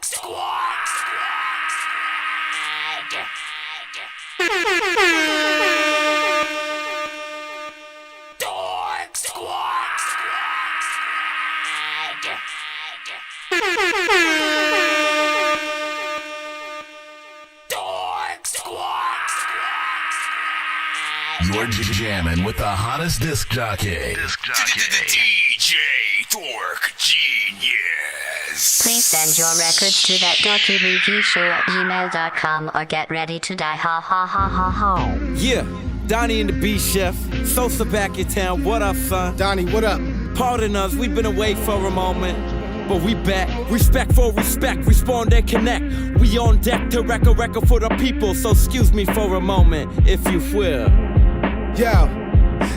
Dork Squad. Dork Squad. Dork Squad. You're jamming with the hottest disc jockey. DJ Dork Geniuz. Please send your records to that dorkyreviewshow@gmail.com or get ready to die. Ha ha ha ha ha. Yeah, Donnie and the B Chef. Sosa back in town. What up, son? Donnie, what up? Pardon us, we've been away for a moment, but we back. Respect for respect, respond and connect. We on deck to wreck a record for the people, so excuse me for a moment, if you will. Yo,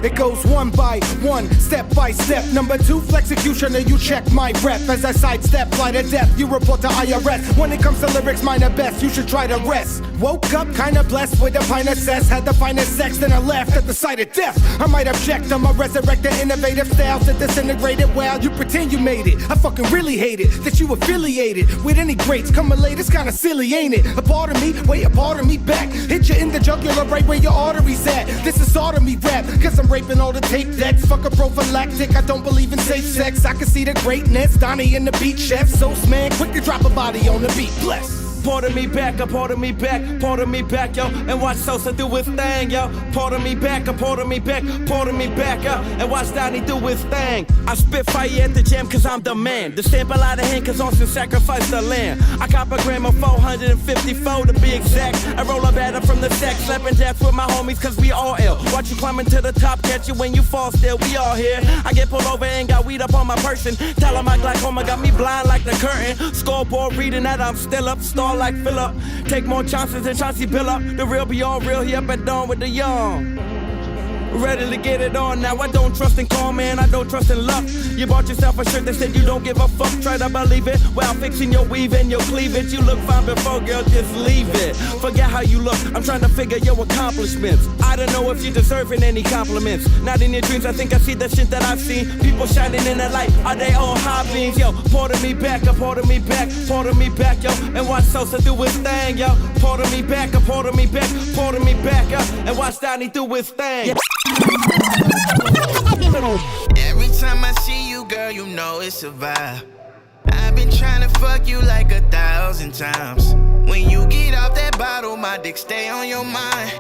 it goes one by one, step by step. Number two, flexecutioner, you check my rep. As I sidestep, fly to death, you report to IRS. When it comes to lyrics, mine are best, you should try to rest. Woke up kinda blessed with a pint of cess. Had the finest sex, then I left at the sight of death. I might object, I'ma resurrect the innovative styles that disintegrated. Well, you pretend you made it. I fucking really hate it that you affiliated with any greats. Coming late, it's kinda silly, ain't it? A part of me, way a part of me back. Hit you in the jugular right where your arteries at. This is sodomy rap, cause I'm raping all the tape decks. Fuck a prophylactic, I don't believe in safe sex. I can see the greatness, Donnie and the beat chef. So man, quick to drop a body on the beat, bless. Pardon me back, pardon me back, pardon me back, yo, and watch Sosa do his thing, yo. Pardon me back, pardon me back, pardon me back, yo, and watch Donnie do his thing. I spit fire at the jam cause I'm the man. The sample out of hand cause Austin sacrificed the land. I cop a gram of 454 to be exact. I roll a batter from the sack, slapping jabs with my homies cause we all ill. Watch you climbing to the top, catch you when you fall still, we all here. I get pulled over and got weed up on my person. Tell 'em my glaucoma got me blind like the curtain. Scoreboard reading that I'm still up, star like Phillip. Take more chances than Chauncey Billup. The real be all real, he up at dawn with the young. Ready to get it on now. I don't trust in calm, man. I don't trust in luck. You bought yourself a shirt that said you don't give a fuck. Try to believe it while fixing your weave and your cleavage. You look fine before, girl, just leave it. Forget how you look. I'm trying to figure your accomplishments. I don't know if you're deserving any compliments. Not in your dreams. I think I see the shit that I've seen. People shining in the light. Are they all high beams? Yo, pardon me back, pardon me back, pardon me back, yo, and watch Sosa do his thing, yo. Pardon me back, pardon me back, pardon me back, yo, and watch Donnie do his thing. Yeah. Every time I see you, girl, you know it's a vibe. I've been trying to fuck you like 1,000 times. When you get off that bottle, my dick stay on your mind.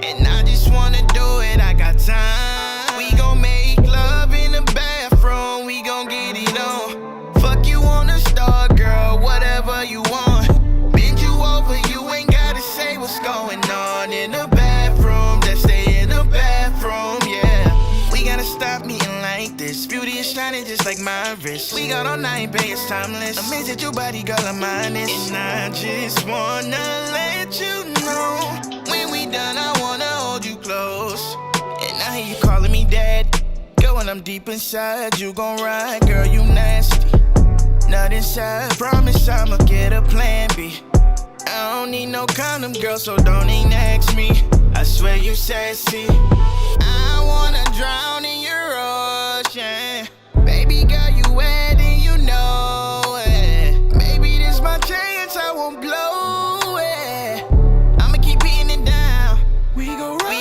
And I just wanna do it, I got time. We gon' make love in the bathroom, we gon' get it on. Fuck you on the star, girl, whatever you want. Bend you over, you ain't gotta say what's going on in the bathroom. Just stay in the bathroom, yeah. We gotta stop meeting like this. Beauty is shining just like my wrist. We got all night, babe, it's timeless. Amazing your body, girl, I'm honest. And I just wanna let you know, when we done, I wanna hold you close. And I hear you calling me dad. Girl, when I'm deep inside, you gon' ride. Girl, you nasty. Not inside, promise I'ma get a plan B. I don't need no condom, girl, so don't even ask me. I swear you sassy. I wanna drown in your ocean. Baby girl, you wet and you know it. Maybe this my chance, I won't blow it. I'ma keep hitting it down. We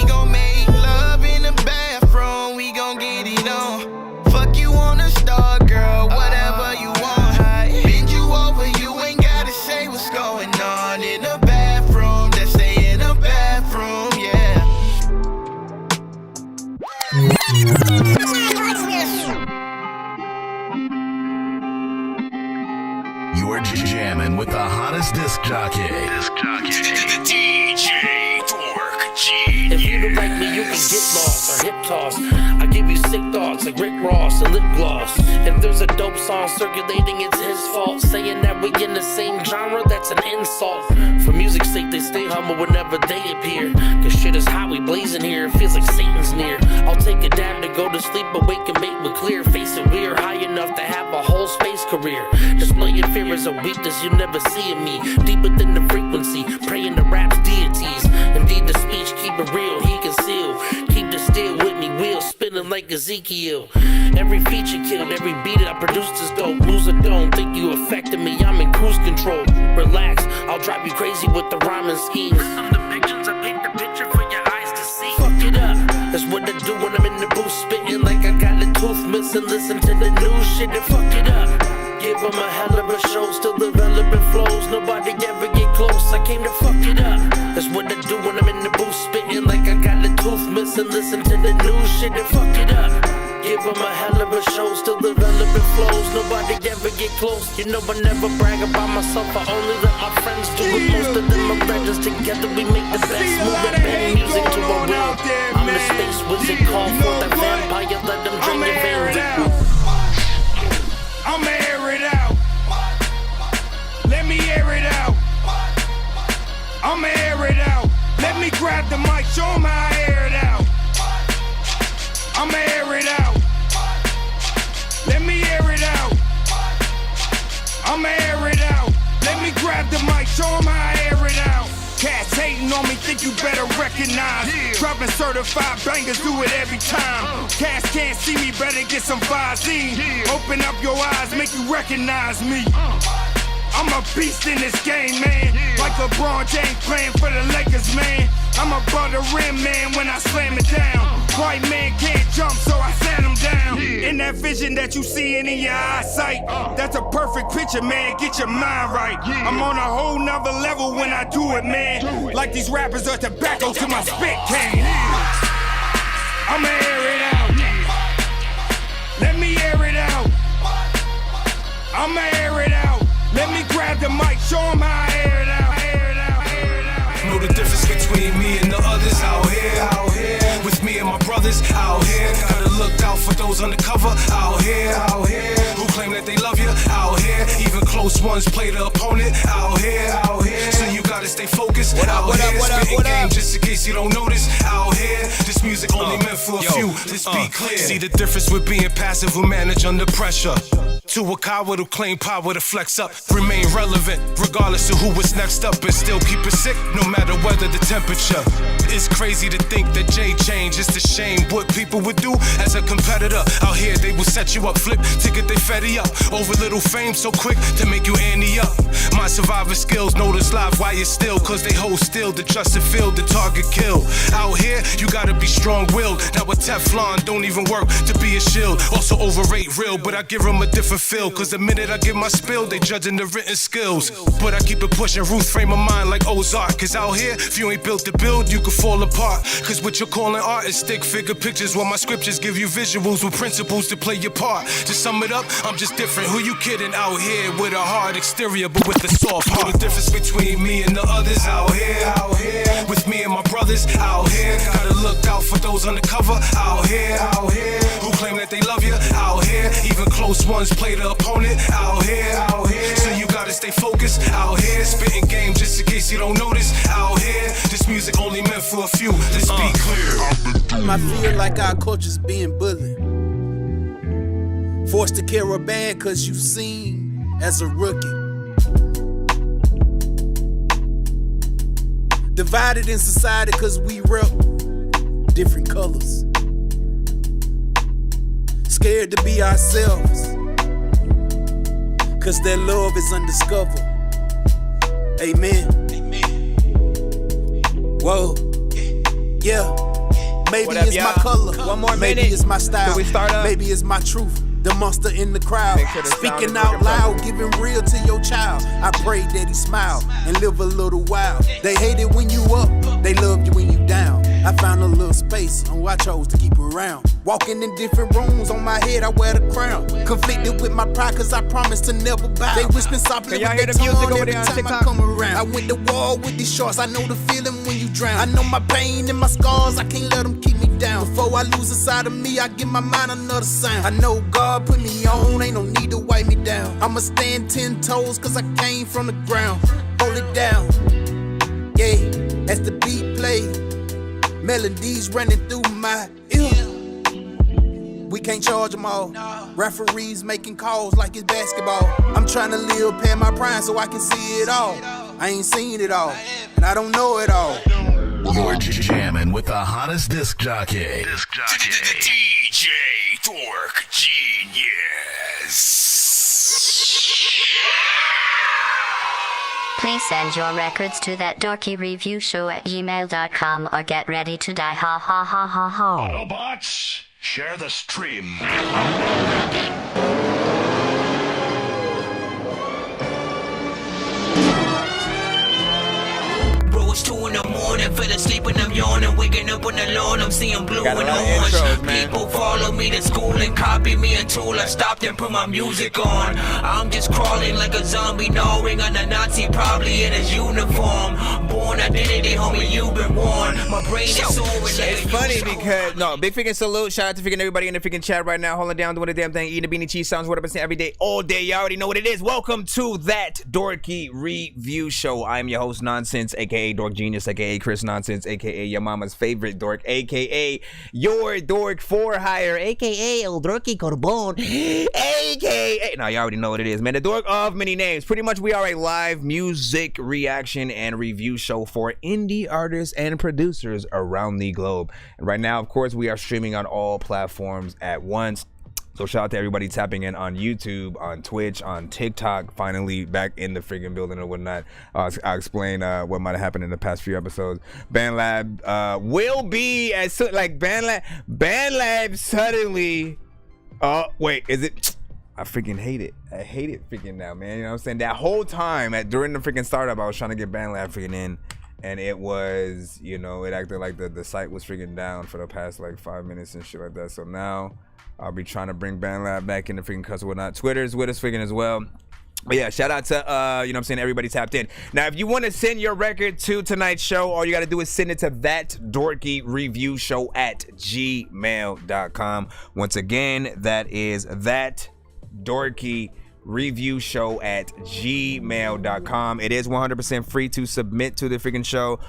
gon' make love in the bathroom. We gon' get it on. Fuck you on the star, girl, whatever you want. Bend you over, you ain't gotta say what's going on in the bathroom. Just stay in the bathroom, yeah. You're jamming with the hottest disc jockey. DJ Dork Geniuz. If you don't like me, you can get lost or hip toss. I give you sick thoughts like Rick Ross and lip gloss. If there's a dope song circulating, it's his fault. Saying that we in the same genre, that's an insult. For music's sake, they stay humble whenever they appear. Cause shit is hot, we blazing here. It feels like Satan's near. I'll take a dab to go to sleep, awake and make me clear. Face it, we're high enough to have a whole space career. Displaying fear is a weakness you never see in me. Deep within the frequency, praying to rap's deities. Indeed, the speech, keep it real, he can seal. Keep the still with me, wheel spinning like like Ezekiel. Every feature killed, every beat that I produced is dope. Loser don't think you affected me, I'm in cruise control. Relax, I'll drive you crazy with the rhyming schemes. Some depictions, I paint the picture for your eyes to see. Fuck it up, that's what I do when I'm in the booth, spitting like I got a tooth missing. Listen to the new shit and fuck it up. Give them a hell of a show, still developing flows. Nobody ever get close, I came to fuck it up. That's what I do when I'm in the booth, spitting like I got a tooth missing. Listen to the new shit and fuck it up. Give them a hell of a show, still developing flows. Nobody ever get close. You know I never brag about myself, I only let my friends do it. Most of them are legends, together we make the best move and bang music to a will. I'm a space wizard, call for the vampire, let them drink your veins. I'ma air it out. Let me air it out. I'ma air it out. Let me grab the mic, show 'em how I air it out. I'ma air it out. Let me air it out. I'ma air it out. Let me grab the mic, show 'em how I air it out. Cats hating on me, think you better recognize. Dropping certified bangers, do it every time. Cats can't see me, better get some Visine. Open up your eyes, make you recognize me. I'm a beast in this game, man. Like LeBron James playing for the Lakers, man. I'm above the rim, man, when I slam it down. White man can't jump, so I sat him down. In that vision that you seeing in your eyesight, that's a perfect picture, man, get your mind right. I'm on a whole nother level when I do it, man. Like these rappers are tobacco to my spit can. I'ma air it out. Let me air it out. I'ma air it out. Let me grab the mic, show 'em how I air it out. Know the difference between me and the others out here. With me and my brothers out here. Gotta look out for those undercover out here. Who claim that they love you out here. Even close ones play the opponent out here. So you gotta stay focused out here. Spitting game just in case you don't notice out here. This music only meant for a few. Let's be clear. See the difference with being passive who manage under pressure. To a coward who claim power to flex up. Remain relevant regardless of who was next up. And still keep it sick no matter whether the temperature. It's crazy to think that Jay changed. It's a shame what people would do as a competitor. Out here they will set you up, flip, ticket they fetty up. Over little fame so quick to make you ante up. My survivor skills know this live while you're still. Cause they hold still the trusted field, the target kill. Out here you gotta be strong-willed. Now a Teflon don't even work to be a shield. Also overrate real, but I give them a different feel. Cause the minute I give my spill, they judging the written skills. But I keep it pushing, Ruth frame of mind like Ozark. Cause out here, if you ain't built to build, you can fall apart. Cause what you're calling art is stick figure pictures, while my scriptures give you visuals with principles to play your part. To sum it up, I'm just different. Who you kidding out here with a hard exterior but with a soft heart? Know the difference between me and the others out here. With me and my brothers out here. Gotta look out for those undercover out here. Who claim that they love you out here. Even close ones play the opponent out here. So you gotta stay focused out here. Spitting game just in case you don't notice out here. This music only meant for a few. Let's be clear. I feel like our culture's being bullied. Forced to carry a band cause you seen as a rookie. Divided in society cause we rep different colors. Scared to be ourselves cause their love is undiscovered. Amen. Whoa. Yeah. Maybe it's my color. One more Maybe minute. it's my style. Can we start up? Maybe it's my truth. The monster in the crowd. Sure the sound Speaking is out working loud, properly. giving real to your child. I pray that he smile and live a little while. They hate it when you up, they love you when you down. I found a little space, oh I chose to keep around. Walking in different rooms, on my head I wear the crown. Conflicted with my pride cause I promised to never bow. They whisper softly Can y'all with hear their the music tongue over every there on time I TikTok? come around. I went to war with these shorts, I know the feeling when you drown. I know my pain and my scars, I can't let them keep me down. Before I lose a side of me, I give my mind another sound. I know God put me on, ain't no need to wipe me down. I'ma stand 10 toes cause I came from the ground. Hold it down, yeah, as the beat play, melodies running through my ear. We can't charge them all. Referees making calls like it's basketball. I'm trying to live past my prime so I can see it all. I ain't seen it all, and I don't know it all. You're jamming with the hottest disc jockey. DJ Dork Genius. Please send your records to that dorky review show at gmail.com or get ready to die ha ha ha ha ha. Autobots, share the stream. It's 2 in the morning, fell asleep and I'm yawning, waking up on the lawn, I'm seeing blue and orange. People follow me to school and copy me until I stopped and put my music on. I'm just crawling like a zombie, gnawing on a Nazi, probably in his uniform. Born identity, homie, you've been warned. My brain is soaring like it's funny because, big freaking salute. Shout out to freaking everybody in the freaking chat right now, holding down, doing the damn thing, eating a beanie cheese sounds, what up, every day, all day. You already know what it is. Welcome to that Dorky Review Show. I am your host, Nonsenze, aka Dork Genius, aka Chris Nonsenze, aka your mama's favorite dork, aka your dork for hire, aka El Dorky Corbon, aka now you already know what it is, man. The dork of many names. Pretty much we are a live music reaction and review show for indie artists and producers around the globe. And right now, of course, we are streaming on all platforms at once. So shout out to everybody tapping in on YouTube, on Twitch, on TikTok, finally back in the freaking building or whatnot. I'll explain what might have happened in the past few episodes. BandLab will be as soon, like BandLab suddenly, wait, is it? I freaking hate it. I hate it freaking now, man. You know what I'm saying? That whole time during the freaking startup, I was trying to get BandLab freaking in. And it was, it acted like the site was freaking down for the past like 5 minutes and shit like that. So now I'll be trying to bring BandLab back in the freaking cuss or whatnot. Twitter's with us freaking as well. But yeah, shout out to, everybody tapped in. Now, if you want to send your record to tonight's show, all you got to do is send it to that dorky review show at gmail.com. Once again, that is that dorky review show at gmail.com. It is 100% free to submit to the freaking show.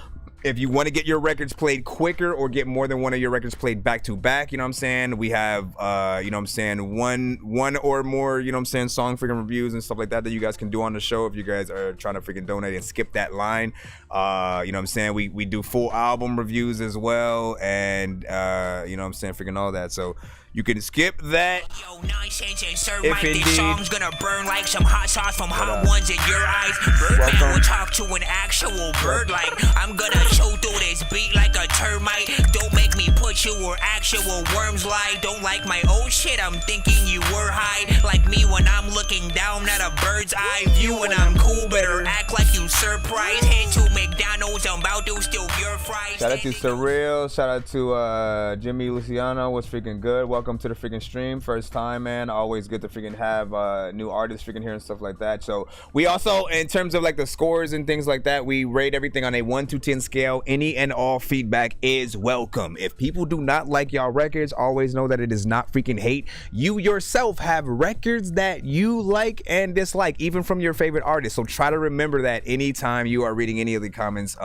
If you want to get your records played quicker or get more than one of your records played back to back, we have one or more, song freaking reviews and stuff like that you guys can do on the show if you guys are trying to freaking donate and skip that line. We do full album reviews as well, and freaking all that. So you can skip that. Yo, Nonsenze and Sir if Mike, indeed. This song's gonna burn like some hot sauce from hot ones in your eyes. Birdman will talk to an actual bird like I'm gonna choke through this beat like a termite. Don't make me put you where actual worms lie. Don't like my old shit, I'm thinking you were high. Like me when I'm looking down at a bird's eye view and I'm cool, better act like you surprised. Head to McDonald's, I'm about to steal your fries. Shout out to Surreal, shout out to Jimmy Luciano, what's freaking good. Welcome to the freaking stream. First time, man. Always good to freaking have new artists freaking here and stuff like that. So we also, in terms of like the scores and things like that, we rate everything on a 1 to 10 scale. Any and all feedback is welcome. If people do not like y'all records, always know that it is not freaking hate. You yourself have records that you like and dislike, even from your favorite artists. So try to remember that anytime you are reading any of the comments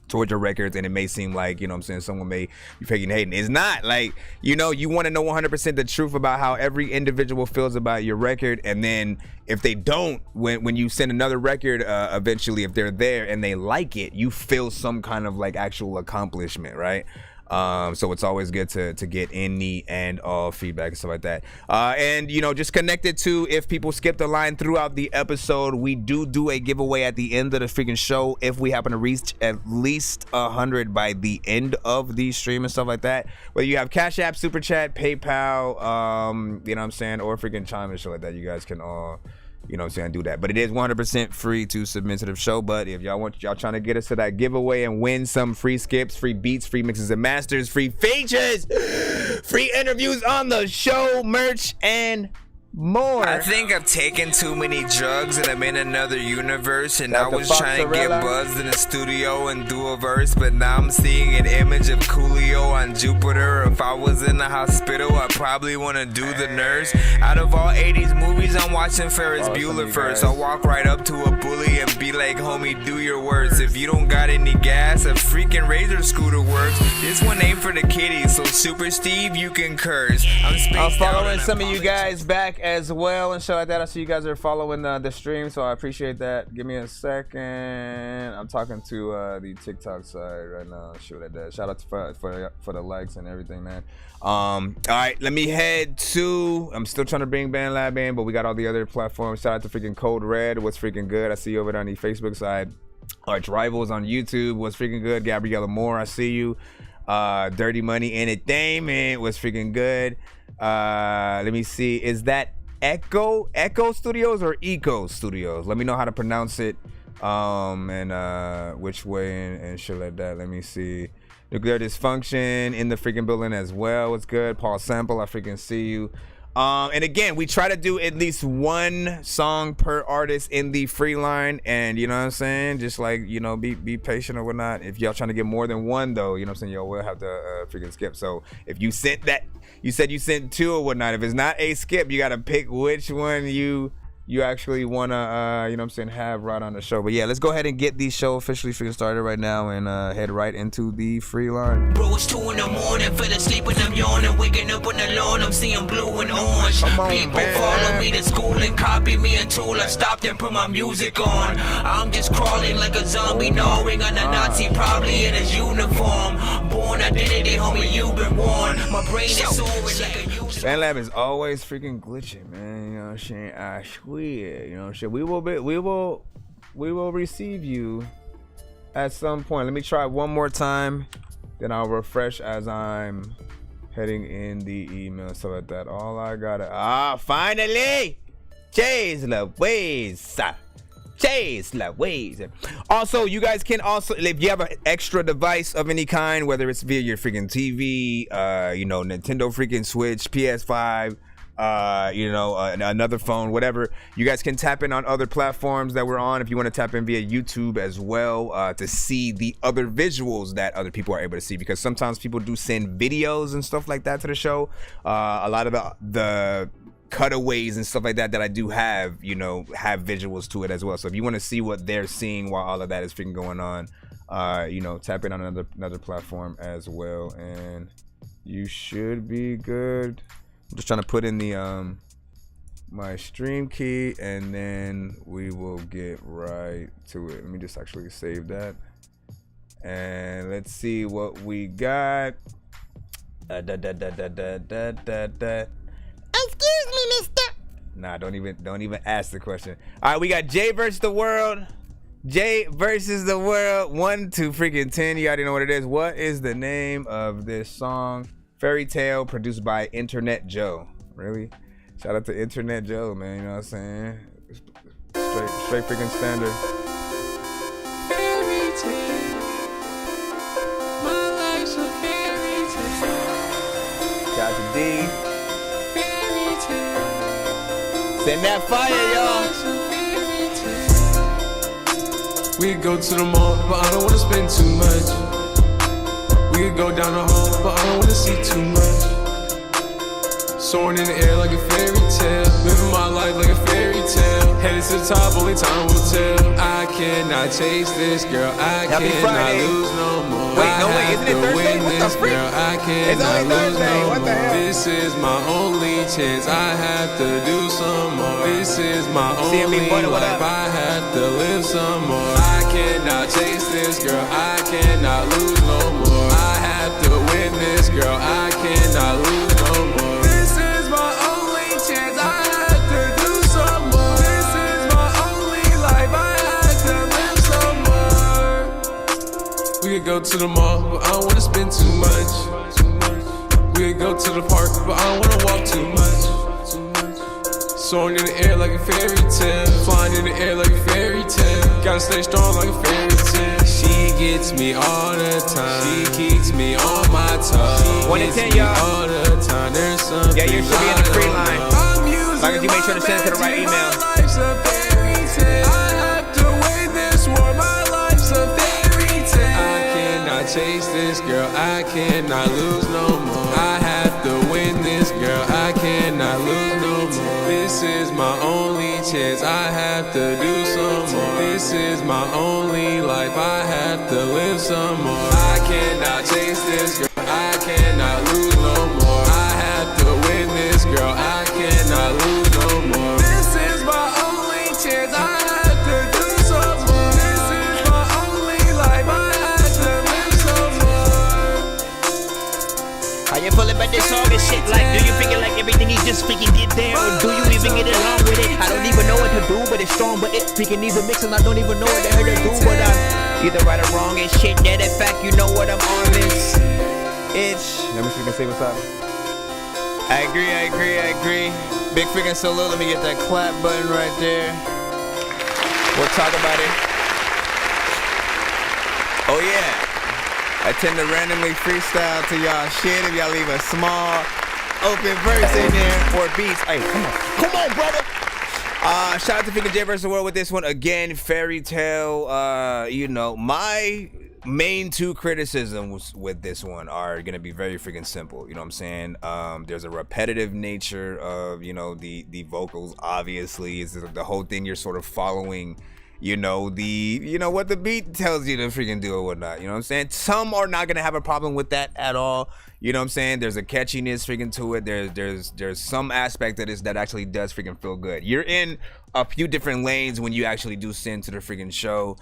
towards your records, and it may seem like, someone may be freaking hating. It's not. Like, you want to know 100% the truth about how every individual feels about your record, and then if they don't, when you send another record, eventually, if they're there and they like it, you feel some kind of like actual accomplishment, right? So it's always good to get any and all feedback and stuff like that. And just connected to, if people skip the line throughout the episode, we do a giveaway at the end of the freaking show if we happen to reach at least 100 by the end of the stream and stuff like that. Whether you have Cash App, Super Chat, PayPal, or freaking Chime and shit like that, you guys can all do that. But it is 100% free to submit to the show. But if y'all trying to get us to that giveaway and win some free skips, free beats, free mixes and masters, free features, free interviews on the show, merch, and more. I think I've taken too many drugs and I'm in another universe, and I was trying to get buzzed in the studio and do a verse, but now I'm seeing an image of Coolio on Jupiter. If I was in the hospital, I'd probably want to do the nurse. Out of all 80s movies, I'm watching Ferris Bueller first. I'll walk right up to a bully and be like, homie, do your worst. If you don't got any gas, a freaking Razor scooter works. This one ain't for the kiddies, so Super Steve, you can curse. I'm following some of you guys back as well and shit like that. I see you guys are following the stream, so I appreciate that. Give me a second. I'm talking to the TikTok side right now. Shit like that. Shout out for the likes and everything, man. All right, let me head to. I'm still trying to bring BandLab in, but we got all the other platforms. Shout out to freaking Code Red. What's freaking good? I see you over there on the Facebook side. Arch Rivals on YouTube. What's freaking good? Gabriella Moore, I see you. Dirty Money Entertainment was freaking good. Let me see. Is that Echo Studios or Eco Studios? Let me know how to pronounce it. And which way and shit like that. Let me see. Nuclear Dysfunction in the freaking building as well. What's good? Paul Sample, I freaking see you. And again, we try to do at least one song per artist in the free line, and you know what I'm saying, just like, you know, be patient or whatnot. If y'all trying to get more than one though, you know what I'm saying, y'all will have to freaking skip. So if you sent that, you said you sent two or whatnot, if it's not a skip, you gotta pick which one you actually wanna you know what I'm saying, have right on the show. But yeah, let's go ahead and get the show officially freaking started right now and head right into the free line. Bro, it's 2 in the morning, fell asleep and I'm yawning, waking up on the lawn, I'm seeing blue and orange. People follow me to school and copy me until I stopped and put my music on. I'm just crawling like a zombie, knowing I'm a Nazi, probably in his uniform. Born identity, homie, you've been warned. My brain is soaring like a BandLab is always freaking glitching, man. You know what I'm saying? I swear, you know what I'm saying? We will receive you at some point. Let me try one more time, then I'll refresh as I'm heading in the email. So at that, all I gotta finally chase the ways. Chase the ways. Also, you guys can also, if you have an extra device of any kind, whether it's via your freaking TV, you know, Nintendo freaking Switch, PS5, you know, another phone, whatever, you guys can tap in on other platforms that we're on. If you want to tap in via YouTube as well, to see the other visuals that other people are able to see, because sometimes people do send videos and stuff like that to the show. A lot of the cutaways and stuff like that I do have, you know, have visuals to it as well. So if you want to see what they're seeing while all of that is freaking going on, you know, tap in on another platform as well, and you should be good. I'm just trying to put in the my stream key, and then we will get right to it. Let me just actually save that, and let's see what we got. Excuse me, mister. Nah, don't even ask the question. All right, we got Jay versus the world. Jay versus the world. 1 to freaking 10. You already know what it is. What is the name of this song? Fairy Tale, produced by Internet Joe. Really? Shout out to Internet Joe, man. You know what I'm saying? Straight freaking standard. Fairy tale. My life's a fairy tale. Shout out to D. Fairy tale. Send that fire, y'all. We could go to the mall, but I don't wanna spend too much. We could go down the hall, but I don't wanna see too much. Soaring in the air like a fairy tale, living my life like a fairy tale. Headed to the top, only time will tell. I cannot chase this girl, I cannot lose no more. Wait, no way, isn't it Thursday? What the freak? Girl, I cannot lose no more. This is my only chance, I have to do some more. This is my only life, I have to live some more. I cannot chase this girl, I cannot lose no more. I have to win this girl, I cannot lose no more. This is my only chance, I have to do some more. This is my only life, I have to live some more. We could go to the mall, but I don't wanna spend too much. We could go to the park, but I don't wanna walk too much. Soaring in the air like a fairy tale, flying in the air like a fairy tale. Gotta stay strong like a fairy tale. She gets me all the time. She keeps me on my toes. 1 to 10, y'all. All the time. There's something. Yeah, you should be in the free line. As long as you make sure to send it to the right email. My life's a fairy tale. I have to win this war. My life's a fairy tale. I cannot chase this girl. I cannot lose no more. I have to win this girl. I cannot lose no more. This is my only chance, I have to do some more. This is my only life, I have to live some more. I cannot chase this girl, I cannot lose no more. I have to win this girl, I cannot lose no this shit like, do you figure like everything he just freaking get there? Or do you even get along with it? I don't even know what to do, but it's strong, but it freaking needs a mix, and I don't even know what the hell to do, but I'm either right or wrong and shit. That in fact, you know what I'm on this. It's. Let me see if we can say what's up. I agree. Big freaking salute. Let me get that clap button right there. We'll talk about it. Oh yeah. I tend to randomly freestyle to y'all shit if y'all leave a small open verse in there or beats. Hey, come on, brother. Shout out to Fika J vs. the World with this one again. Fairy tale. You know, my main two criticisms with this one are gonna be very freaking simple. You know what I'm saying? There's a repetitive nature of, you know, the vocals. Obviously, is the whole thing you're sort of following. You know, what the beat tells you to freaking do or whatnot. You know what I'm saying? Some are not gonna have a problem with that at all. You know what I'm saying? There's a catchiness freaking to it. There's some aspect of this that actually does freaking feel good. You're in a few different lanes when you actually do send to the freaking show.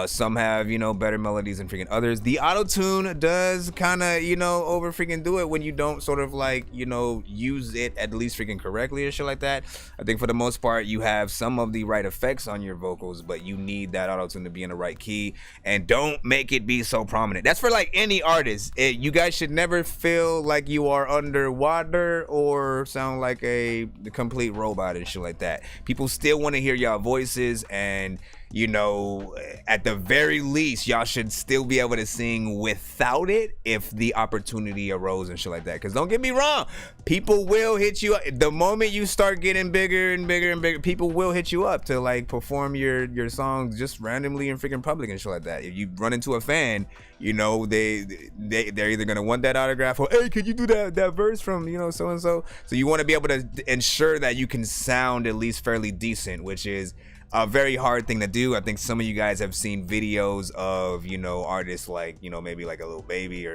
Some have, you know, better melodies than freaking others. The auto-tune does kind of, you know, over freaking do it when you don't sort of like, you know, use it at least freaking correctly or shit like that. I think for the most part you have some of the right effects on your vocals, but you need that auto-tune to be in the right key, and don't make it be so prominent. That's for like any artist. You guys should never feel like you are underwater or sound like a complete robot and shit like that. People still want to hear y'all voices, and you know, at the very least, y'all should still be able to sing without it if the opportunity arose and shit like that. Because don't get me wrong, people will hit you up. The moment you start getting bigger and bigger and bigger, people will hit you up to like perform your songs just randomly in freaking public and shit like that. If you run into a fan, you know, they're either gonna want that autograph or, hey, could you do that verse from, you know, so and so. So you want to be able to ensure that you can sound at least fairly decent, which is a very hard thing to do. I think some of you guys have seen videos of, you know, artists like, you know, maybe like a Lil Baby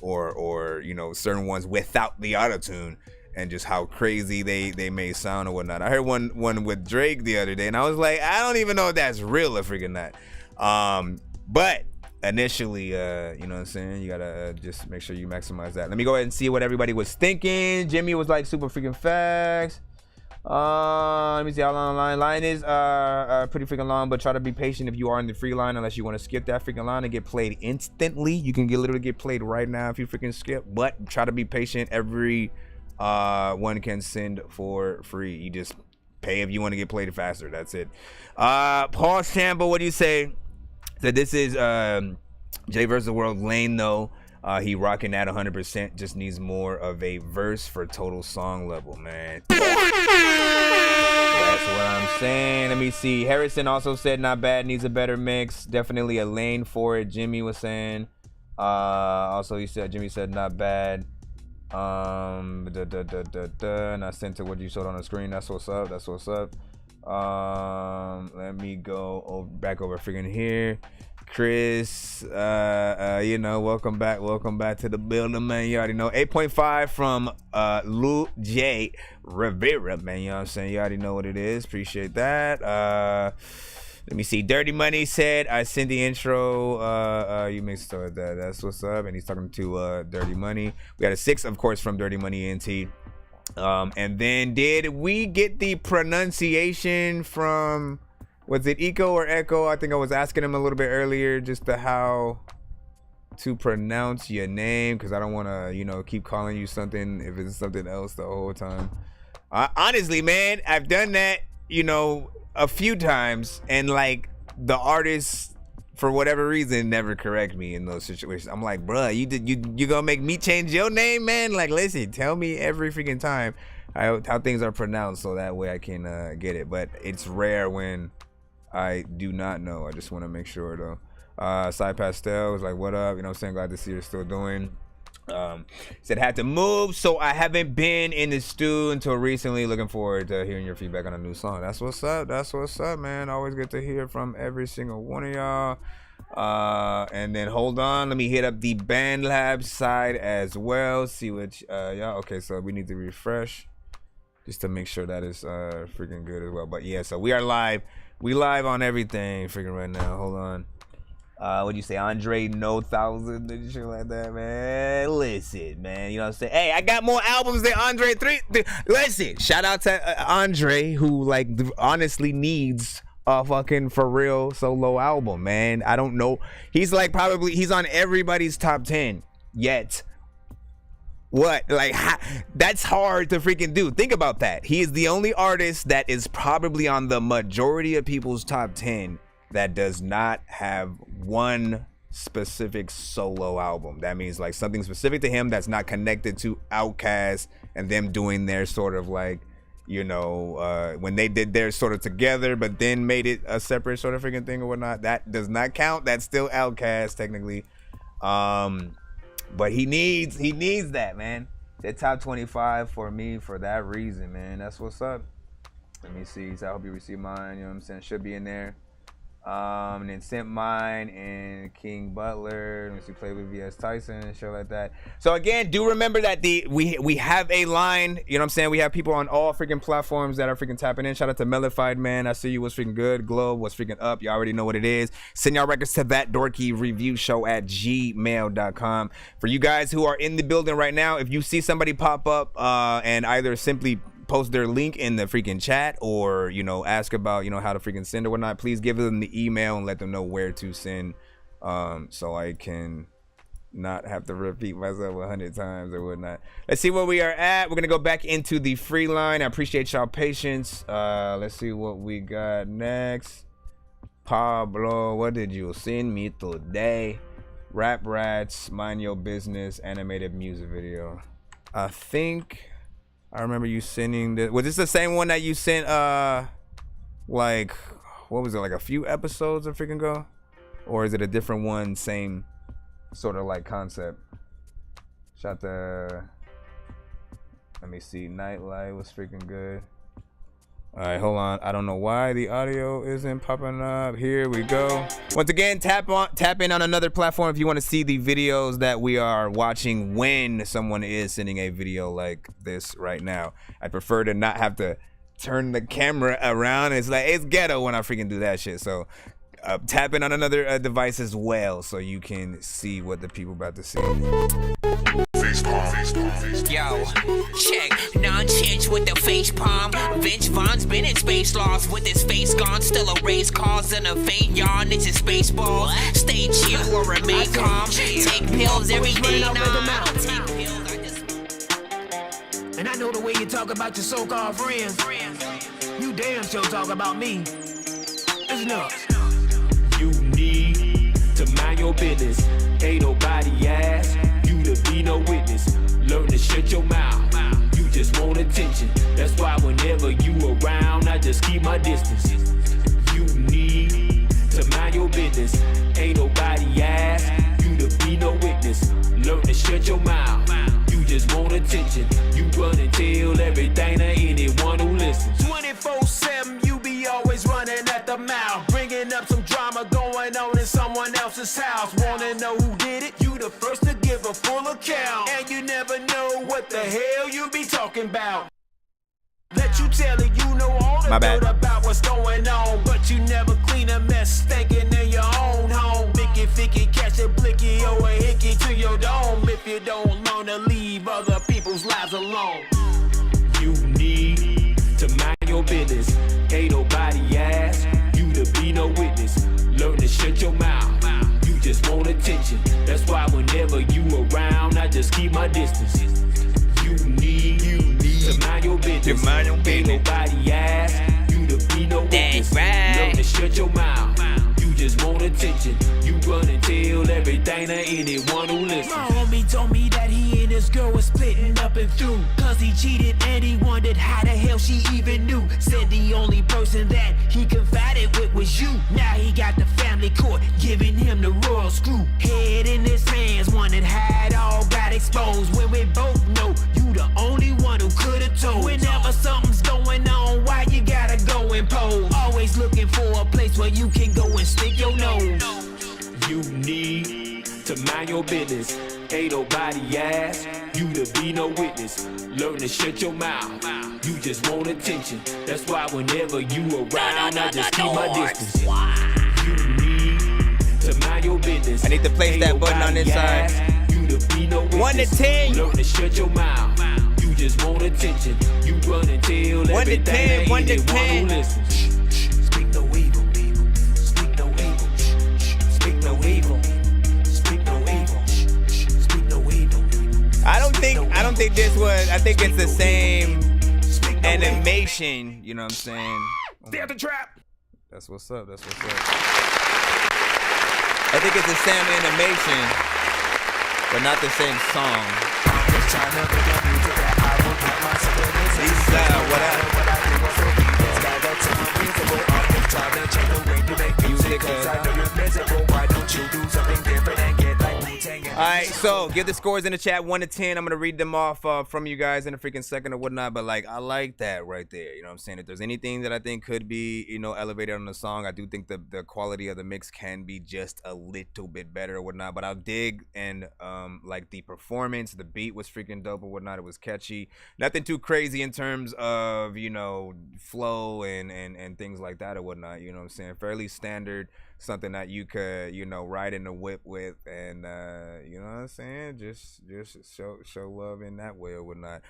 or you know, certain ones without the auto-tune, and just how crazy they may sound or whatnot. I heard one with Drake the other day, and I was like, I don't even know if that's real or freaking not. But initially, you know what I'm saying, you gotta just make sure you maximize that. Let me go ahead and see what everybody was thinking. Jimmy was like super freaking fast. Let me see how long the line is. Pretty freaking long, but try to be patient if you are in the free line, unless you want to skip that freaking line and get played instantly. You can literally get played right now if you freaking skip, but try to be patient. Every one can send for free. You just pay if you want to get played faster. That's it. Paul Shambo, what do you say? So this is Jay vs. the World lane though. He rocking that 100%. Just needs more of a verse for total song level, man. That's what I'm saying. Let me see. Harrison also said not bad. Needs a better mix. Definitely a lane for it. Jimmy was saying. Also, Jimmy said not bad. And I sent to what you showed on the screen. That's what's up. That's what's up. Let me go back over freaking here. Chris, you know, welcome back to the building, man. You already know. 8.5 from Lou J Rivera, man. You know what I'm saying? You already know what it is. Appreciate that. Let me see. Dirty Money said I sent the intro. You mixed with that. That's what's up. And he's talking to Dirty Money. We got a 6, of course, from Dirty Money NT. And then did we get the pronunciation from, was it Eco or Echo? I think I was asking him a little bit earlier just to how to pronounce your name, because I don't want to, you know, keep calling you something if it's something else the whole time. Honestly, man, I've done that, you know, a few times, and like the artists, for whatever reason, never correct me in those situations. I'm like, bruh, you gonna make me change your name, man? Like, listen, tell me every freaking time how things are pronounced so that way I can get it. But it's rare when I do not know. I just want to make sure though. Side Pastel was like, what up? You know what I'm saying? Glad to see you're still doing. Said had to move, so I haven't been in the stew until recently. Looking forward to hearing your feedback on a new song. That's what's up. That's what's up, man. Always good to hear from every single one of y'all. And then hold on, let me hit up the Band Lab side as well. See what y'all. Okay, so we need to refresh just to make sure that is freaking good as well. But yeah, so we are live. We live on everything freaking right now. Hold on. What'd you say, Andre No 1000 and shit like that, man? Listen, man, you know what I'm saying? Hey, I got more albums than Andre 3. Listen, shout out to Andre, who like honestly needs a fucking for real solo album, man. I don't know. He's like he's on everybody's top 10 yet. What? Like, that's hard to freaking do. Think about that. He is the only artist that is probably on the majority of people's top 10 that does not have one specific solo album. That means like something specific to him that's not connected to Outkast and them doing their sort of like, you know, when they did theirs sort of together, but then made it a separate sort of freaking thing or whatnot. That does not count. That's still Outkast technically. But he needs that, man. The top 25 for me for that reason, man. That's what's up. Let me see. So I hope you receive mine. You know what I'm saying? Should be in there. And then Sent Mine and King Butler. Let me see, play with VS Tyson and shit like that. So again, do remember that we have a line. You know what I'm saying? We have people on all freaking platforms that are freaking tapping in. Shout out to Mellified, man. I see you. What's freaking good? Globe, what's freaking up? You already know what it is. Send y'all records to that Dorky Review Show at gmail.com. For you guys who are in the building right now, if you see somebody pop up and either simply post their link in the freaking chat or, you know, ask about, you know, how to freaking send or whatnot, please give them the email and let them know where to send, so I can not have to repeat myself 100 times or whatnot. Let's see where we are at. We're gonna go back into the free line. I appreciate y'all patience. Let's see what we got next. Pablo, what did you send me today? Rap Rats, Mind Your Business, animated music video. I think I remember you sending this. Was this the same one that you sent, like, what was it, like a few episodes of freaking ago? Or is it a different one, same sort of like concept? Shot the, let me see, Nightlight was freaking good. All right, hold on. I don't know why the audio isn't popping up. Here we go. Once again, tap in on another platform if you want to see the videos that we are watching when someone is sending a video like this right now. I prefer to not have to turn the camera around. It's like, it's ghetto when I freaking do that shit. So tap in on another device as well so you can see what the people about to see. Yo, check, Nonsenze with the face palm. Vince Vaughn's been in space lost with his face gone. Still a race cars and a faint yawn. It's a space ball. Stay chill or remain calm. Take pills every day. And I know the way you talk about your so-called friends. You damn sure talk about me. It's nuts. You need to mind your business. Ain't nobody ask you to be no witness. Learn to shut your mouth. You just want attention. That's why whenever you around, I just keep my distance. You need to mind your business. Ain't nobody ask you to be no witness. Learn to shut your mouth. You just want attention. You run and tell everything to anyone who listens. 24/7, you be always running at the mouth, bringing up some drama going on in someone else's house. Wanna know who did it? You the first to give a full account, and you never know what the hell you be talking about. Let you tell it, you know all the dirt about what's going on, but you never clean a mess stinking in your own home. Mickey, Ficky, catch a blicky or a hickey to your dome if you don't learn to leave other people's lives alone. You need to mind your business. Ain't nobody ask you to be no witness. Learn to shut your mouth. You just want attention. That's why whenever you around, I just keep my distance. You need to mind your business. Ain't nobody ask you to be no witness. Learn to shut your mouth. You just want attention. You run and tell everything to anyone who listens. My homie told me that he and his girl was splitting up and through, cause he cheated and he wondered how the hell she even knew. Said the only person that he confided with was you. Now he got the family court giving him the royal screw. Head in his hands, wondered how it all got exposed, when we both know you the only one who could've told. Whenever something's going on, why you gotta go and pose? Always looking for a place where you can go and stick your nose. You need to mind your business. Ain't nobody ask you to be no witness. Learn to shut your mouth. You just want attention. That's why whenever you around, I just keep my distance. You need to mind your need to place that button on this side. 1 to 10. Learn to shut your mouth. You just want attention. You run and tell 1 to 10. 1 to 10. Speak no evil. Speak no evil. Speak no evil. Speak no evil. Speak no evil. I don't think this was. I think it's the same animation. You know what I'm saying? They're the trap. That's what's up. That's what's up. I think it's the same animation, but not the same song. Alright, so give the scores in the chat 1 to 10. I'm gonna read them off from you guys in a freaking second or whatnot. But like, I like that right there. You know what I'm saying? If there's anything that I think could be, you know, elevated on the song, I do think the quality of the mix can be just a little bit better or whatnot. But I'll dig and like the performance, the beat was freaking dope or whatnot. It was catchy. Nothing too crazy in terms of, you know, flow and things like that or whatnot. You know what I'm saying? Fairly standard. Something that you could, you know, ride in the whip with, and you know what I'm saying, just show love in that way or whatnot.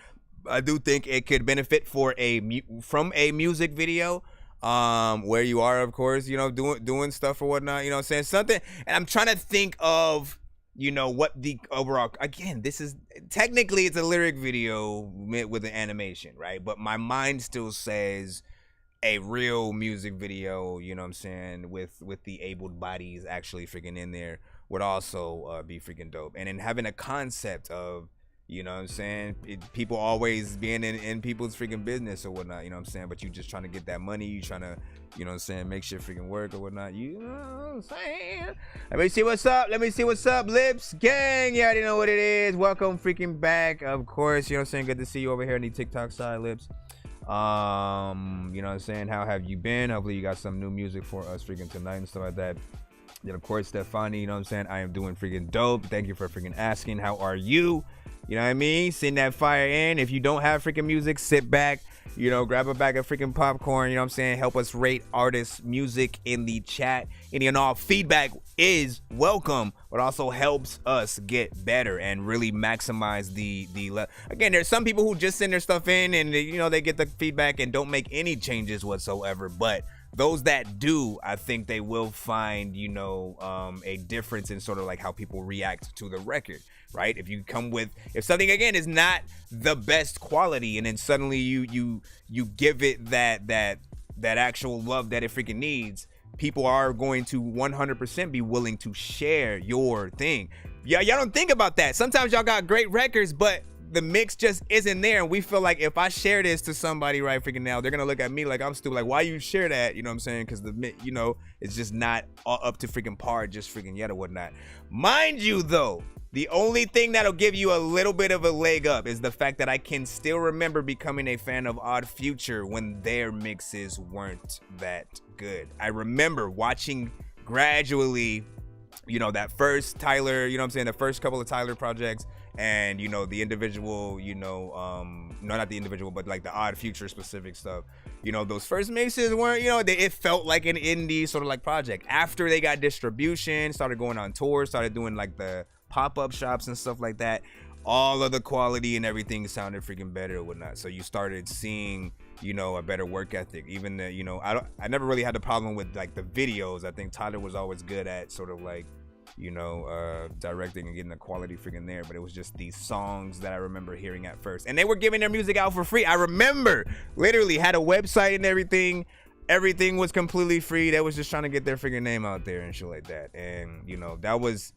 I do think it could benefit from a music video, where you are, of course, you know, doing stuff or whatnot. You know what I'm saying? Something, and I'm trying to think of, you know, what the overall. Again, this is technically it's a lyric video with an animation, right? But my mind still says a real music video, you know what I'm saying, with the abled bodies actually freaking in there would also be freaking dope. And then having a concept of, you know what I'm saying, people always being in people's freaking business or whatnot, you know what I'm saying, but you just trying to get that money, you trying to, you know what I'm saying, make shit freaking work or whatnot, you know what I'm saying. Let me see what's up, Lips Gang. You already know what it is. Welcome freaking back, of course, you know what I'm saying. Good to see you over here on the TikTok side, Lips. You know what I'm saying, how have you been? Hopefully you got some new music for us freaking tonight and stuff like that. Then of course Stefani, you know what I'm saying, I am doing freaking dope. Thank you for freaking asking. How are you? You know what I mean? Send that fire in. If you don't have freaking music, sit back, you know, grab a bag of freaking popcorn, you know what I'm saying? Help us rate artists' music in the chat. Any and all feedback is welcome, but also helps us get better and really maximize the again, there's some people who just send their stuff in and, you know, they get the feedback and don't make any changes whatsoever, but those that do, I think they will find, you know, a difference in sort of like how people react to the record, right? If you come with, if something again is not the best quality, and then suddenly you give it that actual love that it freaking needs, people are going to 100% be willing to share your thing. Yeah, y'all don't think about that. Sometimes y'all got great records, but the mix just isn't there, and we feel like if I share this to somebody right freaking now, they're gonna look at me like I'm stupid, like why you share that, you know what I'm saying, because the, you know, it's just not up to freaking par just freaking yet or whatnot. Mind you though, the only thing that'll give you a little bit of a leg up is the fact that I can still remember becoming a fan of Odd Future when their mixes weren't that good. I remember watching gradually, you know, that first Tyler, you know what I'm saying, the first couple of Tyler projects, and, you know, the individual, you know, no, not the individual, but like the Odd Future specific stuff, you know, those first mixes weren't, you know, it felt like an indie sort of like project. After they got distribution, started going on tours, started doing like the pop-up shops and stuff like that, all of the quality and everything sounded freaking better or whatnot. So you started seeing, you know, a better work ethic. Even the, you know, I never really had a problem with like the videos. I think Tyler was always good at sort of like, you know, directing and getting the quality freaking there, but it was just these songs that I remember hearing at first, and they were giving their music out for free. I remember literally had a website and everything was completely free. They was just trying to get their freaking name out there and shit like that. And, you know, that was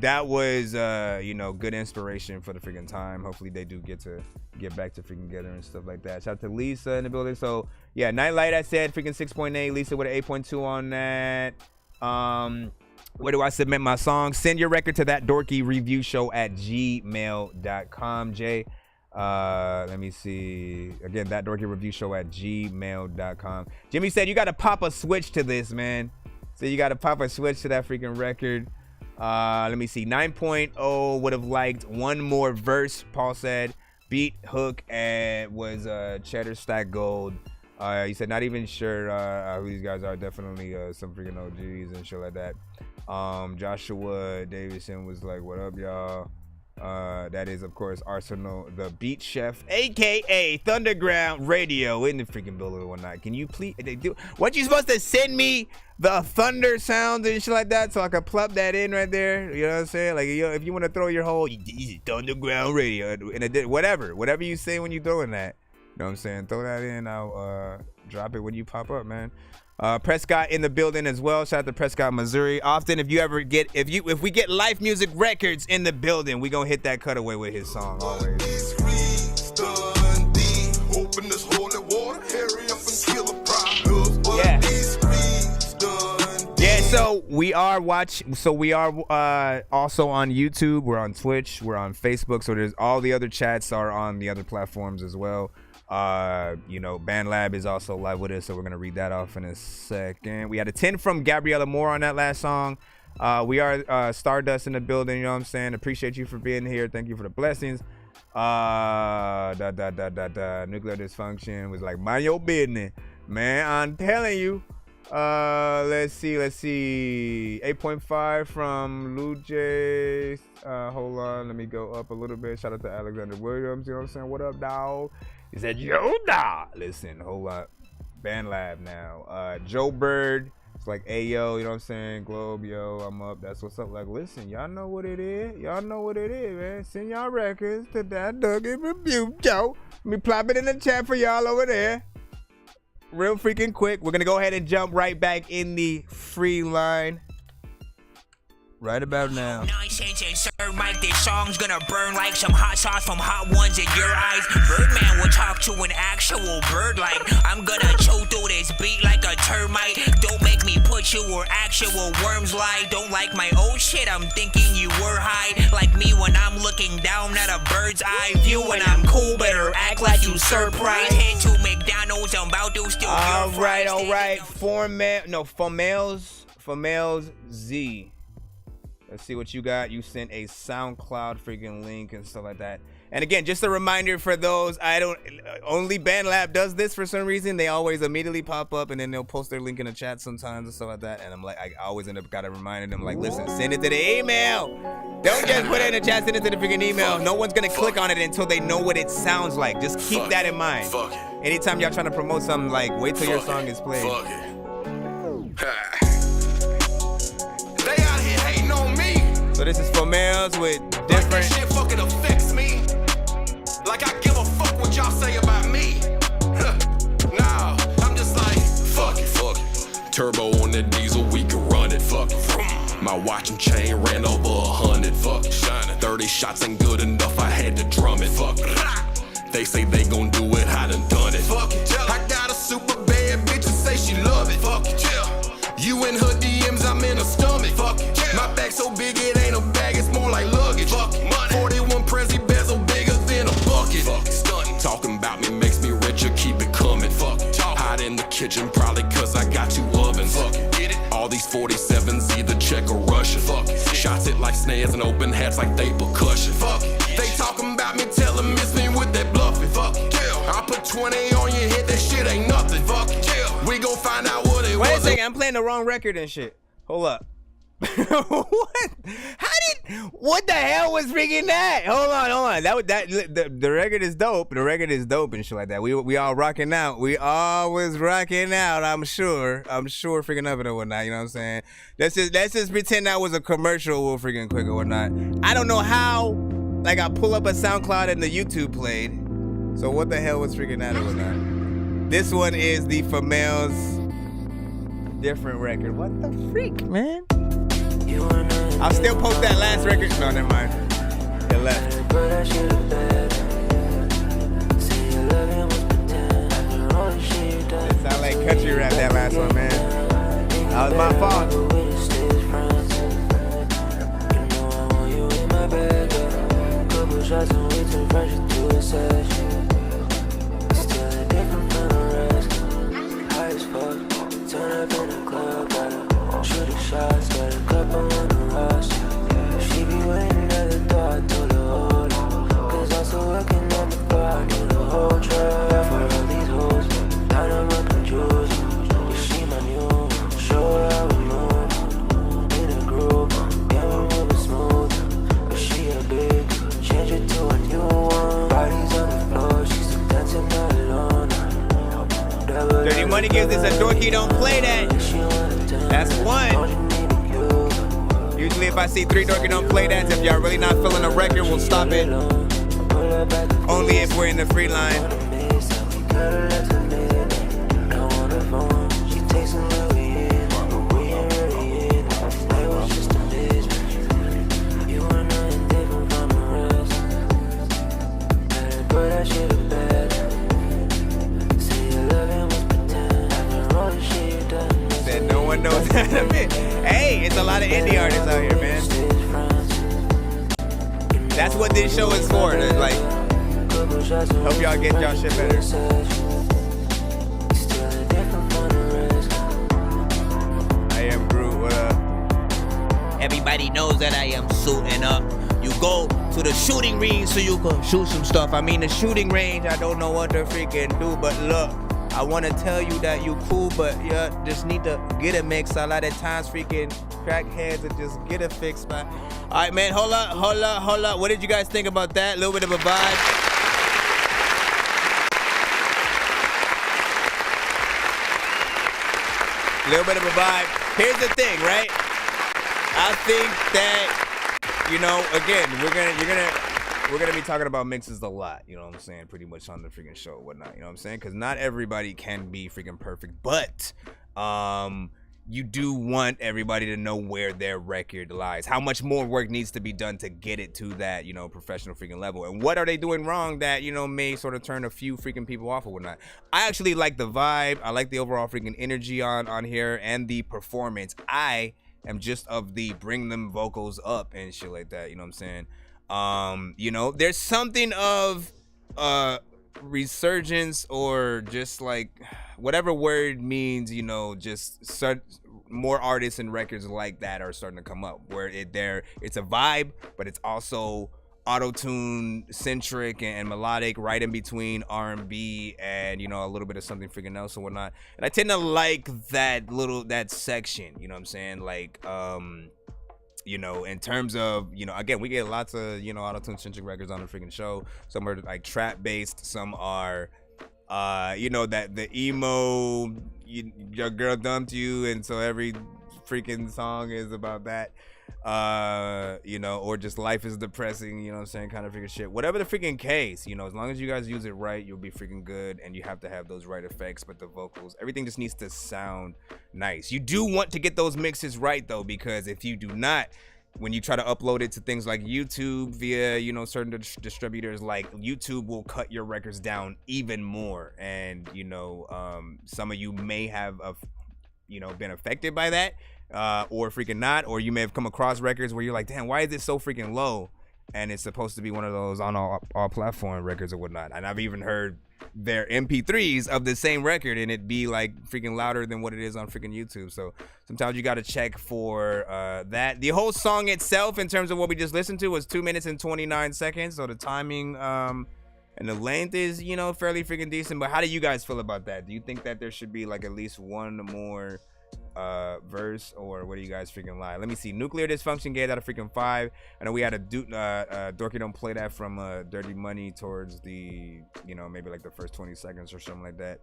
you know, good inspiration for the freaking time. Hopefully they do get back to freaking together and stuff like that. Shout out to Lisa in the building. So yeah, Nightlight, I said freaking 6.8, Lisa with an 8.2 on that. Where do I submit my song? Send your record to that dorky review show at gmail.com. Jay, let me see. Again, that dorky review show at gmail.com. Jimmy said you got to pop a switch to this, man. So you got to pop a switch to that freaking record. Let me see. 9.0 would have liked one more verse, Paul said. Beat, hook, and was Cheddar Stack Gold. He said not even sure who these guys are. Definitely some freaking OGs and shit like that. Joshua Davidson was like, what up, y'all? That is, of course, Arsenal, the Beat Chef, aka Thunderground Radio, in the freaking building and whatnot. Can you please, what you supposed to send me the thunder sounds and shit like that so I can plug that in right there? You know what I'm saying? Like, if you want to throw your whole Thunderground Radio and whatever you say when you throwing that, you know what I'm saying? Throw that in. I'll drop it when you pop up, man. Prescott in the building as well. Shout out to Prescott, Missouri. Often, if we get Life Music Records in the building, we gonna hit that cutaway with his song always. Yeah. Yeah. So we are also on YouTube. We're on Twitch. We're on Facebook. So there's all the other chats are on the other platforms as well. BandLab is also live with us, so we're gonna read that off in a second. We had a 10 from Gabriella Moore on that last song. We are Stardust in the building, you know what I'm saying? Appreciate you for being here. Thank you for the blessings. Nuclear Dysfunction was like, mind your business, man. I'm telling you. Let's see. 8.5 from Lou J. Hold on, let me go up a little bit. Shout out to Alexander Williams, you know what I'm saying? What up, dawg? He said, yo, dawg. Listen, hold up. BandLab now. Joe Bird. It's like, hey, yo, you know what I'm saying? Globe, yo, I'm up. That's what's up. Like, listen, y'all know what it is. Man. Send y'all records to that Dougie Review Show. Let me plop it in the chat for y'all over there. Real freaking quick. We're going to go ahead and jump right back in the free line. Right about now. Nonsense and Sir Mike, this song's gonna burn like some hot sauce from hot ones in your eyes. Birdman will talk to an actual bird like I'm gonna chew through this beat like a termite. Don't make me put you where actual worms lie. Don't like my old shit, I'm thinking you were high. Like me when I'm looking down at a bird's eye view. When I'm cool, better act like you surprised. Head to McDonald's, I'm about to steal your fries. All right. Females Z. Let's see what you got. You sent a SoundCloud freaking link and stuff like that. And again, just a reminder for those, only BandLab does this for some reason. They always immediately pop up and then they'll post their link in the chat sometimes and stuff like that. And I'm like, I always end up gotta reminding them, like, listen, send it to the email. Don't just put it in the chat, send it to the freaking email. No one's gonna click on it until they know what it sounds like. Just keep that in mind. Anytime y'all trying to promote something, like, wait till your song is played. So this is for males with different. Like that shit fucking affects me. Like I give a fuck what y'all say about me. Nah, I'm just like, fuck it. Turbo on that diesel, we can run it. Fuck it. My watch and chain ran over 100. Fuck it. 30 shots ain't good enough, I had to drum it. Fuck it. They say they gon' do it, I done it. Fuck it. I got a super bad bitch and say she love it. Fuck it. You in her DMs, I'm in her stomach. Fuck it. My back so big it ain't a bag, it's more like luggage. Fuck it. 41 Prezi bezel bigger than a bucket. Fuck it. Stunting. Talking about me makes me richer, keep it coming. Fuck it. Hot in the kitchen, probably cause I got 2 ovens. Fuck it. Get it? All these 47s, either Czech or Russian. Fuck it. Shots hit like snares and open hats like they percussion. Fuck it. They talking about me, tell them miss me with that bluffing. Fuck it. I put 20 on your head, that shit ain't nothing. Fuck it. We gon' find out what it was. Wait a second, I'm playing the wrong record and shit. Hold up. What the hell was freaking that? Hold on. The record is dope. The record is dope and shit like that. We all rocking out. We always rocking out. I'm sure freaking of it or whatnot. You know what I'm saying? Let's just pretend that was a commercial real freaking quick or whatnot. I don't know how. Like I pull up a SoundCloud and the YouTube played. So what the hell was freaking that or whatnot? This one is the Females different record. What the freak, man? I'll still post that last record. No, never mind. It left. It sound like country rap, that last one, man. That was my fault. Shots and we took pressure to a session. Still a different from the rest. High as fuck. Turn up in the club, gotta shoot a shot. Got a couple on the rush. She be waiting at the door, I told her hold on. Cause I'm still working on the floor, I need the whole trap. For all these hoes, down on my juice. You see my new, show her how we move. Need a groove. Only if I see 3 Dorky don't play that. If y'all really not feeling a record, we'll stop it. Only if we're in the free line. Said no one knows that a bit. Hey, it's a lot of indie artists out here, man. That's what this show is for. To, like, help y'all get y'all shit better. I am Groot. What up? Everybody knows that I am suiting up. You go to the shooting range so you can shoot some stuff. I mean, the shooting range, I don't know what to freaking do, but look, I want to tell you that you cool, but yeah, just need to get a mix. A lot of times freaking crackheads and just get a fix, man. All right, man, hold up. What did you guys think about that? A little bit of a vibe. Little bit of a vibe. Here's the thing, right? I think that, you know, again, we're gonna be talking about mixes a lot, you know what I'm saying, pretty much on the freaking show and whatnot, you know what I'm saying, because not everybody can be freaking perfect, but you do want everybody to know where their record lies, how much more work needs to be done to get it to that, you know, professional freaking level, and what are they doing wrong that, you know, may sort of turn a few freaking people off or whatnot. I actually like the vibe, I like the overall freaking energy on here and the performance. I am just of the bring them vocals up and shit like that, you know what I'm saying. You know, there's something of resurgence or just like whatever word means, you know, just more artists and records like that are starting to come up where it's a vibe, but it's also auto-tune centric and melodic, right in between R&B and, you know, a little bit of something freaking else and whatnot. And I tend to like that section, you know what I'm saying, like you know, in terms of, you know, again, we get lots of, you know, auto-tune centric records on the freaking show. Some are like trap based, some are you know, that the emo, your girl dumped you, and so every freaking song is about that, you know, or just life is depressing, you know what I'm saying, kind of freaking shit. Whatever the freaking case, you know, as long as you guys use it right, you'll be freaking good, and you have to have those right effects, but the vocals, everything just needs to sound nice. You do want to get those mixes right, though, because if you do not, when you try to upload it to things like YouTube via, you know, certain distributors, like YouTube will cut your records down even more, and, you know, some of you may have, you know, been affected by that, or freaking not, or you may have come across records where you're like, damn, why is it so freaking low? And it's supposed to be one of those on all platform records or whatnot. And I've even heard their MP3s of the same record and it be like freaking louder than what it is on freaking YouTube. So sometimes you got to check for that. The whole song itself, in terms of what we just listened to, was 2 minutes and 29 seconds. So the timing and the length is, you know, fairly freaking decent. But how do you guys feel about that? Do you think that there should be like at least one more verse, or what do you guys freaking lie? Let me see. Nuclear Dysfunction gave that a freaking 5. I know we had a Dorky Don't Play That from Dirty Money towards the, you know, maybe like the first 20 seconds or something like that.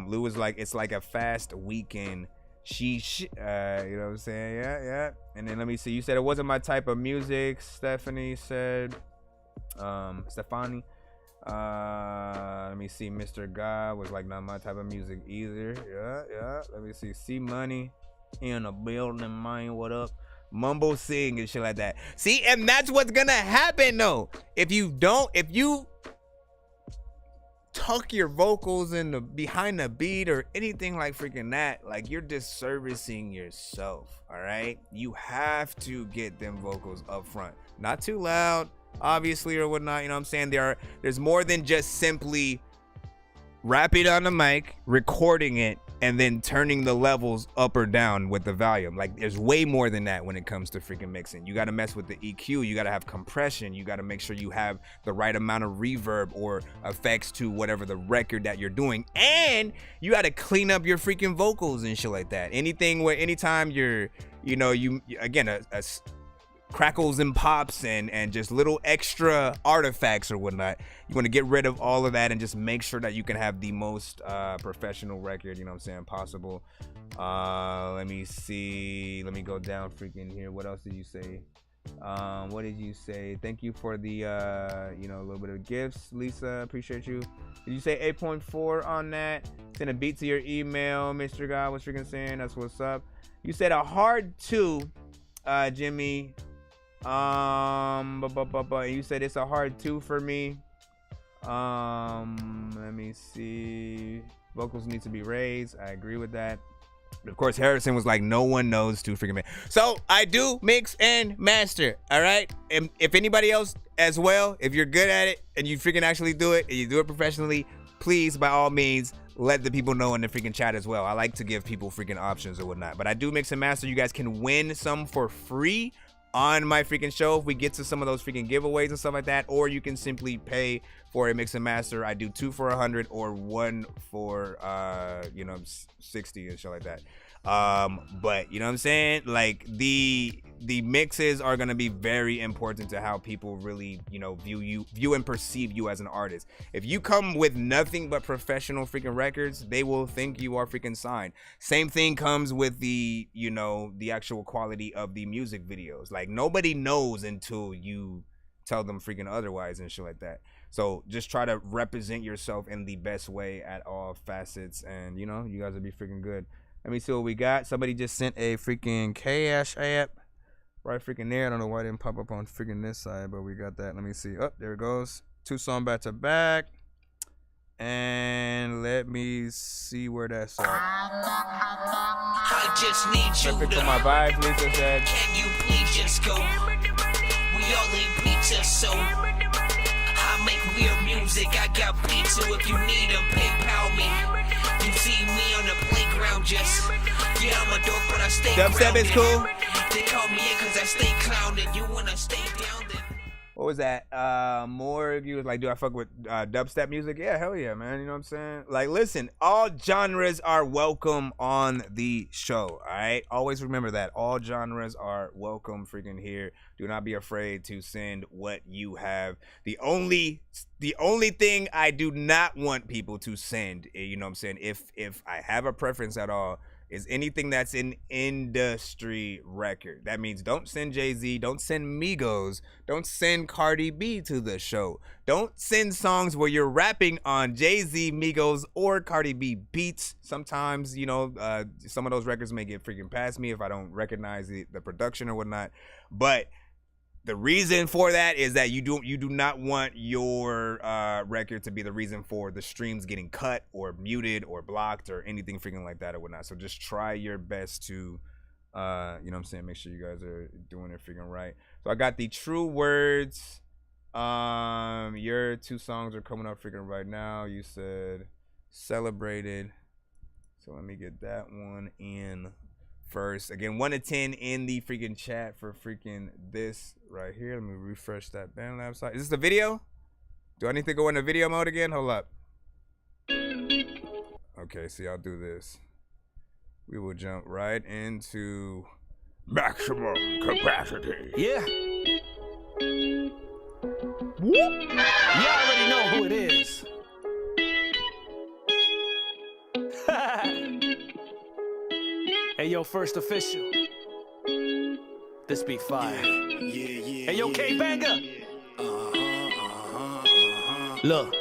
Lou was like, it's like a fast weekend. You know what I'm saying? Yeah. And then let me see. You said it wasn't my type of music. Stephanie said, Stefani. Let me see. Mr. God was like, not my type of music either. Yeah. Let me see. C Money in the building, man. What up? Mumble sing and shit like that. See, and that's what's gonna happen though. If you tuck your vocals in the behind the beat or anything like freaking that, like you're disservicing yourself. All right, you have to get them vocals up front, not too loud, obviously, or whatnot, you know what I'm saying? There's more than just simply rapping on the mic, recording it, and then turning the levels up or down with the volume. Like, there's way more than that when it comes to freaking mixing. You got to mess with the EQ, you got to have compression, you got to make sure you have the right amount of reverb or effects to whatever the record that you're doing, and you got to clean up your freaking vocals and shit like that. Anytime you're, you know, again, crackles and pops and just little extra artifacts or whatnot. You want to get rid of all of that and just make sure that you can have the most professional record, you know what I'm saying, possible. Let me see. Let me go down freaking here. What else did you say? What did you say? Thank you for the you know, a little bit of gifts, Lisa. Appreciate you. Did you say 8.4 on that? Send a beat to your email, Mr. God. What's freaking saying? That's what's up. You said a hard 2, Jimmy. You said it's a hard 2 for me. Let me see. Vocals need to be raised. I agree with that. Of course, Harrison was like, no one knows to freaking make. So I do mix and master. All right. And if anybody else as well, if you're good at it and you freaking actually do it and you do it professionally, please, by all means, let the people know in the freaking chat as well. I like to give people freaking options or whatnot, but I do mix and master. You guys can win some for free on my freaking show if we get to some of those freaking giveaways and stuff like that, or you can simply pay for a mix and master. I do 2 for 100 or 1 for you know, 60 and shit like that. But you know what I'm saying, like the mixes are going to be very important to how people really, you know, view and perceive you as an artist. If you come with nothing but professional freaking records, they will think you are freaking signed. Same thing comes with the, you know, the actual quality of the music videos. Like nobody knows until you tell them freaking otherwise and shit like that. So just try to represent yourself in the best way at all facets, and you know, you guys will be freaking good. Let me see what we got. Somebody just sent a freaking Cash app right freaking there. I don't know why it didn't pop up on freaking this side, but we got that. Let me see. Oh, there it goes. 2 songs back to back. And let me see where that's at. I just need you to my vibes, Lisa said. Can you please just go? We all need pizza, so I make weird music. I got beats, so if you need them, PayPal me. You see me on the playground, just yeah, I'm a dork, but I stay dubstep is cool. They call me in cause I stay clowning. You wanna stay down then. What was that? More you was like, do I fuck with dubstep music? Yeah, hell yeah, man. You know what I'm saying? Like, listen, all genres are welcome on the show. All right, always remember that all genres are welcome freaking here. Do not be afraid to send what you have. The only thing I do not want people to send, you know what I'm saying, if I have a preference at all, is anything that's an industry record. That means don't send Jay-Z, don't send Migos, don't send Cardi B to the show. Don't send songs where you're rapping on Jay-Z, Migos, or Cardi B beats. Sometimes, you know, some of those records may get freaking past me if I don't recognize the production or whatnot. But the reason for that is that you do not want your record to be the reason for the streams getting cut or muted or blocked or anything freaking like that or whatnot. So just try your best to, you know what I'm saying, make sure you guys are doing it freaking right. So I got the True Words. Your 2 songs are coming up freaking right now. You said Celebrated. So let me get that one in first. Again, 1 to 10 in the freaking chat for freaking this right here. Let me refresh that BandLab site. Is this the video? Do I need to go into video mode again? Hold up. Okay, see, I'll do this. We will jump right into maximum capacity. Yeah. Whoop. You already know who it is. Hey, yo, First Official. This be fire. Yeah. Hey, yo, K-Banger. Look.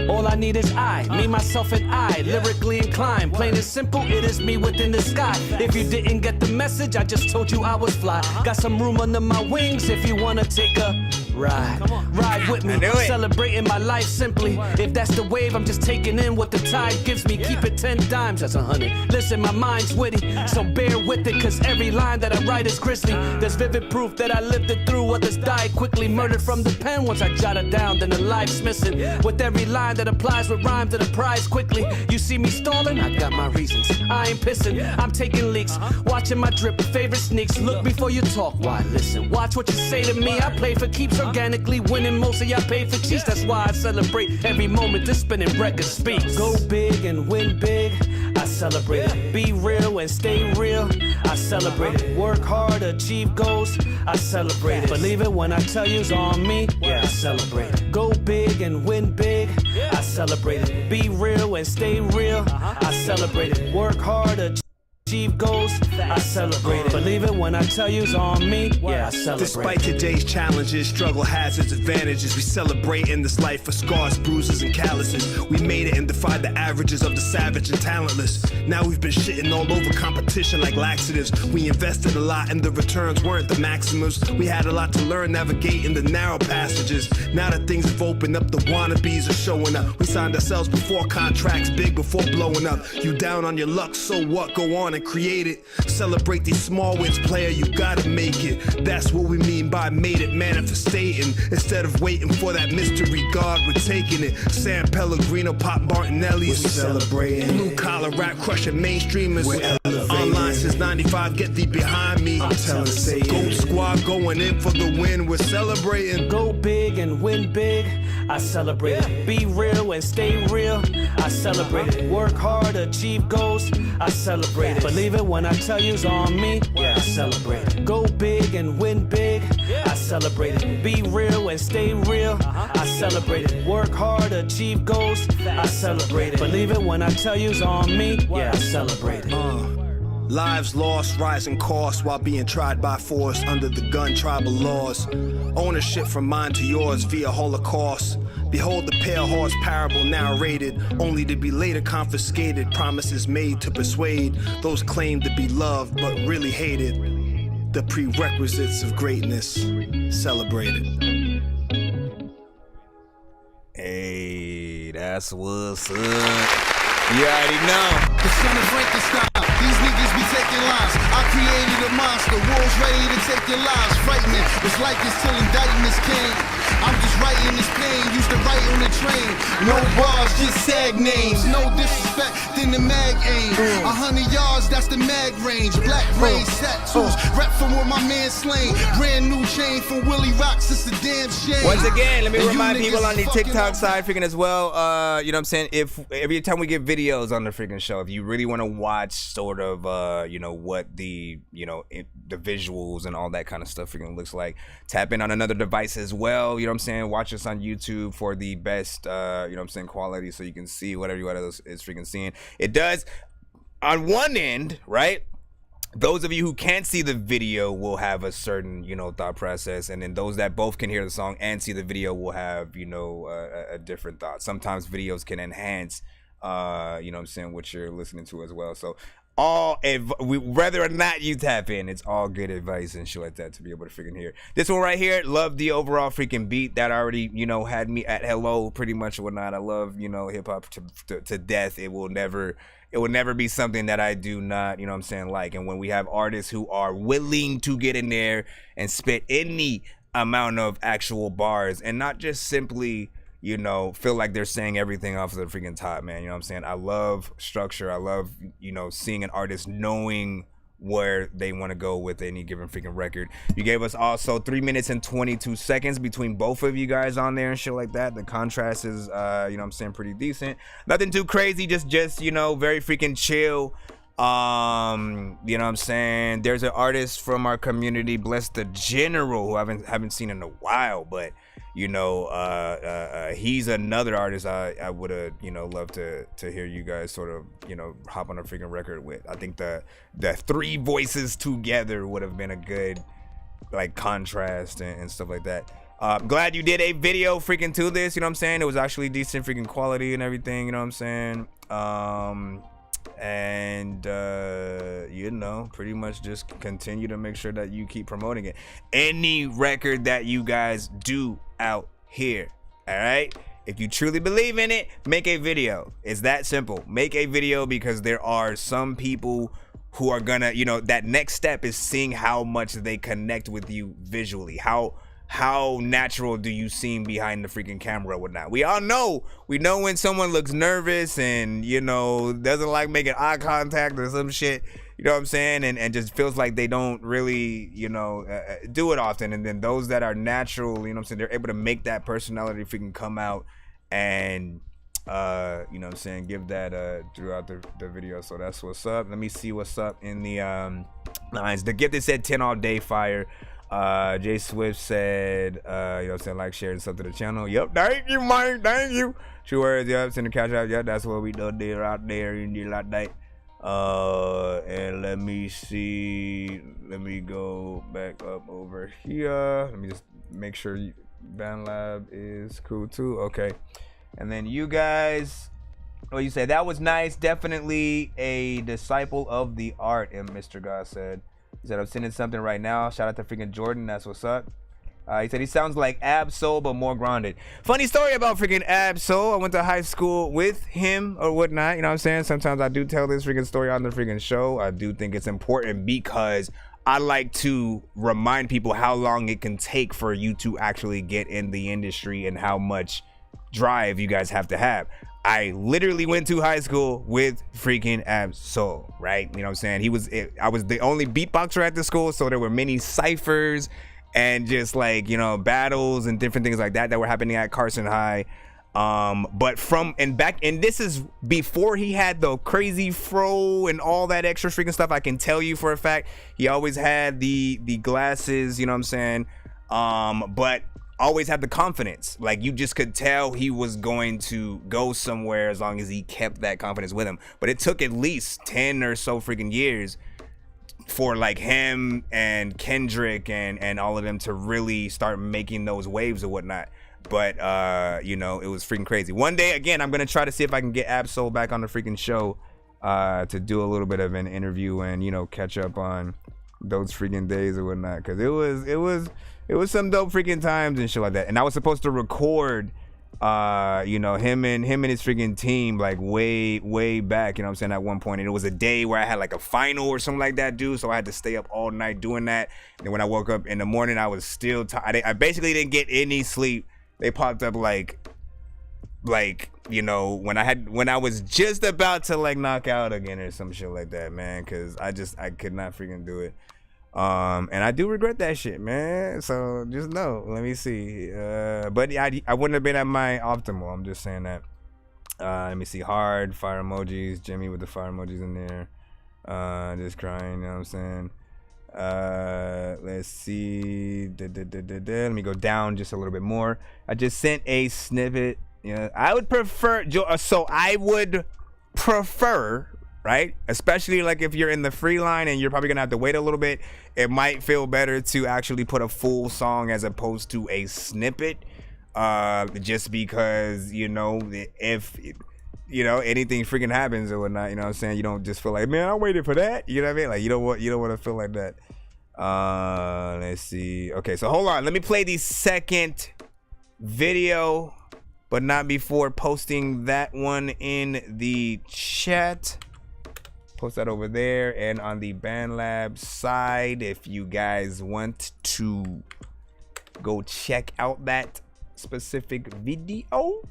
All I need is me, myself, and I. Lyrically inclined, plain and simple, it is me within the sky. If you didn't get the message, I just told you I was fly. Got some room under my wings if you wanna take a ride. Ride with me, celebrating my life simply. If that's the wave, I'm just taking in what the tide gives me. Keep it 10 dimes, that's 100. Listen, my mind's witty, so bear with it, cause every line that I write is grisly. There's vivid proof that I lived it through, others died quickly. Murdered from the pen once I jot it down, then the life's missing. With every line that applies with rhyme to the prize quickly. You see me stalling? I got my reasons. I ain't pissing, I'm taking leaks. Watching my drip, favorite sneaks. Look before you talk, why listen? Watch what you say to me. I play for keeps, organically winning. Most of y'all pay for cheese. That's why I celebrate every moment this spinning record speaks. Go big and win big. I celebrate it. Be real and stay real. I celebrate it. Work hard, achieve goals. I celebrate it. Believe it when I tell you it's on me. Yeah, I celebrate it. Go big and win big. I celebrate it. Be real and stay real. I celebrate it. Work hard, achieve goals. I celebrate it. Believe it when I tell you it's on me. Yeah, I celebrate. Despite today's challenges, struggle has its advantages. We celebrate in this life for scars, bruises, and calluses. We made it and defied the averages of the savage and talentless. Now we've been shitting all over competition like laxatives. We invested a lot and the returns weren't the maximums. We had a lot to learn navigating the narrow passages. Now that things have opened up, the wannabes are showing up. We signed ourselves before contracts, big before blowing up. You down on your luck, so what? Go on and create it. Celebrate these small wins, player, you gotta make it. That's what we mean by made it, manifestating. Instead of waiting for that mystery God, we're taking it. San Pellegrino, Pop Martinelli's, we celebrating. Blue collar rap crushing mainstreamers. We're online since 95, get thee behind me. I'm telling say Gold Squad going in for the win, we're celebrating. Go big and win big. I celebrate it. Be real and stay real. I celebrate it. Work hard, achieve goals. I celebrate it. Believe it when I tell you it's on me. Yeah, I celebrate it. Go big and win big. I celebrate it. Be real and stay real. I celebrate it. Work hard, achieve goals. I celebrate it. Believe it when I tell you it's on me. Yeah, I celebrate it. Lives lost, rising costs while being tried by force under the gun tribal laws. Ownership from mine to yours via Holocaust. Behold the pale horse parable narrated, only to be later confiscated. Promises made to persuade those claimed to be loved but really hated. The prerequisites of greatness celebrated. Hey, that's what's up. You already know. The son of Frankenstein. These niggas be taking lives. I created a monster. Wolves ready to take your lives. Frightening. It's like this till indictments came. I'm just writing this pain. Used to write on the train. No bars, just sag names. No disrespect, then the mag aim. 100 yards, that's the mag range. Black rays, tattoos. Rep from where my man slain. Brand new chain from Willie Rocks. It's a damn shame. Once again, let me remind people on the TikTok side, freaking as well. You know what I'm saying? If every time we get videos on the freaking show, if you really want to watch sort of, you know, what the, you know, the visuals and all that kind of stuff freaking looks like, tap in on another device as well. You know what I'm saying? Watch us on YouTube for the best, you know what I'm saying, quality, so you can see what everyone else is freaking seeing. It does, on one end, right? Those of you who can't see the video will have a certain, you know, thought process, and then those that both can hear the song and see the video will have, you know, a different thought. Sometimes videos can enhance, you know what I'm saying, what you're listening to as well. So whether or not you tap in, it's all good advice and shit like that to be able to freaking hear. This one right here, love the overall freaking beat that already, you know, had me at hello pretty much or whatnot. I love, you know, hip hop to death. It will never be something that I do not, you know what I'm saying, like. And when we have artists who are willing to get in there and spit any amount of actual bars and not just simply, you know, feel like they're saying everything off of the freaking top, man. You know what I'm saying? I love structure. I love, you know, seeing an artist knowing where they want to go with any given freaking record. You gave us also 3 minutes and 22 seconds between both of you guys on there and shit like that. The contrast is, you know what I'm saying, pretty decent. Nothing too crazy, just, you know, very freaking chill. You know what I'm saying? There's an artist from our community, Bless the General, who I haven't seen in a while, but you know, he's another artist I would have, you know, loved to hear you guys sort of, you know, hop on a freaking record with. I think the three voices together would have been a good, like, contrast and stuff like that. I'm glad you did a video freaking to this, you know what I'm saying? It was actually decent freaking quality and everything, you know what I'm saying? And you know, pretty much just continue to make sure that you keep promoting it. Any record that you guys do out here, all right, if you truly believe in it, make a video. It's that simple. Make a video, because there are some people who are gonna, you know, that next step is seeing how much they connect with you visually, how natural do you seem behind the freaking camera or whatnot. We know when someone looks nervous and, you know, doesn't like making eye contact or some shit, you know what I'm saying, and just feels like they don't really, you know, do it often. And then those that are natural, you know what I'm saying, they're able to make that personality freaking come out and You know what I'm saying, give that throughout the video. So that's what's up. Let me see what's up in the lines. The gifted said 10 all day fire. Jay Swift said, you know what I'm saying, like, share, and sub to the channel. Yep, thank you, Mike, thank you. True words, yep, send the cash out. Yep, that's what we done there out there in the like that. And let me see, let me go back up over here. Let me just make sure Band Lab is cool too. Okay, and then you guys, oh, you said that was nice, definitely a disciple of the art. And Mr. God said, he said, I'm sending something right now. Shout out to freaking Jordan, that's what's up. He said he sounds like Ab-Soul but more grounded. Funny story about freaking Ab-Soul. I went to high school with him or whatnot. You know what I'm saying? Sometimes I do tell this freaking story on the freaking show. I do think it's important because I like to remind people how long it can take for you to actually get in the industry and how much drive you guys have to have. I literally went to high school with freaking Ab-Soul, right? You know what I'm saying? I was the only beatboxer at the school, so there were many ciphers and just like, you know, battles and different things like that were happening at Carson High. But this is before he had the crazy fro and all that extra freaking stuff. I can tell you for a fact, he always had the glasses, you know what I'm saying? But always had the confidence. Like, you just could tell he was going to go somewhere as long as he kept that confidence with him. But it took at least 10 or so freaking years for like him and Kendrick and all of them to really start making those waves or whatnot. But you know, it was freaking crazy. One day again, I'm gonna try to see if I can get Ab-Soul back on the freaking show to do a little bit of an interview and, you know, catch up on those freaking days or whatnot, because it was some dope freaking times and shit like that. And I was supposed to record you know, him and his freaking team like way back, you know what I'm saying, at one point. And it was a day where I had like a final or something like that, dude, so I had to stay up all night doing that. And then when I woke up in the morning, I was still tired. I basically didn't get any sleep. They popped up like you know, when I was just about to like knock out again or some shit like that, man, because I could not freaking do it. And I do regret that shit, man. So just know, let me see. But I wouldn't have been at my optimal. I'm just saying that. Let me see. Hard fire emojis. Jimmy with the fire emojis in there. Just crying. You know what I'm saying? Let's see. Let me go down just a little bit more. I just sent a snippet. Yeah, I would prefer. So I would prefer. Right, especially like if you're in the free line and you're probably gonna have to wait a little bit, it might feel better to actually put a full song as opposed to a snippet, just because, you know, if you know anything freaking happens or whatnot, you know what I'm saying, you don't just feel like, man, I waited for that, you know what I mean? Like, you don't want to feel like that. Let's see. Okay, so hold on, let me play the second video, but not before posting that one in the chat. Post that over there, and on the Band Lab side, if you guys want to go check out that specific video.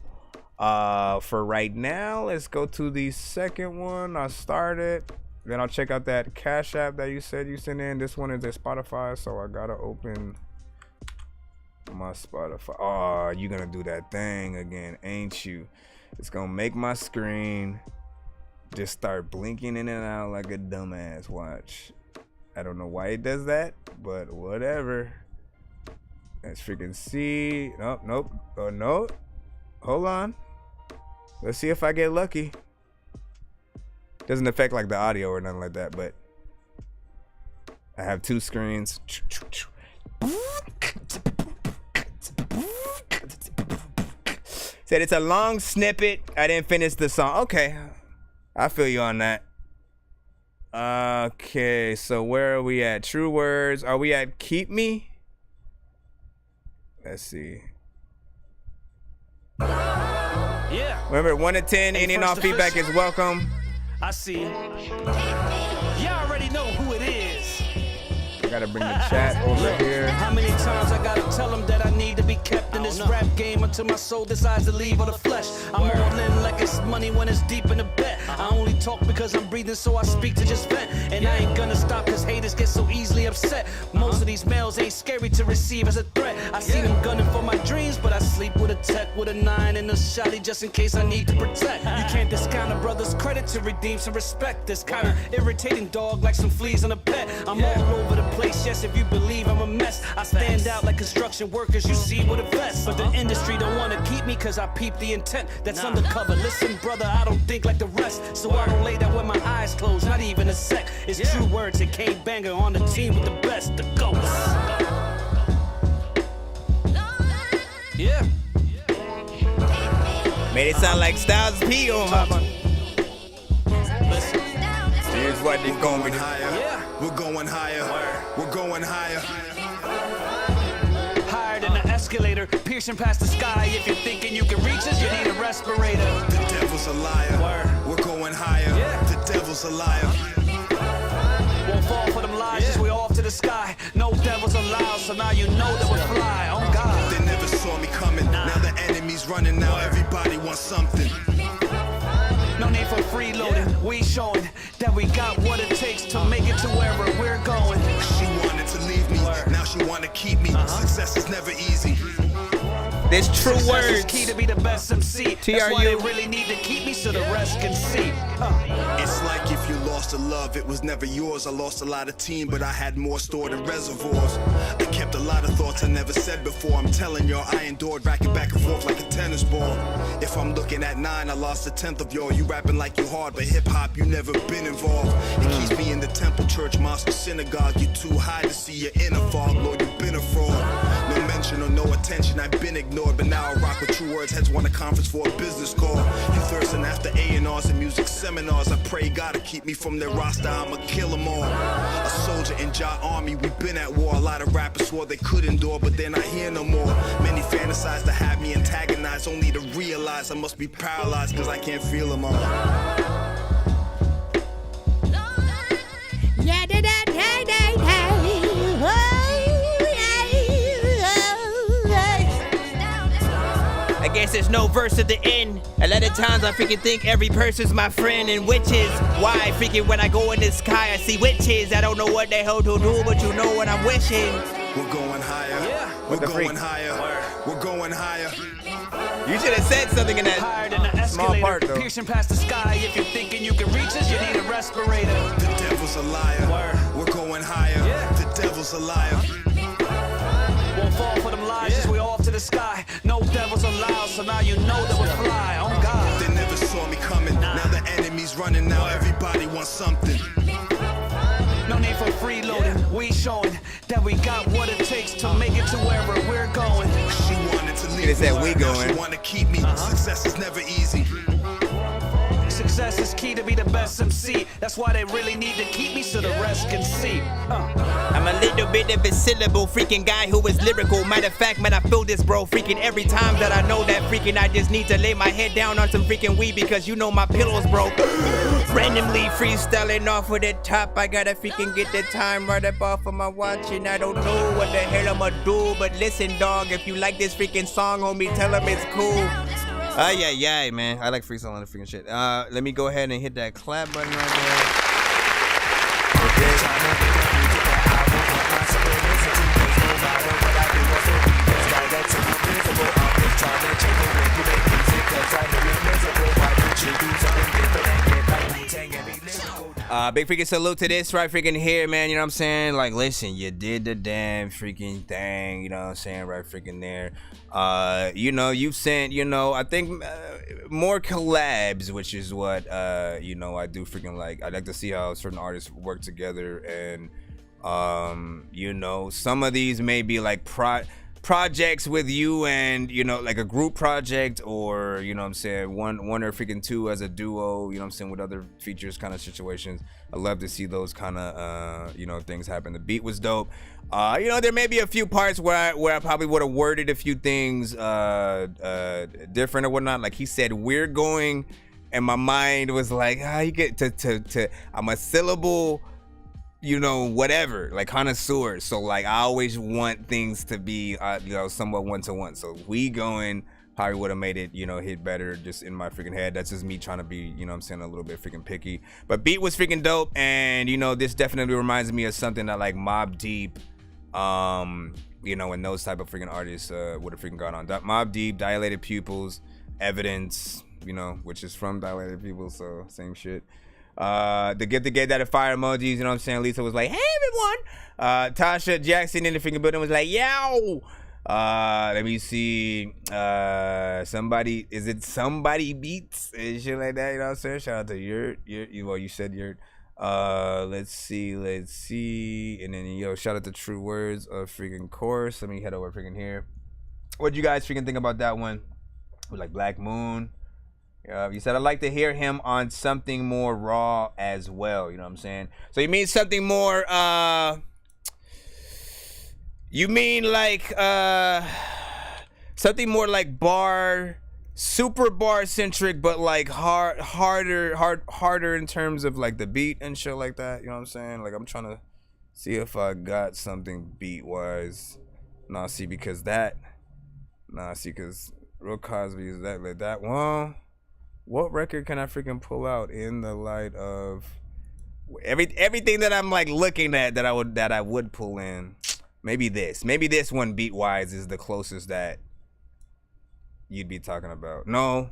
For right now, let's go to the second one. I'll start it, then I'll check out that Cash App that you said you sent in. This one is a Spotify, so I gotta open my Spotify. Oh, you gonna do that thing again, ain't you? It's gonna make my screen just start blinking in and out like a dumbass. Watch. I don't know why it does that, but whatever. Let's freaking see. Nope. Oh, no. Hold on. Let's see if I get lucky. Doesn't affect like the audio or nothing like that, but I have two screens. Said it's a long snippet. I didn't finish the song. Okay. I feel you on that. Okay, so where are we at? True Words. Are we at Keep Me? Let's see. Yeah. Remember, 1 to 10, any and all feedback is welcome. I see. Y'all already know who it is. I gotta bring the chat over here. How many times I gotta tell them that I need to be kept in this rap game until my soul decides to leave of the flesh? I'm all in like it's money when it's deep in the bet. I only talk because I'm breathing, so I speak to just vent. And I ain't gonna stop cause haters get so easily upset. Most of these males ain't scary to receive as a threat. I see them gunning for my dreams, but I see sleep with a tech with a 9 and a shotty just in case I need to protect. You can't discount a brother's credit to redeem some respect. This kinda irritating dog like some fleas on a pet. I'm all over the place, yes, if you believe I'm a mess. I stand out like construction workers you see with a vest. But the industry don't wanna keep me cause I peep the intent that's undercover. Listen, brother, I don't think like the rest, so I don't lay down with my eyes closed, not even a sec. It's true words and K Banger on the team with the best, the ghosts. Yeah. Made it sound like Styles P on my. Here's what they're going higher. Yeah. We're going higher. We're going higher. Higher than an escalator, piercing past the sky. If you're thinking you can reach us, you need a respirator. The devil's a liar. We're going higher. Yeah. The devil's a liar. Won't fall for them lies, just we off to the sky. No devils allowed, so now you know that we fly. Oh God. They never saw me coming. Now the enemy's running. Now everybody wants something. No need for freeloading. We showing that we got what it takes to make it to wherever we're going. She wanted to leave me. Now she wanna keep me. Success is never easy. There's true Success words. is key to be the best MC. That's why they really need to keep me so the rest can see. It's like if you lost a love, it was never yours. I lost a lot of team, but I had more stored in reservoirs. I kept a lot of thoughts I never said before. I'm telling y'all, I endured racking back and forth like a tennis ball. If I'm looking at 9, I lost a 10th of y'all. You rapping like you hard, but hip-hop, you never been involved. It keeps me in the temple, church, mosque, or synagogue. You too high to see your inner fog, Lord, you've been a fraud. No mention or no attention, I've been ignored, but now I rock with true words. Heads want a conference for a business call. You thirsting after A&Rs and music seminars. I pray God to keep me from their roster, I'ma kill them all. A soldier in Jah Army, we've been at war. A lot of rappers swore they could endure, but they're not here no more. Many fantasize to have me antagonized, only to realize I must be paralyzed cause I can't feel them all. Yeah, da da da da da. I guess there's no verse at the end. A lot of times I freaking think every person's my friend, and witches. Why freaking when I go in the sky I see witches. I don't know what the hell to do, but you know what I'm wishing. We're going higher. Yeah. We're going higher. We're going higher. You should have said something in that higher than an small part though. Piercing past the sky. If you're thinking you can reach us, you need a respirator. The devil's a liar. We're going higher. Yeah. The devil's a liar. Won't fall for them lies, just we off to the sky. No devils allowed, so now you know that we fly. Oh God. They never saw me coming. Now the enemy's running. Now everybody wants something. No need for freeloading. We showing that we got what it takes to make it to wherever we're going. She wanted to leave. It is that we Now going. she wanna keep me. Success is never easy. Success is key to be the best MC. That's why they really need to keep me so the rest can see. I'm a little bit of a syllable freaking guy who is lyrical. Matter of fact, man, I feel this, bro. Freaking every time that I know that freaking I just need to lay my head down on some freaking weed because you know my pillow's broke. Randomly freestyling off of the top. I gotta freaking get the time right up off of my watch, and I don't know what the hell I'ma do. But listen, dog, if you like this freaking song, homie, tell them it's cool. Yeah, man. I like freestyling the freaking shit. Let me go ahead and hit that clap button right there. Big freaking salute to this right freaking here, man. You know what I'm saying? Like, listen, you did the damn freaking thing. You know what I'm saying? Right freaking there. You know, you've sent, you know, I think more collabs, which is what, you know, I do freaking like. I like to see how certain artists work together. And, you know, some of these may be like projects with you and, you know, like a group project, or, you know what I'm saying, one or freaking two as a duo, you know what I'm saying, with other features kind of situations. I love to see those kind of you know, things happen. The beat was dope. You know, there may be a few parts where I probably would have worded a few things different or whatnot. Like he said, we're going, and my mind was like, you get to I'm a syllable, you know, whatever, like connoisseur. So like I always want things to be you know, somewhat one-to-one. So we going probably would have made it, you know, hit better just in my freaking head. That's just me trying to be, you know what I'm saying, a little bit freaking picky. But beat was freaking dope, and you know, this definitely reminds me of something that like Mobb Deep you know, when those type of freaking artists would have freaking gone on. Mobb Deep, Dilated Pupils, Evidence, you know, which is from Dilated Pupils, so same shit. The get that fire emojis, you know what I'm saying? Lisa was like, hey everyone. Tasha Jackson in the freaking building was like, yo. Let me see. Somebody beats and shit like that, you know what I'm saying? Shout out to Yurt. Well, you said Yurt. Let's see. And then, yo, shout out to True Words of freaking Course. Let me head over freaking here. What you guys freaking think about that one? With like Black Moon. You said I'd like to hear him on something more raw as well. You know what I'm saying? So you mean something more, you mean like, something more like super bar centric, but like harder in terms of like the beat and shit like that. You know what I'm saying? Like I'm trying to see if I got something beat wise. Because Real Cosby is that like that one. What record can I freaking pull out in the light of everything that I'm like looking at that I would pull in? Maybe this one beat wise is the closest that you'd be talking about. No,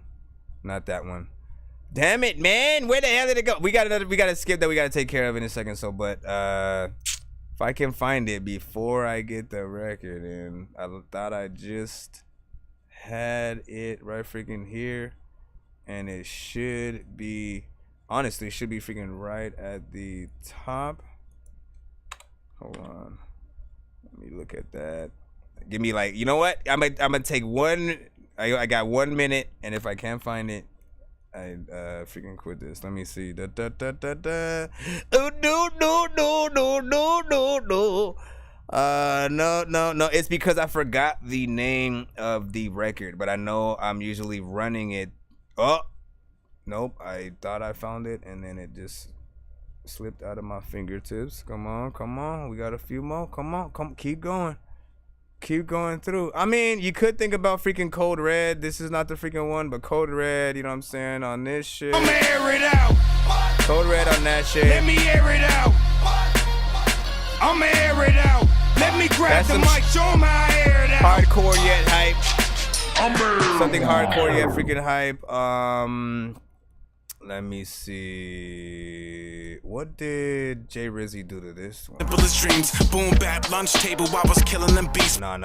not that one. Damn it, man! Where the hell did it go? We got to skip that. We got to take care of in a second. So, but if I can find it before I get the record in, I thought I just had it right freaking here. And it should be, honestly, should be freaking right at the top. Hold on. Let me look at that. Give me like, you know what? I'm gonna take one. I got 1 minute, and if I can't find it, I freaking quit this. Let me see. Oh no. It's because I forgot the name of the record, but I know I'm usually running it. Oh, nope. I thought I found it, and then it just slipped out of my fingertips. Come on. We got a few more. Come, keep going. Keep going through. I mean, you could think about freaking Code Red. This is not the freaking one, but Code Red, you know what I'm saying, on this shit. I'ma air it out. Code Red on that shit. Let me air it out. I'ma air it out. Let me grab the mic, show 'em how I air it out. Hardcore yet hype. Something hardcore yet freaking hype. Let me see. What did Jay Rizzy do to this one? Dreams, boom bap, lunch table, I was killing them beasts. No.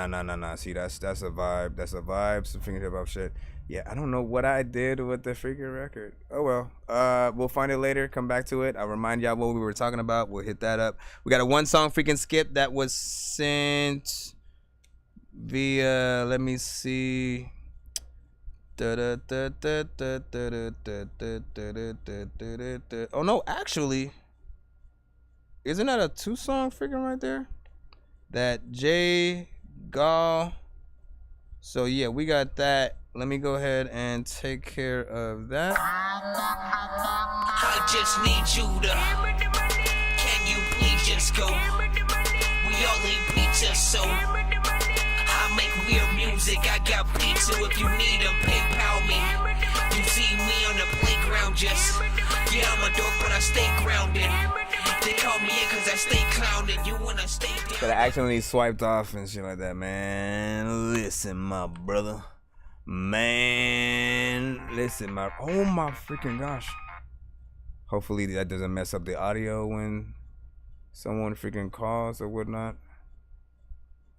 See, that's a vibe. That's a vibe. Some freaking hip hop shit. Yeah, I don't know what I did with the freaking record. Oh well. We'll find it later. Come back to it. I'll remind y'all what we were talking about. We'll hit that up. We got a 1 song freaking skip that was sent via, let me see. Oh no, actually, isn't that a 2 song freaking right there? That J Gall. So yeah, we got that. Let me go ahead and take care of that. I just need you to. Can you please just go? We all need pizza, so I make weird music. I got pizza if you need them. PayPal me. You see me on the playground, just yeah, I'm a dork, but I stay grounded. They call me in cause I stay clowning. You wanna stay down. But I accidentally swiped off and shit like that, man. Listen, my brother. Man, listen, oh my freaking gosh. Hopefully that doesn't mess up the audio when someone freaking calls or whatnot.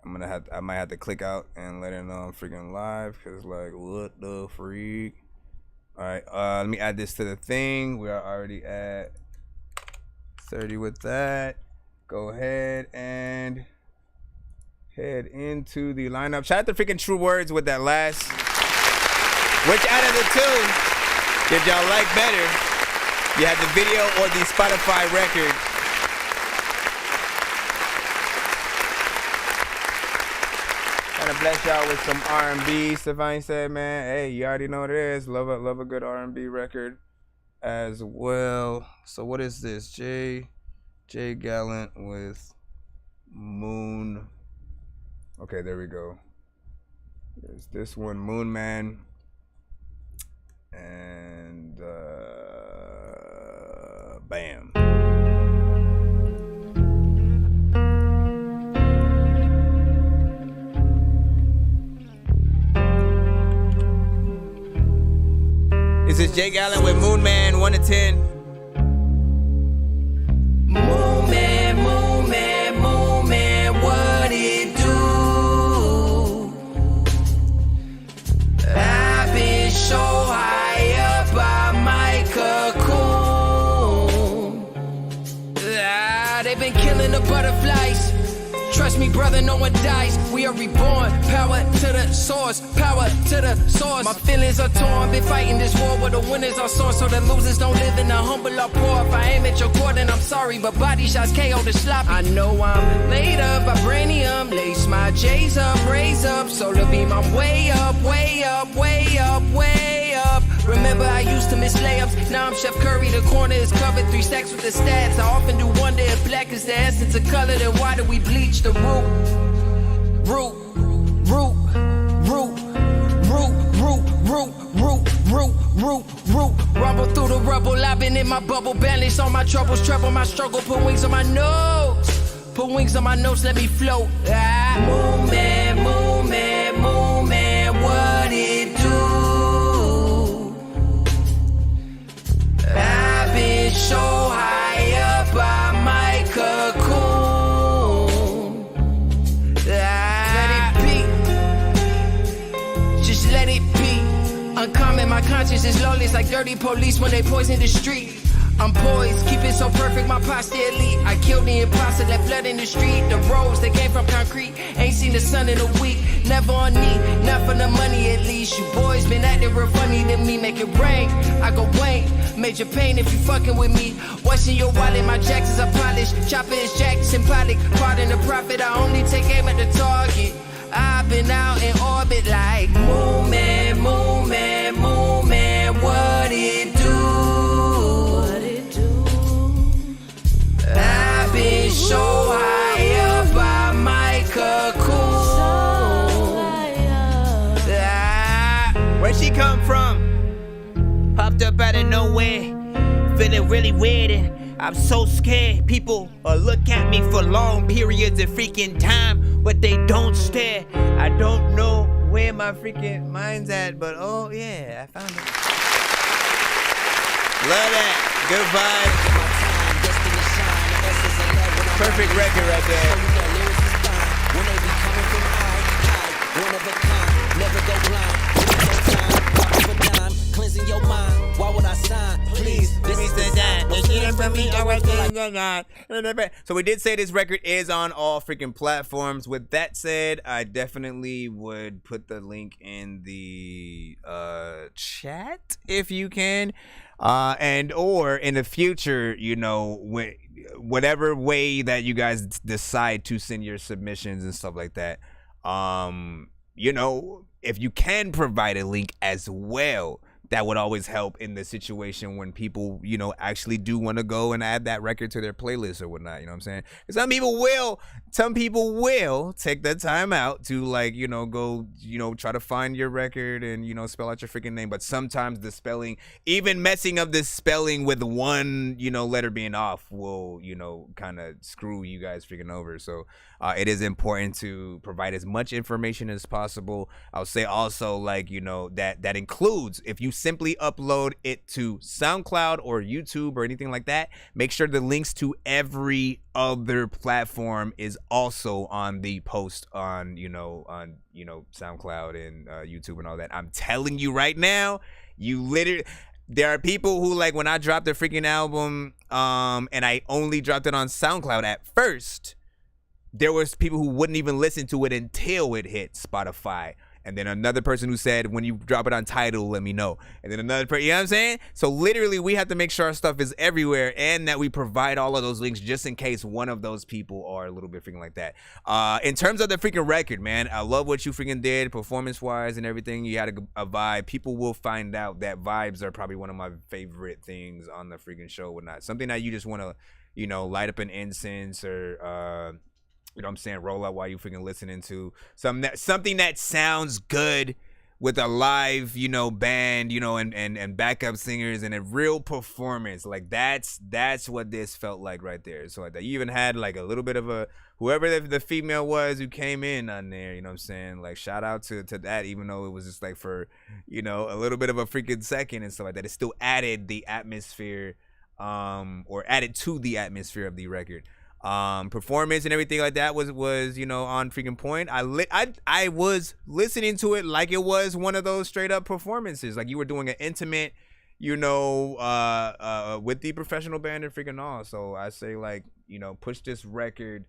I might have to click out and let her know I'm freaking live, cause like, what the freak? All right, let me add this to the thing. We are already at 30 with that. Go ahead and head into the lineup. Shout out to freaking True Words with that last. Which out of the 2 did y'all like better? You had the video or the Spotify record? Trying to bless y'all with some R&B. Stefan said, man, hey, you already know what it is. Love a good R&B record as well. So what is this? Jay Gallant with Moon. Okay, there we go. There's this one, Moon Man. And bam. is Jake Allen with Moon Man, 1 to 10. Moon man, moon man, moon man, what it do? I've been so high up by my cocoon. They've been killing the butterflies. Trust me, brother, no one dies. We are reborn. Power to the source. Power to the source. My feelings are torn. Been fighting this war where the winners are sore, so the losers don't live in the humble or poor. If I aim at your core, then I'm sorry, but body shots KO the sloppy. I know I'm made of vibranium. Lace my J's up, raise up. Solar beam, I'm way up, way up, way up, way up. Remember I used to miss layups. Now I'm Chef Curry. The corner is covered. 3 stacks with the stats. I often do wonder if black is the essence of color. Then why do we bleach the root? Root, root, root, root, root, root, root, root, root, root. Rumble through the rubble. I've been in my bubble. Balance on my troubles. Trouble my struggle. Put wings on my nose. Put wings on my nose. Let me float. Moon man, moon man, moon man, what it do? I've been so high up by my cocoon. Let it be. Just let it be. Uncommon, my conscience is lawless like dirty police when they poison the street. I'm poised, keep it so perfect, my posture elite. I killed the imposter, left blood in the street. The roads that came from concrete, ain't seen the sun in a week. Never on knee, not for the money at least. You boys been acting real funny to me. Make it rain, I go Wayne. Major pain if you fucking with me. What's in your wallet? My Jacksons are polished. Chopper is Jackson Pollock. Pardon the prophet, I only take aim at the target. I've been out in orbit like moon man, moon man, moon man, what it do? I've been so high up by my cocoon. Where'd she come from? Popped up out of nowhere, feeling really weird and I'm so scared. People look at me for long periods of freaking time, but they don't stare. I don't know where my freaking mind's at, but oh yeah, I found it. Love that. Good vibe. Perfect record right there. Cleansing your mind. Why would I sign? Please, this is the time. So we did say this record is on all freaking platforms. With that said, I definitely would put the link in the chat if you can, and or in the future, you know, whatever way that you guys decide to send your submissions and stuff like that, you know, if you can provide a link as well, that would always help in the situation when people, you know, actually do want to go and add that record to their playlist or whatnot. You know what I'm saying? Some people will take the time out to, like, you know, go, you know, try to find your record and, you know, spell out your freaking name. But sometimes the spelling, even messing up the spelling with one, you know, letter being off will, you know, kind of screw you guys freaking over. So it is important to provide as much information as possible. I'll say also, like, you know, that includes, if you simply upload it to SoundCloud or YouTube or anything like that, make sure the links to every other platform is also on the post on, you know, SoundCloud and YouTube and all that. I'm telling you right now, there are people who, like, when I dropped the freaking album, and I only dropped it on SoundCloud at first, there was people who wouldn't even listen to it until it hit Spotify. And then another person who said, when you drop it on Tidal, let me know. And then another person, you know what I'm saying? So literally, we have to make sure our stuff is everywhere and that we provide all of those links just in case one of those people are a little bit freaking like that. In terms of the freaking record, man, I love what you freaking did performance-wise and everything. You had a vibe. People will find out that vibes are probably one of my favorite things on the freaking show or whatnot. Something that you just want to, you know, light up an incense or, you know what I'm saying, roll out while you freaking listening to something that sounds good with a live, you know, band, you know, and backup singers and a real performance. Like that's what this felt like right there. So like, you even had like a little bit of a, whoever the female was who came in on there, you know what I'm saying? Like shout out to that, even though it was just like for, you know, a little bit of a freaking second and stuff like that. It still added the atmosphere, or added to the atmosphere of the record. Performance and everything like that was you know, on freaking point. I was listening to it like it was one of those straight up performances, like you were doing an intimate, you know, with the professional band and freaking all. So I say, like, you know, push this record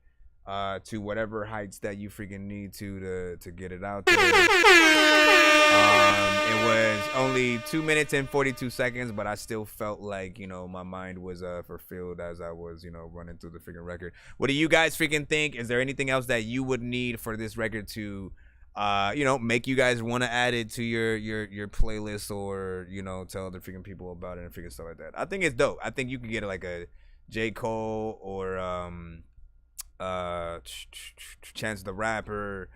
to whatever heights that you freaking need to get it out there. It was only 2 minutes and 42 seconds, but I still felt like, you know, my mind was fulfilled as I was, you know, running through the freaking record. What do you guys freaking think? Is there anything else that you would need for this record to, you know, make you guys want to add it to your playlist, or, you know, tell other freaking people about it and freaking stuff like that? I think it's dope. I think you could get like a J. Cole or Chance the Rapper,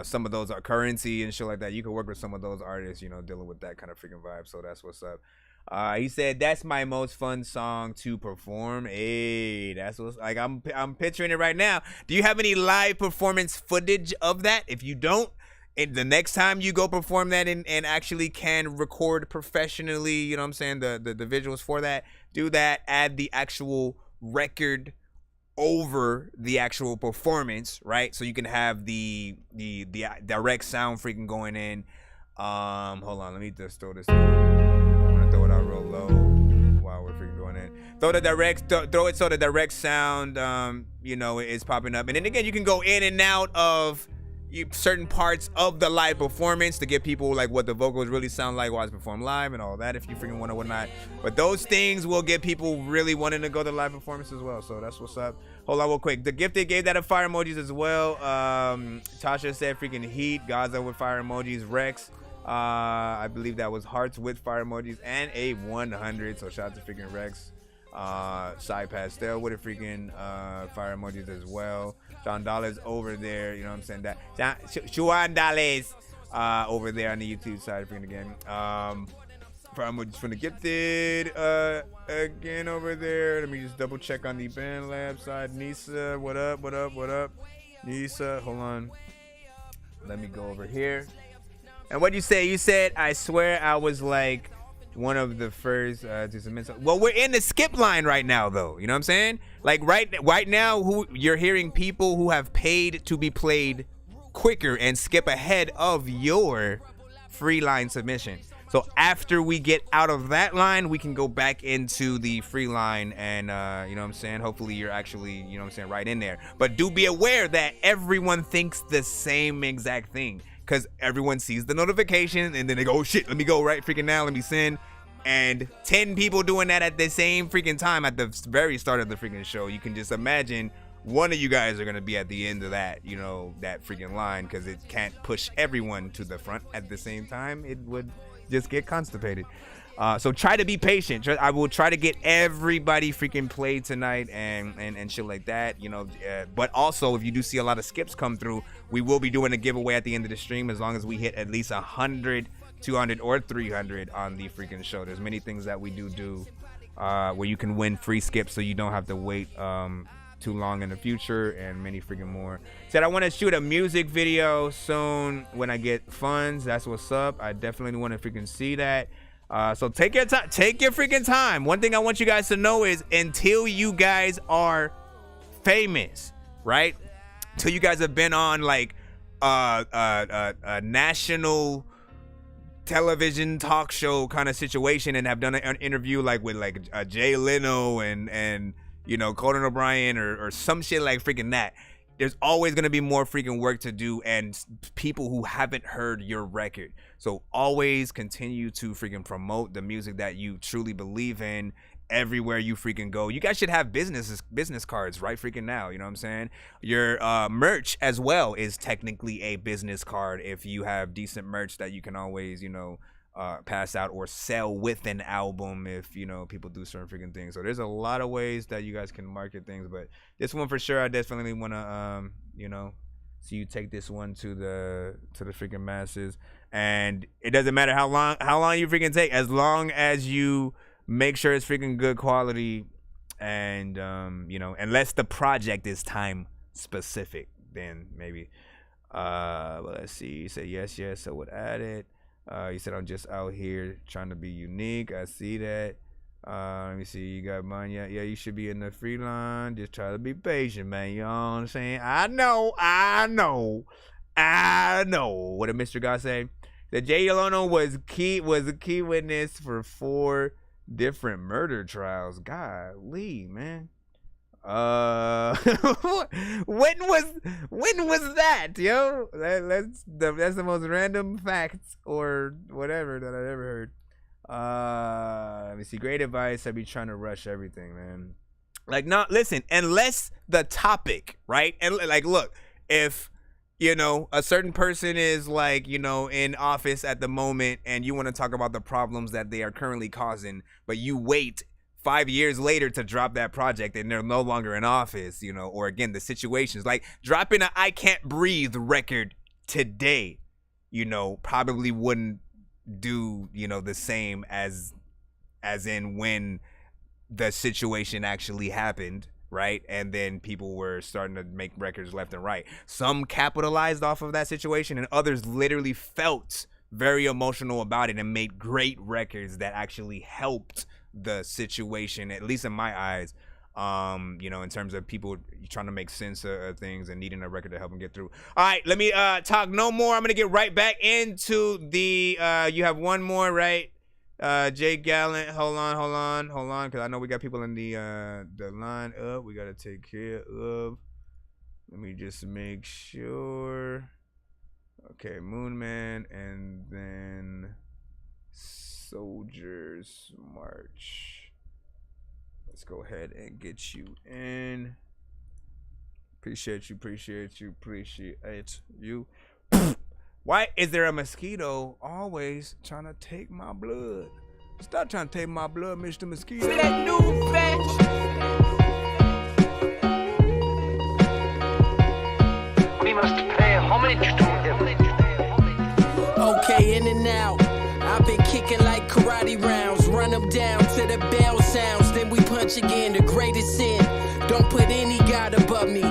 some of those are Currency and shit like that. You can work with some of those artists, you know, dealing with that kind of freaking vibe. So that's what's up. He said that's my most fun song to perform. Hey, that's what's like. I'm picturing it right now. Do you have any live performance footage of that? If you don't, and the next time you go perform that and actually can record professionally, you know what I'm saying, the visuals for that, do that. Add the actual record over the actual performance, right? So you can have the direct sound freaking going in. Hold on, let me just throw this in. I'm gonna throw it out real low while we're freaking going in. Throw it so the direct sound, you know, is popping up. And then again, you can go in and out of certain parts of the live performance to get people like what the vocals really sound like while it's performed live and all that, if you freaking want to whatnot. But those things will get people really wanting to go to live performance as well. So that's what's up. Hold on real quick. The Gifted gave that a fire emojis as well. Tasha said freaking heat. Gaza with fire emojis. Rex, I believe that was hearts with fire emojis and a 100. So shout out to freaking Rex. Shy Pastel with a freaking fire emojis as well. Sean Dollars over there, you know what I'm saying? That Sean Dollars over there on the YouTube side freaking again. Fire emojis from the Gifted again over there. Let me just double check on the Band Lab side. Nisa, what up? Nisa, hold on. Let me go over here. And what'd you say? You said, I swear I was like one of the first to submit something. Well, we're in the skip line right now, though. You know what I'm saying? Like right now, who you're hearing people who have paid to be played quicker and skip ahead of your free line submission. So after we get out of that line, we can go back into the free line and, you know what I'm saying? Hopefully you're actually, you know what I'm saying, right in there. But do be aware that everyone thinks the same exact thing, because everyone sees the notification and then they go, oh shit, let me go right freaking now, let me send. And 10 people doing that at the same freaking time at the very start of the freaking show. You can just imagine one of you guys are going to be at the end of that, you know, that freaking line, because it can't push everyone to the front at the same time. It would just get constipated. So try to be patient. I will try to get everybody freaking played tonight and shit like that, you know. But also, if you do see a lot of skips come through, we will be doing a giveaway at the end of the stream as long as we hit at least 100, 200, or 300 on the freaking show. There's many things that we do where you can win free skips, so you don't have to wait too long in the future, and many freaking more. Said I want to shoot a music video soon when I get funds. That's what's up. I definitely want to freaking see that. So take your time. Take your freaking time. One thing I want you guys to know is, until you guys are famous, right? Until you guys have been on like a national television talk show kind of situation and have done an interview like with like Jay Leno and you know, Conan O'Brien or some shit like freaking that, there's always going to be more freaking work to do and people who haven't heard your record. So always continue to freaking promote the music that you truly believe in everywhere you freaking go. You guys should have business cards right freaking now. You know what I'm saying? Your merch as well is technically a business card if you have decent merch that you can always, you know, pass out or sell with an album if, you know, people do certain freaking things. So there's a lot of ways that you guys can market things, but this one for sure I definitely want to you know, So you take this one to the freaking masses, and it doesn't matter how long you freaking take, as long as you make sure it's freaking good quality, and you know, unless the project is time specific, then maybe. Well, let's see. You said yes, so would add it. You said I'm just out here trying to be unique. I see that. Let me see. You got mine. Yeah, you should be in the free line. Just try to be patient, man. You know what I'm saying? I know. What did Mr. God say? That Jay Yolono was a key witness for 4 different murder trials. Golly, man. When was that, yo? That's the most random facts or whatever that I've ever heard. Let me see. Great advice. I be trying to rush everything, man. Like, not listen, unless the topic, right? And like, look, if you know a certain person is like, you know, in office at the moment, and you want to talk about the problems that they are currently causing, but you wait 5 years later to drop that project and they're no longer in office, you know, or again, the situations like dropping a I Can't Breathe record today, you know, probably wouldn't do, you know, the same as in when the situation actually happened, right? And then people were starting to make records left and right. Some capitalized off of that situation, and others literally felt very emotional about it and made great records that actually helped the situation, at least in my eyes, you know, in terms of people trying to make sense of things and needing a record to help them get through. All right, let me talk no more. I'm gonna get right back into the you have one more, right? Jay Gallant, hold on, because I know we got people in the line up. We gotta take care of. Let me just make sure. Okay, Moonman, and then Soldiers March. Let's go ahead and get you in. Appreciate you. Why is there a mosquito always trying to take my blood? Stop trying to take my blood, Mr. Mosquito. See that new bitch? We must pay homage to him. Okay, in and out. I've been kicking like karate rounds. Run them down to the bell sounds. Then we punch again, the greatest sin. Don't put any God above me.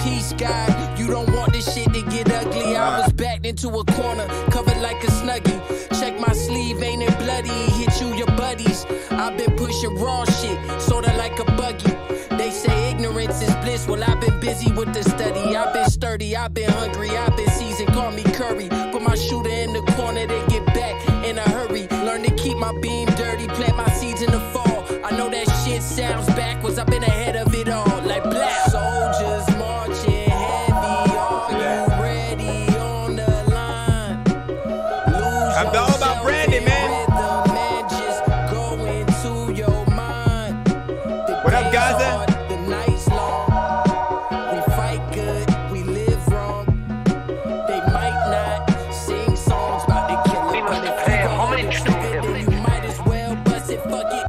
Peace, God. You don't want this shit to get ugly. I was backed into a corner, covered like a snuggie. Check my sleeve, ain't it bloody? Hit you, your buddies. I've been pushing raw shit, sorta like a buggy. They say ignorance is bliss. Well, I've been busy with the study. I've been sturdy, I've been hungry, I've been seasoned. Call me Curry. Put my shooter in the corner, they get back in a hurry. Learn to keep my beam dirty, plant my seeds in the fall. I know that shit sounds backwards. I've been ahead of it all. Like black soldiers marching heavy. Are you ready on the line? I'm all about Brandon, man. What up, Gaza? The night's long. We fight good, we live wrong. They might not sing songs about the killer. We must pay homage to him. Then you might as well bust it, fuck it.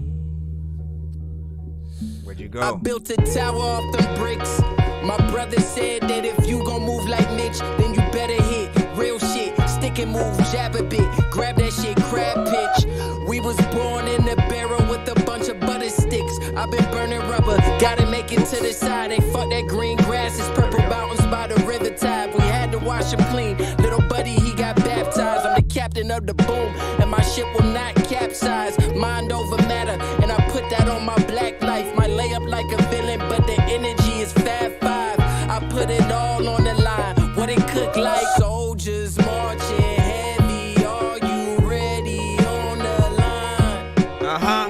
Where'd you go? I built a tower off them bricks. My brother said that if you gon' move like Mitch, then you better hit real shit. Stick and move, jab a bit, grab that shit, crab pitch. We was born in the barrel with a bunch of butter sticks. I've been burning rubber, gotta make it to the side. They fuck that green grass, it's purple mountains by the river tide. We had to wash him clean, little buddy he got baptized. I'm the captain of the boom, and my ship will not capsize. Mind over matter, and I put that on my black life. Might lay up like a villain, but the energy is Fab 5. I put it all on the line, what it cook like. Soldiers marching heavy, are you ready on the line?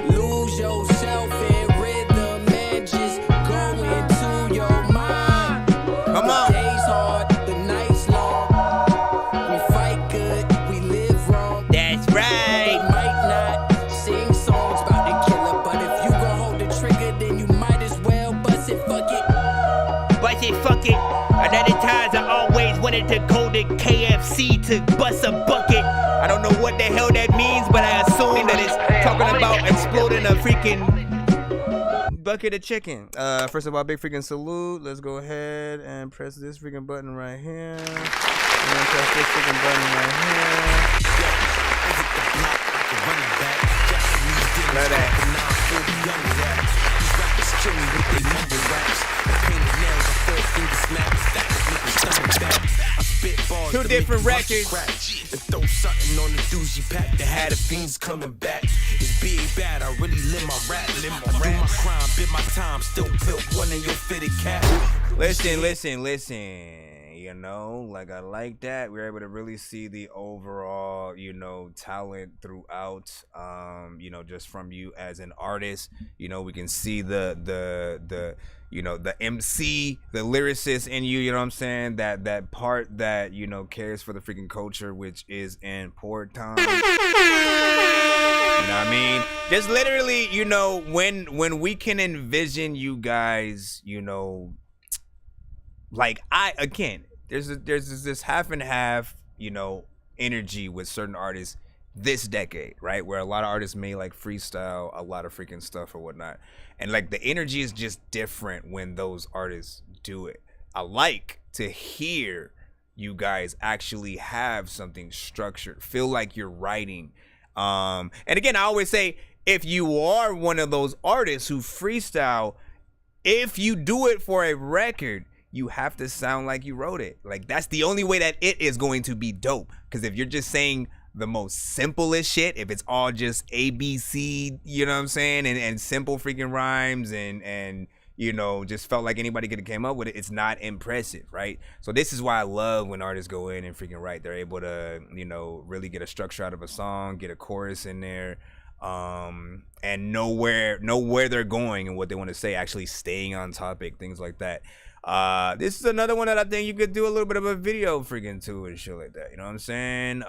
Lose yourself in rhythm and just go into your mind. Come on. The day's hard, the night's long. We fight good, we live wrong. That's right. They might not sing songs about the killer, but if you gon' hold the trigger, then you might as well bust it, fuck it. Bust it, fuck it. Another times I always wanted to go to KFC to bust a bucket. I don't know what the hell that means, but I assume that it's talking about exploding a freaking bucket of chicken. First of all, big freaking salute. Let's go ahead and press this freaking button right here. And then press this freaking button right here. Love that. Two different records. And throw something on the doozy pack that had the fiends coming back. It's big bad, I really live my rap. I do my crime, bit my time, still built one in your fitted cap. Listen. You know, like I like that. We're able to really see the overall, you know, talent throughout. You know, just from you as an artist. You know, we can see the you know, the MC, the lyricist in you, you know what I'm saying? That part that, you know, cares for the freaking culture, which is important. You know what I mean? Just literally, you know, when we can envision you guys, you know, like there's this half and half, you know, energy with certain artists this decade, right? Where a lot of artists may like freestyle a lot of freaking stuff or whatnot. And like the energy is just different when those artists do it. I like to hear you guys actually have something structured, feel like you're writing. And again, I always say, if you are one of those artists who freestyle, if you do it for a record, you have to sound like you wrote it. Like that's the only way that it is going to be dope. Because if you're just saying the most simplest shit, if it's all just ABC, you know what I'm saying, and simple freaking rhymes and you know, just felt like anybody could have came up with it, it's not impressive, right? So this is why I love when artists go in and freaking write. They're able to, you know, really get a structure out of a song, get a chorus in there, and know where they're going and what they want to say, actually staying on topic, things like that. This is another one that I think you could do a little bit of a video freaking to and shit like that. You know what I'm saying?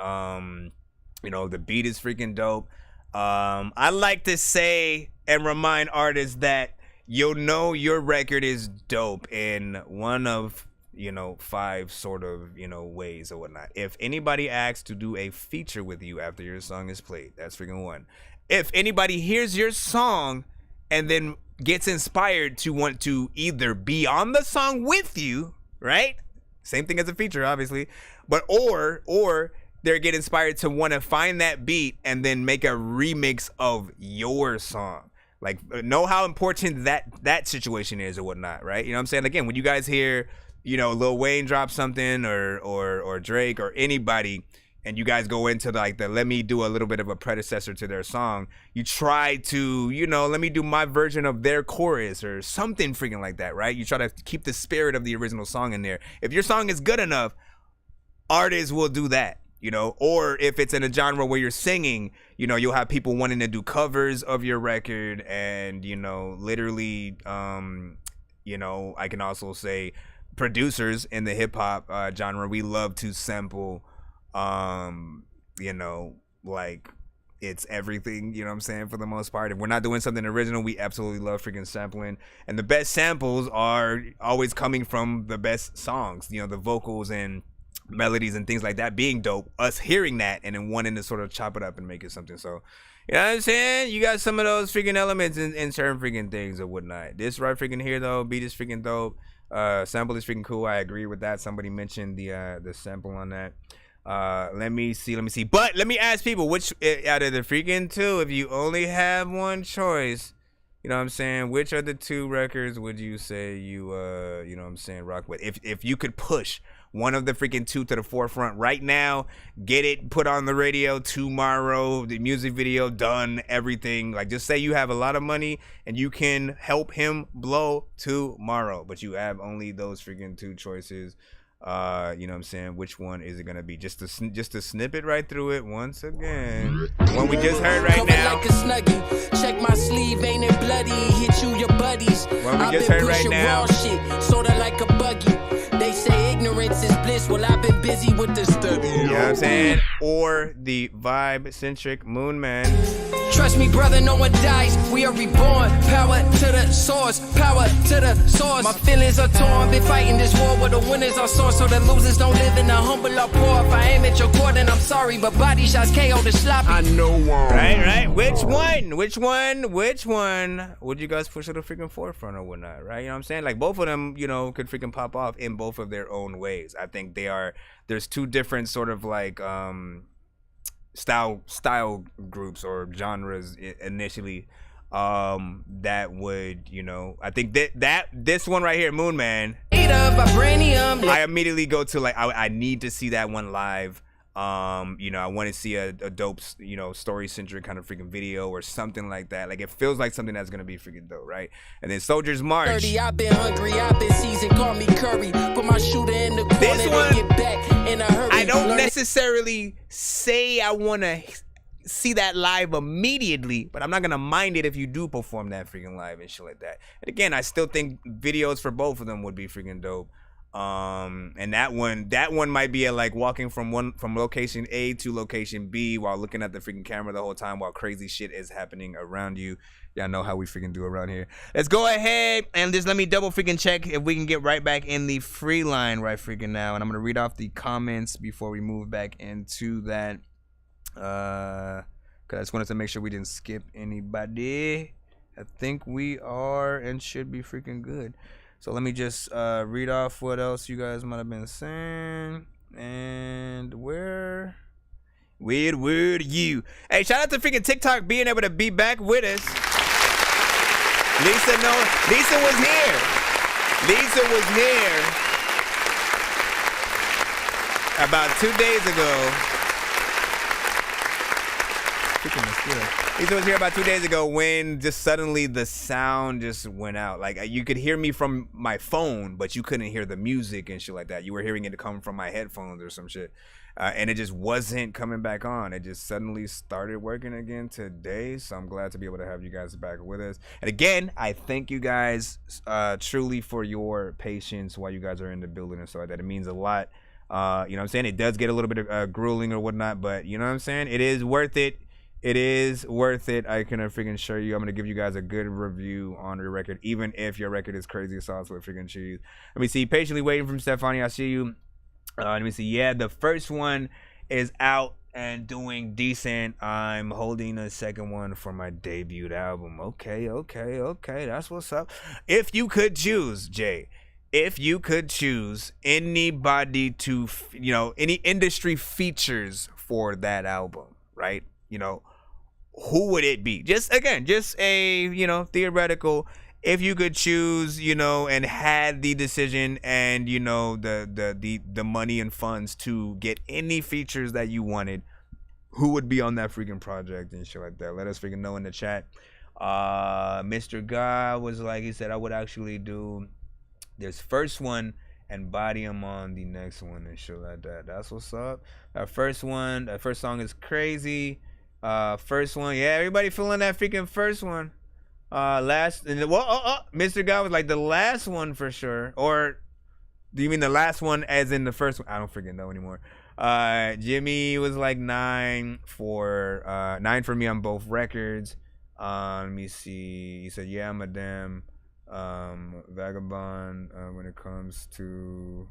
You know, the beat is freaking dope. I like to say and remind artists that you'll know your record is dope in one of, you know, 5 sort of, you know, ways or whatnot. If anybody asks to do a feature with you after your song is played, that's freaking one. If anybody hears your song and then gets inspired to want to either be on the song with you, right? Same thing as a feature, obviously, but or they get inspired to want to find that beat and then make a remix of your song. Like, know how important that situation is or whatnot, right? You know what I'm saying? Again, when you guys hear, you know, Lil Wayne drop something or Drake or anybody, and you guys go into like let me do a little bit of a predecessor to their song, you try to, you know, let me do my version of their chorus or something freaking like that, right? You try to keep the spirit of the original song in there. If your song is good enough, artists will do that. You know, or if it's in a genre where you're singing, you know, you'll have people wanting to do covers of your record, and, you know, literally, you know, I can also say producers in the hip hop genre, we love to sample, you know, like it's everything, you know what I'm saying, for the most part. If we're not doing something original, we absolutely love freaking sampling. And the best samples are always coming from the best songs, you know, the vocals and melodies and things like that being dope, us hearing that and then wanting to sort of chop it up and make it something. So, you know what I'm saying? You got some of those freaking elements in certain freaking things or whatnot. This right freaking here though, beat is freaking dope. Sample is freaking cool. I agree with that. Somebody mentioned the sample on that. Let me see. But let me ask people, which out of the freaking 2, if you only have one choice, you know what I'm saying, which of the 2 records would you say you you know what I'm saying, rock with? If you could push one of the freaking 2 to the forefront right now, get it put on the radio tomorrow, the music video done, everything. Like, just say you have a lot of money and you can help him blow tomorrow, but you have only those freaking 2 choices. You know what I'm saying? Which one is it gonna be? Just to snip it right through it once again. One we just heard right now. Like a snuggie. Check my sleeve, ain't it bloody? Hit you, your buddies. One we just heard right now. Shit, sorta like a buggy. They say ignorance is bliss. Well, I've been busy with the study. You know what I'm saying? or the vibe-centric Moon Man. Trust me, brother, no one dies. We are reborn. Power to the source. Power to the source. My feelings are torn. Been fighting this war where the winners are sore, so the losers don't live in the humble or poor. If I aim at your core, then I'm sorry, but body shots KO the sloppy. I know one. Right. Which one would you guys push to the freaking forefront or whatnot, right? You know what I'm saying? Like, both of them, you know, could freaking pop off in both of their own ways. I think there's two different sort of like, style groups or genres initially that would, you know, I think that this one right here, Moon Man, I immediately go to like I need to see that one live. You know, I want to see a dope, you know, story-centric kind of freaking video or something like that. Like, it feels like something that's gonna be freaking dope, right? And then Soldier's March. 30, I've been hungry, I've been seasoned, call me Curry. Put my shooter in the corner, this one, get back in a hurry. I don't necessarily say I want to see that live immediately, but I'm not gonna mind it if you do perform that freaking live and shit like that. And again, I still think videos for both of them would be freaking dope. And that one might be like walking from location A to location B while looking at the freaking camera the whole time while crazy shit is happening around you. Y'all know how we freaking do around here. Let's go ahead and just let me double freaking check if we can get right back in the free line right freaking now. And I'm gonna read off the comments before we move back into that. Cause I just wanted to make sure we didn't skip anybody. I think we are and should be freaking good. So let me just read off what else you guys might have been saying. And where were you? Hey, shout out to freaking TikTok being able to be back with us. Lisa was here. Lisa was here about 2 days ago. Freaking mosquito. Lisa was here about 2 days ago when just suddenly the sound just went out. Like, you could hear me from my phone, but you couldn't hear the music and shit like that. You were hearing it come from my headphones or some shit. And it just wasn't coming back on. It just suddenly started working again today. So I'm glad to be able to have you guys back with us. And again, I thank you guys truly for your patience while you guys are in the building and stuff like that. It means a lot. You know what I'm saying? It does get a little bit of grueling or whatnot, but you know what I'm saying? It is worth it. It is worth it. I can freaking assure you. I'm going to give you guys a good review on your record, even if your record is crazy sauce with freaking cheese. Let me see. Patiently waiting from Stefani. I see you. Let me see. Yeah, the first one is out and doing decent. I'm holding a second one for my debut album. Okay. That's what's up. If you could choose, Jay, if you could choose anybody to, you know, any industry features for that album, right? You know, who would it be? Just a, you know, theoretical, if you could choose, you know, and had the decision and, you know, the money and funds to get any features that you wanted, who would be on that freaking project and shit like that? Let us freaking know in the chat. Mr. Guy was like, he said, I would actually do this first one and body him on the next one and shit like that. That's what's up. That first song is crazy. First one, yeah, everybody feeling that freaking first one. Mr. Guy was like the last one for sure. Or do you mean the last one as in the first one? I don't freaking know anymore. Jimmy was like 9 for me on both records. Let me see. He said, yeah, I'm a damn vagabond when it comes to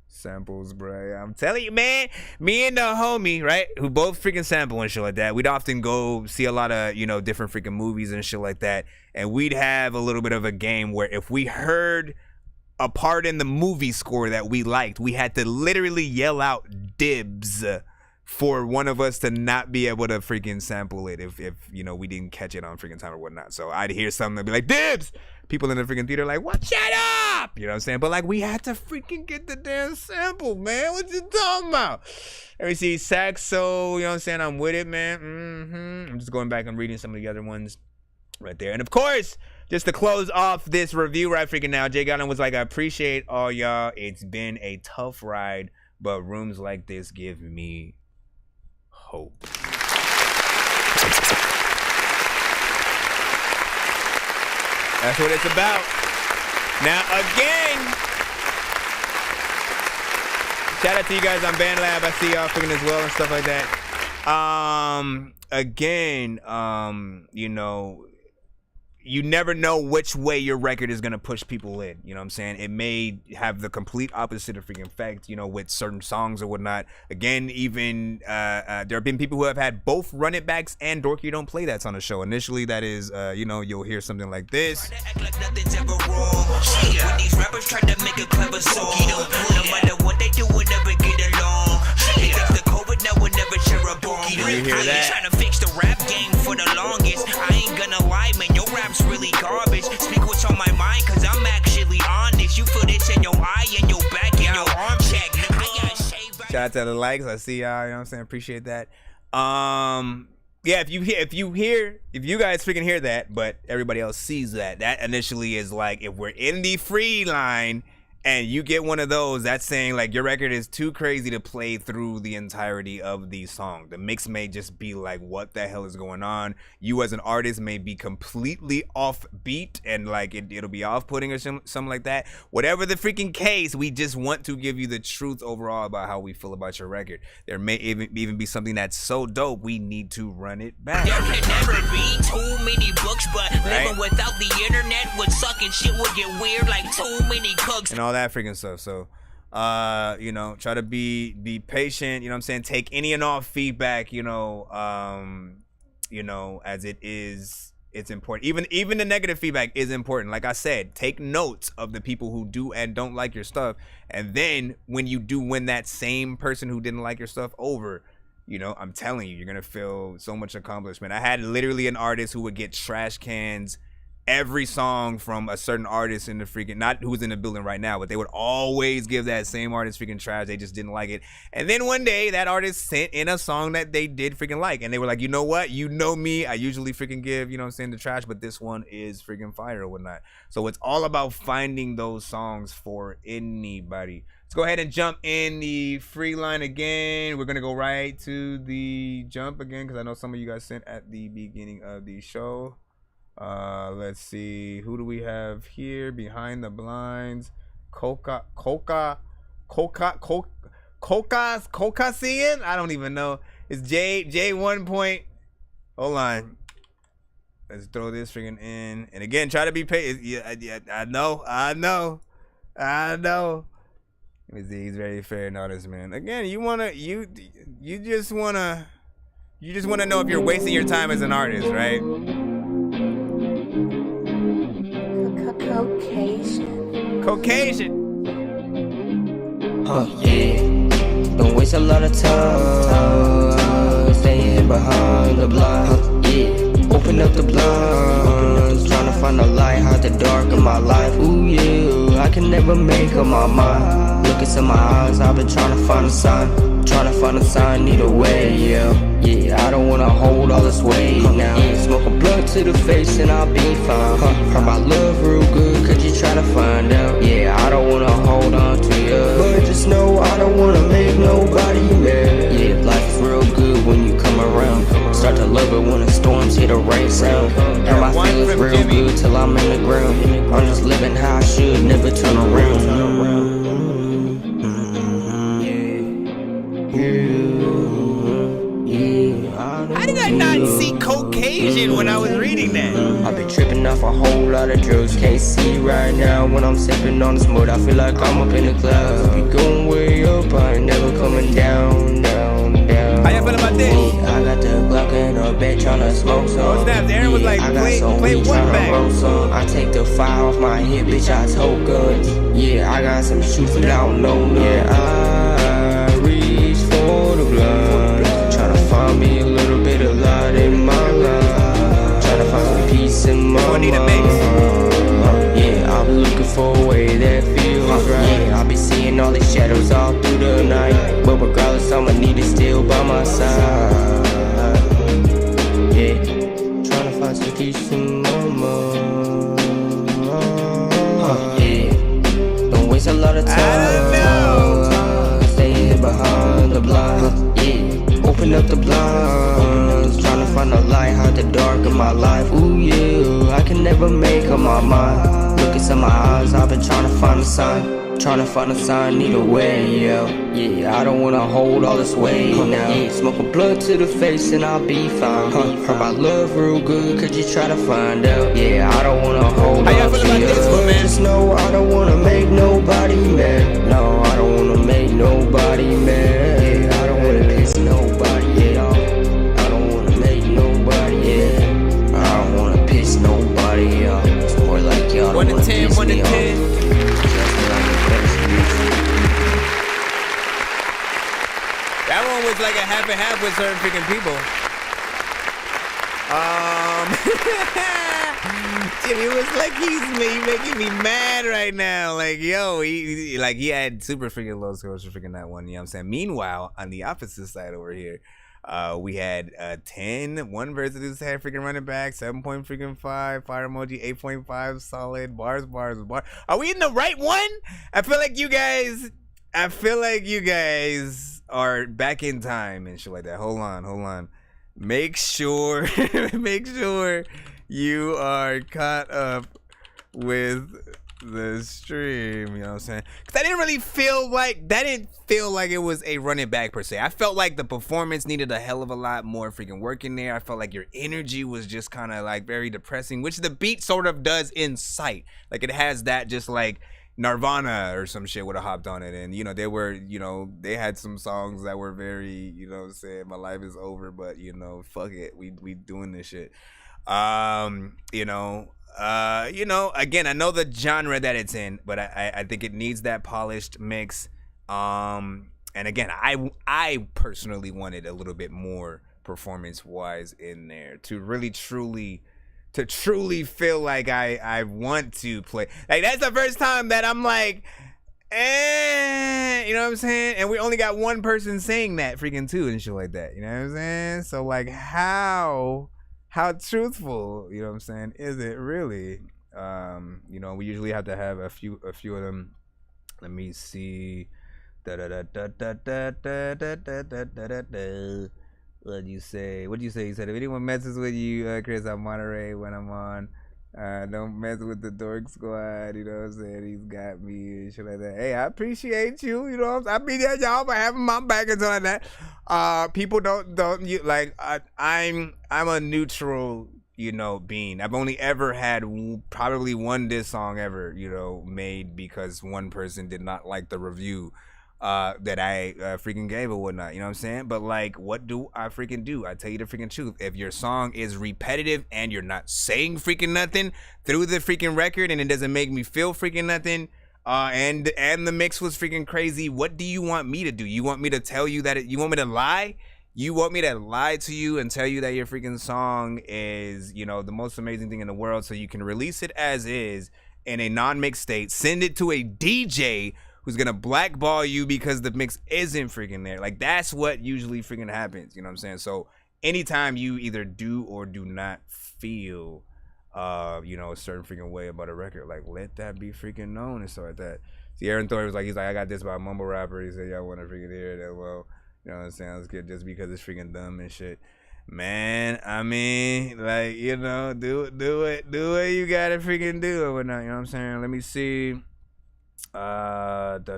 samples, bro. I'm telling you, man, me and the homie, right, who both freaking sample and shit like that, we'd often go see a lot of, you know, different freaking movies and shit like that, and we'd have a little bit of a game where if we heard a part in the movie score that we liked, we had to literally yell out dibs for one of us to not be able to freaking sample it if you know, we didn't catch it on freaking time or whatnot. So I'd hear something and be like, dibs! People in the freaking theater like, what? Shut up! You know what I'm saying? But like, we had to freaking get the damn sample, man. What you talking about? Let me see, Saxo, you know what I'm saying? I'm with it, man. I'm just going back and reading some of the other ones right there. And of course, just to close off this review right freaking now, Jay Garland was like, I appreciate all y'all. It's been a tough ride, but rooms like this give me hope. That's what it's about. Now, again, Shout out to you guys on BandLab. I see y'all freaking as well and stuff like that. Again, you know, you never know which way your record is gonna push people in. You know what I'm saying? It may have the complete opposite of freaking effect, you know, with certain songs or whatnot. Again, even there have been people who have had both Run It Backs and Dorky Don't Play That's on the show. Initially, that is, you know, you'll hear something like this. When these rappers try to make a clever song, no matter what they do, we'll never get along. They got the COVID, now we'll never share a bone. You hear I ain't that? trying to fix the rap game for the longest. I ain't gonna lie, man, your rap's really garbage. Speak what's on my mind, cause I'm actually honest. You feel this in your eye, and your back, and your arm check. I got shaved back. Shout out to the likes. I see y'all. You know what I'm saying? Appreciate that. Yeah, if you guys freaking hear that, but everybody else sees that initially is like, if we're in the free line and you get one of those, that's saying like your record is too crazy to play through the entirety of the song. The mix may just be like, what the hell is going on? You as an artist may be completely off beat and like it'll be off-putting or something like that. Whatever the freaking case, we just want to give you the truth overall about how we feel about your record. There may even be something that's so dope, we need to run it back. There can never be too many books, but living without the internet would suck and shit would get weird like too many cooks. And all that freaking stuff. So you know, try to be patient, you know what I'm saying? Take any and all feedback, you know, as it is, it's important. Even the negative feedback is important. Like I said, take notes of the people who do and don't like your stuff, and then when you do win that same person who didn't like your stuff over, you know, I'm telling you, you're gonna feel so much accomplishment. I had literally an artist who would get trash cans every song from a certain artist in the freaking, not who's in the building right now, but they would always give that same artist freaking trash. They just didn't like it. And then one day that artist sent in a song that they did freaking like, and they were like, you know what, you know me, I usually freaking give, you know what I'm saying, the trash, but this one is freaking fire or whatnot. So it's all about finding those songs for anybody. Let's go ahead and jump in the free line again. We're gonna go right to the jump again, because I know some of you guys sent at the beginning of the show. Let's see, who do we have here? Behind the Blinds, Caucasian? I don't even know. It's J 1 point. Hold on. Let's throw this freaking in. And again, try to be patient. Yeah, I know. Let me see, he's very fair and honest, man. Again, you just wanna know if you're wasting your time as an artist, right? Caucasian. Yeah. Don't waste a lot of time staying behind the blinds. Yeah. Open up the blinds, trying to find a light, hide the dark in my life. Ooh yeah, I can never make up my mind. Look into my eyes, I've been trying to find a sign. Trying to find a sign either way, yeah. Yeah, I don't wanna hold all this weight now. Yeah, smoke a blunt to the face and I'll be fine. Heard my love real good, could you try to find out? Yeah, I don't wanna hold on to you, but just know I don't wanna make nobody mad. Yeah, life is real good when you come around. Start to love it when the storms hit a rain sound. Heard my feelings real good till I'm in the ground. I'm just living how I should, never turn around. How did I not see Caucasian when I was reading that? I've been tripping off a whole lot of drugs. Can't see right now when I'm sipping on this mud. I feel like I'm up in the clouds. Be going way up, I ain't never coming down. How y'all feel about this? I got the Glock in her bed tryna smoke some. Oh snap, Aaron was like, play one back. I take the fire off my hip, bitch, I tote guns. Yeah, I got some shoots that I don't know. Yeah, I reach for the blood. Tryna find me a little bit of light in my life. Tryna find some peace in my mind. Yeah, I'm looking for a way that feels right. Yeah, I'll be seeing all these shadows all through the night. But regardless, I'ma need it still by my side. Yeah, tryna find some peace in my mind. Yeah, don't waste a lot of time staying behind the blinds. Yeah, open up the blinds, tryna find a light, hide the dark in my life. Ooh yeah, I can never make up my mind. Look into my eyes, I've been trying to find a sign. Tryna find a sign, need a way, yeah, I don't wanna hold all this weight now. Smoke a blunt to the face and I'll be fine. Heard my love real good, could you try to find out? Yeah, I don't wanna hold on to you. Just know I don't wanna make nobody mad. No, I don't wanna make nobody mad. Yeah, I don't wanna piss nobody, yeah. I don't wanna make nobody, yeah. I don't wanna piss nobody, yeah. It's more like y'all don't wanna piss me off. That one was like a half and half with certain freaking people. Jimmy was like, he's making me mad right now. Like, yo, he had super freaking low scores for freaking that one. You know what I'm saying? Meanwhile, on the opposite side over here, we had 10. One versus this had freaking running back, 7.5, fire emoji, 8.5, solid, bars. Are we in the right one? I feel like you guys are back in time and shit like that. Hold on. Make sure you are caught up with the stream. You know what I'm saying? Because I didn't feel like it was a running back per se. I felt like the performance needed a hell of a lot more freaking work in there. I felt like your energy was just kind of like very depressing, which the beat sort of does in sight. Like it has that just like Nirvana or some shit would have hopped on it, and they had some songs that were very, saying my life is over, but fuck it, we doing this shit. Again, I know the genre that it's in, but I think it needs that polished mix. And again, I personally wanted a little bit more performance wise in there to really truly feel like I want to play. Like that's the first time that I'm like, you know what I'm saying? And we only got one person saying that freaking too and shit like that. You know what I'm saying? So like how truthful, you know what I'm saying, is it really? We usually have to have a few of them. Let me see. What'd you say? You said if anyone messes with you, Chris, I'll moderate when I'm on. Don't mess with the Dork Squad. You know what I'm saying? He's got me and shit like that. Hey, I appreciate you. You know what I'm saying? I be there, y'all, for having my back and something like that. People I'm a neutral, being. I've only ever had probably one diss song ever, made because one person did not like the review that I freaking gave or whatnot, you know what I'm saying? But like, what do I freaking do? I tell you the freaking truth. If your song is repetitive and you're not saying freaking nothing through the freaking record and it doesn't make me feel freaking nothing, and the mix was freaking crazy, what do you want me to do? You want me to tell you that you want me to lie? You want me to lie to you and tell you that your freaking song is, the most amazing thing in the world, so you can release it as is in a non-mix state, send it to a DJ who's gonna blackball you because the mix isn't freaking there. Like that's what usually freaking happens, you know what I'm saying? So anytime you either do or do not feel a certain freaking way about a record, like let that be freaking known and stuff like that. See, Aaron Thor was like, he's like, I got this by a mumble rapper. He said, y'all wanna freaking hear that? Well, you know what I'm saying? Let's get just because it's freaking dumb and shit. Man, I mean, like, do what you gotta freaking do or whatnot, you know what I'm saying? Let me see. And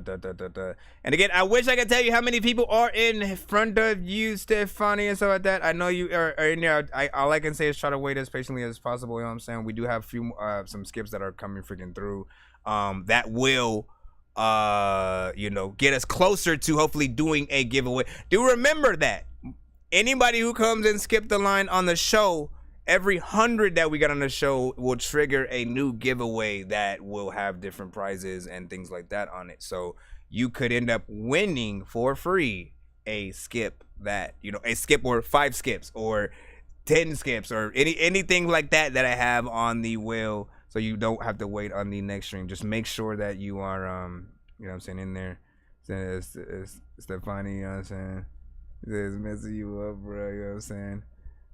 again, I wish I could tell you how many people are in front of you, Stefani, and stuff like that. I know you are in there. All I can say is try to wait as patiently as possible. You know what I'm saying? We do have a few some skips that are coming freaking through. That will get us closer to hopefully doing a giveaway. Do remember that anybody who comes and skip the line on the show, every 100 that we got on the show will trigger a new giveaway that will have different prizes and things like that on it. So you could end up winning for free a skip that, a skip or 5 skips or 10 skips or anything like that that I have on the wheel. So you don't have to wait on the next stream. Just make sure that you are, you know what I'm saying, in there. It's Stefani, you know what I'm saying? It's messing you up, bro, you know what I'm saying?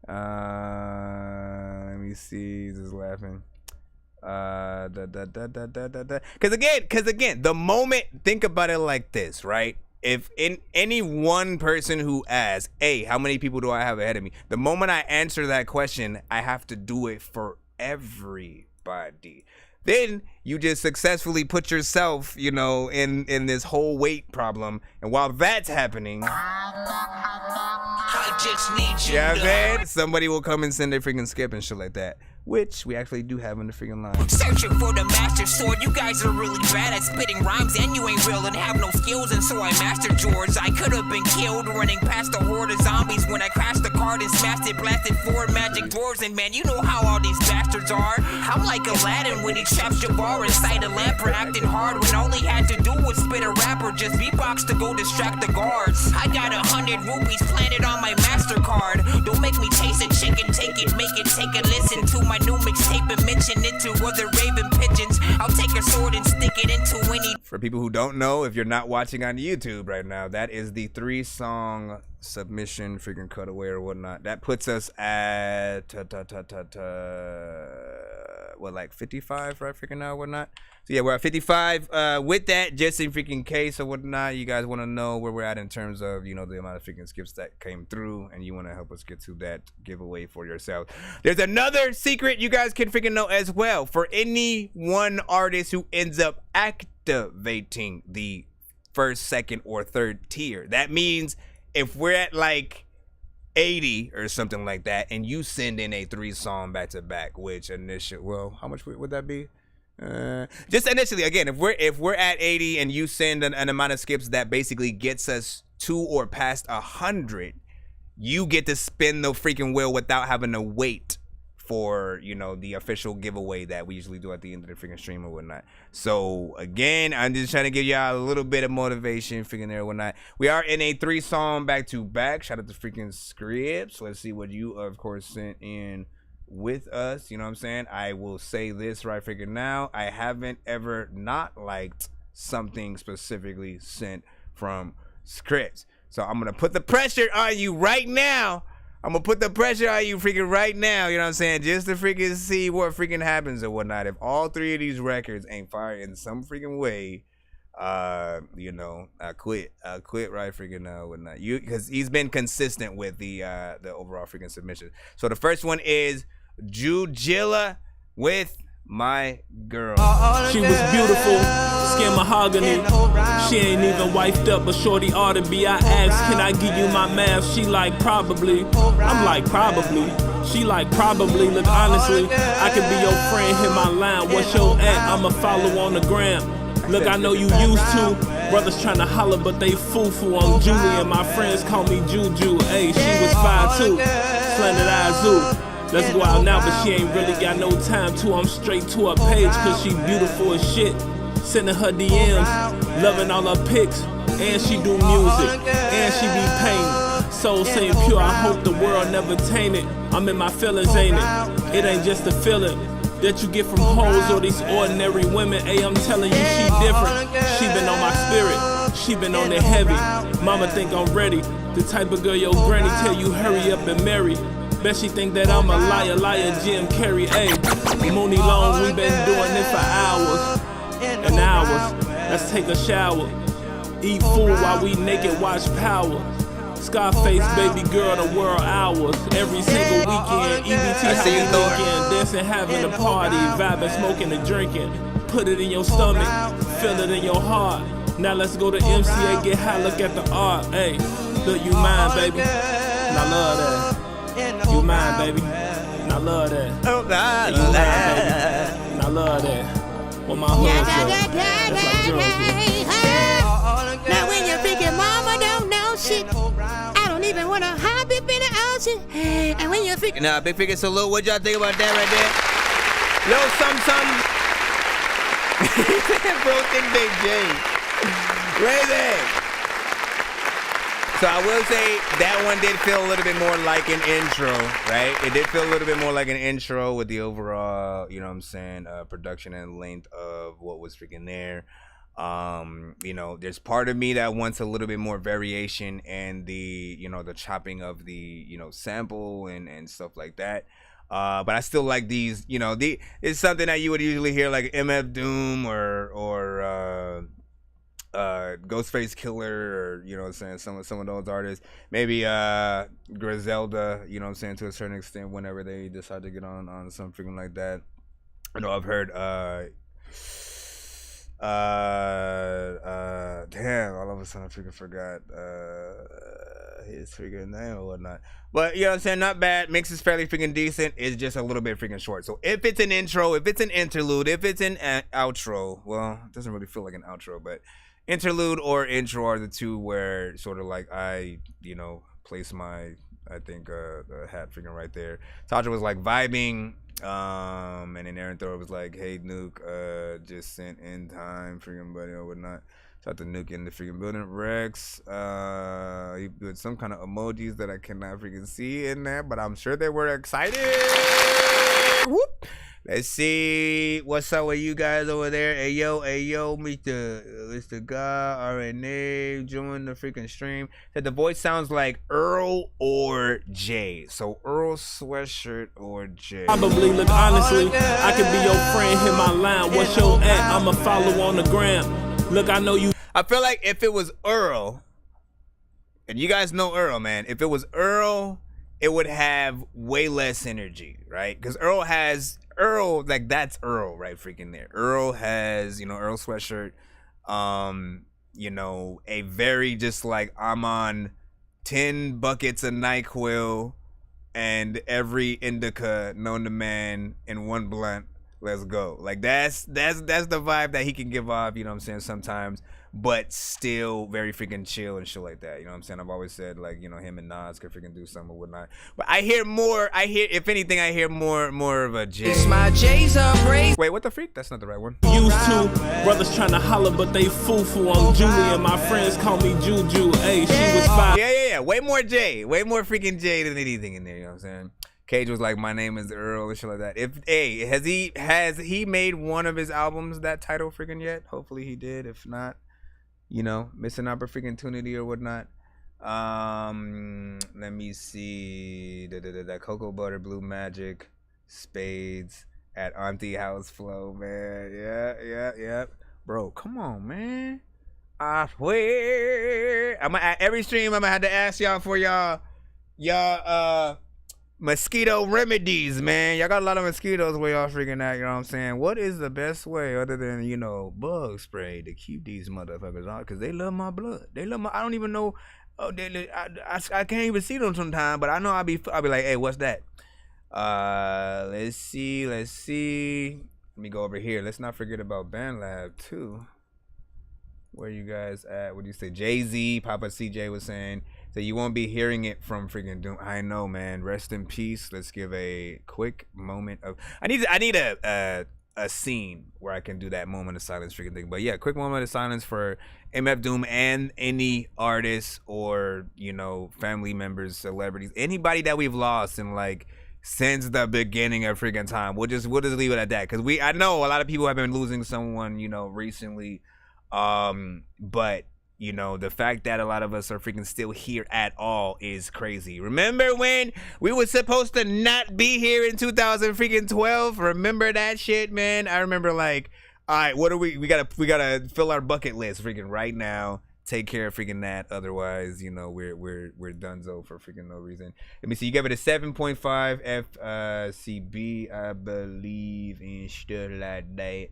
Let me see. He's just laughing. Cause again, the moment, think about it like this, right? If in any one person who asks, hey, how many people do I have ahead of me? The moment I answer that question, I have to do it for everybody. then you just successfully put yourself, you know, in this whole weight problem. And while that's happening, I just need you. yeah, man, somebody will come and send a freaking skip and shit like that, which we actually do have in the freaking line. Searching for the master sword. You guys are really bad at spitting rhymes, and you ain't real and have no skills, and so I mastered yours. I could have been killed running past a horde of zombies when I crashed the card and smashed it, blasted 4 magic dwarves, and man, you know how all these bastards are. I'm like Aladdin when he traps Jabbar inside a lamp for acting hard when all he had to do was spit a rap or just beatbox to go distract the guards. I got 100 rupees planted on my MasterCard. Don't make me taste a chicken, take it, make it, take a listen to my new mixtape and mention it to other raven pigeons. I'll take a sword and stick it into any. For people who don't know, if you're not watching on YouTube right now, that is the 3-song submission, freaking cutaway or whatnot. That puts us at what, like 55 right freaking now or whatnot. So yeah, we're at 55. With that, just in freaking case or whatnot, you guys want to know where we're at in terms of, you know, the amount of freaking skips that came through, and you want to help us get to that giveaway for yourself. There's another secret you guys can freaking know as well. For any one artist who ends up activating the first, second, or third tier, that means if we're at like 80 or something like that, and you send in a 3-song back-to-back, which initially, well, how much would that be? Just initially, again, if we're at 80 and you send an amount of skips that basically gets us to or past 100, you get to spin the freaking wheel without having to wait for, you know, the official giveaway that we usually do at the end of the freaking stream or whatnot. So again, I'm just trying to give y'all a little bit of motivation, freaking there or whatnot. We are in a 3-song back-to-back. Shout out to freaking Scripts. Let's see what you, of course, sent in with us. You know what I'm saying? I will say this right freaking now. I haven't ever not liked something specifically sent from Scripts. So I'm going to put the pressure on you right now. I'm gonna put the pressure on you freaking right now, you know what I'm saying? Just to freaking see what freaking happens or whatnot. If all 3 of these records ain't fire in some freaking way, you know, I quit right freaking now whatnot. Because he's been consistent with the overall freaking submission. So the first one is Jujilla with My Girl. She was beautiful, skin mahogany. She ain't even wifed up, but shorty ought to be. I asked, can I give you my math? She like, probably. I'm like, probably. She like, probably. Look, honestly, I could be your friend, hit my line. What's your at? I'ma follow on the gram. Look, I know you used to. Brothers tryna holler, but they foo-foo. I'm Julie, and my friends call me Juju. Hey, she was 5'2", slanted eyes, zoo. Let's go out now, but she ain't really got no time to. I'm straight to her page, cause she beautiful as shit. Sending her DMs, loving all her pics. And she do music, and she be painting. Soul saying pure, I hope the world never tainted. I'm in my feelings, ain't it? It ain't just a feeling that you get from hoes or these ordinary women. Hey, I'm telling you, she different. She been on my spirit, she been on it heavy. Mama think I'm ready, the type of girl your granny tell you hurry up and marry. Bet she think that I'm a liar, Jim Carrey. Ayy, Mooney Long, we been doing it for hours and hours. Let's take a shower, eat food while we naked, watch Power. Scarface, baby girl, the world hours. Every single weekend, EBT happy weekend. Dancing, having a party, vibing, smoking and drinking. Put it in your stomach, feel it in your heart. Now let's go to MCA, get high, look at the art. Ayy, look, you mine, baby, and I love that. You mine, baby, and I love that. Oh, I you mine, baby, and I love that. Well, my hood, that's like drugs. Now when you think your mama don't know shit, I don't even wanna hop up in the ocean. And when you think nah, big figure salute. What y'all think about that right there? Little something. Bro, think they Jay. Crazy. So I will say that one did feel a little bit more like an intro, right? It did feel a little bit more like an intro with the overall, you know what I'm saying, production and length of what was freaking there. You know, there's part of me that wants a little bit more variation and the, you know, the chopping of the, you know, sample and stuff like that. But I still like these, you know, it's something that you would usually hear like MF Doom or Ghostface Killer, or you know what I'm saying, some of those artists, maybe Griselda, you know what I'm saying, to a certain extent, whenever they decide to get on something like that. I know I've heard damn, all of a sudden I freaking forgot his freaking name or whatnot. But you know what I'm saying, not bad. Mix is fairly freaking decent. It's just a little bit freaking short. So if it's an intro, if it's an interlude, if it's an outro, well, it doesn't really feel like an outro, but interlude or intro are the two where sort of like I, you know, place my, I think the hat freaking right there. Tasha was like vibing, and then Aaron Thor was like, hey Nuke, just sent in time freaking buddy or whatnot. Shout out to Nuke in the freaking building. Rex, he put some kind of emojis that I cannot freaking see in there, but I'm sure they were excited. Whoop. Let's see what's up with you guys over there. Hey yo, Mr. God, RNA, join the freaking stream. Said the voice sounds like Earl or Jay. So Earl Sweatshirt or Jay. Probably, look, honestly, I could be your friend, hit my line. What's your at? I'ma follow on the gram. Look, I know you. I feel like if it was Earl, and you guys know Earl, man, if it was Earl, it would have way less energy, right? Because Earl, like that's Earl right freaking there. Earl has, you know, Earl Sweatshirt, you know, a very just like I'm on 10 buckets of NyQuil and every indica known to man in one blunt. Let's go. Like that's the vibe that he can give off, you know what I'm saying, sometimes, but still very freaking chill and shit like that. You know what I'm saying? I've always said, like, you know, him and Nas could freaking do something or whatnot. But if anything, I hear more of a Jay. It's my J's up, Ray. Wait, what the freak? That's not the right one. Used to. Brothers trying to holler, but they foo-foo on Julie, and my friends call me Juju. Hey, she was fine. Yeah. Way more Jay. Way more freaking Jay than anything in there, you know what I'm saying? Cage was like, my name is Earl and shit like that. Has he made one of his albums that title freaking yet? Hopefully he did. If not, you know, missing opportunity or whatnot. Let me see. That Cocoa Butter, Blue Magic, Spades at Auntie House Flow, man. Yeah. Bro, come on, man. I swear. Every stream I'm gonna have to ask y'all for y'all mosquito remedies, man. Y'all got a lot of mosquitoes where y'all freaking out, you know what I'm saying? What is the best way other than, you know, bug spray to keep these motherfuckers on? Because they love my blood. I don't even know. Oh, I can't even see them sometimes, but I know I'll be like, hey, what's that? Let's see. Let me go over here. Let's not forget about BandLab too. Where you guys at? What do you say? Jay-Z, Papa CJ was saying. So you won't be hearing it from freaking Doom. I know, man. Rest in peace. Let's give a quick moment of. I need a scene where I can do that moment of silence freaking thing. But yeah, quick moment of silence for MF Doom and any artists or, you know, family members, celebrities, anybody that we've lost in like since the beginning of freaking time. We'll just leave it at that, because I know a lot of people have been losing someone, you know, recently. But you know, the fact that a lot of us are freaking still here at all is crazy. Remember when we were supposed to not be here in 2012? Remember that shit, man? I remember like, all right, what are we gotta fill our bucket list freaking right now. Take care of freaking that. Otherwise, you know, we're donezo for freaking no reason. Let me see. You gave it a 7.5 FCB, I believe, and stuff like that.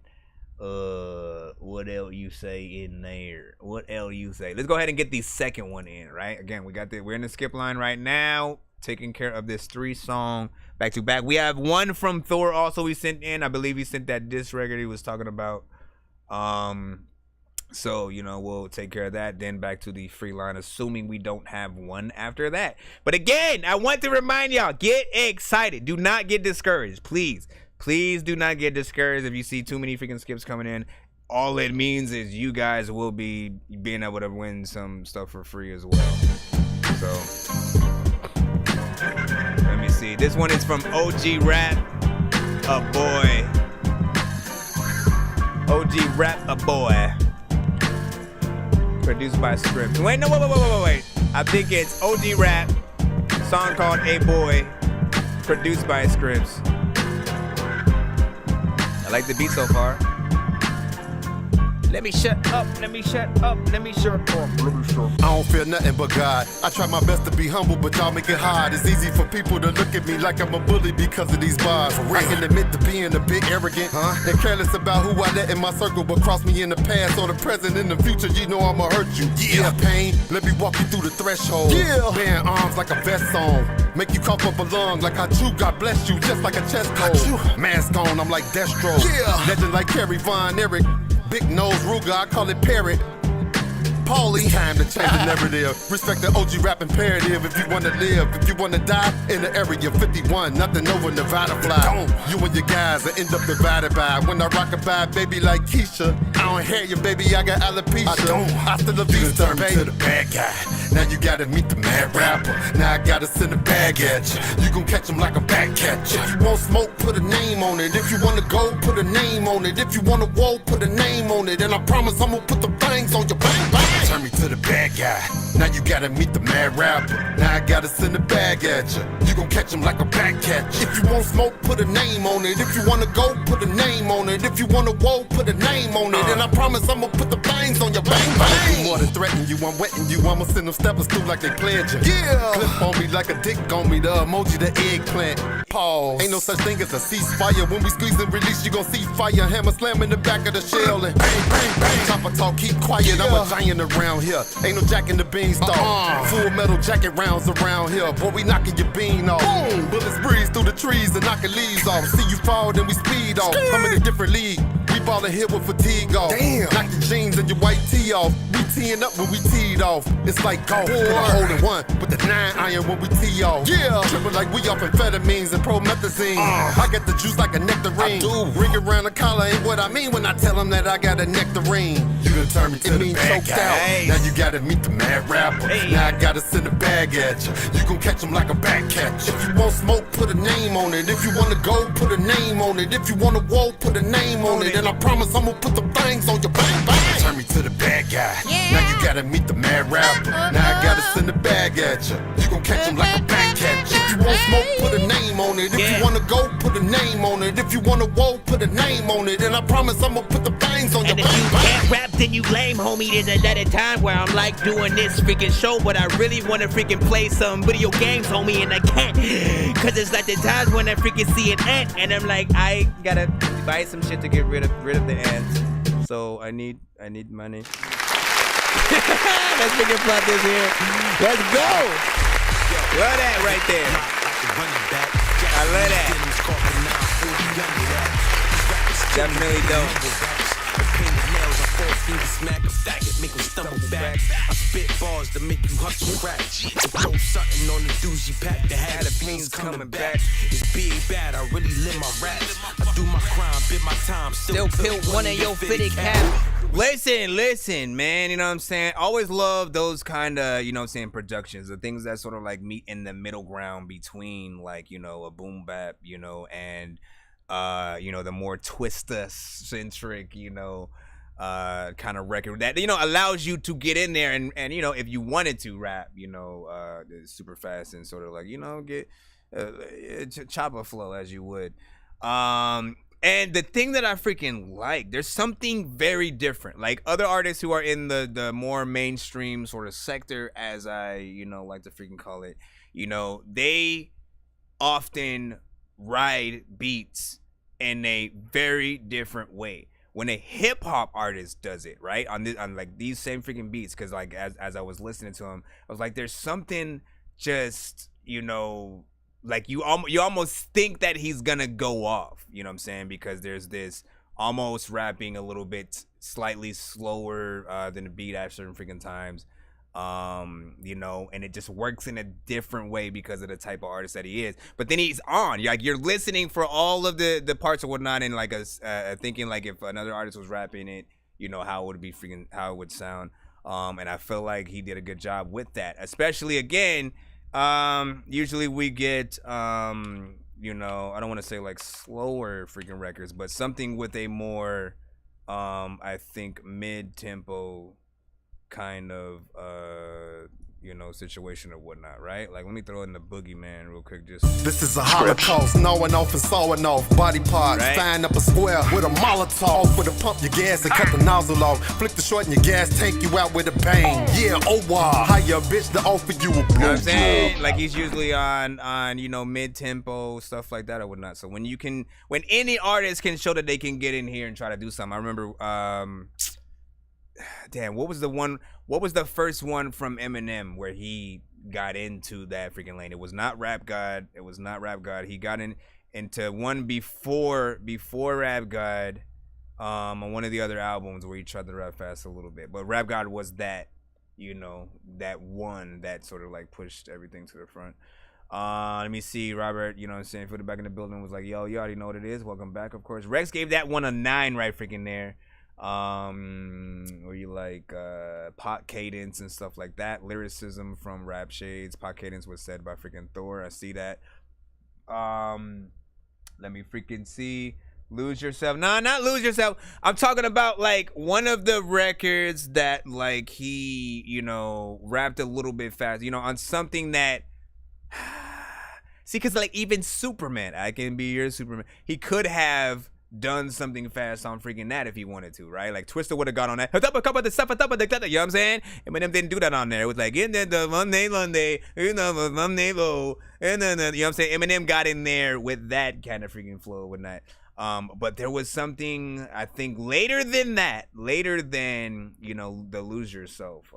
What else you say in there? What else you say? Let's go ahead and get the second one in, right? Again, we're in the skip line right now, taking care of this 3-song back to back. We have one from Thor also we sent in. I believe he sent that diss record he was talking about. So, you know, we'll take care of that. Then back to the free line, assuming we don't have one after that. But again, I want to remind y'all, get excited. Do not get discouraged, please. Please do not get discouraged if you see too many freaking skips coming in. All it means is you guys will be being able to win some stuff for free as well. So, let me see. This one is from OG Rap, a boy. OG Rap, a boy. Produced by Scripps. Wait. I think it's OG Rap, song called A Boy, produced by Scripps. I like the beat so far. Let me shut up, let me shut up, let me shut up, let me shut up. I don't fear nothing but God. I try my best to be humble, but y'all make it hard. It's easy for people to look at me like I'm a bully because of these bars. I can admit to being a bit arrogant and careless about who I let in my circle, but cross me in the past or the present, in the future, you know I'ma hurt you. Yeah, pain, let me walk you through the threshold. Yeah, bearing arms like a vest on, make you cough up a lung like I chew. God bless you, just like a chest cold. Mask on, I'm like Destro. Yeah, legend like Kerry Von Erich. Big nose Ruger, I call it Parrot. Paulie, time to change the narrative. Respect the OG rap imperative. If you wanna live, if you wanna die, in the area 51, nothing over Nevada fly. You and your guys will end up divided by. When I rock a vibe, baby, like Keisha, I don't hear you, baby, I got alopecia. I still love you, turn me to the bad guy. Now you gotta meet the mad rapper. Now I gotta send a bag at you. You gon' catch him like a back catch. If you want smoke, put a name on it. If you wanna go, put a name on it. If you wanna whoa, put a name on it. And I promise I'm gonna put the bangs on your bang bang. Turn me to the bad guy. Now you gotta meet the mad rapper. Now I gotta send a bag at you. You gon' catch him like a back catch. If you want smoke, put a name on it. If you wanna go, put a name on it. If you wanna whoa, put a name on it. And I promise I'm gonna put the bangs on your bang bang. More than threaten you, I'm wetting you. I'ma send them steppers through like they pledge you. Yeah. Clip on me like a dick on me. The emoji, the eggplant. Pause. Ain't no such thing as a ceasefire. When we squeeze and release, you gon' see fire. Hammer slam in the back of the shell and bang, bang, bang. Chopper talk, keep quiet. Yeah. I'm a giant around here. Ain't no jack in the beanstalk. Full metal jacket rounds around here. Boy, we knocking your bean off. Boom. Bullets breeze through the trees and knocking leaves off. See you fall, then we speed off. I'm in a different league. We ballin' here with fatigue off. Damn. Knock your jeans and your white tee off. We teeing up when we teed off. It's like golf. And I'm holding one with the 9 iron when we tee off. Yeah. Trippin' like we off amphetamines and promethazine. I got the juice like a nectarine. I do. Ring around the collar ain't what I mean when I tell them that I got a nectarine. You done turn me to the bad guy. Out. Now you gotta meet the mad rapper. Now I gotta send a bag at you. You gon' catch him like a back catch. If you want smoke, put a name on it. If you wanna go, put a name on it. If you wanna whoa, put a name on it. And I promise I'm gonna put the bangs on your bang bang. Turn me to the bad guy. Yeah. Now you gotta meet the mad rapper. Now I gotta send a bag at you. You gon' catch him like a back catch. If you want smoke, put a name on it. If you wanna go, put a name on it. If you wanna whoa, put a name on it. And I promise I'm gonna put the bangs on your bang bang. And if you can't rap, then you lame, homie. There's another time where I'm like doing this freaking show, but I really wanna freaking play some video games, homie, and I can't. Cause it's like the times when I freaking see an ant, and I'm like, I gotta buy some shit to get rid of the ants. So I need money. Let's freaking plot this here. Let's go. Love that right there. I love that. Definitely dope. Smack a faggot, make him stumble back. I spit bars to make you hustle crack. Throw something on the doozy pack. The hat of beans coming back. It's big bad, I really live my raps. I do my crime, bit my time. Still built one of your fitted cap. Listen, man, you know what I'm saying? Always love those kind of, you know what I'm saying, productions. The things that sort of like meet in the middle ground between like, you know, a boom bap, you know, and, you know, the more Twista-centric, you know, kind of record that, you know, allows you to get in there and you know, if you wanted to rap, you know, super fast and sort of like, you know, get chopper flow as you would. And the thing that I freaking like, there's something very different. Like other artists who are in the more mainstream sort of sector, as I, you know, like to freaking call it, you know, they often ride beats in a very different way. When a hip hop artist does it, right, on like these same freaking beats, because like as I was listening to him, I was like, there's something just, you know, like you almost think that he's gonna go off, you know what I'm saying, because there's this almost rapping a little bit slightly slower than the beat at certain freaking times, you know, and it just works in a different way because of the type of artist that he is. But then he's on, like you're listening for all of the parts or whatnot, and like thinking like if another artist was rapping it, you know, how it would sound. And I feel like he did a good job with that, especially again. Usually we get you know, I don't want to say like slower freaking records, but something with a more I think mid-tempo kind of you know, situation or whatnot, right? Like, let me throw in the boogeyman real quick. Just this is a holocaust, knowing off and sawing off body parts. Right. Stand up a square with a Molotov for the pump your gas and cut the nozzle off. Flick the short in your gas, take you out with a bang. Yeah, oh wow, hire a bitch to offer you a blow. You know what I'm saying? Like, he's usually on you know, mid tempo stuff like that or whatnot. So when any artist can show that they can get in here and try to do something. I remember damn, what was the first one from Eminem where he got into that freaking lane? It was not Rap God. He got into one before Rap God, on one of the other albums where he tried to rap fast a little bit. But Rap God was that, you know, that one that sort of like pushed everything to the front. Let me see, Robert, you know what I'm saying, put it back in the building, was like, yo, you already know what it is. Welcome back, of course. Rex gave that one a 9 right freaking there. Where you like pot cadence and stuff like that, lyricism from Rap Shades. Pot cadence was said by freaking Thor. I see that. Let me freaking see. Lose Yourself. Nah, not Lose Yourself. I'm talking about like one of the records that like he, you know, rapped a little bit fast, you know, on something that see, because like even Superman, I Can Be Your Superman, he could have done something fast on freaking that if he wanted to, right? Like Twista would have got on that. You know what I'm saying? Eminem didn't do that on there. It was like, in the Monday, you know, Monday low, and then, you know what I'm saying? Eminem got in there with that kind of freaking flow with that. But there was something, I think, later than, you know, the Lose Yourself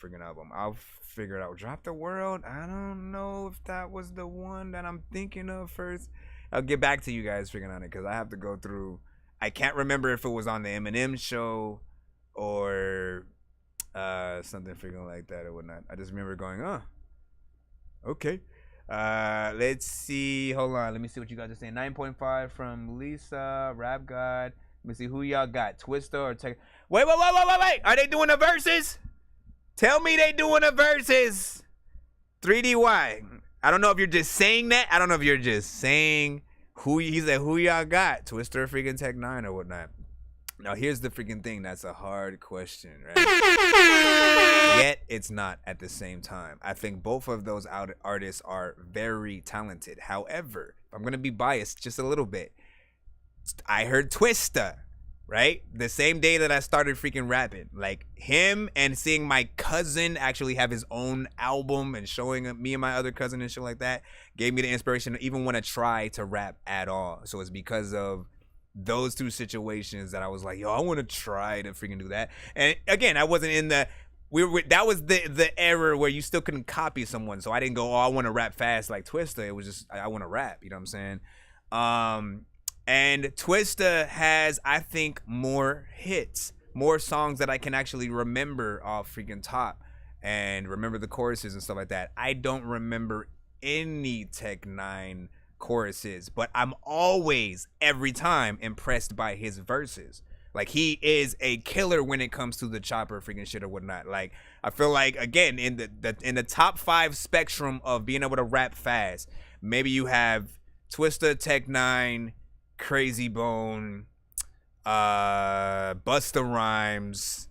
freaking album. I'll figure it out. Drop the World. I don't know if that was the one that I'm thinking of first. I'll get back to you guys freaking on it because I have to go through. I can't remember if it was on the Eminem show or something freaking like that or whatnot. I just remember going, oh, okay. Let's see. Hold on. Let me see what you guys are saying. 9.5 from Lisa, Rap God. Let me see who y'all got. Twista or Tech. Wait. Are they doing the verses? Tell me they doing the verses. 3DY. I don't know if you're just saying that. I don't know if you're just saying who y'all got. Twista or freaking Tech 9 or whatnot. Now here's the freaking thing. That's a hard question, right? Yet it's not at the same time. I think both of those artists are very talented. However, if I'm gonna be biased just a little bit, I heard Twista, right? The same day that I started freaking rapping. Like him and seeing my cousin actually have his own album and showing me and my other cousin and shit like that gave me the inspiration to even want to try to rap at all. So it's because of those two situations that I was like, yo, I want to try to freaking do that. And again, I wasn't in the that was the era where you still couldn't copy someone. So I didn't go, oh, I want to rap fast like Twista. It was just I want to rap, you know what I'm saying? And Twista has, I think, more hits, more songs that I can actually remember off freaking top and remember the choruses and stuff like that. I don't remember any Tech 9 choruses, but I'm always, every time, impressed by his verses. Like, he is a killer when it comes to the chopper freaking shit or whatnot. Like, I feel like, again, in the top 5 spectrum of being able to rap fast, maybe you have Twista, Tech 9, Crazy Bone, Busta Rhymes.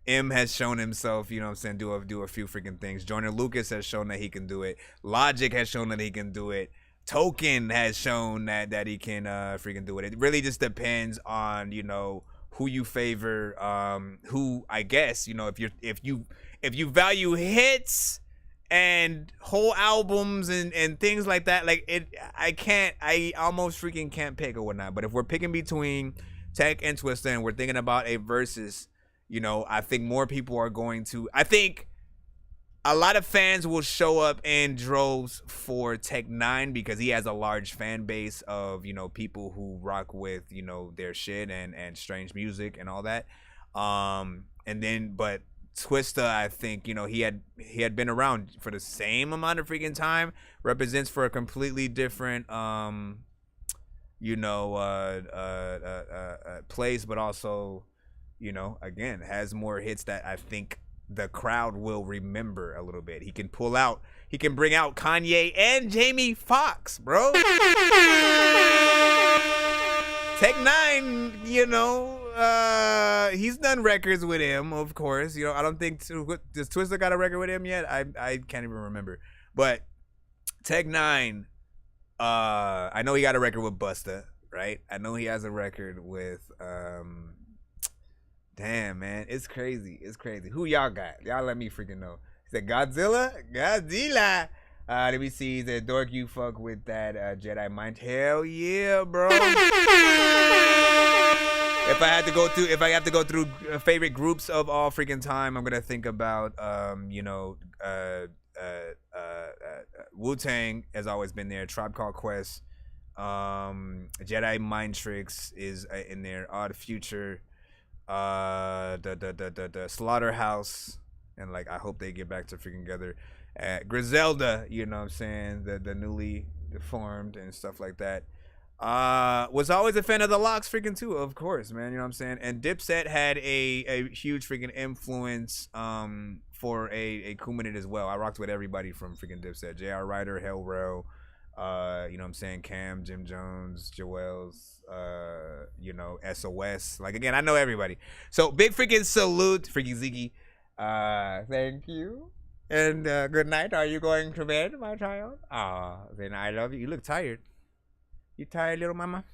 M has shown himself, you know what I'm saying, do a few freaking things. Joyner Lucas has shown that he can do it. Logic has shown that he can do it. Token has shown that he can freaking do it. It really just depends on, you know, who you favor, who, I guess, you know, if you value hits and whole albums and things like that, like I almost freaking can't pick or whatnot. But if we're picking between Tech and Twista and we're thinking about a versus, you know, I think more people are going to, I think a lot of fans will show up in droves for Tech 9 because he has a large fan base of, you know, people who rock with, you know, their shit and strange music and all that. But Twista, I think, you know, he had been around for the same amount of freaking time, represents for a completely different place, but also, you know, again, has more hits that I think the crowd will remember a little bit. He can bring out Kanye and Jamie Foxx, bro. Tech 9, you know, he's done records with him, of course. You know, I don't think does Twista got a record with him yet? I can't even remember. But Tech 9, I know he got a record with Busta, right? I know he has a record with damn, man, it's crazy. It's crazy. Who y'all got? Y'all let me freaking know. He said Godzilla. Let me see. He said Dork, you fuck with that Jedi mind. Hell yeah, bro. If I have to go through favorite groups of all freaking time, I'm gonna think about Wu-Tang has always been there. Tribe Called Quest, Jedi Mind Tricks is in there. Odd Future, the Slaughterhouse, and like I hope they get back to freaking together. Griselda, you know what I'm saying, the newly formed and stuff like that. Was always a fan of the Locks freaking too, of course, man, you know what I'm saying. And Dipset had a huge freaking influence for a cool minute as well. I rocked with everybody from freaking Dipset. J.R. Ryder, Hell Row, you know what I'm saying, Cam, Jim Jones, Joel's, you know, SOS. Like, again, I know everybody. So big freaking salute, freaking Ziggy. Thank you. And good night. Are you going to bed, my child? Then I love you. You look tired. You tired, little mama?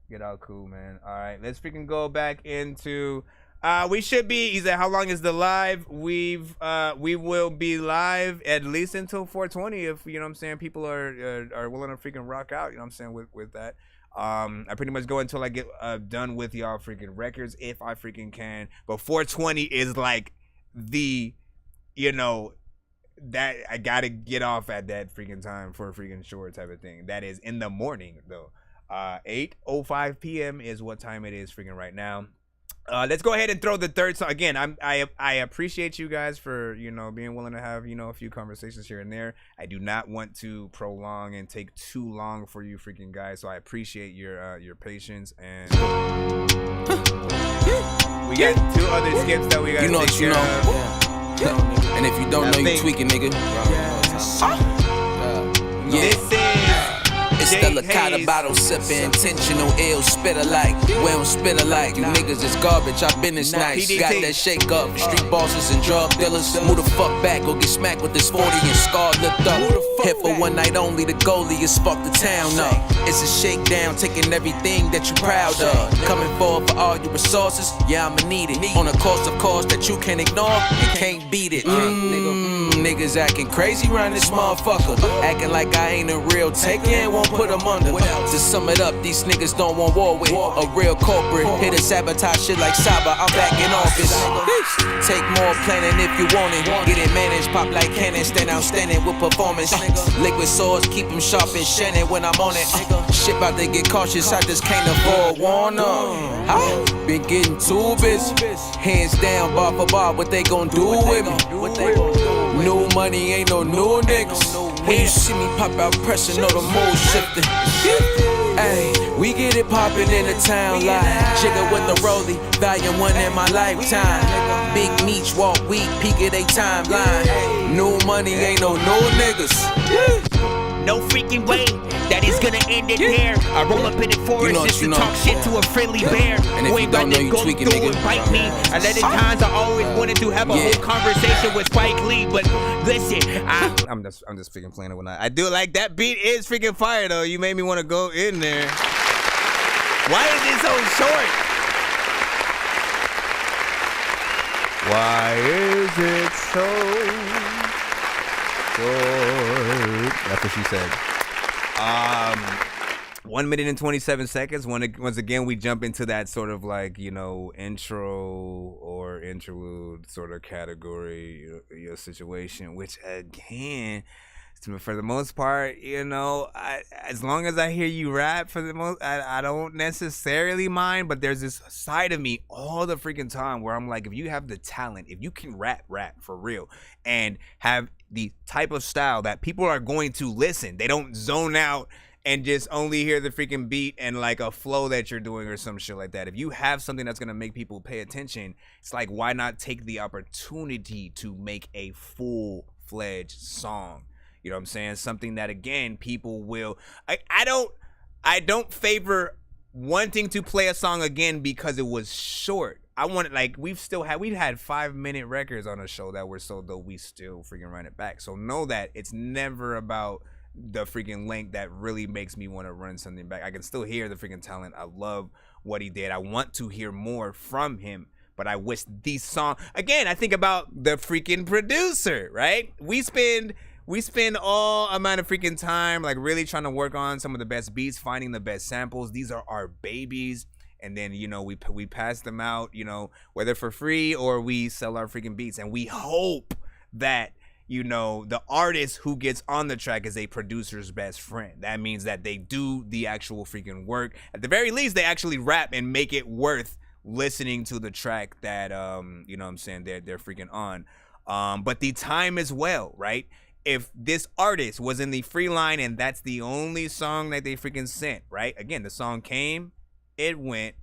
Get all cool, man. All right, let's freaking go back into. We should be. He said, "How long is the live?" We will be live at least until 4:20. If you know what I'm saying, people are willing to freaking rock out. You know what I'm saying with that. I pretty much go until I get done with y'all freaking records if I freaking can. But 4:20 is like the, you know, that I gotta get off at that freaking time for a freaking short type of thing. That is in the morning though. 8:05 p.m. is what time it is freaking right now. Let's go ahead and throw the third song. Again, I appreciate you guys for, you know, being willing to have, you know, a few conversations here and there. I do not want to prolong and take too long for you freaking guys, so I appreciate your patience. And we got two other skips that we gotta take care of. And if you don't know, you tweaking, nigga. It's the Lakata bottle sipping, intentional ill, spit alike. We don't spit alike. You niggas is garbage, I been this nice. Got that shake up, street bosses and drug dealers. Move the fuck back or get smacked with this 40 and scar lift up. Hit for one night only, the goalie is fuck the town up. It's a shakedown, taking everything that you proud of. Coming forward for all your resources, yeah, I'ma need it. On a course of course that you can't ignore and can't beat it. Niggas acting crazy round this motherfucker. Acting like I ain't a real taker and won't put them under. To sum it up, these niggas don't want war with a real corporate. Hit a sabotage shit like Saba, I'm back in office. Take more planning if you want it. Get it managed, pop like cannon, stand outstanding with performance. Liquid swords, keep them sharp and Shannon when I'm on it. Shit about to get cautious, I just can't afford one. Been getting too busy. Hands down, bar for bar, what they gon' do with me? New money ain't no new niggas. When you see me pop out pressure, know the mood shifting. Ayy, we get it poppin' in the town like Jigga with the rollie, volume 1 in my lifetime. Big Meech walk weak, peak of they timeline. New money ain't no new niggas. No freaking way that is gonna end it there. I roll up in the forest just to talk shit to a friendly bear. Who ain't about to go through and bite me. And at times I always wanted to have a whole conversation with Spike Lee, but listen, I'm just freaking playing it when I do like that beat is freaking fire though. You made me want to go in there. Why is it so short? Why is it so short? That's what she said. 1 minute and 27 seconds. Once again, we jump into that sort of like, you know, intro or interlude sort of category, you know, situation, which again, for the most part, you know, as long as I hear you rap, for the most, I don't necessarily mind, but there's this side of me all the freaking time where I'm like, if you have the talent, if you can rap for real, and have the type of style that people are going to listen, they don't zone out and just only hear the freaking beat and like a flow that you're doing or some shit like that. If you have something that's gonna make people pay attention, it's like, why not take the opportunity to make a full-fledged song? You know what I'm saying? Something that, again, people will. I don't favor wanting to play a song again because it was short. I wanted, like, we've had 5-minute records on a show that were so dope, we still freaking run it back. So know that it's never about the freaking length that really makes me want to run something back. I can still hear the freaking talent. I love what he did. I want to hear more from him, but I wish these songs, again, I think about the freaking producer, right? We spend all amount of freaking time like really trying to work on some of the best beats, finding the best samples. These are our babies. And then, you know, we pass them out, you know, whether for free or we sell our freaking beats. And we hope that, you know, the artist who gets on the track is a producer's best friend. That means that they do the actual freaking work. At the very least, they actually rap and make it worth listening to the track that, you know what I'm saying, they're freaking on. But the time as well, right? If this artist was in the free line and that's the only song that they freaking sent, right? Again, the song came, it went,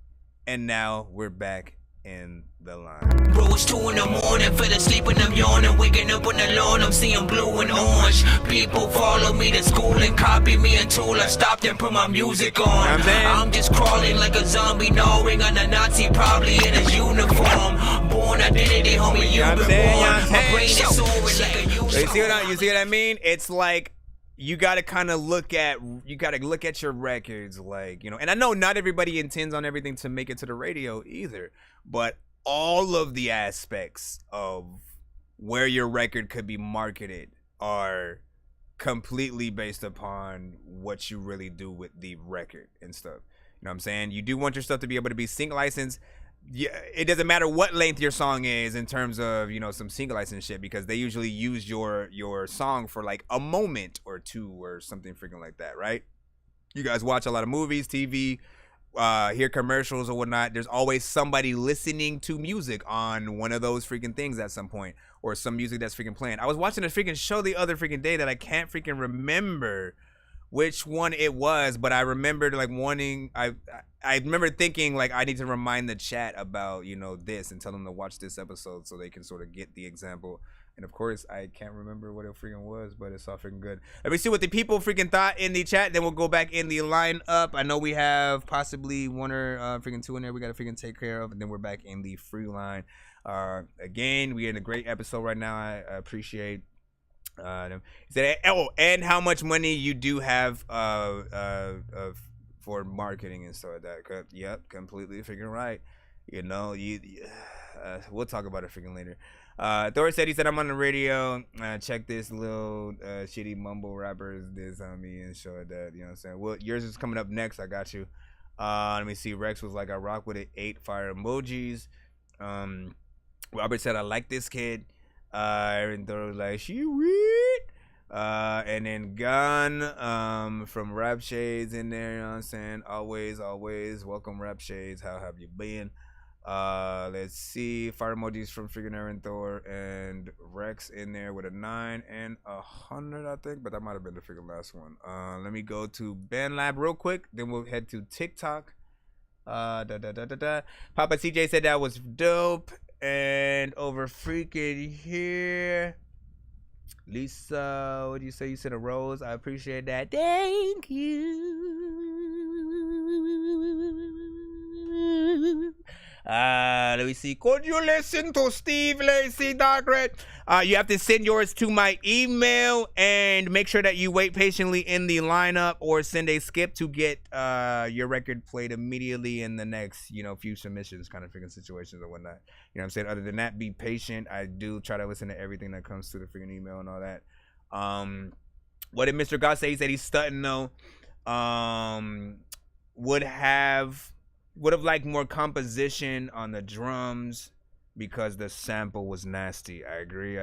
and now we're back in the line. Bro, it's 2 in the morning, fell asleep and I'm yawning, waking up on the lawn, I'm seeing blue and orange. People follow me to school and copy me until I stopped and put my music on. I'm just crawling like a zombie, gnawing on a Nazi, probably in his uniform. Born identity, homie, you been born. My brain is soaring like a unicorn. You see what I mean? It's like, you gotta kind of look at your records, like, you know, and I know not everybody intends on everything to make it to the radio either, but all of the aspects of where your record could be marketed are completely based upon what you really do with the record and stuff. You know what I'm saying? You do want your stuff to be able to be sync licensed. Yeah, it doesn't matter what length your song is in terms of, you know, some single license shit, because they usually use your song for like a moment or two or something freaking like that, right? You guys watch a lot of movies, TV, hear commercials or whatnot. There's always somebody listening to music on one of those freaking things at some point, or some music that's freaking playing. I was watching a freaking show the other freaking day that I can't freaking remember which one it was, but I remembered like wanting, I remember thinking like I need to remind the chat about, you know, this and tell them to watch this episode so they can sort of get the example. And of course I can't remember what it freaking was, but it's all freaking good. Let me see what the people freaking thought in the chat, then we'll go back in the lineup. I know we have possibly one or freaking two in there we gotta freaking take care of, and then we're back in the free line. Again, we're in a great episode right now. I appreciate he said, oh, and how much money you do have for marketing and stuff like that. Yep, completely freaking right. You know, we'll talk about it freaking later. Thor said, he said, I'm on the radio. Check this little shitty mumble rappers diss on me and show that. You know what I'm saying? Well, yours is coming up next. I got you. Let me see. Rex was like, I rock with it. 8 fire emojis. Robert said, I like this kid. And Thor was like, she weird. And then Gun from Rap Shades in there, you know what I'm saying? Always welcome, Rap Shades. How have you been? Let's see, fire emojis from freaking Aaron Thor and Rex in there with a 9 and 100, I think, but that might have been the freaking last one. Let me go to BandLab real quick, then we'll head to TikTok. Papa CJ said that was dope. And over freaking here, Lisa, what do you say? You said a rose. I appreciate that. Thank you. Let me see. Could you listen to Steve Lacy, Dark Red? You have to send yours to my email and make sure that you wait patiently in the lineup, or send a skip to get your record played immediately in the next, you know, few submissions kind of freaking situations or whatnot. You know what I'm saying? Other than that, be patient. I do try to listen to everything that comes through the freaking email and all that. What did Mr. God say? He said he's stunting though. Would have liked more composition on the drums because the sample was nasty. I agree.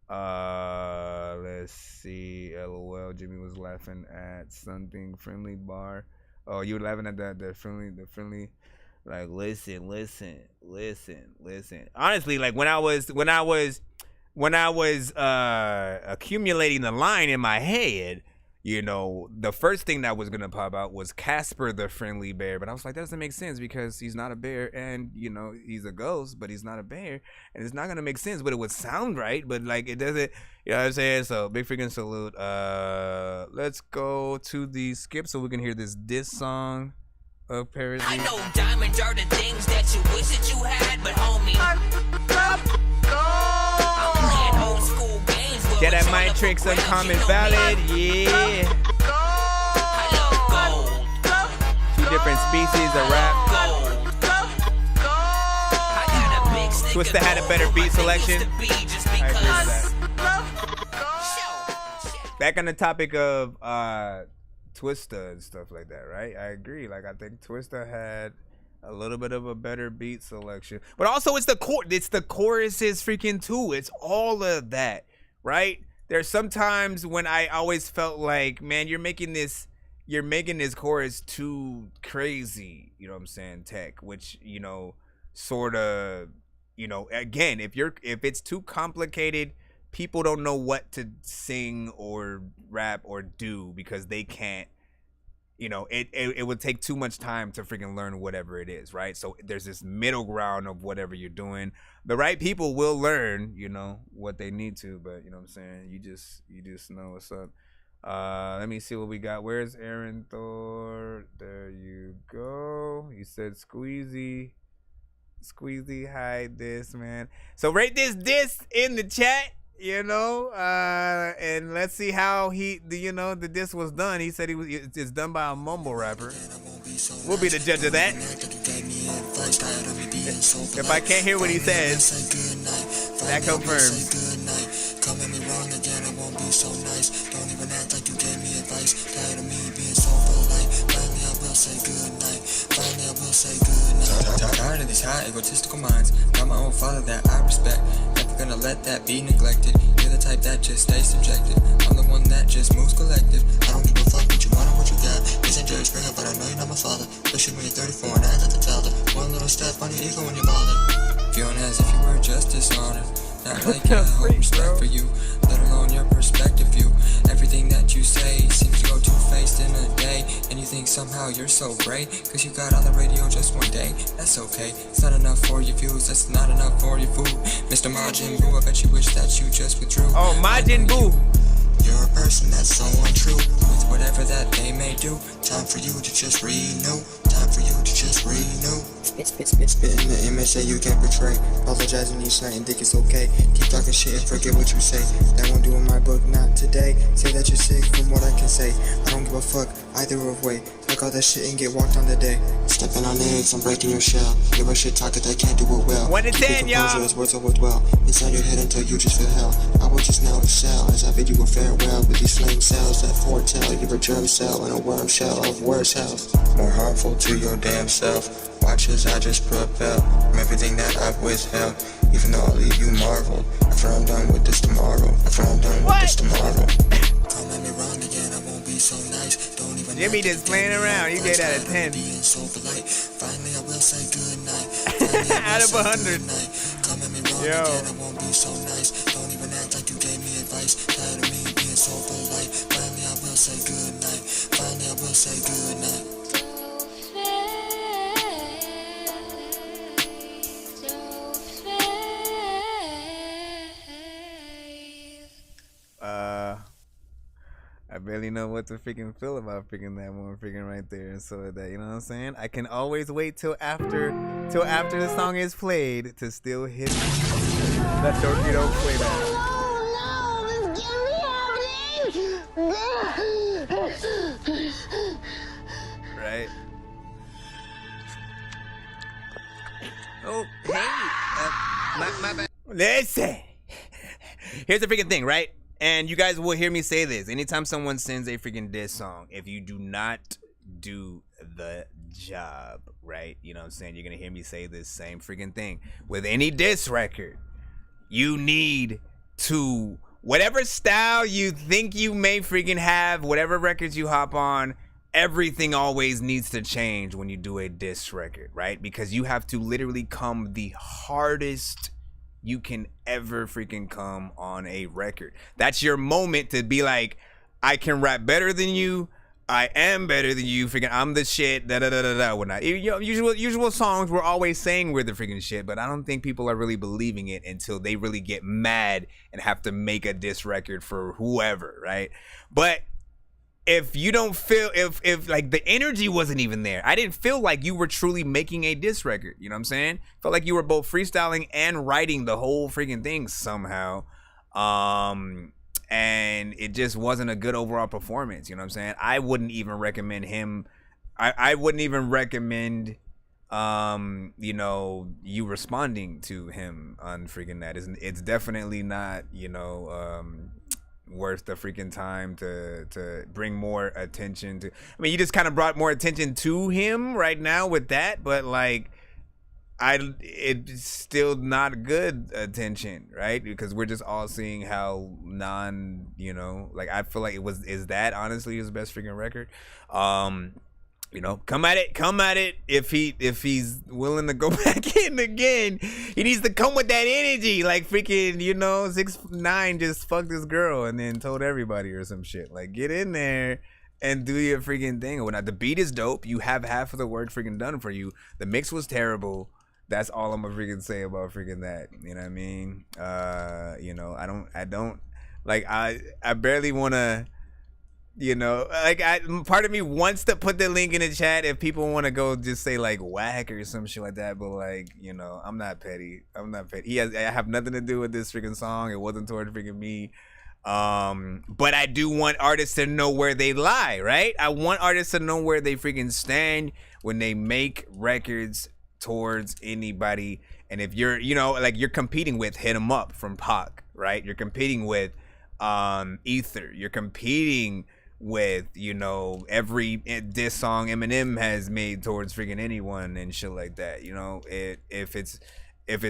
Let's see. LOL. Jimmy was laughing at something friendly bar. Oh, you were laughing at the friendly. Like, listen. Honestly, like when I was accumulating the line in my head, you know, the first thing that was gonna pop out was Casper the Friendly Bear, but I was like, that doesn't make sense because he's not a bear, and you know, he's a ghost, but he's not a bear, and it's not gonna make sense, but it would sound right, but like it doesn't, you know what I'm saying? So big freaking salute. Let's go to the skip so we can hear this diss song. apparently. I know diamonds are the things that you wish that you had, but homie, I'm playing old school games. Get that Matrix Uncommon Valid, yeah. Two different species of rap. Twista had a better beat selection. I agree with that. Back on the topic of Twista and stuff like that, right? I agree. Like, I think Twista had a little bit of a better beat selection, but also it's the choruses freaking too. It's all of that, right? There's sometimes when I always felt like, man, you're making this chorus too crazy. You know what I'm saying? Tech, which, you know, sort of, you know, again, if it's too complicated, people don't know what to sing or rap or do because they can't, you know, it would take too much time to freaking learn whatever it is, right? So there's this middle ground of whatever you're doing. The right people will learn, you know, what they need to, but you know what I'm saying? You just know what's up. Let me see what we got. Where's Aaron Thor? There you go. He said Squeezy, hide this, man. So rate this in the chat. You know, and let's see how the diss was done. He said it's done by a mumble rapper. We'll be the judge of that. If I can't hear what he says, that confirms. Come at me wrong again, I won't be so nice. Don't even act like you gave me advice. Tired of me being so polite. Finally I will say goodnight. Finally I will say goodnight. Tired of these high egotistical minds. Got my own father that I respect. Never gonna let that be neglected. You're the type that just stays subjected. I'm the one that just moves collective. I don't give a fuck what you want or what you got. This ain't Jerry Springer, but I know you're not my father. Especially when you're 34 and act like a toddler. One little step on your ego when you're ballin'. Feeling as if you were just dishonored. Not like I hold respect for you, let alone your perspective view. Everything that you say seems to go two-faced in a day. And you think somehow you're so great, cause you got on the radio just one day. That's okay, it's not enough for your views, that's not enough for your food. Mr. Majin Buu, I bet you wish that you just withdrew. Oh, Majin Buu. You're a person that's so untrue with whatever that they may do. Time for you to just renew. Time for you to just renew. Spitting the image that you can't portray. Apologizing each night and think it's okay. Keep talking shit and forget what you say. That won't do in my book, not today. Say that you're sick from what I can say. I don't give a fuck either way. Like all that shit and get walked on today. Stepping on eggs, I'm breaking your shell. You're a shit talker that can't do it well. 1 to 10, y'all. Words over well. Inside your head until you just feel hell. I will just now excel as I bid you a farewell with these flame cells that foretell you're a germ cell in a worm shell of worse health. More harmful to your damn self. Watch as I just propel from everything that I've withheld. Even though I'll leave you marveled. After I'm done with this tomorrow. After I'm done with this tomorrow. Come at me wrong again, I won't be so nice. Don't even Jimmy just playing around. You get out of 10. So polite. Finally I will say goodnight. Out of 100. Come at me wrong again, I won't be so nice. Don't even act like you gave me advice. Tired of me being so polite. Finally I will say goodnight. Finally I will say goodnight. I barely know what to freaking feel about freaking that one freaking right there. And so that, you know what I'm saying? I can always wait till after the song is played to still hit that Dorky don't play that. Right? Oh, hey. My bad. Listen. Here's the freaking thing, right? And you guys will hear me say this. Anytime someone sends a freaking diss song, if you do not do the job, right? You know what I'm saying? You're going to hear me say this same freaking thing. With any diss record, you need to, whatever style you think you may freaking have, whatever records you hop on, everything always needs to change when you do a diss record, right? Because you have to literally come the hardest you can ever freaking come on a record. That's your moment to be like, I can rap better than you. I am better than you. Freaking, I'm the shit. Da da da da da. Whatnot. Usual songs. We're always saying we're the freaking shit, but I don't think people are really believing it until they really get mad and have to make a diss record for whoever, right? But if you don't feel, if like the energy wasn't even there, I didn't feel like you were truly making a diss record. You know what I'm saying? Felt like you were both freestyling and writing the whole freaking thing somehow. And it just wasn't a good overall performance. You know what I'm saying? I wouldn't even recommend him. I wouldn't even recommend, you know, you responding to him on freaking that. It's definitely not, you know, worth the freaking time to bring more attention to. I mean, you just kind of brought more attention to him right now with that, but like, it's still not good attention, right? Because we're just all seeing how you know, like I feel like is that honestly his best freaking record. You know, come at it. If he's willing to go back in again, he needs to come with that energy. Like freaking, you know, 6ix9ine just fucked this girl and then told everybody or some shit. Like, get in there and do your freaking thing or whatnot. The beat is dope. You have half of the work freaking done for you. The mix was terrible. That's all I'm gonna freaking say about freaking that. You know what I mean? You know, I don't like I barely wanna. You know, like part of me wants to put the link in the chat if people want to go just say like whack or some shit like that, but like, you know, I'm not petty. I have nothing to do with this freaking song. It wasn't toward freaking me. But I do want artists to know where they lie, right? I want artists to know where they freaking stand when they make records towards anybody. And if you're, you know, like you're competing with Hit 'Em Up from Pac, right? You're competing with Ether. You're competing with, you know, every diss song Eminem has made towards freaking anyone and shit like that. You know, if it's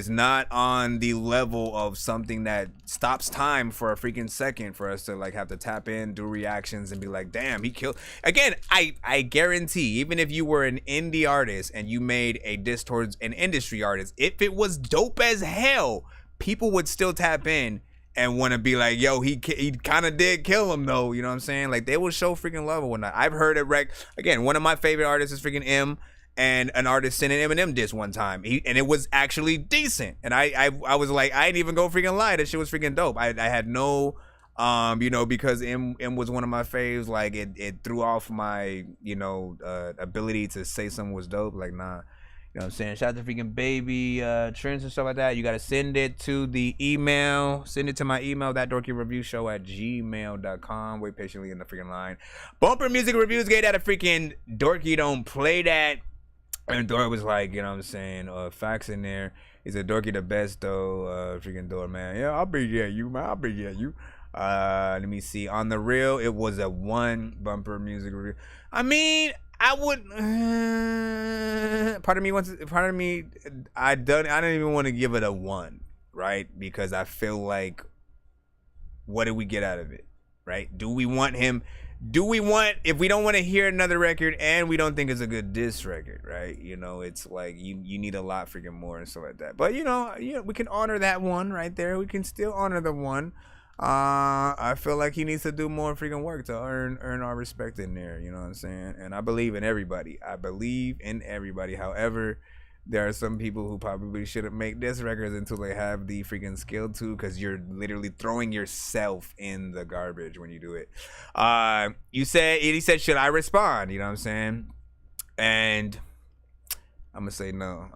not on the level of something that stops time for a freaking second for us to like have to tap in, do reactions and be like, damn, he killed. Again, I guarantee, even if you were an indie artist and you made a diss towards an industry artist, if it was dope as hell, people would still tap in and want to be like, yo, he kind of did kill him though. You know what I'm saying? Like, they will show freaking love or whatnot. I've heard it again, one of my favorite artists is freaking M, and an artist sent an Eminem diss one time. And it was actually decent. And I was like, I didn't even go freaking lie. That shit was freaking dope. I had no, you know, because M was one of my faves. Like, it threw off my, you know, ability to say something was dope. Like, nah. You know what I'm saying? Shout out to freaking baby trends and stuff like that. You got to send it to the email. Send it to my email, thatdorkyreviewshow@gmail.com. Wait patiently in the freaking line. Bumper music reviews get out of freaking Dorky don't play that. And Dork was like, you know what I'm saying? Facts in there. He said, Dorky the best though. Freaking Dork, man. Yeah, I'll be you, man. I'll be you. Let me see. On the real, it was a 1 bumper music review. I mean, I would. Part of me. I don't even want to give it a 1, right? Because I feel like, what did we get out of it, right? Do we want him? If we don't want to hear another record and we don't think it's a good diss record, right? You know, it's like you need a lot freaking more and stuff like that. But you know, we can honor that 1 right there. We can still honor the 1. I feel like he needs to do more freaking work to earn our respect in there. You know what I'm saying? And I believe in everybody. However, there are some people who probably shouldn't make diss records until they have the freaking skill to, because you're literally throwing yourself in the garbage when you do it. He said, should I respond? You know what I'm saying? And I'm gonna say no.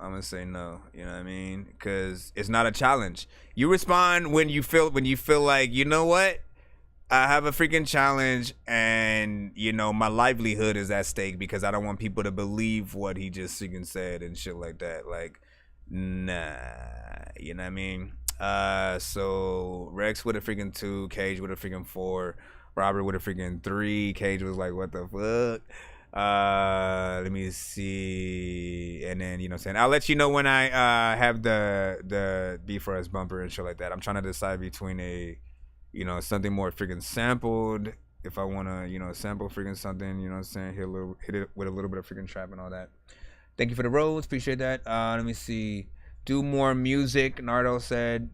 You know what I mean? Because it's not a challenge. You respond when you feel like, you know what? I have a freaking challenge, and you know my livelihood is at stake because I don't want people to believe what he just freaking said and shit like that. Like, nah, you know what I mean? So Rex with a freaking 2, Cage with a freaking 4, Robert with a freaking 3. Cage was like, what the fuck? Let me see. And then, you know what I'm saying, I'll let you know when I have the B for us bumper and shit like that. I'm trying to decide between a, you know, something more freaking sampled, if I want to, you know, sample freaking something, you know what I'm saying, hit it with a little bit of freaking trap and all that. Thank you for the roads, appreciate that. Let me see. Do more music, Nardo said.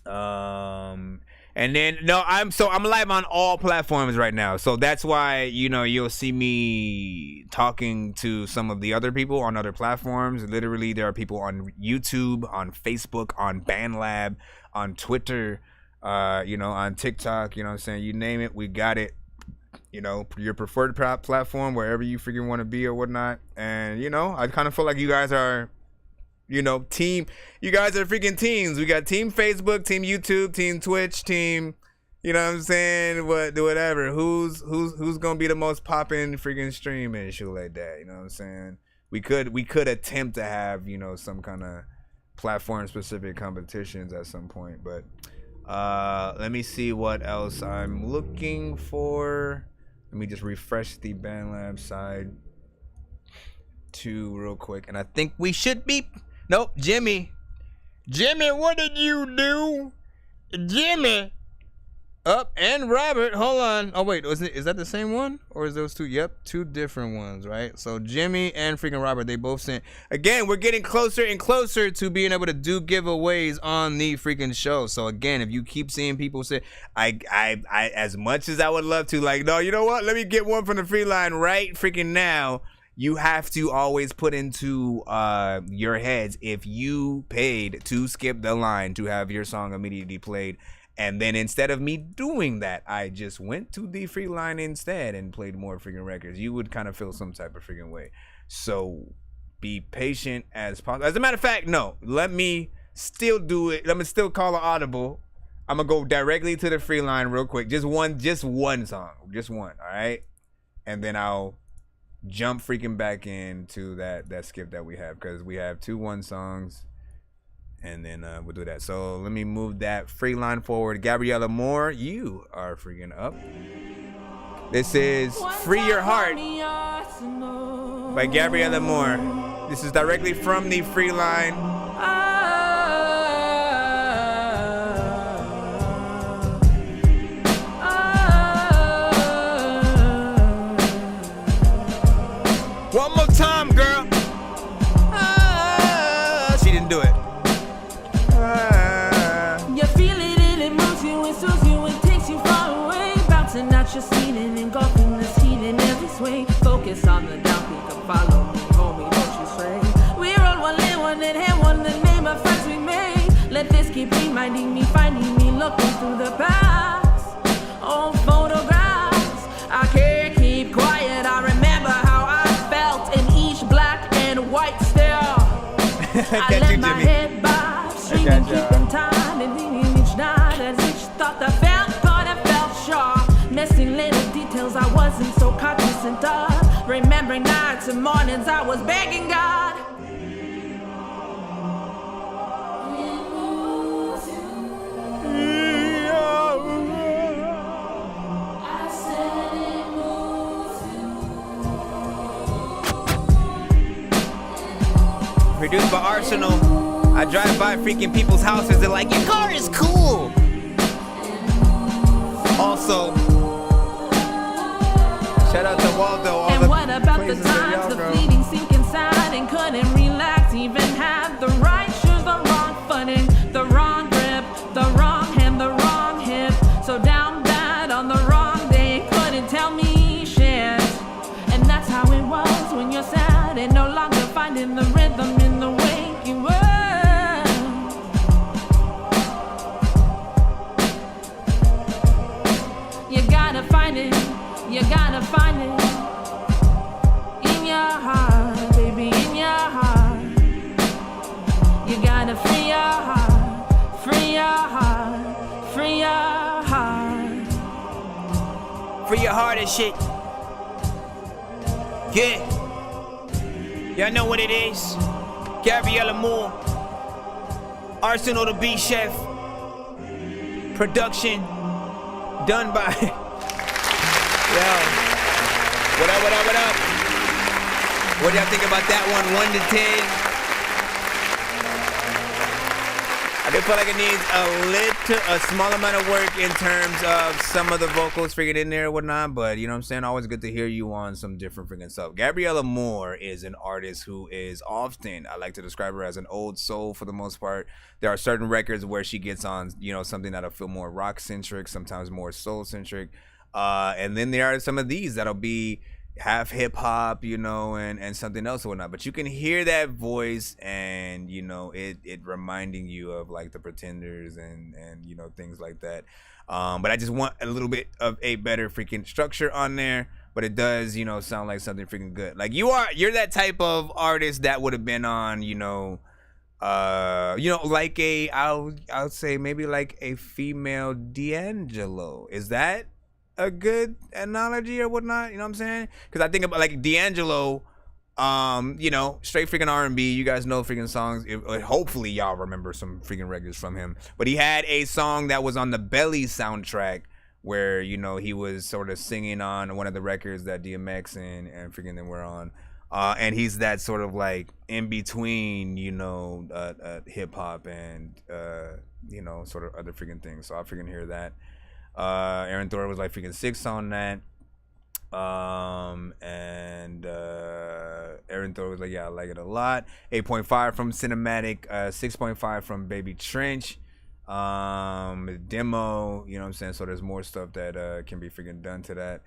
And then I'm live on all platforms right now, so that's why, you know, you'll see me talking to some of the other people on other platforms. Literally, there are people on YouTube, on Facebook, on BandLab, on Twitter, you know, on TikTok. You know what I'm saying? You name it, we got it. you know, your preferred platform, wherever you freaking want to be or whatnot. And, you know, I kind of feel like you guys are, you know, you guys are freaking teams. We got Team Facebook, Team YouTube, Team Twitch, Team, you know what I'm saying, whatever. Who's going to be the most popping freaking stream and shit like that, you know what I'm saying? We could attempt to have, you know, some kind of platform-specific competitions at some point, but let me see what else I'm looking for. Let me just refresh the BandLab side too real quick. And I think we should be... Nope, Jimmy, what did you do? Jimmy. Up and Robert, hold on. Oh wait, is that the same one? Or is those two? Yep, two different ones, right? So Jimmy and freaking Robert, they both sent. Again, we're getting closer and closer to being able to do giveaways on the freaking show. So again, if you keep seeing people say, I as much as I would love to, like, no, you know what? Let me get one from the free line right freaking now. You have to always put into your heads, if you paid to skip the line to have your song immediately played, and then instead of me doing that, I just went to the free line instead and played more freaking records, you would kind of feel some type of freaking way. So be patient as possible. As a matter of fact, no, let me still do it. Let me still call an audible. I'm gonna go directly to the free line real quick. Just one song, just one, all right? And then I'll jump freaking back into that skip that we have, because we have 2 1 songs. And then we'll do that. So let me move that free line forward. Gabriella Moore, you are freaking up. This is Free Your Heart by Gabriella Moore. This is directly from the free line. One more time, girl. She didn't do it. You feel it, it moves you, it soothes you, it takes you far away. Bouncing out your seat and engulfing this heat in every sway. Focus on the downbeat, come follow me, homie, don't you stray. We roll one lane, one in hand, one the name of friends we made. Let this keep reminding me, finding me, looking through the past. Old photographs, I can't keep quiet. I remember how I felt in each black and white stare. I let my head bob, streaming, keeping time, and leaning each night as each thought that felt sharp. Missing little details I wasn't so cognizant of. Remembering nights and mornings I was begging God. Produced by Arsenal. I drive by freaking people's houses. They're like, your car is cool. Also, shout out to Waldo. And what about the times the fleeting sink inside and couldn't relax? Even had the right shoes, the wrong footing, the wrong grip, the wrong hand, the wrong hip. So down bad on the wrong day, couldn't tell me shit. And that's how it was when you're sad and no longer finding the rhythm in the waking world. You gotta find it in your heart, baby, in your heart. You gotta free your heart, free your heart, free your heart. Free your heart and shit. Yeah. Y'all know what it is. Gabriella Moore. Arsenal the Beat Chef. Production done by... Yo, what up, what up, what up? What do y'all think about that one, 1 to 10? I do feel like it needs a small amount of work in terms of some of the vocals figured in there and whatnot, but you know what I'm saying? Always good to hear you on some different freaking stuff. Gabriella Moore is an artist who is often, I like to describe her as an old soul for the most part. There are certain records where she gets on, you know, something that'll feel more rock-centric, sometimes more soul-centric. And then there are some of these that'll be half hip hop, you know, and something else or whatnot. But you can hear that voice, and you know, it reminding you of like the Pretenders and you know, things like that. But I just want a little bit of a better freaking structure on there. But it does, you know, sound like something freaking good. Like you're that type of artist that would have been on, you know, like I'll say maybe like a female D'Angelo. Is that a good analogy or whatnot? You know what I'm saying? Because I think about like D'Angelo, you know, straight freaking R&B. You guys know freaking songs. Hopefully y'all remember some freaking records from him. But he had a song that was on the Belly soundtrack where, you know, he was sort of singing on one of the records that DMX and freaking them were on. And he's that sort of like in between, you know, hip hop and, you know, sort of other freaking things. So I freaking hear that. Aaron Thor was like freaking 6 on that. Aaron Thor was like, yeah, I like it a lot. 8.5 from Cinematic, 6.5 from Baby Trench. Demo, you know what I'm saying? So there's more stuff that can be freaking done to that.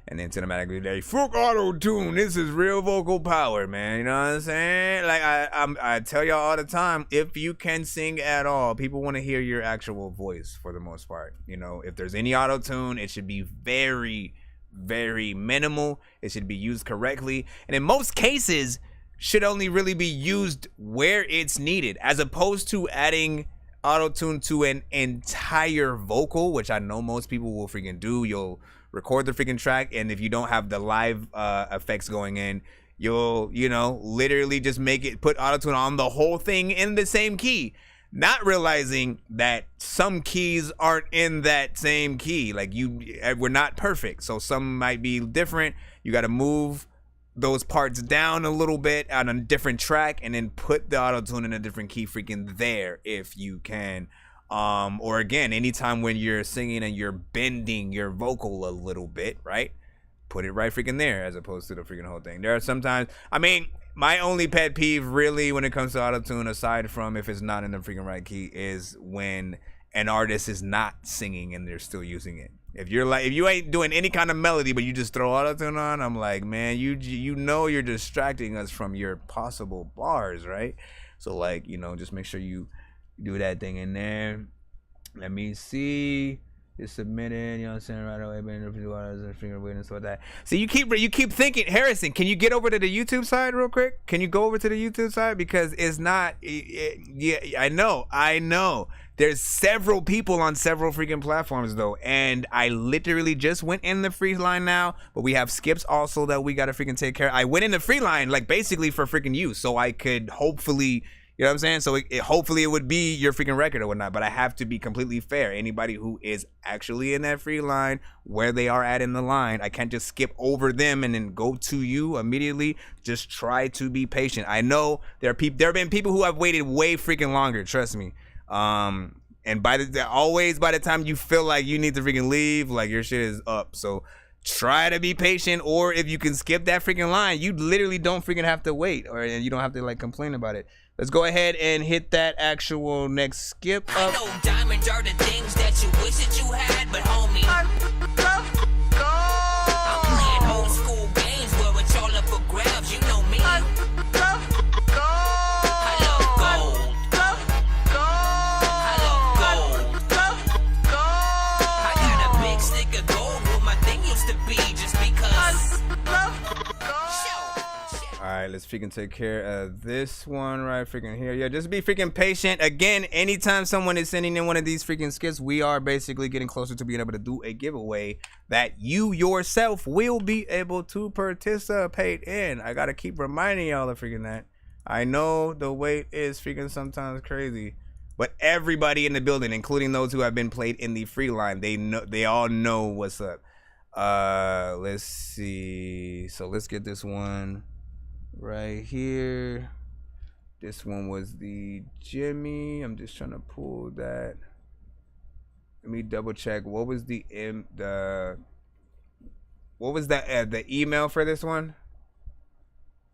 And then Cinematic, they fuck auto tune. This is real vocal power, man. You know what I'm saying? Like I tell y'all all the time, if you can sing at all, people want to hear your actual voice for the most part. You know, if there's any auto tune, it should be very, very minimal. It should be used correctly, and in most cases, should only really be used where it's needed, as opposed to adding auto-tune to an entire vocal, which I know most people will freaking do. You'll record the freaking track, and if you don't have the live effects going in, you'll, you know, literally just put auto-tune on the whole thing in the same key, not realizing that some keys aren't in that same key. Like we're not perfect, so some might be different. You got to move those parts down a little bit on a different track and then put the auto-tune in a different key freaking there if you can. Or again, anytime when you're singing and you're bending your vocal a little bit, right? Put it right freaking there as opposed to the freaking whole thing. There are sometimes, I mean, my only pet peeve really when it comes to auto-tune, aside from if it's not in the freaking right key, is when an artist is not singing and they're still using it. If you ain't doing any kind of melody, but you just throw auto-tune on, I'm like, man, you know you're distracting us from your possible bars, right? So like, you know, just make sure you do that thing in there. Let me see. It's submitted, you know what I'm saying, right away, but and finger and stuff like that. So you keep thinking, Harrison, can you get over to the YouTube side real quick? Can you go over to the YouTube side? Because it's not, yeah, I know. There's several people on several freaking platforms though, and I literally just went in the free line now, but we have skips also that we gotta freaking take care of. I went in the free line like basically for freaking you, so I could hopefully, you know what I'm saying? So hopefully it would be your freaking record or whatnot, but I have to be completely fair. Anybody who is actually in that free line, where they are at in the line, I can't just skip over them and then go to you immediately. Just try to be patient. I know there have been people who have waited way freaking longer, trust me. And always by the time you feel like you need to freaking leave, like your shit is up. So try to be patient, or if you can skip that freaking line, you literally don't freaking have to wait, or you don't have to like complain about it. Let's go ahead and hit that actual next skip up. I know diamonds are the things that you wish that you had, but homie, I'm playing old school games where it's all up for grabs. You know me. I love gold. I got a big stick of gold where my thing used to be, just because. All right, let's freaking take care of this one right freaking here. Yeah, just be freaking patient. Again, anytime someone is sending in one of these freaking skits, we are basically getting closer to being able to do a giveaway that you yourself will be able to participate in. I gotta keep reminding y'all of freaking that. I know the wait is freaking sometimes crazy, but everybody in the building, including those who have been played in the free line, they all know what's up. Let's see. So let's get this one right here. This one was the Jimmy. I'm just trying to pull that. Let me double check. What was the email for this one?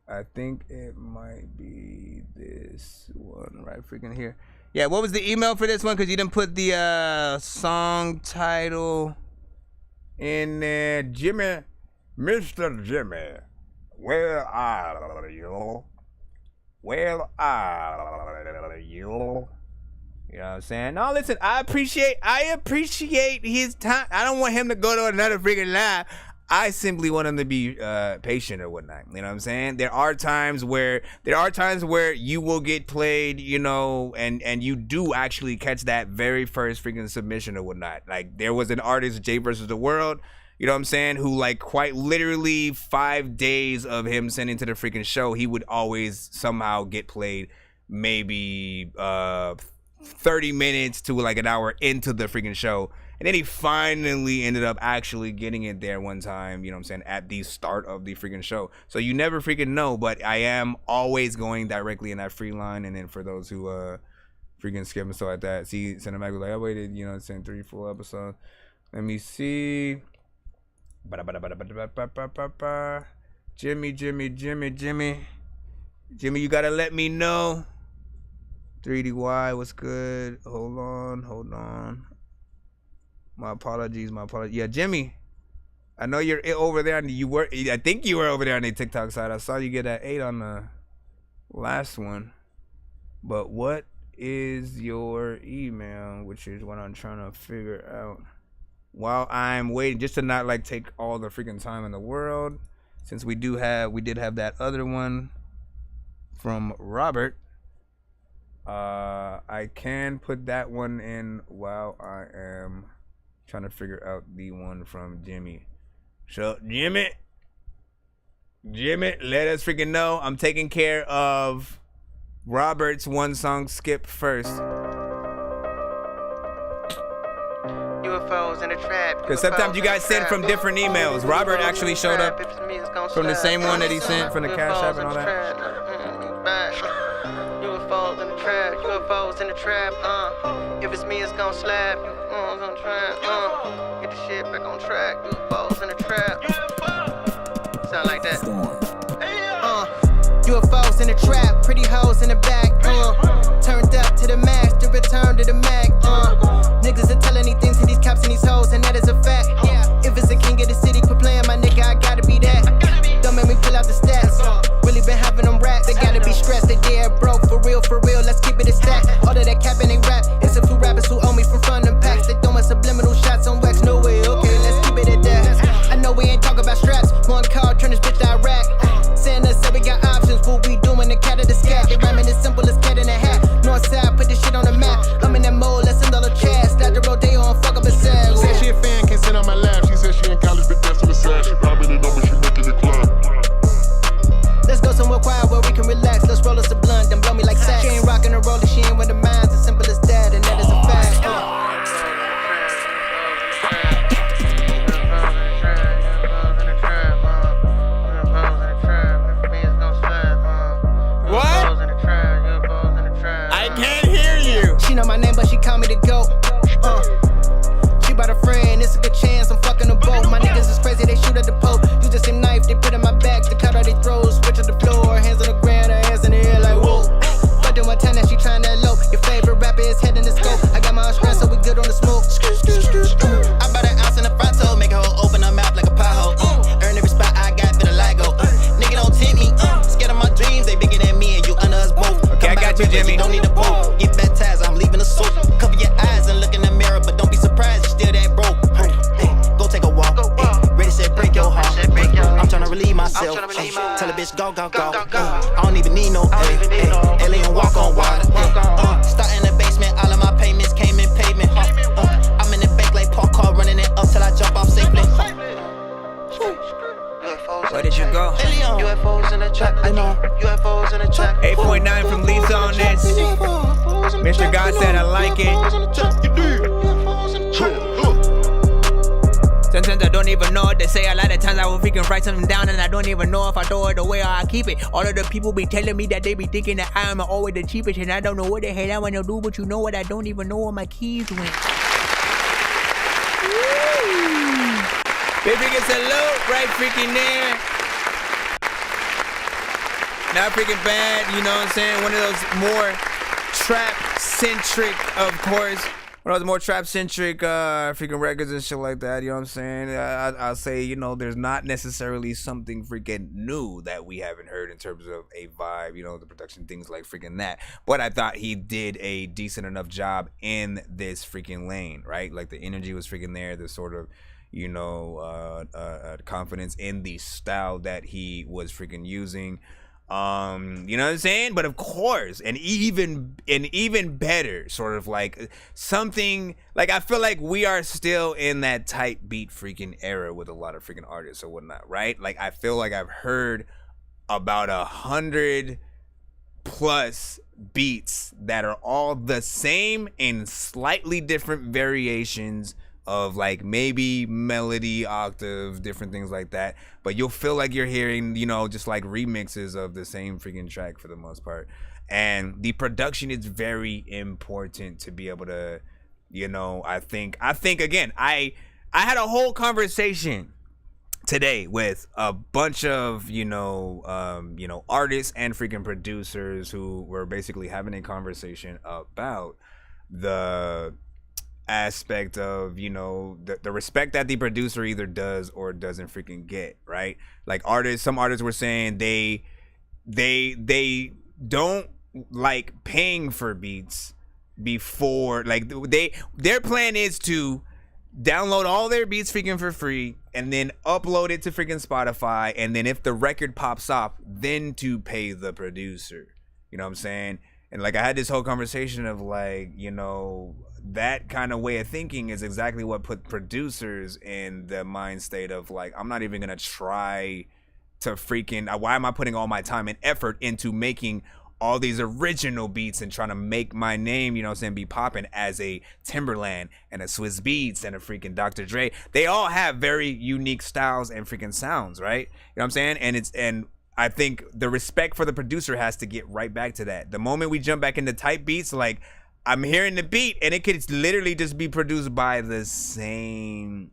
I think it might be this one right freaking here. Yeah, what was the email for this one? Because you didn't put the song title in there. Jimmy Mr. Jimmy, where are you? Where are you? You know what I'm saying? No, listen, I appreciate his time. I don't want him to go to another freaking live. I simply want him to be patient or whatnot. You know what I'm saying? There are times where you will get played, you know, and you do actually catch that very first freaking submission or whatnot. Like there was an artist, Jay versus the World, you know what I'm saying, who like quite literally 5 days of him sending to the freaking show, he would always somehow get played maybe 30 minutes to like an hour into the freaking show. And then he finally ended up actually getting it there one time, you know what I'm saying, at the start of the freaking show. So you never freaking know, but I am always going directly in that free line. And then for those who freaking skip and stuff like that, see, Cinematic was like, I waited, you know, it's in 3 full episodes. Let me see. Jimmy, you gotta let me know. 3DY, what's good? Hold on. My apologies. Yeah, Jimmy, I know you're over there. I think you were over there on the TikTok side. I saw you get that 8 on the last one. But what is your email? Which is what I'm trying to figure out while I'm waiting, just to not like take all the freaking time in the world. Since we did have that other one from Robert. I can put that one in while I am trying to figure out the one from Jimmy. So Jimmy, let us freaking know. I'm taking care of Robert's one song skip first. UFOs in the trap. Because sometimes you guys send from different emails. Robert actually showed up from the same one that he sent from the Cash App and all that. UFOs in the trap, UFOs in the trap, if it's me, it's gon' slap, gon' try, get the shit back on track, UFOs in the trap, sound like that, UFOs in the trap, pretty hoes in the back, turned up to the max, to return to the Mac, niggas will tell anything to these cops and these hoes, and that is a fact, if it's the king of the city, quit playing my nigga, I gotta be that, don't make me pull out the stats, really been having them rats, they gotta be stressed, they dead broke, for real, let's keep it a stack, all of that capping ain't rap, it's a few rappers who owe me from front and packs, they throwing subliminal shots on wax, no way, okay, let's keep it at that, I know we ain't talking about straps, one car, turn this bitch to Iraq, Santa said we got options, what we doing, the cat of the scat, they rhyming as simple as cat in a hat, Northside, put this shit on the map, I'm in that mode, let's send all the chats, slap the rodeo and fuck up a sad. Said she a fan, can't sit on my lap, she said she in college, but that's on the side, she probably didn't know what she making the club. Let's go somewhere quiet where we can relax. Let's roll us a blunt, then blow me like sax. She ain't rockin' a roller, she ain't with the minds. As simple as that, and that is a fact. What? I can't hear you. She know my name, but she call me the GOAT. She brought a friend, it's a good chance I'm fucking a boat. My niggas is crazy, they shoot at the Pope. Use the same knife, they put in my back to cut all they throws. Switch on the floor, hands on the ground, her hands in the air like whoa. But then one time that she trying that low. Your favorite rapper is head in the scope. I got my own stress, so we good on the smoke. I bought an ounce in the front toe, make her hoe open her mouth like a pothole. Earn every spot I got, bit of LIGO. Nigga don't tempt me, scared of my dreams, they bigger than me and you under us both. Okay, I got you, Jimmy. Don't need a boat. Get baptized, I'm leaving the soup. Cover your eyes and look in the mirror, but don't be surprised, you still that broke. Go take a walk. Ready, set, break your heart. I'm tryna relieve myself. Tell a bitch go. I don't even need no alien walk on water. Start in the basement, all of my payments came in pavement. I'm in the bank like park car, running it up till I jump off safely. Where did you go? UFOs in the track, I know. UFOs in the track. 8.9 from Lisa on this. Mr. God said I like it. Sometimes I don't even know what to say. A lot of times I will freaking write something down and I don't even know if I throw it away or I keep it. All of the people be telling me that they be thinking that I am always the cheapest and I don't know what the hell I want to do, but you know what? I don't even know where my keys went. Big freaking salute right freaking there. Not freaking bad, you know what I'm saying? One of those more trap-centric, of course, one of those more trap-centric freaking records and shit like that, you know what I'm saying? I'll say, you know, there's not necessarily something freaking new that we haven't heard in terms of a vibe, you know, the production, things like freaking that. But I thought he did a decent enough job in this freaking lane, right? Like the energy was freaking there, the sort of, you know, confidence in the style that he was freaking using. You know what I'm saying? But of course, and even better, sort of like something like, I feel like we are still in that tight beat freaking era with a lot of freaking artists or whatnot, right? Like I feel like I've heard about 100 plus beats that are all the same in slightly different variations of like maybe melody, octave, different things like that, but you'll feel like you're hearing, you know, just like remixes of the same freaking track for the most part. And the production is very important to be able to, you know, I think again, I had a whole conversation today with a bunch of, you know, artists and freaking producers who were basically having a conversation about the aspect of, you know, the respect that the producer either does or doesn't freaking get, right? Like some artists were saying they don't like paying for beats before, like their plan is to download all their beats freaking for free and then upload it to freaking Spotify, and then if the record pops off, then to pay the producer, you know what I'm saying? And like I had this whole conversation of like, you know, that kind of way of thinking is exactly what put producers in the mind state of like, I'm not even gonna try to freaking, why am I putting all my time and effort into making all these original beats and trying to make my name, you know what I'm saying, be popping as a Timberland and a Swiss Beats and a freaking Dr. Dre. They all have very unique styles and freaking sounds, right? You know what I'm saying? And I think the respect for the producer has to get right back to that. The moment we jump back into type beats, like I'm hearing the beat and it could literally just be produced by the same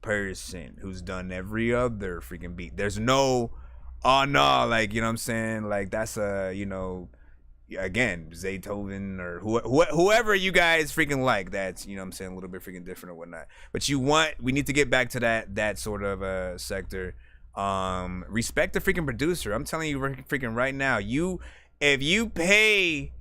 person who's done every other freaking beat. There's no, oh no, like, you know what I'm saying? Like that's a, you know, again, Zaytoven or whoever you guys freaking like, that's, you know what I'm saying, a little bit freaking different or whatnot. But we need to get back to that sort of sector. Respect the freaking producer. I'm telling you freaking right now, if you pay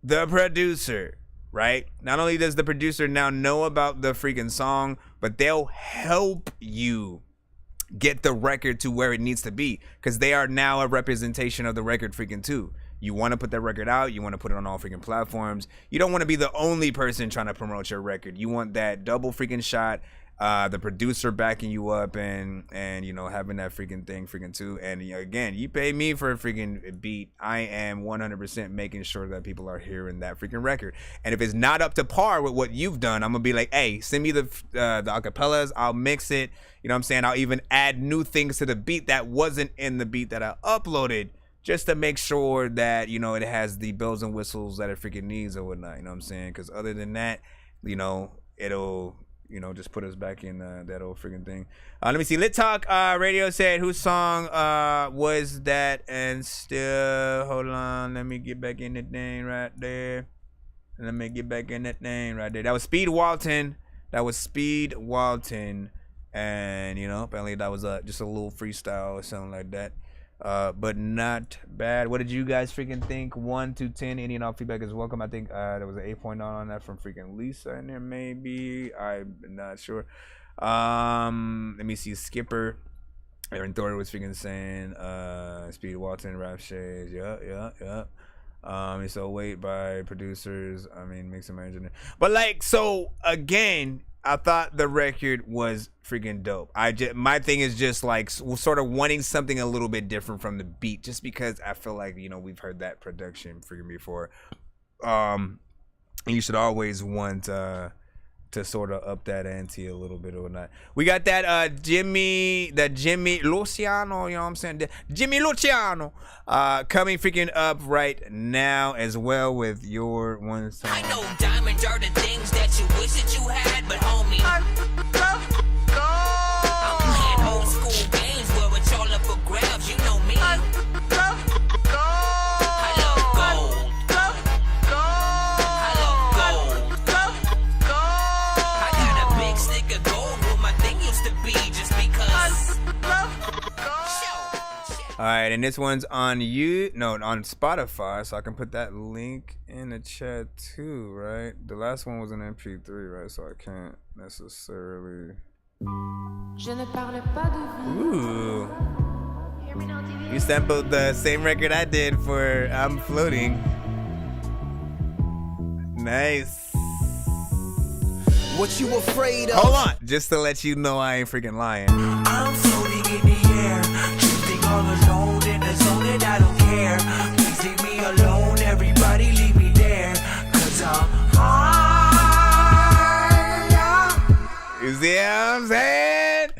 the producer, right, not only does the producer now know about the freaking song, but they'll help you get the record to where it needs to be, because they are now a representation of the record freaking too. You want to put that record out, you want to put it on all freaking platforms. You don't want to be the only person trying to promote your record. You want that double freaking shot, the producer backing you up and you know, having that freaking thing freaking too. And you know, again, you pay me for a freaking beat, I am 100% making sure that people are hearing that freaking record. And if it's not up to par with what you've done, I'm gonna be like, hey, send me the acapellas, I'll mix it, you know what I'm saying? I'll even add new things to the beat that wasn't in the beat that I uploaded, just to make sure that, you know, it has the bells and whistles that it freaking needs or whatnot, you know what I'm saying? Because other than that, you know, it'll, you know, just put us back in that old freaking thing. Let me see. Lit Talk Radio said, whose song was that? And still, hold on. Let me get back in that thing right there. That was Speed Walton. And, you know, apparently that was just a little freestyle or something like that. But not bad. What did you guys freaking think? 1 to 10. Any and all feedback is welcome. I think there was an 8.0 on that from freaking Lisa in there, maybe. I'm not sure. Let me see. Skipper. Aaron Thor was freaking saying Speed Walton, Rap Shades. Yeah. It's a wait by producers. I mean, mix and match. But like, so again, I thought the record was freaking dope. My thing is just like sort of wanting something a little bit different from the beat, just because I feel like, you know, we've heard that production freaking before. And you should always want to sort of up that ante a little bit or not. We got that Jimmy Luciano, you know what I'm saying? Jimmy Luciano coming freaking up right now as well with your one song. I know diamonds are the things that you wish that you had, but homie, I'm playing old school games where it's all up for grabs, you know me. I love gold. Alright, and this one's on on Spotify, so I can put that link in the chat too, right? The last one was an MP3, right? So I can't necessarily. Ooh. You sampled the same record I did for I'm Floating. Nice. What you afraid of? Hold on, just to let you know I ain't freaking lying. I'm floating in the air, drifting all alone in the zone and I don't care. Please leave me alone, everybody leave me there, cause I'm high. You see what I'm saying?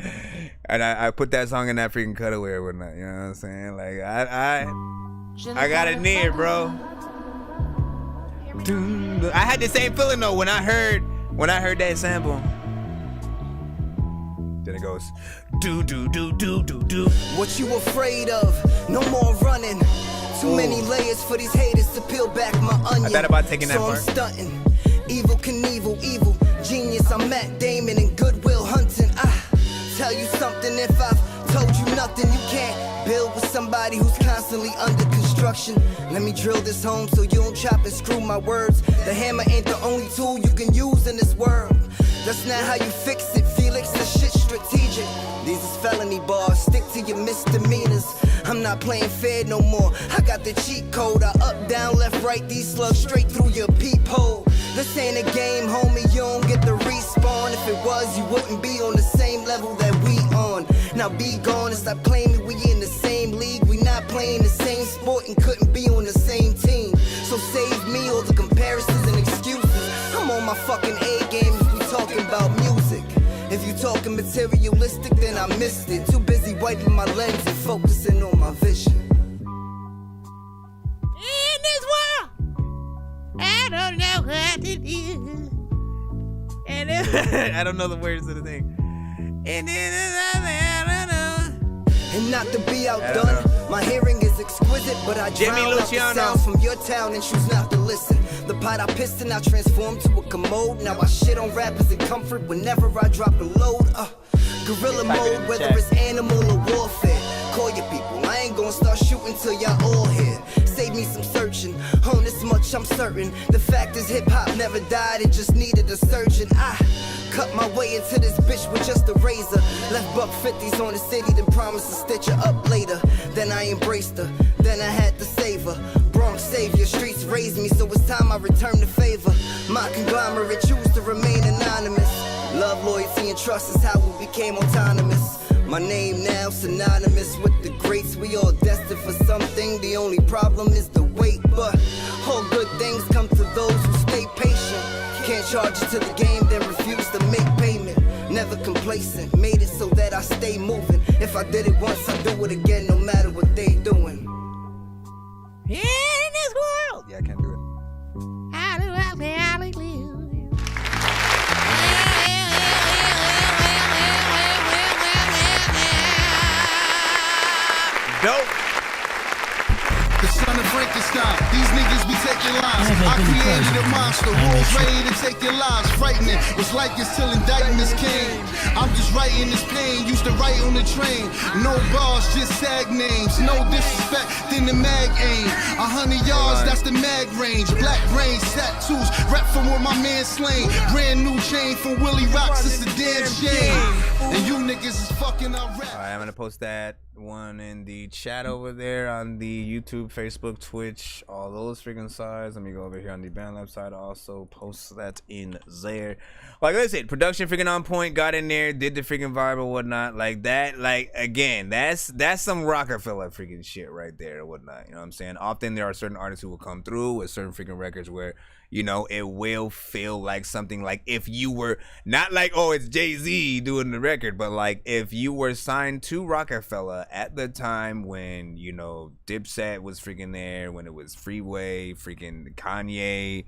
And I put that song in that freaking cutaway or whatnot, you know what I'm saying? Like I got it near, bro. I had the same feeling though when I heard that sample. Then it goes do do do do do do. What you afraid of? No more running. Too many layers for these haters to peel back my onion. I thought about taking that so part. I'm stunting. Evil Knievel, evil genius. I'm Matt Damon and Goodwill Hunting. I tell you something, if I've told you nothing, you can't build with somebody who's constantly under construction. Let me drill this home so you don't chop and screw my words. The hammer ain't the only tool you can use in this world. That's not how you fix it, Felix. That shit's strategic. These is felony bars, stick to your misdemeanors. I'm not playing fair no more. I got the cheat code. I up, down, left, right, these slugs straight through your peephole. This ain't a game, homie, you don't get the respawn. If it was, you wouldn't be on the same level that we on. Now be gone and stop claiming we in the same league. We not playing the same sport and couldn't be on the same team. So save me all the comparisons and excuses. I'm on my fucking A game if we talking about music. If you talking materialistic, then I missed it. Too busy wiping my lens and focusing on my vision. In this world, I don't know what to do. And I don't know the words of the thing. And then I don't know. And not to be outdone, my hearing is exquisite, but I drown out the sounds from your town and choose not to listen. The pot I pissed in, I transformed to a commode. Now I shit on rappers in comfort whenever I drop a load. Guerrilla mode, whether it's animal or warfare. Call your people, I ain't gonna start shooting till y'all all here. Save me some searching, on this much I'm certain. The fact is hip-hop never died, it just needed a surgeon. I cut my way into this bitch with just a razor. Left buck 50s on the city, then promised to stitch her up later. Then I embraced her, then I had to save her. Bronx savior, streets raised me, so it's time I return the favor. My conglomerate choose to remain anonymous. Love, loyalty, and trust is how we became autonomous. My name now synonymous with the greats. We all destined for something. The only problem is the wait. But all good things come to those who stay patient. Can't charge it to the game, then refuse to make payment. Never complacent, made it so that I stay moving. If I did it once, I do it again, no matter what they doing. In this world, yeah, I can't do it. Dope. The son of Frankenstein, these niggas be taking lives. I created a monster, rules ready to take your lives. Frightening, was like until indictments came. I'm just writing this pain, used to write on the train. No bars, just sag names. No disrespect, then the mag aim. 100 yards, that's the mag range. Black brains, tattoos, rap from where my man slain. Brand new chain from Willie Rocks, it's a damn shame. And you niggas is fucking up rap. Alright, I'm gonna post that one in the chat over there on the YouTube, Facebook, Twitch, all those freaking sides. Let me go over here on the BandLab side, also post that in there. Like I said, production freaking on point, got in there, did the freaking vibe or whatnot, like that. Like again, that's some Rockefeller freaking shit right there or whatnot. You know what I'm saying? Often there are certain artists who will come through with certain freaking records where, you know, it will feel like something like if you were not like, oh, it's Jay-Z doing the record, but like if you were signed to Rockefeller at the time when, you know, Dipset was freaking there, when it was Freeway, freaking Kanye,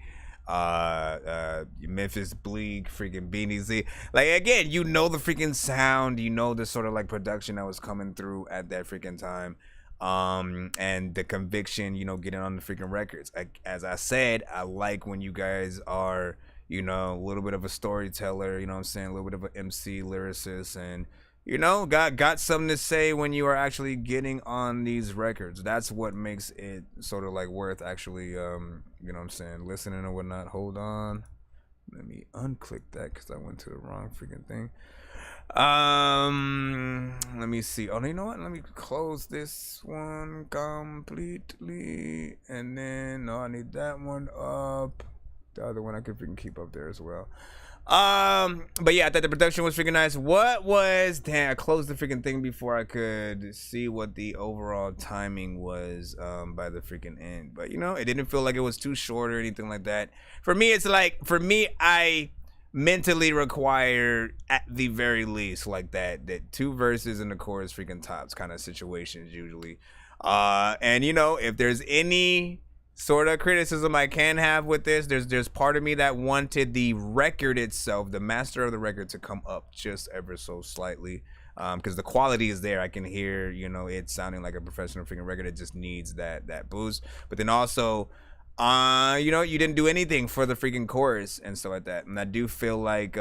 Memphis Bleak, freaking Beanie Z. Like again, you know the freaking sound, you know the sort of like production that was coming through at that freaking time. And the conviction, you know, getting on the freaking records. As I said, I like when you guys are, you know, a little bit of a storyteller, you know what I'm saying, a little bit of an MC lyricist, and you know, got something to say when you are actually getting on these records. That's what makes it sort of like worth actually, you know what I'm saying, listening or whatnot. Hold on. Let me unclick that because I went to the wrong freaking thing. Let me see. Oh, you know what? Let me close this one completely. And then, no, I need that one up. The other one I can freaking keep up there as well. But yeah, I thought the production was freaking nice. Damn, I closed the freaking thing before I could see what the overall timing was by the freaking end. But you know, it didn't feel like it was too short or anything like that. For me, it's like, I mentally require at the very least like that 2 verses and the chorus freaking tops kind of situations usually. And you know, if there's any sort of criticism I can have with this, there's part of me that wanted the record itself, the master of the record, to come up just ever so slightly, because the quality is there. I can hear, you know, it sounding like a professional freaking record. It just needs that boost. But then also, you know, you didn't do anything for the freaking chorus and stuff like that. And I do feel like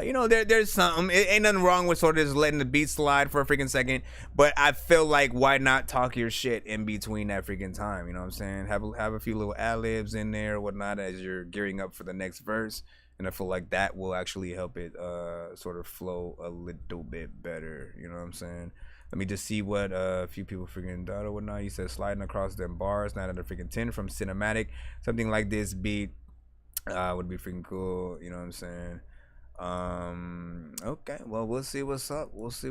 you know, there's something. It ain't nothing wrong with sort of just letting the beat slide for a freaking second, but I feel like why not talk your shit in between that freaking time? You know what I'm saying? Have a few little ad-libs in there or whatnot as you're gearing up for the next verse, and I feel like that will actually help it sort of flow a little bit better. You know what I'm saying? Let me just see what a few people freaking done or whatnot. You said sliding across them bars, 9 out of freaking 10 from Cinematic. Something like this beat would be freaking cool. You know what I'm saying? Okay, well, we'll see what's up. You know what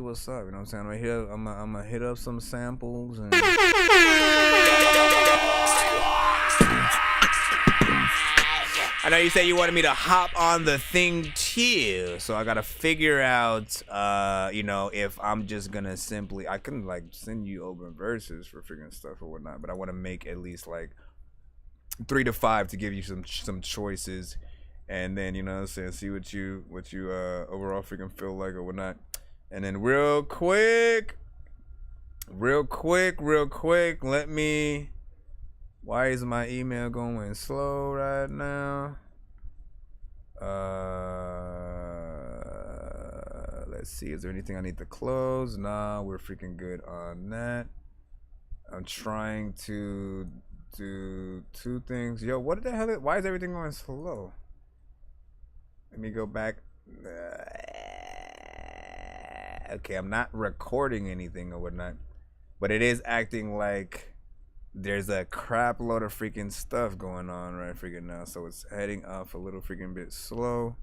I'm saying? I'm gonna hit up some samples and I know you said you wanted me to hop on the thing too, so I gotta figure out you know, if I'm just gonna simply, I can like send you open verses for freaking stuff or whatnot, but I want to make at least like 3 to 5 to give you some choices. And then, you know what I'm saying, see what you overall freaking feel like or whatnot. And then real quick, let me, why is my email going slow right now? Let's see, is there anything I need to close? Nah, we're freaking good on that. I'm trying to do 2 things. Yo, what the hell, why is everything going slow? Let me go back. Okay, I'm not recording anything or whatnot, but it is acting like there's a crap load of freaking stuff going on right freaking now, so it's heading off a little freaking bit slow.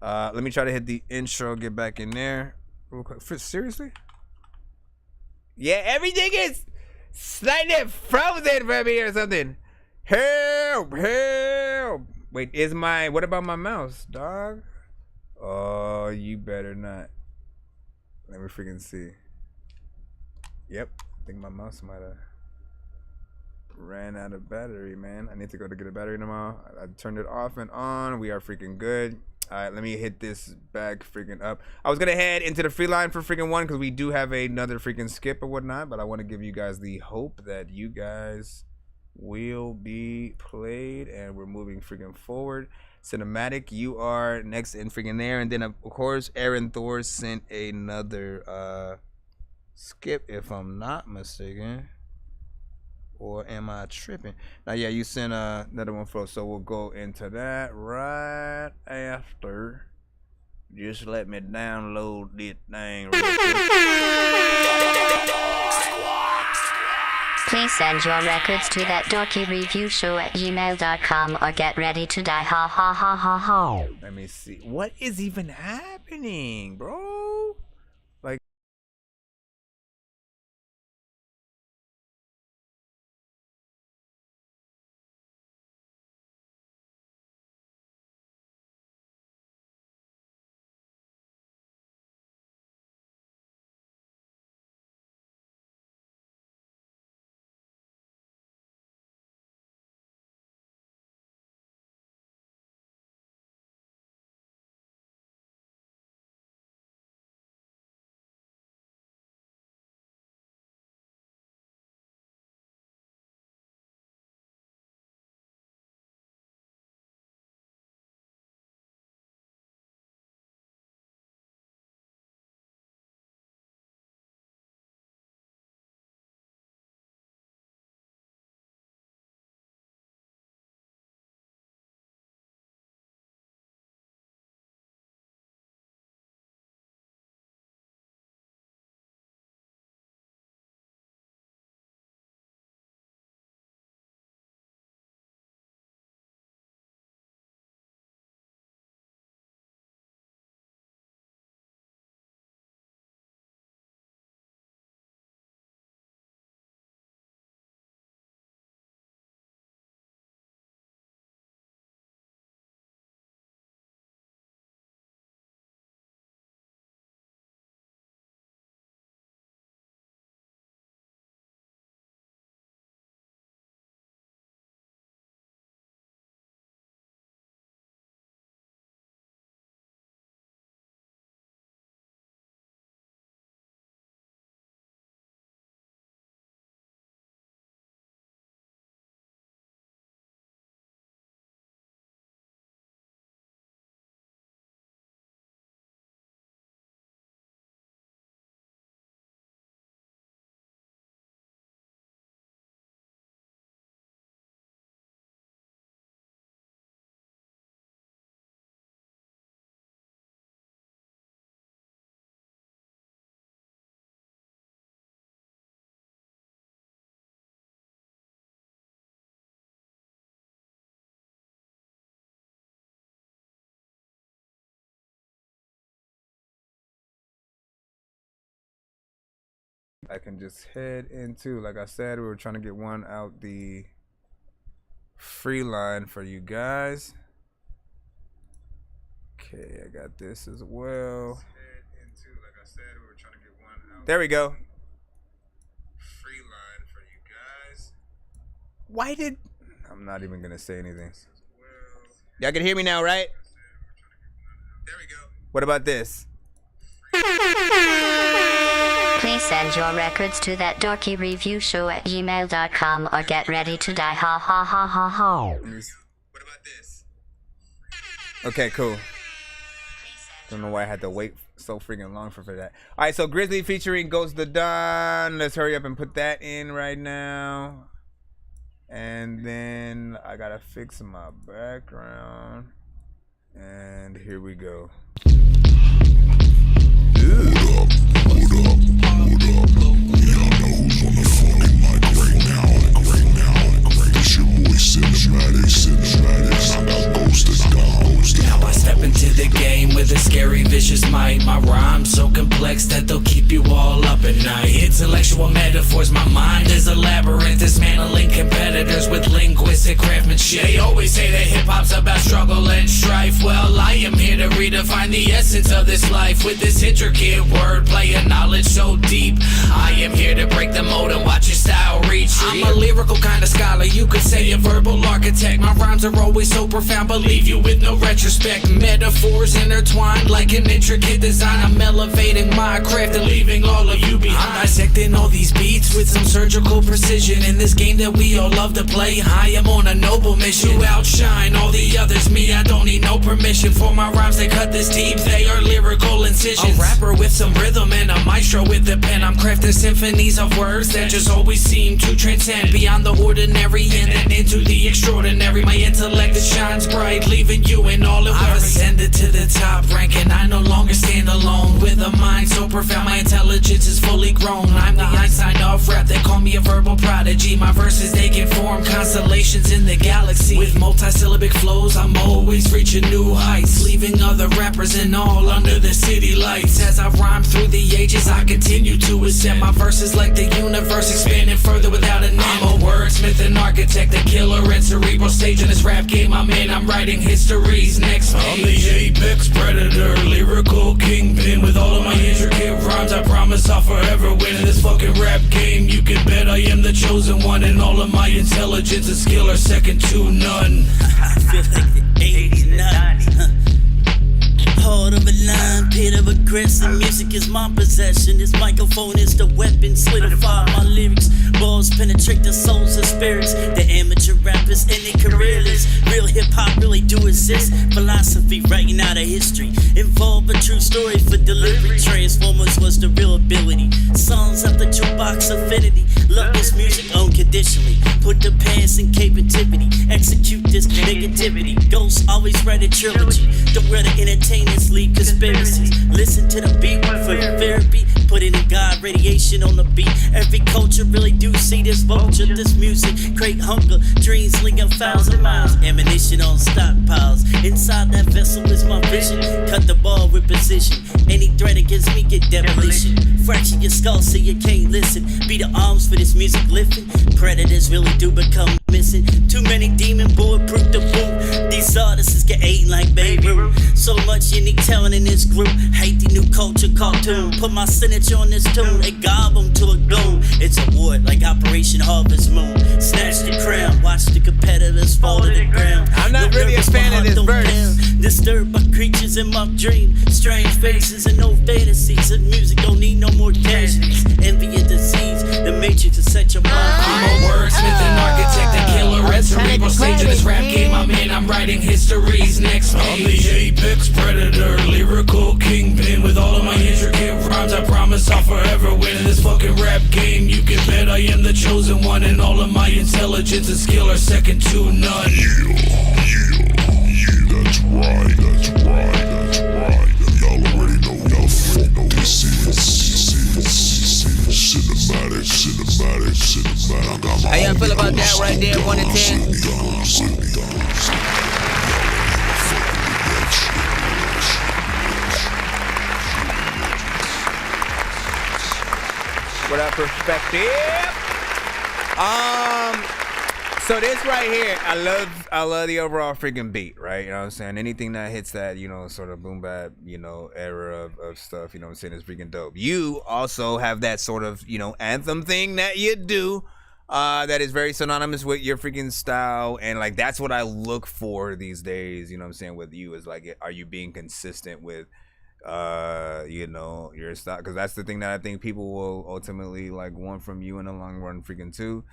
Let me try to hit the intro, get back in there real quick. Seriously? Yeah, everything is slightly frozen for me or something. Help! Wait, what about my mouse, dog? Oh, you better not. Let me freaking see. Yep, I think my mouse might have ran out of battery, man. I need to go to get a battery tomorrow. I turned it off and on. We are freaking good. All right, let me hit this back freaking up. I was gonna head into the free line for freaking 1 because we do have another freaking skip or whatnot, but I want to give you guys the hope that you guys will be played and we're moving freaking forward. Cinematic, you are next in freaking there, and then of course Aaron Thor sent another skip if I'm not mistaken, or am I tripping? Now yeah, you sent another one for us, so we'll go into that right after. Just let me download this thing real quick. Please send your records to that dorkyreviewshow@gmail.com or get ready to die. Ha ha ha ha ha. Let me see. What is even happening, bro? I can just head into, like I said, we were trying to get one out the free line for you guys. Okay, I got this as well. There we go. Free line for you guys. Why did... I'm not even going to say anything. Y'all can hear me now, right? There we go. What about this? Please send your records to that dorky review show at gmail.com or get ready to die. Ha ha ha ha ha. What about this? Okay, cool. Don't know why I had to wait so freaking long for that. All right, so Grizzly featuring Ghost the Dawn. Let's hurry up and put that in right now. And then I gotta fix my background. And here we go. Now I step into the game with a scary, vicious might. My rhymes so complex that they'll keep you all up at night. Intellectual metaphors, my mind is a labyrinth, dismantling competitors with linguistic craftsmanship. They always say that hip-hop's about struggle and strife. Well, I am here to redefine the essence of this life with this intricate wordplay and knowledge so deep. I am here to break the mold and watch your style retreat. I'm a lyrical kind of scholar, you could say a verbal architect. My rhymes are always so profound, but leave you with no retrospect. Metaphors intertwined like an intricate design. I'm elevating my craft and leaving all of you behind. I'm dissecting all these beats with some surgical precision. In this game that we all love to play, I am on a noble mission to outshine all the others. Me, I don't need no permission for my rhymes. They cut this deep, they are lyrical incisions. A rapper with some rhythm and a maestro with the pen. I'm crafting symphonies of words that just always seem to transcend beyond the ordinary and then into the extraordinary. My intellect, it shines bright, leaving you in all it worries. I've ascended to the top rank and I no longer stand alone. With a mind so profound, my intelligence is fully grown. I'm the Einstein of rap, they call me a verbal prodigy. My verses, they can form constellations in the galaxy. With multisyllabic flows, I'm always reaching new heights, leaving other rappers and all under the city lights. As I rhyme through the ages, I continue to ascend. My verses like the universe, expanding further without an end. I'm a wordsmith and architect, a killer and cerebral stage in this rap game I'm in. I'm writing history's next page. I'm the apex predator, lyrical kingpin. With all of my intricate rhymes, I promise I'll forever win in this fucking rap game. You can bet I am the chosen one, and all of my intelligence and skill are second to none. I feel like the 80s and 90s. Heart of a line, pit of aggressive. Music is my possession. This microphone is the weapon. Solidify my lyrics. Balls penetrate the souls and spirits. The amateur rappers and their careers. Real hip hop really do exist. Philosophy writing out of history. Involve a true story for delivery. Transformers was the real ability. Songs of the jukebox affinity. Love this music unconditionally. Put the past in captivity. Execute this negativity. Ghosts always write a trilogy. Don't wear the entertainers lead conspiracies. Listen to the beat for therapy. Put it in God radiation on the beat. Every culture really do see this vulture. This music create hunger. Dreams link 1,000 miles. Ammunition on stockpiles. Inside that vessel is my vision. Cut the ball with precision. Any threat against me get demolition. Fracture your skull so you can't listen. Be the arms for this music lifting. Predators really do become missing. Too many demon bulletproof to boot. These artists get eaten like Beirut. So much unique talent in this group. Hate the new culture cartoon. Put my signature on this tune. They gob them to a goon. It's a war like Operation Harvest Moon. Snatch the crown. Watch the competitors fall to the ground. I'm not really a fan of this verse. Disturbed by creatures in my dream. Strange faces and no fantasies. The music don't need no more casualties. Envy and disease. The matrix is set your mind. I'm a wordsmith and architect, a killer and cerebral stage of this rap game I'm in. I'm writing history's next page. I'm the apex predator, lyrical kingpin. With all of my intricate rhymes, I promise I'll forever win in this fucking rap game. You can bet I am the chosen one, and all of my intelligence and skill are second to none. That's right, that's right, that's right. Y'all already know, y'all fuck this is cinematic. How y'all feel about that right there, 1 to 10? What up, perspective? So this right here, I love the overall freaking beat, right? You know what I'm saying? Anything that hits that, you know, sort of boom bap, you know, era of stuff, you know what I'm saying, is freaking dope. You also have that sort of, you know, anthem thing that you do that is very synonymous with your freaking style, and like that's what I look for these days, you know what I'm saying, with you, is like, are you being consistent with you know, your style? Because that's the thing that I think people will ultimately like want from you in the long run freaking too.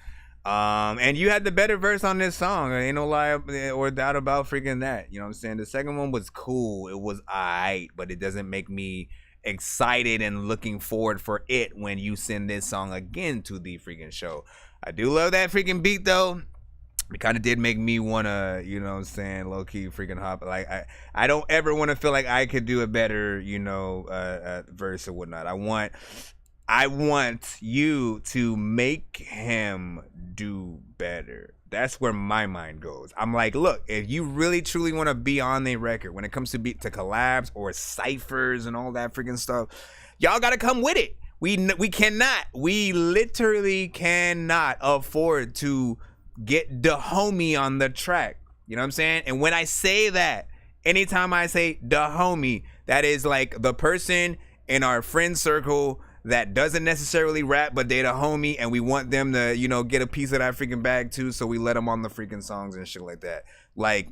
And you had the better verse on this song. Ain't no lie or doubt about freaking that. You know what I'm saying? The second one was cool. It was alright, but it doesn't make me excited and looking forward for it when you send this song again to the freaking show. I do love that freaking beat though. It kind of did make me want to, you know what I'm saying, low-key freaking hop. Like, I don't ever want to feel like I could do a better, you know, verse or whatnot. I want you to make him do better. That's where my mind goes. I'm like, look, if you really truly want to be on the record when it comes to collabs or ciphers and all that freaking stuff, y'all got to come with it. We literally cannot afford to get the homie on the track. You know what I'm saying? And when I say that, anytime I say the homie, that is like the person in our friend circle that doesn't necessarily rap, but they the homie, and we want them to, you know, get a piece of that freaking bag too, so we let them on the freaking songs and shit like that. Like,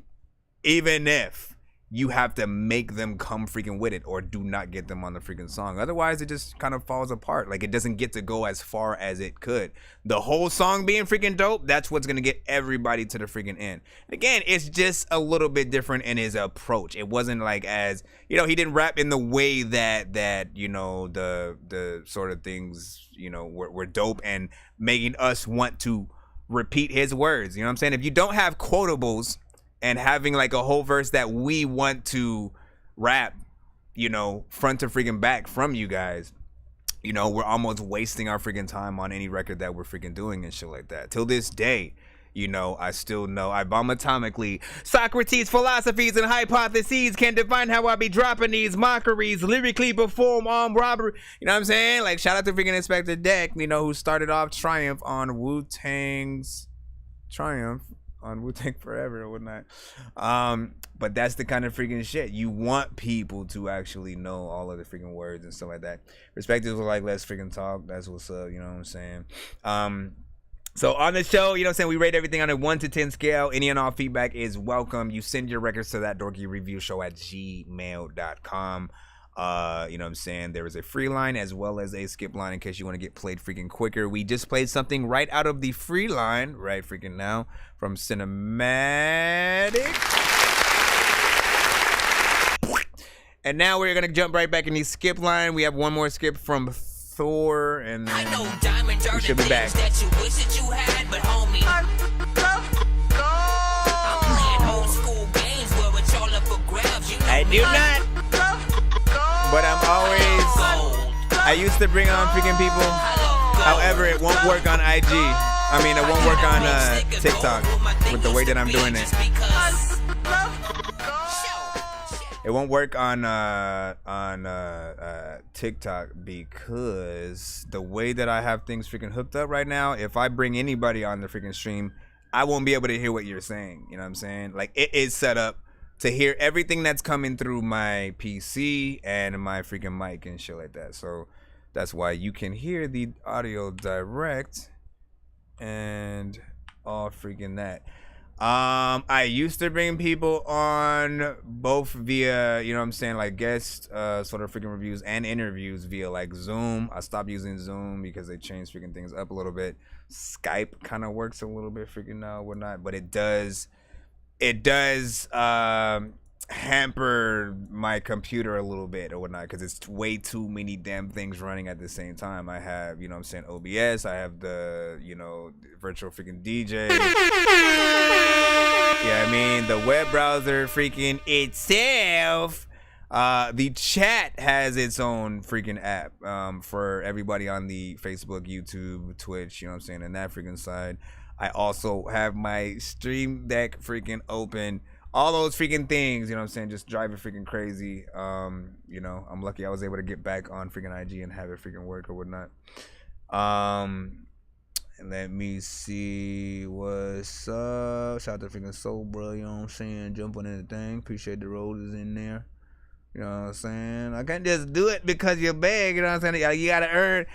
even if you have to make them come freaking with it, or do not get them on the freaking song, otherwise it just kind of falls apart. Like, it doesn't get to go as far as it could. The whole song being freaking dope, that's what's gonna get everybody to the freaking end. Again, it's just a little bit different in his approach. It wasn't like, as you know, he didn't rap in the way that you know, the sort of things, you know, were dope and making us want to repeat his words. You know what I'm saying? If you don't have quotables and having like a whole verse that we want to rap, you know, front to freaking back from you guys, you know, we're almost wasting our freaking time on any record that we're freaking doing and shit like that. Till this day, you know, I still know I bomb atomically. Socrates' philosophies and hypotheses can define how I be dropping these mockeries, lyrically perform armed robbery. You know what I'm saying? Like, shout out to freaking Inspector Deck, you know, who started off Triumph on Wu-Tang's Triumph on Wu-Tang Forever or whatnot. But that's the kind of freaking shit. You want people to actually know all of the freaking words and stuff like that. Perspectives were like, let's freaking talk. That's what's up, you know what I'm saying? So on the show, you know what I'm saying, we rate everything on a 1 to 10 scale. Any and all feedback is welcome. You send your records to that Dorky Review Show at gmail.com. You know what I'm saying? There is a free line as well as a skip line in case you want to get played freaking quicker. We just played something right out of the free line right freaking now from Cinematic. And now we're gonna jump right back in the skip line. We have one more skip from Thor, and then we should be back. I do not. But I used to bring on freaking people. However, it won't work on IG. I mean, it won't work on TikTok with the way that I'm doing it. It won't work on TikTok because the way that I have things freaking hooked up right now, if I bring anybody on the freaking stream, I won't be able to hear what you're saying. You know what I'm saying? Like, it is set up to hear everything that's coming through my PC and my freaking mic and shit like that. So that's why you can hear the audio direct and all freaking that. I used to bring people on both via, you know what I'm saying, like guest sort of freaking reviews and interviews via like Zoom. I stopped using Zoom because they changed freaking things up a little bit. Skype kind of works a little bit freaking now, whatnot, but it does hamper my computer a little bit or whatnot because it's way too many damn things running at the same time. I have, you know what I'm saying, OBS, I have the, you know, virtual freaking DJ. Yeah, I mean, the web browser freaking itself. The chat has its own freaking app for everybody on the Facebook, YouTube, Twitch, you know what I'm saying, and that freaking side. I also have my Stream Deck freaking open. All those freaking things, you know what I'm saying, just drive it freaking crazy. You know, I'm lucky I was able to get back on freaking IG and have it freaking work or whatnot. Let me see what's up. Shout out to freaking Soul, bro. You know what I'm saying? Jumping in the thing. Appreciate the roses in there. You know what I'm saying? I can't just do it because you're big. You know what I'm saying? You gotta earn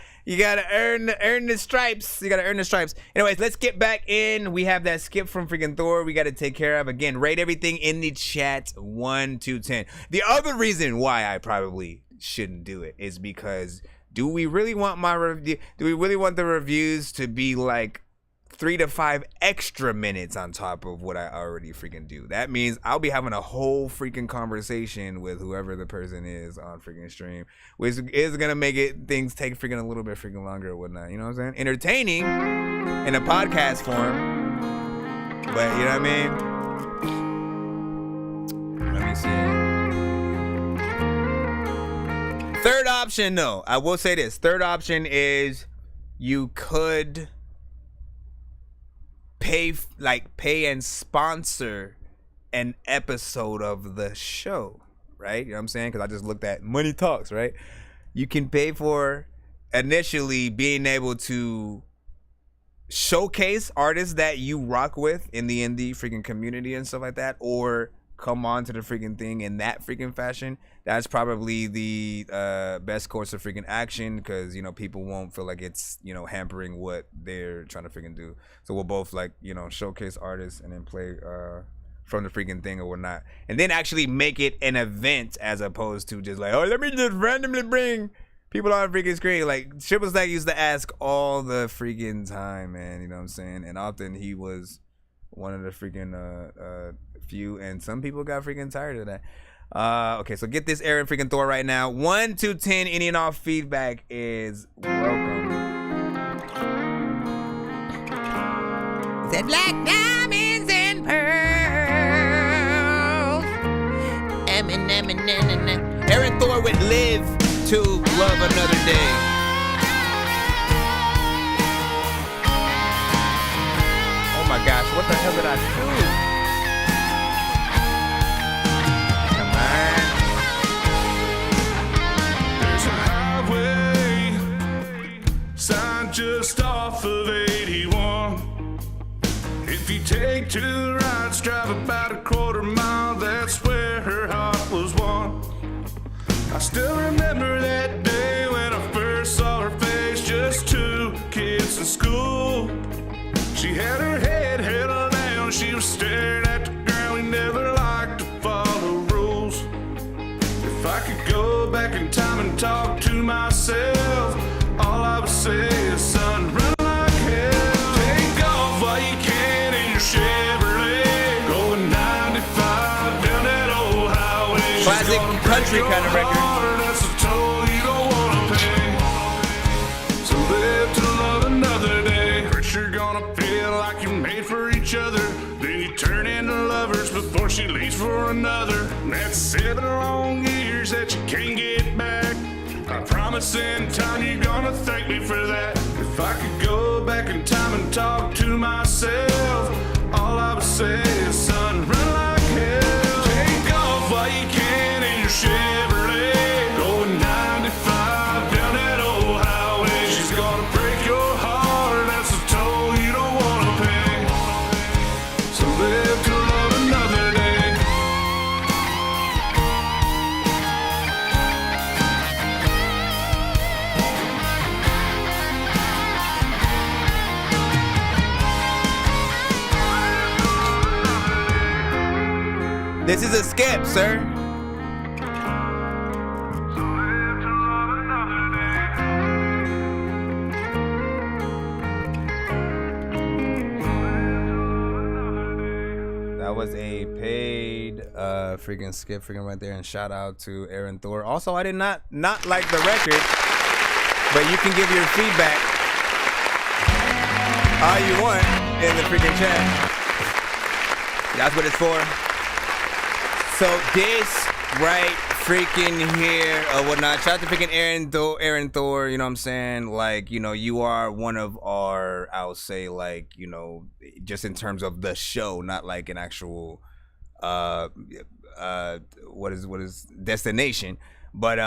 the stripes. You gotta earn the stripes. Anyways, let's get back in. We have that skip from freaking Thor we gotta take care of. Again, rate everything in the chat 1 to 10. The other reason why I probably shouldn't do it is because do we really want the reviews to be like 3 to 5 extra minutes on top of what I already freaking do? That means I'll be having a whole freaking conversation with whoever the person is on freaking stream, which is gonna make things take freaking a little bit freaking longer or whatnot. You know what I'm saying? Entertaining in a podcast form, but you know what I mean? Let me see. Third option, no. I will say this. Third option is you could pay and sponsor an episode of the show, right? You know what I'm saying? Because I just looked at Money Talks, right? You can pay for initially being able to showcase artists that you rock with in the indie freaking community and stuff like that, or come on to the freaking thing in that freaking fashion. That's probably the best course of freaking action, because you know people won't feel like it's, you know, hampering what they're trying to freaking do. So we'll both, like, you know, showcase artists and then play from the freaking thing or whatnot, and then actually make it an event as opposed to just like, oh, let me just randomly bring people on freaking screen. Like Triple Stack used to ask all the freaking time, man. You know what I'm saying? And often he was one of the freaking few, and some people got freaking tired of that. Okay, so get this Aaron freaking Thor right now. 1 to 10, any and all feedback is welcome. Said black diamonds and pearls. Aaron Thor would live to love another day. Oh my gosh, what the hell did I do? Sign just off of 81. If you take 2 rights, drive about a quarter mile, that's where her heart was won. I still remember that day when I first saw her face, just 2 kids in school. She had her head held down, she was staring at the ground. We never liked to follow rules. If I could go back in time and talk to myself, all I would say is, son, run like hell. Take off while you can in your Chevrolet, going 95 down that old highway. Classic country kind of record. That's a toll you don't wanna pay. So live to love another day. First you're gonna feel like you're made for each other, then you turn into lovers before she leaves for another. And that's 7 long years that you can't get back. I promise in time you're gonna thank me for that. If I could go back in time and talk to myself, all I would say is, son, run like hell. Take off while you can in your Chevrolet, going 95 down that old highway. She's gonna break your heart, that's a toll you don't wanna pay. So live to love another day. This is a skip, sir. That was a paid freaking skip freaking right there, and shout out to Aaron Thor. Also, I did not like the record, but you can give your feedback all you want in the freaking chat. That's what it's for. So this right freaking here or whatnot. Shout out to freaking Aaron Thor, you know what I'm saying? Like, you know, you are one of our, I'll say, like, you know, just in terms of the show, not like an actual what is destination. But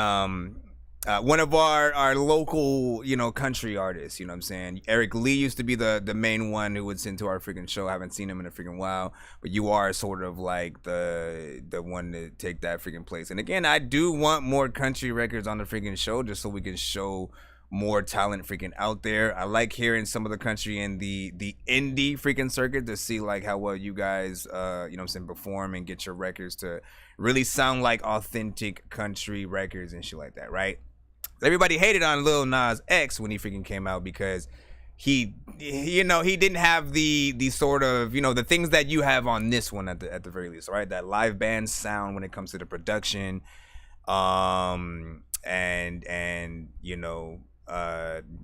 one of our local, you know, country artists, you know what I'm saying? Eric Lee used to be the main one who would send to our freaking show. I haven't seen him in a freaking while, but you are sort of like the one to take that freaking place. And again, I do want more country records on the freaking show just so we can show more talent freaking out there. I like hearing some of the country in the indie freaking circuit to see like how well you guys you know what I'm saying, perform and get your records to really sound like authentic country records and shit like that, right? Everybody hated on Lil Nas X when he freaking came out because he you know, he didn't have the sort of, you know, the things that you have on this one at the very least, right? That live band sound when it comes to the production, and you know,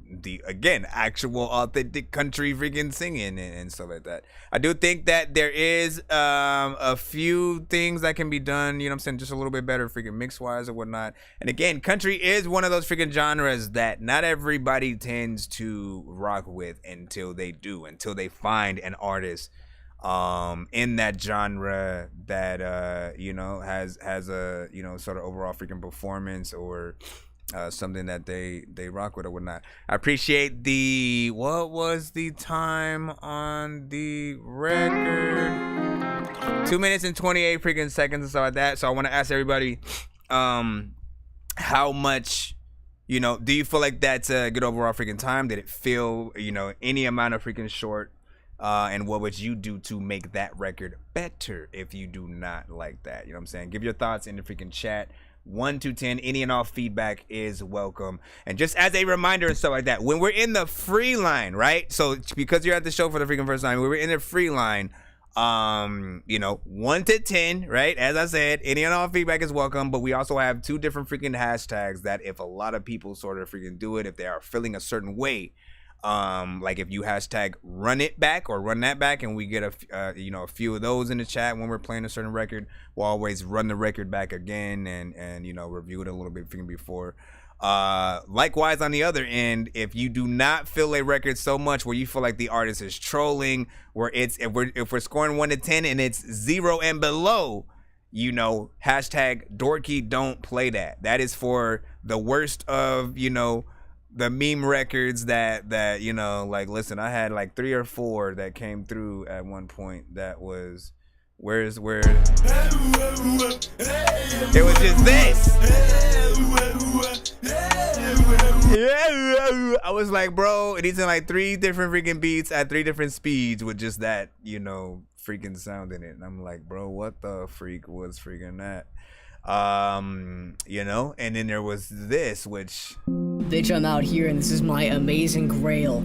the again actual authentic country freaking singing and stuff like that. I do think that there is a few things that can be done, you know what I'm saying, just a little bit better freaking mix wise or whatnot. And again, country is one of those freaking genres that not everybody tends to rock with until they find an artist in that genre that you know has a, you know, sort of overall freaking performance or something that they rock with or whatnot. I appreciate what was the time on the record? 2 minutes and 28 freaking seconds or so like that. So I want to ask everybody, how much, you know, do you feel like that's a good overall freaking time? Did it feel, you know, any amount of freaking short? And what would you do to make that record better if you do not like that? You know what I'm saying? Give your thoughts in the freaking chat. 1 to 10, any and all feedback is welcome. And just as a reminder and stuff like that, when we're in the free line, right? So because you're at the show for the freaking first time, we were in the free line, you know, 1 to 10, right? As I said, any and all feedback is welcome, but we also have 2 different freaking hashtags that if a lot of people sort of freaking do it, if they are feeling a certain way, like if you hashtag run it back or run that back and we get you know, a few of those in the chat when we're playing a certain record, we'll always run the record back again and you know, review it a little bit before. Likewise on the other end, if you do not feel a record so much where you feel like the artist is trolling, where it's if we're scoring 1 to 10 and it's 0 and below, you know, hashtag Dorky don't play that. That is for the worst of, you know, the meme records that you know, like, listen, I had like 3 or 4 that came through at one point that was where it was just this. Yeah, I was like, bro, it is in like 3 different freaking beats at 3 different speeds with just that, you know, freaking sound in it. And I'm like, bro, what the freak was freaking that? You know, and then there was this, which bitch, I'm out here and this is my amazing grail.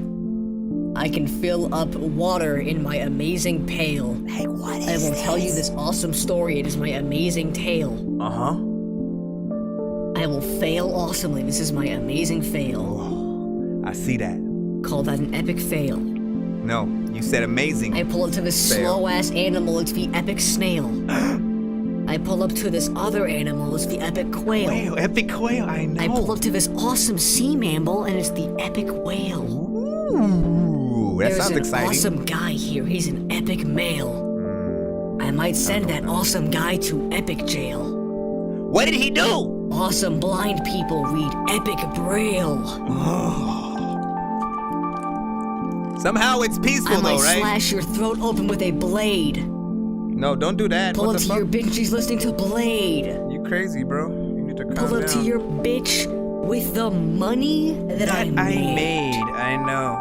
I can fill up water in my amazing pail. Hey, what is I will tell you this awesome story. It is my amazing tale. I will fail awesomely. This is my amazing fail. Oh, I see that. Call that an epic fail. No, you said amazing. I pull up to this slow-ass animal. It's the epic snail. I pull up to this other animal, it's the epic quail. Epic quail, I know. I pull up to this awesome sea mammal, and it's the epic whale. Ooh, that sounds exciting. There's an awesome guy here, he's an epic male. I might send that awesome guy to epic jail. What did he do? Awesome blind people read epic braille. Somehow it's peaceful though, right? I might slash your throat open with a blade. No, don't do that. Pull up to your bitch, she's listening to Blade. You crazy, bro. You need to calm down. Pull up to your bitch with the money that I made. I know.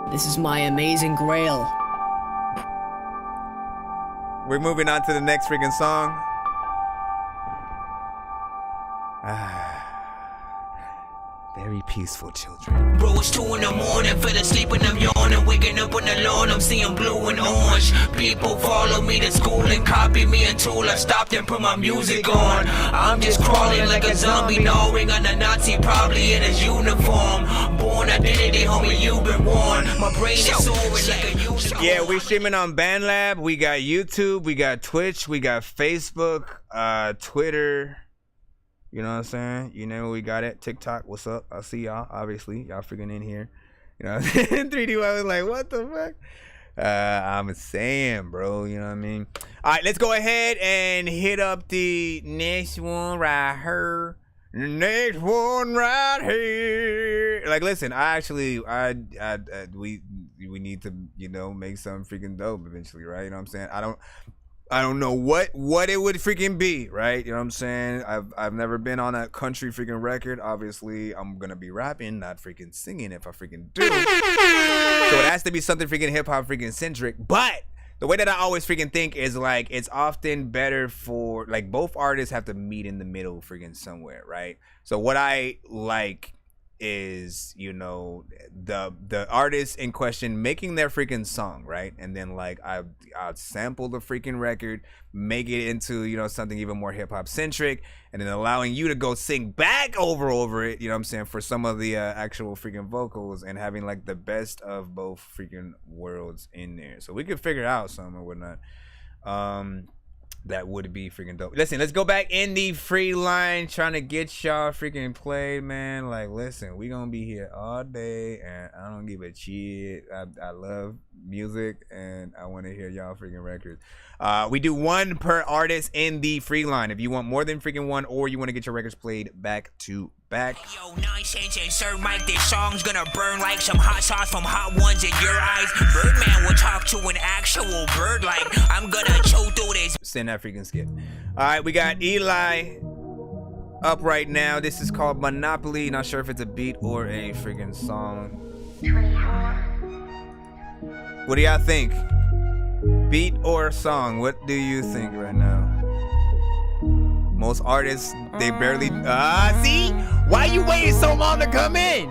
This is my amazing grail. We're moving on to the next freaking song. Very peaceful children. Bro, it's 2 in the morning, fell asleep and I'm yawning. Waking up on the lawn, I'm seeing blue and orange. People follow me to school and copy me until I stopped and put my music on. I'm just crawling like a zombie, gnawing on a Nazi, probably in his uniform. Born identity, homie, you've been warned. My brain is soaring like a unicorn. Yeah, we're streaming on BandLab. We got YouTube, we got Twitch, we got Facebook, Twitter. You know what I'm saying? You know we got it. TikTok, what's up? I see y'all, obviously. Y'all freaking in here. You know what I'm saying? 3D, I was like, what the fuck? I'm saying, bro. You know what I mean? All right, let's go ahead and hit up the next one right here. Next one right here. Like, listen, we need to, you know, make something freaking dope eventually, right? You know what I'm saying? I don't know what it would freaking be, right? You know what I'm saying? I've never been on a country freaking record. Obviously, I'm gonna be rapping, not freaking singing if I freaking do. So it has to be something freaking hip hop freaking centric. But the way that I always freaking think is like it's often better for like both artists have to meet in the middle freaking somewhere, right? So what I like is, you know, the artist in question making their freaking song, right? And then like I'll sample the freaking record, make it into, you know, something even more hip hop centric, and then allowing you to go sing back over it, you know what I'm saying, for some of the actual freaking vocals, and having like the best of both freaking worlds in there. So we could figure out something or whatnot. That would be freaking dope. Listen, let's go back in the free line, trying to get y'all freaking played, man. Like, listen, we gonna be here all day, and I don't give a shit. I love music, and I want to hear y'all freaking records. We do one per artist in the free line. If you want more than freaking one, or you want to get your records played back to back. Yo, Nonsenze and Sir Mike, this song's gonna burn like some hot sauce from hot ones in your eyes. Birdman will talk to an actual bird like I'm gonna choke through this. Send that freaking skip. All right, we got Eli up right now. This is called Monopoly. Not sure if it's a beat or a freaking song. What do y'all think? Beat or song? What do you think right now? Most artists, they barely see? Why you waiting so long to come in?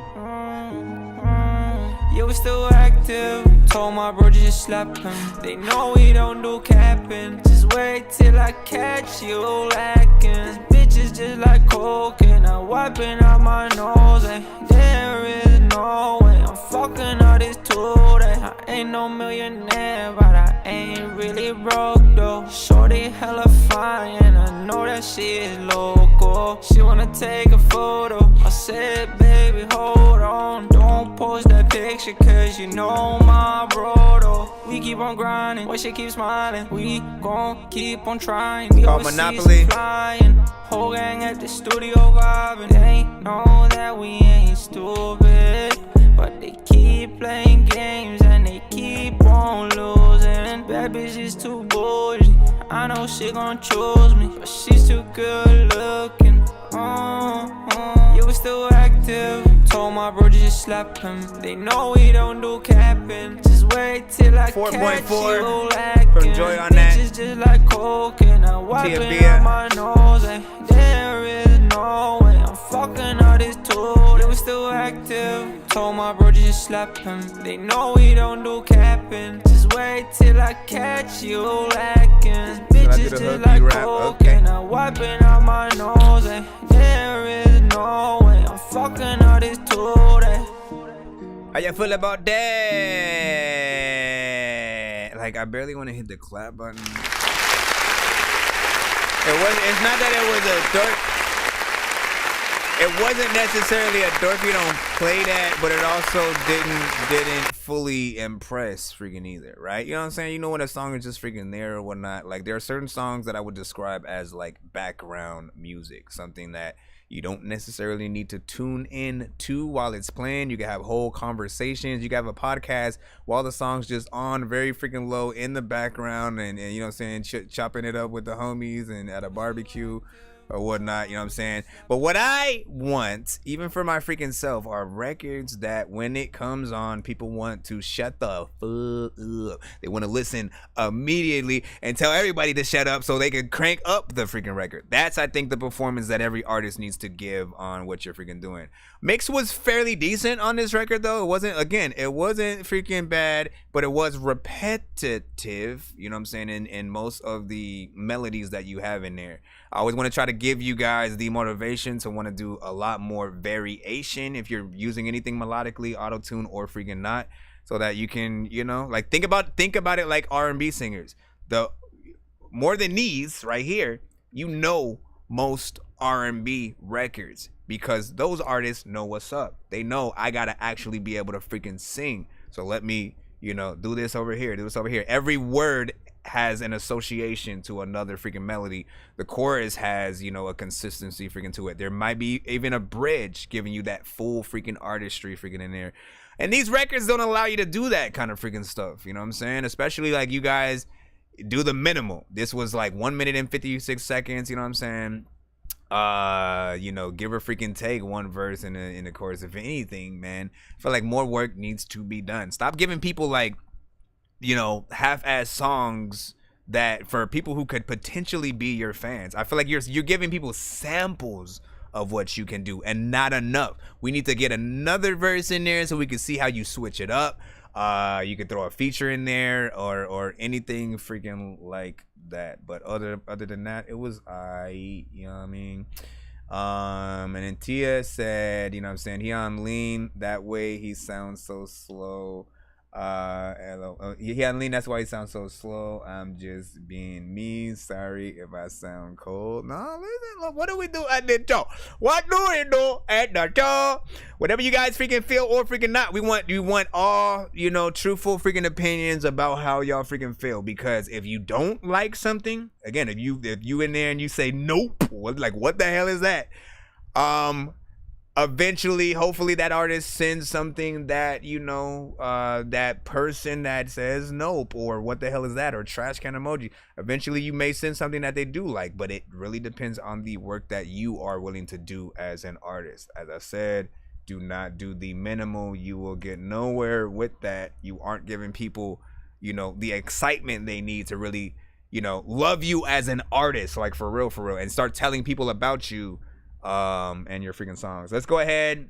You was still active. Told my bro just slap him. They know we don't do capping. Just wait till I catch you lacking. This bitch is just like coke, and I'm wiping out my nose. And there is no way I'm fucking all this today. I ain't no millionaire, but I ain't really broke though. Shorty hella fine, and I know that she is local. She wanna take a photo. I said, baby, hold on. Don't post that picture, cause you know my bro though. We keep on grinding, why she keep smiling? We gon' keep on trying. We called Monopoly. Flying. Whole gang at the studio vibing. They know that we ain't stupid, but they keep playing games and they keep on losing. Bad bitch is too bougie. I know she gon' choose me, but she's too good looking. You was still active. Told my bro just slap him. They know we don't do capping. Just wait till I catch you lacking. From Joy on that. Bitches just like coke, and I'm wiping out my nose. And there is no way I'm fucking all this tool. They was still active. Told my bro just slap him. They know we don't do capping. Just wait till I catch you lacking. Bitches just like coke, and I'm wiping out my nose. And there is no way I'm fucking all this today. How you feel about that? Like, I barely want to hit the clap button. It's not that it was a Dork. It wasn't necessarily a Dorky don't play that, but it also didn't fully impress freaking either, right? You know what I'm saying? You know when a song is just freaking there or whatnot. Like, there are certain songs that I would describe as like background music, something that you don't necessarily need to tune in to while it's playing. You can have whole conversations. You can have a podcast while the song's just on very freaking low in the background, and you know what I'm saying, chopping it up with the homies and at a barbecue or whatnot, you know what I'm saying? But what I want, even for my freaking self, are records that when it comes on, people want to shut the fuck up. They want to listen immediately and tell everybody to shut up so they can crank up the freaking record. That's, I think, the performance that every artist needs to give on what you're freaking doing. Mix was fairly decent on this record, though. It wasn't freaking bad, but it was repetitive, you know what I'm saying, in most of the melodies that you have in there. I always want to try to give you guys the motivation to want to do a lot more variation if you're using anything melodically, auto-tune or freaking not, so that you can, you know, like think about it like R&B singers. The more than these right here, you know, most R&B records, because those artists know what's up. They know I gotta actually be able to freaking sing. So let me, you know, do this over here, do this over here. Every word has an association to another freaking melody. The chorus has, you know, a consistency freaking to it. There might be even a bridge giving you that full freaking artistry freaking in there. And these records don't allow you to do that kind of freaking stuff. You know what I'm saying? Especially like you guys do the minimal. This was like 1 minute and 56 seconds. You know what I'm saying? You know, give or freaking take one verse in the chorus. If anything, man, I feel like more work needs to be done. Stop giving people like, you know, half-ass songs that for people who could potentially be your fans. I feel like you're giving people samples of what you can do and not enough. We need to get another verse in there so we can see how you switch it up. You could throw a feature in there or anything freaking like that. But other than that, it was you know what I mean? And then Tia said, you know what I'm saying, he on lean, that way he sounds so slow. He on lean, that's why he sounds so slow. I'm just being me. Sorry if I sound cold. No, listen, what do we do at the show? What do we do at the show? Whatever you guys freaking feel or freaking not, we want all, you know, truthful freaking opinions about how y'all freaking feel. Because if you don't like something, again, if you in there and you say nope, what the hell is that? Eventually, hopefully that artist sends something that, you know, that person that says nope or what the hell is that or trash can emoji. Eventually you may send something that they do like, but it really depends on the work that you are willing to do as an artist. As I said, do not do the minimal. You will get nowhere with that. You aren't giving people, you know, the excitement they need to really, you know, love you as an artist, like for real, and start telling people about you and your freaking songs. Let's go ahead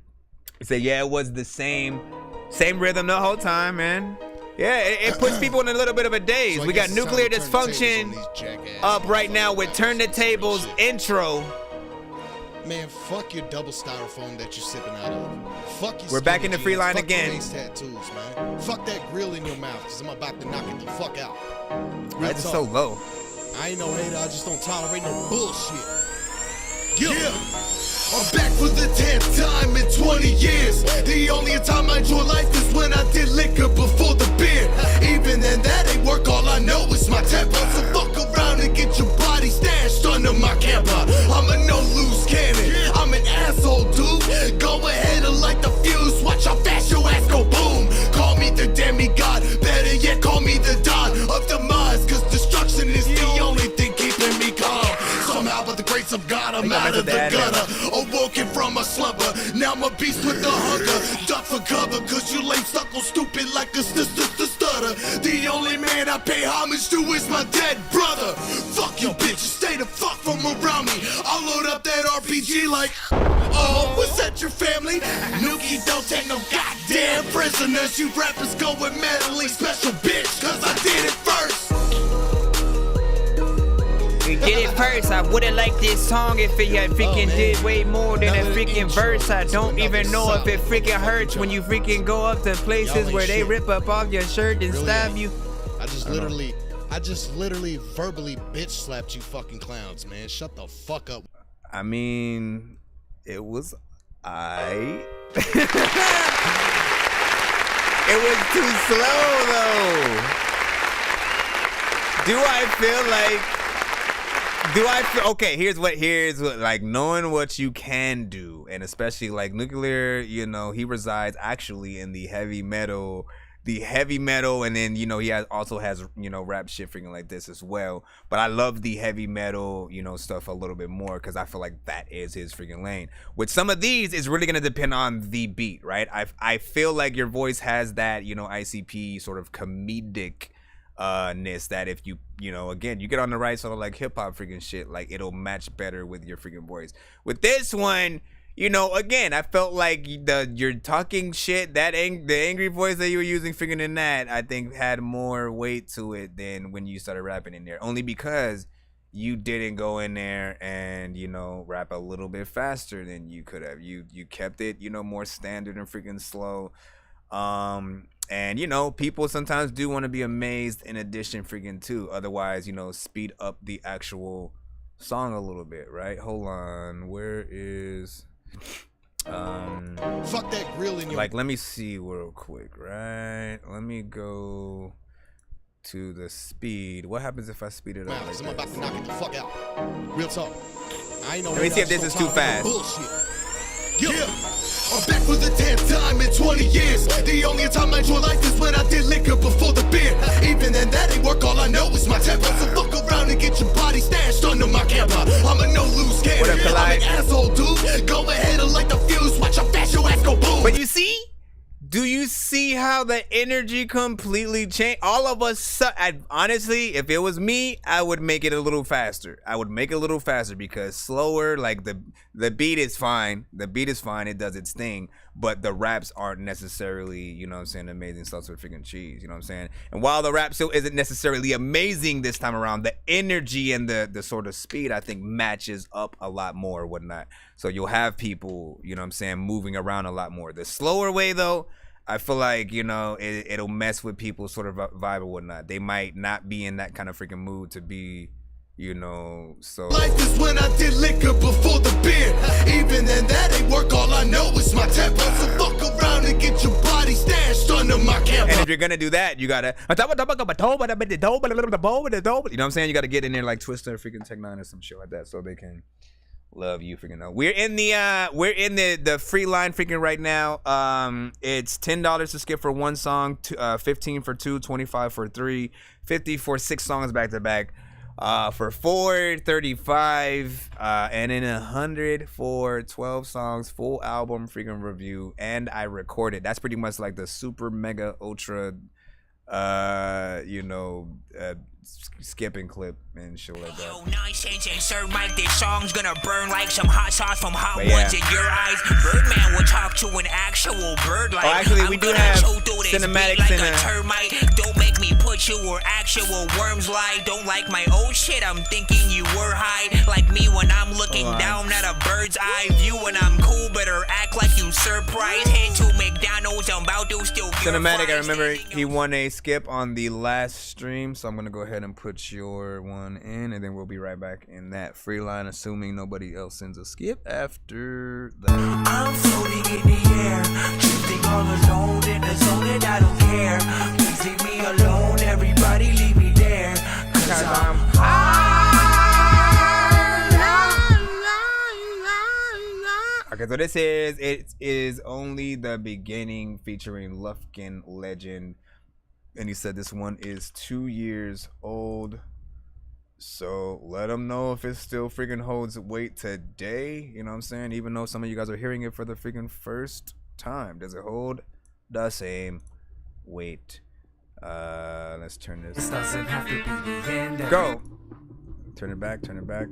and say, yeah, it was the same rhythm the whole time, man. Yeah, it puts people in a little bit of a daze. So we got Nuclear Dysfunction up right now with Turn the Tables intro. Man, fuck your double styrofoam that you're sipping out of. Fuck your We're back in the free line again. Tattoos, man. Fuck that grill in your mouth, because I'm about to knock it the fuck out. That's so low. I ain't no hater, I just don't tolerate no bullshit. Yeah. I'm back for the 10th time in 20 years. The only time I enjoy life is when I did liquor before the beer. Even then, that ain't work, all I know is my temper. So fuck around and get your body stashed under my camper. I'm a no-loose cannon, I'm an asshole, dude. Go ahead and light the fuse, watch how fast your ass go boom. Call me the demigod, better yet call me the dawn of demise. Cause destruction is the only thing keeping me calm. Somehow by the grace of God, I'm out of the gutter. Awoken from a slumber, now I'm a beast with the hunger. Duck for cover, cause you lame stuck on stupid like a stutter. The only man I pay homage to is my dead brother. Fuck you bitches, stay the fuck from around me. I'll load up that RPG like, oh, was that your family? Nuki don't take no goddamn prisoners. You rappers go with mentally special bitch, cause I did it first. You did it first. I would've liked this song if it had freaking did way more than a freaking verse. I don't even know if it freaking hurts when you freaking go up to places where they rip up off your shirt and stab you. I just literally verbally bitch slapped you fucking clowns, man. Shut the fuck up. I mean, it was It was too slow though. Okay, here's what like knowing what you can do, and especially like Nuclear, you know, he resides actually in the heavy metal, and then, you know, he also has, you know, rap shit freaking like this as well. But I love the heavy metal, you know, stuff a little bit more because I feel like that is his freaking lane. With some of these, it's really gonna depend on the beat, right? I feel like your voice has that, you know, ICP sort of comedic ness that if you know, again, you get on the right sort of like hip hop freaking shit, like it'll match better with your freaking voice. With this one, you know, again, I felt like you're talking shit, the angry voice that you were using freaking in that, I think had more weight to it than when you started rapping in there, only because you didn't go in there and, you know, rap a little bit faster than you could have. You kept it, you know, more standard and freaking slow. And, you know, people sometimes do want to be amazed in addition freaking too. Otherwise, you know, speed up the actual song a little bit, right? Hold on. Where is... fuck that grill in your... Like, let me see real quick, right? Let me go... to the speed. What happens if I speed it up? Like I'm about to knock it the fuck out. Real talk. I ain't no. Let me see if this is too fast. Yeah. I'm back for the 10th time in 20 years. The only time I enjoy life is when I did liquor before the beer. Even then, that ain't work. All I know is my temper. So fuck around and get your body stashed under my camera. I'm a no-lose kid. What up, Kalai? I'm an asshole, dude. Go ahead and light the fuse. Watch your fast your ass go boom. But you see? Do you see how the energy completely changed? All of us, honestly, if it was me, I would make it a little faster. I would make it a little faster because slower, like the beat is fine. The beat is fine. It does its thing. But the raps aren't necessarily, you know what I'm saying, amazing sauce with freaking cheese. You know what I'm saying? And while the rap still isn't necessarily amazing this time around, the energy and the sort of speed, I think, matches up a lot more or whatnot. So you'll have people, you know what I'm saying, moving around a lot more. The slower way, though, I feel like, you know, it'll mess with people's sort of vibe or whatnot. They might not be in that kind of freaking mood to be, you know, so. Life is when I did liquor before the beer. Even then, that ain't work. All I know is my temper. So fuck around and get your body stashed under my camera. And if you're gonna do that, you gotta, you know what I'm saying? You gotta get in there like Twister, freaking Tech Nine or some shit like that, so they can love you freaking know. We're in the free line freaking right now. It's $10 to skip for one song, 15 for two, 25 for three, 50 for 6 songs back to back. For 435 and then 100 for 12 songs, full album freaking review, and I recorded. That's pretty much like the super mega ultra you know, skipping clip and shit like that. Yo, Nonsenze and Sir Mike, this song's gonna burn like some hot sauce from hot ones in your eyes. Birdman will talk to an actual bird like. Oh, actually, we do have cinematics like in a termite. Don't make me put you where actual worms lie. Don't like my old shit, I'm thinking you were high. Like me when I'm looking down at a bird's eye view. When I'm cool, better act like you surprised. Head to McDonald's, I'm about to steal Cinematic, I remember he won a skip on the last stream, so I'm gonna go ahead and put your one in, and then we'll be right back in that free line, assuming nobody else sends a skip after that. I'm floating in the air, drifting all alone in the zone, and I don't care. Please leave me alone, everybody leave me there. Cause I'm Okay, so it is only the beginning featuring Lufkin Legend. And he said this one is 2 years old. So let them know if it still freaking holds weight today. You know what I'm saying? Even though some of you guys are hearing it for the freaking first time. Does it hold the same weight? Let's turn this. doesn't have to be the end. Go. Turn it back, turn it back.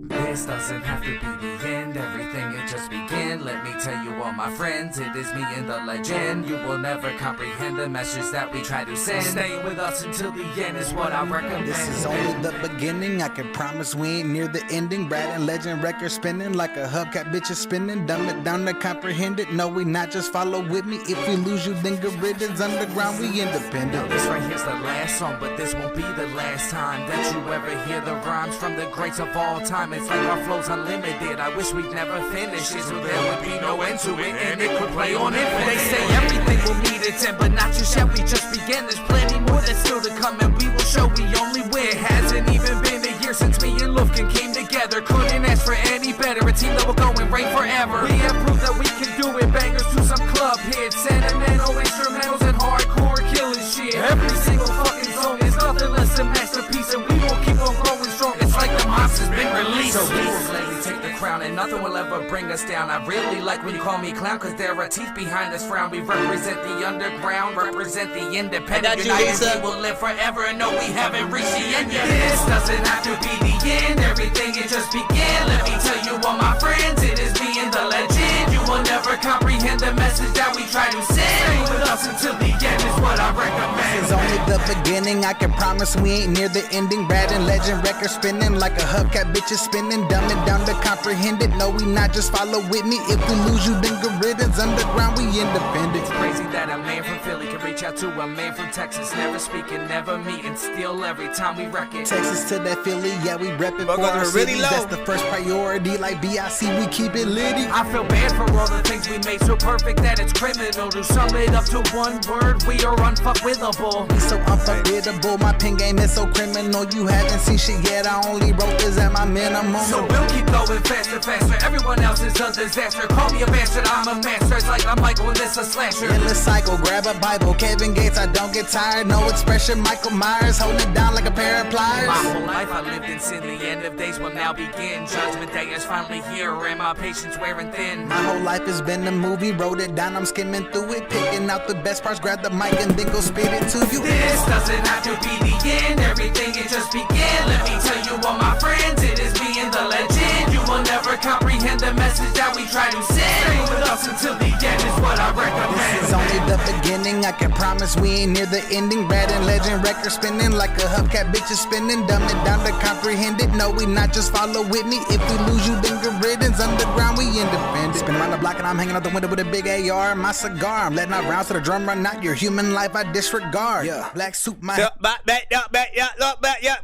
This doesn't have to be the end, everything it just began. Let me tell you all my friends, it is me and the legend. You will never comprehend the message that we try to send. Stay with us until the end is what I recommend. This is only the beginning, I can promise we ain't near the ending. Brad and Legend record spinning like a hubcap bitch is spinning. Dumb it down to comprehend it, no we not, just follow with me. If we lose you then get rid of underground, we independent. This right here's the last song, but this won't be the last time that you ever hear the rhymes from the greats of all time. It's like our flow's unlimited, I wish we'd never finish it, so there would be no end to it, and it could play on infinite. They say everything will meet its end, but not just yet, we just began. There's plenty more that's still to come, and we will show we only win. Hasn't even been a year since me and Lufkin came together. Couldn't ask for any better, a team that will go and reign forever. We have proved that we can do it, bangers to some club hits, sentimental instrumentals and hardcore killing shit. Every single fucking song is nothing less than masterpiece, and we will keep on growing strong. It's like the monster's been released. So we will gladly take the crown, and nothing will ever bring us down. I really like when you call me clown, cause there are teeth behind this frown. We represent the underground, represent the independent. United we will live forever, and no, we haven't reached the end yet. This doesn't have to be the end, everything it just began. Let me tell you all my friends, it is me and the legend. You will never comprehend the message that we try to send. Stay with us until the end is what I recommend. This is only the beginning, I can promise we ain't near the ending. Brad and Legend record spinning like a hubcap bitch is spinning. Dumb it down to comprehend it, no we not, just follow with me. If we lose you then get rid of underground, we independent. It's crazy that a man from Philly can reach out to a man from Texas. Never speaking, never meeting, still every time we wreck it. Texas to that Philly, yeah we reppin' for our really cities. That's the first priority, like BIC we keep it litty. I feel bad for all the things we made so perfect that it's criminal. To sum it up to one word, we are unfuckwithable. We so unforgettable. My pen game is so criminal. You haven't seen shit yet. I only wrote this at my minimum. So we'll keep going faster, faster. Everyone else is a disaster. Call me a bastard, I'm a master. It's like I'm Michael and this a slasher. Endless cycle, grab a Bible. Kevin Gates, I don't get tired. No expression, Michael Myers, holding it down like a pair of pliers. My whole life I lived in sin. The end of days will now begin. Judgment day is finally here, and my patience wearing thin. My whole life has been a movie. Wrote it down, I'm skimming through it, picking out the best parts. Grab the mic and then go spit it to you. This doesn't have to be the end. Everything can just begin. Let me tell you all my friends, it is me and the legend. You will never comprehend the message that we try to send. Stay with us until the end is what I recommend. This is only the beginning, I can promise we ain't near the ending. Brad and Legend record spinning like a hubcap, bitches spinning. Dumb it down to comprehend it. No, we not just follow with me. If we lose you, then good riddance. Underground, we independent. Spin around the block and I'm hanging out the window with a big AR. My cigar, I'm letting out rounds to the drum run out. Your human life I disregard. Yeah, black suit, my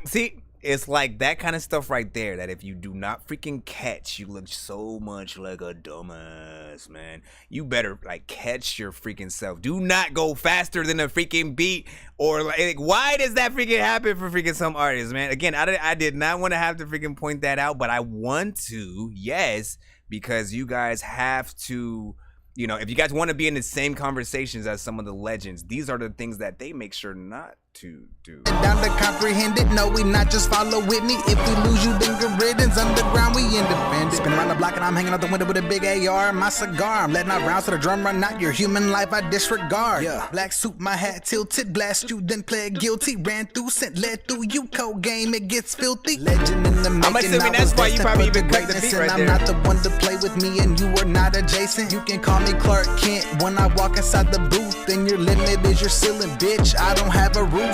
See, it's like that kind of stuff right there that if you do not freaking catch, you look so much like a dumbass, man. You better like catch your freaking self. Do not go faster than a freaking beat, or like why does that freaking happen for freaking some artists, man? Again, I did not want to have to freaking point that out, but I want to, yes, because you guys have to. You know, if you guys want to be in the same conversations as some of the legends, these are the things that they make sure not to do. Down to comprehend it, no, we not just follow with me. If we lose you, then good riddance. Underground, we independent. Spin around the block and I'm hanging out the window with a big AR. My cigar, I'm letting out rounds to the drum run out. Your human life I disregard. Yeah, black suit, my hat tilted. Blast you, then pled guilty. Ran through, sent led through you. Cold game, it gets filthy. Legend in the making. I'm assuming that's why you probably even cut the beat right there. I'm not the one to play with me and you are not adjacent. You can call me Clark Kent when I walk inside the booth. Then your limit is your ceiling, bitch. I don't have a roof.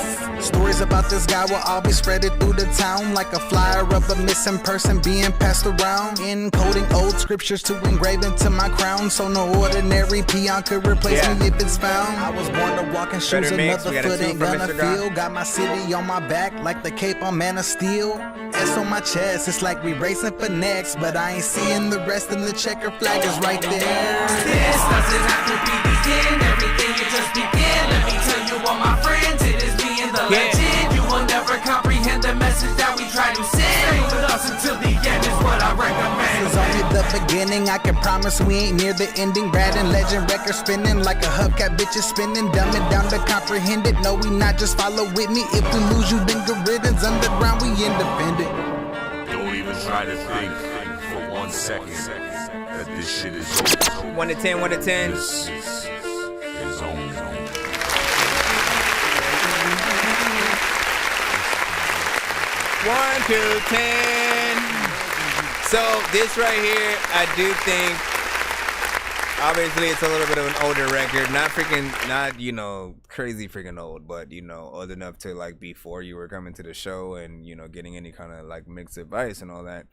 Stories about this guy will all be spreaded through the town like a flyer of a missing person being passed around. Encoding old scriptures to engrave into my crown, so no ordinary peon could replace me if it's found. I was born to walk in shoes, another foot ain't gonna feel. Got my city on my back like the cape on Man of Steel. S on my chest, it's like we racing for next, but I ain't seeing the rest, and the checker flag is right there. This doesn't have to be the end. Everything can just begin. Let me tell you all my friends, it is me and the legend. You will never comprehend the message that we try to send. Stay with us until the end is what I recommend. This is only the beginning, I can promise we ain't near the ending. Brad and Legend record spinning like a hubcap, bitches spinning. Dumb it down to comprehend it. No, we not just follow with me. If we lose you, then good riddance. Underground, we independent. Don't even try to think for 1 second that this shit is 1 to 10, 1 to 10. This is on. 1 to 10. So this right here, I do think, obviously it's a little bit of an older record, not you know, crazy freaking old, but you know, old enough to like before you were coming to the show and you know, getting any kind of like mixed advice and all that.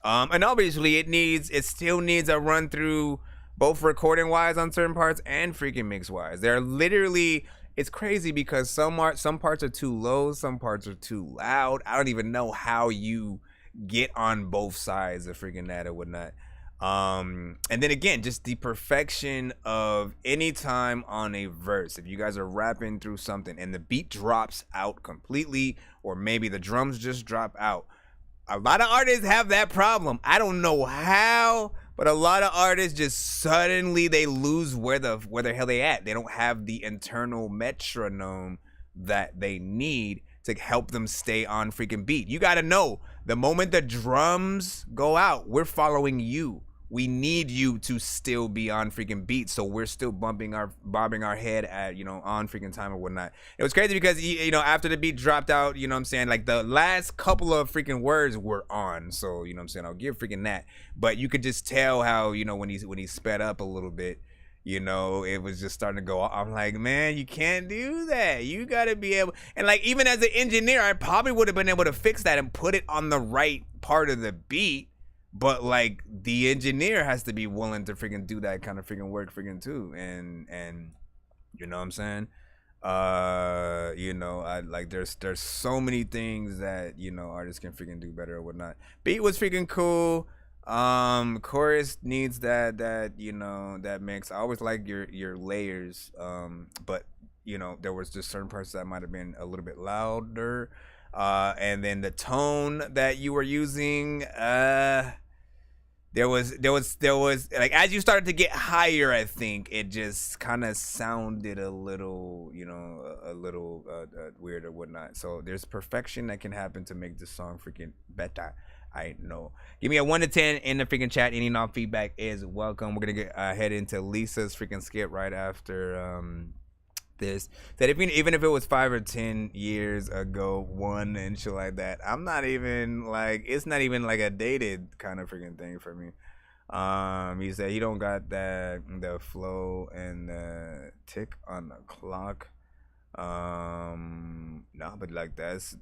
And obviously it still needs a run through, both recording wise on certain parts and freaking mix wise. They're literally, it's crazy because some parts are too low, some parts are too loud. I don't even know how you get on both sides of freaking that or whatnot. And then again, just the perfection of any time on a verse, if you guys are rapping through something and the beat drops out completely, or maybe the drums just drop out. A lot of artists have that problem. I don't know how, but a lot of artists just suddenly they lose where the hell they at. They don't have the internal metronome that they need to help them stay on freaking beat. You got to know, the moment the drums go out, we're following you. We need you to still be on freaking beat, so we're still bobbing our head at, you know, on freaking time or whatnot. It was crazy because, you know, after the beat dropped out, you know what I'm saying, like the last couple of freaking words were on, so you know what I'm saying, I'll give freaking that. But you could just tell how, you know, when he sped up a little bit, you know, it was just starting to go. I'm like, man, you can't do that. You gotta be able, and like even as an engineer, I probably would have been able to fix that and put it on the right part of the beat. But like the engineer has to be willing to freaking do that kind of freaking work freaking too. And you know what I'm saying? You know, I like there's so many things that, you know, artists can freaking do better or whatnot. Beat was freaking cool. Chorus needs that you know, that mix. I always like your layers. But there was just certain parts that might have been a little bit louder. And then the tone that you were using, there was like, as you started to get higher, I think it just kind of sounded a little, weird or whatnot. So there's perfection that can happen to make this song freaking better. I know. Give me a 1 to 10 in the freaking chat. Any non feedback is welcome. We're gonna head into Lisa's freaking skip right after this. That even if it was 5 or 10 years ago, one and shit like that, I'm not even like, it's not even like a dated kind of freaking thing for me. He said he don't got the flow and the tick on the clock. No, but like that's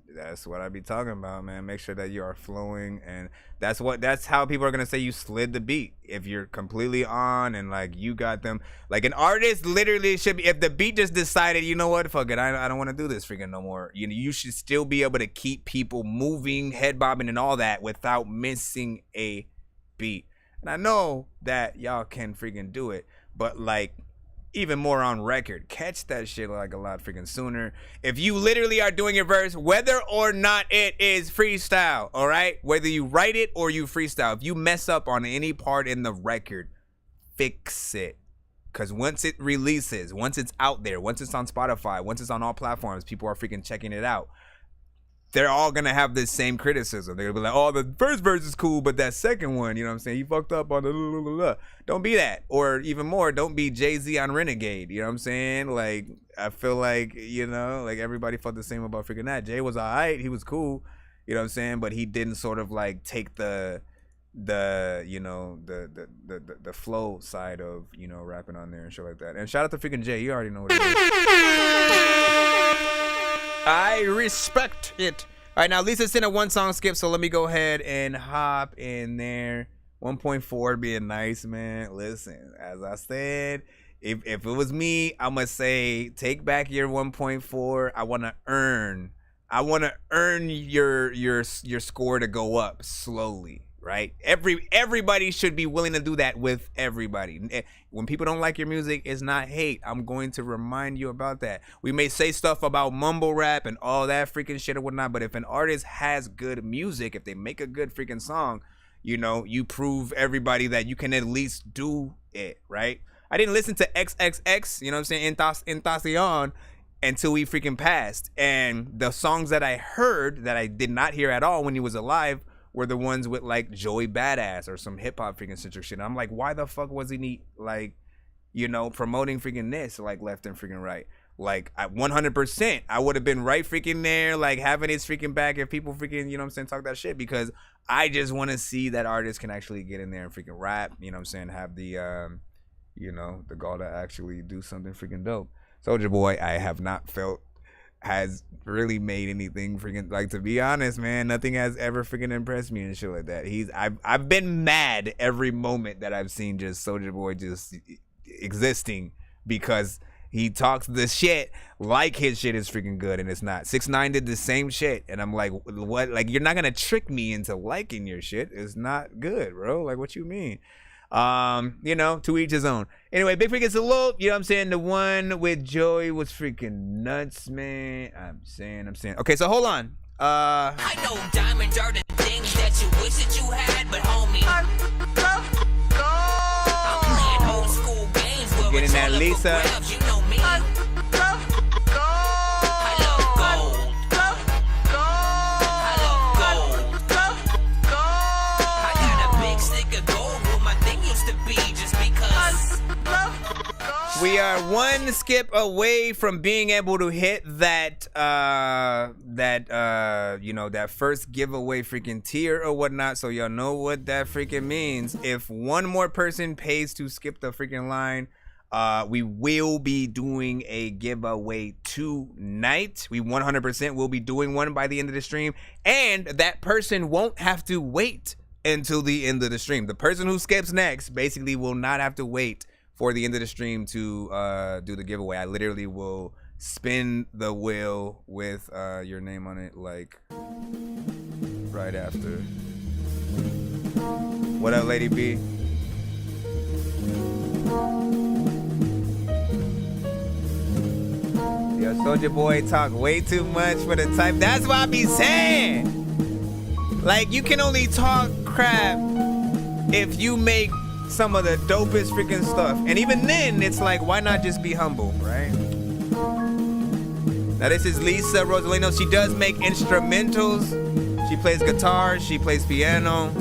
what I be talking about, man. Make sure that you are flowing, and that's how people are gonna say you slid the beat. If you're completely on and like you got them, like an artist literally should be, if the beat just decided, you know what, fuck it, I don't want to do this freaking no more. You should still be able to keep people moving, head bobbing and all that without missing a beat. And I know that y'all can freaking do it, but like, even more on record, catch that shit like a lot freaking sooner. If you literally are doing your verse, whether or not it is freestyle, all right, whether you write it or you freestyle, if you mess up on any part in the record, fix it. Because once it releases, once it's out there, once it's on Spotify, once it's on all platforms, people are freaking checking it out. They're all gonna have this same criticism. They're gonna be like, oh, the first verse is cool, but that second one, you know what I'm saying, you fucked up on the Don't be that. Or even more, don't be Jay-Z on Renegade. You know what I'm saying? Like, I feel like, like everybody felt the same about freaking that. Jay was alright, he was cool, you know what I'm saying, but he didn't sort of like take the flow side of, rapping on there and shit like that. And shout out to freaking Jay, you already know what it is. I respect it. All right, now Lisa sent a 1 song skip, so let me go ahead and hop in there. 1.4 being nice, man. Listen, as I said, if it was me, I'm gonna say take back your 1.4. I wanna earn your score to go up slowly. Right? Everybody should be willing to do that with everybody. When people don't like your music, it's not hate. I'm going to remind you about that. We may say stuff about mumble rap and all that freaking shit or whatnot, but if an artist has good music, if they make a good freaking song, you prove everybody that you can at least do it, right? I didn't listen to XXX, you know what I'm saying, Entacion, until we freaking passed. And the songs that I heard that I did not hear at all when he was alive were the ones with like Joey Badass or some hip hop freaking centric shit. And I'm like, why the fuck wasn't he like, promoting freaking this like left and freaking right? Like, 100%, I would have been right freaking there, like having his freaking back if people freaking, talk that shit, because I just want to see that artists can actually get in there and freaking rap, have the, the gall to actually do something freaking dope. Soulja Boy, I have not felt has really made anything freaking, like, to be honest, man, nothing has ever freaking impressed me and shit like that. I've been mad every moment that I've seen just Soulja Boy just existing, because he talks the shit like his shit is freaking good and it's not. 6ix9ine did the same shit and I'm like, what? Like, you're not gonna trick me into liking your shit. It's not good, bro. Like, what you mean? To each his own. Anyway, big freaking salute. You know what I'm saying? The one with Joey was freaking nuts, man. I'm saying. Okay, so hold on. I know diamonds are the things that you wish that you had, but homie, I'm playing old school games where getting that Lisa. You know me. We are one skip away from being able to hit that first giveaway freaking tier or whatnot. So y'all know what that freaking means. If one more person pays to skip the freaking line, we will be doing a giveaway tonight. We 100% will be doing one by the end of the stream, and that person won't have to wait until the end of the stream. The person who skips next basically will not have to wait for the end of the stream to do the giveaway. I literally will spin the wheel with your name on it, like right after. What up, Lady B? Soulja Boy talk way too much for the type. That's what I be saying. Like, you can only talk crap if you make some of the dopest freaking stuff. And even then, it's like, why not just be humble, right? Now, this is Lisa Rosalino. She does make instrumentals. She plays guitar. She plays piano.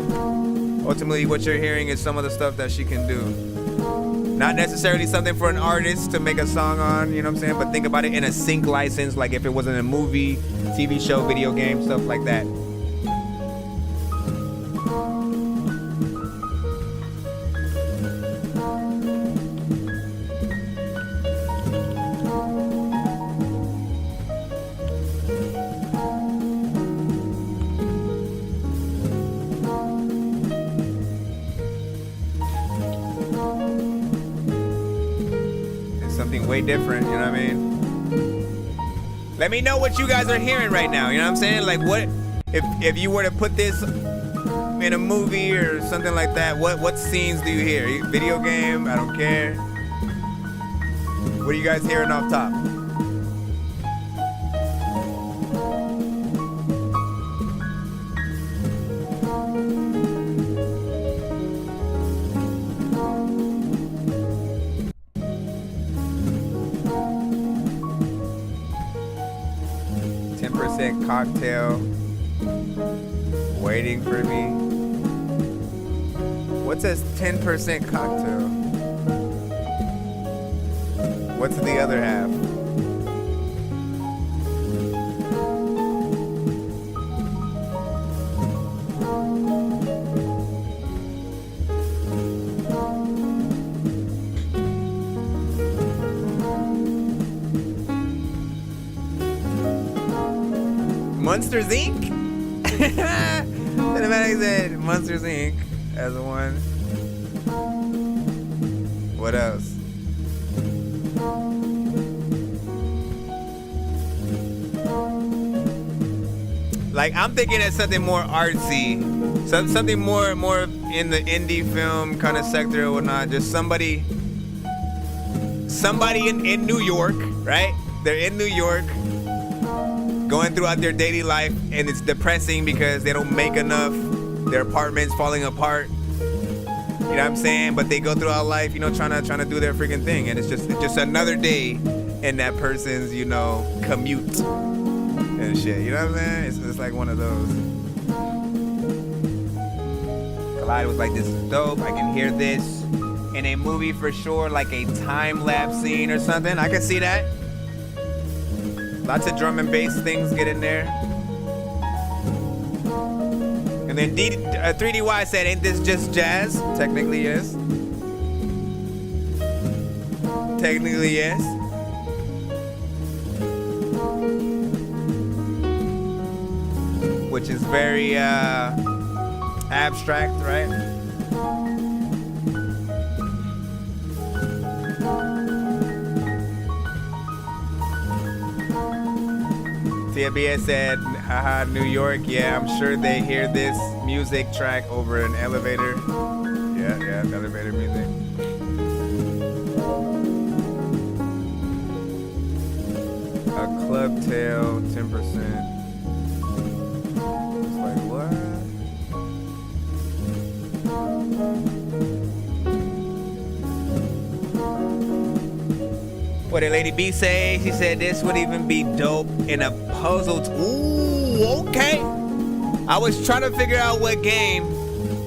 Ultimately, what you're hearing is some of the stuff that she can do. Not necessarily something for an artist to make a song on, you know what I'm saying? But think about it in a sync license, like if it was in a movie, TV show, video game, stuff like that. Way different, you know what I mean? Let me know what you guys are hearing right now, you know what I'm saying? Like, what if you were to put this in a movie or something like that, what scenes do you hear? Video game? I don't care. What are you guys hearing off top? 10% cocktail waiting for me. What's a 10% cocktail? What's the other half? Monsters Inc. Cinematic said Monsters Inc. as a one. What else? Like, I'm thinking of something more artsy, something more in the indie film kind of sector or whatnot. Just somebody in New York, right? They're in New York, going throughout their daily life, and it's depressing because they don't make enough. Their apartment's falling apart. You know what I'm saying? But they go throughout life, you know, trying to do their freaking thing, and it's just another day in that person's, you know, commute and shit. You know what I'm saying? It's just like one of those. Collide was like, this is dope. I can hear this in a movie for sure, like a time lapse scene or something. I can see that. Lots of drum and bass things get in there. And then 3DY said, ain't this just jazz? Technically, yes. Technically, yes. Which is very abstract, right? TBS said, haha, New York, yeah, I'm sure they hear this music track over an elevator. Yeah, elevator music. A club tail, 10%. It's like, what? What did Lady B say? She said this would even be dope in a puzzle. Ooh, okay. I was trying to figure out what game.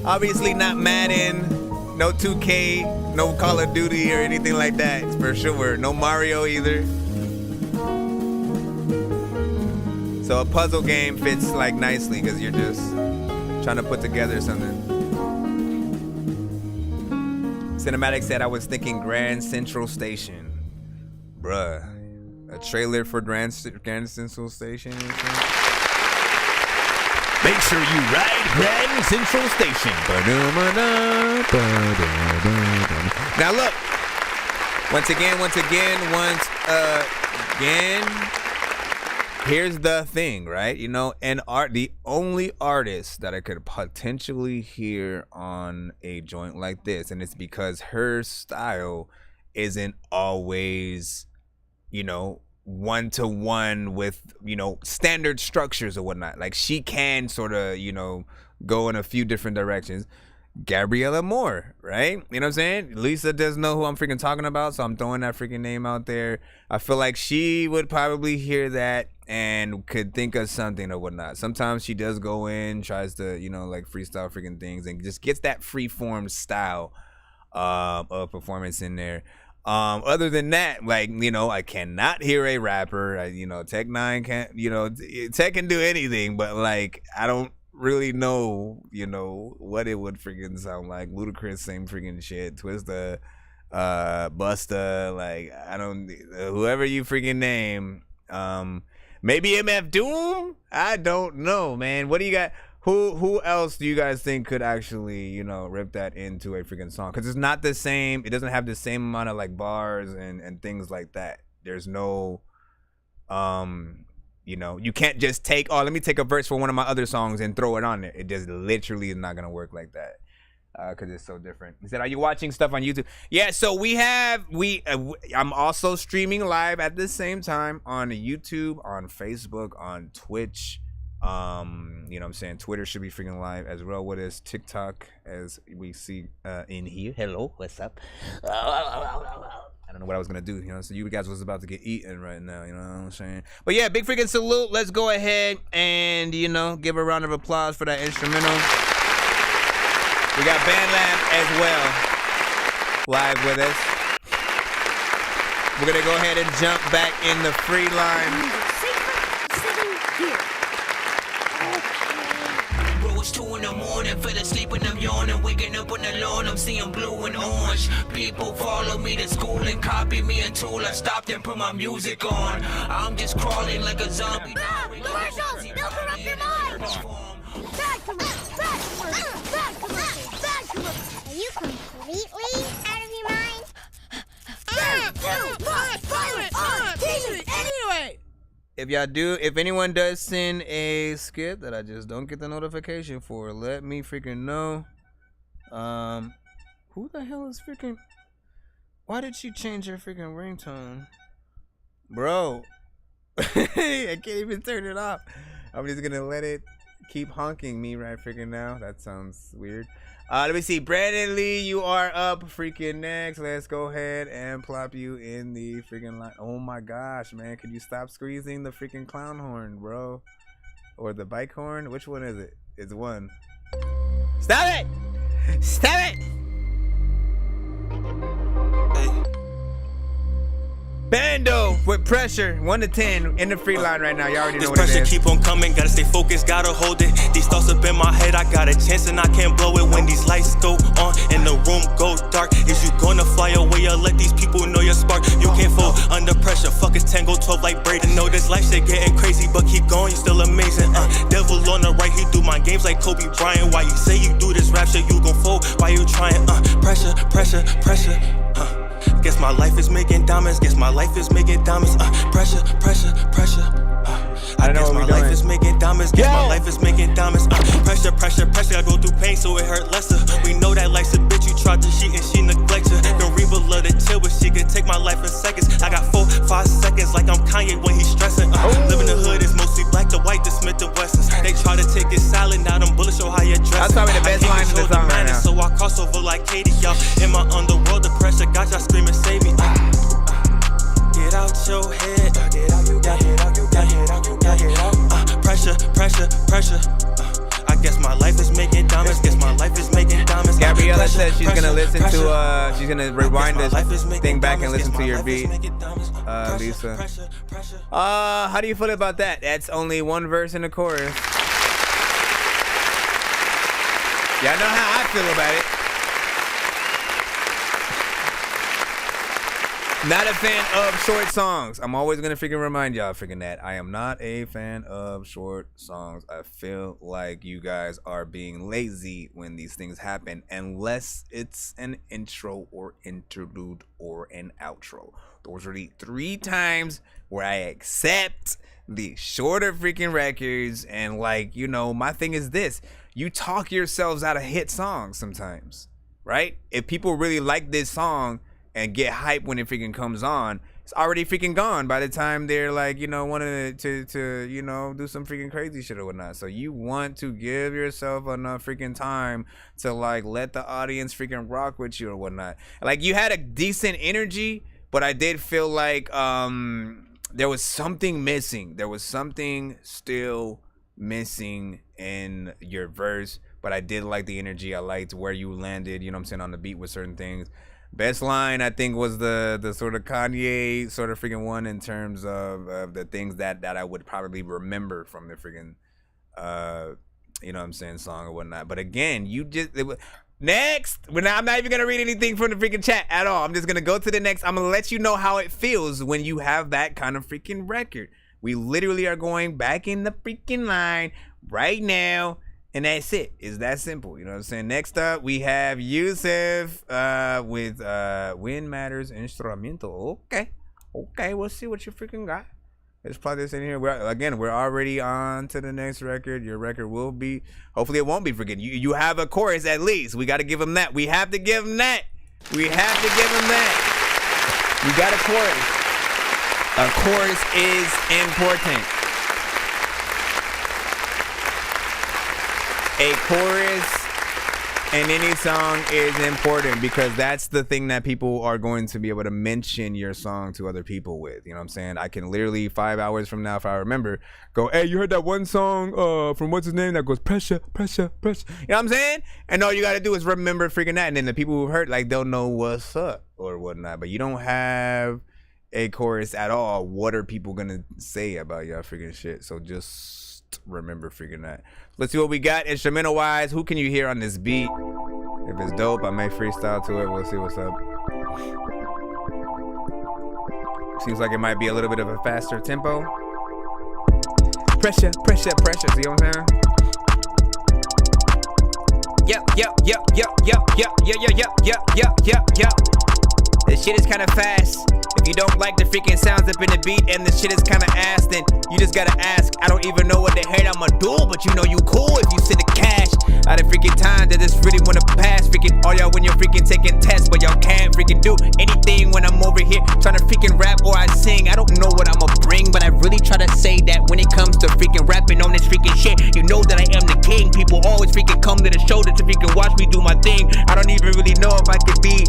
Obviously not Madden, no 2K, no Call of Duty or anything like that, for sure. No Mario either. So a puzzle game fits like nicely because you're just trying to put together something. Cinematic said, I was thinking Grand Central Station. Bruh, a trailer for Grand Central Station? Make sure you ride Grand Central Station. Now look, once again, here's the thing, right? You know, the only artist that I could potentially hear on a joint like this, and it's because her style isn't always, you know, one-to-one with, you know, standard structures or whatnot. Like, she can sort of, you know, go in a few different directions. Gabriella Moore, right? You know what I'm saying? Lisa doesn't know who I'm freaking talking about, so I'm throwing that freaking name out there. I feel like she would probably hear that and could think of something or whatnot. Sometimes she does go in, tries to, you know, like freestyle freaking things and just gets that free-form style of performance in there. Other than that, like, you know, I cannot hear a rapper. You know, Tech 9 can't, you know, Tech can do anything, but like, I don't really know, you know, what it would freaking sound like. Ludacris, same freaking shit. Twista, Busta, like, I don't, whoever you freaking name, maybe MF Doom? I don't know, man. What do you got? Who else do you guys think could actually, you know, rip that into a freaking song? Because it's not the same. It doesn't have the same amount of like bars and things like that. There's no, you know, you can't just take, oh, let me take a verse for one of my other songs and throw it on there. It just literally is not gonna work like that. Because it's so different. He said, are you watching stuff on YouTube? Yeah, so I'm also streaming live at the same time on YouTube, on Facebook, on Twitch. You know what I'm saying? Twitter should be freaking live as well. What is TikTok, as we see in here? Hello, what's up? I don't know what I was gonna do, you know. So you guys was about to get eaten right now, you know what I'm saying? But yeah, big freaking salute. Let's go ahead and, you know, give a round of applause for that instrumental. We got Band Lab as well, live with us. We're gonna go ahead and jump back in the free line. It's 2 in the morning, fell asleep when I'm yawning, waking up on the lawn, I'm seeing blue and orange. People follow me to school and copy me until I stopped and put my music on. I'm just crawling like a zombie. Commercials! They'll corrupt your mind! Bad commercials! Bad commercials! Bad commercials! Bad commercials! Are you completely out of your mind? Anyway, if anyone does send a skit that I just don't get the notification for, let me freaking know. Who the hell is freaking? Why did she change her freaking ringtone, bro? I can't even turn it off. I'm just gonna let it keep honking me right freaking now. That sounds weird. Let me see. Brandon Lee, you are up freaking next. Let's go ahead and plop you in the freaking line. Oh my gosh, man. Can you stop squeezing the freaking clown horn, bro? Or the bike horn? Which one is it? It's one. Stop it! Stop it! Hey. Bando with pressure, 1 to 10 in the free line right now. You already know what it is. This pressure keep on coming, gotta stay focused, gotta hold it. These thoughts up in my head, I got a chance and I can't blow it. When these lights go on and the room go dark, is you gonna fly away or let these people know your spark? You can't fold under pressure, fuck it's Tango 12 like Braden. Know this life shit getting crazy, but keep going, you still amazing. Devil on the right, he do my games like Kobe Bryant. Why you say you do this rap shit, you gon' fold? Why you trying? Pressure, pressure, pressure. Guess my life is making diamonds. Guess my life is making diamonds. Pressure, pressure, pressure. I guess my life is making diamonds. Guess my life is making diamonds. Pressure, pressure, pressure. I go through pain, so it hurt lesser. We know that life's a bitch. You tried to cheat and she neglects you. The Reba love to chill, but she can take my life in seconds. I got 4-5 seconds, like I'm Kanye when he's stressing. Living the hood is mostly black to white, the Smith and Wessons. They try to take it silent, now them bullets show how you dress. That's probably the best line in the song right now. So I cross over like Katie, y'all. In my underworld, the pressure got y'all screaming, save me. Get out your head. Get out, you got it out, you got it out, you got it out. Pressure, pressure, pressure. I guess my life is making diamonds. Guess my life is making diamonds. Gabriella said she's gonna listen to she's gonna rewind this thing back and listen to your beat. Lisa. How do you feel about that? That's only one verse in the chorus. Y'all know how I feel about it. Not a fan of short songs. I'm always gonna freaking remind y'all freaking that. I am not a fan of short songs. I feel like you guys are being lazy when these things happen, unless it's an intro or interlude or an outro. Those are the 3 times where I accept the shorter freaking records. And like, you know, my thing is this: you talk yourselves out of hit songs sometimes, right? If people really like this song, and get hype when it freaking comes on, it's already freaking gone by the time they're like, you know, wanting to you know, do some freaking crazy shit or whatnot. So you want to give yourself enough freaking time to like let the audience freaking rock with you or whatnot. Like you had a decent energy, but I did feel like there was something missing. There was something still missing in your verse, but I did like the energy. I liked where you landed, you know what I'm saying, on the beat with certain things. Best line I think was the sort of Kanye sort of freaking one in terms of the things that I would probably remember from the freaking you know what I'm saying, song or whatnot. But again, you just next. I'm not even gonna read anything from the freaking chat at all. I'm just gonna go to the next. I'm gonna let you know how it feels when you have that kind of freaking record. We literally are going back in the freaking line right now. And that's it. It's that simple. You know what I'm saying? Next up, we have Yusuf with When Matters Instrumento. Okay, we'll see what you freaking got. Let's plug this in here. We're already on to the next record. Your record will be, hopefully it won't be freaking. You have a chorus at least. We got to give them that. We have to give them that. You got a chorus. A chorus is important. A chorus in any song is important because that's the thing that people are going to be able to mention your song to other people with. You know what I'm saying? I can literally 5 hours from now, if I remember, go, hey, you heard that one song from what's his name that goes pressure. You know what I'm saying? And all you got to do is remember freaking that. And then the people who've heard, like, they'll know what's up or whatnot. But you don't have a chorus at all. What are people going to say about y'all freaking shit? So just remember freaking that. Let's see what we got instrumental wise. Who can you hear on this beat? If it's dope, I may freestyle to it. We'll see what's up. Seems like it might be a little bit of a faster tempo. Pressure. See what I'm saying? Yep. This shit is kind of fast. If you don't like the freaking sounds up in the beat and the shit is kind of ass, then you just gotta ask. I don't even know what the hell I'ma do, but you know you cool if you send the cash. Out of freaking time that this really wanna pass. Freaking all y'all when you're freaking taking tests, but y'all can't freaking do anything when I'm over here trying to freaking rap or I sing. I don't know what I'ma bring, but I really try to say that when it comes to freaking rapping on this freaking shit, you know that I am the king. People always freaking come to the shoulder to freaking watch me do my thing. I don't even really know if I could be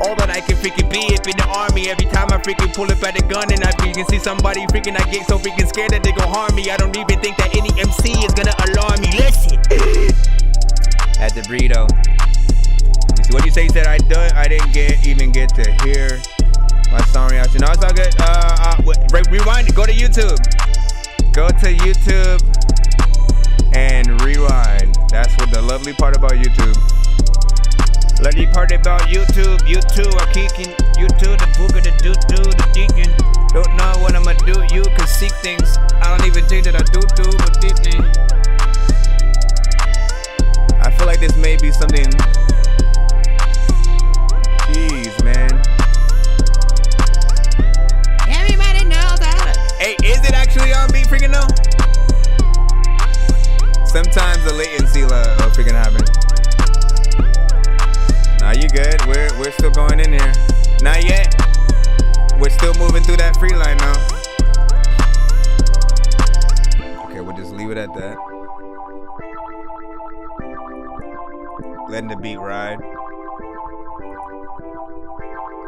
all that I can freaking be if in the army. Every time I freaking pull up at a gun and I freaking see somebody freaking, I get so freaking scared that they gon' harm me. I don't even think that any MC is gonna alarm me. Listen. At the burrito. See what you say? You said I didn't even get to hear my song reaction. No, it's all good. Rewind it. Go to YouTube. And rewind. That's what the lovely part about YouTube. Lovely part about YouTube. I'm kicking YouTube, the book of the the deacon. Don't know what I'ma do. You can seek things. I don't even think that I do, but Disney. I feel like this may be something. Jeez, man. Everybody knows that. Hey, is it actually on beat freaking though? Sometimes the latency will freaking happen. Nah, you good. We're still going in here. Not yet. We're still moving through that free line now. Okay, we'll just leave it at that. Letting the beat ride.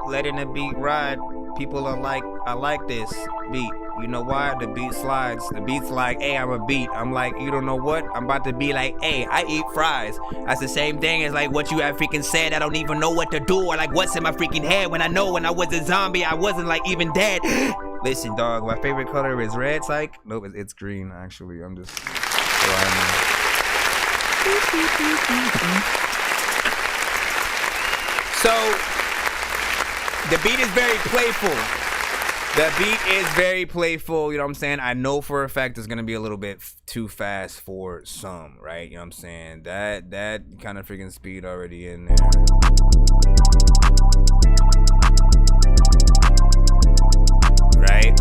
Letting the beat ride. People are like, I like this beat. You know why? The beat slides. The beat's like, hey, I'm a beat. I'm like, you don't know what? I'm about to be like, hey, I eat fries. That's the same thing as like what you have freaking said. I don't even know what to do or like what's in my freaking head. When I know when I was a zombie, I wasn't like even dead. Listen, dog, my favorite color is red. It's like, nope, it's green actually. I'm just. So, the beat is very playful. The beat is very playful, you know what I'm saying? I know for a fact it's gonna be a little bit too fast for some, right? You know what I'm saying? That kind of freaking speed already in there. Right?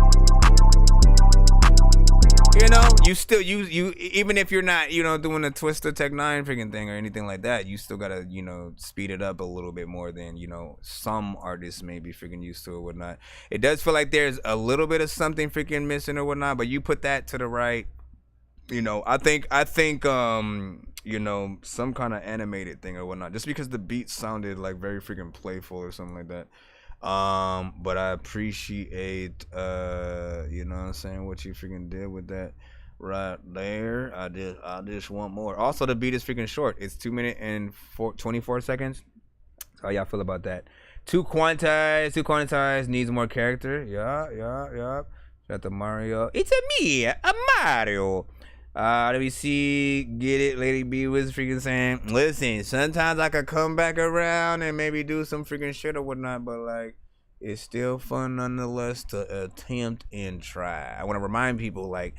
You know, you still you even if you're not, you know, doing a Twister Tech 9 freaking thing or anything like that, you still gotta, you know, speed it up a little bit more than, you know, some artists may be freaking used to or whatnot. It does feel like there's a little bit of something freaking missing or whatnot, but you put that to the right, you know, I think you know, some kind of animated thing or whatnot, just because the beat sounded like very freaking playful or something like that. But I appreciate you know what I'm saying, what you freaking did with that right there. I just want more. Also, the beat is freaking short. It's 2 minutes and 24 seconds. How y'all feel about that? Too quantized, needs more character. Yeah. Shout out to Mario. It's me, a Mario. Let me see. Get it? Lady B was freaking saying, listen, sometimes I could come back around and maybe do some freaking shit or whatnot, but like, it's still fun nonetheless to attempt and try. I want to remind people, like,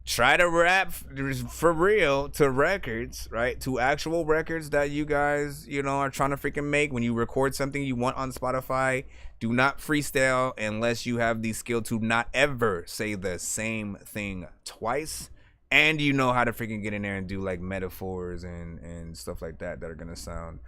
try to rap for real to records, right? To actual records that you guys, you know, are trying to freaking make. When you record something you want on Spotify, do not freestyle unless you have the skill to not ever say the same thing twice. And you know how to freaking get in there and do like metaphors and stuff like that are gonna sound,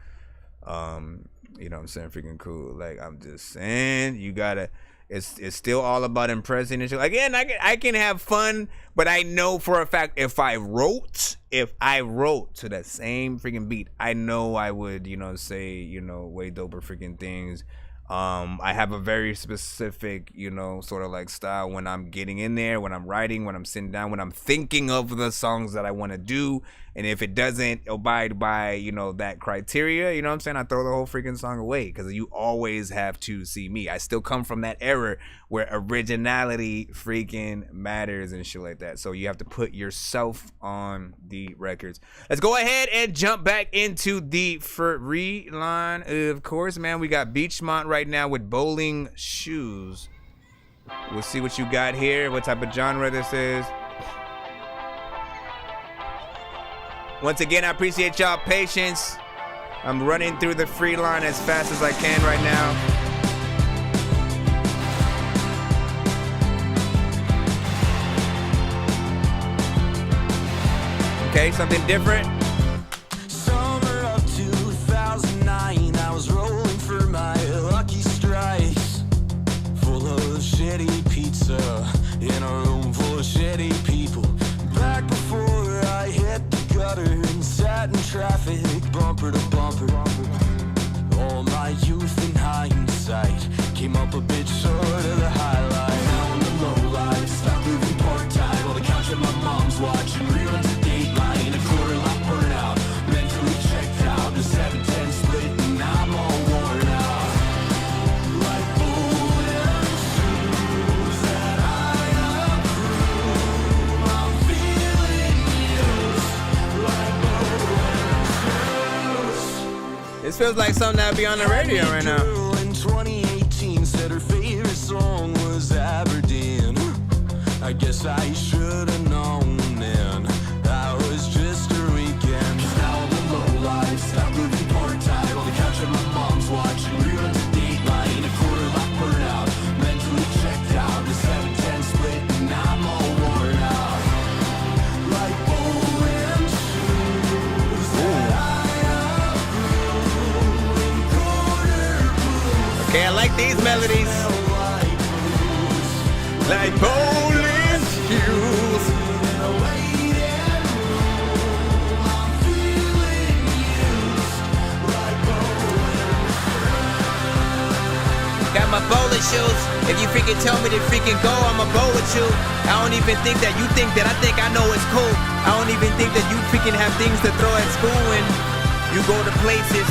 you know what I'm saying, freaking cool. Like, I'm just saying, you gotta, it's still all about impressing and shit. Again, I can have fun, but I know for a fact if I wrote to that same freaking beat, I know I would, you know, say, you know, way doper freaking things. I have a very specific, you know, sort of like style when I'm getting in there, when I'm writing, when I'm sitting down, when I'm thinking of the songs that I want to do. And if it doesn't abide by, you know, that criteria, you know what I'm saying, I throw the whole freaking song away, because you always have to see me. I still come from that era where originality freaking matters and shit like that. So you have to put yourself on the records. Let's go ahead and jump back into the free line. Of course, man, we got Beachmont right now with Bowling Shoes. We'll see what you got here, what type of genre this is. Once again, I appreciate y'all patience. I'm running through the free line as fast as I can right now. Okay, something different. Summer of 2009, I was rolling for my lucky strikes. Full of shitty pizza in a room full of shitty people. Back before I hit the gutter and sat in traffic, bumper to bumper. All my youth in hindsight came up a bit short of the highlight. Now I'm the low life, stuck living part-time on the couch at my mom's watching reruns of Dateline. A quarter lot burnout, mentally checked out. The 7-10 split and I'm all worn out. Like bullet shoes that I approve. I'm feeling used like bullet shoes. This feels like something that would be on the radio right now. In 2018 said her favorite song was Aberdeen. I guess I should have known then. That was just a weekend. 'Cause now I'm a low life, stop living part-time on the couch at my mom's watching reruns of Dateline. A quarter lot burnout, mentally checked out. The 7-10 split and I'm all worn out. Like bowling shoes that I approve in quarter blues. Okay, I like these melodies. Like bowling shoes. Got my bowling shoes. If you freaking tell me to freaking go, I'ma bowl with you. I don't even think that you think that I think I know it's cool. I don't even think that you freaking have things to throw at school when you go to places.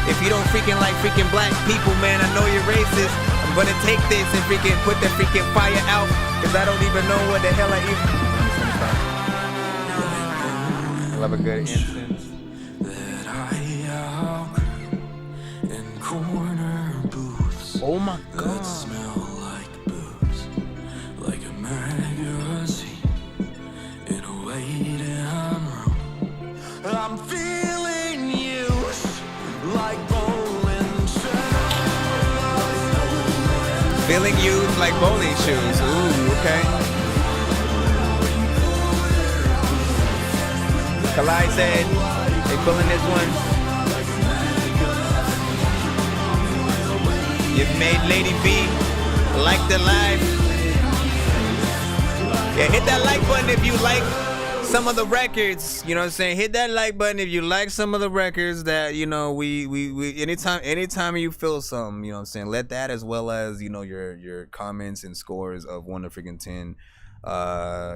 If you don't freaking like freaking black people, man, I know you're racist. I'm gonna take this and freaking put the freaking fire out, cause I don't even know what the hell I even. I love a good incense. That I outgrew in corner booths. Oh my God. That smell like booze, like a magazine in a waiting room. I'm feeling used like bowling shoes. Feeling used like bowling shoes. Ooh, okay. Kalai said they feeling this one. You've made Lady B like the life. Yeah, hit that like button if you like some of the records. You know what I'm saying? Hit that like button if you like some of the records that, you know, we anytime you feel something, you know what I'm saying? Let that, as well as, you know, your comments and scores of 1 to freaking 10.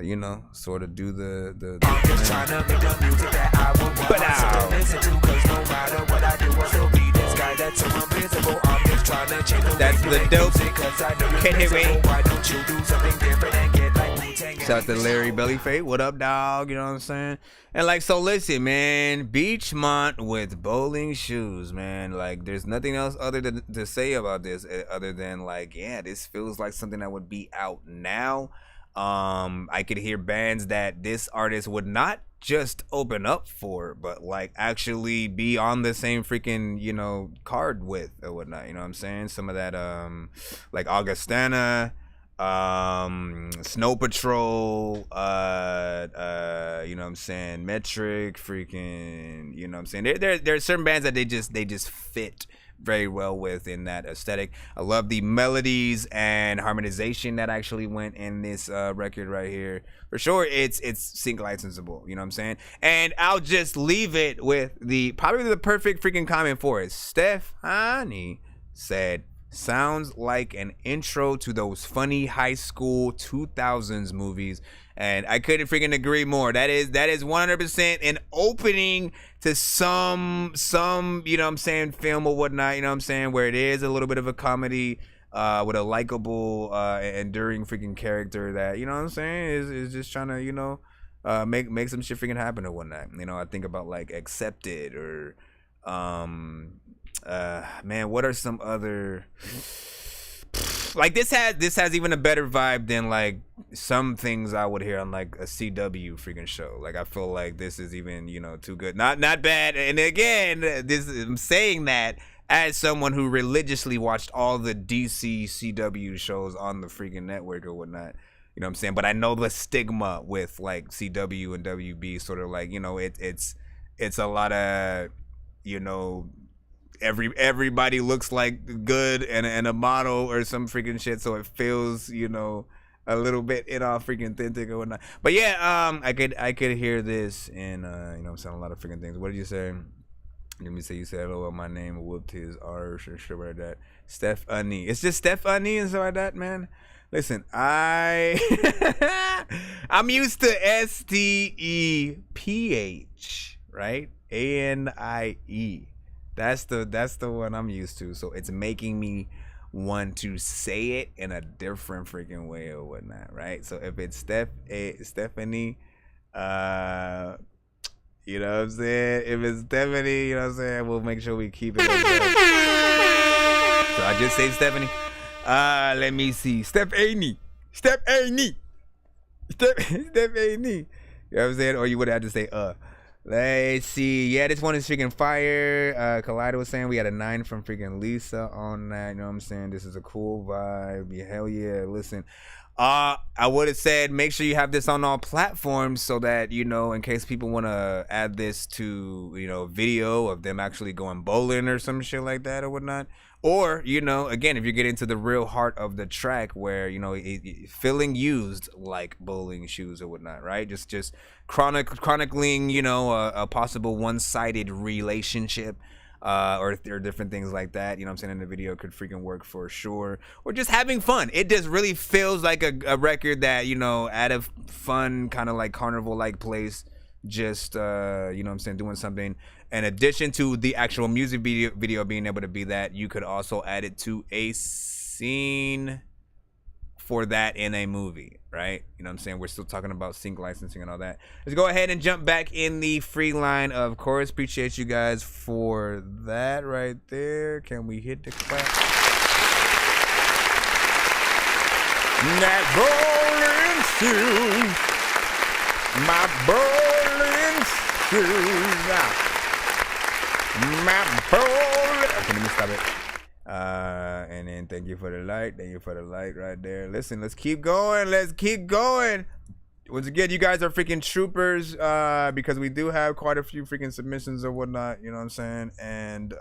You know, sort of do the I'm just trying to make the music that I would want to listen to, cause no matter what I do, I still be this guy that's invisible. I'm just trying to change the that's the dope. Cause I know you're invisible. Why don't you do something different and get like Wu-Tang? Shout out to Larry Bellyfate. What up, dog? You know what I'm saying? And like, so listen, man, Beachmont with bowling shoes, man. Like, there's nothing else other than to say about this other than like, yeah, this feels like something that would be out now. I could hear bands that this artist would not just open up for, but like actually be on the same freaking, you know, card with or whatnot. You know what I'm saying? Some of that, like Augustana, Snow Patrol, you know what I'm saying? Metric, freaking, you know what I'm saying? There are certain bands that they just fit very well with in that aesthetic. I love the melodies and harmonization that actually went in this record right here. For sure, it's sync licensable, you know what I'm saying? And I'll just leave it with probably the perfect freaking comment for it. Stephanie said, sounds like an intro to those funny high school 2000s movies. And I couldn't freaking agree more. That is 100% an opening to some, you know what I'm saying, film or whatnot, you know what I'm saying, where it is a little bit of a comedy with a likable, enduring freaking character that, you know what I'm saying, is just trying to, you know, make some shit freaking happen or whatnot. You know, I think about like Accepted or, man, what are some other... Like this has even a better vibe than like some things I would hear on like a CW freaking show. Like I feel like this is even, you know, too good. Not bad. And again, I'm saying that as someone who religiously watched all the DC CW shows on the freaking network or whatnot. You know what I'm saying? But I know the stigma with like CW and WB, sort of like, you know, it's a lot of, you know, everybody looks like good and a model or some freaking shit, so it feels, you know, a little bit freaking authentic or whatnot. But yeah, I could hear this in you know, I'm saying a lot of freaking things. What did you say? Let me say you said hello, my name whooped his arse or shit like that. Stephanie. It's just Stephanie and stuff like that, man. Listen, I'm used to STEPH, right? ANIE. That's the one I'm used to. So it's making me want to say it in a different freaking way or whatnot, right? So if it's Stephanie, you know what I'm saying? If it's Stephanie, you know what I'm saying? We'll make sure we keep it like that. So I just say Stephanie. Let me see. Stephanie. You know what I'm saying? Or you would have to say Let's see. Yeah, this one is freaking fire. Collider was saying we had a 9 from freaking Lisa on that. You know what I'm saying? This is a cool vibe. Yeah, hell yeah. Listen, I would have said make sure you have this on all platforms so that, you know, in case people want to add this to, you know, video of them actually going bowling or some shit like that or whatnot. Or, you know, again, if you get into the real heart of the track where, you know, feeling used like bowling shoes or whatnot, right? Just chronicling, you know, a possible one-sided relationship or different things like that. You know what I'm saying? In the video could freaking work for sure. Or just having fun. It just really feels like a record that, you know, at a fun kind of like carnival-like place, just, you know what I'm saying, doing something. In addition to the actual music video being able to be that, you could also add it to a scene for that in a movie, right? You know what I'm saying? We're still talking about sync licensing and all that. Let's go ahead and jump back in the free line, of course. Appreciate you guys for that right there. Can we hit the clap? That bowling shoes. My bowling shoes. Now. My bowling. Okay, let me stop it. And then thank you for the light. Thank you for the light right there. Listen, let's keep going. once again, you guys are freaking troopers, because we do have quite a few freaking submissions or whatnot, you know what I'm saying? And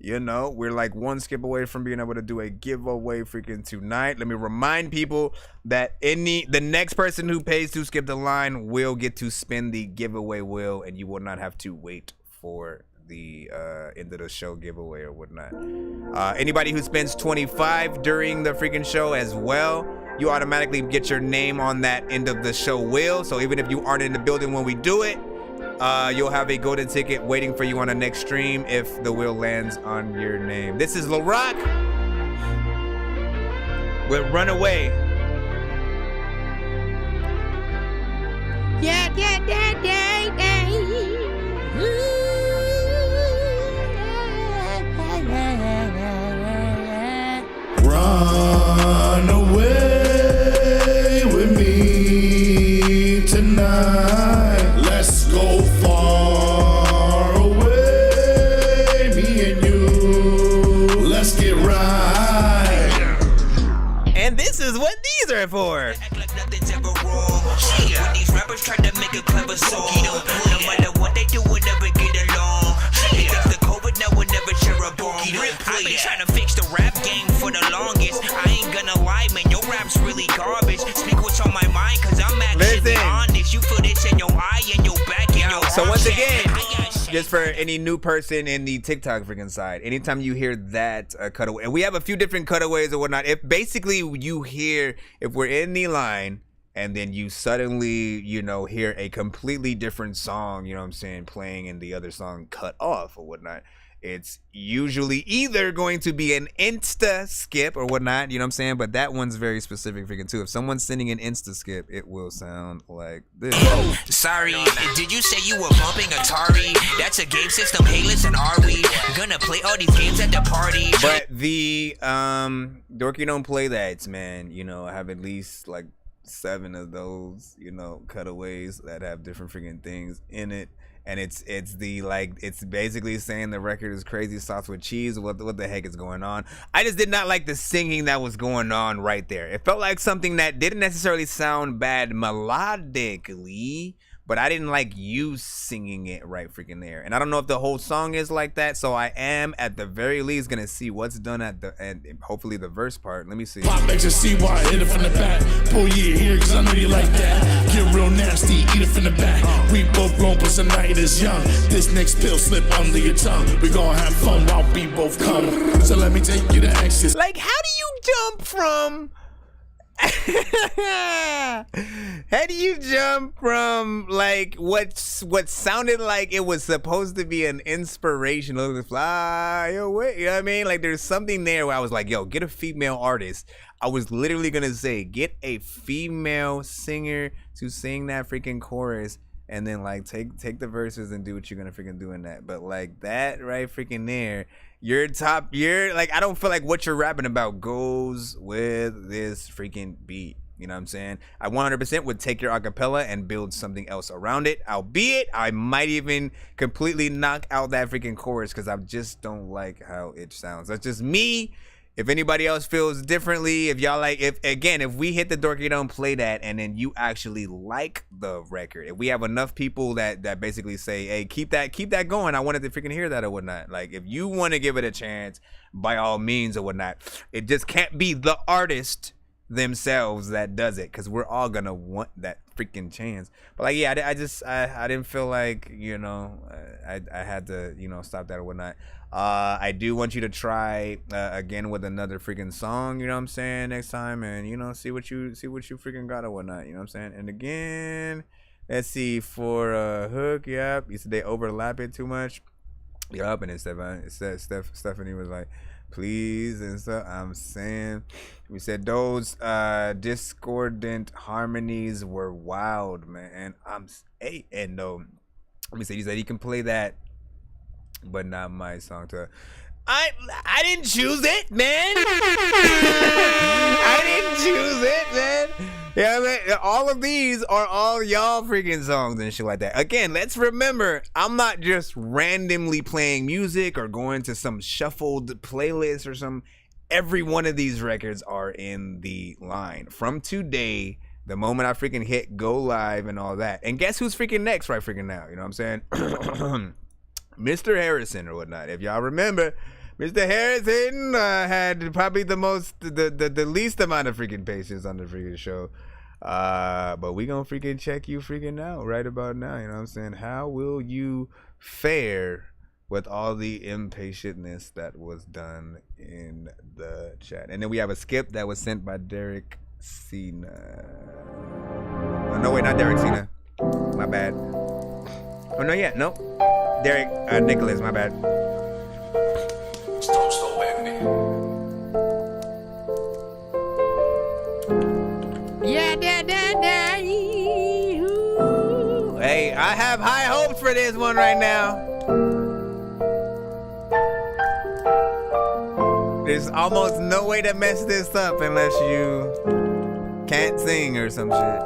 you know, we're like one skip away from being able to do a giveaway freaking tonight. Let me remind people that the next person who pays to skip the line will get to spin the giveaway wheel, and you will not have to wait for the end of the show giveaway or whatnot. Anybody who spends 25 during the freaking show as well, you automatically get your name on that end of the show wheel. So even if you aren't in the building when we do it, you'll have a golden ticket waiting for you on the next stream if the wheel lands on your name. This is LaRock with Runaway. Yeah. Run away with me tonight. Let's go far away, me and you. Let's get right. And this is what these are for. When these rappers try to make a clever song, no matter what they do, we'll never get along. They fix the COVID, now we'll never share a bomb. I've been trying to fix the rap game for the longest. I ain't gonna lie, man, your rap's really garbage. Speak what's on my mind, cause I'm actually honest. You feel this in your eye and your back and your So once again, just for any new person in the TikTok freaking side, anytime you hear that cutaway, and we have a few different cutaways or whatnot, if basically you hear, if we're in the line, and then you suddenly, you know, hear a completely different song, you know what I'm saying, playing and the other song cut off or whatnot, it's usually either going to be an Insta skip or whatnot, you know what I'm saying? But that one's very specific freaking too. If someone's sending an Insta skip, it will sound like this. Sorry, did you say you were bumping Atari? That's a game system, hey listen, are we gonna play all these games at the party? But the Dorky don't play that, man. You know, I have at least like 7 of those, you know, cutaways that have different freaking things in it, and it's the like, it's basically saying the record is crazy sauce with cheese. What the heck is going on? I just did not like the singing that was going on right there. It felt like something that didn't necessarily sound bad melodically, but I didn't like you singing it right freaking there. And I don't know if the whole song is like that, so I am at the very least gonna see what's done at the end, hopefully the verse part. Let me see. Pop back to see why I hit it from the back. Pull your ear, cause I know you like that. Get real nasty, eat it from the back. We both grown, but tonight is young. This next pill slip under your tongue. We gon' have fun while we both come. So let me take you to access. Like, how do you jump from how do you jump from like what sounded like it was supposed to be an inspirational fly away, you know what I mean? Like, there's something there where I was like, yo, get a female artist. I was literally gonna say, get a female singer to sing that freaking chorus, and then like take the verses and do what you're gonna freaking do in that. But like that right freaking there, you're like, I don't feel like what you're rapping about goes with this freaking beat. You know what I'm saying? I 100% would take your acapella and build something else around it. Albeit, I might even completely knock out that freaking chorus because I just don't like how it sounds. That's just me. If anybody else feels differently, if y'all like, if we hit the Dorky Don't Play That and then you actually like the record, if we have enough people that basically say, hey, keep that going, I wanted to freaking hear that or whatnot. Like, if you want to give it a chance, by all means or whatnot. It just can't be the artist themselves that does it, because we're all gonna want that freaking chance. But like, yeah, I didn't feel like, you know, I had to, you know, stop that or whatnot. I do want you to try again with another freaking song, you know what I'm saying, next time, and you know, see what you freaking got or whatnot, you know what I'm saying. And again, let's see, for hook, yep, you said they overlap it too much, yep. And then Stephanie was like, please and stuff. I'm saying, we said those discordant harmonies were wild, man. And let me say, he said he can play that, but not my song. I didn't choose it, man. I didn't choose it, man. Yeah, man. All of these are all y'all freaking songs and shit like that. Again, let's remember, I'm not just randomly playing music or going to some shuffled playlist or some. Every one of these records are in the line from today The moment I freaking hit go live and all that. And guess who's freaking next right freaking now? You know what I'm saying? Mr. Harrison or whatnot. If y'all remember, Mr. Harrison had probably the least amount of freaking patience on the freaking show. But we gonna freaking check you freaking out right about now. You know what I'm saying? How will you fare with all the impatientness that was done in the chat? And then we have a skip that was sent by Derek Cena. Oh, no, wait, not Derek Cena. My bad. Oh, no, yeah, no. Derek Nicholas, my bad. Yeah, Hey, I have high hopes for this one right now. There's almost no way to mess this up unless you can't sing or some shit.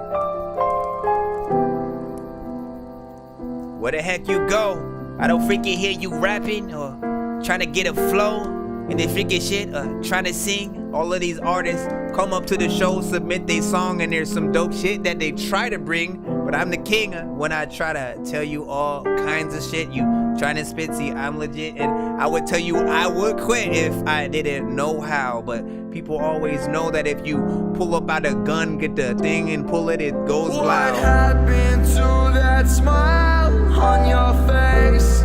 Where the heck you go? I don't freaking hear you rapping or trying to get a flow and this freaking shit, trying to sing. All of these artists come up to the show, submit their song, and there's some dope shit that they try to bring, but I'm the king when I try to tell you all kinds of shit. You trying to spit, see, I'm legit, and I would tell you I would quit if I didn't know how, but people always know that if you pull up out a gun, get the thing and pull it, it goes loud. What happened to that smile on your face?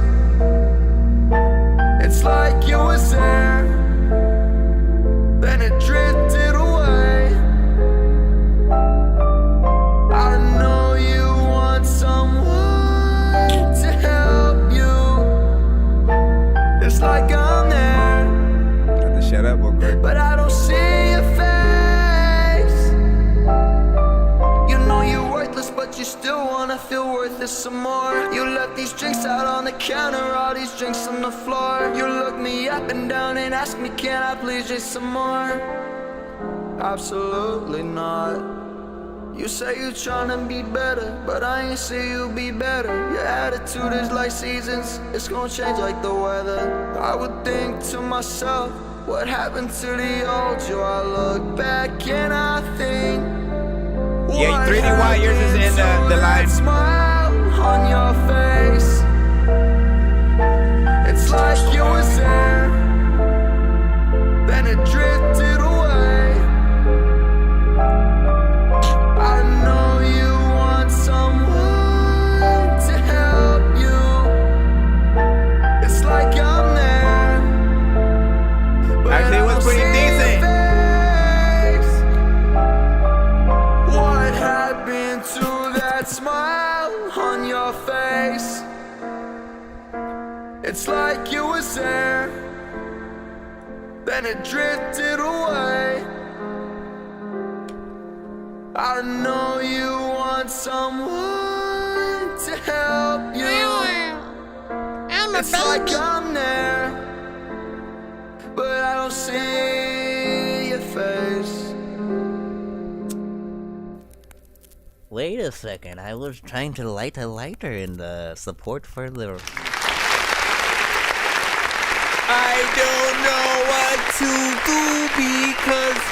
It's like you was there, then it drifted away. I know you want someone to help you. It's like I'm there, Got to shut up real quick. but I don't see your face. You know you're worthless, but you still wanna feel worth it some more. You left these drinks out on the counter, all these drinks on the floor. You look me up and down and ask me, can I please drink some more? Absolutely not. You say you tryna be better, but I ain't see you be better. Your attitude is like seasons, it's gonna change like the weather. I would think to myself, what happened to the old you? I look back and I think, Yeah, 3DY, yours is in the line. Smile on your face. It's like you was there, then it drifted away. I know you want someone to help you. It's like I'm there, but Actually, it was pretty decent. What happened to that smile on your face? It's like you was there, then it drifted away. I know you want someone to help you. It's like I'm there, but I don't see your face. Wait a second, I was trying to light a lighter in the support for the... I don't know what to do because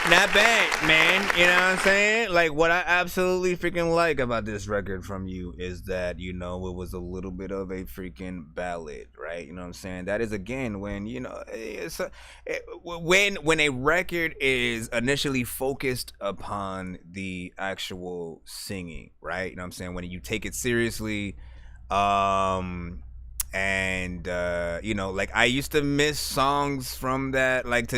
not bad, man. You know what I'm saying? Like, what I absolutely freaking like about this record from you is that, you know, it was a little bit of a freaking ballad, right? You know what I'm saying? That is, again, when, you know, when a record is initially focused upon the actual singing, right? You know what I'm saying? When you take it seriously, and you know, like, I used to miss songs from that, like,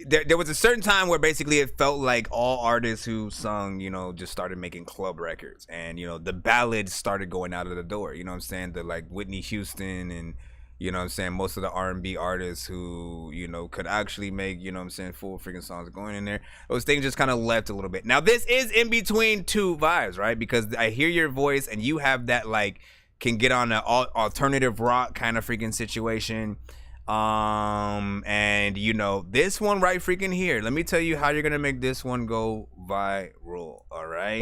there was a certain time where basically it felt like all artists who sung, you know, just started making club records, and, you know, the ballads started going out of the door. You know what I'm saying? The, like, Whitney Houston and, you know what I'm saying, most of the R&B artists who, you know, could actually make, you know what I'm saying, full freaking songs going in there. Those things just kind of left a little bit. Now, this is in between two vibes, right? Because I hear your voice and you have that, like, can get on an alternative rock kind of freaking situation. And you know, this one right freaking here, let me tell you how you're gonna make this one go viral. All right,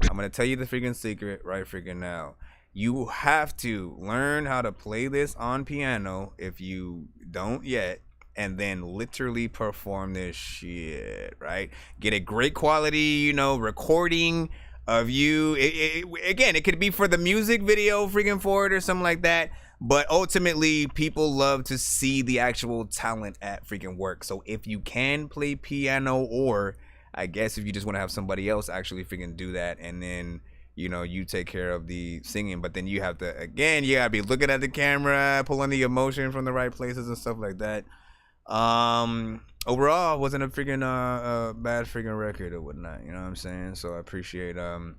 I'm gonna tell you the freaking secret right freaking now. You have to learn how to play this on piano if you don't yet, and then literally perform this shit, right? Get a great quality, you know, recording of you. Again, it could be for the music video freaking for it or something like that. But ultimately, people love to see the actual talent at freaking work. So if you can play piano, or I guess if you just want to have somebody else actually freaking do that, and then, you know, you take care of the singing, but then you have to, again, you gotta be looking at the camera, pulling the emotion from the right places and stuff like that. Overall, wasn't a freaking bad freaking record or whatnot, you know what I'm saying? So I appreciate the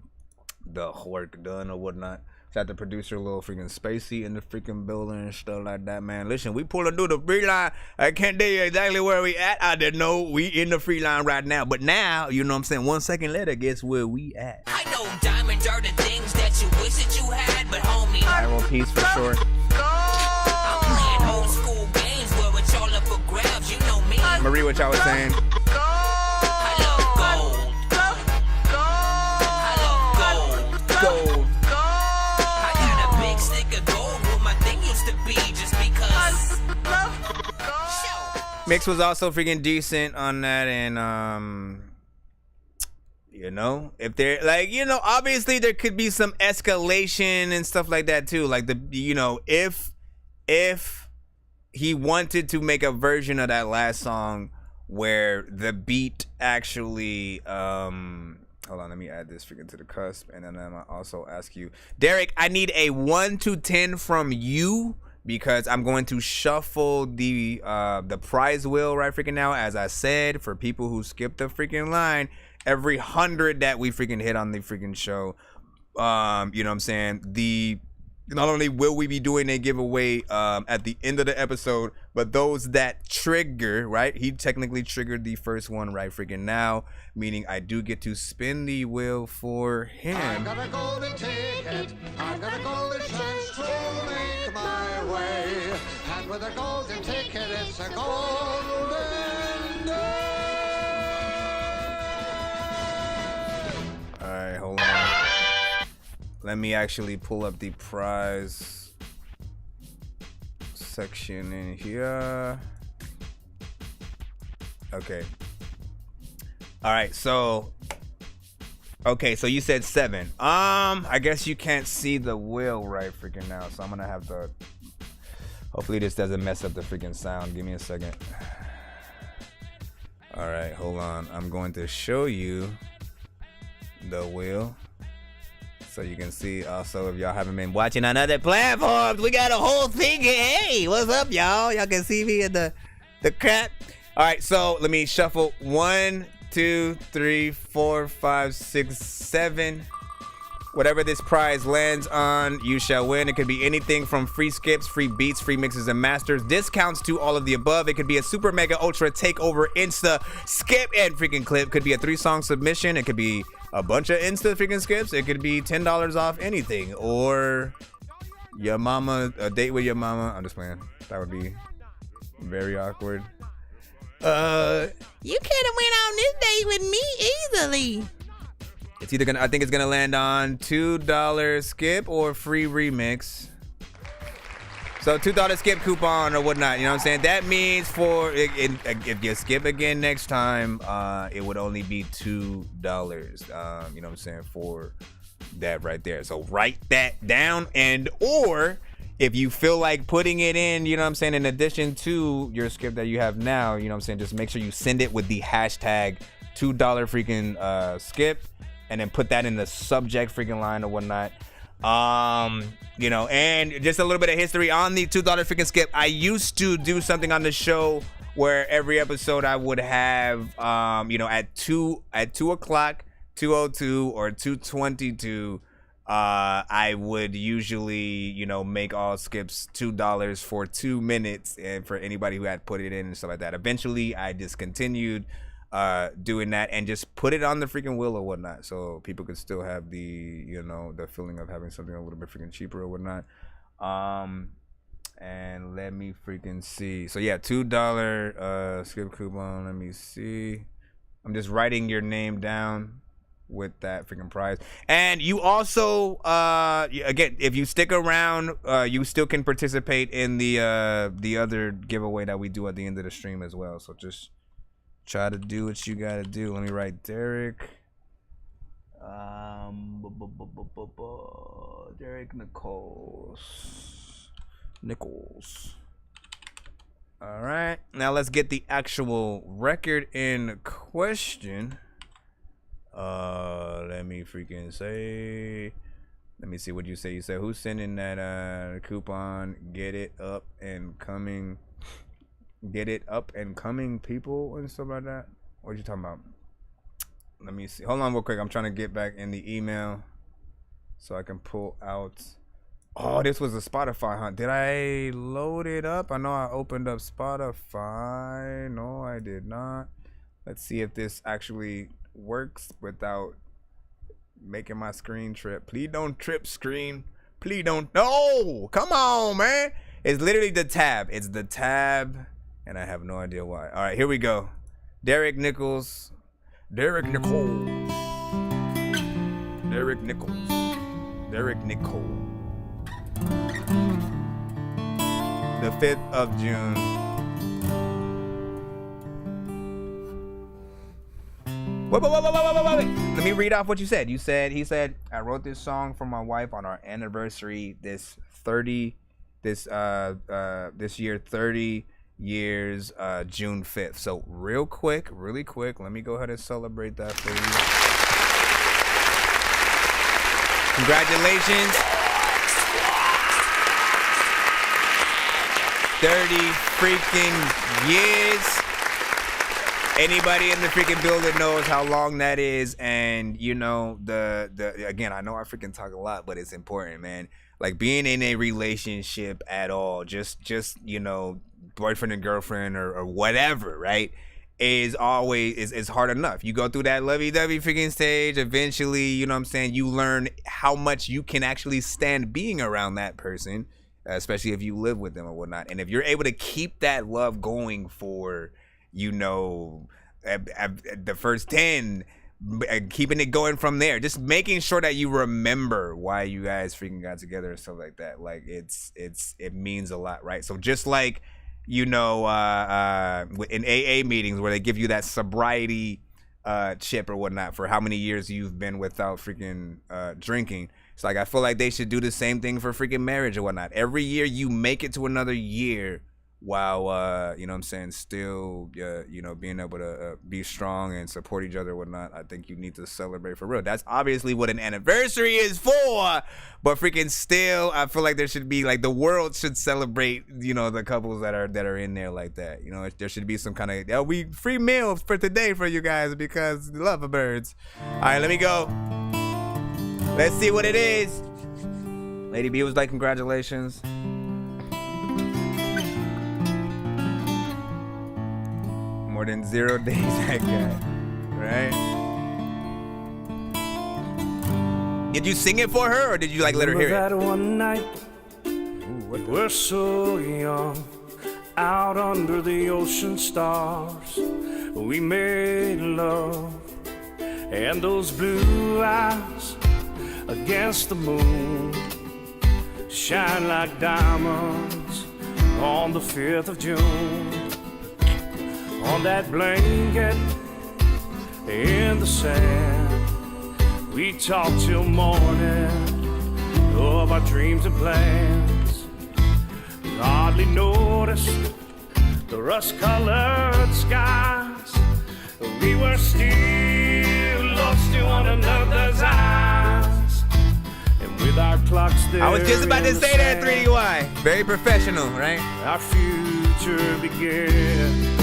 work done or whatnot. Shout out the producer, little freaking Spacey in the freaking building and stuff like that, man. Listen, we pulling through the free line. I can't tell you exactly where we at. I didn't know we in the free line right now. But now, you know what I'm saying, 1 second later, guess where we at? I know diamonds are the things that you wish that you had, but homie, I will peace for sure. I'm playing old school games where it's all up for grabs, you know me. Marie, what y'all was saying? I love gold. Gold. I got a big stick of gold where my thing used to be just because. Mix was also freaking decent on that, and you know, if there, like, you know, obviously there could be some escalation and stuff like that too, like the, you know, if he wanted to make a version of that last song where the beat actually hold on, let me add this freaking to the cusp, and then I'm gonna also ask you, Derek, I need a 1 to 10 from you, because I'm going to shuffle the prize wheel right freaking now, as I said, for people who skipped the freaking line. Every 100 that we freaking hit on the freaking show, you know what I'm saying, not only will we be doing a giveaway at the end of the episode, but those that trigger, right? He technically triggered the first one right freaking now, meaning I do get to spin the wheel for him. I got a golden ticket, I got a golden chance to make my way. And with a golden ticket, it's a golden day. All right, hold on. Let me actually pull up the prize section in here. Okay. All right, so okay, so you said 7. I guess you can't see the wheel right freaking now, so I'm gonna have to, hopefully this doesn't mess up the freaking sound. Give me a second. All right, hold on. I'm going to show you the wheel, so you can see. Also, if y'all haven't been watching on other platforms, we got a whole thing here. Hey, what's up, y'all? Y'all can see me in the crap. All right, so let me shuffle. 1, 2, 3, 4, 5, 6, 7. Whatever this prize lands on, you shall win. It could be anything from free skips, free beats, free mixes and masters, discounts to all of the above. It could be a super mega ultra takeover insta skip and freaking clip. Could be a 3-song submission. It could be a bunch of insta freaking skips. It could be $10 off anything, or your mama, a date with your mama. I'm just playing. That would be very awkward. You could have went on this date with me easily. It's either gonna, I think it's gonna land on $2 skip or free remix. So $2 skip coupon or whatnot, you know what I'm saying? That means for if you skip again next time, it would only be $2. You know what I'm saying, for that right there. So write that down, and or if you feel like putting it in, you know what I'm saying, in addition to your skip that you have now, you know what I'm saying, just make sure you send it with the hashtag $2 freaking skip, and then put that in the subject freaking line or whatnot. You know, and just a little bit of history on the $2 freaking skip. I used to do something on the show where every episode I would have, you know, at 2 o'clock, 2:02 or 2:22, I would usually, you know, make all skips $2 for 2 minutes, and for anybody who had put it in and stuff like that. Eventually, I discontinued doing that and just put it on the freaking wheel or whatnot, so people could still have the, you know, the feeling of having something a little bit freaking cheaper or whatnot. And let me freaking see. So yeah, $2 skip coupon. Let me see. I'm just writing your name down. with that freaking prize. And you also, again, if you stick around, you still can participate in the other giveaway that we do at the end of the stream as well. So just try to do what you gotta do. Let me write Derek. Derek Nichols. All right, now let's get the actual record in question. Let me freaking say. Let me see what you say. You said who's sending that coupon? Get it up and coming people and stuff like that. What you talking about? Let me see. Hold on real quick. I'm trying to get back in the email so I can pull out. Oh, this was a Spotify, huh? Did I load it up? I know I opened up Spotify. No, I did not. Let's see if this actually works without making my screen trip. Please don't trip, screen. Please don't. No, come on, man. It's literally the tab. It's the tab, and I have no idea why. All right, here we go. Derek Nichols. Derek Nicole. Derek Nichols. Derek Nicole. The 5th of June. Wait. Let me read off what you said. He said, I wrote this song for my wife on our anniversary this year, 30 years, June 5th. So really quick, let me go ahead and celebrate that for you. Congratulations. 30 freaking years. Anybody in the freaking building knows how long that is, and you know the again, I know I freaking talk a lot, but it's important, man. Like being in a relationship at all, just you know, boyfriend and girlfriend or whatever, right? Is always is hard enough. You go through that lovey-dovey freaking stage, eventually, you know what I'm saying, you learn how much you can actually stand being around that person, especially if you live with them or whatnot. And if you're able to keep that love going for, you know, the first 10, keeping it going from there, just making sure that you remember why you guys freaking got together and stuff like that. Like it means a lot, right? So just like, you know, in AA meetings where they give you that sobriety chip or whatnot for how many years you've been without freaking drinking. It's like, I feel like they should do the same thing for freaking marriage or whatnot. Every year you make it to another year while, you know what I'm saying, still, you know, being able to be strong and support each other and whatnot. I think you need to celebrate for real. That's obviously what an anniversary is for, but freaking still, I feel like there should be, like, the world should celebrate, you know, the couples that are in there like that. You know, there should be some kind of, we free meals for today for you guys because lovebirds. All right, let me go. Let's see what it is. Lady B was like, congratulations. More than 0 days I got, right? Did you sing it for her or did you like let her hear it? That one night, we were so young, out under the ocean stars, we made love, and those blue eyes against the moon shine like diamonds on the 5th of June. On that blanket in the sand, we talked till morning of our dreams and plans. We hardly noticed the rust-colored skies. We were still lost in one another's eyes. And with our clocks there, I was just about to say that, 3DY. Very professional, right? Our future began.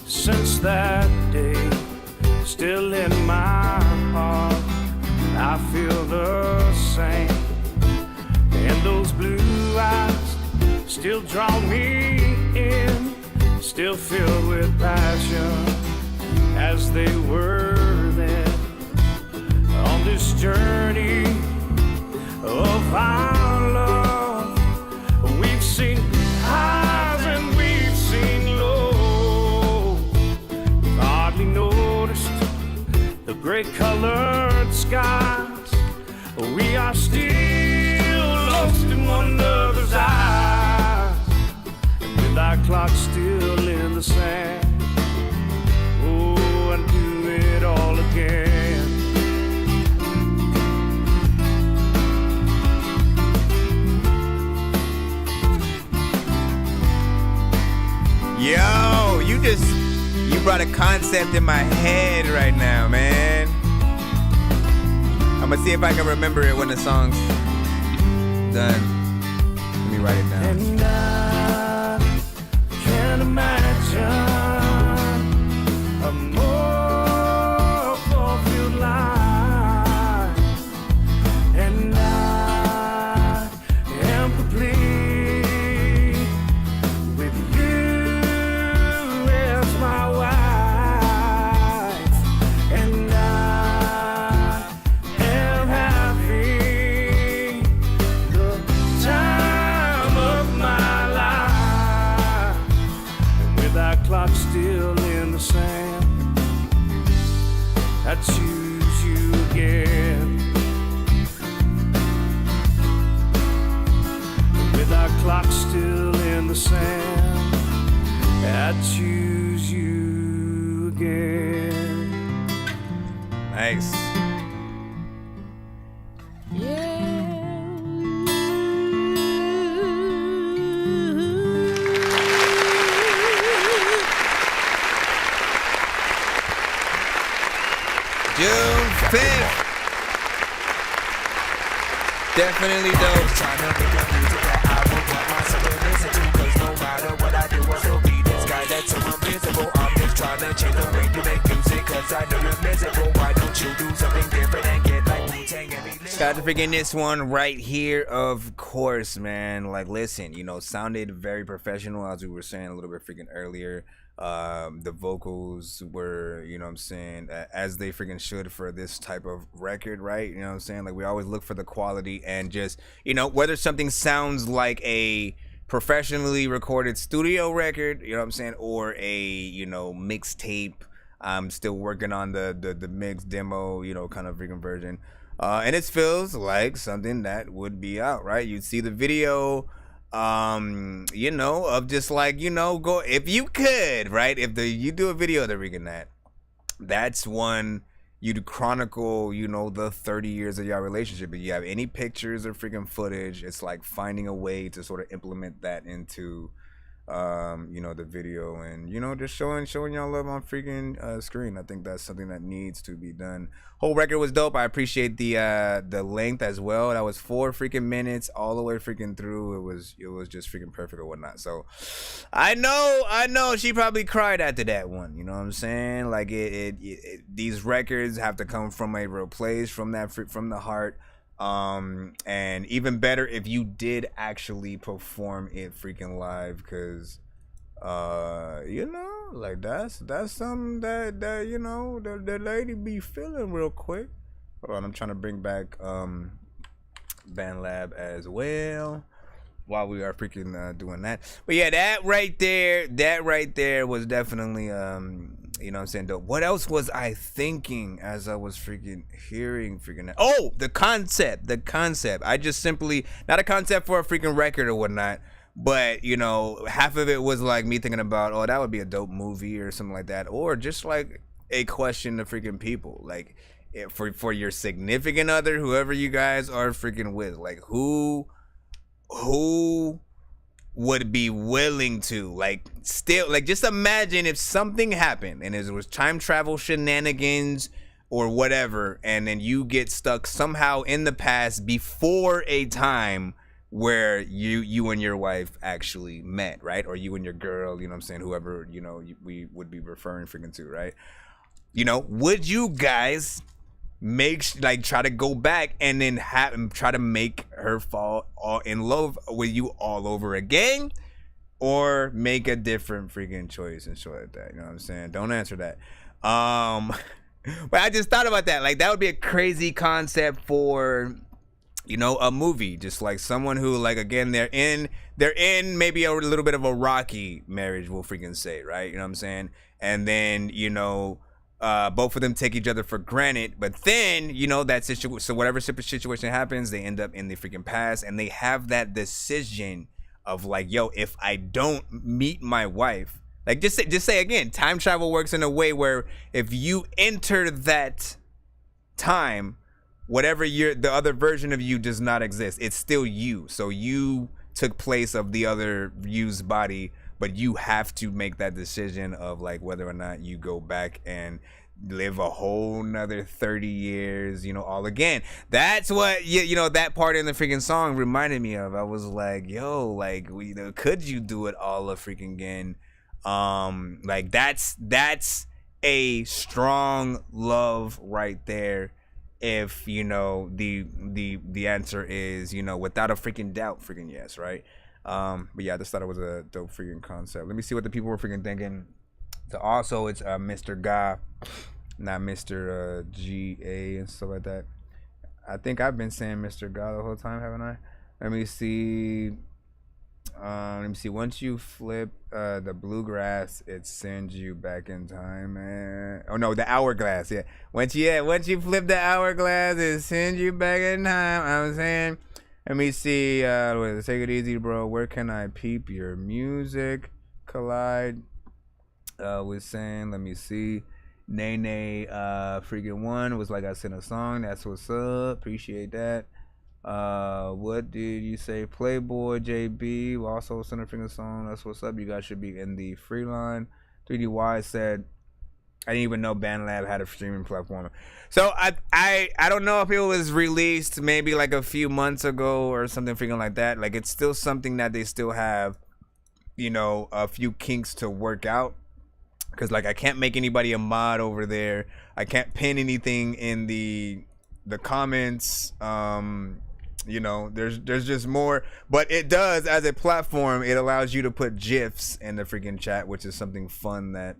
Since that day, still in my heart, I feel the still draw me in, still filled with passion as they were then. On this journey of our love, we've seen highs and we've seen lows. We've hardly noticed the great colored skies. We are still lost in one another's eyes, and with our clock still in the sand. Oh, I'd do it all again. Yo, you brought a concept in my head right now, man. I'm gonna see if I can remember it when the song's done. Let me write it down. And I can't imagine a more fulfilled life. And I am complete with you as my wife. And I am having the time of my life. And with our clock still in the sand, I choose you again. With our clock still in the sand, I choose you again. Nice. June 5th. Definitely dope. Trying to make a music that I will put myself to listen to, cause no matter what I do, I'll still be this guy that's so invisible. I'm just trying to change the way you make music, cause I know you're miserable. Why don't you do something different and get like Wu-Tang and be lit? Got to freaking this one right here, of course, man. Like, listen, you know, sounded very professional, as we were saying a little bit freaking earlier. The vocals were, you know what I'm saying, as they freaking should for this type of record, right? You know what I'm saying? Like, we always look for the quality, and just, you know, whether something sounds like a professionally recorded studio record, you know what I'm saying, or a, you know, mixtape. I'm still working on the mix demo, you know, kind of freaking version. And it feels like something that would be out, right? You'd see the video, you know, of just like, you know, go, if you could, right? If you do a video of the freaking that's one you'd chronicle, you know, the 30 years of your relationship. If you have any pictures or freaking footage, it's like finding a way to sort of implement that into, you know, the video, and, you know, just showing y'all love on freaking screen. I think that's something that needs to be done. Whole record was dope. I appreciate the length as well. That was 4 freaking minutes all the way freaking through. It was just freaking perfect or whatnot. So I know she probably cried after that one. You know what I'm saying? Like, these records have to come from a real place, from the heart. And even better if you did actually perform it freaking live, because you know, like, that's something that you know, the lady be feeling real quick. Hold on, I'm trying to bring back Band Lab as well while we are freaking doing that. But yeah, that right there was definitely you know what I'm saying, dope. What else was I thinking as I was freaking hearing freaking that? Oh, the concept. I just simply, not a concept for a freaking record or whatnot, but, you know, half of it was like me thinking about, oh, that would be a dope movie or something like that, or just like a question to freaking people, like, for your significant other, whoever you guys are freaking with, like, who would be willing to, like, still, like, just imagine if something happened and it was time travel shenanigans or whatever, and then you get stuck somehow in the past before a time where you and your wife actually met, right? Or you and your girl, you know what I'm saying, whoever, you know, we would be referring freaking to, right? You know, would you guys try to go back and then try to make her fall in love with you all over again? or make a different freaking choice and shit like that. You know what I'm saying? Don't answer that. But I just thought about that. Like, that would be a crazy concept for, you know, a movie. Just like someone who, like, again, they're in maybe a little bit of a rocky marriage, we'll freaking say, right? You know what I'm saying? And then, you know, both of them take each other for granted, but then, you know, that situation, so whatever situation happens, they end up in the freaking past, and they have that decision of like, yo, if I don't meet my wife, like, just say again, time travel works in a way where if you enter that time, whatever the other version of you does not exist. It's still you. So you took place of the other you's body, but you have to make that decision of like whether or not you go back and live a whole nother 30 years, you know, all again. That's what, you know, that part in the freaking song reminded me of. I was like, yo, like, could you do it all freaking again? Like, that's a strong love right there. If, you know, the answer is, you know, without a freaking doubt, freaking yes, right? But yeah, I just thought it was a dope freaking concept. Let me see what the people were freaking thinking. So also, it's Mr. Ga, not Mr. G-A and stuff like that. I think I've been saying Mr. Ga the whole time, haven't I? Let me see. Once you flip the bluegrass, it sends you back in time, man. Oh no, the hourglass. Yeah. Once you flip the hourglass, it sends you back in time. I'm saying. Let me see. Take it easy, bro. Where can I peep your music? Collide. Was saying. Let me see. Nene, freaking one was like, I sent a song. That's what's up. Appreciate that. What did you say? Playboy JB also sent a freaking song. That's what's up. You guys should be in the free line. 3DY said, I didn't even know BandLab had a streaming platform. So I don't know if it was released maybe like a few months ago or something freaking like that. Like, it's still something that they still have, you know, a few kinks to work out. Because like, I can't make anybody a mod over there. I can't pin anything in the comments. You know, there's just more, but it does, as a platform, it allows you to put GIFs in the freaking chat, which is something fun that,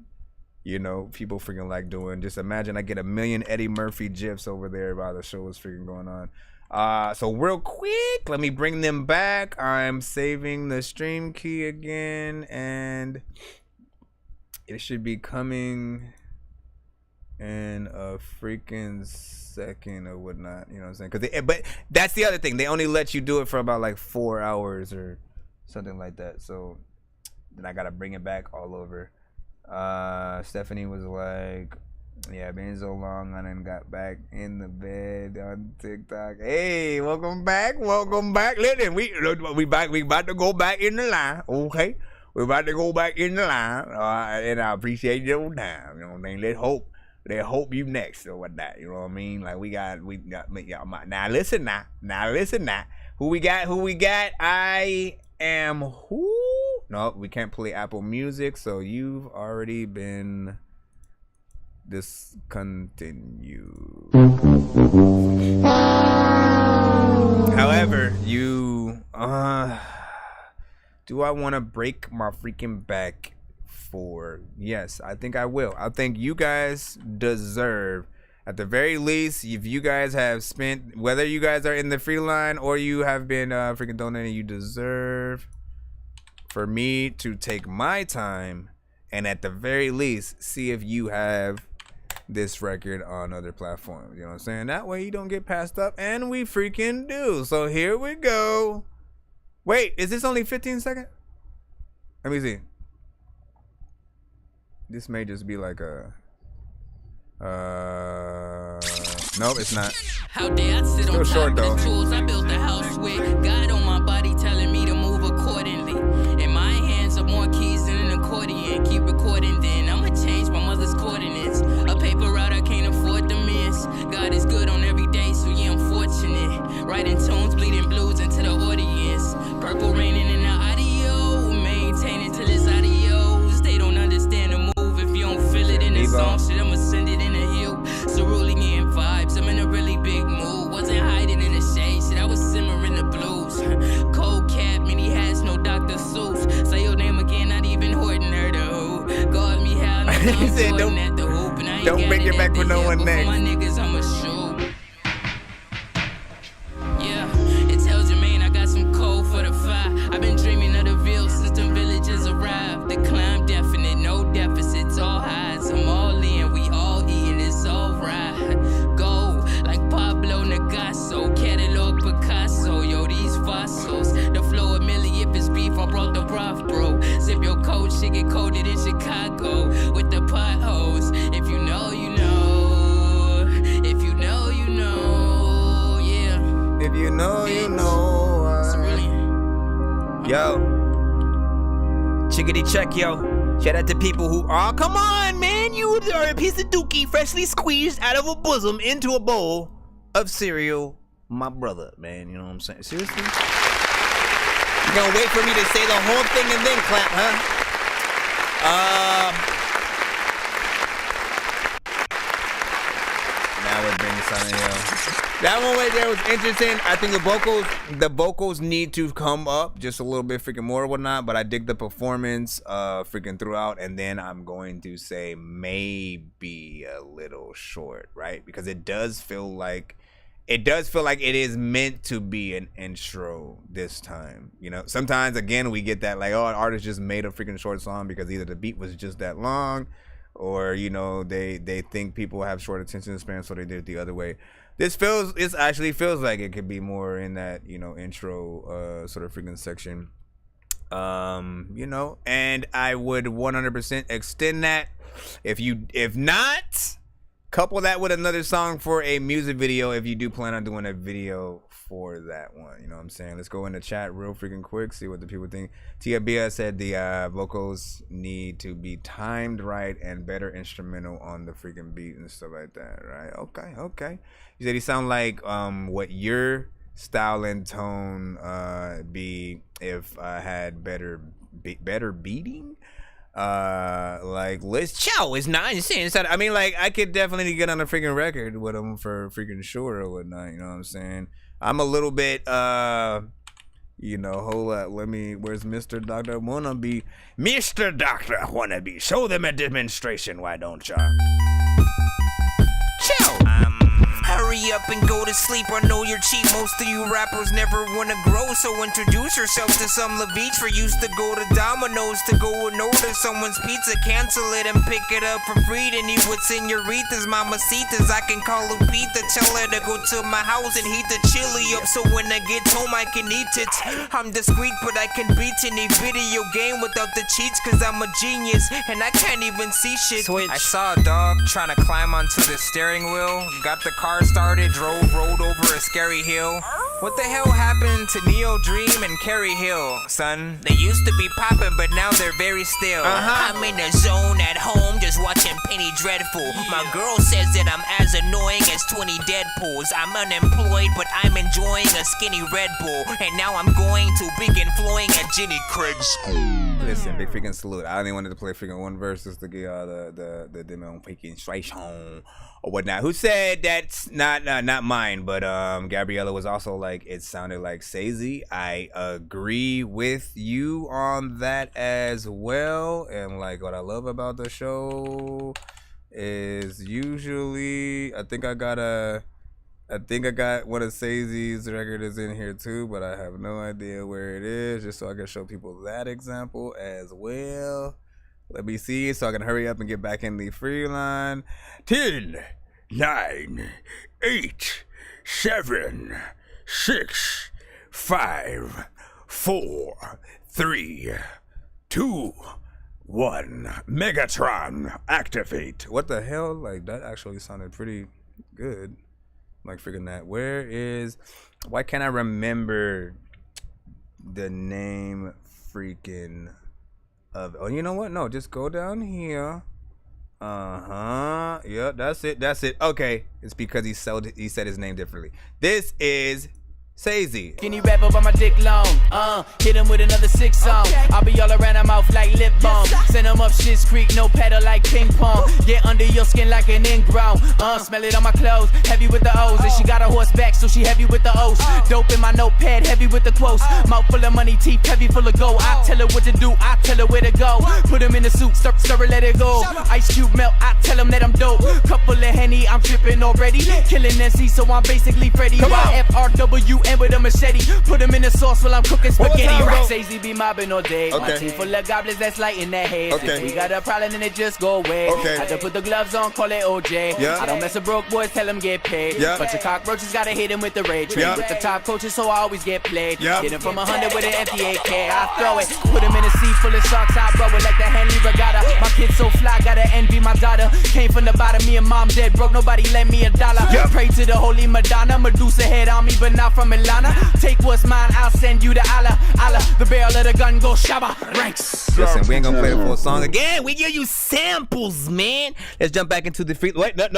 you know, people freaking like doing. Just imagine I get 1 million Eddie Murphy GIFs over there while the show is freaking going on. So real quick, let me bring them back. I'm saving the stream key again, and it should be coming in a freaking second or whatnot, you know what I'm saying? But that's the other thing, they only let you do it for about like 4 hours or something like that. So then I gotta bring it back all over. Stephanie was like, yeah, been so long I done got back in the bed on TikTok. Hey, welcome back. Listen, we about to go back in the line, okay? We're about to go back in the line, and I appreciate your time. You know what I mean? Let's hope you next or whatnot. You know what I mean? Like, we got now listen now. Who we got? I am who? No, we can't play Apple Music, so you've already been discontinued. However, you do I want to break my freaking back for? Yes, I think I will. I think you guys deserve, at the very least, if you guys have spent, whether you guys are in the free line or you have been freaking donating, you deserve for me to take my time and at the very least see if you have this record on other platforms. You know what I'm saying? That way you don't get passed up, and we freaking do. So here we go. Wait, is this only 15 seconds? Let me see. This may just be like a nope, it's not. How dare I sit on top of the tools I built the house with? God on my body telling me to move accordingly. In my hands are more keys than an accordion. Keep recording then, I'ma change my mother's coordinates. A paper route I can't afford to miss. God is good on every day, so yeah, I'm fortunate. Writing tunes, bleeding blues into the audience. Purple raining in the audio, maintaining till it's adios. They don't understand the move if you don't feel it in the song. Shit, I'ma send it in a hill. Cerulean vibes, I'm in a really big mood. Wasn't hiding in the shade, shit, I was simmering the blues. Cold cap, many has no Dr. Seuss. Say your name Don't bring it back for no one next. My niggas, I'ma shoot. Yeah, it tells you, man, I got some cold for the fire. I've been dreaming of the Ville since the villagers arrived. The climb definite, no deficits, all highs. I'm all in, we all eating, it's all right. Go like Pablo Nagasso, catalog Picasso. Yo, these fossils, the flow of Millie, if it's beef, I brought the broth, bro. Sip your cold shit, get coated in Chicago with the potholes. If you know, you know. If you know, you know. Yeah. If you know, you know. Yo. Chickadee check, yo. Shout out to people who are, come on, man. You are a piece of dookie freshly squeezed out of a bosom into a bowl of cereal. My brother, man. You know what I'm saying? Seriously? You gonna wait for me to say the whole thing and then clap, huh? That would bring something else. That one right there was interesting. I think the vocals need to come up just a little bit freaking more or whatnot, but I dig the performance freaking throughout, and then I'm going to say maybe a little short, right? Because it does feel like it is meant to be an intro this time. You know, sometimes again we get that like, oh, an artist just made a freaking short song because either the beat was just that long, or you know they think people have short attention span, so they did it the other way. This actually feels like it could be more in that, you know, intro sort of freaking section. You know, and I would 100% extend that. If not, couple that with another song for a music video if you do plan on doing a video for that one. You know what I'm saying? Let's go in the chat real freaking quick, see what the people think. Tia Bia said the vocals need to be timed right and better instrumental on the freaking beat and stuff like that, right? Okay. You said he sound like what your style and tone be if I had better beating. Like let's chow is nonsense. I mean, like I could definitely get on a freaking record with him for freaking sure or whatnot. You know what I'm saying? I'm a little bit you know, hold up, where's Mr. Doctor Wannabe? Mr. Doctor Wannabe, show them a demonstration, why don't ya? Chill. Hurry up and go to sleep, I know you're cheap. Most of you rappers never wanna grow, so introduce yourself to some Beach. For used to go to Domino's to go and order someone's pizza, cancel it and pick it up for free. Then he with senoritas, mamacitas, I can call Lupita, tell her to go to my house and heat the chili up, so when I get home I can eat it. I'm discreet, but I can beat any video game without the cheats, cause I'm a genius and I can't even see shit. Switch. I saw a dog trying to climb onto the steering wheel, got the car started, rolled over a scary hill. What the hell happened to Neo Dream and Carrie Hill, son? They used to be poppin', but now they're very still. I'm in the zone at home, just watching Penny Dreadful. My girl says that I'm as annoying as 20 Deadpools. I'm unemployed, but I'm enjoying a skinny Red Bull. And now I'm going to begin flowing at Jenny Craig's school. Listen, big freaking salute. I only wanted to play freaking one verse just to get y'all the demonstration or whatnot. Who said that's not mine, but Gabriella was also like, it sounded like Sazy. I agree with you on that as well. And like what I love about the show is usually I think I got one of Sazy's record is in here too, but I have no idea where it is, just so I can show people that example as well. Let me see so I can hurry up and get back in the free line. 10, 9, 8, 7, 6, 5, 4, 3, 2, 1. Megatron, activate. What the hell? Like that actually sounded pretty good. Like freaking that. Why can't I remember the name freaking of, oh, you know what? No, just go down here. Yeah, that's it. Okay. It's because he said his name differently. This is Sazy. Skinny rapper by my dick long. Hit him with another 6 song. I'll be all around her mouth like lip balm. Send him up Shit's Creek, no paddle like ping pong. Get under your skin like an ingrown. Smell it on my clothes, heavy with the O's. And she got a horseback, so she heavy with the O's. Dope in my notepad, heavy with the quotes. Mouth full of money, teeth heavy full of gold. I tell her what to do, I tell her where to go. Put him in the suit, stir her, let it go. Ice cube melt, I tell him that I'm dope. Couple of Henny, I'm tripping already. Killing NC, so I'm basically Freddy. YFRWN with a machete. Put him in the sauce while I'm cooking spaghetti. Right, Sazy be mobbing all day. My team full of goblins that's lighting their heads. If we got a problem, then it just go away. Had to put the gloves on, call it OJ. I don't mess with broke boys, tell them get paid. Bunch of cockroaches, gotta hit him with the ray. Trade with the top coaches, so I always get played. Hit him from 100 with an empty AK. I throw it, put him in a sea full of sharks. I roll it like the Henley Regatta. My kid's so fly, gotta envy my daughter. Came from the bottom, me and mom dead broke. Nobody lent me $1. Pray to the holy Madonna. Medusa head on me, but not from Milana. Take what's mine, I'll send you to Allah. Allah, the barrel of the gun go shabba. Ranks. Listen, we ain't gonna play the full song again. We give you samples, man. Let's jump back into the free. Wait, no.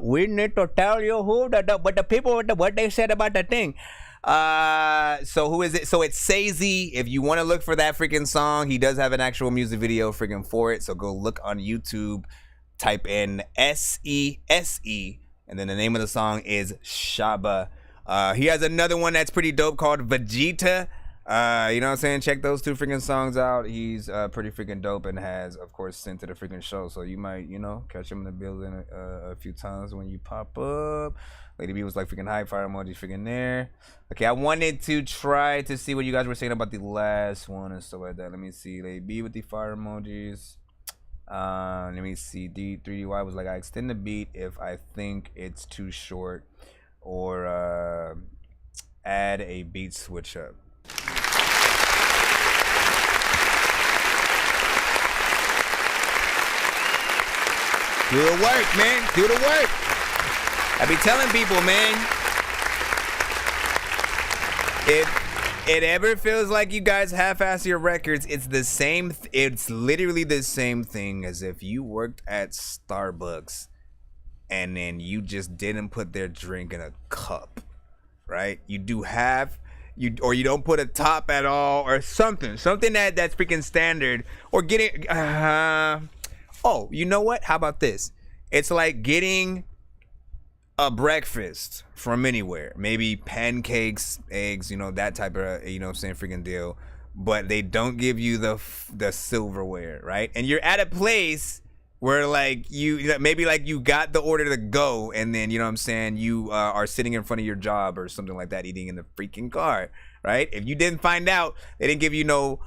We need to tell you who but the people what they said about the thing. So who is it? So it's Sazy. If you want to look for that freaking song, he does have an actual music video freaking for it. So go look on YouTube, type in SESE, and then the name of the song is Shaba. He has another one that's pretty dope called Vegeta. You know what I'm saying? Check those 2 freaking songs out. He's pretty freaking dope and has, of course, sent to the freaking show. So you might, you know, catch him in the building a few times when you pop up. Lady B was like freaking high fire emoji freaking there. Okay, I wanted to try to see what you guys were saying about the last one and stuff like that. Let me see. Lady B with the fire emojis. Let me see. D3DY was like, I extend the beat if I think it's too short, or add a beat switch up. Do the work, man. Do the work. I be telling people, man, if it ever feels like you guys half-ass your records, it's the same. It's literally the same thing as if you worked at Starbucks and then you just didn't put their drink in a cup, right? You do half. Or you don't put a top at all, or something that's freaking standard, or getting oh, you know what? How about this? It's like getting a breakfast from anywhere, maybe pancakes, eggs, you know, that type of, you know what I'm saying, freaking deal, but they don't give you the silverware, right? And you're at a place where like maybe like you got the order to go, and then, you know what I'm saying, you are sitting in front of your job or something like that, eating in the freaking car, right? If you didn't find out, they didn't give you no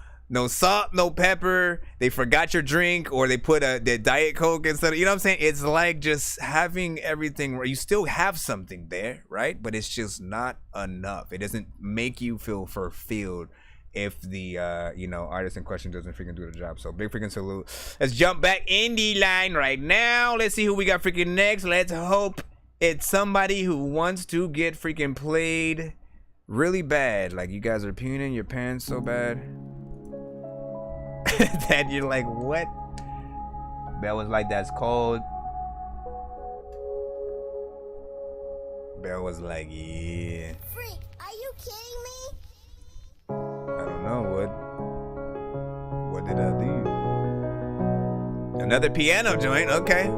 salt, no pepper, they forgot your drink, or they put the Diet Coke instead of, you know what I'm saying? It's like just having everything where you still have something there, right? But it's just not enough. It doesn't make you feel fulfilled if the you know, artist in question doesn't freaking do the job. So big freaking salute. Let's jump back in the line right now. Let's see who we got freaking next. Let's hope it's somebody who wants to get freaking played really bad. Like you guys are peeing in your pants so bad that you're like, what? Bell was like, that's cold. Bell was like, yeah. Freak, are you kidding me? I don't know, what did I do? Another piano joint, okay.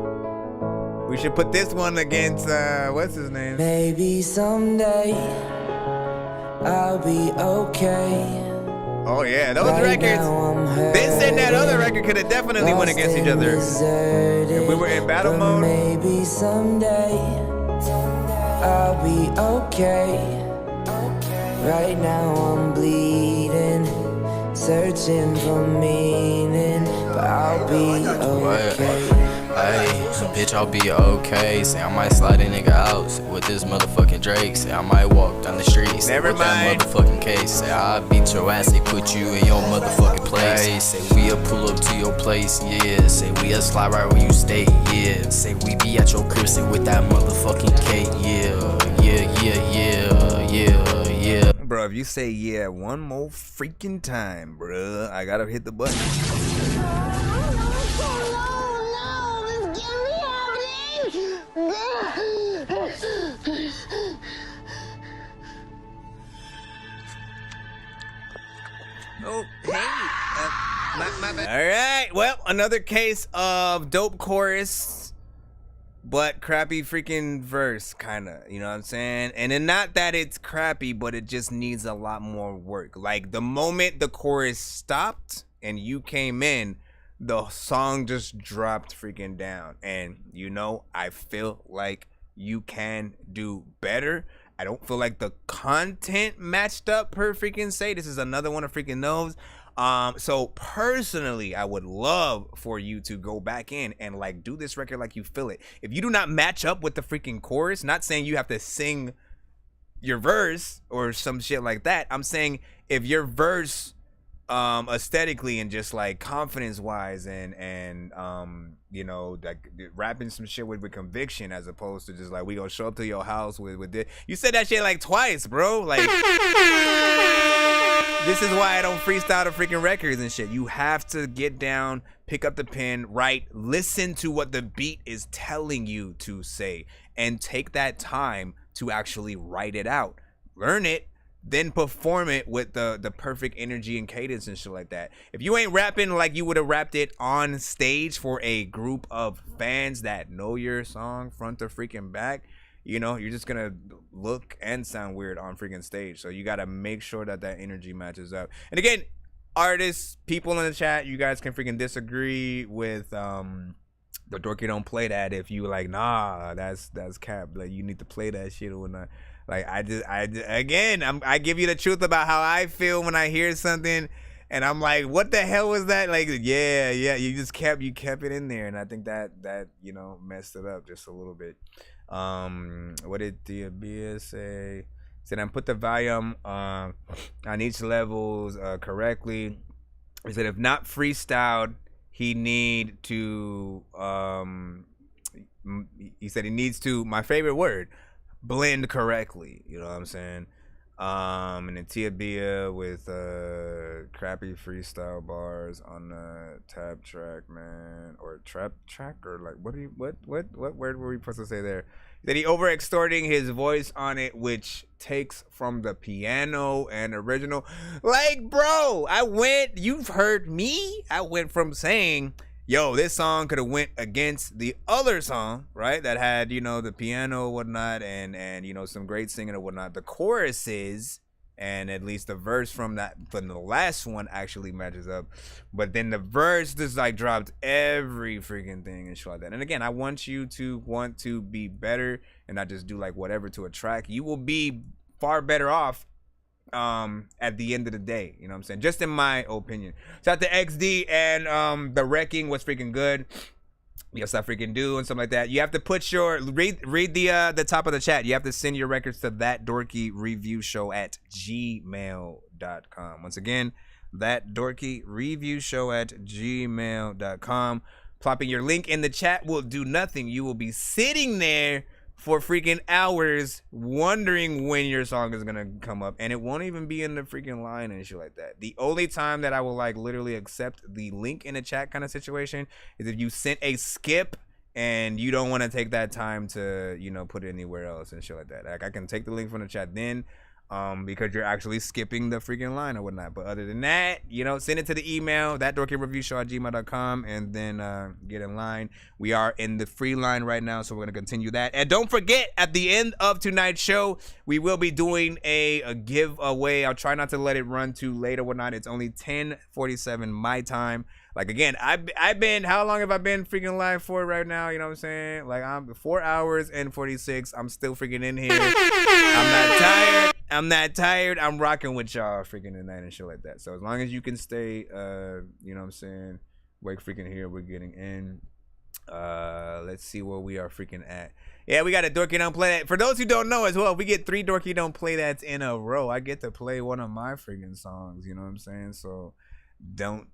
We should put this one against, what's his name? Maybe someday I'll be okay. Oh yeah, those records, this and that other record could have definitely went against each other. If we were in battle mode. Maybe someday I'll be okay. Right now I'm bleeding, searching for meaning, but I'll be okay. Hey, bitch, I'll be okay. Say I might slide a nigga out with this motherfucking Drake. Say I might walk down the street. Say with that motherfucking case. Say I'll beat your ass. They put you in your motherfucking place. Say we'll pull up to your place. Yeah. Say we'll slide right where you stay. Yeah. Say we be at your crib. Say with that motherfucking cake. Yeah. Bro, if you say yeah one more freaking time, bro, I gotta hit the button. Oh, hey. My bad. All right. Well, another case of dope chorus, but crappy freaking verse, kind of. You know what I'm saying? And then not that it's crappy, but it just needs a lot more work. Like, the moment the chorus stopped and you came in, the song just dropped freaking down. And, you know, I feel like you can do better. I don't feel like the content matched up per freaking se. This is another one of freaking those. So personally, I would love for you to go back in and like do this record like you feel it. If you do not match up with the freaking chorus, not saying you have to sing your verse or some shit like that. I'm saying if your verse aesthetically and just like confidence wise and you know, like rapping some shit with conviction as opposed to just like we gonna show up to your house with this. You said that shit like twice, bro. Like this is why I don't freestyle the freaking records and shit. You have to get down, pick up the pen, write, listen to what the beat is telling you to say, and take that time to actually write it out. Learn it, then perform it with the perfect energy and cadence and shit like that. If you ain't rapping like you would have rapped it on stage for a group of fans that know your song front to freaking back, you know, you're just gonna look and sound weird on freaking stage. So you gotta make sure that that energy matches up. And again, artists, people in the chat, you guys can freaking disagree with the Dorky don't play that. If you like, nah, that's cap. Like you need to play that shit or not. Like I give you the truth about how I feel when I hear something, and I'm like, what the hell was that? Like, yeah, you kept it in there, and I think that you know messed it up just a little bit. What did Diabia say? Said I put the volume on each levels correctly. He said if not freestyled, he need to he said he needs to, my favorite word, blend correctly. You know what I'm saying? And then Tiabia with crappy freestyle bars on the tab track, man, or trap track, or like what word were we supposed to say there? That he over extorting his voice on it, which takes from the piano and original. Like, bro, you've heard me. I went from saying, yo, this song could have went against the other song, right? That had, you know, the piano or whatnot and you know, some great singing or whatnot. The choruses and at least the verse from the last one actually matches up. But then the verse just like dropped every freaking thing and shit like that. And again, I want you to want to be better and not just do like whatever to a track. You will be far better off at the end of the day, you know what I'm saying? Just in my opinion. Shout out to XD and the wrecking was freaking good. Yes, I freaking do and something like that. You have to put your read the top of the chat. You have to send your records to that Dorky review show at gmail.com. Once again, that Dorky review show at gmail.com. Plopping your link in the chat will do nothing. You will be sitting there for freaking hours wondering when your song is gonna come up, and it won't even be in the freaking line and shit like that. The only time that I will like literally accept the link in the chat kind of situation is if you sent a skip and you don't want to take that time to, you know, put it anywhere else and shit like that. Like I can take the link from the chat then because you're actually skipping the freaking line or whatnot. But other than that, you know, send it to the email, thatdorkyreviewshow@gmail.com, and then get in line. We are in the free line right now, so we're going to continue that. And don't forget, at the end of tonight's show, we will be doing a giveaway. I'll try not to let it run too late or whatnot. It's only 10:47 my time. Like, again, I've been, how long have I been freaking live for right now? You know what I'm saying? Like, I'm 4 hours and 46. I'm still freaking in here. I'm not tired. I'm rocking with y'all freaking tonight and shit like that. So as long as you can stay, you know what I'm saying, wake freaking here, we're getting in. Let's see where we are freaking at. Yeah, we got a Dorky Don't Play That. For those who don't know as well, we get 3 Dorky Don't Play That's in a row. I get to play one of my freaking songs, you know what I'm saying? So don't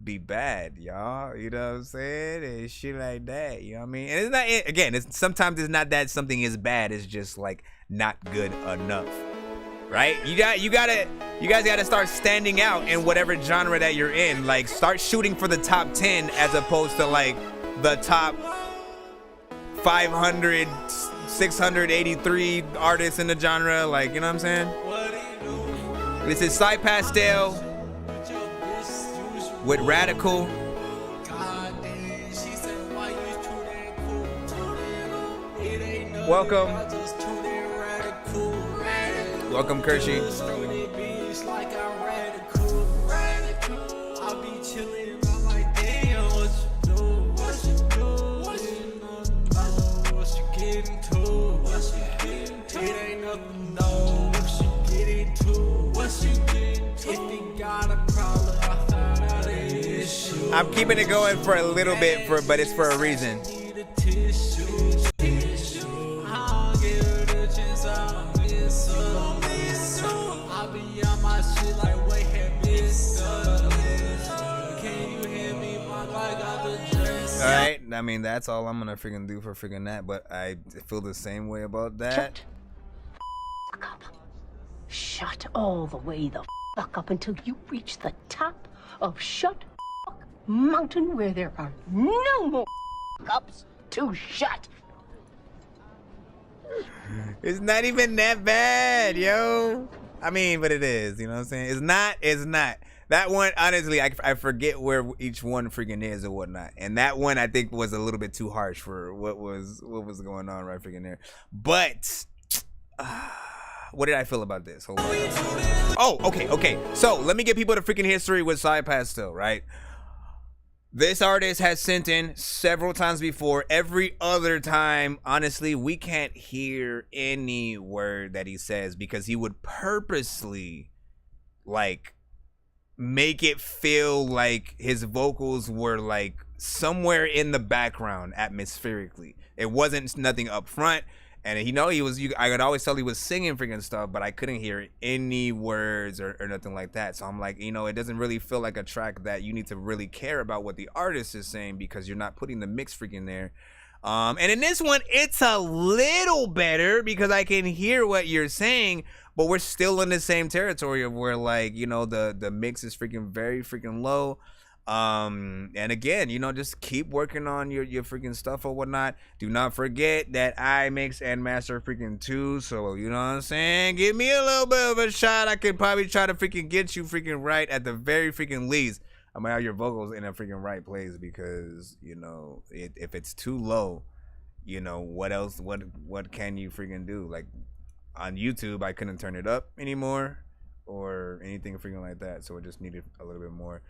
be bad, y'all, you know what I'm saying, and shit like that, you know what I mean? And it's not, again, sometimes it's not that something is bad, it's just like not good enough, right? You guys gotta start standing out in whatever genre that you're in. Like, start shooting for the top 10 as opposed to like the top 500 683 artists in the genre. Like, you know what I'm saying? This is Cy Pastel with Radical. Welcome. Welcome, Kershey. I'm keeping it going for a little bit, but it's for a reason. Alright, I mean, that's all I'm gonna freaking do for freaking that, but I feel the same way about that. Shut all the way the fuck up until you reach the top of Shut Fuck Mountain, where there are no more ups to shut. It's not even that bad, yo. I mean, but it is, you know what I'm saying? It's not. That one, honestly, I forget where each one freaking is or whatnot. And that one, I think, was a little bit too harsh for what was going on right freaking there. But, what did I feel about this? Hold on. Oh, okay. So, let me get people the freaking history with Side Pastel, right? This artist has sent in several times before. Every other time, honestly, we can't hear any word that he says because he would purposely, like, make it feel like his vocals were like somewhere in the background atmospherically. It wasn't nothing up front, and I could always tell he was singing freaking stuff, but I couldn't hear any words or nothing like that. So I'm like, it doesn't really feel like a track that you need to really care about what the artist is saying because you're not putting the mix freaking there. And in this one, it's a little better because I can hear what you're saying, but we're still in the same territory of where, like, the mix is freaking very freaking low. And again, just keep working on your freaking stuff or whatnot. Do not forget that I mix and master freaking too. So, you know what I'm saying? Give me a little bit of a shot. I could probably try to freaking get you freaking right at the very freaking least. I'm gonna have your vocals in a freaking right place because, if it's too low, what else, what can you freaking do? Like, on YouTube, I couldn't turn it up anymore or anything freaking like that. So it just needed a little bit more.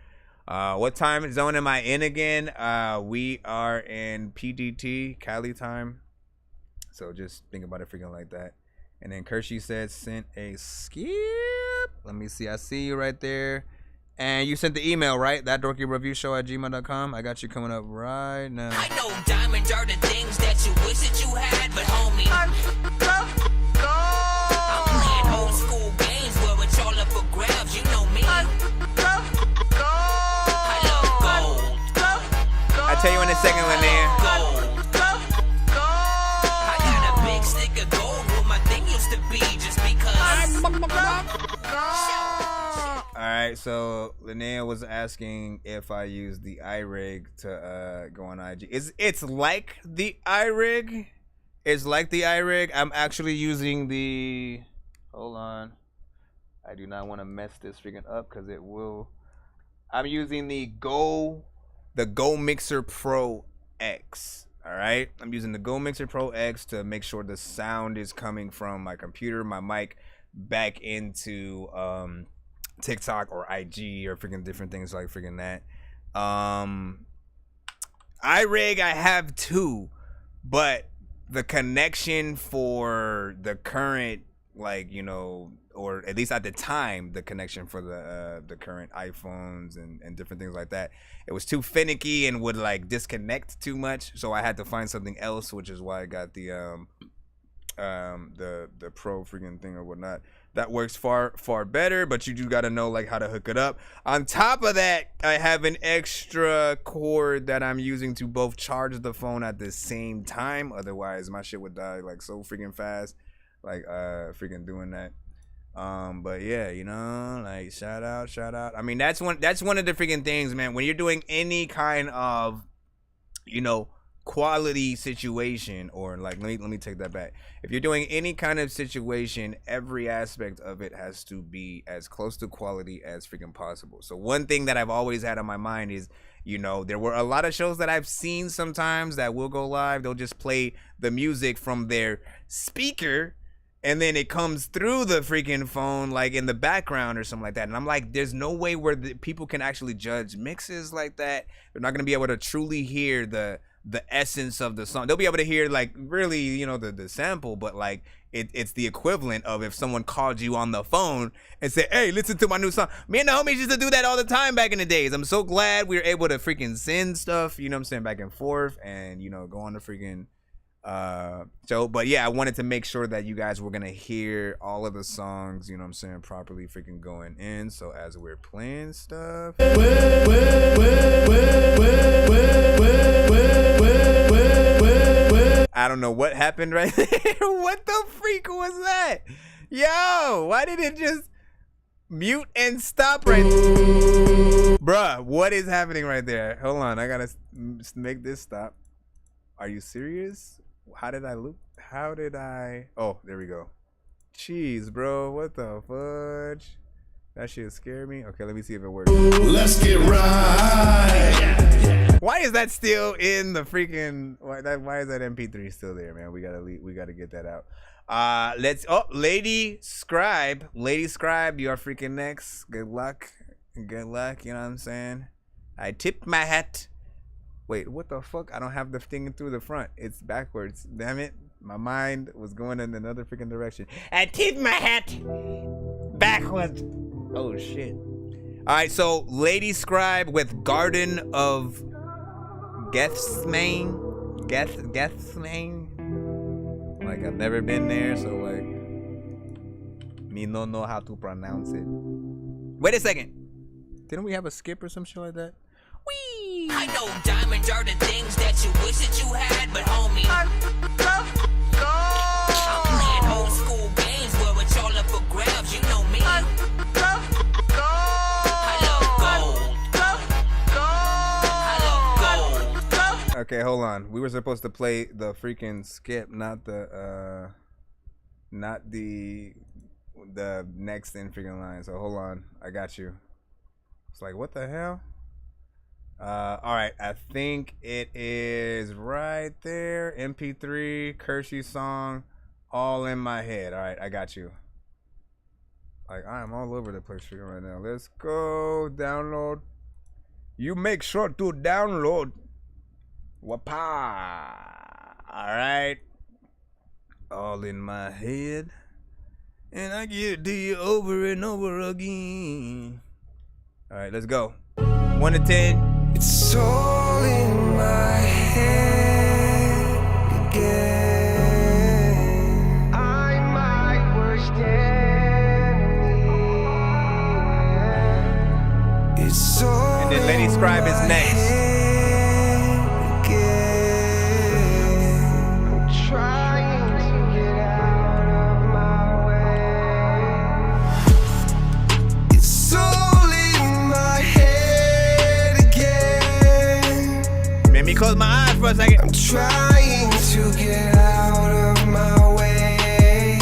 What time zone am I in again? We are in PDT, Cali time. So just think about it freaking like that. And then Kershey said, sent a skip. Let me see. I see you right there. And you sent the email, right? That dorkyreviewshow@gmail.com. I got you coming up right now. I know diamonds are the things that you wish that you had, but homie, I'm playing old school games where it's all up for grabs. You know me. I love gold. I'll tell you in a second, Linnea. I got a big stick of gold where my thing used to be just because. Alright, so Linnea was asking if I use the iRig to go on IG. It's like the iRig. It's like the iRig. I'm actually using the, hold on. I do not want to mess this freaking up because it will. I'm using the Go Mixer Pro X. Alright? I'm using the Go Mixer Pro X to make sure the sound is coming from my computer, my mic, back into TikTok or IG or freaking different things like freaking that. iRig I have too, but the connection for the current, like, or at least at the time, the connection for the current iPhones and different things like that, it was too finicky and would like disconnect too much. So I had to find something else, which is why I got the Pro freaking thing or whatnot. That works far better, but you do got to know like how to hook it up. On top of that, I have an extra cord that I'm using to both charge the phone at the same time. Otherwise, my shit would die like so freaking fast, like freaking doing that. But yeah, like shout out. I mean, that's one of the freaking things, man. When you're doing any kind of, quality situation, or like let me take that back. If you're doing any kind of situation, every aspect of it has to be as close to quality as freaking possible. So one thing that I've always had on my mind is, you know, there were a lot of shows that I've seen sometimes that will go live, they'll just play the music from their speaker and then it comes through the freaking phone like in the background or something like that. And I'm like, there's no way where people can actually judge mixes like that. They're not gonna be able to truly hear the essence of the song. They'll be able to hear like really, you know, the sample, but like it's the equivalent of if someone called you on the phone and said, hey, listen to my new song. Me and the homies used to do that all the time back in the days. I'm so glad we were able to freaking send stuff, you know what I'm saying, back and forth and, you know, go on the freaking show. But yeah, I wanted to make sure that you guys were gonna hear all of the songs, you know what I'm saying, properly freaking going in. So as we're playing stuff, I don't know what happened right there. What the freak was that? Yo, why did it just mute and stop right there? Bruh, what is happening right there? Hold on, I gotta make this stop. Are you serious? How did I loop? How did I? Oh, there we go. Jeez, bro, what the fudge? That shit scared me. Okay, let me see if it works. Let's get right. Why is that still in the freaking? Why is that MP3 still there, man? We gotta get that out. Lady Scribe, you are freaking next. Good luck. You know what I'm saying? I tipped my hat. Wait, what the fuck? I don't have the thing through the front. It's backwards. Damn it. My mind was going in another freaking direction. I tipped my hat backwards. Oh shit. Alright, so Lady Scribe with Garden of Gethsemane. Like I've never been there, so like me don't know how to pronounce it. Wait a second. Didn't we have a skip or some shit like that? Whee! I know diamonds are the things that you wish that you had, but homie, I'm playing old school games where it's all up for grabs. You know me. I love gold. Okay, hold on. We were supposed to play the freaking skip, not the next in freaking line. So hold on, I got you. It's like, what the hell? All right, I think it is right there. MP3, Kershey song, all in my head. All right, I got you. Like, I'm all over the place for you right now. Let's go download. You make sure to download. Wapa. All right. All in my head. And I give it to you over and over again. All right, let's go. 1 to 10. It's all in my head again. I'm my worst enemy. It's all and then Lady Scribe is next. I'm trying to get out of my way. It's all in my head again. Made me close my eyes for a second. I'm trying to get out of my way.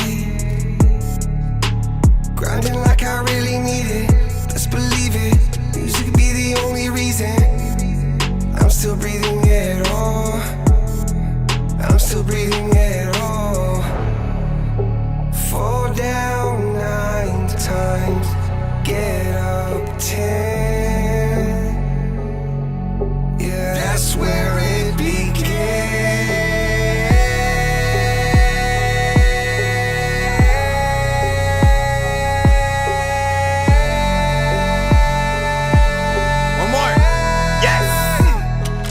Grinding like I really need it. Let's believe it. Music be the only reason I'm still breathing at all. I'm still breathing at all. Fall down 9 times, get up 10. Yeah, that's where it began. One more. Yes.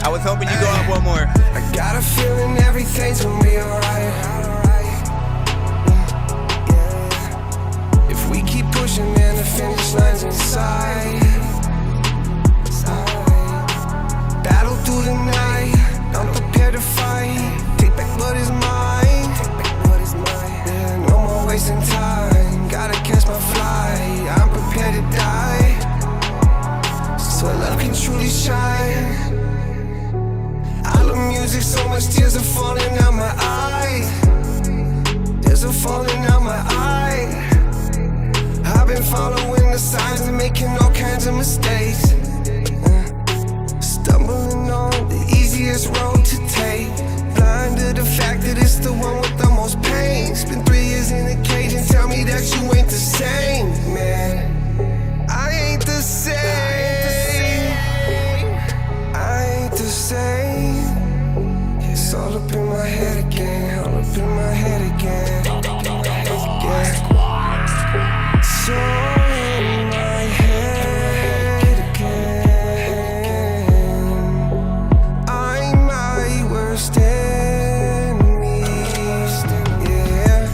I was hoping you go up one more. I got a feeling everything's gonna be alright. If we keep pushing, man, the finish line's inside. Battle through the night, I'm prepared to fight. Take back what is mine. Yeah, no more wasting time. Gotta catch my flight. I'm prepared to die, so love can truly shine. I'll music, so much tears are falling out my eyes. Tears are falling out my eyes. I've been following the signs and making all kinds of mistakes. Stumbling on the easiest road to take. Blind to the fact that it's the one with the most pain. Spent 3 years in a cage and tell me that you ain't the same, man. I ain't the same. I ain't the same. It's all up in my head again. All up in my head again. So in my head again. I'm my worst enemy. Yeah.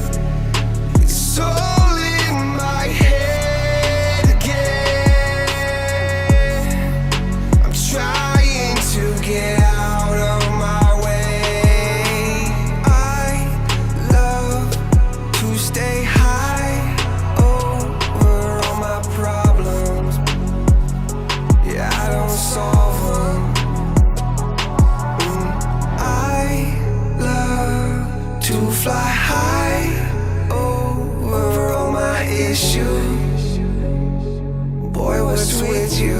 It's all in my head again. I'm trying to get out of my way. I love to stay high over all my problems. Yeah, I don't solve them. I love to fly high over all my issues. Boy, what's with you?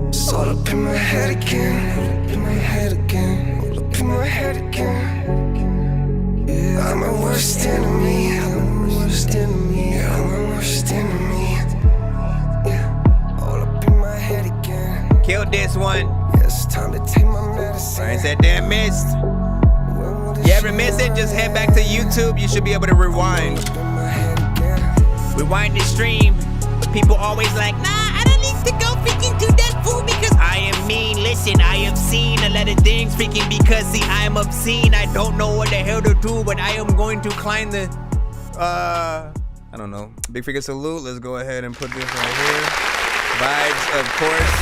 It's all up in my head again. All up in my head again. All up in my head again. Yeah, I'm my worst enemy. I'm my worst enemy. Yeah, I'm my worst enemy. Yeah, all up in my head again. Killed this one. Yeah, it's time to take my medicine. Right, that damn missed. You ever miss it? Just head back to YouTube. You should be able to rewind. Rewind the stream. People always like, nah, I don't need to go freaking do that fool because I am mean. Listen, I have seen a lot of things freaking because see, I am obscene. I don't know what the hell to do, but I am going to climb the, I don't know. Big figure salute. Let's go ahead and put this right here. Vibes, of course.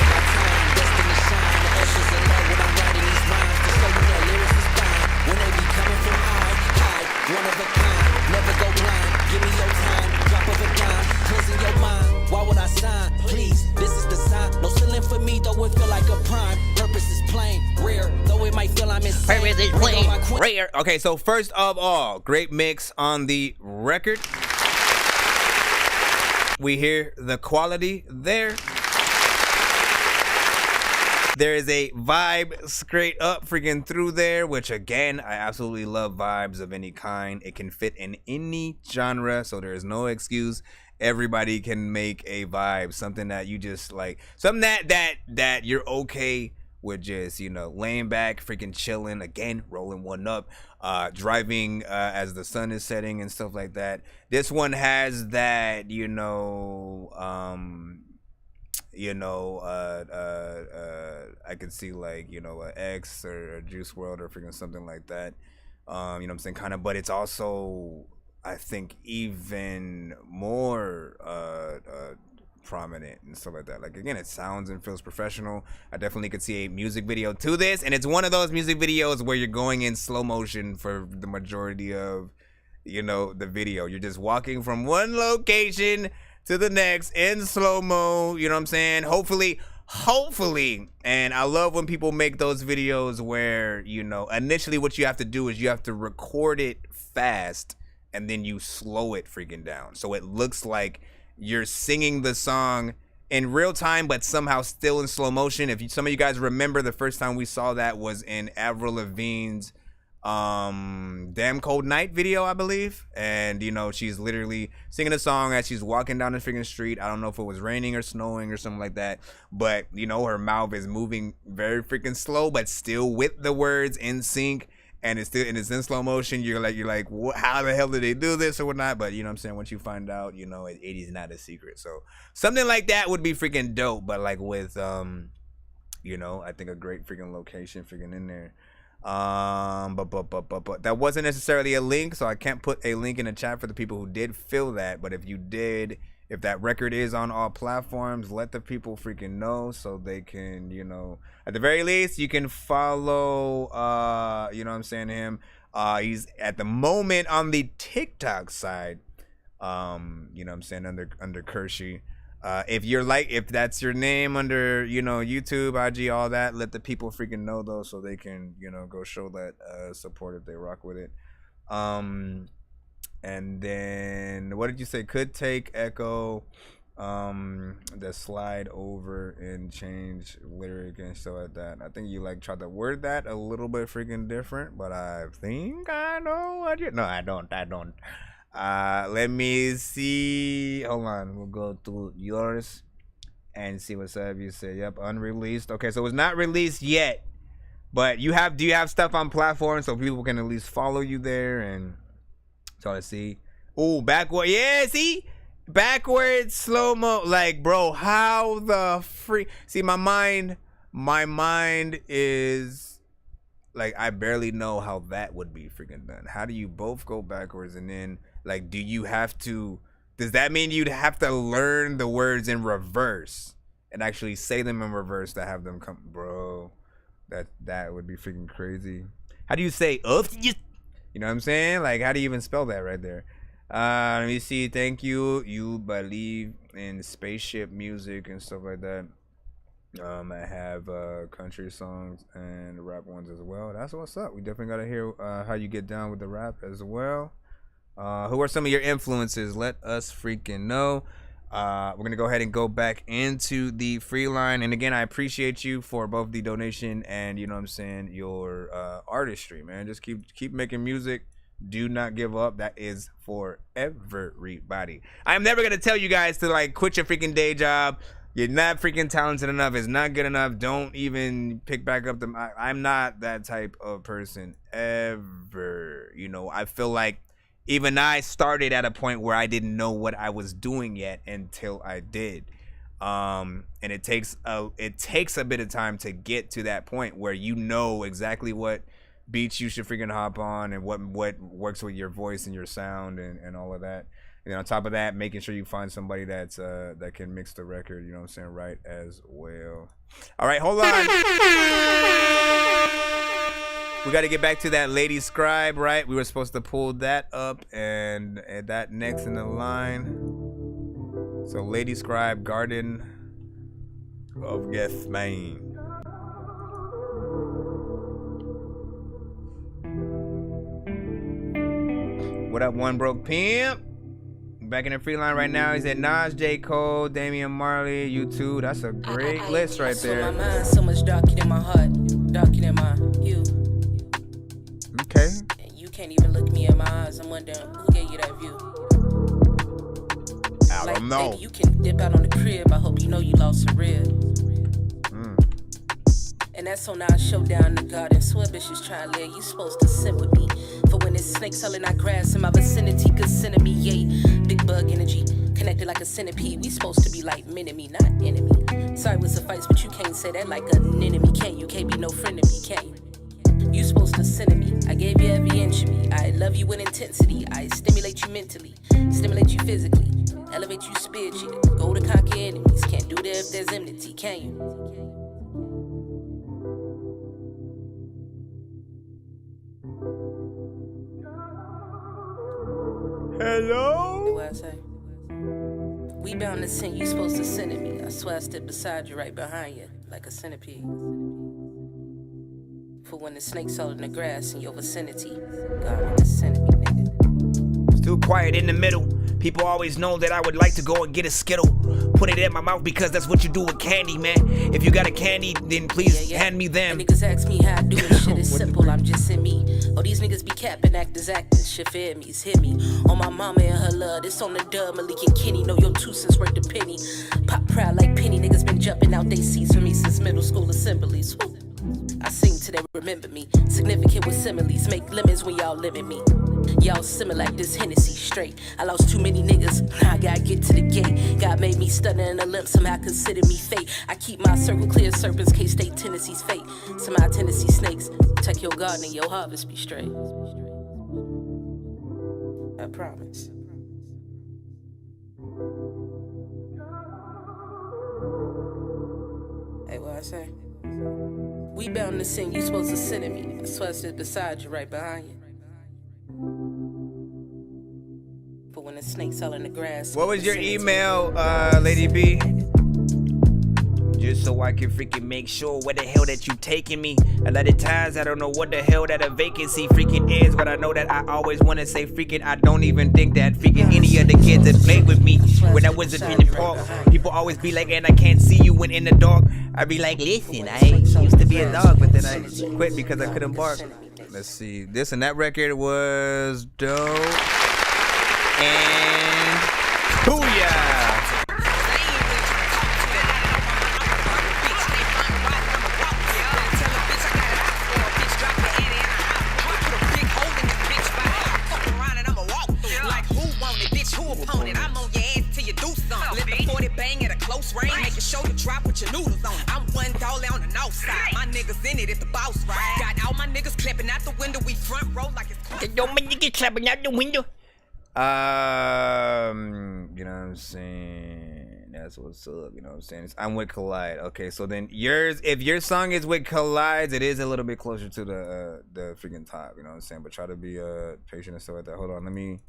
One of a kind, never go blind. Give me your time, drop of a dime, cleansing your mind. Why would I sign? Please, this is the sign. No ceiling for me, though it feel like a prime. Purpose is plain, rare, though it might feel I'm insane. Purpose is plain, rare. Okay, so first of all, great mix on the record. We hear the quality there. There is a vibe straight up freaking through there, which again, I absolutely love vibes of any kind. It can fit in any genre, so there is no excuse. Everybody can make a vibe, something that you just like, something that you're okay with just, you know, laying back, freaking chilling, again, rolling one up, driving as the sun is setting and stuff like that. This one has that, you know, I could see like, you know, X or a Juice WRLD or freaking something like that. You know what I'm saying? Kind of, but it's also, I think, even more prominent and stuff like that. Like, again, it sounds and feels professional. I definitely could see a music video to this, and it's one of those music videos where you're going in slow motion for the majority of, you know, the video. You're just walking from one location to the next in slow-mo, you know what I'm saying? Hopefully, and I love when people make those videos where, you know, initially what you have to do is you have to record it fast and then you slow it freaking down. So it looks like you're singing the song in real time, but somehow still in slow motion. If some of you guys remember, the first time we saw that was in Avril Lavigne's Damn Cold Night video, I believe. And, you know, she's literally singing a song as she's walking down the freaking street. I don't know if it was raining or snowing or something like that, but, you know, her mouth is moving very freaking slow, but still with the words in sync. And it's in slow motion. You're like, how the hell did they do this or whatnot? But you know what I'm saying? Once you find out, you know, 80 is not a secret. So something like that would be freaking dope. But like with, you know, I think a great freaking location freaking in there. But that wasn't necessarily a link, so I can't put a link in the chat for the people who did feel that. But if you did, if that record is on all platforms, let the people freaking know so they can, you know, at the very least, you can follow, you know what I'm saying, him. He's at the moment on the TikTok side, you know what I'm saying, under Kershey. If that's your name under, YouTube, IG, all that, let the people freaking know though, so they can, go show that support if they rock with it. And then what did you say? Could take Echo, the slide over and change lyric and stuff like that. I think you tried to word that a little bit freaking different, but I think I know what you. No, I don't. Let me see. Hold on. We'll go through yours and see what's up. You said, yep, unreleased. Okay, so it's not released yet, but do you have stuff on platforms so people can at least follow you there and so I see. Oh, backward. Yeah, see? Backwards slow-mo. Like, bro, how the freak? See, my mind is like, I barely know how that would be freaking done. How do you both go backwards and then like, does that mean you'd have to learn the words in reverse and actually say them in reverse to have them come? Bro, that would be freaking crazy. How do you say, you know what I'm saying? Like, how do you even spell that right there? Let me see. Thank you. You believe in spaceship music and stuff like that. I have country songs and rap ones as well. That's what's up. We definitely gotta hear how you get down with the rap as well. Who are some of your influences? Let us freaking know. We're gonna go ahead and go back into the free line. And again, I appreciate you for both the donation and, you know what I'm saying, your artistry, man. Just keep making music. Do not give up. That is for everybody. I'm never gonna tell you guys to like quit your freaking day job. You're not freaking talented enough. It's not good enough. Don't even pick back up the. I'm not that type of person ever. I feel like even I started at a point where I didn't know what I was doing yet until I did. And it takes a bit of time to get to that point where you know exactly what beats you should freaking hop on and what works with your voice and your sound and all of that. And then on top of that, making sure you find somebody that's that can mix the record, you know what I'm saying, right as well. All right, hold on. We got to get back to that Lady Scribe, right? We were supposed to pull that up and that next in the line. So Lady Scribe, Garden of Gethsemane. What up, One Broke Pimp? Back in the free line right now. He's at Nas, J. Cole, Damian Marley, U2. That's a great list right there. My mind so much darker than my heart, darker than my hue. Okay. And you can't even look me in my eyes. I'm wondering who gave you that view. I don't know. Baby, you can dip out on the crib. I hope you know you lost a rib. And that's on our showdown in the garden. Swear bitches try to live. You supposed to sit with me. For when it's snakes selling our grass in my vicinity, consider me, yay. Big bug energy, connected like a centipede. We supposed to be like mini-me, not enemy. Sorry with the fights, but you can't say that like an enemy. Can't you? Can't be no friend of me, can't you? You supposed to center me. I gave you every inch of me. I love you with intensity. I stimulate you mentally, stimulate you physically, elevate you spiritually. Go to conquer enemies. Can't do that if there's enmity, can you? Hello? What I say? We bound to sin, you supposed to sin at me. I swear I stood beside you, right behind you, like a centipede. For when the snake's all in the grass in your vicinity, God, send me, nigga. It's too quiet in the middle. People always know that I would like to go and get a Skittle. Put it in my mouth because that's what you do with candy, man. If you got a candy, then please hand me them. And niggas ask me how I do it, shit is simple, I'm just in me. Oh, these niggas be capping, actors acting, shit for enemies, hit me. On my mama and her love, it's on the dub, Malik and Kenny. Know your 2 cents worth a penny. Pop proud like Penny, niggas been jumping out they seats for me since middle school assemblies. Woo. I sing till they remember me. Significant with similes, make lemons when y'all limit me. Y'all similar like this Hennessy straight. I lost too many niggas, now I gotta get to the gate. God made me stutter in a limp, somehow consider me fate. I keep my circle clear, serpents can't stay Tennessee's fate. Somehow Tennessee snakes, check your garden and your harvest be straight. I promise. Hey, what I say? We bound to sin, you supposed to sin at me. I swear I stood beside you, right behind you. and snakes all in the grass. What was your email, Lady B? Just so I can freaking make sure where the hell that you taking me. A lot of times I don't know what the hell that a vacancy freaking is, but I know that I always want to say freaking I don't even think that freaking any of the kids that played with me when I was in the park. People always be like, and I can't see you when in the dark. I be like, listen, I used to be a dog, but then I quit because I couldn't bark. Let's see, this and that record was dope. And booyah! Make a show to drop with your noodles on. I'm one dollar on the north side. My niggas in it if the boss ride. Got all my niggas clapping out the window. We front row like it's. Don't my niggas clapping out the window. You know what I'm saying? That's what's up. You know what I'm saying? I'm with Collide. Okay, so then yours, if your song is with Collides, it is a little bit closer to the freaking top. You know what I'm saying? But try to be patient and stuff like that. Hold on, let me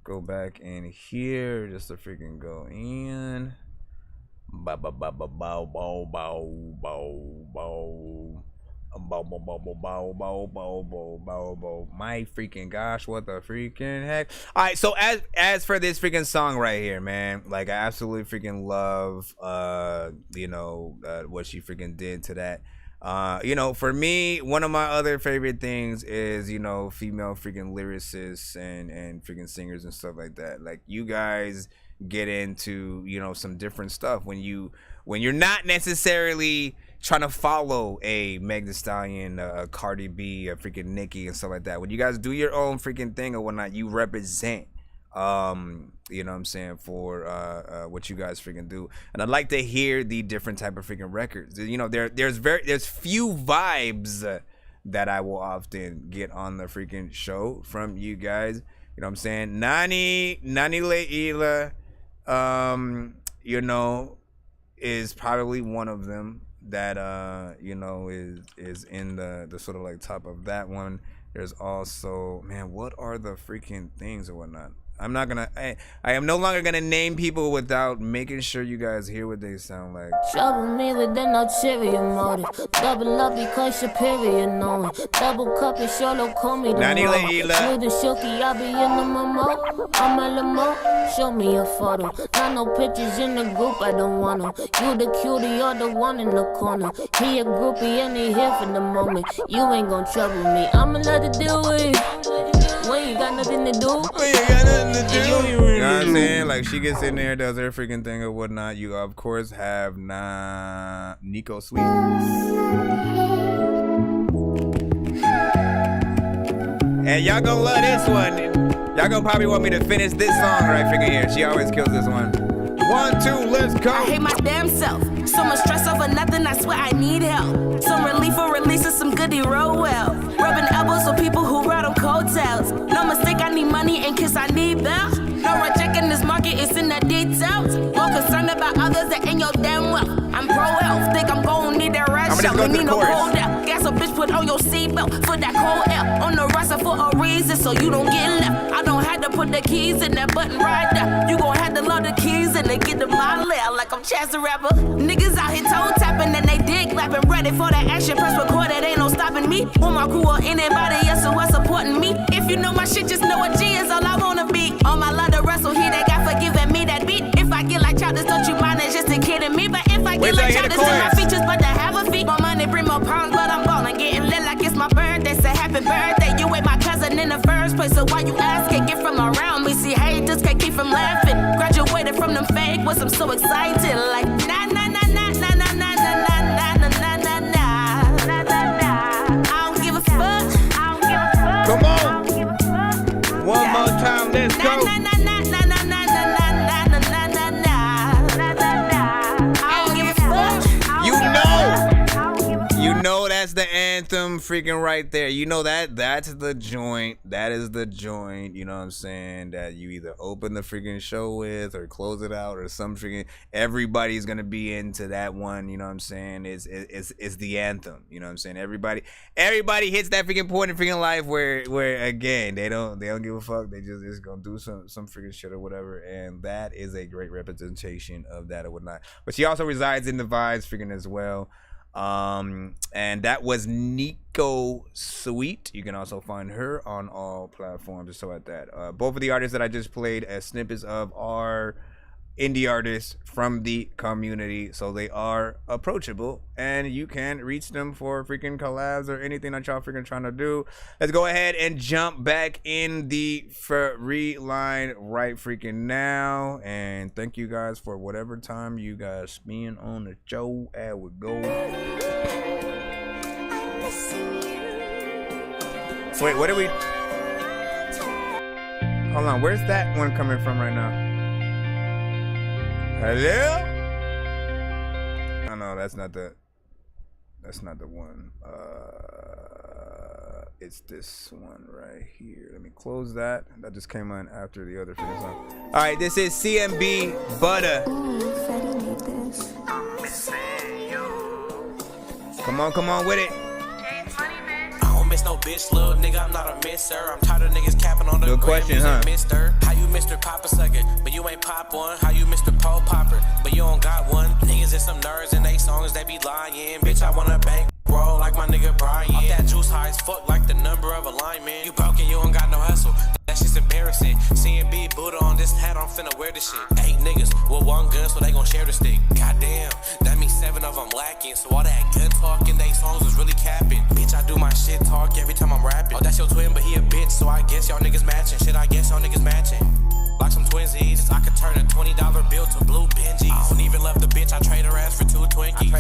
go back in here just to freaking go in. Bow bow bow bow bow bow bow bow bow bow bow bow bow bow bow. My freaking gosh, what the freaking heck. All right, so as for this freaking song right here, man, like I absolutely freaking love you know what she freaking did to that. You know, for me, one of my other favorite things is, you know, female freaking lyricists and freaking singers and stuff like that. Like, you guys get into, you know, some different stuff when you're not necessarily trying to follow a Meg Thee Stallion, a Cardi B, a freaking Nicki and stuff like that. When you guys do your own freaking thing or whatnot, you represent, you know what I'm saying, for what you guys freaking do. And I'd like to hear the different type of freaking records. You know, there's few vibes that I will often get on the freaking show from you guys. You know what I'm saying? Nani Leila, you know, is probably one of them that you know, is in the sort of like top of that one. There's also, man, what are the freaking things or whatnot? I'm not gonna, I am no longer gonna name people without making sure you guys hear what they sound like. Trouble me with an ulterior motive. Double up because your period knowing. Double cup and solo call me the Nani Leila. With the shooky, I be in the memo. I'm a limo. Show me a photo. Not no pictures in the group, I don't want them. You the cutie, you're the one in the corner. He a groupie and he here for the moment. You ain't gon' trouble me. I'ma let it deal with you. When you got nothing to do. When you got nothing to do. You know what I'm saying? Like, she gets in there, does her freaking thing or whatnot. You, of course, have Nico Sweet. And y'all gonna love this one. Y'all gonna probably want me to finish this song right freaking here. She always kills this one. 1, 2, let's go. I hate my damn self. So much stress over nothing, I swear I need help. Some relief or release of some goodie roll well. Rubbing elbows for people who ride on coattails. No mistake, I need money and kiss, I need bail. No rejecting this market, it's in the details. More concerned about others than in your damn wealth. I'm pro-health, think I'm gon' need that rat shell. You need no cold air. Gas a bitch, put on your seatbelt for that cold air. On the roster for a reason, so you don't get left. I don't have to put the keys in that button right there. You gon' have to load the keys and they get to my lair like I'm Chance the Rapper. Niggas out here toe tapping and they dick clapping. Ready for that action, press record, it ain't no stopping me. With my crew or anybody else who is supporting me. If you know my shit, just know a G is all I wanna be. On my love to wrestle, he they got for giving me that beat. If I get like childish, don't you mind, it's just a kidding me. But if I get like childish, then my features but to have a feet. My money bring more pounds, but I'm ballin'. Getting lit like it's my birthday, say happy birthday. You ain't my cousin in the first place, so why you ask? Can't get from around me, see haters can't keep from laughing. Graduated from them fake ones, I'm so excited. Like nah nah nah nah nah nah nah nah nah nah nah nah nah. I don't give a fuck. I don't give a fuck. Come on. One more time, let's go. You know that's the end. anthem freaking right there. You know that's the joint. That is the joint, you know what I'm saying, that you either open the freaking show with or close it out or some freaking, everybody's gonna be into that one, you know what I'm saying? It's the anthem, you know what I'm saying? Everybody hits that freaking point in freaking life where again, they don't give a fuck. They just gonna do some freaking shit or whatever, and that is a great representation of that or whatnot. But she also resides in the Vibes freaking as well. And that was Nico Sweet. You can also find her on all platforms and stuff like that. Both of the artists that I just played as snippets of are indie artists from the community, so they are approachable and you can reach them for freaking collabs or anything that y'all freaking trying to do. Let's go ahead and jump back in the free line right freaking now, and thank you guys for whatever time you guys spend on the show. And we go. Wait, what are we? Hold on, where's that one coming from right now? Hello? Oh no, that's not the one. It's this one right here. Let me close that. That just came on after the other freaking song. All right, this is CMB Butter. Come on with it. Miss no bitch, little nigga, I'm not a misser. I'm tired of niggas capping on the good question, huh? Mister, how you Mr. Pop a sucker, but you ain't pop one? How you Mr. Pole Popper, but you don't got one? Niggas is some nerds and they songs, they be lying. Bitch, I wanna bank roll like my nigga Brian. Off that juice high as fuck like the number of a lineman. You broken, you don't got no hustle. That shit's embarrassing. CMB Buddha on this hat, I'm finna wear this shit. 8 niggas with one gun, so they gon' share the stick. Goddamn, that means 7 of them lacking. So all that gun talk in they songs was really capping. Bitch, I do my shit talk every time I'm rapping. Oh, that's your twin, but he a bitch, so I guess y'all niggas matching. Shit, I guess y'all niggas matching. Like some twinsies, I could turn a $20 bill to blue Benjis. I don't even love the bitch, I trade her ass for 2 Twinkies.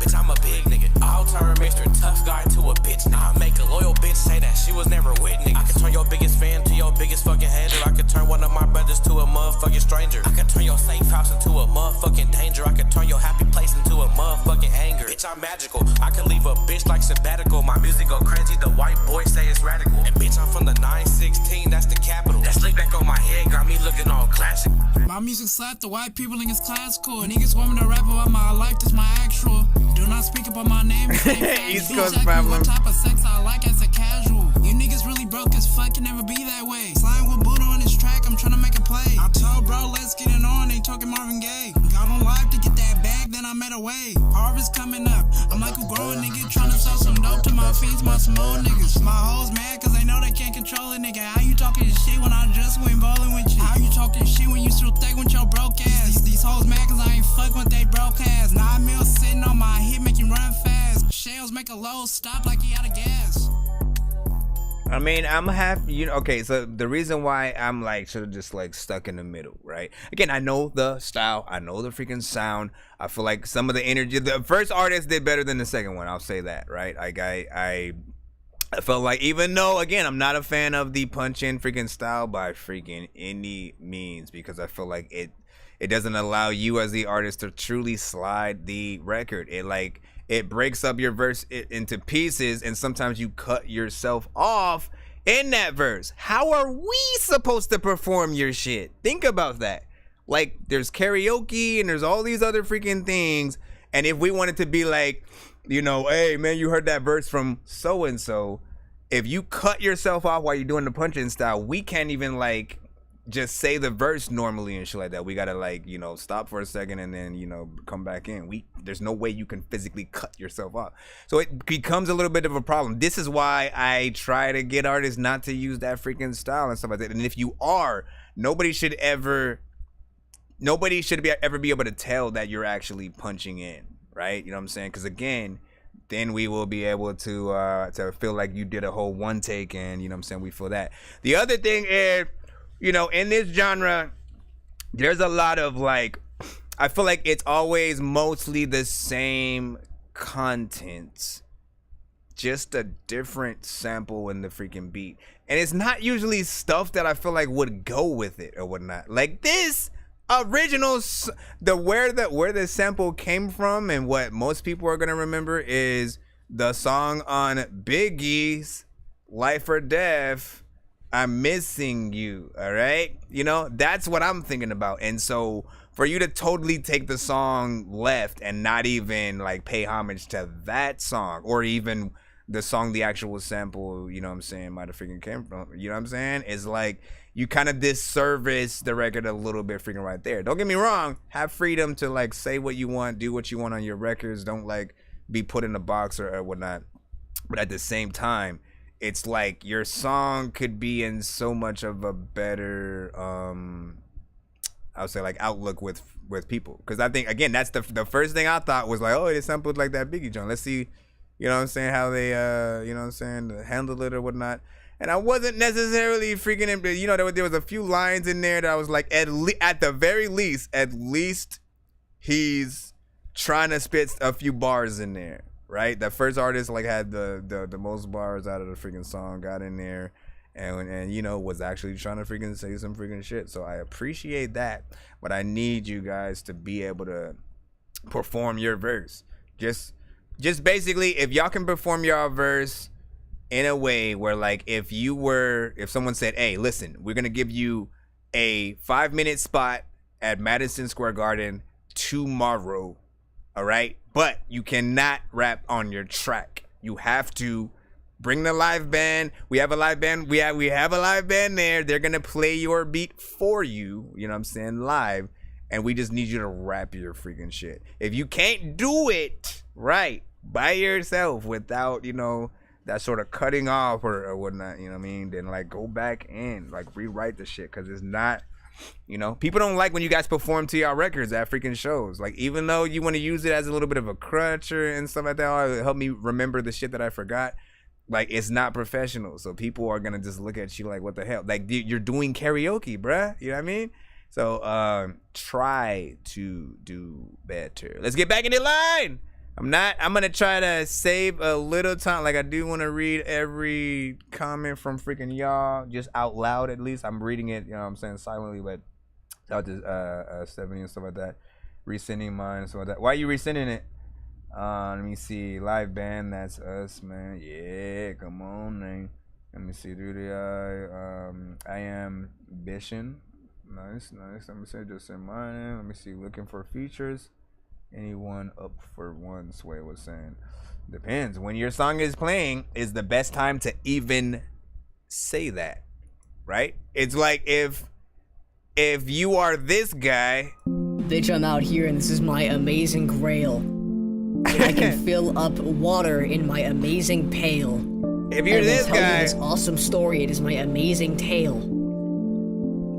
Bitch, I'm a big nigga. I'll turn Mr. Tough Guy to a bitch nigga. I'll make a loyal bitch say that she was never with niggas. I could turn your biggest fan to your biggest fucking hater. I could turn one of my brothers to a motherfucking stranger. I could turn your safe house into a motherfucking danger. I could turn your happy place into a motherfucking anger. Bitch, I'm magical. I could leave a bitch like sabbatical. My music go crazy, the white boys say it's radical. And bitch, I'm from the 916, that's the capital. That slick back on my head got me looking all classic. My music slap, the white people think it's classical. Niggas want me to rap about my life, that's my actual. Do not speak about my name. East Coast problem. What type of sex I like as a casual. You niggas really broke as fuck, can never be that way. Slime with Buddha on this track, I'm trying to make a play. I told bro, let's get it on, ain't talking Marvin Gaye. Got on live to get that bag, then I met away. Harvest coming up, I'm like a growing nigga, trying to sell some dope to my fiends, my small niggas. My hoes mad cause they know they can't control it, nigga. How you talking shit when I just went bowling with you? How you talking shit when you still thick with your broke ass? These hoes mad cause I ain't fuck with they broke ass. 9 mil sitting on my hip, make you run fast. Shells make a low stop like he out of gas. I mean, I'm happy, you know. Okay, so the reason why I'm like sort of just like stuck in the middle, right? Again, I know the style, I know the freaking sound. I feel like some of the energy, the first artist did better than the second one. I'll say that, right? Like I felt like, even though again I'm not a fan of the punch-in freaking style by freaking any means, because I feel like it doesn't allow you as the artist to truly slide the record. It breaks up your verse into pieces, and sometimes you cut yourself off in that verse. How are we supposed to perform your shit? Think about that. Like, there's karaoke and there's all these other freaking things, and if we wanted to be like, you know, hey man, you heard that verse from so and so, if you cut yourself off while you're doing the punch-in style, we can't even like just say the verse normally and shit like that. We gotta like, you know, stop for a second and then, you know, come back in. There's no way you can physically cut yourself off, so it becomes a little bit of a problem. This is why I try to get artists not to use that freaking style and stuff like that. And if you are, nobody should ever be able to tell that you're actually punching in, right? You know what I'm saying? Because again, then we will be able to feel like you did a whole one take, and you know what I'm saying, we feel that. The other thing is, you know, in this genre, there's a lot of like, I feel like it's always mostly the same content, just a different sample in the freaking beat. And it's not usually stuff that I feel like would go with it or whatnot. Like this original, where the sample came from, and what most people are gonna remember is the song on Biggie's Life or Death, I'm Missing You, all right? You know, that's what I'm thinking about. And so for you to totally take the song Left and not even like pay homage to that song, or even the song the actual sample, you know what I'm saying, might have freaking came from, you know what I'm saying, is like you kind of disservice the record a little bit freaking right there. Don't get me wrong, have freedom to like say what you want, do what you want on your records, don't like be put in a box or whatnot. But at the same time, it's like your song could be in so much of a better I would say like outlook with people, because I think again that's the first thing I thought was like, oh, it sampled like that Biggie joint. Let's see, you know what I'm saying, how they you know what I'm saying, handle it or whatnot. And I wasn't necessarily freaking, you know, there was a few lines in there that I was like, at the very least, at least he's trying to spit a few bars in there, right? The first artist like had the most bars out of the freaking song, got in there. And you know, was actually trying to freaking say some freaking shit. So I appreciate that, but I need you guys to be able to perform your verse. Just basically, if y'all can perform your verse in a way where like if someone said, hey, listen, we're gonna give you a 5-minute spot at Madison Square Garden tomorrow, all right, but you cannot rap on your track. You have to bring the live band. We have a live band. We have a live band there. They're gonna play your beat for you. You know what I'm saying, live. And we just need you to rap your freaking shit. If you can't do it right by yourself without, you know, that sort of cutting off or whatnot, you know what I mean, then like go back and like rewrite the shit, because it's not, you know, people don't like when you guys perform to y'all records at freaking shows. Like, even though you want to use it as a little bit of a crutch and stuff like that, or help me remember the shit that I forgot, like, it's not professional. So people are gonna just look at you like, what the hell? Like, you're doing karaoke, bruh. You know what I mean? So try to do better. Let's get back in the line. I'm gonna try to save a little time. Like, I do want to read every comment from freaking y'all just out loud. At least I'm reading it, you know what I'm saying, silently, but out to Stephanie and stuff like that, resending mine and stuff like that. Why are you resending it? Let me see. Live band, that's us, man. Yeah, come on, man. Let me see. I am Bishan. Nice. Let me say, just send mine in. Let me see. Looking for features. Anyone up for one? Sway was saying. Depends. When your song is playing is the best time to even say that, right? It's like if you are this guy. Bitch, I'm out here and this is my amazing grail. I can fill up water in my amazing pail. If you're this guy, tell you this awesome story. It is my amazing tale.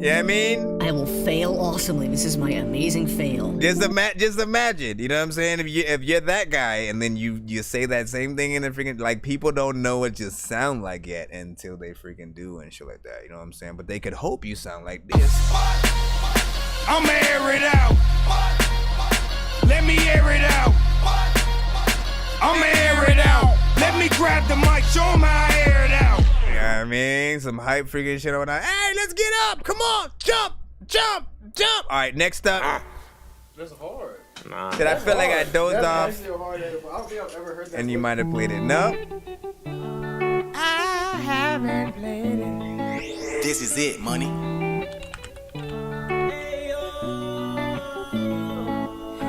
Yeah, I mean, I will fail awesomely. This is my amazing fail. Just imagine, you know what I'm saying? If you're that guy and then you say that same thing in the freaking, like, people don't know what you sound like yet until they freaking do and shit like that. You know what I'm saying? But they could hope you sound like this. I'ma air it out. Let me air it out. I'ma air it out. Let me grab the mic, show 'em how I air it out. You know what I mean? Some hype freaking shit on that. Hey, let's get up. Come on. Jump. All right, next up. That's hard. Nah. Did I feel like I dozed off? I don't think I've ever heard that. And you might have played it. No? I haven't played it. This is it, money.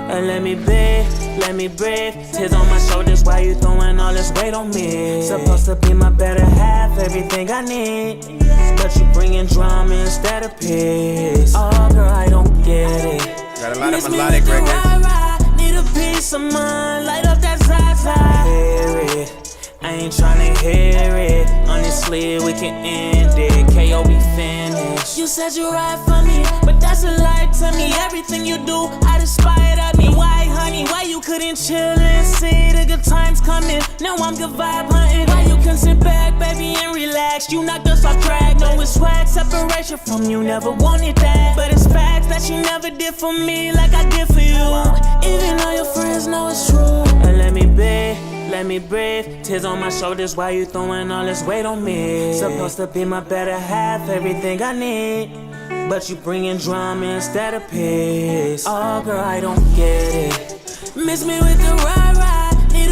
And let me breathe. Tears on my shoulders, why you throwing all this weight on me? Supposed to be my better half, everything I need, but you bringing drama instead of peace. Oh girl, I don't get it. Got a lot of melodic records. Need a piece of mind, light up that Zaza. Hear it, I ain't tryna hear it. Honestly, we can end it. KO be finished. You said you ride for me, but that's a lie to me. Everything you do, I despite of me. Why, honey? Why you couldn't chill and see the good times coming? Now I'm good vibe hunting. Why you couldn't sit back, baby, and relax? You knocked us off track. No, it's swag, separation from you. Never wanted that, but it's facts that you never did for me like I did for you. Even all your friends know it's true. And let me breathe. Tears on my shoulders, why you throwing all this weight on me? Supposed to be my better half, everything I need, but you bringing drama instead of peace. Oh girl, I don't get it. Miss me with the ride. Need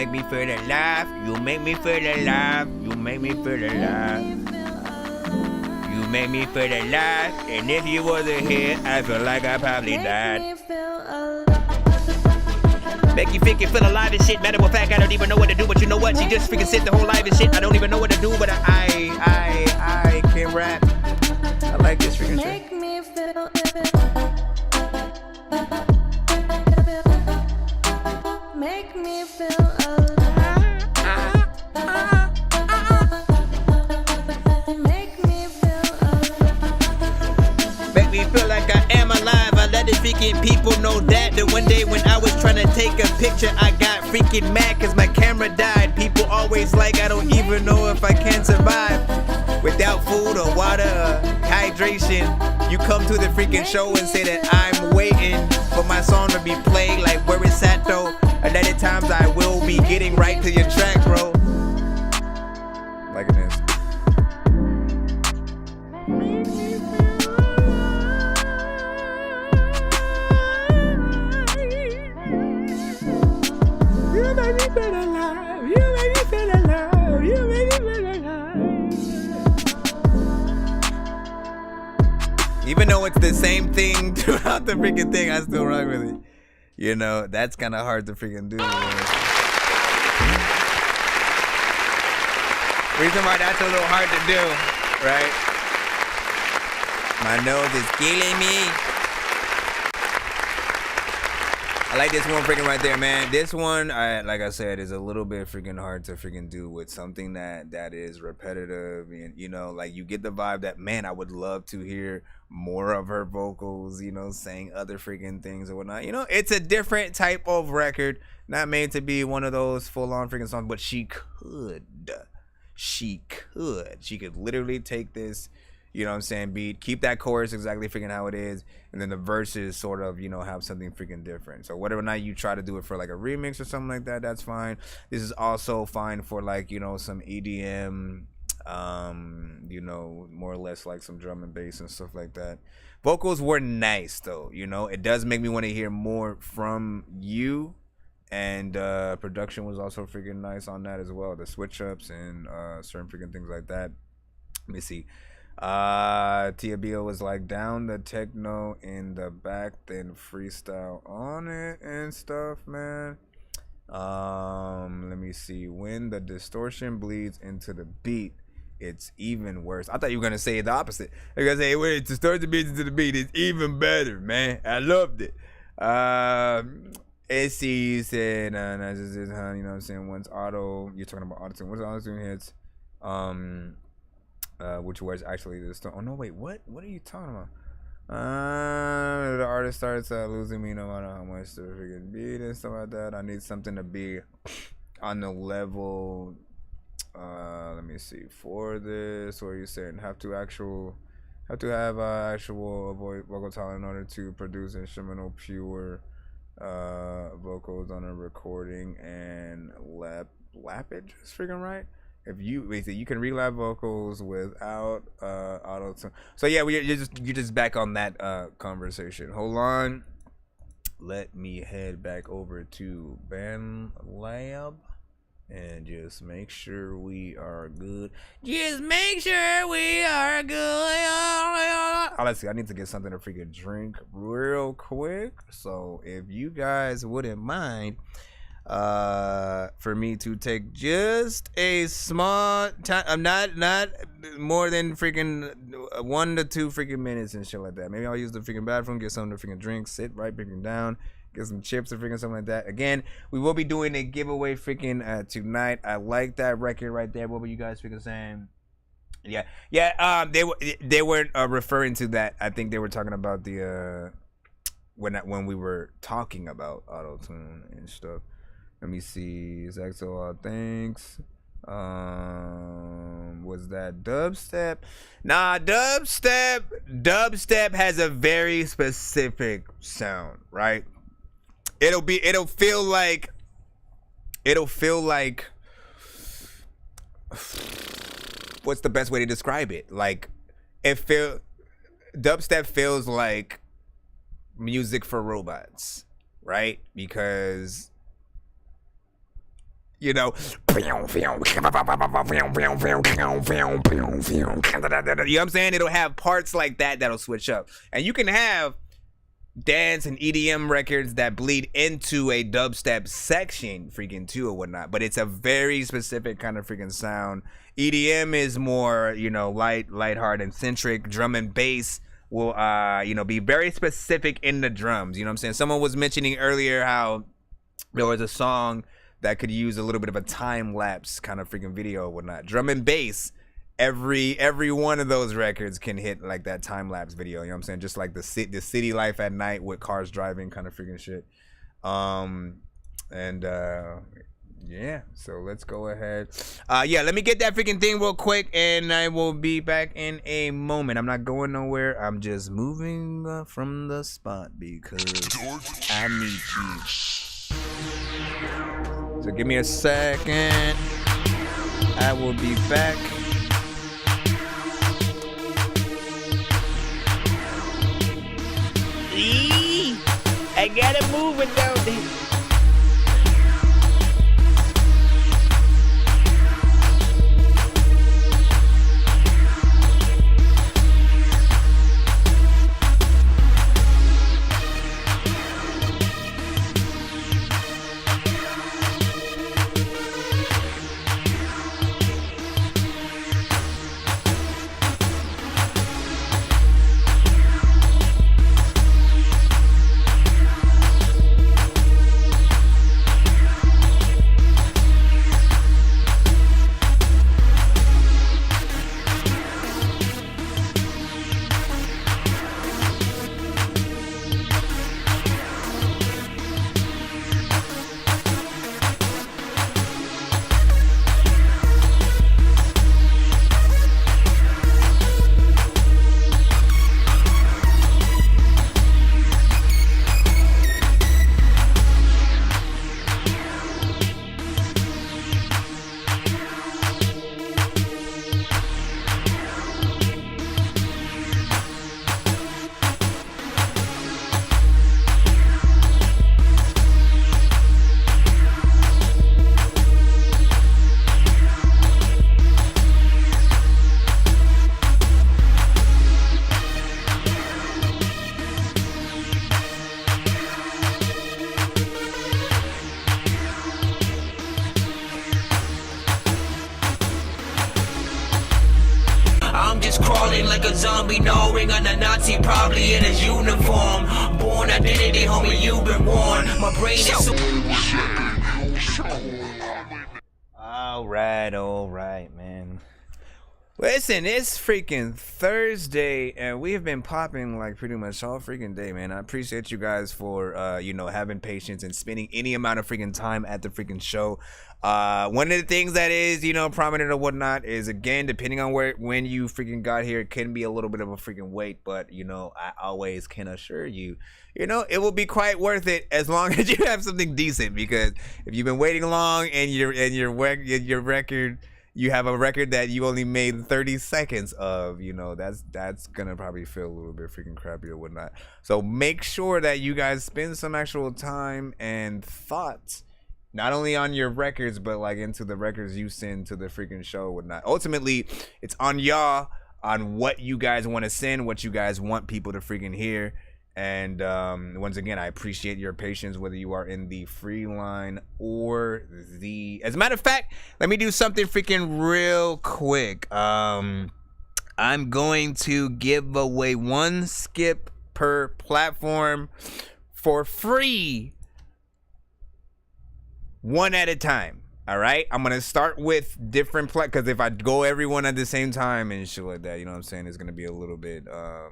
make me feel alive. You make me feel alive. You make me feel alive. You make me feel alive. And if you wasn't here, I feel like I probably died. Make you think you feel alive and shit. Matter of fact, I don't even know what to do, but you know what? She just freaking sit the whole life and shit. I don't even know what to do, but I can rap. I like this freaking shit. Make me feel Make me feel alive. Make me feel alive. Make me feel like I am alive. I let the freaking people know that. That one day when I was trying to take a picture, I got freaking mad cause my camera died. People always like I don't even know if I can survive without food or water or hydration. You come to the freaking show and say that I'm waiting for my song to be played. Like where it's at though. And at times I will be getting right to your track, bro. Like it is. You make me feel alive. You make me feel alive. You make me feel alive. Even though it's the same thing throughout the freaking thing, I still rock with it. You know, that's kind of hard to freaking do. Reason why that's a little hard to do, right? My nose is killing me. I like this one freaking right there, man. This one, like I said, is a little bit freaking hard to freaking do with something that is repetitive. And, you know, like you get the vibe that, man, I would love to hear more of her vocals, you know, saying other freaking things or whatnot. You know, it's a different type of record. Not made to be one of those full-on freaking songs, but she could. She could literally take this, you know what I'm saying, beat, keep that chorus exactly freaking how it is, and then the verses sort of, you know, have something freaking different. So whether or not you try to do it for like a remix or something like that, that's fine. This is also fine for like, you know, some EDM, you know, more or less like some drum and bass and stuff like that. Vocals were nice though, you know. It does make me want to hear more from you. And production was also freaking nice on that as well. The switch ups and certain freaking things like that. Let me see. Tia Bio was like down the techno in the back, then freestyle on it and stuff, man. Let me see. When the distortion bleeds into the beat, it's even worse. I thought you were gonna say the opposite. You're gonna say when it distorts the beat into the beat, it's even better, man. I loved it. AC said, you know what I'm saying? Once auto, you're talking about auto tune. Once auto tune hits, which was actually the stone. Oh no, wait, what are you talking about? The artist starts losing me no matter how much the freaking beat and stuff like that. I need something to be on the level. Let me see. For this, what are you saying? Have to have actual vocal talent in order to produce instrumental pure vocals on a recording and lappage is freaking right. If you can relap vocals without auto tune. So yeah, you're just back on that conversation. Hold on, let me head back over to BandLab and just make sure we are good. Just make sure we are good. Oh, let's see. I need to get something to freaking drink real quick. So if you guys wouldn't mind, for me to take just a small time. I'm not more than freaking 1 to 2 freaking minutes and shit like that. Maybe I'll use the freaking bathroom, get something to freaking drink, sit right freaking down. Get some chips or freaking something like that. Again, we will be doing a giveaway freaking tonight. I like that record right there. What were you guys freaking saying? Yeah. They were referring to that. I think they were talking about the when we were talking about auto tune and stuff. Let me see. Zexo, thanks. Was that dubstep? Nah, dubstep has a very specific sound, right? It'll feel like what's the best way to describe it? Like dubstep feels like music for robots, right? Because You know, you know what I'm saying? It'll have parts like that that'll switch up. And you can have dance and EDM records that bleed into a dubstep section freaking too or whatnot, but it's a very specific kind of freaking sound. EDM is more, you know, lighthearted and centric. Drum and bass will you know, be very specific in the drums. You know what I'm saying? Someone was mentioning earlier how there was a song that could use a little bit of a time lapse kind of freaking video or whatnot. Drum and bass, every one of those records can hit like that time lapse video. You know what I'm saying? Just like the city life at night with cars driving kind of freaking shit. Yeah, so let's go ahead. Yeah, let me get that freaking thing real quick, and I will be back in a moment. I'm not going nowhere. I'm just moving from the spot because I need you. So give me a second. I will be back. I gotta move it down there. Like a zombie, no ring on a Nazi, probably in his uniform. Born identity, homie, you've been warned. My brain is so. All right, man. Listen, it's freaking Thursday, and we have been popping like pretty much all freaking day, man. I appreciate you guys for, you know, having patience and spending any amount of freaking time at the freaking show. One of the things that is, you know, prominent or whatnot is, again, depending on when you freaking got here, it can be a little bit of a freaking wait, but, you know, I always can assure you, you know, it will be quite worth it as long as you have something decent, because if you've been waiting long and your record, you have a record that you only made 30 seconds of, you know, that's gonna probably feel a little bit freaking crappy or whatnot. So make sure that you guys spend some actual time and thought not only on your records, but like into the records you send to the freaking show or whatnot. Ultimately, it's on y'all on what you guys want to send, what you guys want people to freaking hear. And once again, I appreciate your patience, whether you are in the free line or the... As a matter of fact, let me do something freaking real quick. I'm going to give away one skip per platform for free, one at a time. All right, I'm gonna start with different because if I go everyone at the same time and shit like that, you know what I'm saying, it's gonna be a little bit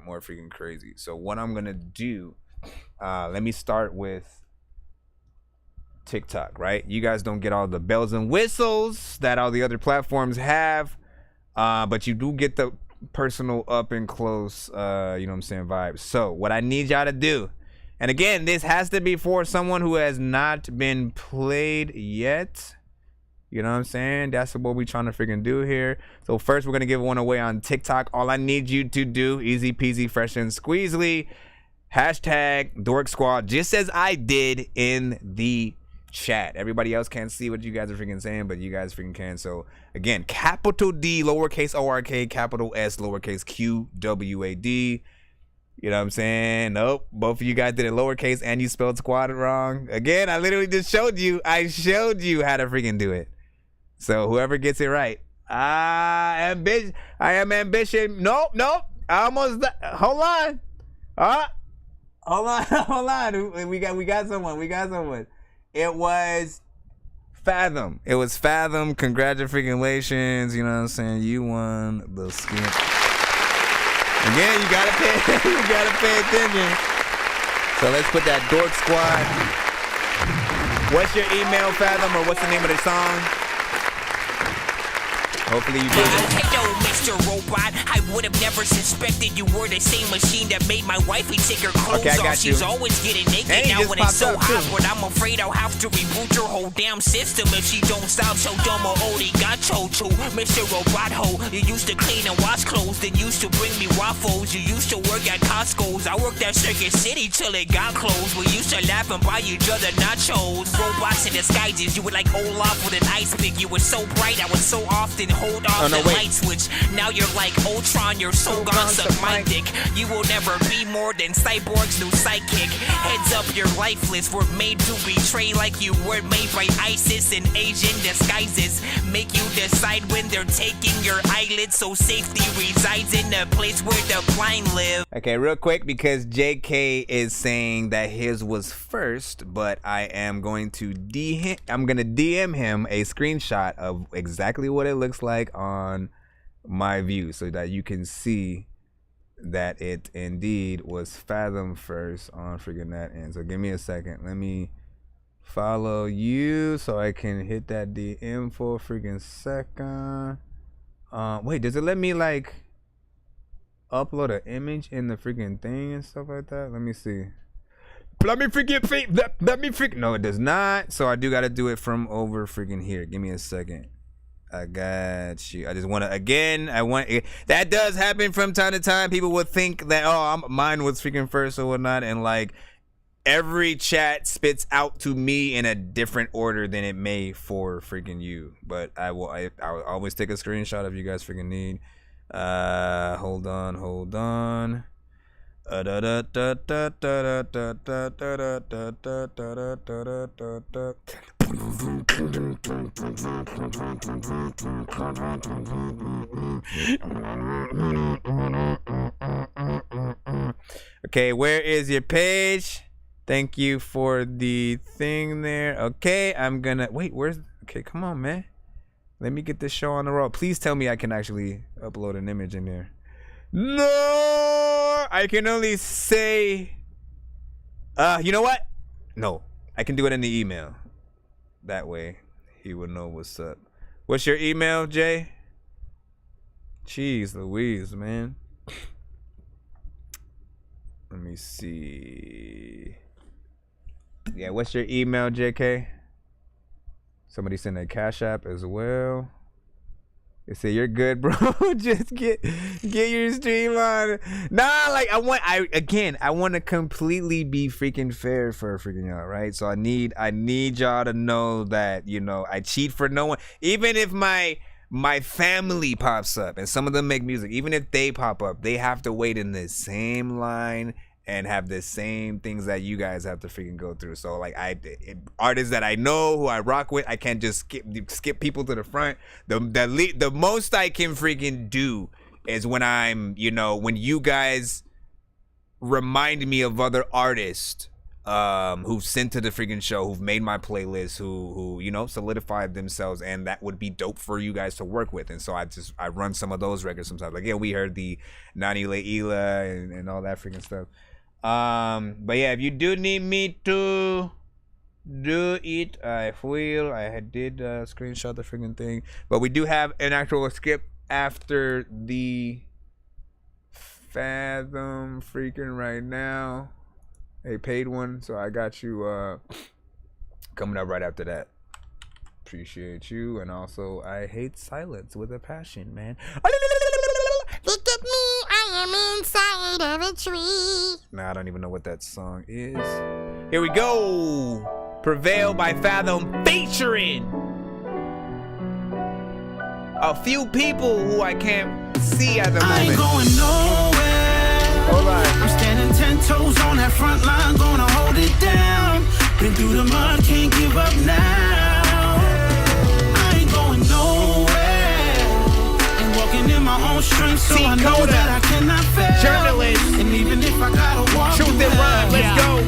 more freaking crazy. So what I'm gonna do, let me start with TikTok. Right, you guys don't get all the bells and whistles that all the other platforms have, but you do get the personal up and close, you know what I'm saying, vibes. So what I need y'all to do, and again, this has to be for someone who has not been played yet. You know what I'm saying? That's what we're trying to freaking do here. So first, we're going to give one away on TikTok. All I need you to do, easy peasy, fresh and squeezely, hashtag Dork Squad, just as I did in the chat. Everybody else can't see what you guys are freaking saying, but you guys freaking can. So again, capital D, lowercase O-R-K, capital S, lowercase Q-W-A-D. You know what I'm saying? Nope. Both of you guys did it lowercase and you spelled squad wrong. Again, I literally just showed you. I showed you how to freaking do it. So whoever gets it right. I am ambition. Nope. I almost. Hold on. Hold on. We got someone. It was Fathom. Congratulations. You know what I'm saying? You won the skin. Again, you gotta pay attention. So let's put that Dork Squad. What's your email, Fathom, or what's the name of the song? Hopefully you did it. Hello, Mr. Robot. I would have never suspected you were the same machine that made my wifey take her clothes off. She's always getting naked now when it's so hot, but I'm afraid I'll have to reboot your whole damn system if she don't stop. So dumb or only got told to. Mr. Robot Ho, you used to clean and wash clothes, then used to bring me waffles. You used to work at Costco's. I worked at Circuit City till it got closed. We used to laugh and buy each other nachos. Robots in disguises, you would like Olaf with an ice pick. You were so bright, I would so often hold off the light switch. Now you're like Ultron, you're so gone, suck my dick. You will never be more than Cyborg's new sidekick. Heads up, you're lifeless. We're made to betray like you were made by ISIS in Asian disguises. Make you decide when they're taking your eyelids, so safety resides in the place where the blind live. Okay, real quick, because JK is saying that his was first, but I am going to DM him a screenshot of exactly what it looks like on my view so that you can see that it indeed was Fathom first on freaking that end. So give me a second. Let me follow you so I can hit that DM for a freaking second. Wait, does it let me like upload an image in the freaking thing and stuff like that? Let me see. Let me freaking no, it does not. So I do gotta do it from over freaking here. Give me a second. I got you. I just want to, again, that does happen from time to time. People would think that, mine was freaking first or whatnot. And like every chat spits out to me in a different order than it may for freaking you. But I'll always take a screenshot if you guys freaking need. Hold on. Okay, where is your page? Thank you for the thing there. Okay, I'm gonna wait. Okay, come on, man. Let me get this show on the road. Please tell me I can actually upload an image in there. No, I can only say, you know what? No, I can do it in the email. That way he will know what's up. What's your email, Jay? Jeez Louise, man. Let me see. Yeah, what's your email, JK? Somebody sent a Cash App as well. They say you're good, bro. Just get your stream on. Nah, like I want to completely be freaking fair for freaking y'all, right? So I need y'all to know that, you know, I cheat for no one. Even if my family pops up, and some of them make music, even if they pop up, they have to wait in the same line and have the same things that you guys have to freaking go through. So like artists that I know who I rock with, I can't just skip people to the front. The most I can freaking do is when I'm, you know, when you guys remind me of other artists who've sent to the freaking show, who've made my playlist, who you know, solidified themselves, and that would be dope for you guys to work with. And so I run some of those records sometimes. Like, yeah, we heard the Nani Leila and all that freaking stuff. But yeah, if you do need me to do it, I will. I did screenshot the freaking thing, but we do have an actual skip after the Fathom freaking right now, a paid one. So I got you coming up right after that. Appreciate you. And also, I hate silence with a passion, man. Look at me, I am inside of a tree. Nah, I don't even know what that song is. Here we go. Prevail by Fathom featuring a few people who I can't see at the moment. I ain't going nowhere. All right. I'm standing 10 toes on that front line, gonna hold it down. Been through the mud, can't give up now. I ain't going nowhere. And walking in my own strength, so I know that I cannot fail. Journalist. And even if I gotta walk Truth and rhyme, let's go.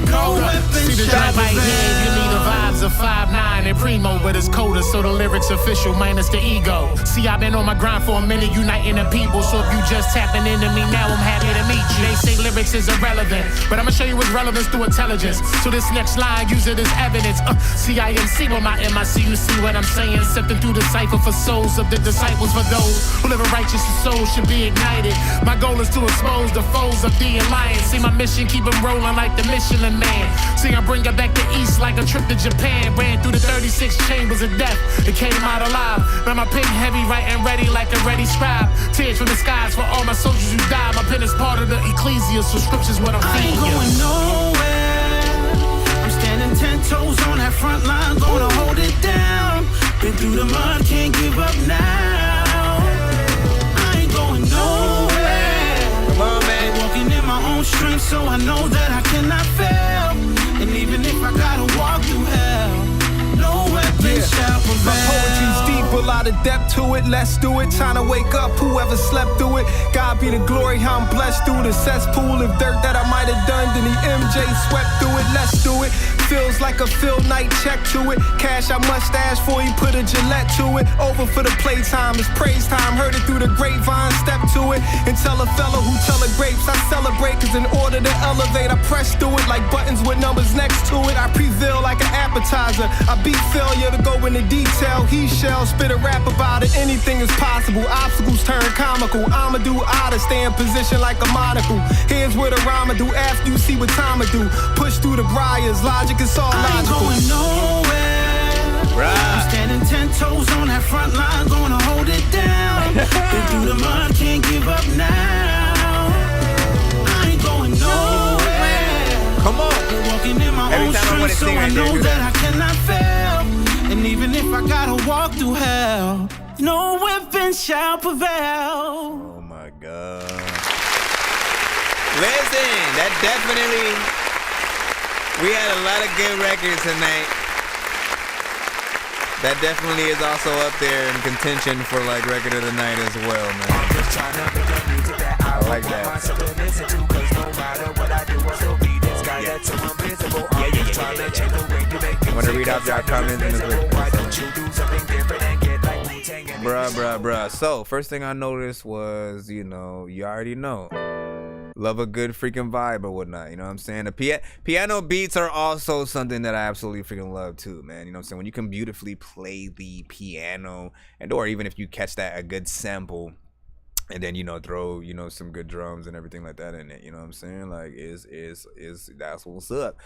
See the shot right head, you need the vibes of 5'9" and Primo, but it's colder, so the lyrics official minus the ego. See, I've been on my grind for a minute, uniting the people. So if you just tapping into me now, I'm happy to meet you. They say lyrics is irrelevant, but I'ma show you its relevance through intelligence. So this next line, use it as evidence. CIMC with my MIC, you see what I'm saying? Sifting through the cipher for souls of the disciples, for those who live a righteous soul should be ignited. My goal is to expose the foes of the alliance. See my mission, keep them rolling like the Michelin Man. See I bring it back to East like a trip to Japan. Ran through the 36 chambers of death, it came out alive. Now my pen heavy, writing ready like a ready scribe. Tears from the skies for all my soldiers who died. My pen is part of the ecclesia, so scripture's what I'm feeding you. I ain't going nowhere. I'm standing 10 toes on that front line, gonna hold it down. Been through the mud, can't give up now. I ain't going nowhere. Come on, man. Walking in my own strength, so I know that I cannot fail. And even if I gotta walk through hell, no weapon shall prevail. My poetry's deep, a lot of depth to it. Let's do it. Trying to wake up whoever slept through it. God be the glory, how I'm blessed through the cesspool of dirt that I might have done. Then the MJ swept through it. Let's do it. Feels like a field night check to it. Cash I mustache for you, put a Gillette to it. Over for the playtime, it's praise time. Heard it through the grapevine, step to it. And tell a fella who tell a grapes I celebrate. Cause in order to elevate, I press through it like buttons with numbers next to it. I prevail like an appetizer. I beat failure to go into detail. He shall spit a rap about it. Anything is possible. Obstacles turn comical. I'ma do I to stay in position like a monocle. Here's what a rhyme do after you see what time I do. Push through the briars, logic is all I ain't logical. going nowhere. I'm standing 10 toes on that front line, gonna hold it down. Been through the mud, can't give up now. I ain't going nowhere. Come on. Walking in my own strength, so I know that I cannot fail. And even if I gotta walk through hell, no weapon shall prevail. Oh my God. Listen, that definitely, we had a lot of good records tonight. That definitely is also up there in contention for like record of the night as well, man. I like that. I'm gonna read out y'all comments in this Bruh. So, first thing I noticed was, you know, you already know. Love a good freaking vibe or whatnot, you know what I'm saying? The piano beats are also something that I absolutely freaking love too, man. You know what I'm saying? When you can beautifully play the piano, and or even if you catch that a good sample, and then, you know, throw, you know, some good drums and everything like that in it, you know what I'm saying? Like, that's what's up.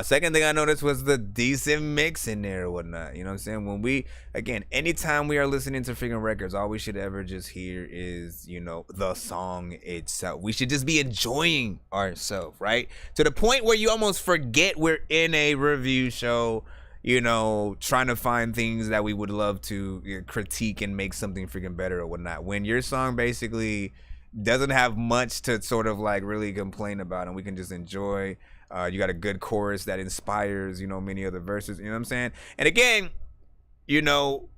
Second thing I noticed was the decent mix in there or whatnot, you know what I'm saying? When we, again, anytime we are listening to freaking records, all we should ever just hear is, you know, the song itself. We should just be enjoying ourselves, right? To the point where you almost forget we're in a review show, you know, trying to find things that we would love to critique and make something freaking better or whatnot. When your song basically doesn't have much to sort of like really complain about and we can just enjoy. You got a good chorus that inspires, you know, many other verses, you know what I'm saying? And again, you know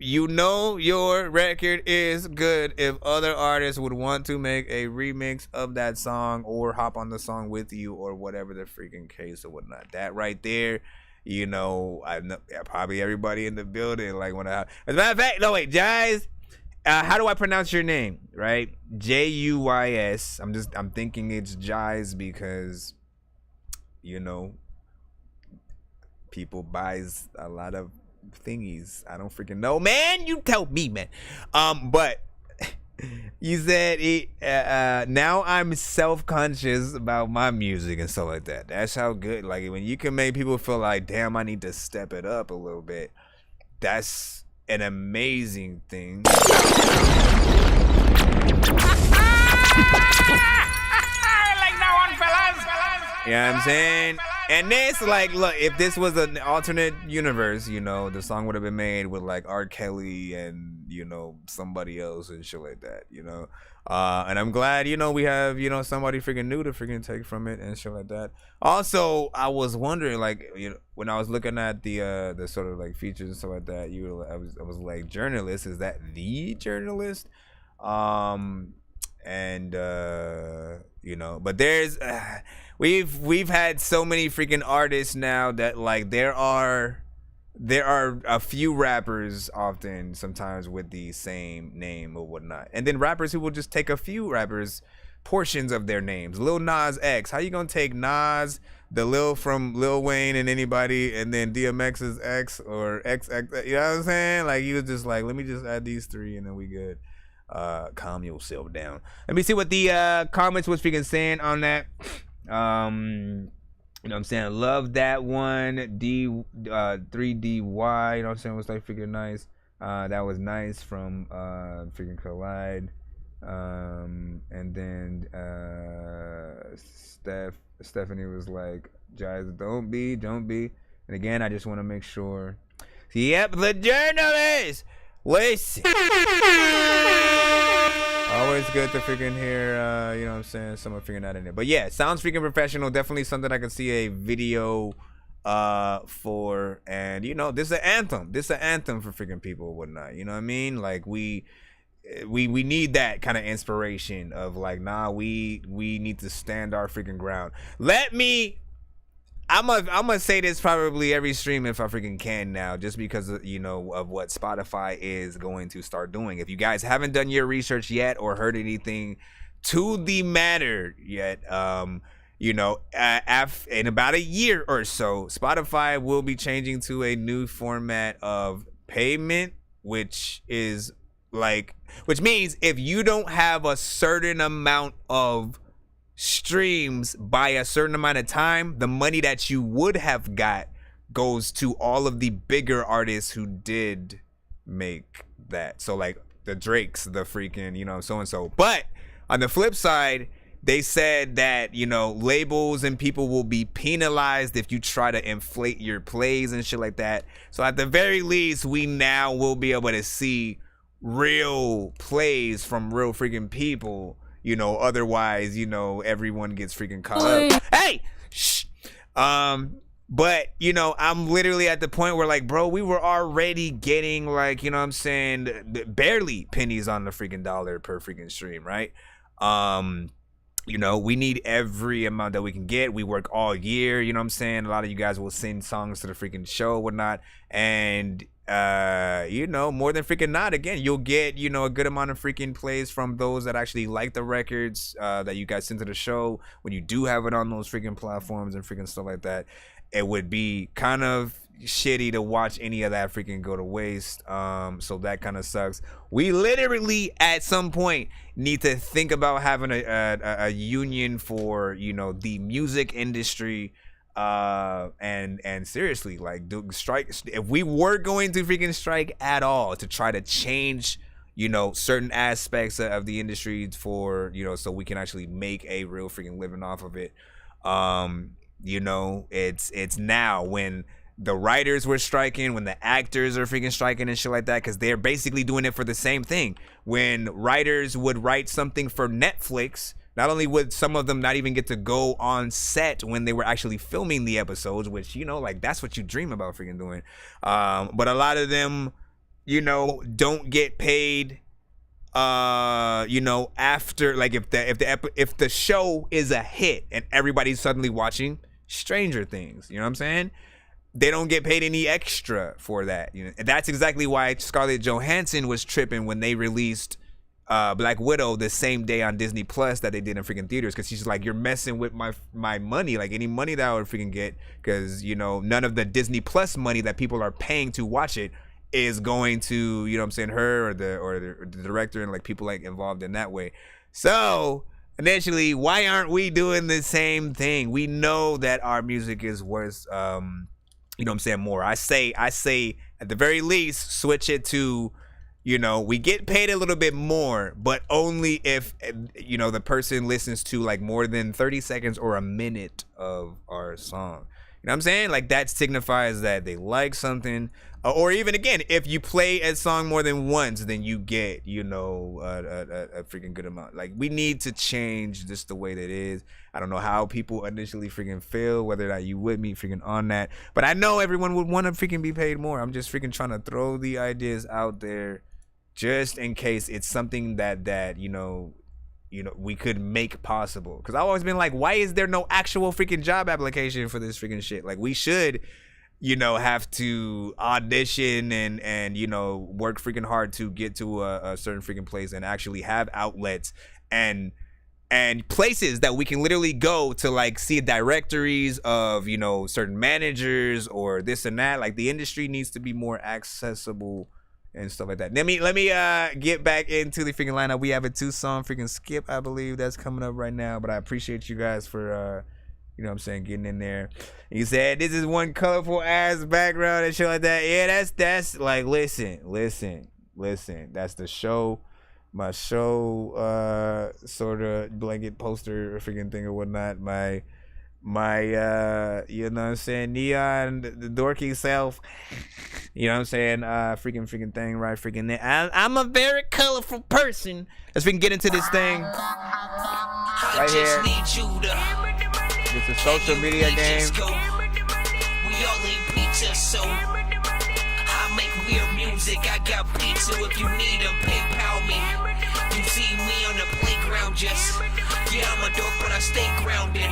your record is good if other artists would want to make a remix of that song or hop on the song with you or whatever the freaking case or whatnot. That right there, you know, I know probably everybody in the building like when I. As a matter of fact, no wait, Jais. How do I pronounce your name? Right, Juys. I'm thinking it's Jais because, you know, people buys a lot of thingies. I don't freaking know, man. You tell me, man. But you said now I'm self-conscious about my music and stuff like that. That's how good, like, when you can make people feel like, damn, I need to step it up a little bit. That's an amazing thing. Like that one, fellas. You know what I'm saying? And this, like, look, if this was an alternate universe, you know, the song would have been made with like R. Kelly and, you know, somebody else and shit like that, you know. And I'm glad, you know, we have, you know, somebody freaking new to freaking take from it and shit like that. Also, I was wondering, like, you know, when I was looking at the sort of like features and stuff like that, I was like, journalist, is that the journalist? You know, but there's we've had so many freaking artists now that like there are a few rappers often sometimes with the same name or whatnot, and then rappers who will just take a few rappers portions of their names. Lil Nas X, how you gonna take Nas, the Lil from Lil Wayne and anybody, and then DMX's X or XX, you know what I'm saying? Like he was just like, let me just add these three and then we good. Calm yourself down. Let me see what the comments was freaking saying on that. You know what I'm saying? Love that one. 3DY, you know what I'm saying? Was like freaking nice. That was nice from freaking Collide. And then Stephanie was like, Jazz, don't be. And again, I just want to make sure. Yep, the journalist. Listen. Always good to freaking hear, you know what I'm saying, someone figuring that in there. But yeah, sounds freaking professional. Definitely something I could see a video for. And, you know, this is an anthem. This is an anthem for freaking people and whatnot. You know what I mean? Like, we need that kind of inspiration of like, nah, we need to stand our freaking ground. I'm gonna say this probably every stream if I freaking can now, just because of, you know, of what Spotify is going to start doing. If you guys haven't done your research yet or heard anything to the matter yet, you know, in about a year or so, Spotify will be changing to a new format of payment, which means if you don't have a certain amount of streams by a certain amount of time, the money that you would have got goes to all of the bigger artists who did make that. So like the Drakes, the freaking, you know, so and so. But on the flip side, they said that, you know, labels and people will be penalized if you try to inflate your plays and shit like that. So at the very least, we now will be able to see real plays from real freaking people. You know, otherwise, you know, everyone gets freaking caught up. Hey, shh. But, you know, I'm literally at the point where, like, bro, we were already getting, like, you know what I'm saying, barely pennies on the freaking dollar per freaking stream, right? You know, we need every amount that we can get. We work all year, you know what I'm saying? A lot of you guys will send songs to the freaking show, whatnot. And, you know, more than freaking not, again, you'll get, you know, a good amount of freaking plays from those that actually like the records that you guys send to the show. When you do have it on those freaking platforms and freaking stuff like that, it would be kind of shitty to watch any of that freaking go to waste. So that kind of sucks. We literally at some point need to think about having a union for, you know, the music industry. And seriously, like, do strike. If we were going to freaking strike at all to try to change, you know, certain aspects of the industry for, you know, so we can actually make a real freaking living off of it. You know, it's now when the writers were striking, when the actors are freaking striking and shit like that, because they're basically doing it for the same thing. When writers would write something for Netflix, not only would some of them not even get to go on set when they were actually filming the episodes, which, you know, like, that's what you dream about freaking doing. But a lot of them, you know, don't get paid, you know, after, like, if the show is a hit and everybody's suddenly watching Stranger Things, you know what I'm saying? They don't get paid any extra for that. You know, and that's exactly why Scarlett Johansson was tripping when they released Black Widow the same day on Disney Plus that they did in freaking theaters, because she's like, you're messing with my money, like any money that I would freaking get, because, you know, none of the Disney Plus money that people are paying to watch it is going to, you know what I'm saying, her or the director and like people like involved in that way. So initially, why aren't we doing the same thing? We know that our music is worth you know what I'm saying, more. I say at the very least switch it to, you know, we get paid a little bit more, but only if, you know, the person listens to like more than 30 seconds or a minute of our song. know what I'm saying? Like that signifies that they like something. Or even again, if you play a song more than once, then you get, you know, a freaking good amount. Like we need to change just the way that it is. I don't know how people initially freaking feel, whether or not you with me freaking on that. But I know everyone would want to freaking be paid more. I'm just freaking trying to throw the ideas out there just in case it's something that you know, we could make possible. Because I've always been like, why is there no actual freaking job application for this freaking shit? Like we should, you know, have to audition and you know, work freaking hard to get to a certain freaking place and actually have outlets and places that we can literally go to, like see directories of, you know, certain managers or this and that. Like the industry needs to be more accessible and stuff like that. Let me get back into the freaking lineup. We have a 2-song freaking skip, I believe, that's coming up right now. But I appreciate you guys for you know what I'm saying, getting in there. He said, this is one colorful ass background and shit like that. Yeah, that's like, listen. That's the show, my show, sort of blanket poster freaking thing or whatnot. My you know what I'm saying, neon, the dorky self. You know what I'm saying, freaking thing, right? Freaking there. I'm a very colorful person. Let's freaking get into this thing right here. It's a social media game. We all need pizza, so I make weird music. I got pizza if you need them. PayPal me. You see me on the playground, just yeah, I'm a dork, but I stay grounded.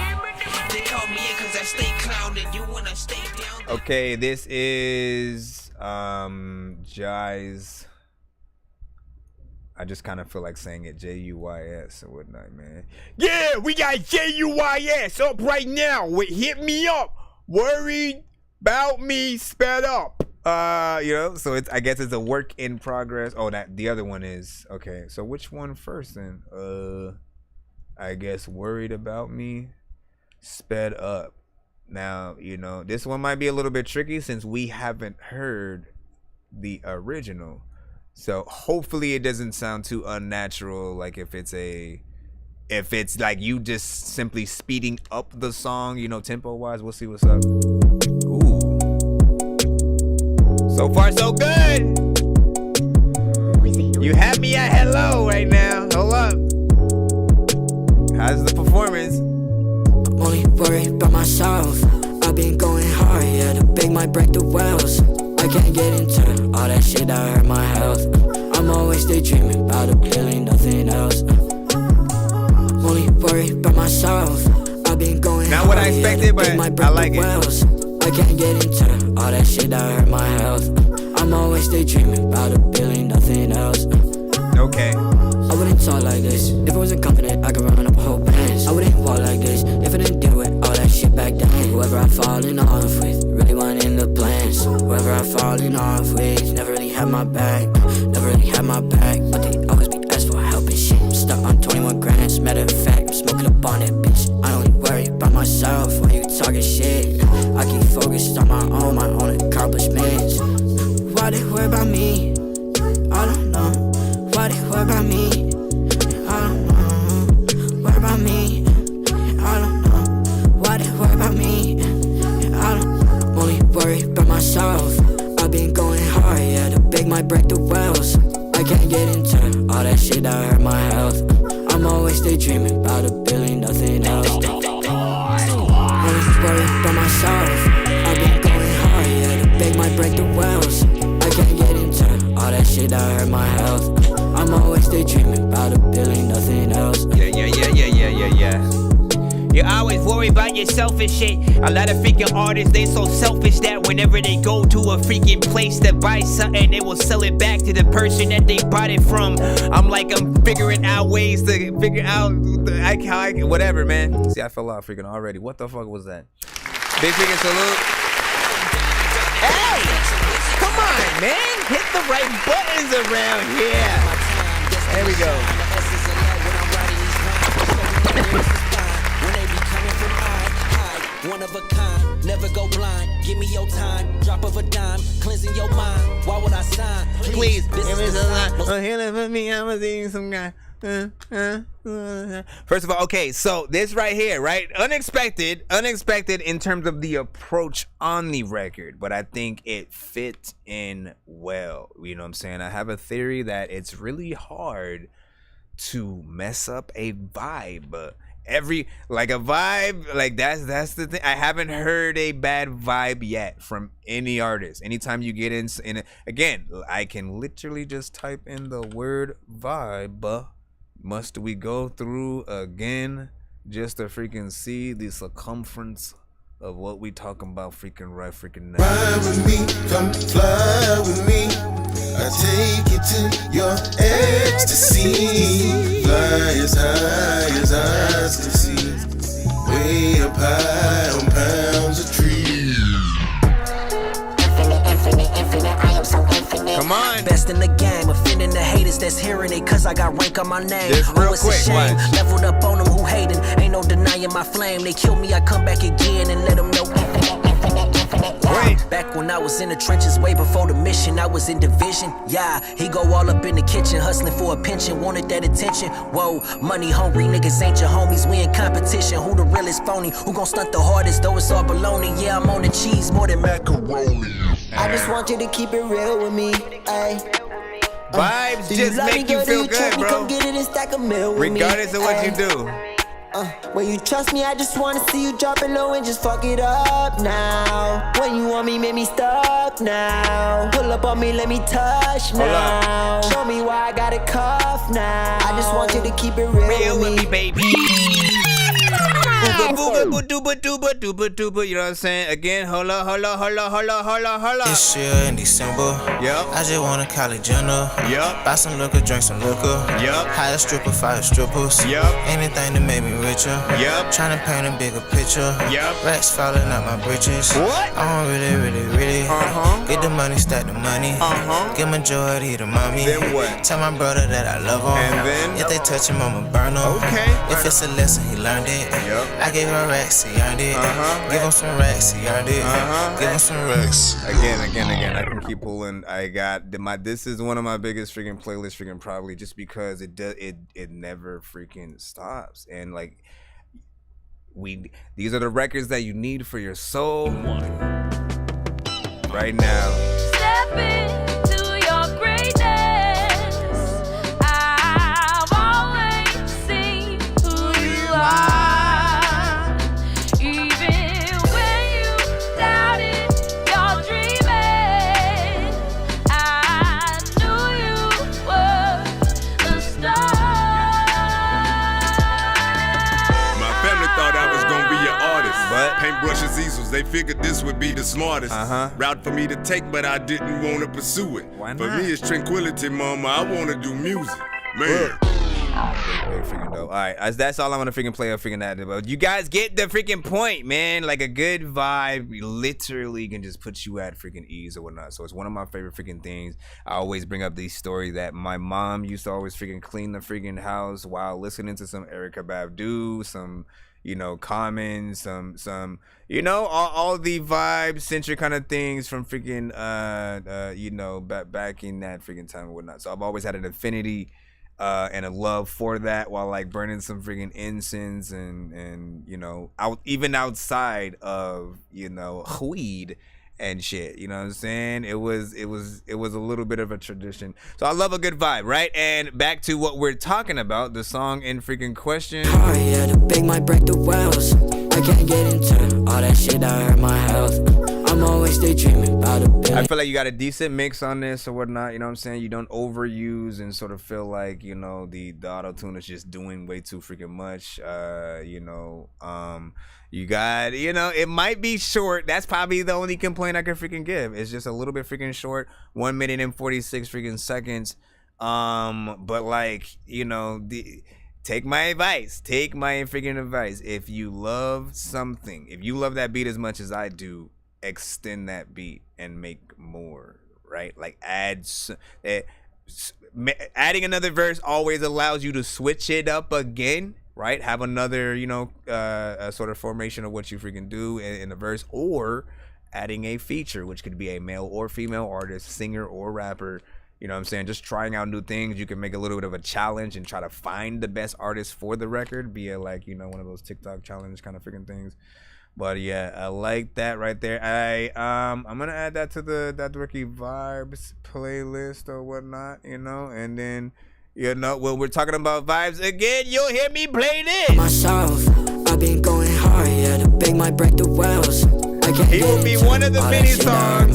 They call me in because I stay clowning. You wanna stay down? Okay, this is Jai's. I just kind of feel like saying it Juys and whatnot, man. Yeah, we got Juys up right now. Hit me up. Worried about me, sped up. You know, so it's, I guess it's a work in progress. Oh, that the other one is okay. So which one first then? I guess worried about me, sped up. Now, you know, this one might be a little bit tricky since we haven't heard the original. So hopefully it doesn't sound too unnatural, like if it's like you just simply speeding up the song, you know, tempo wise. We'll see what's up. Ooh. So far so good. You have me at hello right now. Hold up. How's the performance? I'm only worried about myself. I've been going hard, yeah, the big might break the wells. I can't get into all that shit that hurt my health. I'm always daydreaming about a billion, nothing else. Only worried about myself. I've been going not what I expected, but I like it. I can't get into all that shit that hurt my health. I'm always daydreaming about a billion, nothing else. Okay. I wouldn't talk like this if I wasn't confident I could run up a whole band. I wouldn't walk like this if I didn't deal with all that shit back then. Whoever I'm falling off with really wasn't in the plans. Whoever I'm falling off with never really had my back. Never really had my back, but they always be asked for help and shit. I'm stuck on 21 grams, matter of fact, I'm smoking up on that bitch. I only worry about myself when you talking shit. I keep focused on my own accomplishments. Why they worry about me? I don't know. Why they worry about me? I don't know. Worry about me? I don't know. Why they worry about me? I don't know. I'm only worried about myself. I've been going hard, yeah, the big might break the wells. I can't get into all that shit that hurt my health. I'm always daydreaming about a billion, nothing else. Only worried about myself. I've been going hard, yeah, the big might break the wells. I can't get into all that shit that hurt my health. I'm always daydreaming about a billion, nothing else. Yeah. You always worry about yourself and shit. A lot of freaking artists, they so selfish that whenever they go to a freaking place to buy something, they will sell it back to the person that they bought it from. I'm figuring out ways to figure out whatever, man. See, I fell off freaking already. What the fuck was that? Big freaking salute. Hey, come on, man. Hit the right buttons around here. There we go. One of a kind, never go blind. Give me your time, drop of a dime, cleansing your mind. Why would I sign? Please, give me some time. Oh, here for me, I'ma see you some guy. First of all, okay, so this right here, right? Unexpected in terms of the approach on the record, but I think it fit in well. You know what I'm saying? I have a theory that it's really hard to mess up a vibe. That's the thing. I haven't heard a bad vibe yet from any artist. Anytime you get in it, again, I can literally just type in the word vibe. Must we go through again just to freaking see the circumference of what we talking about freaking right freaking now? Ride with me, come fly with me. I take you to your ecstasy. Fly as high as eyes can see. Way up high on pounds of trees. Infinite, I am so infinite. Come on. Best in the game, offending the haters that's hearing it, cause I got rank on my name. Just real it's quick, a shame. watch. Leveled up on them who hating, ain't no denying my flame. They kill me, I come back again and let them know infinite. Back when I was in the trenches, way before the mission, I was in division. Yeah, he go all up in the kitchen, hustling for a pension, wanted that attention. Whoa, money hungry niggas ain't your homies, we in competition. Who the realest phony? Who gon' stunt the hardest? Though it's all baloney. Yeah, I'm on the cheese more than macaroni. I just want you to keep it real with me, ayy. Vibes just make you feel good, bro. Come get it and stack a meal with regardless me, of what you do. When you trust me, I just wanna see you drop it low and just fuck it up now. When you want me, make me stuck now. Pull up on me, let me touch now. Show me why I got a cough now. I just want you to keep it real with me, baby. You know what I'm saying? Again, holla. This year in December, yep. I just want a college dinner. Yep. Buy some liquor, drink some liquor. Yep. Hire a stripper, fire strippers. Yep. Anything to make me richer. Yep. Tryna paint a bigger picture. Yep. Racks falling out my britches. What? I want really. Get the money, stack the money. Get majority to mommy. Then what? Tell my brother that I love him. And then? If they touch him, I'ma burn him. Okay. If it's a lesson, he learned it. Yep. I gave him racks, he earned it. Give him some racks, he earned it. Give him some racks. Again. I can keep pulling. I got this is one of my biggest freaking playlists, freaking probably just because it never freaking stops. And like these are the records that you need for your soul right now. Step into your greatness. I've always seen who you are. Even when you doubted your dreaming, I knew you were the star. My family thought I was gonna be an artist. But paintbrushes, easels, they figured this would be the smartest route for me to take, but I didn't want to pursue it. Why not? For me, it's tranquility, mama. I want to do music, man. Very freaking dope. All right, that's all I'm gonna freaking play. Freaking that, but you guys get the freaking point, man. Like a good vibe, literally can just put you at freaking ease or whatnot. So it's one of my favorite freaking things. I always bring up the story that my mom used to always freaking clean the freaking house while listening to some Erykah Badu, some Common, some all the vibe centric kind of things from freaking back in that freaking time and whatnot. So I've always had an affinity and a love for that while like burning some freaking incense and even outside of weed and shit, you know what I'm saying? It was a little bit of a tradition. So I love a good vibe, right? And back to what we're talking about, the song in freaking question. Oh yeah, the big might break the wells. I can't get into all that shit that hurt my health. I'm always daydreaming about a billion. I feel like you got a decent mix on this or whatnot, you know what I'm saying? You don't overuse and sort of feel like, the auto-tune is just doing way too freaking much. You got, it might be short. That's probably the only complaint I can freaking give. It's just a little bit freaking short. 1 minute and 46 freaking seconds. But like, take my advice. Take my freaking advice. If you love something, if you love that beat as much as I do, extend that beat and make more, right? Like adding another verse always allows you to switch it up again, right? Have another, a sort of formation of what you freaking do in the verse, or adding a feature, which could be a male or female artist, singer or rapper, You know what I'm saying? Just trying out new things. You can make a little bit of a challenge and try to find the best artist for the record, be it like, you know, one of those TikTok challenge kind of freaking things. But yeah, I like that right there. I'm gonna add that to the That Dorky Vibes playlist or whatnot, you know, and then, you know, when we're talking about vibes again, you'll hear me play this. Myself, I've been going hard, yeah, to big my break the wells. He will be one of the mini songs.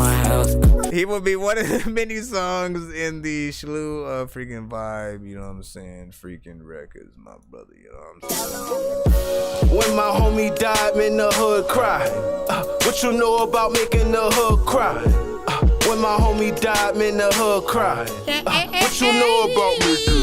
He will be one of the mini songs in the slew of freaking vibe, you know what I'm saying? Freaking records, my brother, you know what I'm saying? When my homie died, man, the hood cried. What you know about making the hood cry? When my homie died, man, the hood cried. What you know about making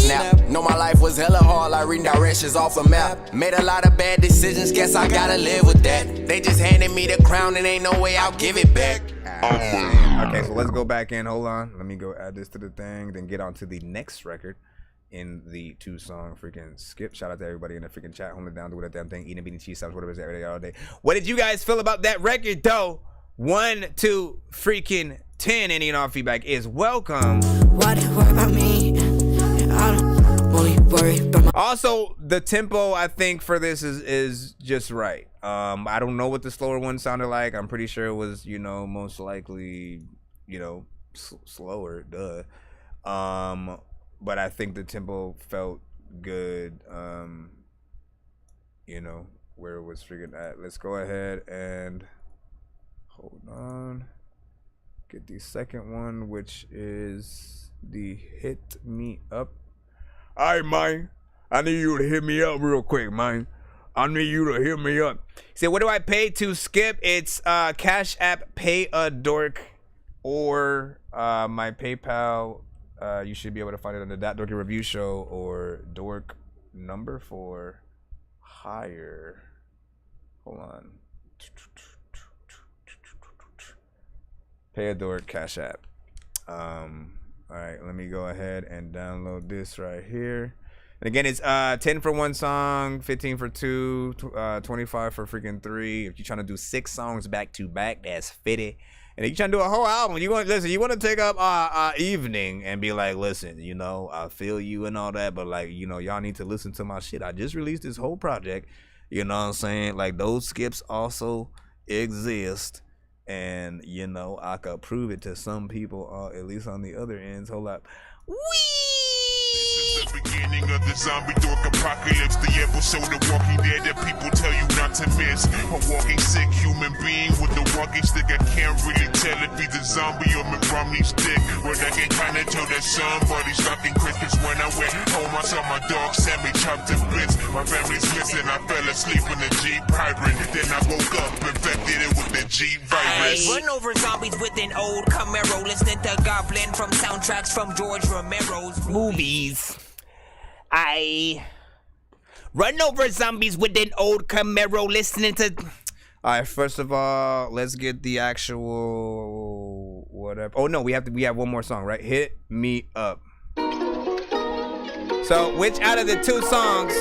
Now, know my life was hella hard, like reading directions off a map. Made a lot of bad decisions, guess I gotta live with that. They just handed me the crown and ain't no way I'll give it back. Okay, so let's go back in. Hold on. Let me go add this to the thing, then get on to the next record in the 2-song freaking skip. Shout out to everybody in the freaking chat. Hold it down, do that damn thing. Eating beanie cheese sauce, whatever it's every day, all day. What did you guys feel about that record, though? 1 to freaking 10. Any and all feedback is welcome. Why did worry about me? I don't only worry about my. Also, the tempo I think for this is just right. I don't know what the slower one sounded like. I'm pretty sure it was, you know, most likely, you know, slower, duh. But I think the tempo felt good. You know, where it was freaking at. Let's go ahead and hold on. Get the second one, which is the Hit Me Up. All right, man. I need you to hit me up real quick, man. I need you to hit me up. So what do I pay to skip? It's Cash App Pay a Dork or my PayPal. You should be able to find it on the That Dorky Review Show or Dork number for hire. Hold on. Pay a Dork Cash App. All right, let me go ahead and download this right here. And again, it's 10 for 1 song, 15 for 2, 25 for freaking 3. If you're trying to do 6 songs back to back, that's 50. And if you're trying to do a whole album, you want to take up evening and be like, listen, you know, I feel you and all that, but like, you know, y'all need to listen to my shit. I just released this whole project. You know what I'm saying? Like, those skips also exist. And, you know, I could prove it to some people, at least on the other ends. Hold up. This is the beginning of the zombie dork apocalypse, the episode of Walking Dead that people tell you not to miss. A walking sick human being with a walking stick. I can't really tell if he's a zombie or McRomney's dick, but I can kinda tell that somebody's talking Christmas. When I went home, I saw my dog Sammy chopped to bits. My family's missing, I fell asleep in the Jeep hybrid. Then I woke up, infected it with the Jeep virus. Run over zombies with an old Camaro, listening to Goblin from soundtracks from George Romero's movies. I run over zombies with an old Camaro, listening to. All right, first of all, let's get the actual whatever. Oh no, we have one more song, right? Hit Me Up. So, which out of the 2 songs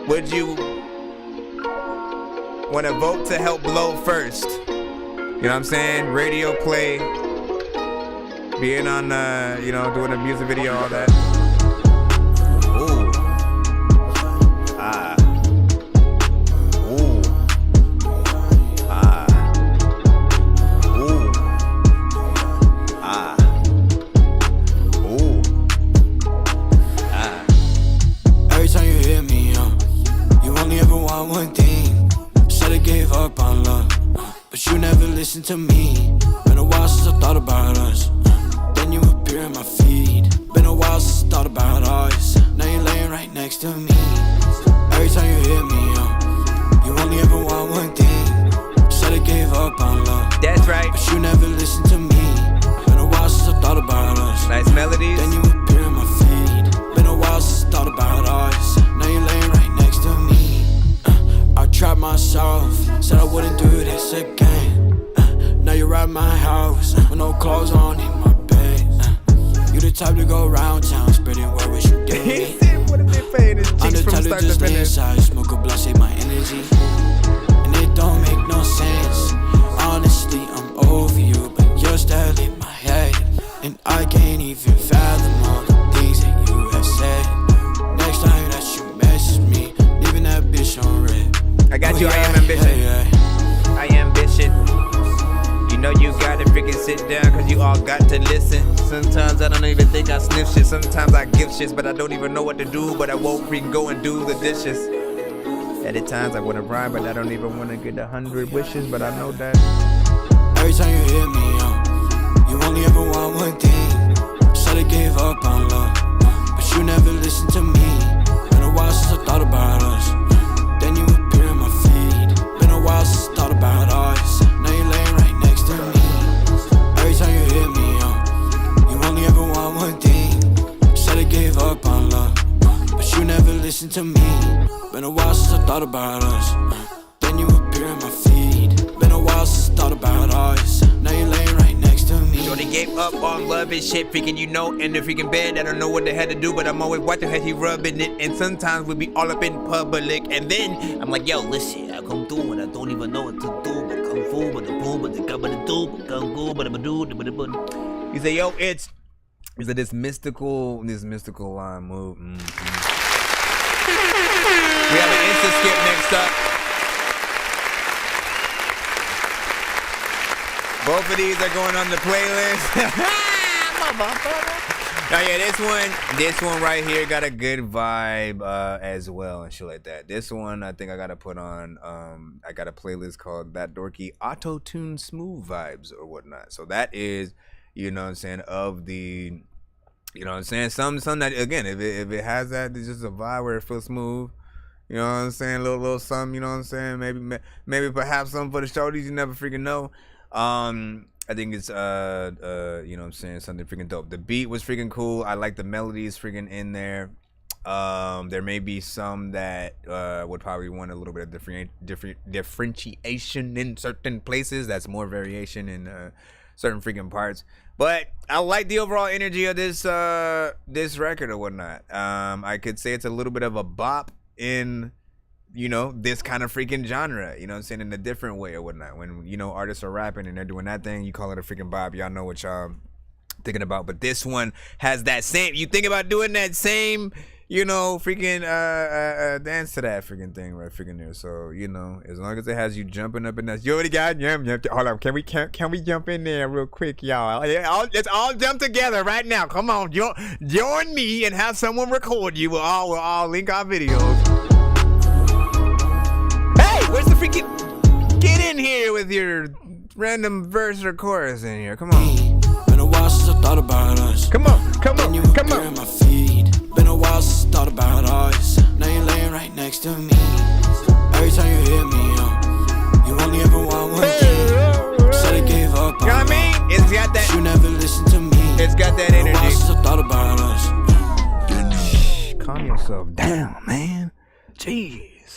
would you want to vote to help blow first? You know what I'm saying? Radio play, being on, you know, doing a music video, all that. Ooh. Ah. Ooh. Ah. Ooh. Ah. Ooh. Ah. Every time you hit me up, you only ever want one thing. Said I gave up on love, but you never listened to me. Been a while since I thought about us. Then you appear in my feed. Been a while since I thought about us. Now you're laying right next to me. Every time you hit me up, you only ever want one thing. Said I gave up on love. That's right. But you never listened to me. Been a while since I thought about us. Nice melodies. Then you appear in my feed. Been a while since I thought about us. Now you're laying right next to me. I tried myself, said I wouldn't do this again. Now you're at my house, with no clothes on in my bed. You the type to go around town, spreading word with you get me. What if they paying his cheeks from start to finish? Inside, smoke a blunt, save my energy. crazy, and it don't make no sense. Honestly, I'm over you, but you're still in my head, and I can't even fathom all the things that you have said. Next time that you message me, leaving that bitch on red. I got you, I am ambition. I am ambition. You know you gotta freaking sit down, cause you all got to listen. Sometimes I don't even think I sniff shit. Sometimes I give shits, but I don't even know what to do. But I won't freaking go and do the dishes. At times I wanna rhyme, but I don't even wanna get 100 wishes. But I know that every time you hit me, you only ever want one thing. Said I gave up on love, but you never listened to me. Been a while since I thought about us. Then you appear in my feed. Been a while since I thought about us. Now you're laying right next to me. Every time you hit me, you only ever want one thing. Said I gave up on love, but you never listened to me. Been a while since I thought about us. Then you appear in my feed. Been a while since I thought about us. Now you're laying right next to me. Shorty gave up on love and shit, freaking you know, in the freaking bed. I don't know what the hell to do, but I'm always watching how he rubbing it. And sometimes we be all up in public, and then I'm like, yo, listen, I come through and I don't even know what to do. But kung fu, but the boom, but the gun, but the do, but kung fu, but the do, but the. He said, yo, it's this mystical line move. We have an Insta skip next up. Both of these are going on the playlist. Now, yeah, this one right here got a good vibe as well and shit like that. This one, I think I gotta put on. I got a playlist called That Dorky Auto Tune Smooth Vibes or whatnot. So that is, you know what I'm saying, of the, you know what I'm saying, some that again, if it has that, it's just a vibe where it feels smooth. You know what I'm saying, little something. You know what I'm saying, maybe perhaps something for the shorties you never freaking know. I think it's you know what I'm saying, something freaking dope. The beat was freaking cool. I like the melodies freaking in there. There may be some that would probably want a little bit of differentiation in certain places. That's more variation in certain freaking parts. But I like the overall energy of this this record or whatnot. I could say it's a little bit of a bop in, you know, this kind of freaking genre, you know what I'm saying, in a different way or whatnot. When, you know, artists are rapping and they're doing that thing, you call it a freaking bop. Y'all know what y'all thinking about. But this one has that same, you think about doing that same, you know, freaking dance to that freaking thing right freaking there. So, you know, as long as it has you jumping up and that, you already got hold on, can we jump in there real quick, y'all? Let's all jump together right now. Come on, join me and have someone record you. We'll all link our videos. Where's the freaking, get in here with your random verse or chorus in here, come on. Been a while since I thought about us. Come on. In my feed. Been a while since I thought about us. Now you're laying right next to me. Every time you hit me, you only ever want one thing. Said I gave up on. You know what I mean? It's got that. You never listened to me. It's got that energy. Been a while since I thought about us. Calm yourself down, man. Jesus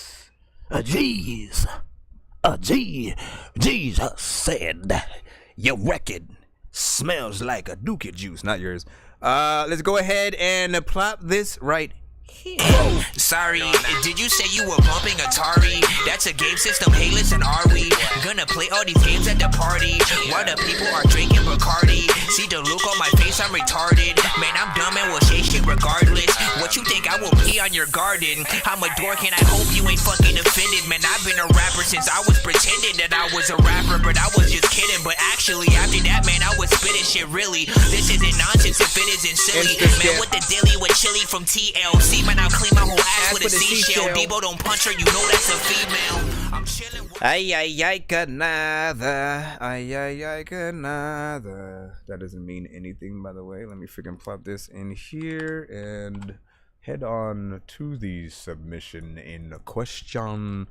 said your record smells like a dookie juice. Not yours. Let's go ahead and plop this right here. Sorry, did you say you were bumping Atari? That's a game system, hey listen, are we gonna play all these games at the party while the people are drinking Bacardi? See the look on my face, I'm retarded. Man, I'm dumb and will say shit regardless. What you think I will pee on your garden? I'm a dork and I hope you ain't fucking offended. Man, I've been a rapper since I was pretending that I was a rapper, but I was just kidding. But actually, after that, man, I was spitting shit really. This isn't nonsense if it isn't silly. Man, with the dilly with chili from TLC, man, I'll clean my whole ass with a seashell. Debo don't punch her, you know that's a female. I'm chilling. Ay, que nada. Ay, que nada. That doesn't mean anything, by the way. Let me freaking plop this in here and head on to the submission in question,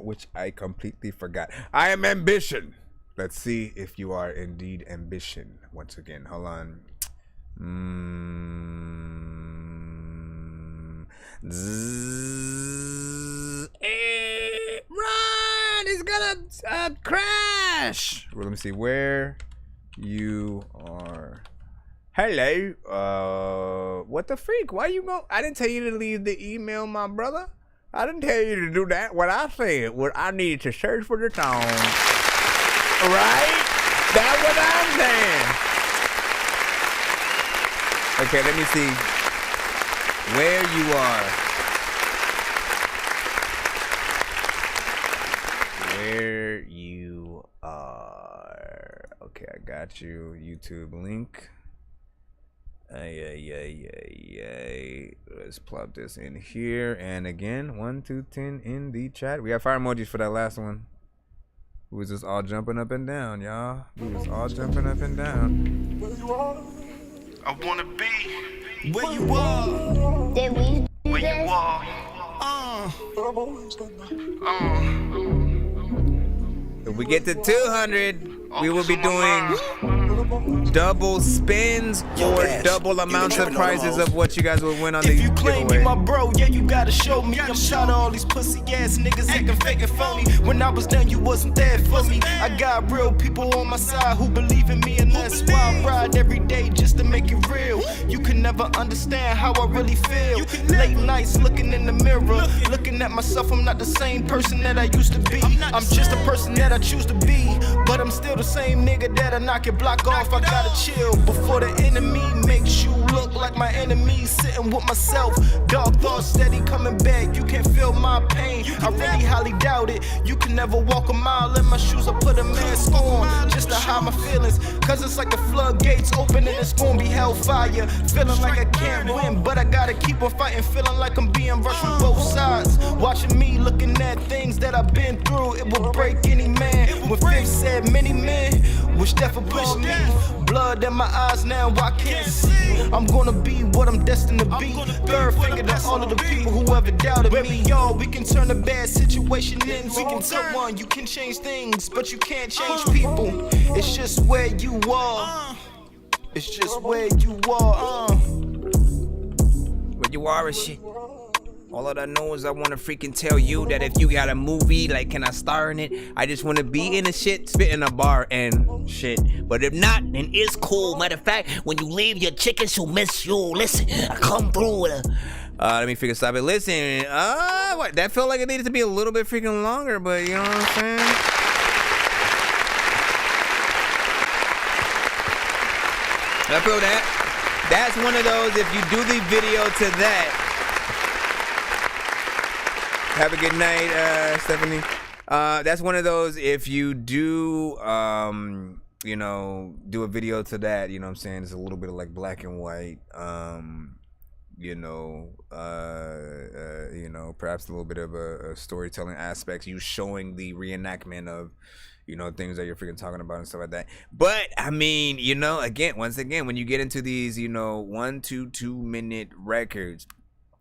which I completely forgot. I am ambition. Let's see if you are indeed ambition. Once again, hold on. Run! It's gonna crash. Well, let me see where you are. Hello. What the freak? Why you go? I didn't tell you to leave the email, my brother. I didn't tell you to do that. What I said was I needed to search for the song. Right? That's what I'm saying. Okay, let me see where you are. Where you are. Okay, I got you. YouTube link. Let's plop this in here. And again, 1 to 10 in the chat. We have fire emojis for that last one. We was just all jumping up and down, y'all. We was all jumping up and down. Where you are? I wanna be where you are. Where you are. If we get to 200, we will be doing double spins or double amounts of prizes of what you guys will win on the giveaway. If you claim you my bro, yeah, you gotta show me. I'm tired of all these pussy ass niggas acting fake and phony. When I was down, you wasn't there for me. I got real people on my side who believe in me, and that's why I ride every day just to make it real. You can never understand how I really feel. Late nights looking in the mirror, looking at myself. I'm not the same person that I used to be. I'm just a person that I choose to be, but I'm still the same nigga that I knock your block off. I gotta chill before the enemy makes you look like my enemy. Sitting with myself, dark thoughts steady coming back. You can't feel my pain, I really highly doubt it. You can never walk a mile in my shoes. I put a mask on just to hide my feelings, cause it's like the floodgates open and it's gonna be hellfire. Feeling like I can't win, but I gotta keep on fighting. Feeling like I'm being rushed from both sides. Watching me looking at things that I've been through, it will break any man. When Fifth said many men wish death upon me. Blood in my eyes now, I can't see. I'm gonna be what I'm destined to be. Third finger to all of the people who ever doubted me. Yo, we can turn a bad situation in. We can turn one. You can change things, but you can't change people. It's just where you are. It's just where you are. Where you are and shit. All that I know is I want to freaking tell you that if you got a movie, like, can I star in it? I just want to be in the shit, spit in a bar and shit. But if not, then it's cool. Matter of fact, when you leave, your chicken she'll miss you. Listen, I come through with a... let me figure stop it. Listen, what? That felt like it needed to be a little bit freaking longer, but you know what I'm saying? I feel that. That's one of those, if you do the video to that, have a good night, Stephanie. That's one of those, if you do, you know, do a video to that, you know what I'm saying? It's a little bit of like black and white, you know, perhaps a little bit of a storytelling aspects, you showing the reenactment of, you know, things that you're freaking talking about and stuff like that. But I mean, you know, once again, when you get into these, you know, 1 to 2 minute records,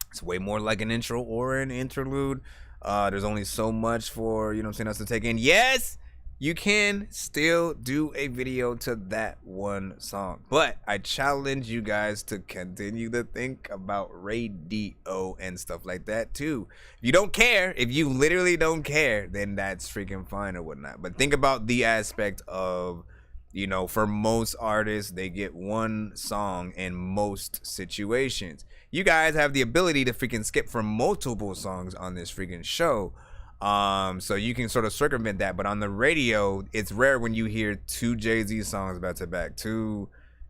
it's way more like an intro or an interlude. There's only so much for, you know what I'm saying, us to take in. Yes, you can still do a video to that one song, but I challenge you guys to continue to think about radio and stuff like that too. If you don't care, if you literally don't care, then that's freaking fine or whatnot. But think about the aspect of, you know, for most artists, they get one song in most situations. You guys have the ability to freaking skip from multiple songs on this freaking show. So you can sort of circumvent that. But on the radio, it's rare when you hear 2 Jay-Z songs back to back. 2,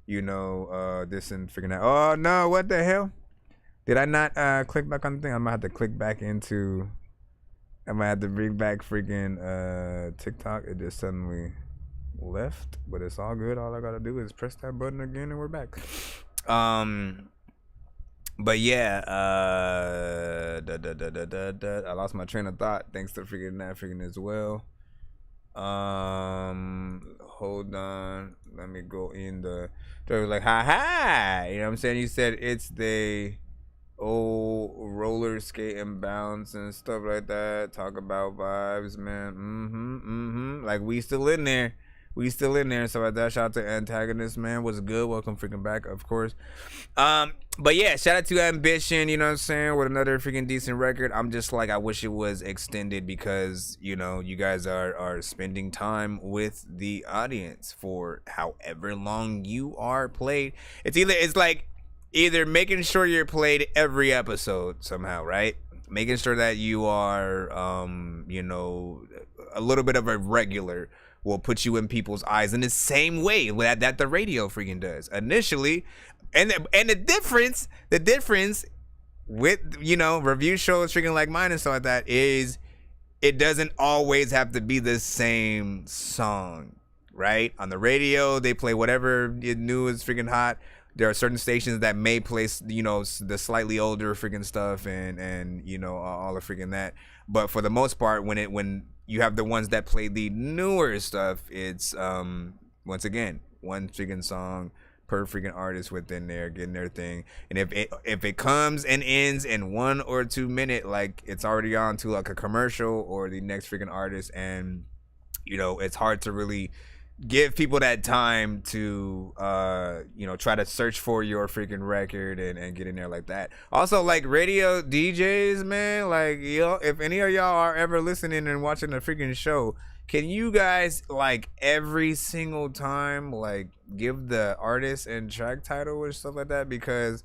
you know, this and freaking that. Oh, no, what the hell? Did I not click back on the thing? I'm going to have to click back into... I'm going to have to bring back freaking TikTok. It just suddenly left. But it's all good. All I got to do is press that button again and we're back. But yeah, I lost my train of thought thanks to freaking that freaking as well. Hold on, let me go in the. They was like, hi, you know what I'm saying? You said it's the old roller skating bounce and stuff like that. Talk about vibes, man. Like we still in there. We still in there and stuff like that. Shout out to Antagonist, man. What's good? Welcome freaking back, of course. But yeah, shout out to Ambition, you know what I'm saying, with another freaking decent record. I'm just like, I wish it was extended because, you know, you guys are spending time with the audience for however long you are played. It's like either making sure you're played every episode somehow, right? making sure that you are, you know, a little bit of a regular will put you in people's eyes in the same way that the radio freaking does initially. And the difference with, you know, review shows freaking like mine and stuff like that is it doesn't always have to be the same song, right? On the radio, they play whatever new is freaking hot. There are certain stations that may play, you know, the slightly older freaking stuff and you know, all the freaking that. But for the most part, when you have the ones that play the newer stuff, it's once again one freaking song per freaking artist within there getting their thing. And if it comes and ends in 1 or 2 minutes, like it's already on to like a commercial or the next freaking artist, and you know, it's hard to really give people that time to you know, try to search for your freaking record and get in there like that. Also, like radio DJs, man, like, yo, if any of y'all are ever listening and watching the freaking show, can you guys like every single time like give the artist and track title or stuff like that? Because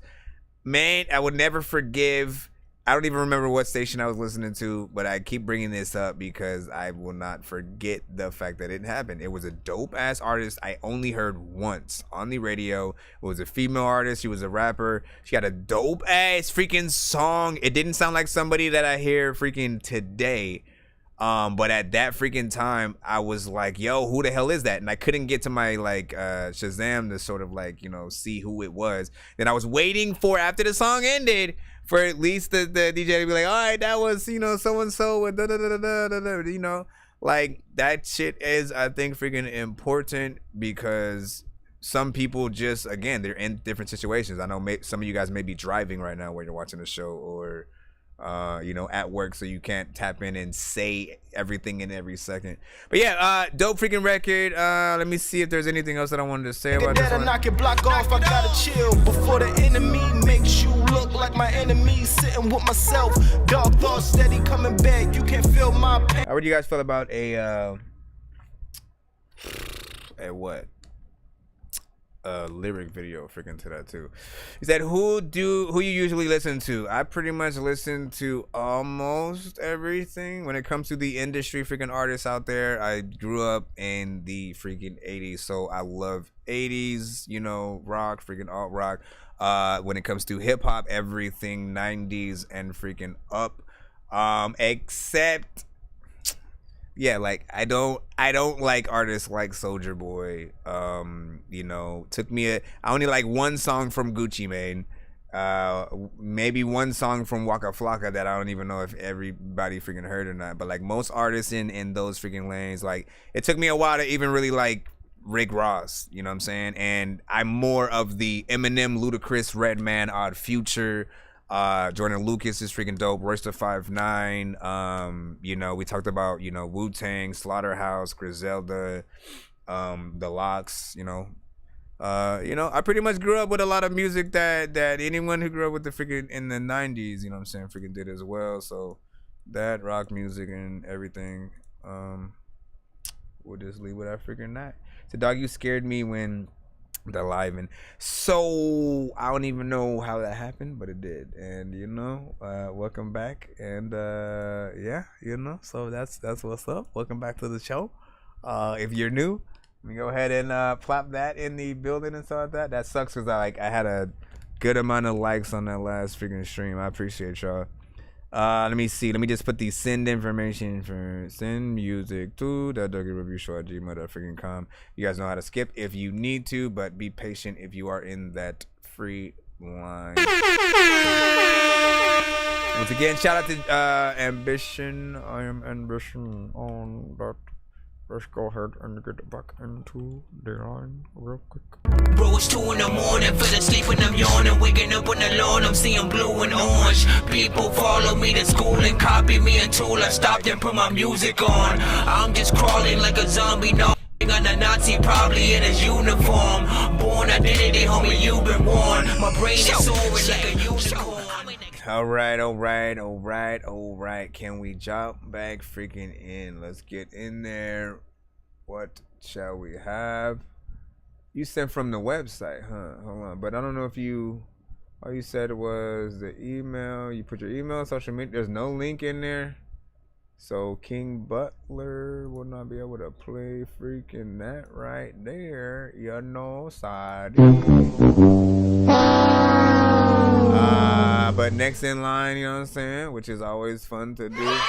man, I would never forgive. I don't even remember what station I was listening to, but I keep bringing this up because I will not forget the fact that it happened. It was a dope ass artist I only heard once on the radio. It was a female artist. She was a rapper. She had a dope ass freaking song. It didn't sound like somebody that I hear freaking today. But at that freaking time, I was like, yo, who the hell is that? And I couldn't get to my like Shazam to sort of like, you know, see who it was. Then I was waiting for, after the song ended, for at least the DJ to be like, all right, that was, you know, so-and-so with da-da-da-da-da-da, you know, like that shit is, I think, freaking important because some people just, again, they're in different situations. I know some of you guys may be driving right now when you're watching the show, or you know, at work, so you can't tap in and say everything in every second. But yeah, dope freaking record. Let me see if there's anything else that I wanted to say about this one. Knock it block off, I gotta chill before the enemy makes you look like my enemy. Sitting with myself, dog thoughts steady coming back. You can't feel my pain. How would you guys feel about a what? Lyric video freaking to that too. He said, who you usually listen to? I pretty much listen to almost everything when it comes to the industry freaking artists out there. I grew up in the freaking 80s, so I love 80s, you know, rock, freaking alt rock. When it comes to hip hop, everything 90s and freaking up, except yeah, like I don't like artists like Soulja Boy. You know, I only like one song from Gucci Mane. Maybe one song from Waka Flocka that I don't even know if everybody freaking heard or not. But like most artists in those freaking lanes, like it took me a while to even really like Rick Ross, you know what I'm saying? And I'm more of the Eminem, Ludacris, Redman, Odd Future. Jordan Lucas is freaking dope. Royce da 5'9". You know, we talked about, you know, Wu-Tang, Slaughterhouse, Griselda, The Lox, you know, I pretty much grew up with a lot of music that anyone who grew up with the freaking in the 90s, you know what I'm saying, freaking did as well. So that rock music and everything, we'll just leave with that freaking that. So dog, you scared me when the live, and so I don't even know how that happened, but it did. And you know, welcome back. And yeah, you know, so that's what's up. Welcome back to the show. If you're new, let me go ahead and plop that in the building and stuff like that. That sucks because I had a good amount of likes on that last freaking stream. I appreciate y'all. Let me see. Let me just put the send information for send music to the dorkyreviewshow@gmail.com. You guys know how to skip if you need to, but be patient if you are in that free line. Once again, shout out to Ambition. I am Ambition on that. Let's go ahead and get back into the line real quick. Bro, it's 2 in the morning, fell asleep and I'm yawning. Waking up on the lawn, I'm seeing blue and orange. People follow me to school and copy me until I stopped and put my music on. I'm just crawling like a zombie, no. On a Nazi, probably in his uniform. Born identity, homie, you've been warned. My brain is soaring like a unicorn. All right. Can we jump back freaking in? Let's get in there. What shall we have? You sent from the website, huh? Hold on. But I don't know if you All you said was the email. You put your email, social media. There's no link in there. So King Butler will not be able to play freaking that right there. You know, side. But next in line, you know what I'm saying? Which is always fun to do.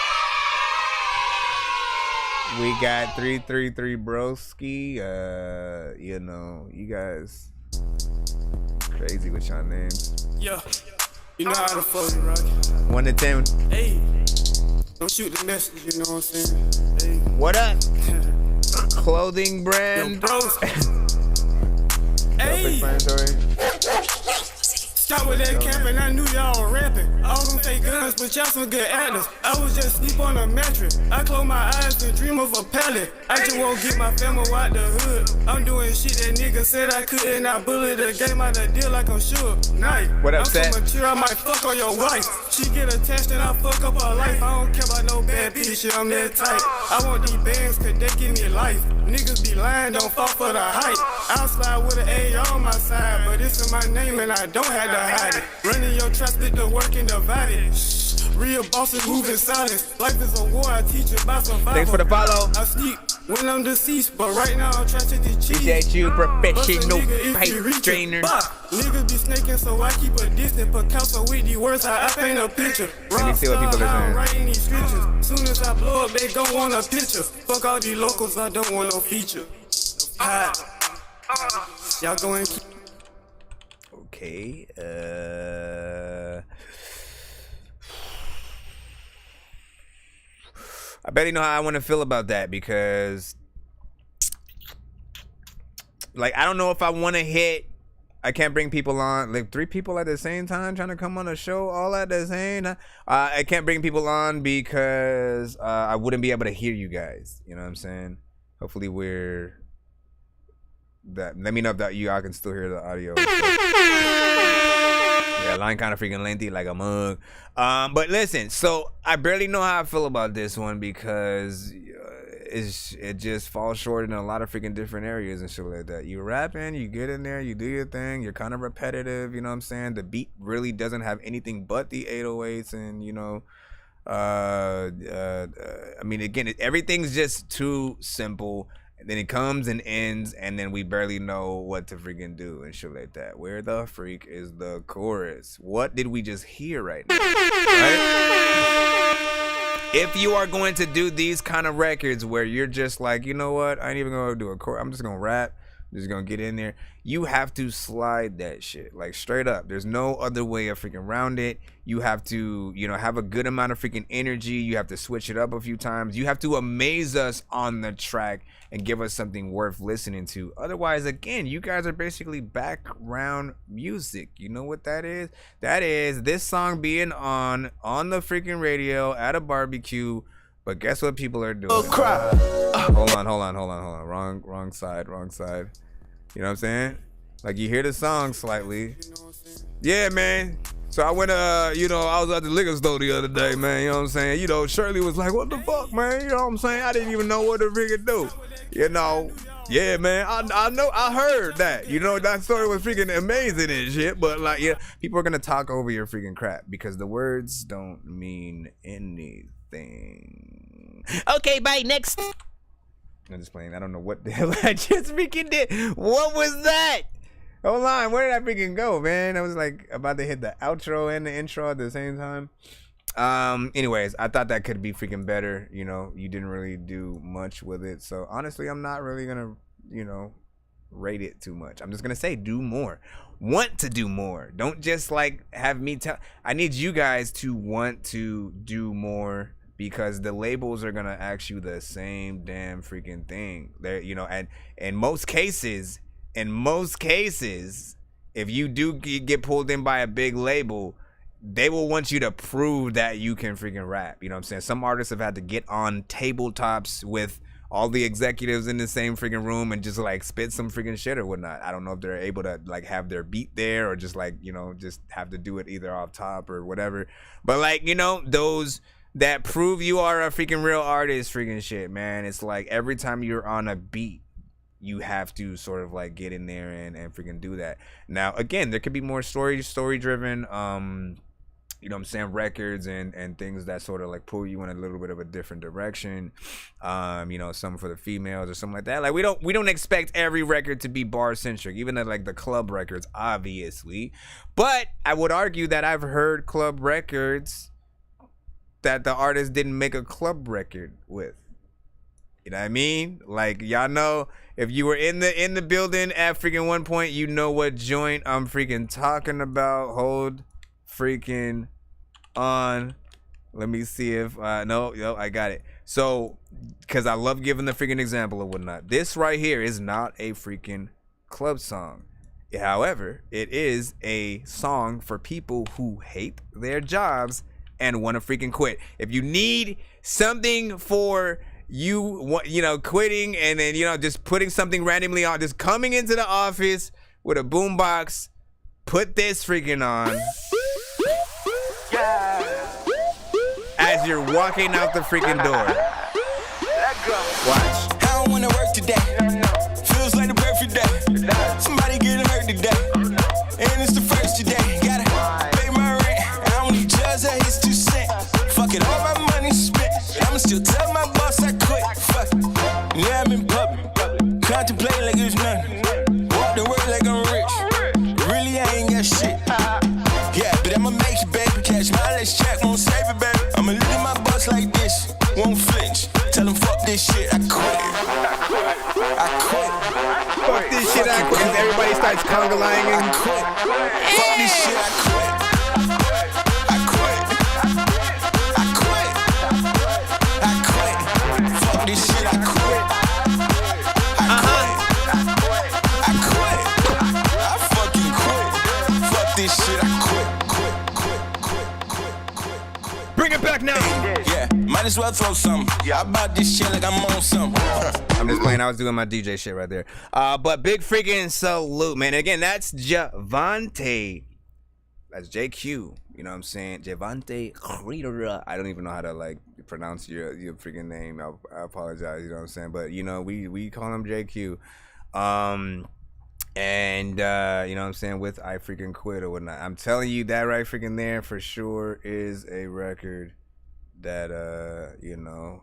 We got 333 Broski. You know, you guys crazy with y'all names. Yeah, you know how to fuck it, right? 1 to 10. Hey, don't shoot the message, you know what I'm saying? Hey. What up? Clothing brand. Yo, bros. Hey. Start with that camping, I knew y'all were rapping. All them fake guns, but y'all some good actors. I was just sleep on a mattress. I close my eyes and dream of a pallet. I just won't get my family out the hood. I'm doing shit that nigga said I couldn't. I bullet the game out the deal like I'm sure. Night. What up, I'm Seth? so mature, I might fuck on your wife. She get attached and I fuck up her life. I don't care about no bad bitch, shit, I'm that tight. I want these bands cause they give me life. Niggas be lying, don't fall for the hype. I'll slide with an A on my side, but it's in my name and I don't have to hide it. Running your trap, split the work and divide it. Shh, real bosses moving silence. Life is a war, I teach you about survival. Thanks for the follow. I sleep when I'm deceased, but right now I'm trying to the cheese. Appreciate you, professional pipe trainer. Niggas be snaking, so I keep a distance. Put counsel with these words, I paint a picture. Let me see what people are saying. Writing these scriptures. Soon as I blow up, they gon' want a picture. Fuck all these locals, I don't want no feature. Y'all go and keep. Okay. I barely know how I want to feel about that because, like, I don't know if I want to hit. I can't bring people on, like 3 people at the same time trying to come on a show all at the same time. I can't bring people on because I wouldn't be able to hear you guys. You know what I'm saying? Hopefully we're that. Let me know if that y'all can still hear the audio. Yeah, line kind of freaking lengthy like a mug. But listen, so I barely know how I feel about this one because it just falls short in a lot of freaking different areas and shit like that. You rapping, you get in there, you do your thing, you're kind of repetitive, you know what I'm saying? The beat really doesn't have anything but the 808s and, you know, I mean, again, everything's just too simple. And then it comes and ends, and then we barely know what to freaking do and shit like that. Where the freak is the chorus? What did we just hear right now? Right? If you are going to do these kind of records where you're just like, you know what? I ain't even going to do a chorus. I'm just going to rap. I'm just going to get in there. You have to slide that shit. Like, straight up. There's no other way of freaking around it. You have to, you know, have a good amount of freaking energy. You have to switch it up a few times. You have to amaze us on the track and give us something worth listening to. Otherwise, again, you guys are basically background music. You know what that is? That is this song being on the freaking radio at a barbecue. But guess what people are doing? Hold on. Wrong side. You know what I'm saying? Like, you hear the song slightly. Yeah, man. So I went, you know, I was at the liquor store the other day, man. You know what I'm saying? You know, Shirley was like, what the fuck, man? You know what I'm saying? I didn't even know what to freaking do. You know? Yeah, man. I know. I heard that. You know, that story was freaking amazing and shit. But, like, yeah, people are going to talk over your freaking crap because the words don't mean anything. Okay, bye. Next. I'm just playing. I don't know what the hell I just freaking did. What was that? Hold on. Where did I freaking go, man? I was like about to hit the outro and the intro at the same time. Anyways, I thought that could be freaking better. You know, you didn't really do much with it. So honestly, I'm not really gonna, you know, rate it too much. I'm just gonna say do more. Want to do more. Don't just like have me tell. I need you guys to want to do more. Because the labels are gonna ask you the same damn freaking thing. There, you know, and in most cases, if you do get pulled in by a big label, they will want you to prove that you can freaking rap. You know what I'm saying? Some artists have had to get on tabletops with all the executives in the same freaking room and just like spit some freaking shit or whatnot. I don't know if they're able to like have their beat there or just like, you know, just have to do it either off top or whatever. But like, you know, those that prove you are a freaking real artist freaking shit, man. It's like every time you're on a beat, you have to sort of like get in there and freaking do that. Now, again, there could be more story driven, you know what I'm saying, records and things that sort of like pull you in a little bit of a different direction. You know, some for the females or something like that. Like we don't expect every record to be bar centric, even at like the club records, obviously. But I would argue that I've heard club records that the artist didn't make a club record with. You know what I mean? Like, y'all know, if you were in the building at freaking one point, you know what joint I'm freaking talking about. Hold freaking on. Let me see if no, I got it. So, because I love giving the freaking example of whatnot. This right here is not a freaking club song. However, it is a song for people who hate their jobs and want to freaking quit. If you need something for you know, quitting and then, you know, just putting something randomly on, just coming into the office with a boombox, put this freaking on. As you're walking out the freaking door. Watch. I don't wanna work today. Feels like a perfect day. Somebody getting hurt today. And it's the first today. Gotta pay my rent. I don't need judge, that hits 2 cents. Fuck it, all my money spent. I'ma still tell my boss I quit. Fuck it. Yeah, I'm in public. Contemplating like it's nothing. Walk the world like I'm rich. Really, I ain't got shit. Yeah, but I'ma make it, baby. Catch my last check, won't save it, baby. I'ma look at my boss like this. Won't flinch. Tell him fuck this shit, I quit. I quit. Fuck this shit, I quit. Everybody starts conga-lying. I quit. Fuck this shit, I quit. I quit. I quit. I quit. Fuck this shit, I quit. I quit. I quit. I fucking quit. Fuck this shit, I quit. Bring it back now. Yeah, might as well throw something. I bought this shit like I'm on something. I'm just playing. I was doing my DJ shit right there. But big freaking salute, man. Again, that's Javante. That's JQ. You know what I'm saying? Javante Creator. I don't even know how to like pronounce your freaking name. I apologize. You know what I'm saying? But you know, we call him JQ. And you know what I'm saying, with I freaking quit or whatnot. I'm telling you, that right freaking there for sure is a record that you know,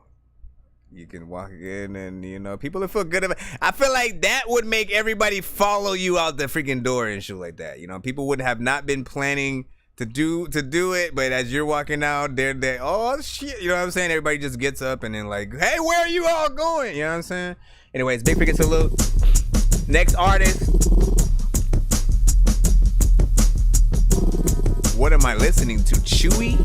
you can walk in and, you know, people will feel good about. I feel like that would make everybody follow you out the freaking door and shit like that. You know, people would have not been planning to do it, but as you're walking out, they're oh shit, you know what I'm saying? Everybody just gets up and then like, hey, where are you all going? You know what I'm saying? Anyways, big freaking salute. Next artist. What am I listening to? Chewy?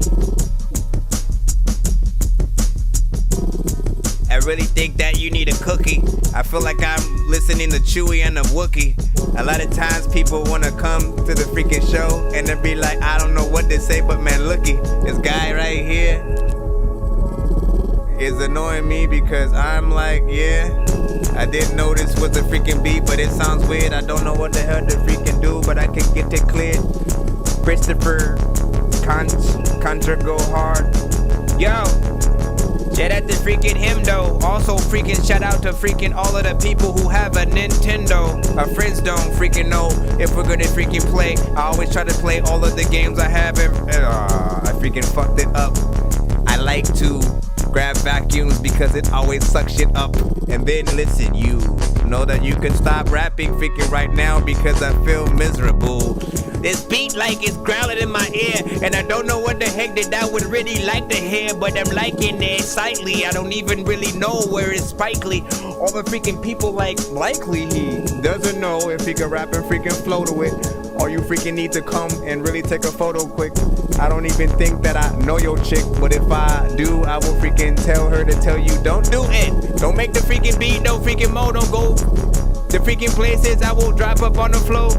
I really think that you need a cookie. I feel like I'm listening to Chewy and the Wookie. A lot of times people want to come to the freaking show and they be like, I don't know what to say, but man, looky, this guy right here is annoying me because I'm like, yeah, I didn't know this was a freaking beat, but it sounds weird. I don't know what the hell to freaking do, but I can get it cleared. Christopher Contra go hard. Yo, shout out to freaking him though. Also freaking shout out to freaking all of the people who have a Nintendo. Our friends don't freaking know if we're gonna freaking play. I always try to play all of the games I have. I freaking fucked it up. I like to grab vacuums because it always sucks shit up. And then listen, you know that you can stop rapping freaking right now because I feel miserable. This beat like it's growling in my ear, and I don't know what the heck that I would really like to hear, but I'm liking it slightly. I don't even really know where it's spikely. All the freaking people like likely he doesn't know if he can rap and freaking flow to it. Or you freaking need to come and really take a photo quick. I don't even think that I know your chick, but if I do, I will freaking tell her to tell you don't do it. Don't make the freaking beat, no freaking mo, don't go the freaking places I will drop up on the floor.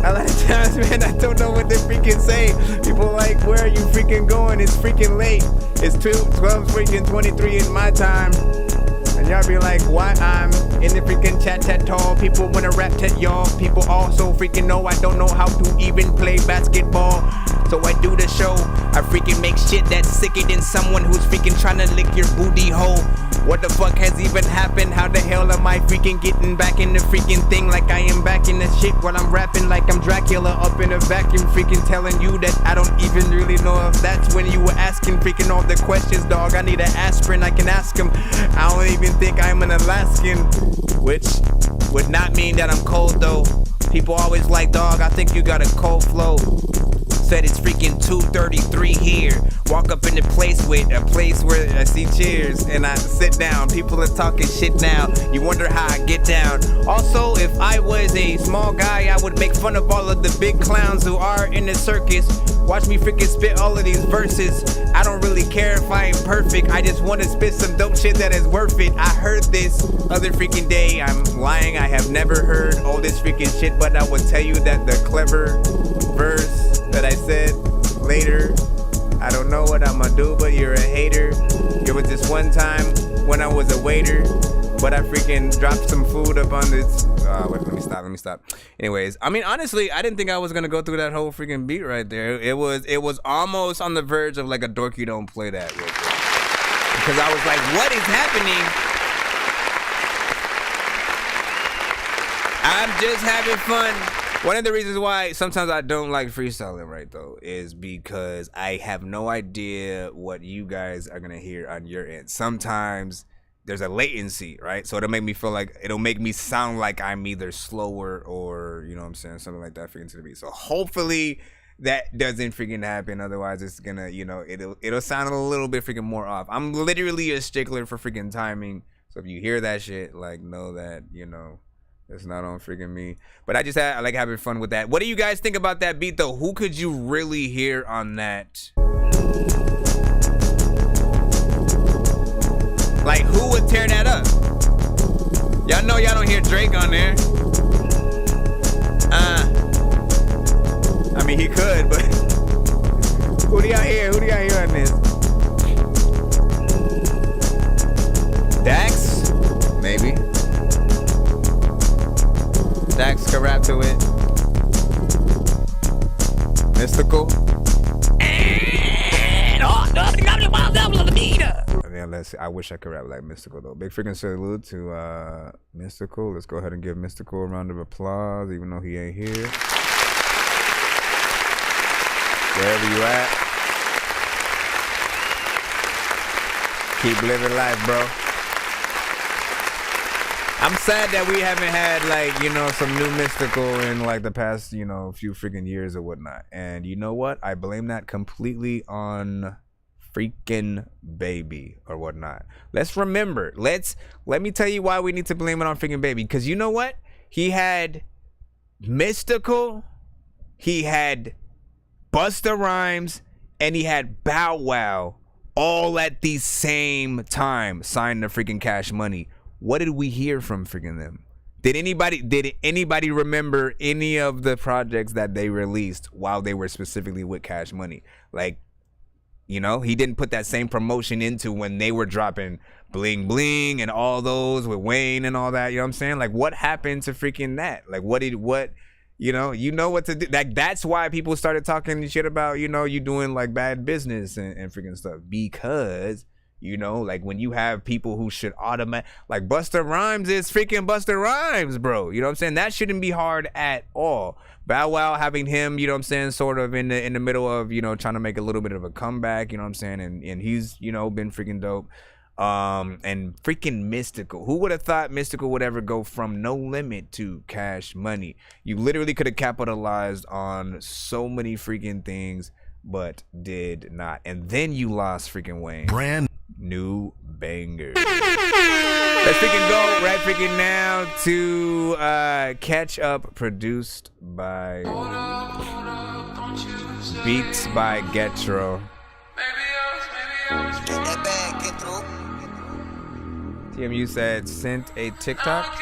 A lot of times, man, I don't know what to freaking say. People like, where are you freaking going? It's freaking late. It's 12 freaking 23 in my time. And y'all be like, why I'm in the freaking chat tall. People wanna rap tet y'all. People also freaking know I don't know how to even play basketball. So I do the show. I freaking make shit that's sicker than someone who's freaking trying to lick your booty hole. What the fuck has even happened? How the hell am I freaking getting back in the freaking thing like I am back in the shit while I'm rapping like I'm Dracula up in a vacuum, freaking telling you that I don't even really know if that's when you were asking freaking all the questions, dog. I need an aspirin, I can ask him. I don't even think I'm an Alaskan, which would not mean that I'm cold though. People always like, dog, I think you got a cold flow. Said it's freaking 2:33 here. Walk up in the place with a place where I see chairs and I sit down. People are talking shit now. You wonder how I get down. Also, if I was a small guy, I would make fun of all of the big clowns who are in the circus. Watch me freaking spit all of these verses. I don't really care if I am perfect. I just want to spit some dope shit that is worth it. I heard this other freaking day. I'm lying. I have never heard all this freaking shit, but I will tell you that the clever verse that I said later, I don't know what I'ma do, but you're a hater. It was this one time when I was a waiter, but I freaking dropped some food up on this. Wait, let me stop. Anyways, I mean, honestly, I didn't think I was gonna go through that whole freaking beat right there. It was almost on the verge of like a Dorky don't play that real quick. Because I was like, what is happening? I'm just having fun. One of the reasons why sometimes I don't like freestyling, right, though, is because I have no idea what you guys are going to hear on your end. Sometimes there's a latency, right? So it'll make me feel like, it'll make me sound like I'm either slower or, you know what I'm saying, something like that freaking to the beat. So hopefully that doesn't freaking happen. Otherwise, it's going to, you know, it'll sound a little bit freaking more off. I'm literally a stickler for freaking timing. So if you hear that shit, like, know that, you know, it's not on freaking me. But I like having fun with that. What do you guys think about that beat though? Who could you really hear on that? Like, who would tear that up? Y'all know y'all don't hear Drake on there. I mean, he could, but who do y'all hear? Who do y'all hear on this? Dax? Maybe. Dax could rap to it. Mystical. I wish I could rap like Mystical though. Big freaking salute to Mystical. Let's go ahead and give Mystical a round of applause, even though he ain't here. Wherever you at, keep living life, bro. I'm sad that we haven't had, like, you know, some new Mystical in like the past, you know, few freaking years or whatnot. And you know what? I blame that completely on freaking Baby or whatnot. Let's remember. Let me tell you why we need to blame it on freaking Baby. Because you know what? He had Mystical, he had Busta Rhymes, and he had Bow Wow all at the same time signing the freaking Cash Money. What did we hear from freaking them? Did anybody remember any of the projects that they released while they were specifically with Cash Money? Like, you know, he didn't put that same promotion into when they were dropping Bling Bling and all those with Wayne and all that. You know what I'm saying? Like, what happened to freaking that? Like, you know what to do. Like, that's why people started talking shit about, you know, you doing like bad business and freaking stuff. Because, you know, like when you have people who should like Busta Rhymes is freaking Busta Rhymes, bro. You know what I'm saying? That shouldn't be hard at all. Bow Wow having him, you know what I'm saying, sort of in the middle of, you know, trying to make a little bit of a comeback, you know what I'm saying? And he's, you know, been freaking dope. And freaking Mystical. Who would have thought Mystical would ever go from No Limit to Cash Money? You literally could have capitalized on so many freaking things, but did not. And then you lost freaking Wayne. Brand new banger. Let's freaking go right freaking now to Catch Up, produced by Beats by Getro. TMU said sent a TikTok.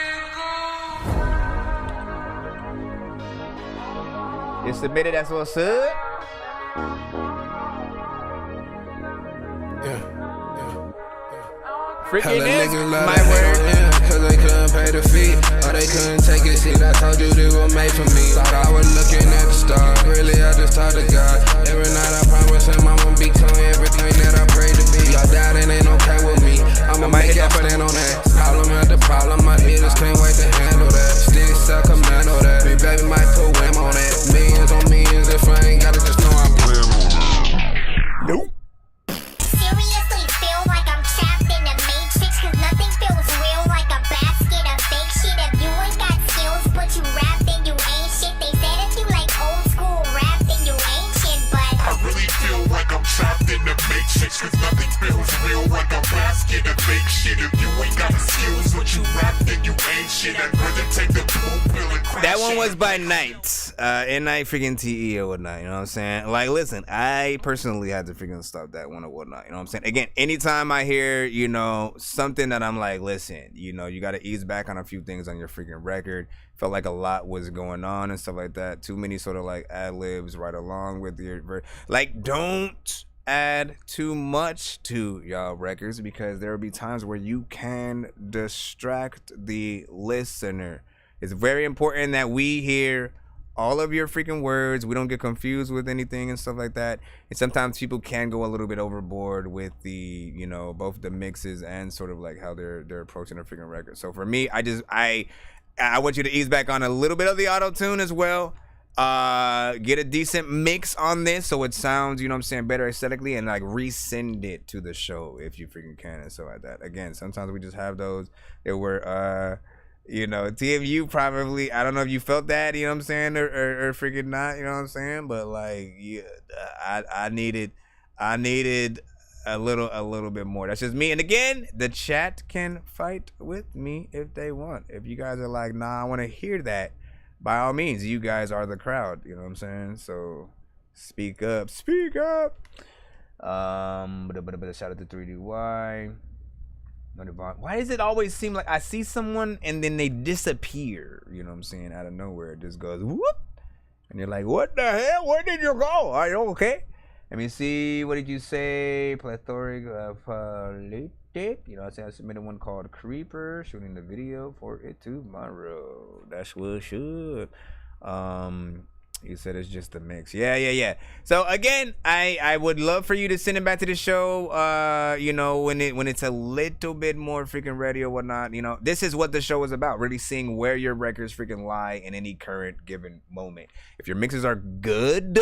You submitted, that's what's up. Freaking is my word. Cause they couldn't pay the fee, or they couldn't take it. See, I told you they were made for me. Thought I was looking at the stars. Really, I just talked to God. Every night I promise him I won't become everything that I pray to be. Y'all doubt it ain't okay with me. I'ma make it bitch, cause nothing feels real like a basket of fake shit. If you ain't got the skills, what you rap, then you ain't shit. I'd rather take the blue pill and crash. That one was by Night, N-Night freaking TE or whatnot, you know what I'm saying? Like, listen, I personally had to freaking stop that one or whatnot, you know what I'm saying? Again, anytime I hear, you know, something that I'm like, listen, you know, you got to ease back on a few things on your freaking record. Felt like a lot was going on and stuff like that. Too many sort of like ad-libs right along with your, like, don't add too much to y'all records, because there will be times where you can distract the listener. It's very important that we hear all of your freaking words. We don't get confused with anything and stuff like that. And sometimes people can go a little bit overboard with the, you know, both the mixes and sort of like how they're approaching their freaking record. So for me, I want you to ease back on a little bit of the auto-tune as well. Get a decent mix on this so it sounds, you know what I'm saying, better aesthetically, and like resend it to the show if you freaking can and stuff like that. Again, sometimes we just have those that were you know, TMU probably, I don't know if you felt that, you know what I'm saying, or freaking not, you know what I'm saying, but like, yeah, I needed a little bit more. That's just me. And again, the chat can fight with me if they want. If you guys are like, nah, I want to hear that, by all means, you guys are the crowd, you know what I'm saying? So speak up. Shout out to 3DY. Why does it always seem like I see someone and then they disappear? You know what I'm saying? Out of nowhere, it just goes whoop, and you're like, "What the hell? Where did you go? Are you okay?" Let me see. What did you say? Plethoric late. You know, I said I submitted one called Creeper, shooting the video for it tomorrow. That's what should. You said it's just a mix. Yeah. So again, I would love for you to send it back to the show. You know, when it's a little bit more freaking ready or whatnot. You know, this is what the show is about. Really seeing where your records freaking lie in any current given moment. If your mixes are good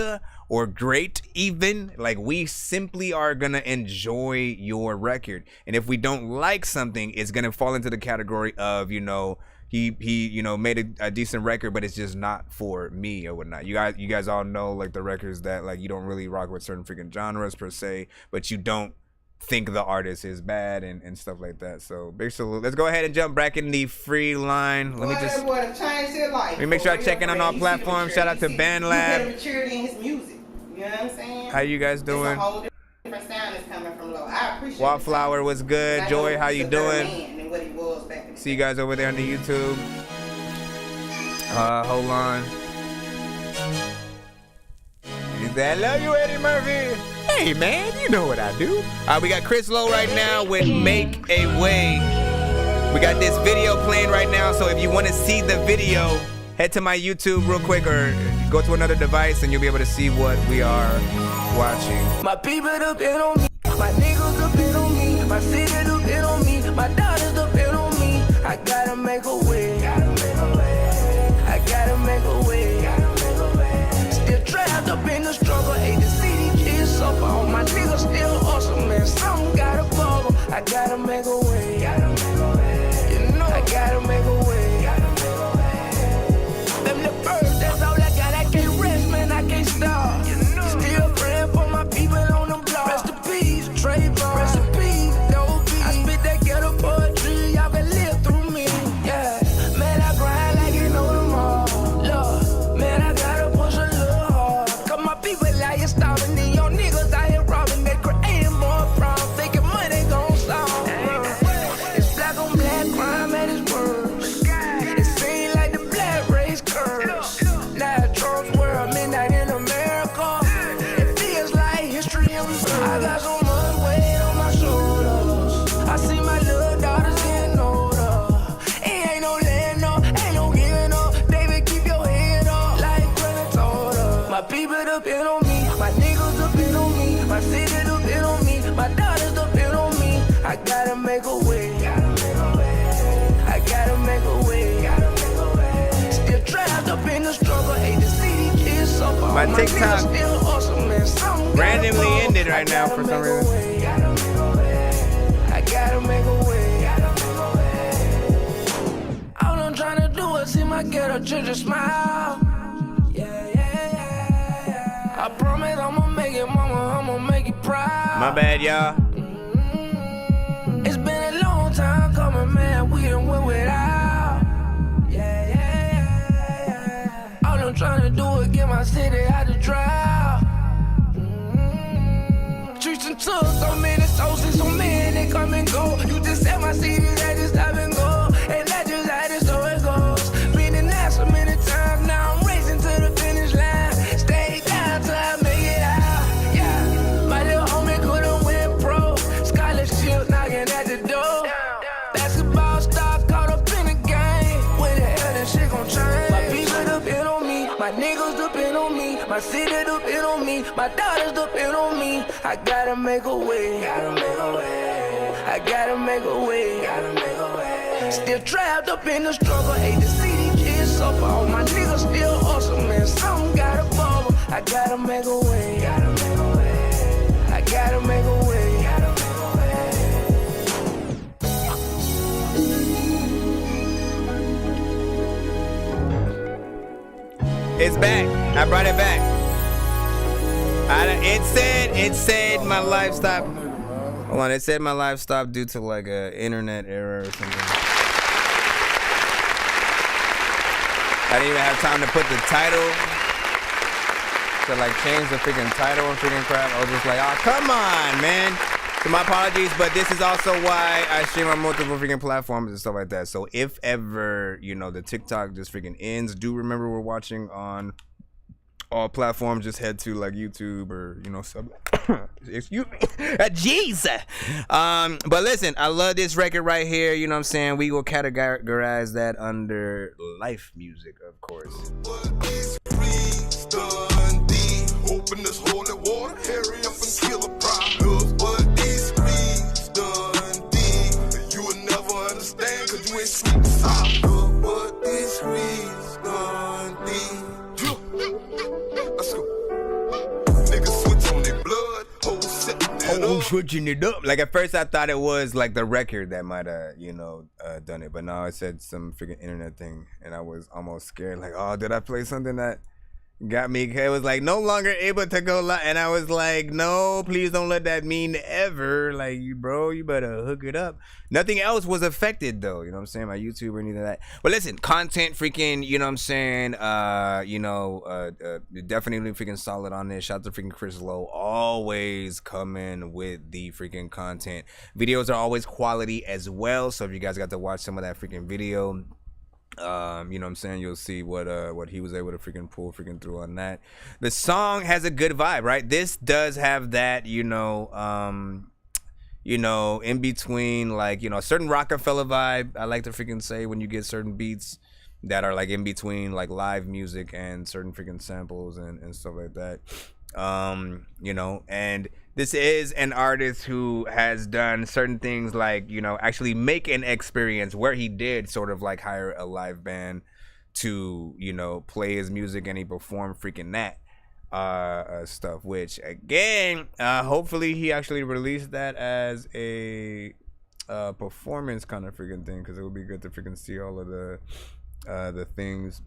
or great, even, like, we simply are gonna enjoy your record. And if we don't like something, it's gonna fall into the category of, you know, he you know, made a decent record, but it's just not for me or whatnot. You guys all know, like, the records that, like, you don't really rock with certain freaking genres per se, but you don't think the artist is bad and stuff like that. So big salute. Let's go ahead and jump back in the free line. Let me make sure I check in on all platforms. Shout out to BandLab. Maturity in his music. You know what I'm saying? How you guys doing? It's a whole different sound is coming from low. I appreciate it. Wildflower was good. Joy, how you doing? What he was back in. See you guys over there on the YouTube. Hold on. He said, I love you, Eddie Murphy. Hey, man, you know what I do. We got Chris Lowe right now with Make a Way. We got this video playing right now, so if you want to see the video, head to my YouTube real quick or go to another device and you'll be able to see what we are watching. My people depend on me. My niggas depend on me. My city depend on me. My daughters depend on me. I gotta make a way. I gotta make a way. Still trapped up in the struggle. Hate to see these kids suffer. All my niggas still awesome, man. Some gotta bubble. I gotta make a way. You know, I gotta make a way. Them the first, that's all I got. I can't rest, man. I can't stop. Still praying for my people on them blocks. Rest in peace, Trayvon. Rest in peace, Dorky. I spit that ghetto poetry. Y'all can live through me. Yeah, man, I grind like you know tomorrow. Lord, man, I gotta push a little hard. Cause my people out here starving. And your niggas out here robbing. They creating more problems. Thinking money gon' solve. It's black on black crime at its worst. It seems like the black race curse. Now Trump's world, midnight in America. It feels like history in reverse. I got so much weight on my shoulders. I see my little daughters getting older. It ain't no letting up, ain't no giving up. David, keep your head up, like Granny told her. My people depend on me. My niggas depend on me. My city depend on me. My daughters depend on me. I gotta make a way. I gotta make a way. Still trapped up in the struggle. Hate to see these kids suffer. My TikTok still awesome, man. Some randomly ended right now for some reason. I gotta make a way. All I'm trying to do is see my ghetto children smile. Yeah. I promise I'ma make it, mama. I'ma make it proud. My bad, y'all. It's been a long time coming, man. We done went without. Yeah. All I'm trying to do is get my city out the drought. Streets and took so many souls and so many they come and go. You just said my city's had to stop and go. And that just had it, so it goes. Been in that so many times, now I'm racing to the finish line. Stay down till I make it out. Yeah, my little homie could've went pro. Scholarship knocking at the door. Basketball star caught up in the game. When the hell that shit gon' change? My people depend on me, my niggas depend on me, my city depend on me, my daughters depend on me. I gotta make a way. I gotta make a way. Still trapped up in the struggle. Hate to see these kids suffer. All my niggas still hustle, man. Something gotta bubble. I gotta make a way. I gotta make a way. It's back. I brought it back. It said my life stopped. Hold on, it said my life stopped due to like a internet error or something. I didn't even have time to put the title. To like change the freaking title and freaking crap. I was just like, oh, come on, man. So my apologies, but this is also why I stream on multiple freaking platforms and stuff like that. So if ever, you know, the TikTok just freaking ends, do remember we're watching on all platforms. Just head to like YouTube or, you know, sub. Excuse me. Jeez. But listen, I love this record right here. You know what I'm saying? We will categorize that under life music, of course. Open this holy water, hurry up and kill a problem. What these streets done did, you will never understand, cause you ain't sweet and sour. What these streets done did. Let's go. Niggas switch on their blood, Switching it up. Like at first I thought it was like the record that might have, you know, done it, but now it said some freaking internet thing, and I was almost scared. Like, oh, did I play something that got me? It was like no longer able to go live, and I was like, no, please don't let that mean ever. Like, you bro, you better hook it up. Nothing else was affected though, you know what I'm saying, my YouTube or anything like that. But listen, content freaking, you know what I'm saying, definitely freaking solid on this. Shout out to freaking Chris Lowe, always coming with the freaking content. Videos are always quality as well, so if you guys got to watch some of that freaking video, you know what I'm saying, you'll see what he was able to freaking pull freaking through on that. The song has a good vibe, right? This does have that, you know, in between, like, you know, a certain Rockefeller vibe, I like to freaking say, when you get certain beats that are like in between like live music and certain freaking samples and stuff like that. You know, and this is an artist who has done certain things like, you know, actually make an experience where he did sort of like hire a live band to, you know, play his music, and he performed freaking that stuff, which again, hopefully he actually released that as a performance kind of freaking thing, because it would be good to freaking see all of the things.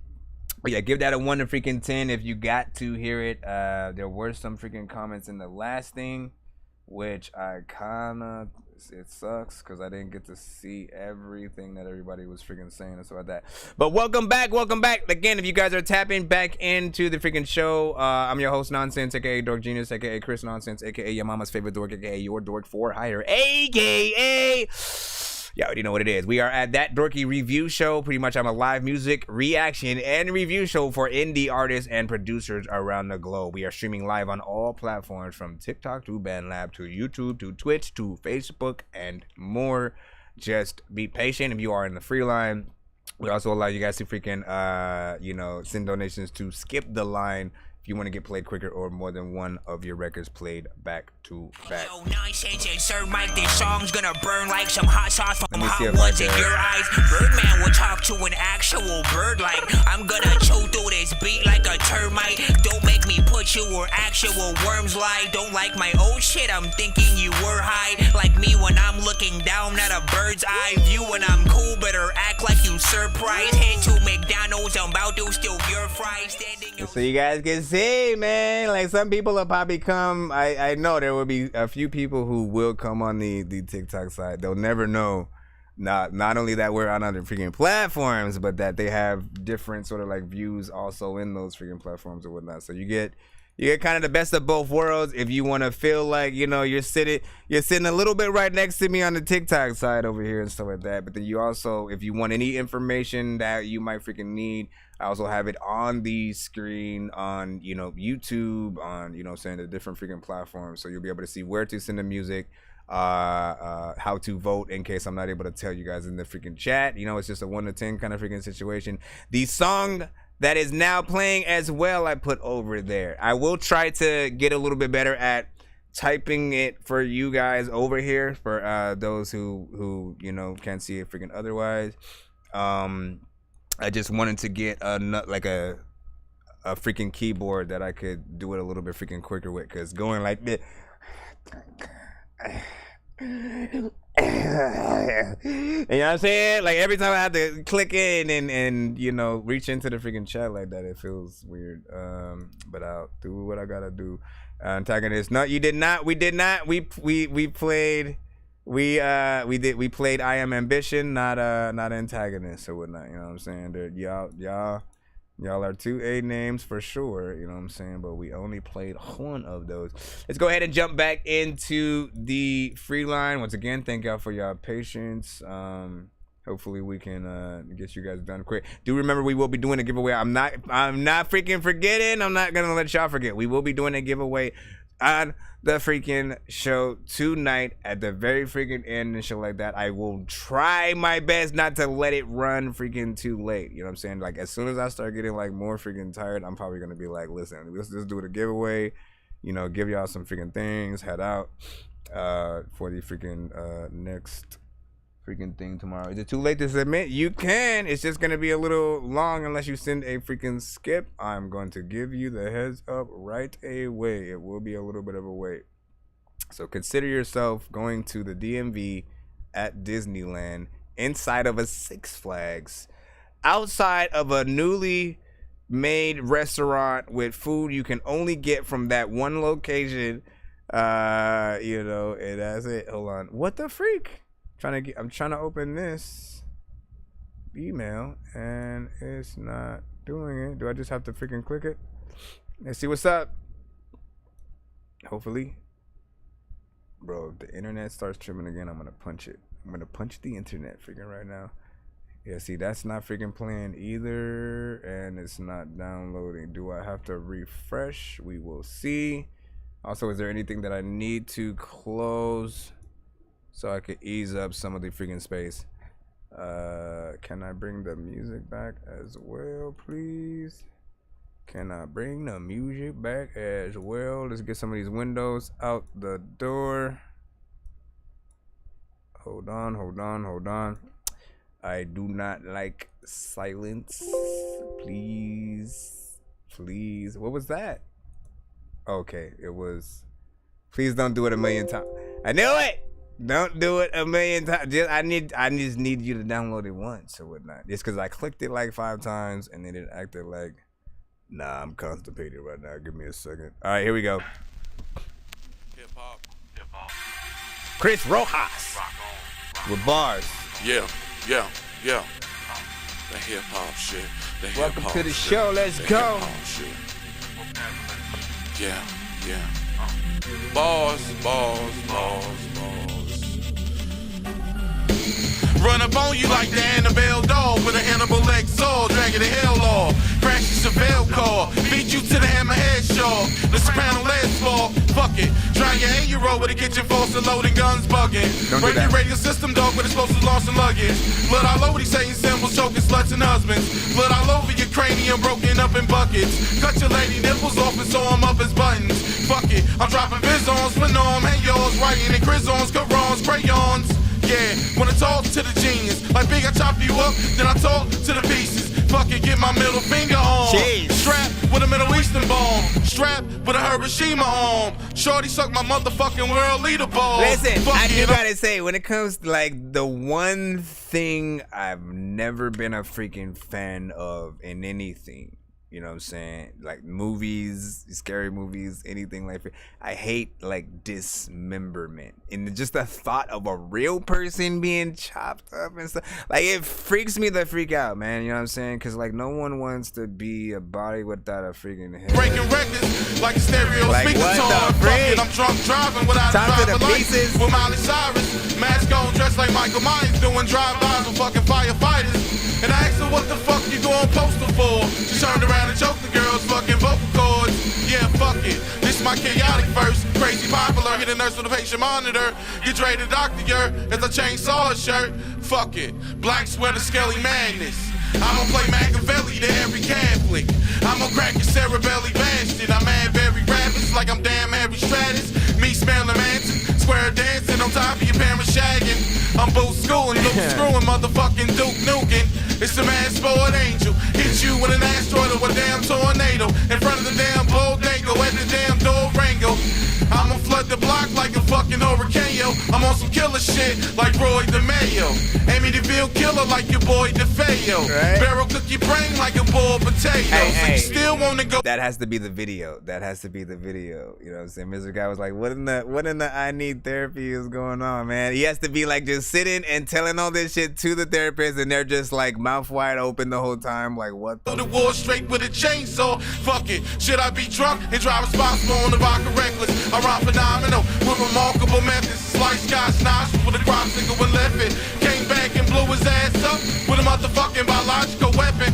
But yeah, give that a 1 to freaking 10 if you got to hear it. There were some freaking comments in the last thing, which I kinda, it sucks because I didn't get to see everything that everybody was freaking saying and stuff like that. But welcome back. Again, if you guys are tapping back into the freaking show, I'm your host, Nonsenze, aka Dork Geniuz, aka Chris Nonsenze, aka your mama's favorite dork, aka your dork for hire, aka... Yeah, already know what it is. We are at That Dorky Review Show. Pretty much I'm a live music reaction and review show for indie artists and producers around the globe. We are streaming live on all platforms, from TikTok to BandLab to YouTube to Twitch to Facebook and more. Just be patient if you are in the free line. We also allow you guys to freaking, you know, send donations to skip the line if you want to get played quicker or more than one of your records played back to back. Yo, Nonsenze, insert mic, this song's gonna burn like some hot sauce from hot ones in your eyes. Birdman will talk to an actual bird like I'm gonna chew through this beat like a termite. Don't make me put you where actual worms lie. Don't like my old shit, I'm thinking you were high. Like me when I'm looking looking down at a bird's eye view, and I'm cool, better act like you surprised. Head to McDonald's, I'm about to steal your fries. So you guys can see, man, like some people will probably come. I know there will be a few people who will come on the TikTok side. They'll never know. Not only that we're on other freaking platforms, but that they have different sort of like views also in those freaking platforms or whatnot. So you get kind of the best of both worlds. If you want to feel like, you know, you're sitting a little bit right next to me on the TikTok side over here and stuff like that. But then you also, if you want any information that you might freaking need, I also have it on the screen on, you know, YouTube, on, you know, saying the different freaking platforms. So you'll be able to see where to send the music, how to vote in case I'm not able to tell you guys in the freaking chat. You know, it's just a 1 to 10 kind of freaking situation. The song that is now playing as well, I put over there. I will try to get a little bit better at typing it for you guys over here for those who you know can't see it freaking otherwise. I just wanted to get a freaking keyboard that I could do it a little bit freaking quicker with, because going like this. You know what I'm saying? Like every time I have to click in and you know reach into the freaking chat like that, it feels weird. But I'll do what I gotta do. Antagonist. No, you did not. We did not. We played. We played I Am Ambition, not Antagonist or whatnot. You know what I'm saying? Y'all are 2 A names for sure, you know what I'm saying? But we only played one of those. Let's go ahead and jump back into the free line. Once again, thank y'all for y'all patience. Hopefully we can get you guys done quick. Do remember we will be doing a giveaway. I'm not freaking forgetting. I'm not gonna let y'all forget. We will be doing a giveaway on the freaking show tonight at the very freaking end and shit like that. I will try my best not to let it run freaking too late. You know what I'm saying? Like as soon as I start getting like more freaking tired, I'm probably gonna be like, listen, let's just do the giveaway. You know, give y'all some freaking things. Head out for the freaking next freaking thing tomorrow. Is it too late to submit? You can. It's just gonna be a little long unless you send a freaking skip. I'm going to give you the heads up right away. It will be a little bit of a wait. So consider yourself going to the DMV at Disneyland, inside of a Six Flags, outside of a newly made restaurant with food you can only get from that one location. You know, and that's it. Hold on. What the freak? I'm trying to open this email and it's not doing it. Do I just have to freaking click it? Let's see what's up. Hopefully. Bro, if the internet starts tripping again, I'm gonna punch it. I'm gonna punch the internet freaking right now. Yeah, see, that's not freaking playing either, and it's not downloading. Do I have to refresh? We will see. Also, is there anything that I need to close so I could ease up some of the freaking space? Can I bring the music back as well, please? Can I bring the music back as well? Let's get some of these windows out the door. Hold on. I do not like silence. Please. What was that? Okay, it was. Please don't do it a million times. I knew it. Don't do it a million times. I just need you to download it once or whatnot. Just because I clicked it like 5 times and then it acted like, nah, I'm constipated right now. Give me a second. All right, here we go. Hip hop. Chris Rojas with bars. Yeah. The hip hop shit. Welcome to the show. Let's go. Yeah. Bars. Run up on you like the Annabelle doll with a Hannibal Lecter, dragging the hell off. Crash the Chevelle car, beat you to the hammerhead shaw. The soprano legs fall, fuck it. Try your 8-year-old with a kitchen force and loading guns bugging. Break your radio system, dog, with explosives, lost and luggage. Blood all over these Satan symbols, choking sluts and husbands. Blood all over your cranium, broken up in buckets. Cut your lady nipples off and sew them up as buttons. Fuck it, I'm dropping Vizons, Phenom, hey yours, writing in Crizons, Corons, crayons. Yeah, when I talk to the genius, like big, I chop you up, then I talk to the pieces. Fuck it, get my middle finger on. Strap with a Middle Eastern bomb. strap with a Hiroshima arm. Shorty suck my motherfucking world leader ball. Listen, Fuck I do it, gotta say, when it comes to like the one thing I've never been a freaking fan of in anything, you know what I'm saying? Like movies, scary movies, anything like that. I hate like dismemberment. And just the thought of a real person being chopped up and stuff. Like it freaks me the freak out, man. You know what I'm saying? Cause like no one wants to be a body without a freaking head. Breaking records like a stereo Like speaker what tone. the Fuck freak? it, I'm drunk driving without Time a to driver the license. pieces. With Miley Cyrus, mask on, dressed like Michael Myers, doing drive-bys with fucking firefighters. And I asked her what the fuck you going postal for. She turned around and choked the girl's fucking vocal cords. Yeah, fuck it. This my chaotic verse. Crazy popular, hit a nurse with a patient monitor. Get ready to doctor her as I chainsaw her shirt. Fuck it. Black sweater, skelly madness. I'ma play Machiavelli to every Catholic. I'ma crack your cerebelly bastard. I'm mad very rapids like I'm damn Harry Stratus. Me smelling Manson, square dancing on top of your parents shagging. I'm boot schooling, Luke screwing, motherfucking Duke Nukem. It's a man sport angel. Hit you with an asteroid or a damn tornado. In front of the damn bodega at the damn Durango. I'ma flood the block like a fucking hurricane, yo. I'm on some killer shit like Roy DeMayo. Amy DeVille killer like your boy DeFeo. Right. Barrel cook your brain like a boiled potato. Hey, so you still wanna go. That has to be the video. That has to be the video. You know what I'm saying? Mr. Guy was like, what in the I need therapy is going on, man? He has to be like just sitting and telling all this shit to the therapist, and they're just like mouth wide open the whole time. Like, what the war straight with a chainsaw. Fuck it. Should I be drunk and drive responsible on the vodka reckless? I rhyme phenomenal with remarkable methods. Slice God's nostrils with a crop single and left it. Came back and blew his ass up with a motherfucking biological weapon.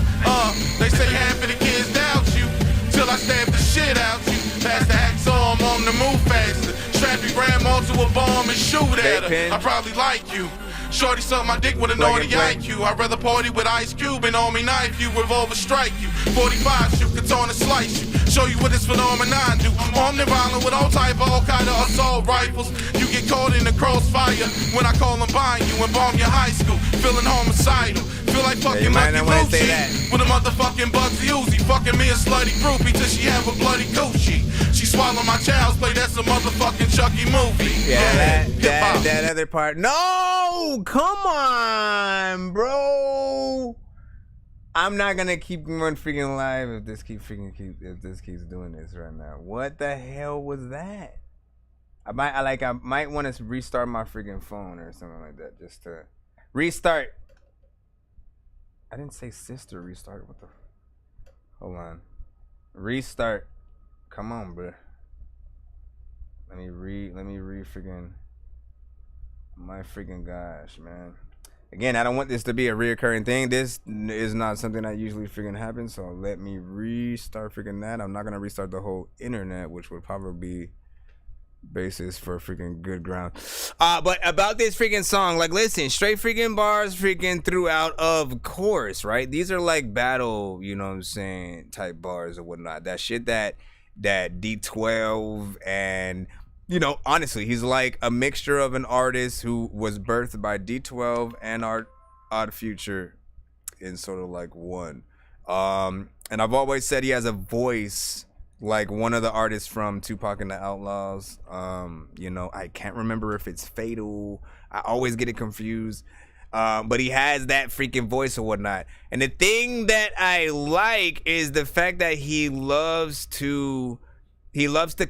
They say half of the kids doubt you till I stab the shit out you. Pass the axe arm on the move faster. Strap your grandma to a bomb and shoot at her. I probably like you. Shorty suck my dick with a naughty IQ. I'd rather party with Ice Cube and army knife you, revolver strike you. 45 shoot, katana slice you. Show you what this phenomenon do. Omniviolent with all type of Al-Qaeda assault rifles. You get caught in the crossfire when I call and bind you and bomb your high school. Feeling homicidal. Feel like fucking Lucky Lucci with a motherfucking Bugsy Uzi. Fucking me a slutty groupie till she have a bloody coochie. She swallow my child's play, that's a motherfucking Chucky movie. Yeah, that other part. No, come on, bro. I'm not gonna keep going freaking live if this keeps doing this right now. What the hell was that? I might want to restart my freaking phone or something like that just to restart. I didn't say sister restart. What the? Hold on. Restart. Come on, bro. Let me freaking. My freaking gosh, man. Again, I don't want this to be a reoccurring thing. This is not something that usually freaking happens. So let me restart freaking that. I'm not gonna restart the whole internet, which would probably be basis for freaking good ground. But about this freaking song, like, listen, straight freaking bars freaking throughout, of course, right? These are like battle, you know what I'm saying, type bars or whatnot. That shit that D12 and, you know, honestly, he's like a mixture of an artist who was birthed by D12 and Odd Future in sort of like one. And I've always said he has a voice like one of the artists from Tupac and the Outlaws. You know, I can't remember if it's Fatal. I always get it confused. But he has that freaking voice or whatnot. And the thing that I like is the fact that he loves to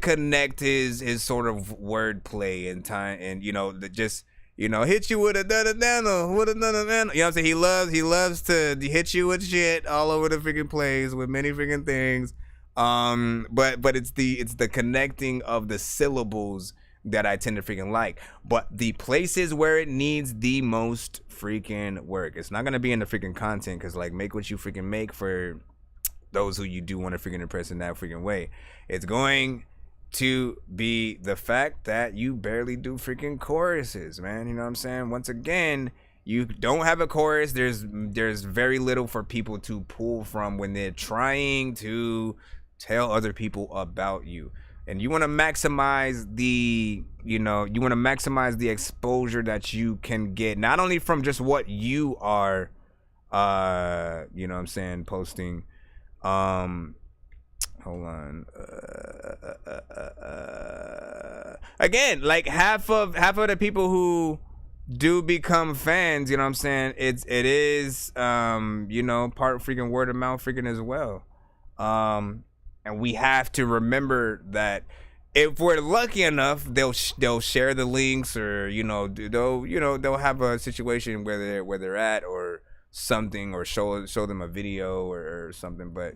connect his sort of wordplay and time, and you know, just, you know, hit you with a da-da-da-da, with a da-da-da-da. You know what I'm saying? He loves to hit you with shit all over the freaking plays with many freaking things. But it's the connecting of the syllables that I tend to freaking like. But the places where it needs the most freaking work, it's not gonna be in the freaking content, because like, make what you freaking make for those who you do want to freaking impress in that freaking way. It's going to be the fact that you barely do freaking choruses, man. You know what I'm saying? Once again, you don't have a chorus. There's very little for people to pull from when they're trying to tell other people about you. And you want to maximize the, you know, you want to maximize the exposure that you can get, not only from just what you are, you know what I'm saying, posting. Hold on. Again, like half of the people who do become fans, you know what I'm saying? It is you know, part freaking word of mouth freaking as well. And we have to remember that if we're lucky enough, they'll share the links, or they'll have a situation where they're at or something, or show them a video or something. But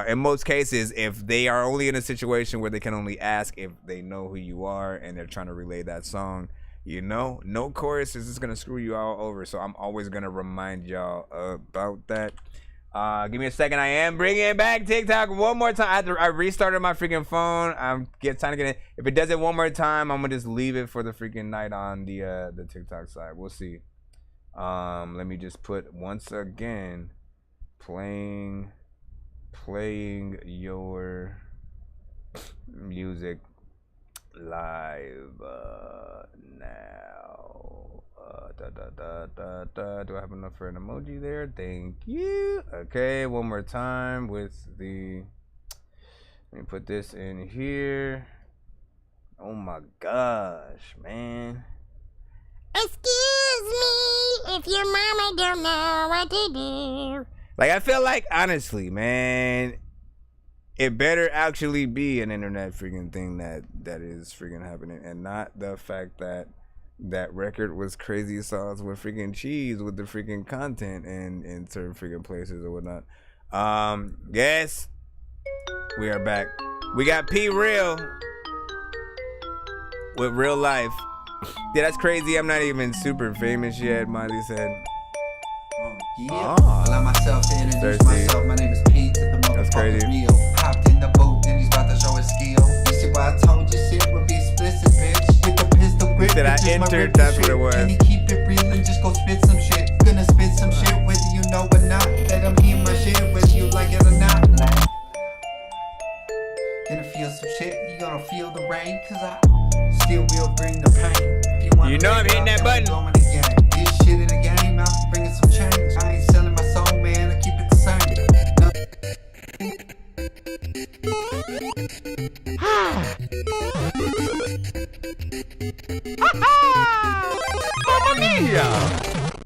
in most cases, if they are only in a situation where they can only ask if they know who you are and they're trying to relay that song, no chorus is just gonna screw you all over. So I'm always gonna remind y'all about that. Give me a second. I am bringing back TikTok one more time. I restarted my freaking phone. I'm trying to get it. If it does it one more time, I'm gonna just leave it for the freaking night on the TikTok side. We'll see. Let me just put once again, playing your music live now. Do I have enough for an emoji there? Thank you. Okay, one more time with the. Let me put this in here. Oh my gosh, man. Excuse me if your mama don't know what to do. Like, I feel like, honestly, man, it better actually be an internet freaking thing that is freaking happening, and not the fact that that record was crazy sauce with freaking cheese with the freaking content and in certain freaking places or whatnot. Yes, we are back. We got P Real with Real Life. Yeah, that's crazy. I'm not even super famous yet, Miley said. Yeah, allow myself to introduce myself. My name is Pete. That's crazy. Real. Hopped in the boat, and he's about to show his skill. You see why I told you shit would be explicit, bitch. With the pistol grip, that I entered, that's what it was. Can you keep it real and just go spit some shit? Gonna spit some shit whether you know or not. Let them hear my shit whether you like it or not. Gonna feel some shit, you gonna feel the rain, cause I still will bring the pain. If you know I'm hitting that button. This shit in the game, I'm bringing some change. I ain't selling my soul, man, I keep it the same.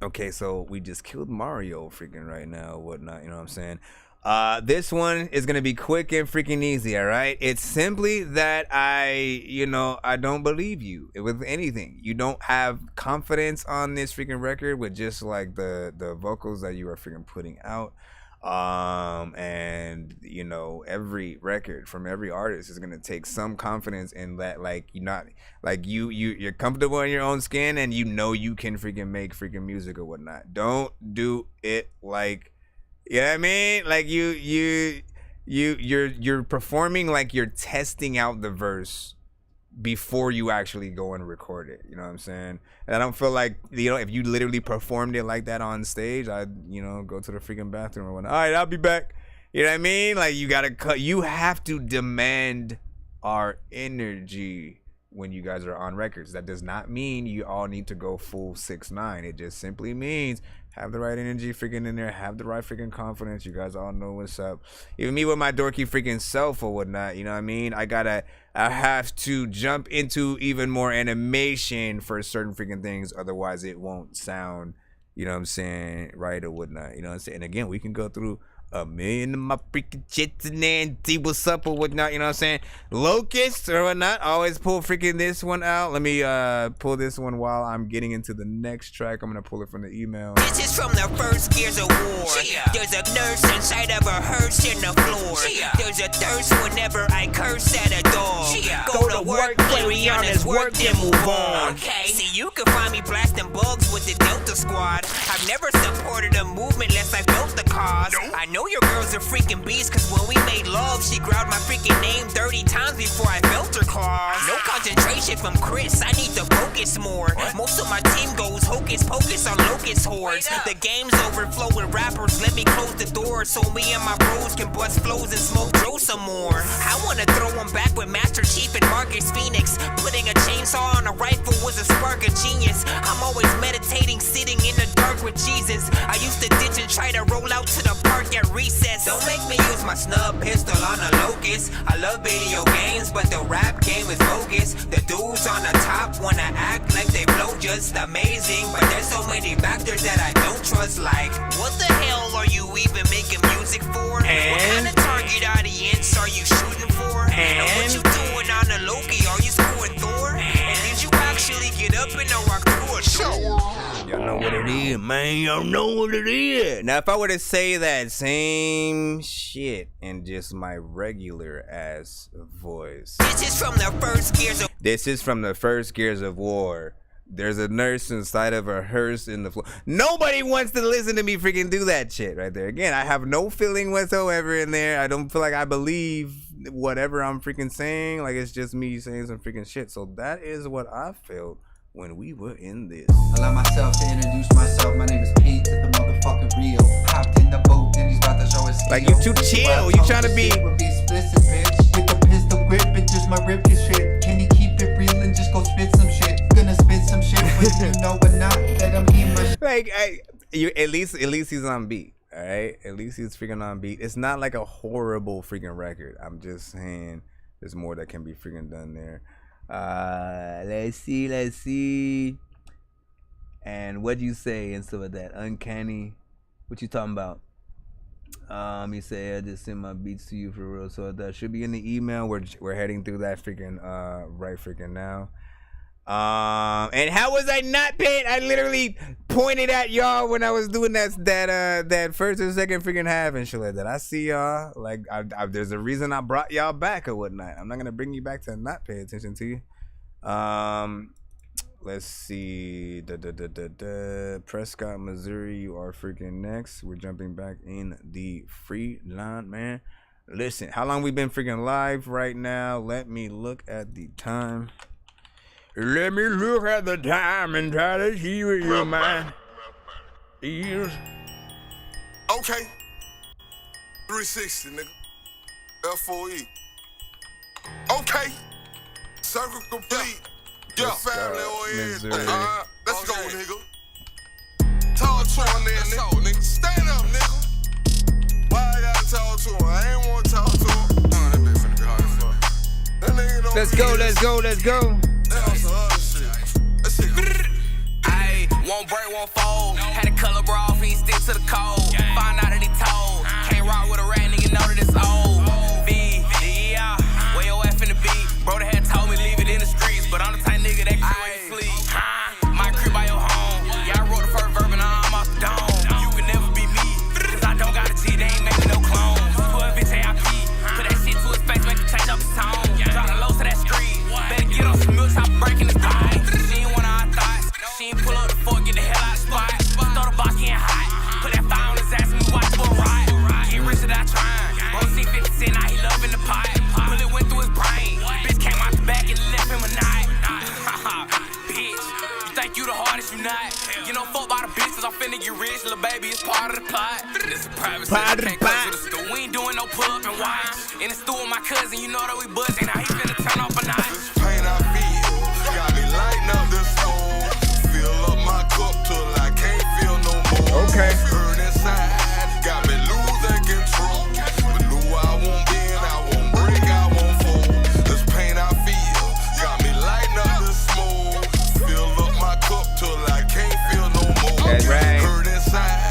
Okay, so we just killed Mario freaking right now, whatnot, you know what I'm saying? This one is gonna be quick and freaking easy, all right? It's simply that I don't believe you with anything. You don't have confidence on this freaking record with just like the vocals that you are freaking putting out. And every record from every artist is gonna take some confidence in that, like you're comfortable in your own skin and you can freaking make freaking music or whatnot. Don't do it like, you know what I mean? Like you're performing like you're testing out the verse before you actually go and record it. You know what I'm saying? And I don't feel like, if you literally performed it like that on stage, I'd, go to the freaking bathroom or whatnot. All right, I'll be back. You know what I mean? Like you have to demand our energy when you guys are on records. That does not mean you all need to go full 6ix9ine. It just simply means have the right energy freaking in there, have the right freaking confidence. You guys all know what's up. Even me with my dorky freaking self or whatnot, you know what I mean? I have to jump into even more animation for certain freaking things, otherwise it won't sound, you know what I'm saying, right or whatnot, you know what I'm saying? And again, we can go through a million of my freaking shits and then see what's up or whatnot, you know what I'm saying? Locust or whatnot, always pull freaking this one out. Let me pull this one while I'm getting into the next track. I'm gonna pull it from the email. This is from the first Gears of War. There's a nurse inside of a hearse in the floor. There's a thirst whenever I curse at a dog. Go to work, carry on his work, then move on. Okay. See, you can find me blasting bugs with the Delta Squad. I've never supported a movement unless I built the cause. I know your girl's a freaking beast, cause when we made love, she growled my freaking name 30 times before I felt her claws. No concentration from Chris, I need to focus more. Most of my team goes hocus pocus on locust hordes. The game's overflowing rappers, let me close the door so me and my bros can bust flows and smoke Joe some more. I wanna throw them back with Master Chief and Marcus Phoenix. Putting a chainsaw on a rifle was a spark of genius. I'm always meditating, sitting in the dark with Jesus. I used to ditch and try to roll out to the park at recess. Don't make me use my snub pistol on a locust. I love video games, but the rap game is bogus. The dudes on the top wanna act like they flow just amazing, but there's so many factors that I don't trust. Like, what the hell are you even making music for? What kind of target audience are you shooting for? And what you doing on the Loki? Are you screwing Thor? And did you actually get up and rock through a show? Y'all know what it is, man. Y'all know what it is. Now, if I were to say that same shit in just my regular ass voice. This is from the first Gears of... This is from the first Gears of War. There's a nurse inside of a hearse in the floor. Nobody wants to listen to me freaking do that shit right there. Again, I have no feeling whatsoever in there. I don't feel like I believe whatever I'm freaking saying. Like, it's just me saying some freaking shit. So that is what I felt when we were in this. Allow myself to introduce myself. My name is Pete, the motherfucking real. Hopped in the boat and he's about to show his skill. Like, you too chill. You trying to be... explicit, bitch. With the pistol grip, it just my rip is shit. Can you keep it real and just go spit some shit? Gonna spit some shit with you know or not that I'm in my shit. Like, at least he's on beat. All right, at least he's freaking on beat. It's not like a horrible freaking record. I'm just saying there's more that can be freaking done there. Let's see. And what'd you say and stuff like that? Uncanny. What you talking about? You say I just sent my beats to you for real. So that should be in the email. We're heading through that freaking right freaking now. And how was I not paying? I literally pointed at y'all when I was doing that first or second freaking half and shit like that. I see y'all. Like, there's a reason I brought y'all back or whatnot. I'm not gonna bring you back to not pay attention to you. Let's see. Prescott, Missouri, you are freaking next. We're jumping back in the free line, man. Listen, how long we been freaking live right now? Let me look at the time. Let me look at the time and try to see what your mind is. Okay. 360, nigga. F4E. Okay. Circle complete. Yeah, family oriented. Let's go, nigga. Talk to him, nigga. Stand up, nigga. Why I gotta talk to him? I ain't wanna talk to him. That bitch finna be hard as fuck. That nigga don't Let's go. Ayy, won't break, won't fold. Had a color bra off, he stick to the code. Find out that he told. Can't rock with a rat, nigga, know that it's old. Yeah, where your ass finna be? Bro, they had told me leave it in the streets, but I'm the type nigga that can sleep. My crib by your home. Yeah, I wrote the first verb and I'm off the dome. You can never be me, cause I don't got a G, they ain't making no clones. 12 bitch AIP, put that shit to his face, make him change up his tone. Drop the low to that street, better get on some milk, stop breaking his thigh. She ain't one of our thoughts, she ain't pull up the fork, get the hell out of the spot. Throw the box getting hot, put that fire on his ass and we watch for a ride. Get rich without trying, bro see 50 cent, now he loving the pot. Bullet went through his brain, bitch came out the back and left him a night. Bitch, you think you the hardest, you not. You know, fuck by the bitches, I'm finna get rich, little baby, it's part of the plot. This a private set, can't come to the stool. We ain't doing no pull up and wine. In the stool with my cousin, you know that we buzzing, now he finna turn off a night. This pain I feel got me lighting up this soul. Fill up my cup till I can't feel no more. Okay. Hurt inside, got me losing control. But knew I won't bend, I won't break, I won't fold. This pain I feel got me lighting up this smoke. Fill up my cup till I can't feel no more. That's right. Hurt inside,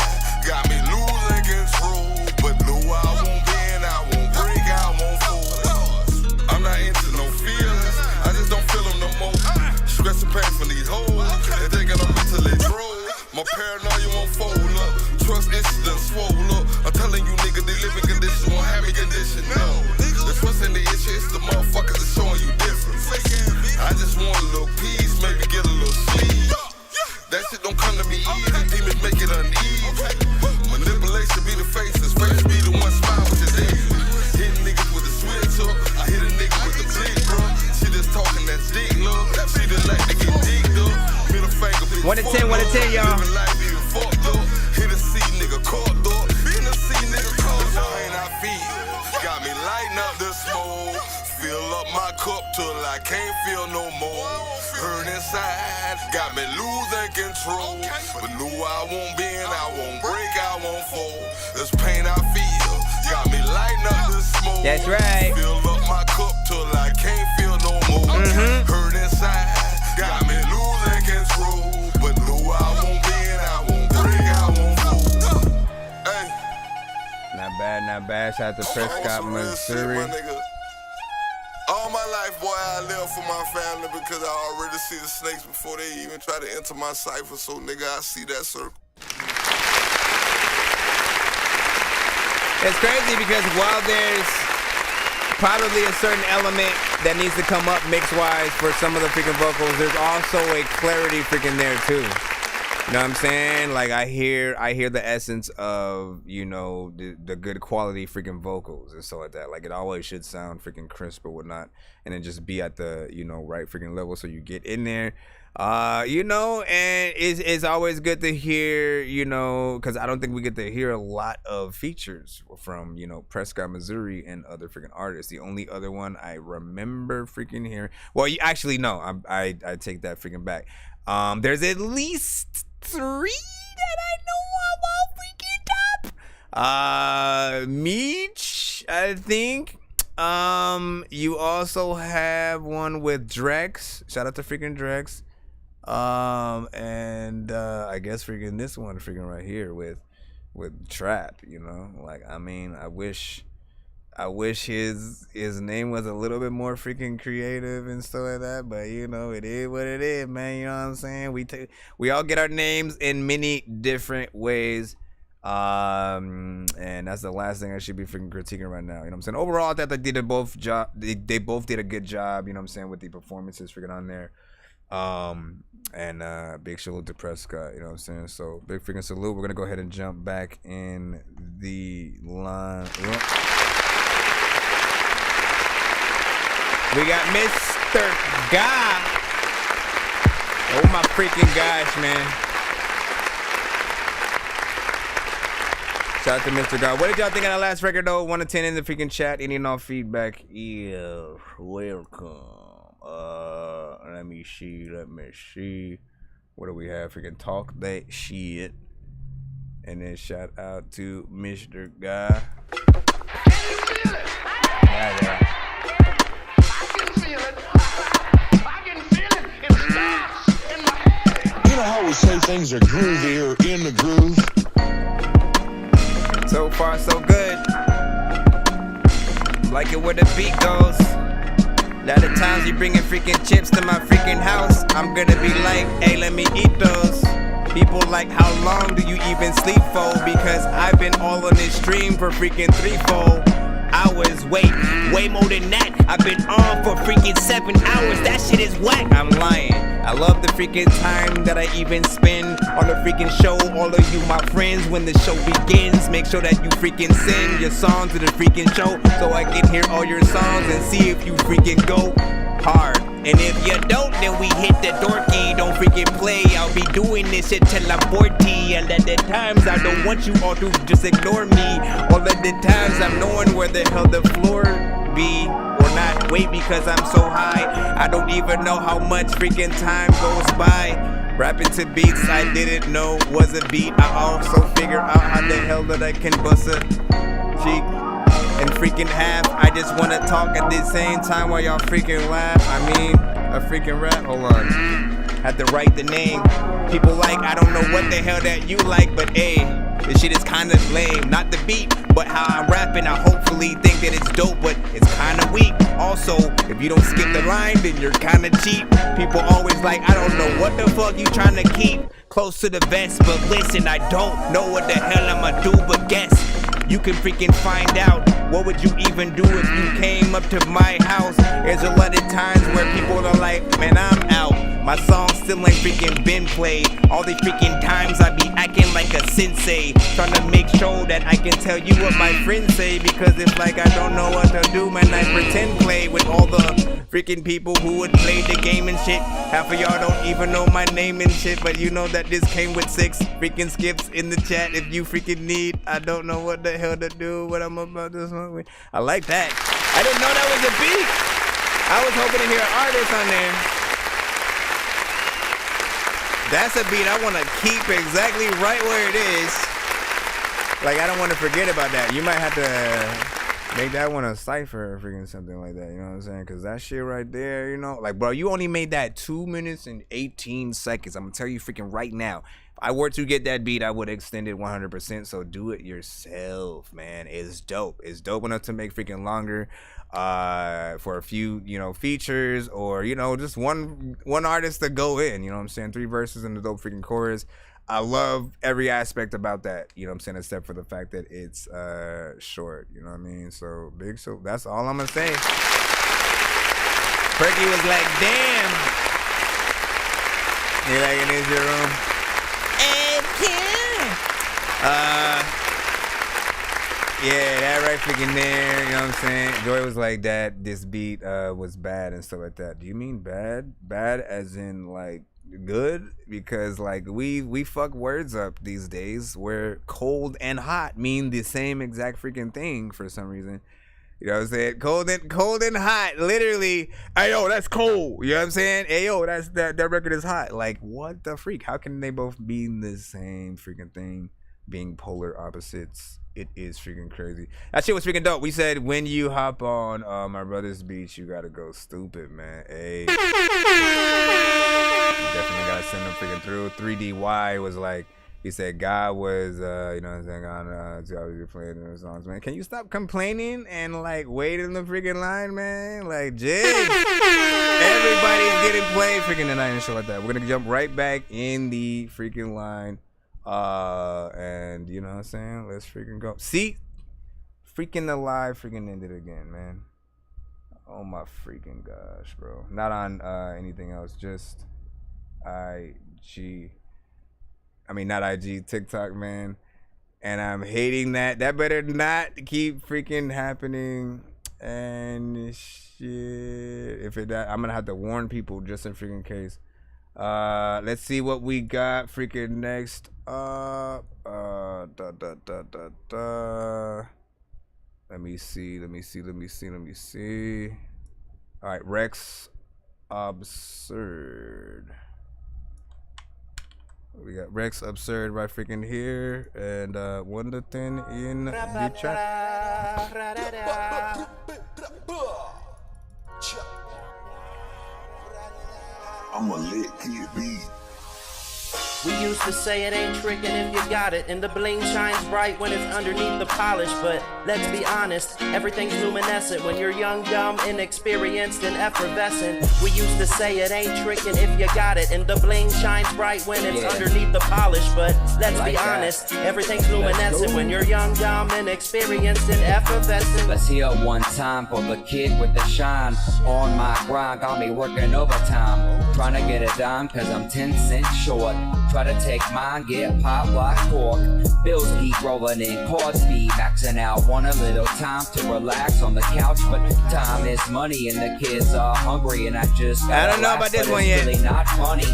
got me losing control. But knew I won't bend, I won't break, I won't fold. I'm not into no feelings, I just don't feel them no more. Stress and pain from these hoes, they thinking I'm mentally drove. My paranoia won't fold up, trust incident swole up. I'm telling you nigga, they living conditions won't have me condition, no. The trust in the issue, it's the motherfuckers that's showing you different. I just want a little peace, maybe get a little sleep. That shit don't come to me easy, demons make it uneasy. Manipulation be the faces, face be the one smile with your days. Hitting niggas with the switch up, I hit a nigga with the blick, bro. She just talking that stick, love. She just like to get digged up. Middle finger, bitch. 1 to 10, y'all. Living life being fucked up. Hit a C nigga caught up. In a C nigga caught up. Pain I feel got me lighting up this smoke. Fill up my cup till I can't feel no more. Hurt inside, got me losing control. But knew I won't bend, I won't break, I won't fall. This pain I feel That's right. Fill up my cup till I can't feel no more. Hurt inside, got me losing control. But no, I won't bend, I won't break, I won't fold. Hey. Not bad. Shout out to Prescott, Missouri. All my life, boy, I live for my family because I already see the snakes before they even try to enter my cipher. So, nigga, I see that circle. It's crazy because while there's probably a certain element that needs to come up mix-wise for some of the freaking vocals, there's also a clarity freaking there too. You know what I'm saying? Like I hear the essence of, you know, the good quality freaking vocals and stuff like that. Like it always should sound freaking crisp or whatnot, and then just be at the, you know, right freaking level so you get in there. You know, and it's always good to hear, you know, because I don't think we get to hear a lot of features from, you know, Prescott, Missouri and other freaking artists. The only other one I remember freaking hearing, well, actually no, I take that freaking back. There's at least 3 that I know of all freaking top. Meech, I think. You also have one with Drex. Shout out to freaking Drex. And I guess freaking this one freaking right here with Trap, you know? Like, I mean, I wish his name was a little bit more freaking creative and stuff like that, but you know, it is what it is, man. You know what I'm saying? We all get our names in many different ways. And that's the last thing I should be freaking critiquing right now. You know what I'm saying? Overall, I thought they did both did a good job, you know what I'm saying, with the performances freaking on there. And big salute to Prescott, you know what I'm saying? So big freaking salute. We're gonna go ahead and jump back in the line. We got Mr. Guy. Oh my freaking gosh, man. Shout out to Mr. Guy. What did y'all think of that last record though? 1 to 10 in the freaking chat. Any and all feedback? Yeah, welcome. Let me see. What do we have? Freaking talk that shit. And then shout out to Mr. Guy. Yeah. You know how we say things are groovy or in the groove? So far, so good. Like it where the beat goes. A lot of times you bringing freaking chips to my freaking house, I'm gonna be like, hey, let me eat those. People like, how long do you even sleep for? Because I've been all on this stream for freaking 3-4 hours. Way more than that. I've been on for freaking 7 hours. That shit is whack. I'm lying. I love the freaking time that I even spend on the freaking show. All of you, my friends, when the show begins, make sure that you freaking send your song to the freaking show so I can hear all your songs and see if you freaking go hard. And if you don't, then we hit the Dorky. Don't freaking play. I'll be doing this shit till I'm 40. And at the times I don't want you all to just ignore me. All of the times I'm knowing where the hell the floor be or not. Wait, because I'm so high, I don't even know how much freaking time goes by. Rapping to beats I didn't know was a beat. I also figure out how the hell that I can bust a cheek and freaking half. I just wanna talk at the same time while y'all freaking laugh. I mean, a freaking rap. Hold on. Had to write the name. People like, I don't know what the hell that you like, but hey, this shit is kinda lame. Not the beat, but how I'm rapping. I hopefully think that it's dope, but it's kinda weak. Also, if you don't skip the line, then you're kinda cheap. People always like, I don't know what the fuck you trying to keep close to the vest, but listen, I don't know what the hell I'ma do, but guess. You can freaking find out. What would you even do if you came up to my house? There's a lot of times where people are like, man, I'm out. My song still ain't freaking been played. All the freaking times I be acting like a sensei, trying to make sure that I can tell you what my friends say. Because it's like I don't know what to do, man. I pretend play with all the freaking people who would play the game and shit. Half of y'all don't even know my name and shit, but you know that this came with 6 freaking skips in the chat if you freaking need. I don't know what the hell to do, what I'm about to smoke with. I like that. I didn't know that was a beat. I was hoping to hear an artist on there. That's a beat I want to keep exactly right where it is. Like, I don't want to forget about that. You might have to Make that one a cipher or freaking something like that, you know what I'm saying? Because that shit right there, you know, like, bro, you only made that 2 minutes and 18 seconds. I'm gonna tell you freaking right now. If I were to get that beat, I would extend it 100%. So do it yourself, man. It's dope. It's dope enough to make freaking longer for a few, you know, features or, you know, just one artist to go in, you know what I'm saying? 3 verses and a dope freaking chorus. I love every aspect about that, you know what I'm saying, except for the fact that it's short, you know what I mean? So big, so that's all I'm gonna say. Perky was like, damn. You like it in your room? Yeah, that right freaking there, you know what I'm saying? Joy was like that, this beat was bad and stuff like that. Do you mean bad? Bad as in like good? Because like we fuck words up these days where cold and hot mean the same exact freaking thing for some reason. You know what I'm saying? Cold and hot, literally. Hey yo, that's cold. You know what I'm saying? Hey yo, that record is hot. Like what the freak? How can they both mean the same freaking thing, being polar opposites? It is freaking crazy. That shit was freaking dope. We said when you hop on my brother's beach, you gotta go stupid, man. Hey, you definitely gotta send them freaking through. 3DY was like, he said God was, you know what I'm saying, on you're playing those songs, man. Can you stop complaining and like wait in the freaking line, man? Like, jig. Everybody's getting played freaking tonight and shit like that. We're gonna jump right back in the freaking line. And you know what I'm saying? Let's freaking go. See? Freaking the live freaking ended again, man. Oh my freaking gosh, bro. Not on anything else, just IG. I mean, not IG, TikTok, man. And I'm hating that. That better not keep freaking happening. And shit. If it I'm gonna have to warn people just in freaking case. Let's see what we got freaking next up. Let me see. All right, Rex Absurd. We got Rex Absurd right freaking here, and one to 10 in the chat. I'ma let kid be. We used to say it ain't trickin' if you got it, and the bling shines bright when it's underneath the polish. But let's be honest, everything's luminescent when you're young, dumb, inexperienced, and effervescent. We used to say it ain't trickin' if you got it, and the bling shines bright when it's underneath the polish. But let's be honest, everything's luminescent when you're young, dumb, inexperienced, and effervescent. Let's hear it one time for the kid with the shine. On my grind, got me working overtime. Trying to get a dime, cause I'm 10 cents short. Try to take mine, get popped like cork. Bills keep rolling in, cord speed maxing out. Want a little time to relax on the couch, but time is money and the kids are hungry. And I just I don't know about this one yet. Really not funny.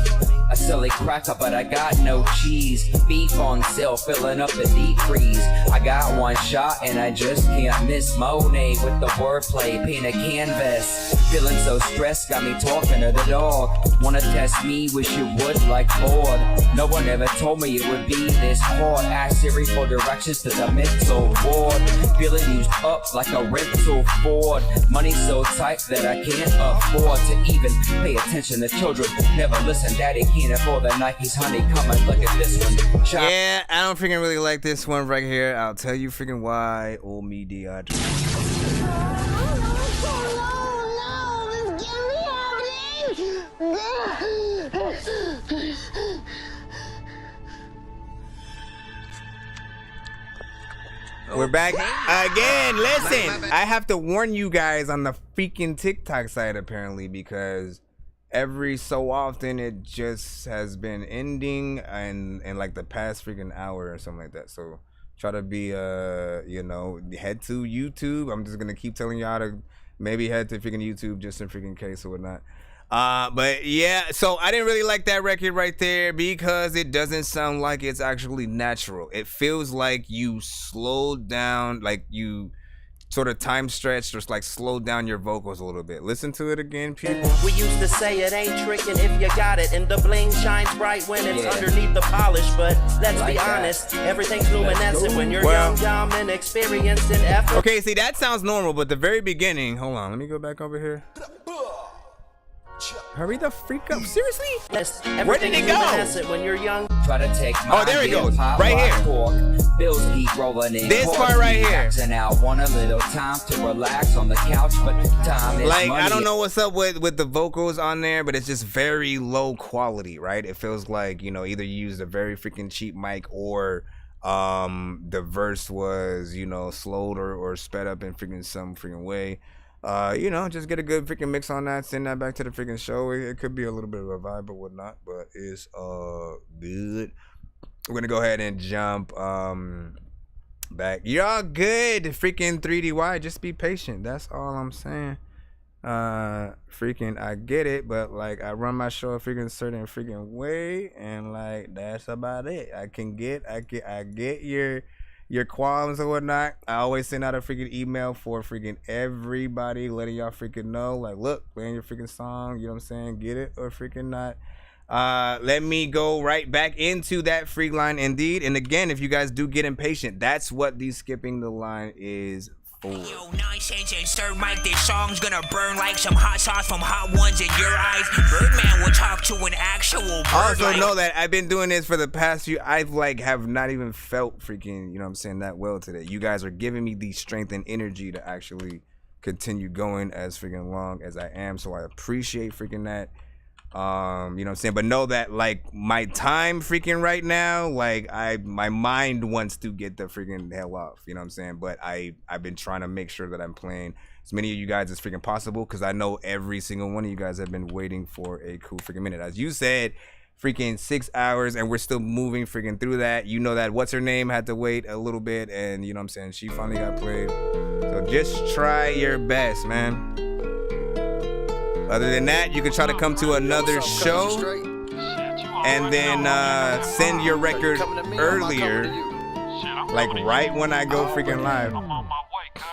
A silly cracker, but I got no cheese. Beef on sale, filling up the deep freeze. I got one shot and I just can't miss. Monet with the wordplay, paint a canvas. Feeling so stressed, got me talking to the dog. Wanna test me, wish you would like Ford. No one ever told me it would be this hard. Ask Siri for directions to the mental ward. Feeling used up like a rental Ford. Money so tight that I can't afford to even pay attention to children. Never listen, daddy can't afford the Nikes, honey, come and look at this one. Yeah, I don't freaking really like this one right here. I'll tell you freaking why. Oh, me We're back again. Listen, I have to warn you guys on the freaking TikTok side apparently, because every so often it just has been ending in like the past freaking hour or something like that. So try to be you know, head to YouTube. I'm just gonna keep telling y'all to maybe head to freaking YouTube just in freaking case or whatnot. But yeah, so I didn't really like that record right there because it doesn't sound like it's actually natural. It feels like you slowed down, like you sort of time stretched or like slowed down your vocals a little bit. Listen to it again, people. We used to say it ain't tricking if you got it, and the bling shines bright when it's underneath the polish. But let's be honest, everything's luminescent when you're young, dumb, and experienced in effort. Okay, see, that sounds normal, but the very beginning, hold on, let me go back over here. Hurry the freak up. Seriously? Where did it go? When you're young. Try to take my there it goes. Right here. Bills keep rolling in. This part right here. And I want a little time to relax on the couch, but time is like money. I don't know what's up with the vocals on there, but it's just very low quality, right? It feels like, you know, either you used a very freaking cheap mic or the verse was, you know, slowed or sped up in freaking some freaking way. You know, just get a good freaking mix on that, send that back to the freaking show. It could be a little bit of a vibe or whatnot, but it's good. We're gonna go ahead and jump back. Y'all good, freaking 3DY. Just be patient. That's all I'm saying. Freaking I get it, but like I run my show a freaking certain freaking way, and like that's about it. I get your qualms or whatnot. I always send out a freaking email for freaking everybody, letting y'all freaking know, like, look, playing your freaking song, you know what I'm saying? Get it or freaking not. Let me go right back into that free line indeed. And again, if you guys do get impatient, that's what the skipping the line is for. Yo, Nonsenze, insert mic, this song's gonna burn like some hot sauce from hot ones in your eyes. Birdman will talk to an actual bird. Also know that I've been doing this for the past few, I've like have not even felt freaking, you know what I'm saying, that well today. You guys are giving me the strength and energy to actually continue going as freaking long as I am. So I appreciate freaking that. You know what I'm saying, but know that like my time freaking right now, like my mind wants to get the freaking hell off, you know what I'm saying, but I've been trying to make sure that I'm playing as many of you guys as freaking possible, because I know every single one of you guys have been waiting for a cool freaking minute. As you said, freaking 6 hours, and we're still moving freaking through that. You know that what's her name had to wait a little bit, and you know what I'm saying, she finally got played. So just try your best, man. Other than that, you can try to come to another show and then send your record earlier, like right when I go freaking live.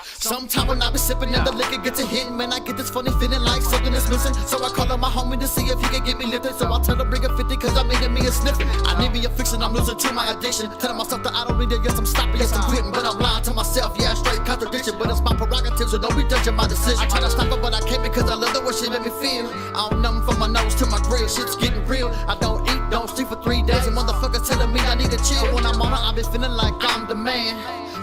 Sometime when I be sipping and the liquor gets a hit, man, I get this funny feeling like something is missing. So I call up my homie to see if he can get me lifted. So I tell him bring a 50 cause I'm making me a sniffing. I need me a fixin', I'm losing to my addiction. Telling myself that I don't need it, yes I'm stopping, yes I'm quitting. But I'm lying to myself, yeah, straight contradiction. But it's my prerogative, so don't be judging my decision. I try to stop it, but I can't because I love the way she let me feel. I don't numb from my nose to my grave, shit's getting real. I don't eat, don't sleep for 3 days. And motherfuckers telling me I need to chill. When I'm on it, I be feeling like I'm the man.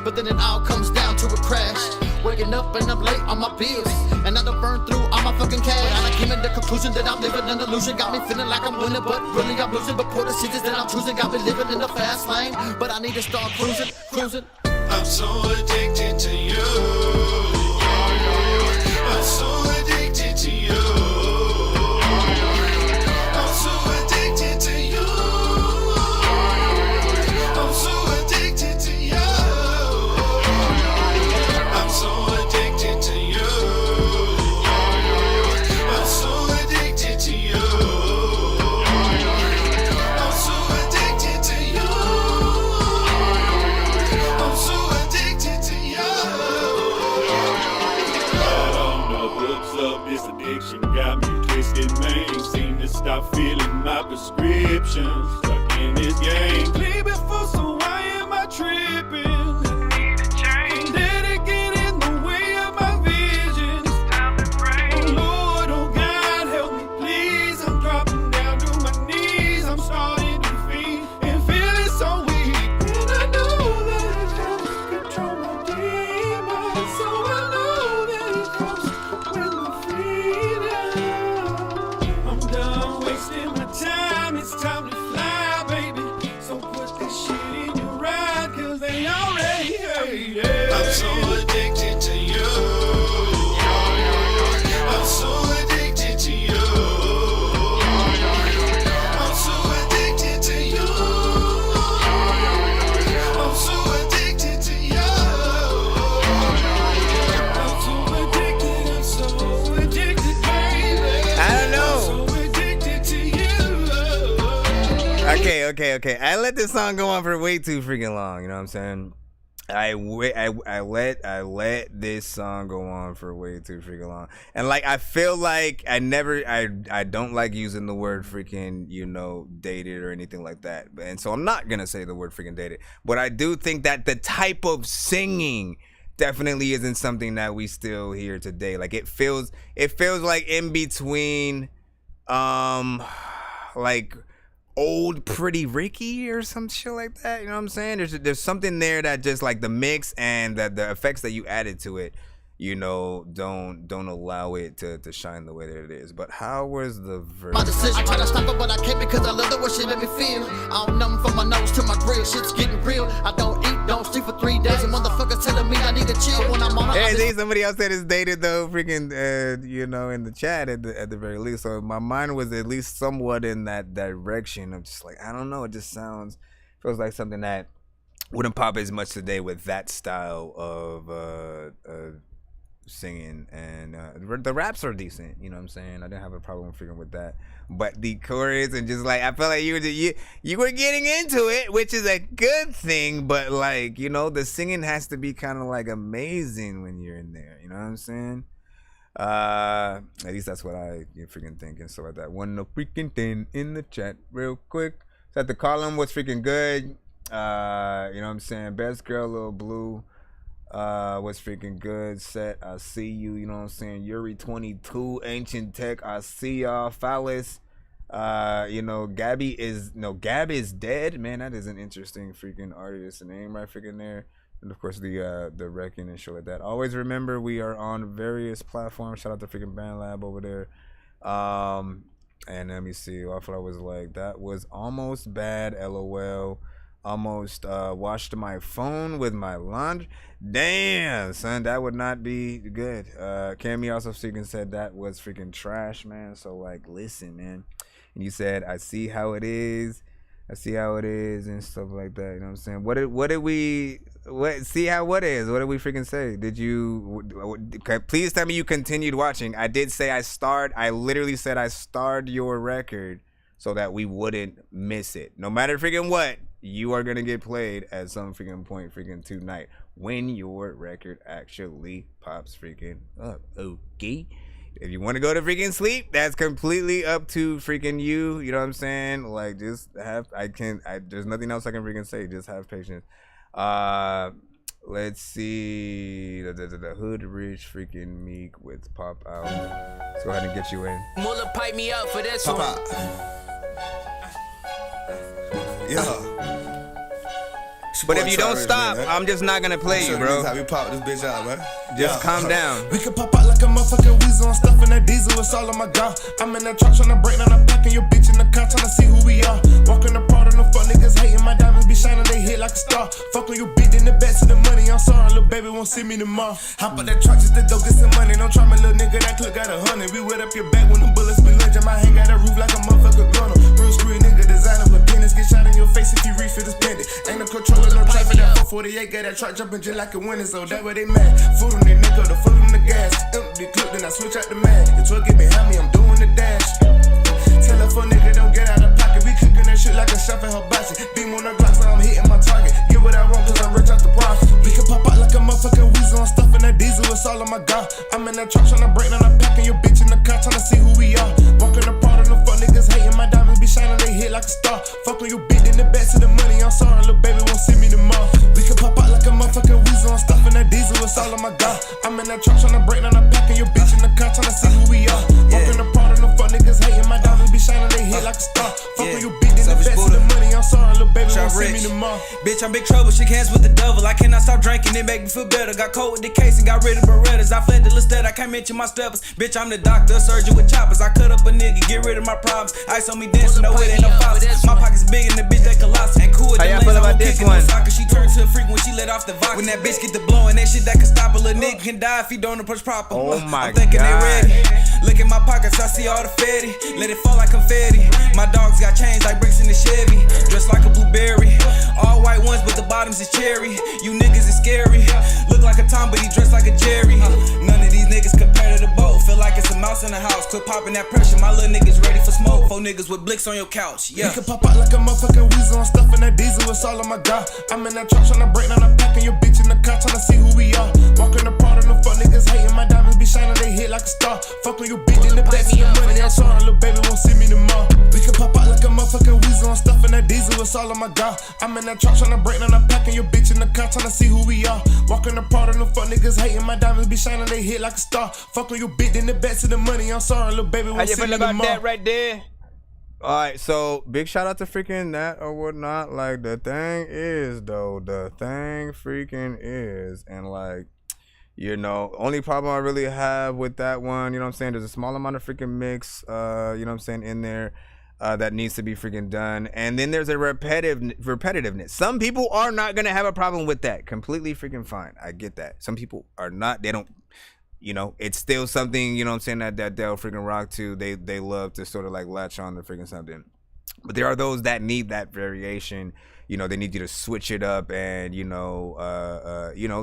But then it all comes down to a crash. Waking up and I'm late on my bills, and I done burned through all my fucking cash. And I came to the conclusion that I'm living an illusion. Got me feeling like I'm winning, but really I'm losing. But poor decisions that I'm choosing got me living in the fast lane. But I need to start cruising. I'm so addicted to you. I'm so addicted to you. I'm so addicted to you. I'm so addicted to you. I'm so addicted to you. I'm so addicted to you. I'm so addicted to you. I'm so addicted to you. Right on the hooks of this addiction got me twisted, man. Seem to stop feeling my prescription. Stuck in this game. Play before, so why am I tripping? Okay. I let this song go on for way too freaking long, you know what I'm saying? I let this song go on for way too freaking long, and like I feel like I don't like using the word freaking dated or anything like that, and so I'm not gonna say the word freaking dated, but I do think that the type of singing definitely isn't something that we still hear today. Like it feels like in between, like old Pretty Ricky or some shit like that, you know what I'm saying? There's something there that just like the mix and the effects that you added to it, don't allow it to shine the way that it is. But how was the verse? My decision, I try to stop it, but I can't because I love the way she let me feel. I don't numb from my nose to my grill, shit's getting real. I don't eat, don't sleep for 3 days, and motherfuckers telling me I need to chill when I'm on a Hey, somebody else said it's dated though, freaking, in the chat at the very least. So my mind was at least somewhat in that direction of just like, I don't know, it just feels like something that wouldn't pop as much today with that style of singing, and the raps are decent, you know what I'm saying? I didn't have a problem figuring with that, but the chorus and just like I felt like you were getting into it, which is a good thing, but like the singing has to be kind of like amazing when you're in there, you know what I'm saying? At least that's what I freaking think and stuff like that. One no freaking thing in the chat real quick. Said the column was freaking good. You know what I'm saying? Best Girl, Lil Blue. Was freaking good. Set, I see you. You know what I'm saying? Yuri 22, Ancient Tech, I see y'all. Phallus. Gab is dead. Man, that is an interesting freaking artist name right freaking there. And of course the Wrecking and shit like that. Always remember we are on various platforms. Shout out to freaking Band Lab over there. And let me see. I thought I was like, that was almost bad. LOL. Almost washed my phone with my laundry. Damn, son, that would not be good. Cammy also freaking said that was freaking trash, man. So like, listen, man. And you said, I see how it is. I see how it is and stuff like that. You know what I'm saying? What did we see how what is? What did we freaking say? Did you please tell me you continued watching? I did say I literally said I starred your record so that we wouldn't miss it. No matter freaking what, you are gonna get played at some freaking point freaking tonight when your record actually pops freaking up. Okay. If you want to go to freaking sleep, that's completely up to freaking you. You know what I'm saying? Like, just there's nothing else I can freaking say. Just have patience. Let's see. The Hood Rich freaking Meek with Pop Out. Let's go ahead and get you in. Muller pipe me up for this one. Yeah. But if you don't stop, I'm just not gonna play you, bro. How we pop this bitch out, man. Just calm down. We can pop out like a motherfucking weasel. I'm stuffing that diesel, it's all on my gun. I'm in that truck tryna break down, I'm packing your bitch in the car, tryna see who we are. Walking apart on the fuck niggas hating, my diamonds be shining, they hit like a star. Fuck on your bitch in the back to the money, I'm sorry, little baby won't see me tomorrow. Hop on that truck just to go get some money. Don't try my little nigga, that clip got 100. We wet up your back when the bullets be lunging. My hand got a roof like a motherfucker gunner. Real screw nigga, designer with pennies, get shot in your face if you reach for this pendant. Ain't no controller, no traffic, that 448 got that truck jumping just like a winner, so that way they mad. Food on their neck, the foot on the gas. Empty clip, then I switch out the mag. The truck get behind me, I'm doing the dash. Tell her for nigga, don't get out of pocket. We cooking that shit like a chef in her boxy. Beam on the Glock, so I'm hitting my target. Get what I want, cause I'm rich out the profit. We can pop out like a motherfucking weasel. I'm stuffing that diesel, it's all on my gun. I'm in that truck tryna break down, I'm packing your bitch in the car, tryna see who we are. Walking apart on the fuck niggas hating, my diamonds be shining, they hit like a star. Fuck on your bitch in the back to the money, I'm sorry, little baby won't see me tomorrow. We can pop out like a motherfucking weasel. I'm stuffing that diesel, it's all on my gun. I'm in that truck tryna break down, I'm packing your bitch in the car, tryna see who we are. Walking apart on the fuck niggas hating, my diamonds be shining, they hit like a star. Fuck on your bitch in the back to the money, I'm sorry, little baby won't see me tomorrow. Bitch, I'm big trouble, shake hands with the devil. I cannot stop drinking, it make me feel better. Got cold with the case and got rid of Berettas. I fled the Lestat, I can't mention my steppers. Bitch, I'm the doctor, surgeon with choppers. I cut up a nigga, get rid of my problems. Ice on me dancing, no it ain't no fox. My pockets big and the bitch that colossal. And cool with the lanes, I won't kick in no soccer. She turned to a freak when she let off the vodka. When that bitch get the blowing, that shit that can stop a little nigga can die if he don't approach proper. Oh my I'm thinking God. they ready. Look at my pockets, I see all the fatty. Let it fall like confetti. My dogs got chains like bricks in the Chevy. Dressed like a blueberry. All white ones, but the bottoms is cherry. You niggas is scary. Look like a Tom, but he dressed like a Jerry. None of these niggas compare to the boat. Feel like it's a mouse in the house. Quit popping that pressure. My little niggas ready for smoke. 4 niggas with blicks on your couch. Yeah. We can pop out like a motherfucking weasel. I'm stuffing that diesel, it's all on my gun. I'm in that truck tryna break down, I'm packing your bitch it's all on my dog. I'm in that truck tryna break down, I'm packing your bitch in the car, tryna see who we are. Walking the part of them fuck niggas hating, my diamonds be shining, they hit like a star. Fuck on your bitch, then the best of the money. I'm sorry, little baby. How you feel about that right there? All right, so big shout out to freaking that or whatnot. Like the thing is, and like, you know, only problem I really have with that one, you know what I'm saying, there's a small amount of freaking mix, you know what I'm saying, in there that needs to be freaking done. And then there's a repetitiveness. Some people are not going to have a problem with that. Completely freaking fine. I get that. Some people are not. They don't, you know, it's still something, you know what I'm saying, that they'll freaking rock to. They love to sort of like latch on to freaking something. But there are those that need that variation. You know, they need you to switch it up and, you know,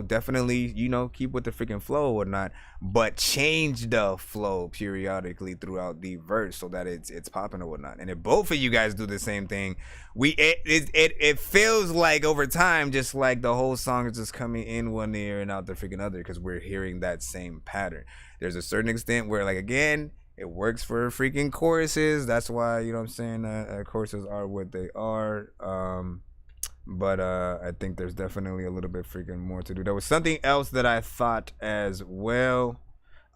definitely, you know, keep with the freaking flow or whatnot, but change the flow periodically throughout the verse so that it's popping or whatnot. And if both of you guys do the same thing, it feels like over time, just like the whole song is just coming in one ear and out the freaking other because we're hearing that same pattern. There's a certain extent where, like, again, it works for freaking choruses. That's why, you know what I'm saying, choruses are what they are. But I think there's definitely a little bit freaking more to do. There was something else that I thought as well.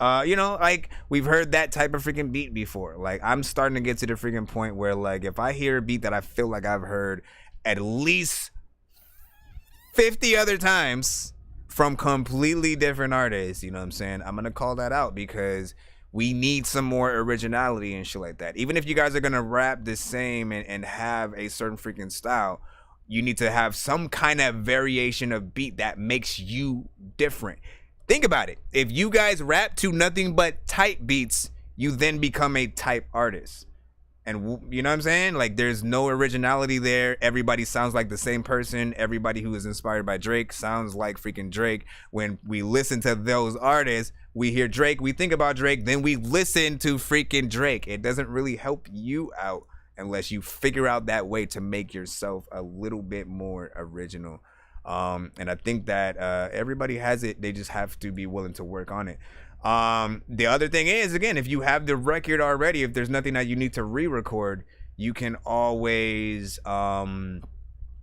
You know, like, we've heard that type of freaking beat before. Like, I'm starting to get to the freaking point where, like, if I hear a beat that I feel like I've heard at least 50 other times from completely different artists, you know what I'm saying, I'm going to call that out because we need some more originality and shit like that. Even if you guys are going to rap the same and have a certain freaking style, you need to have some kind of variation of beat that makes you different. Think about it. If you guys rap to nothing but type beats, you then become a type artist. And you know what I'm saying? Like, there's no originality there. Everybody sounds like the same person. Everybody who is inspired by Drake sounds like freaking Drake. When we listen to those artists, we hear Drake, we think about Drake, then we listen to freaking Drake. It doesn't really help you out unless you figure out that way to make yourself a little bit more original. And I think that everybody has it. They just have to be willing to work on it. The other thing is, again, if you have the record already, if there's nothing that you need to re-record, you can always, if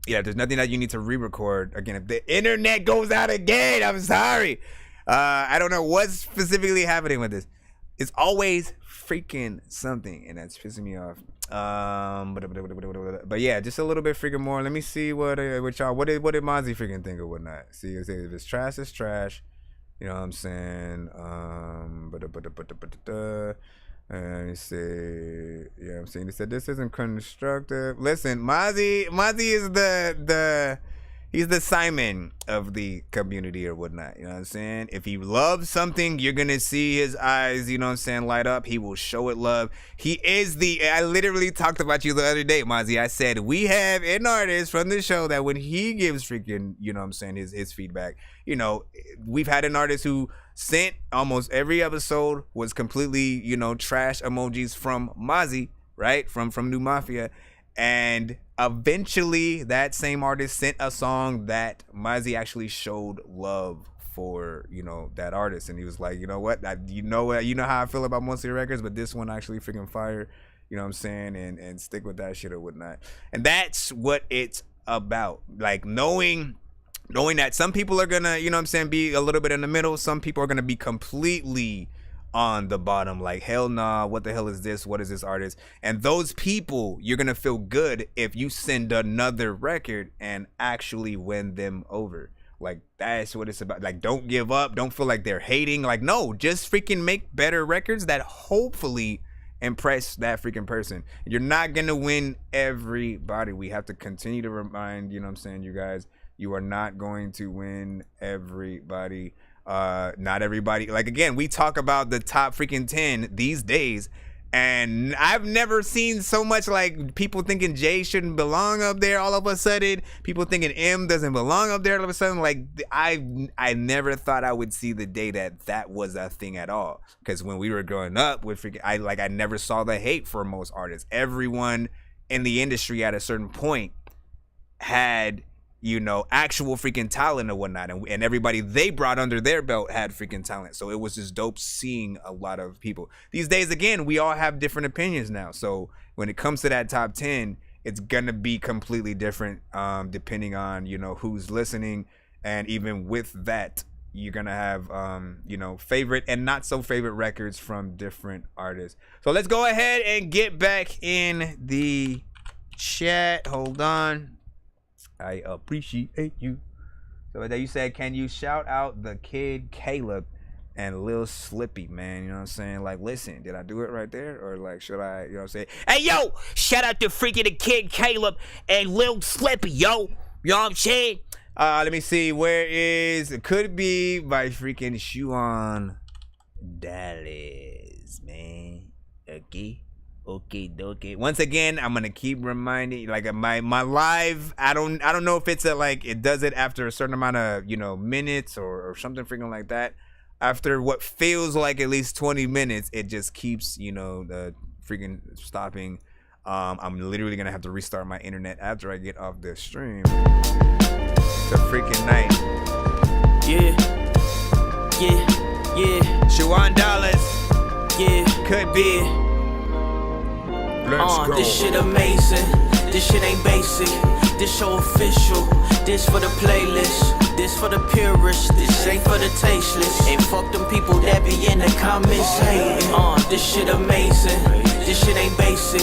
there's nothing that you need to re-record, again, if the internet goes out again, I'm sorry. I don't know what's specifically happening with this. It's always freaking something, and that's pissing me off. But yeah, just a little bit freaking more. Let me see what y'all, what did Mozzie freaking think or whatnot. See, if it's trash, it's trash. You know what I'm saying? Let me see. Yeah, I'm saying, he said this isn't constructive. Listen, Mozzie is he's the Simon of the community or whatnot. You know what I'm saying? If he loves something, you're going to see his eyes, you know what I'm saying, light up. He will show it love. He is I literally talked about you the other day, Mozzie. I said, we have an artist from the show that when he gives freaking, you know what I'm saying, his feedback, you know, we've had an artist who sent almost every episode was completely, you know, trash emojis from Mozzie, right? From New Mafia. And eventually that same artist sent a song that Mozzie actually showed love for, you know, that artist. And he was like, you know what, you know how I feel about most of your records, but this one actually freaking fire, you know what I'm saying, and stick with that shit or whatnot. And that's what it's about. Like, knowing that some people are gonna, you know what I'm saying, be a little bit in the middle. Some people are gonna be completely on the bottom, like, hell nah, what the hell is this? What is this artist? And those people, you're gonna feel good if you send another record and actually win them over. Like, that's what it's about. Like, don't give up. Don't feel like they're hating. Like, no, just freaking make better records that hopefully impress that freaking person. You're not gonna win everybody. We have to continue to remind, you know what I'm saying, you guys, you are not going to win everybody. Not everybody. Like, again, we talk about the top freaking 10 these days, and I've never seen so much like people thinking Jay shouldn't belong up there all of a sudden, people thinking M doesn't belong up there all of a sudden. Like, I never thought I would see the day that was a thing at all, because when we were growing up with freaking, I never saw the hate for most artists. Everyone in the industry at a certain point had, you know, actual freaking talent or whatnot, and everybody they brought under their belt had freaking talent. So it was just dope seeing a lot of people. These days, again, we all have different opinions now. So when it comes to that top 10, it's gonna be completely different depending on, you know, who's listening. And even with that, you're gonna have you know, favorite and not so favorite records from different artists. So let's go ahead and get back in the chat. Hold on. I appreciate you. So that you said, can you shout out the Kid Caleb and Lil Slippy, man? You know what I'm saying? Like, listen, did I do it right there? Or like, should I, you know what I'm saying? Hey, yo, shout out to freaking the Kid Caleb and Lil Slippy, yo. You know what I'm saying? Let me see. Where is it? Could be by freaking Shuan Dallas, man. Okay, dokie. Once again, I'm gonna keep reminding you, like my live. I don't know if it's like it does it after a certain amount of, you know, minutes or something freaking like that. After what feels like at least 20 minutes, it just keeps, you know, the freaking stopping. I'm literally gonna have to restart my internet after I get off the stream. It's a freaking night. Yeah. Shuan Dallas. Yeah. Could be. Let's go. This shit amazing. This shit ain't basic. This show official. This for the playlist. This for the purists. This ain't for the tasteless. Ain't fuck them people that be in the comments hating. This shit amazing. This shit ain't basic.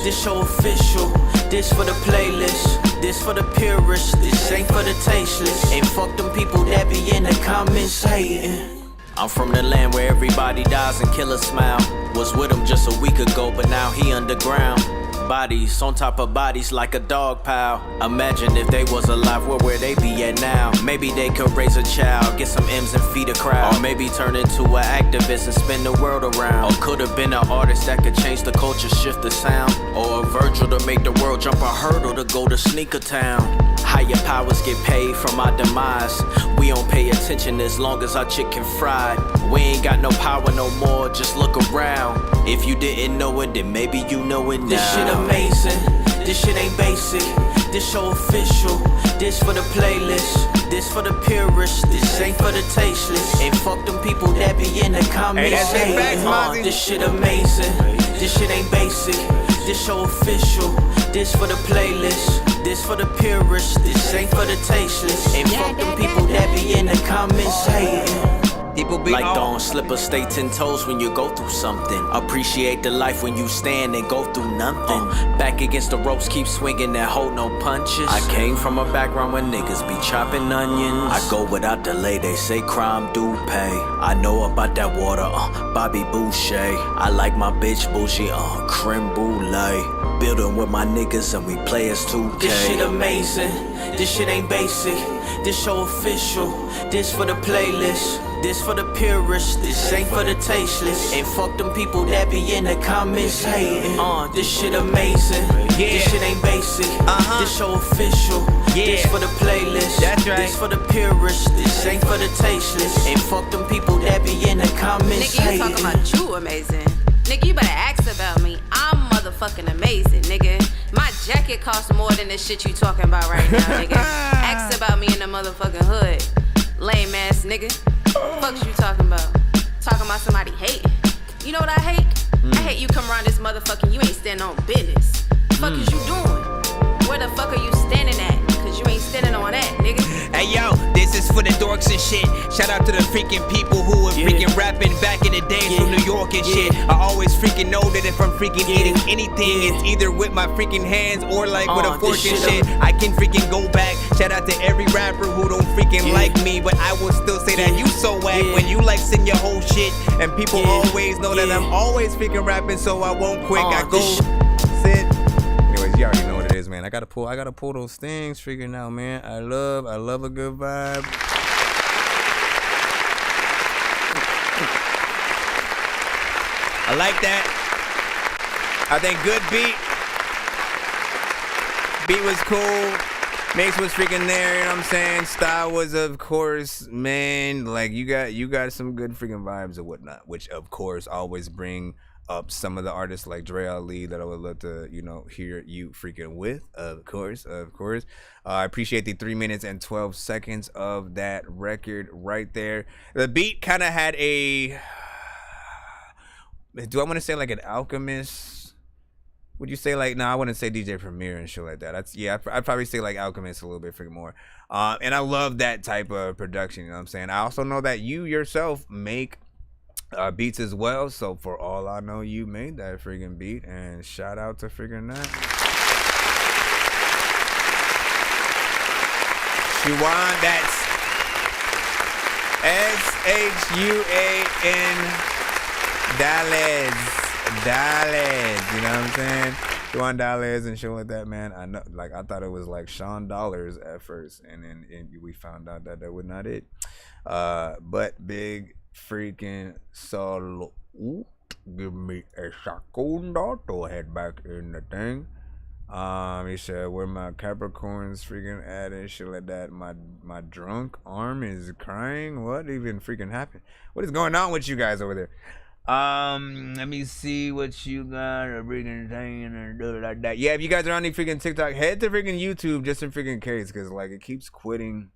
This show official. This for the playlist. This for the purists. This ain't for the tasteless. Ain't fuck them people that be in the comments hating. I'm from the land where everybody dies and kill a smile. Was with him just a week ago, but now he underground. Bodies on top of bodies like a dog pile. Imagine if they was alive, where they be at now? Maybe they could raise a child, get some M's and feed a crowd. Or maybe turn into an activist and spin the world around. Or could have been an artist that could change the culture, shift the sound. Or a Virgil to make the world jump a hurdle to go to Sneaker Town. Higher powers get paid from our demise. We don't pay attention as long as our chicken fried. We ain't got no power no more, just look around. If you didn't know it, then maybe you know it now. This shit amazing, this shit ain't basic. This show official, this for the playlist. This for the purists, this ain't for the tasteless. Ain't fuck them people that be in the comments hating. This shit amazing, this shit ain't basic. This show official, this for the playlist. This for the purists, this ain't for the tasteless. Ain't fuck them people that be in the comments hating. People be like don't slip or stay 10 toes when you go through something. Appreciate the life when you stand and go through nothing. Back against the ropes, keep swinging and hold no punches. I came from a background where niggas be chopping onions. I go without delay, they say crime do pay. I know about that water, Bobby Boucher. I like my bitch bougie, creme brulee. Building with my niggas and we play as 2K. This shit amazing, this shit ain't basic. This show official, this for the playlist. This for the purists, this ain't for the tasteless. Ain't fuck them people that be in the comments hating. This shit amazing, this shit ain't basic. This show official, this for the playlist. That's right. This for the purists, this ain't for the tasteless. Ain't fuck them people that be in the comments Nigga, you hating. talking about you amazing. Nigga, you better ask about me. I'm motherfucking amazing, nigga. My jacket costs more than the shit you talking about right now, nigga. Ask about me in the motherfucking hood. Lame ass nigga. Fuck you talking about? Talking about somebody hating. You know what I hate? I hate you come around this motherfucking, you ain't standing on business. Fuck is you doing? Where the fuck are you standing at? Cause you ain't standing on that, nigga. Hey yo, this is for the dorks and shit. Shout out to the freaking people who were freaking rapping back in the days from New York and shit. I always freaking know that if I'm freaking eating anything, it's either with my freaking hands or like with a fork and shit. I can freaking go back. Shout out to every rapper who don't freaking like me, but I will still say that you so whack when you like sing your whole shit. And people always know that I'm always freaking rapping, so I won't quit. I go sit. Anyways, you already know what it is, man. I gotta pull those things, figuring out, man. I love a good vibe. I like that. I think good beat. Beat was cool. Mix was freaking there, you know what I'm saying? Style was, of course, man, like you got some good freaking vibes and whatnot, which of course always bring up some of the artists like Dre Ali that I would love to, you know, hear you freaking with, of course. I appreciate the 3 minutes and 12 seconds of that record right there. The beat kind of had a, do I want to say like an Alchemist would you say like, no, I wouldn't say DJ Premier and shit like that. That's, yeah, I'd probably say like Alchemist a little bit freaking more. And I love that type of production, you know what I'm saying? I also know that you yourself make beats as well. So for all I know, you made that freaking beat, and shout out to freaking that. Shuan, that's S-H-U-A-N Dallas, you know what I'm saying? Shuan Dallas and shit like that, man. I know, like, I thought it was like Sean Dollars at first, and then we found out that was not it. But big freaking solo. Ooh, give me a segundo to head back in the thing. He said, where my Capricorns freaking at and shit like that. My drunk arm is crying. What even freaking happened? What is going on with you guys over there? Let me see what you got. A freaking thing and do it like that. Yeah, if you guys are on the freaking TikTok, head to freaking YouTube just in freaking case, because like it keeps quitting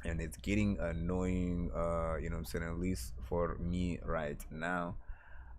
and it's getting annoying. You know what I'm saying? At least for me right now.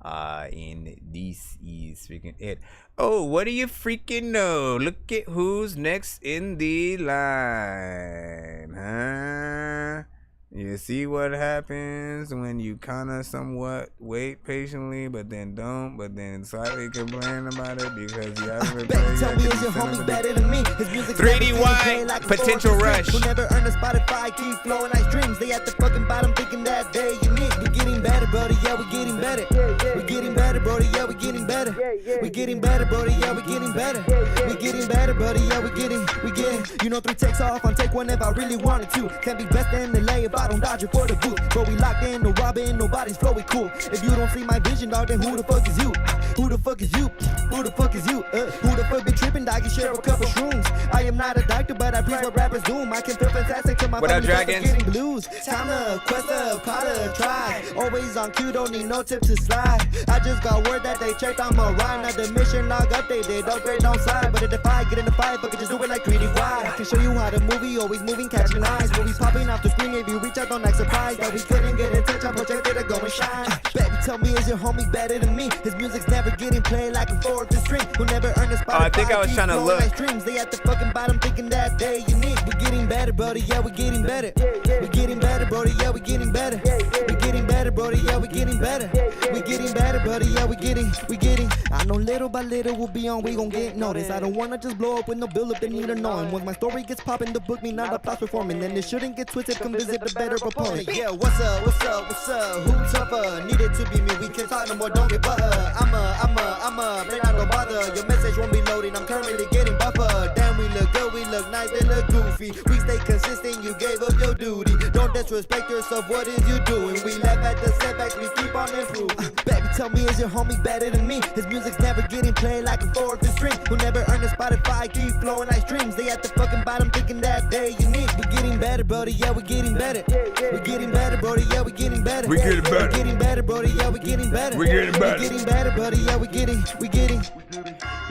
And this is freaking it. Oh, what do you freaking know? Look at who's next in the line, huh? You see what happens when you kind of somewhat wait patiently, but then don't, but then slightly complain about it because you haven't played. Tell me, is your homie better than me? His music 3D like potential rush. Who never earned a Spotify, keep flowing like streams. They at the fucking bottom thinking that they unique. We getting better, brody, yeah, we getting better. We getting better, brody, yeah, we getting better. We getting better, brody, yeah, we getting better. We getting better, brody, yeah, we getting. You know, 3 takes off on take 1 if I really wanted to. Can't be best in the lay if I don't dodge it for the boot. But we locked in, no robbing, nobody's flowing cool. If you don't see my vision, dog, then who the fuck is you? Who the fuck is you? Who the fuck is you? Who the fuck been tripping, dog? You share a couple shrooms. I am not a doctor, but I preach what rappers do. I can feel fantastic to my family getting blues. Time to quest up, caught a try. Always on cue, don't need no tip to slide. I just got word that they checked on my ride. Now the mission log updated, upgrade don't slide. But if I get in the fight, fuck it, just do it like 3D wide. I can show you how the movie always moving, catching eyes. When we popping off the screen, if you reach out, don't act surprised that we couldn't get in touch. I projected to go and shine. Baby, tell me, is your homie better than me? His music's never getting played like a 4th string. Who never earned a spot. I think I was trying to look. They at the fucking bottom thinking that they unique. We getting better, brody, yeah, we getting better. We getting better, brody, yeah, we getting better. We getting better, brody, yeah, we getting better. We getting better, brody, yeah, we getting. I know little by little we'll be on, we gon' get noticed. I don't wanna just blow up with no build up, they need to know. And once my story gets poppin', the book me not applause performing. And it shouldn't get twisted, come visit the better opponent. Yeah, what's up? Who tougher? Needed to be me, we can talk no more, don't get butter. I'm a, they not gon' bother. Your message won't be loading, I'm currently getting buffer. Damn, we look good, we look nice, they look goofy. We stay consistent, you gave up your duty. Don't disrespect yourself, what is you doing? We laugh at the setbacks, we keep on improving. Baby, tell me, is your homie better than me? His music's never getting played like a 4th string. Who never earned a Spotify, keep flowing like streams. They at the fucking bottom thinking that they unique. We getting better, brody, yeah, we getting better. We getting better, brody, yeah, we getting better. We getting better. We getting better, brody, yeah, we getting better. We getting better. We getting better, brody, yeah, we getting.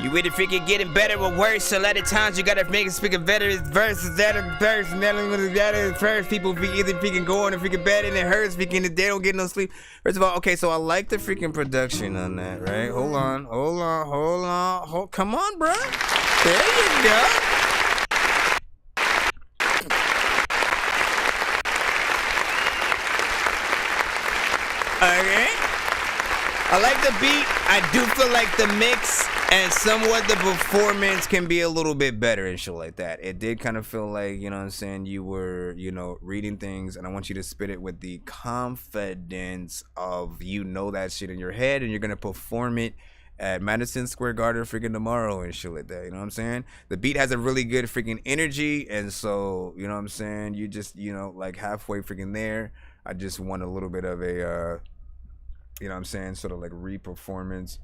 You really freaking getting better or worse. A lot of times you gotta make it speaking better versus that verse, and that is first. People be either freaking going or freaking bad and it hurts freaking if they don't get no sleep. First of all, okay, so I like the freaking production on that, right? Hold on. Come on, bro. There you go. Okay. I like the beat. I do feel like the mix and somewhat the performance can be a little bit better and shit like that. It did kind of feel like, you know what I'm saying, you were, you know, reading things, and I want you to spit it with the confidence of you know that shit in your head and you're going to perform it at Madison Square Garden freaking tomorrow and shit like that. You know what I'm saying? The beat has a really good freaking energy, and so, you know what I'm saying, you just, you know, like halfway freaking there. I just want a little bit of a, you know what I'm saying, sort of like re-performance,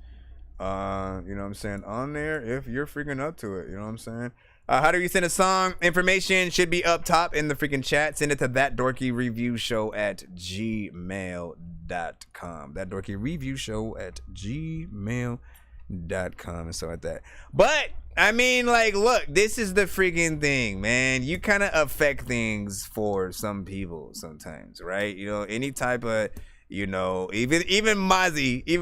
you know what I'm saying, on there if you're freaking up to it, you know what I'm saying. How do you send a song? Information should be up top in the freaking chat. Send it to thatdorkyreviewshow@gmail.com. thatdorkyreviewshow@gmail.com and so like that. But I mean, like, look, this is the freaking thing, man. You kind of affect things for some people sometimes, right? You know, any type of, you know, even Mozzie, you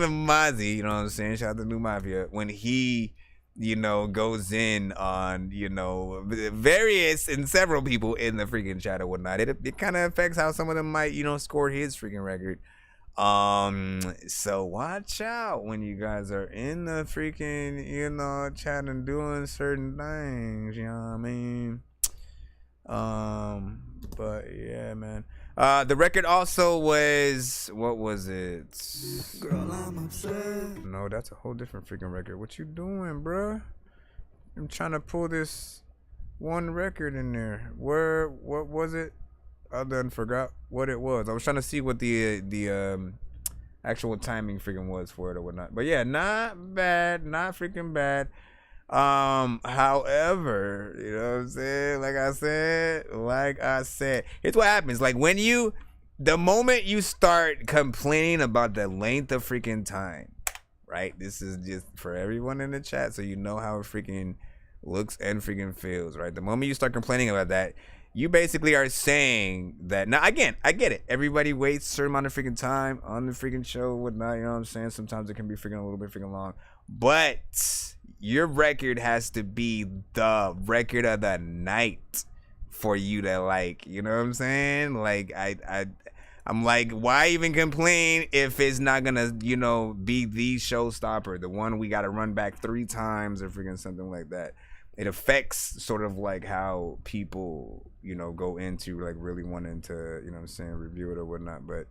know what I'm saying? Shout out to New Mafia. When he you know, goes in on, you know, various and several people in the freaking chat or whatnot. It kind of affects how some of them might, you know, score his freaking record. So watch out when you guys are in the freaking, you know, chat and doing certain things, you know what I mean? But yeah, man. The record also was, what was it? Girl, I'm upset. No, that's a whole different freaking record. What you doing, bruh? I'm trying to pull this one record in there. What was it? I done forgot what it was. I was trying to see what the actual timing freaking was for it or whatnot. But yeah, not bad, not freaking bad. However, you know what I'm saying? Like I said, here's what happens. Like when the moment you start complaining about the length of freaking time, right? This is just for everyone in the chat, so you know how it freaking looks and freaking feels, right? The moment you start complaining about that, you basically are saying that. Now, again, I get it. Everybody waits a certain amount of freaking time on the freaking show, whatnot. You know what I'm saying? Sometimes it can be freaking a little bit freaking long, but your record has to be the record of the night for you to like. You know what I'm saying? Like I'm like, why even complain if it's not gonna, you know, be the showstopper, the one we gotta run back 3 times or freaking something like that. It affects sort of like how people, you know, go into like really wanting to, you know what I'm saying, review it or whatnot. But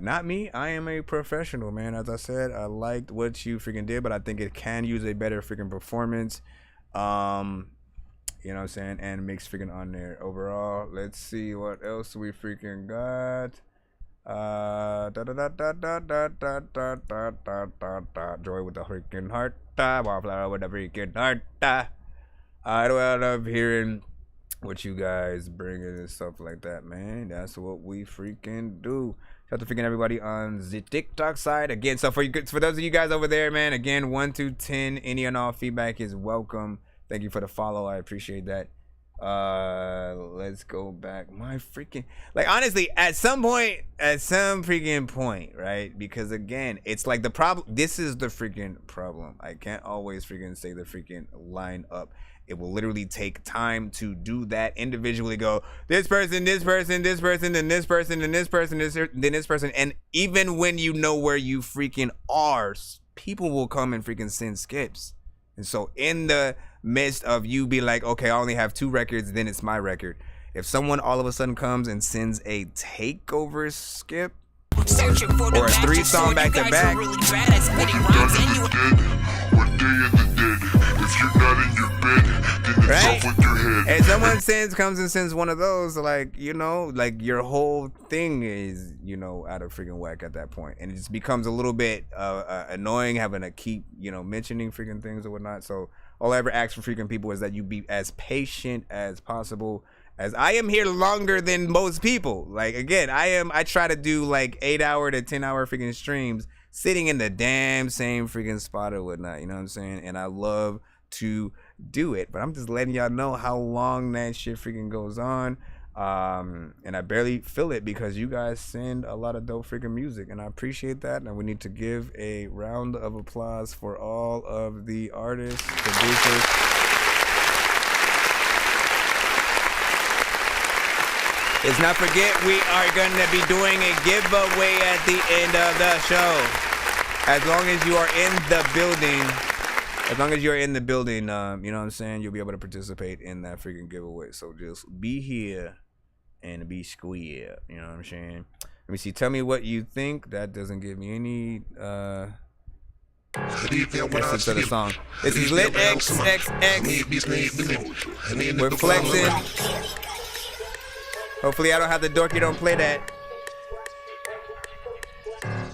not me. I am a professional, man. As I said, I liked what you freaking did, but I think it can use a better freaking performance. You know what I'm saying, and mix freaking on there overall. Let's see what else we freaking got. Joy with the freaking heart, wildflower with the freaking heart. I love hearing what you guys bring in and stuff like that, man. That's what we freaking do. Shout out to freaking everybody on the TikTok side again. So for those of you guys over there, man, again, 1 to 10, any and all feedback is welcome. Thank you for the follow. I appreciate that. Let's go back. My freaking, like, honestly, at some freaking point, right? Because again, it's like the problem. This is the freaking problem. I can't always freaking say the freaking line up. It will literally take time to do that individually. Go this person, this person, this person, then this person, then this person, then this person. And even when you know where you freaking are, people will come and freaking send skips. And so in the midst of you be like, okay, I only have 2 records, then it's my record. If someone all of a sudden comes and sends a takeover skip or a 3-song back to back, What day of the dead? If you're not in your bed, then it's right? off with your head. And someone comes and sends one of those, like, you know, like your whole thing is, you know, out of freaking whack at that point. And it just becomes a little bit annoying having to keep, you know, mentioning freaking things or whatnot. So all I ever ask for freaking people is that you be as patient as possible, as I am here longer than most people. Like, again, I try to do like 8-hour to 10-hour freaking streams sitting in the damn same freaking spot or whatnot, you know what I'm saying? And I love to do it, but I'm just letting y'all know how long that shit freaking goes on. And I barely feel it because you guys send a lot of dope freaking music, and I appreciate that. And we need to give a round of applause for all of the artists, producers. Let's not forget, we are going to be doing a giveaway at the end of the show. As long as you are in the building, you know what I'm saying, you'll be able to participate in that freaking giveaway. So just be here and be square, you know what I'm saying? Let me see, tell me what you think. That doesn't give me any essence of the song. This is Lit XXX. We're flexing. Hopefully I don't have the Dorky don't play that.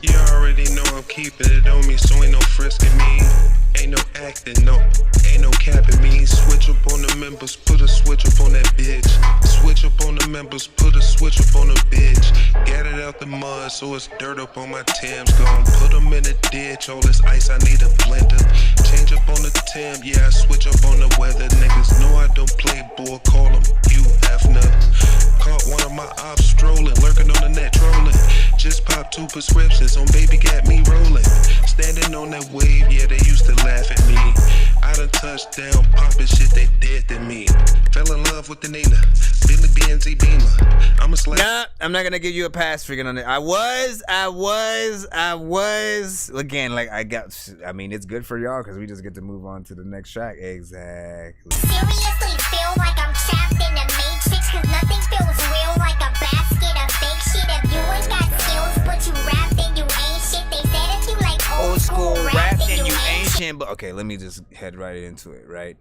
You already know I'm keeping it on me, so ain't no frisking me. Ain't no acting, no, ain't no capping me. Switch up on the members, put a switch up on that bitch. Switch up on the members, put a switch up on the bitch. Get it out the mud, so it's dirt up on my Timbs. Gon' put them in the ditch, all this ice, I need a blender. Change up on the Tim, yeah, I switch up on the weather. Niggas know I don't play, boy, call them, you have nothing. Caught one of my ops strolling, lurking on the net, trolling. Just popped 2 prescriptions on baby got me rolling. Standing on that wave, yeah, they used to laugh at me. I done touched down, poppin' shit, they dead to me. Fell in love with the Nina, Billy BNZ Beamer. I'm a slave. Nah, I'm not gonna give you a pass freaking on it. I was. Again, like I mean, it's good for y'all because we just get to move on to the next track. Exactly. Seriously feel like I'm trapped in the matrix, cause nothing feels real like a basket of fake shit. If you ain't got skills, but you rap, then you ain't shit. They said if you like old school rap, then you ain't shit. But okay, let me just head right into it, right?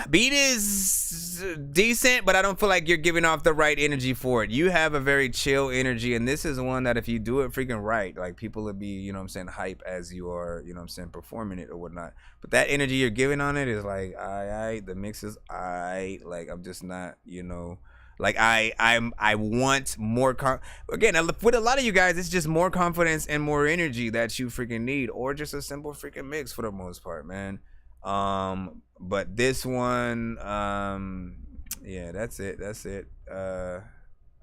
Beat is decent, but I don't feel like you're giving off the right energy for it. You have a very chill energy, and this is one that if you do it freaking right, like people will be, you know what I'm saying, hype as you are, you know what I'm saying, performing it or whatnot. But that energy you're giving on it is like, alright, the mix is alright, like I'm just not, you know, like I want more again, with a lot of you guys, it's just more confidence and more energy that you freaking need, or just a simple freaking mix for the most part, man. But this one, yeah, that's it. I'm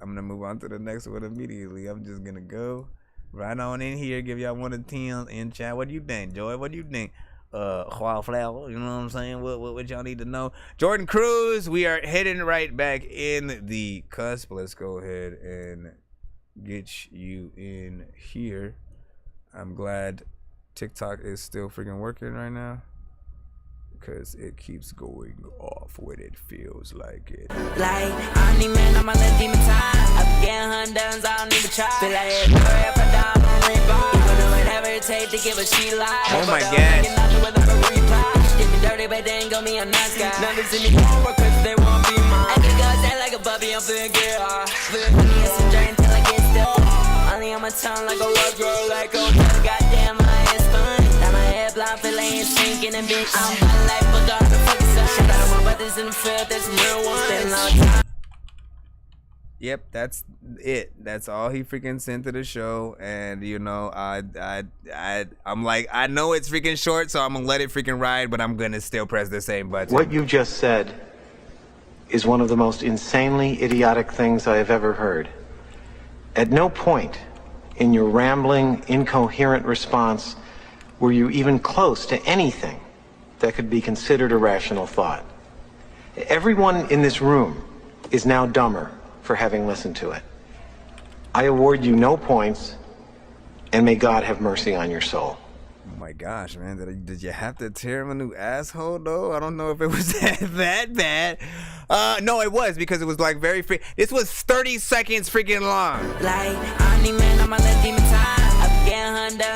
gonna move on to the next one immediately. I'm just gonna go right on in here, give y'all 1 to 10 in chat. What do you think, Joy? What do you think? Wildflower, you know what I'm saying? What y'all need to know? Jordan Cruz, we are heading right back in the cusp. Let's go ahead and get you in here. I'm glad TikTok is still freaking working right now, because it keeps going off when it feels like it. Like, I need man, I'm a little demon time. I began hundreds, I don't even try. Feel like every girl up and down on rebar. Even though whatever it takes to give a she life. Oh my God. Get me dirty, but they ain't gon' be a nice guy. None of me over, cause they won't be mine. I can go down like a puppy, I'm feeling good. Feeling funny as a journey till I get still. Only on my tongue like a rock girl, like a goddamn, my head's fun. Now my head blind, feeling sinking and bitch. I'm my life, but God, the fuck is up. Shout out my brothers in the field, that's real one. Been a long time. Yep, that's it. That's all he freaking sent to the show, and you know, I'm like, I know it's freaking short, so I'm gonna let it freaking ride, but I'm gonna still press the same button. What you just said is one of the most insanely idiotic things I have ever heard. At no point in your rambling, incoherent response were you even close to anything that could be considered a rational thought. Everyone in this room is now dumber for having listened to it. I award you no points, and may God have mercy on your soul. Oh my gosh, man, did you have to tear him a new asshole though? I don't know if it was that bad. No, it was, because it was like very free. This was 30 seconds freaking long. Like, I need man, I'm a little demon time.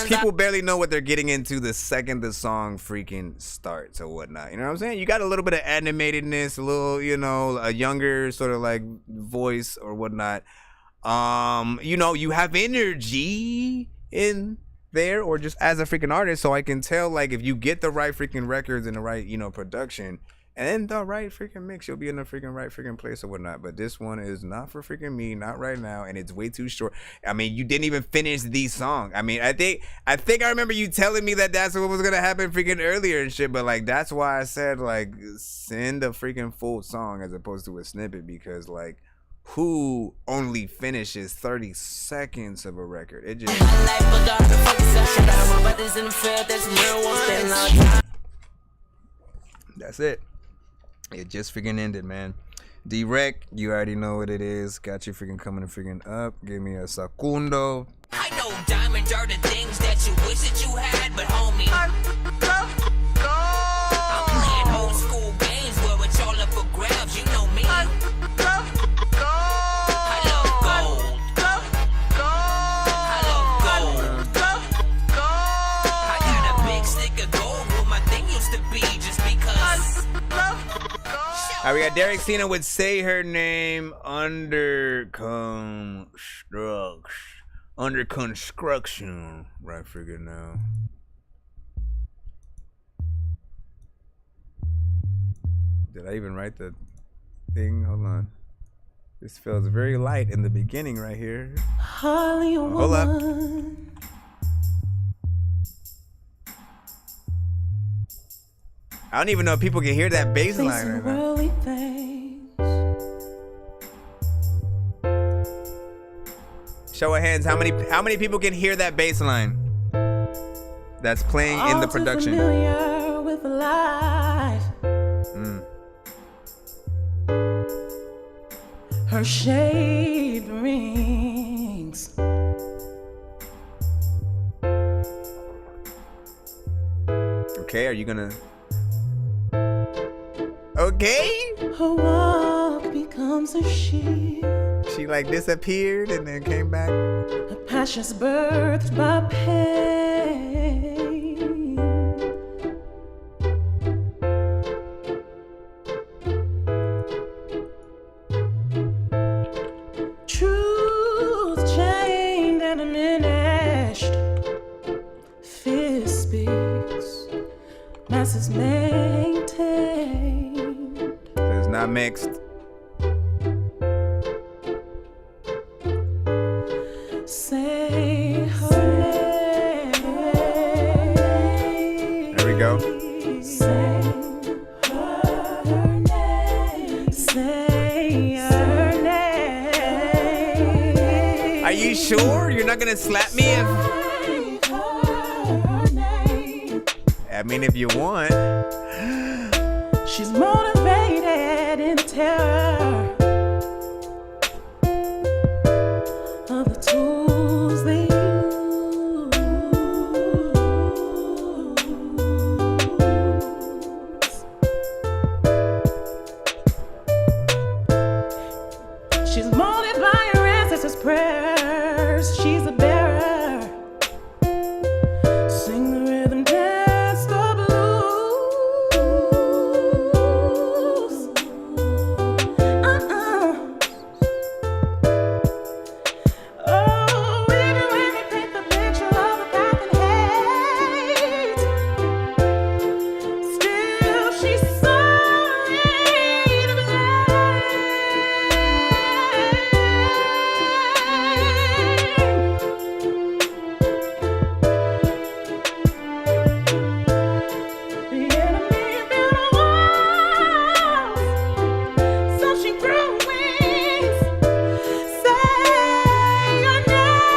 People barely know what they're getting into the second the song freaking starts or whatnot. You know what I'm saying? You got a little bit of animatedness, a little, you know, a younger sort of like voice or whatnot. You know, you have energy in there, or just as a freaking artist, so I can tell, like, if you get the right freaking records and the right, you know, production and the right freaking mix, you'll be in the freaking right freaking place or whatnot. But this one is not for freaking me, not right now, and it's way too short. I mean, you didn't even finish the song. I mean, I think I remember you telling me that that's what was gonna happen freaking earlier and shit. But like, that's why I said, like, send a freaking full song as opposed to a snippet, because like, who only finishes 30 seconds of a record? It just. That's it. It just freaking ended, man. D-Rec, you already know what it is. Got you freaking coming freaking up. Give me a secundo. I know diamonds are the things that you wish that you had, but homie, I'm playing old school games where it's all up for grabs. You know me. I love gold. I love gold. I got a big stick of gold where my thing used to be, just because. All right, we got Derek Cena would say her name under construction. Right, freaking now. Did I even write the thing? Hold on. This feels very light in the beginning right here. Hold up. I don't even know if people can hear that bass line right now. Show of hands. How many people can hear that bass line that's playing in the production? Familiar with life. Her shade rings. Okay, are you gonna? Okay. Her walk becomes a shield. She like disappeared and then came back. A passion's birthed by pain. Truth chained and diminished. Fear speaks. Masses maintained. It's not mixed. Say her name. There we go. Say her name. Say her name. Are you sure you're not gonna slap me if? I mean, if you want. She's motivated in terror of the tools they use. She's molded by her ancestors' prayers. She's a bearer. Sing the rhythm, dance the blues. Oh, even when they paint the picture of a path and hate, still she's sorry to blame. The enemy built a wall, so she grew wings. Say your name.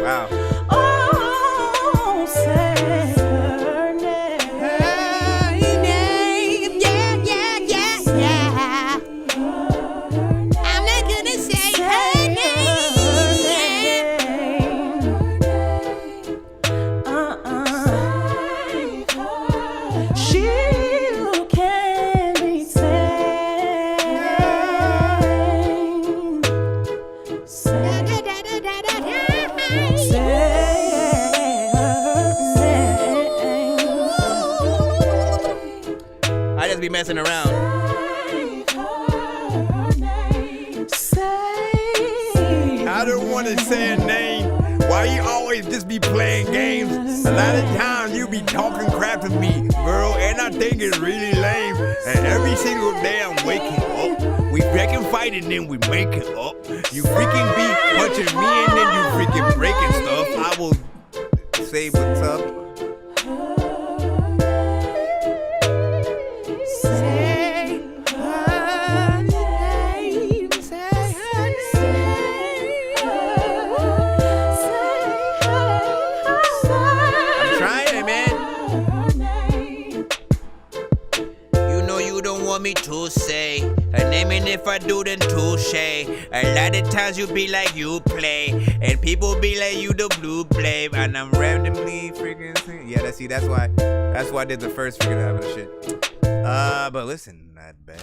Wow. Oh, say her name. Yeah, yeah, yeah, yeah. I'm not gonna say her name. She can be tamed. Say her name. I just be messing around. I don't want to say a name. Why you always just be playing games? A lot of times you be talking crap to me, girl, and I think it's really lame. And every single day I'm waking up. We freaking fight and then we make it up. You freaking be punching me and then you freaking breaking stuff. I will say what's up. Say her name. Say her I'm trying, man. You know you don't want me to say her name, and if I do, then touche. A lot of times you be like you play, and people be like you the blue blame, and I'm randomly freaking singing. Yeah, that's why I did the first freaking half of the shit. But listen, not bad.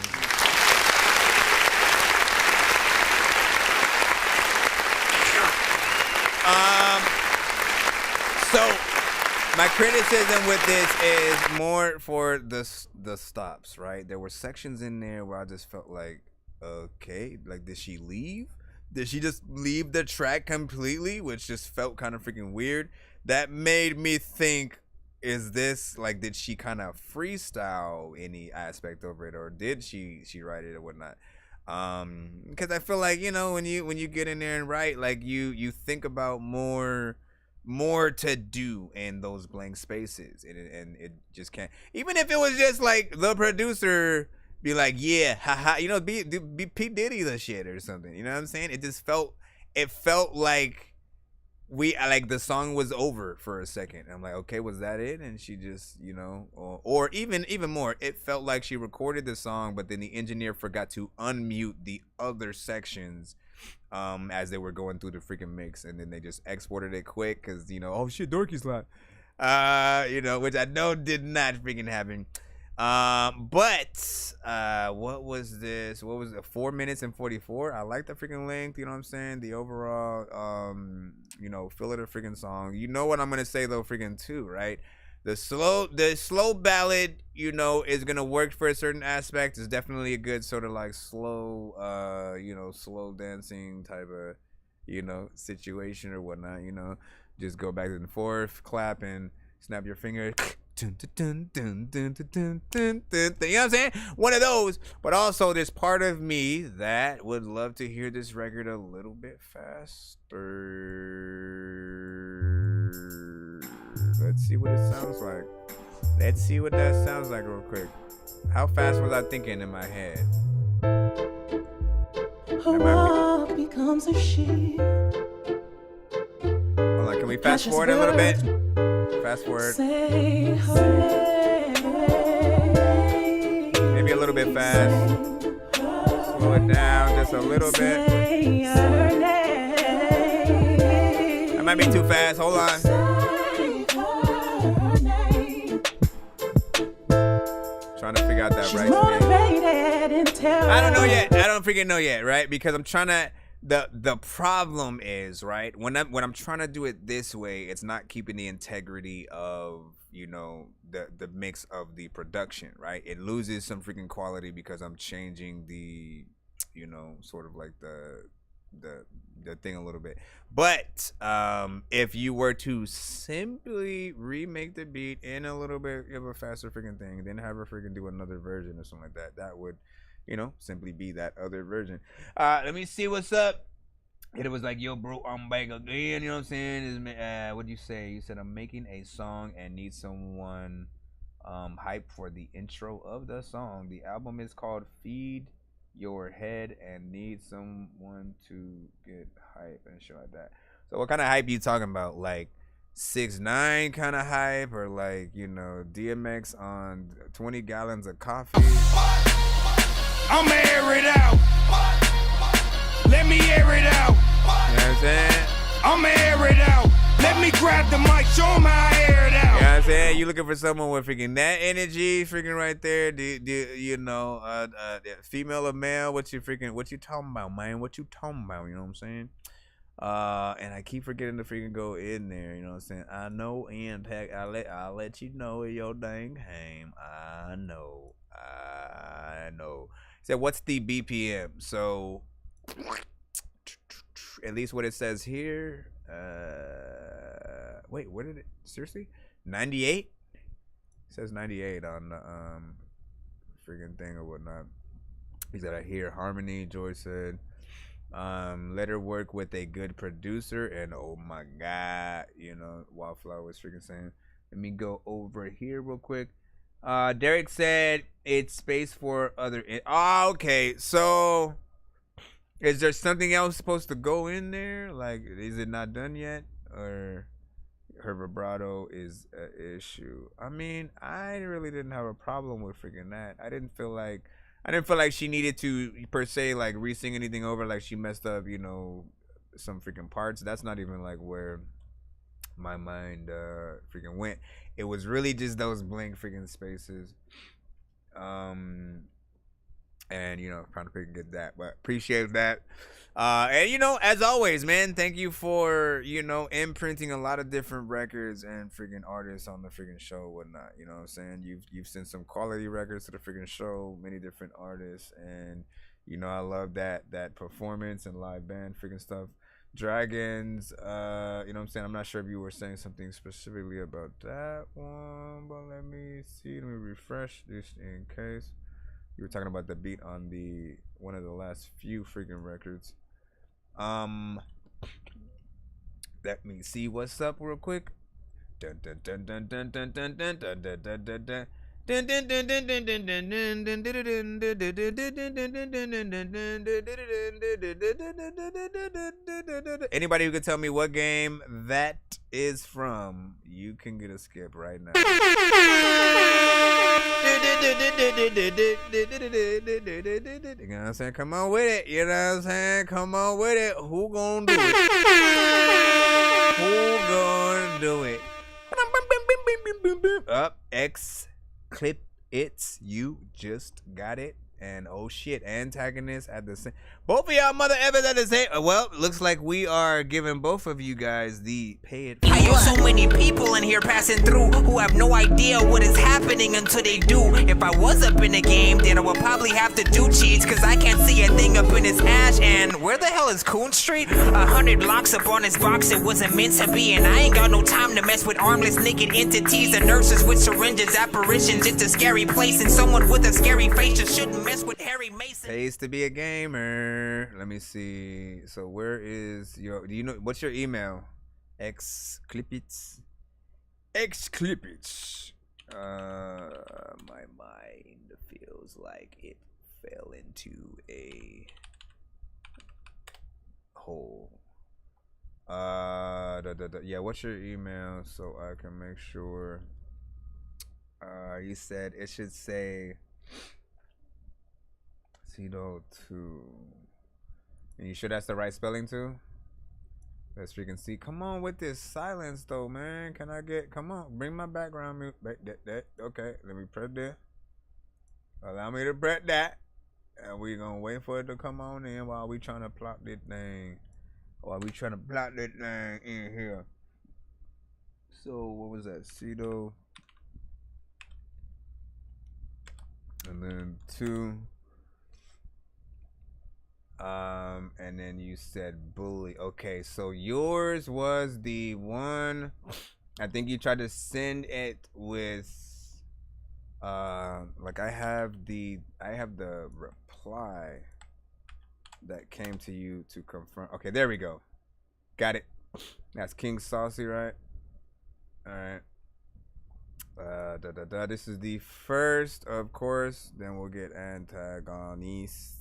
So my criticism with this is more for the stops, right? There were sections in there where I just felt like, okay, like did she leave? Did she just leave the track completely, which just felt kind of freaking weird? That made me think, is this like, did she kind of freestyle any aspect over it, or did she write it or whatnot? Because I feel like, you know, when you get in there and write, like you think about more to do in those blank spaces, and it just can't. Even if it was just like the producer be like, yeah, haha, you know, be P Diddy the shit or something. You know what I'm saying? It felt like like the song was over for a second. I'm like, okay, was that it? And she just, you know, or even more, it felt like she recorded the song, but then the engineer forgot to unmute the other sections as they were going through the freaking mix, and then they just exported it quick because, you know, oh shit, Dorky's live. You know, which I know did not freaking happen. But what was this? What was it? 4 minutes and 44. I like the freaking length, you know what I'm saying? The overall you know, feel of the freaking song. You know what I'm gonna say though, freaking too, right? The slow ballad, you know, is gonna work for a certain aspect. It's definitely a good sort of like slow you know, slow dancing type of, you know, situation or whatnot, you know. Just go back and forth, clap and snap your finger. You know what I'm saying? One of those. But also there's part of me that would love to hear this record a little bit faster. Let's see what it sounds like. Let's see what that sounds like real quick. How fast was I thinking in my head? What becomes a she? Hold on, can we fast forward a little bit? Fast forward. Maybe a little bit fast. Slow it down just a little bit. That might be too fast. Hold on. Trying to figure out that right speed. I don't know yet. I don't freaking know yet, right? Because I'm trying to. The problem is, right, when I'm trying to do it this way, it's not keeping the integrity of, you know, the mix of the production, right? It loses some freaking quality because I'm changing the, you know, sort of like the thing a little bit. But if you were to simply remake the beat in a little bit of a faster freaking thing, then have her freaking do another version or something like that, that would, you know, simply be that other version. Let me see what's up. It was like, yo, bro, I'm back again. You know what I'm saying? What'd you say? You said, I'm making a song and need someone hype for the intro of the song. The album is called Feed Your Head and need someone to get hype and shit like that. So what kind of hype you talking about? Like 6ix9ine kind of hype, or like, you know, DMX on 20 gallons of coffee? I'ma air it out. Let me air it out. You know what I'm saying? I'ma air it out. Let me grab the mic, show 'em how I air it out. You know what I'm saying? You looking for someone with freaking that energy, freaking right there. You know, female or male? What you talking about, man? What you talking about? You know what I'm saying? And I keep forgetting to freaking go in there. You know what I'm saying? I know Impact. I'll let you know your dang game. I know. So what's the BPM? So at least what it says here. Wait, what did it? Seriously? 98? It says 98 on the freaking thing or whatnot. He said, I hear harmony. Joy said, let her work with a good producer, and oh my god, you know, Wildflower was freaking saying. Let me go over here real quick. Derek said it's space for other. Okay, so is there something else supposed to go in there? Like, is it not done yet, or her vibrato is an issue? I mean, I really didn't have a problem with freaking that. I didn't feel like she needed to per se like re-sing anything over. Like she messed up, you know, some freaking parts. That's not even like where my mind freaking went. It was really just those blank freaking spaces. And you know, trying to freaking get that, but appreciate that. And you know, as always, man, thank you for, you know, imprinting a lot of different records and freaking artists on the freaking show, whatnot. You know what I'm saying? You've sent some quality records to the freaking show, many different artists, and you know, I love that performance and live band freaking stuff. Dragons, you know what I'm saying? I'm not sure if you were saying something specifically about that one, but let me see. Let me refresh this in case. You were talking about the beat on the one of the last few freaking records. Let me see what's up real quick. Dun, dun, dun, dun, dun, dun, dun, dun, dun, dun, dun, dun, dun. Anybody who can tell me what game that is from, you can get a skip right now. You know what I'm saying? Come on with it. You know what I'm saying? Come on with it. Who gonna do it? Who gonna do it? Up, X, clip it's you just got it. And oh shit, antagonist at the same. Both of y'all mother effers at the same. Well, looks like we are giving both of you guys the pay it. I got so many people in here passing through who have no idea what is happening until they do. If I was up in the game, then I would probably have to do cheats, cause I can't see a thing up in his hash. And where the hell is Coon Street? 100 blocks up on his box, it wasn't meant to be. And I ain't got no time to mess with armless naked entities and nurses with syringes, apparitions. It's a scary place, and someone with a scary face just shouldn't mess with Harry Mason. Pays to be a gamer. Let me see. So where is your, do you know, what's your email? Xclipits. Xclipits. My mind feels like it fell into a hole. Yeah, what's your email so I can make sure? You said it should say Cedo 2. And you sure that's the right spelling too? Let's freaking see. Come on with this silence though, man. Can I get, come on, bring my background music. Okay, let me press that. Allow me to press that. And we're gonna wait for it to come on in while we trying to plot this thing. While we trying to plot this thing in here. So what was that? Cedo. And then 2. And then you said bully. Okay, so yours was the one, I think you tried to send it with like I have the reply that came to you to confirm. Okay, there we go. Got it. That's King Saucy, right? All right. This is the first, of course. Then we'll get antagonist.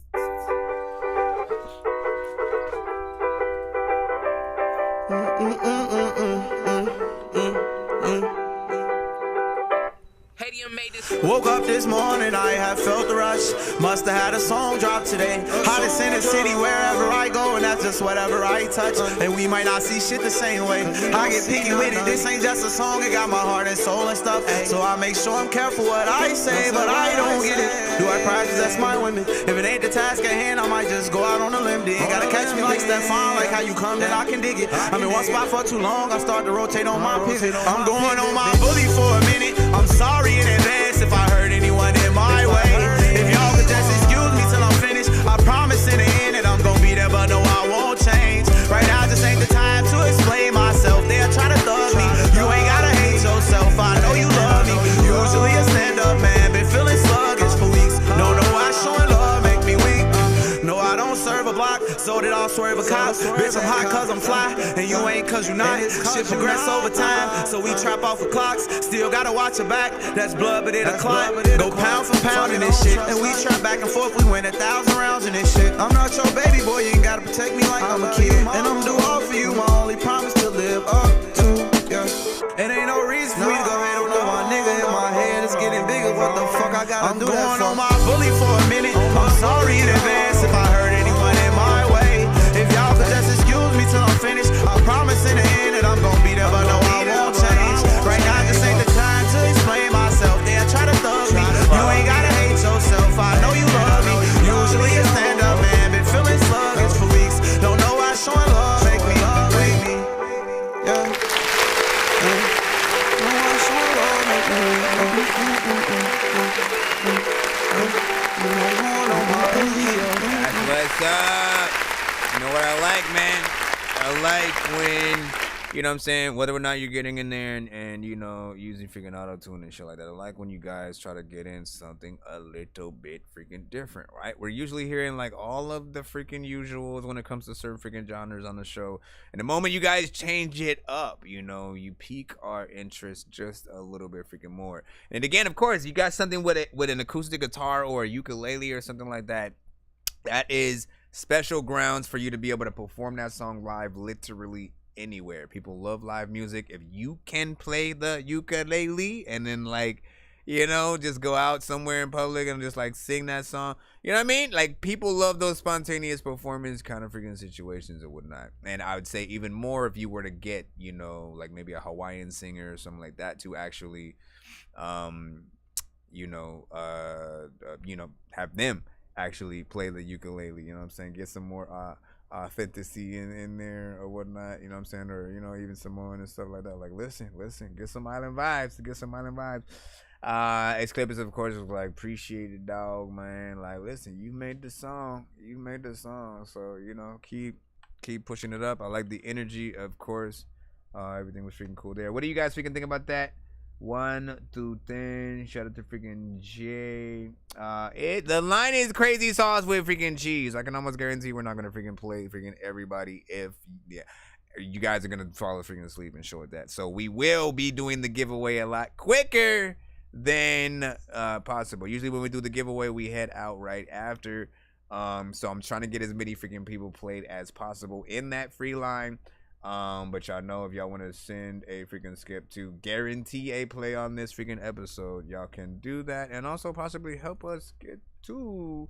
Woke up this morning, I have felt the rush. Must have had a song drop today. Hottest in the city, wherever I go, and that's just whatever I touch. And we might not see shit the same way. I get picky with it, this ain't just a song, it got my heart and soul and stuff. So I make sure I'm careful what I say, but I don't get it. Do I practice? That's my women. If it ain't the task at hand, I might just go out on a limb. Dig. Gotta catch me like Stefan, like how you come, then I can dig it. I'm in one spot for too long, I start to rotate on my pivot. I'm going on my bully for a minute. I'm sorry in advance if I hurt anyone in my way. If y'all could just excuse me till I'm finished, I promise in the end that I'm gonna be there, but no, I won't change. Right now just ain't the time to explain myself. They'll try to thug me. You ain't gotta hate yourself, I know you love me. Usually a stand-up man, been feeling sluggish for weeks. No, I showing love make me weak. No, I don't serve a block, so did I'll swerve a cop. Bitch, I'm hot cause I'm fly, and you ain't cause you not. Shit progress over time, so we trap off of clocks. Still gotta watch your back, that's blood but it a clot. Go pound for pound in this shit, and we trap back and forth, we win 1,000 rounds in this shit. I'm not your baby boy, you ain't gotta protect me like I'm a kid. And I'm do all for you, my only promise to live up to, yeah. It ain't no reason for me to go ahead on my nigga in my head, it's getting bigger, what the fuck I gotta do that for? I'm going on my bully for a minute, I'm sorry in advance if I hurt anyone in my way. If y'all could just excuse me till I'm finished, I promise in the end that I'm gonna be there, but no, I won't change. Right now just ain't the time to explain myself, they'll try to thug me. You ain't gotta hate yourself, I know you love me. Usually a stand-up man, been feeling sluggish for weeks. Don't know why showing love make me, yeah. That's what's up. You know what I like, man? I like when You know what I'm saying? Whether or not you're getting in there and you know, using freaking auto-tune and shit like that. I like when you guys try to get in something a little bit freaking different, right? We're usually hearing like all of the freaking usuals when it comes to certain freaking genres on the show. And the moment you guys change it up, you know, you pique our interest just a little bit freaking more. And again, of course, you got something with it, with an acoustic guitar or a ukulele or something like that. That is special grounds for you to be able to perform that song live literally anywhere. People love live music. If you can play the ukulele and then like, you know, just go out somewhere in public and just like sing that song, you know what I mean? Like people love those spontaneous performance kind of freaking situations and whatnot. And I would say even more if you were to get, you know, like maybe a Hawaiian singer or something like that to actually you know, have them actually play the ukulele, you know what I'm saying? Get some more authenticity in there or whatnot, you know what I'm saying? Or, you know, even Samoan and stuff like that. Like, listen, get some island vibes, Exclippers, of course, was like, appreciate it, dog, man. Like, listen, you made the song, so, you know, keep pushing it up. I like the energy, of course. Everything was freaking cool there. What do you guys freaking think about that? 1 through 10. Shout out to freaking Jay. The line is crazy sauce with freaking cheese. I can almost guarantee we're not gonna freaking play freaking everybody if you guys are gonna fall freaking asleep and show it that. So we will be doing the giveaway a lot quicker than possible. Usually when we do the giveaway, we head out right after. So I'm trying to get as many freaking people played as possible in that free line. But y'all know if y'all want to send a freaking skip to guarantee a play on this freaking episode, y'all can do that and also possibly help us get to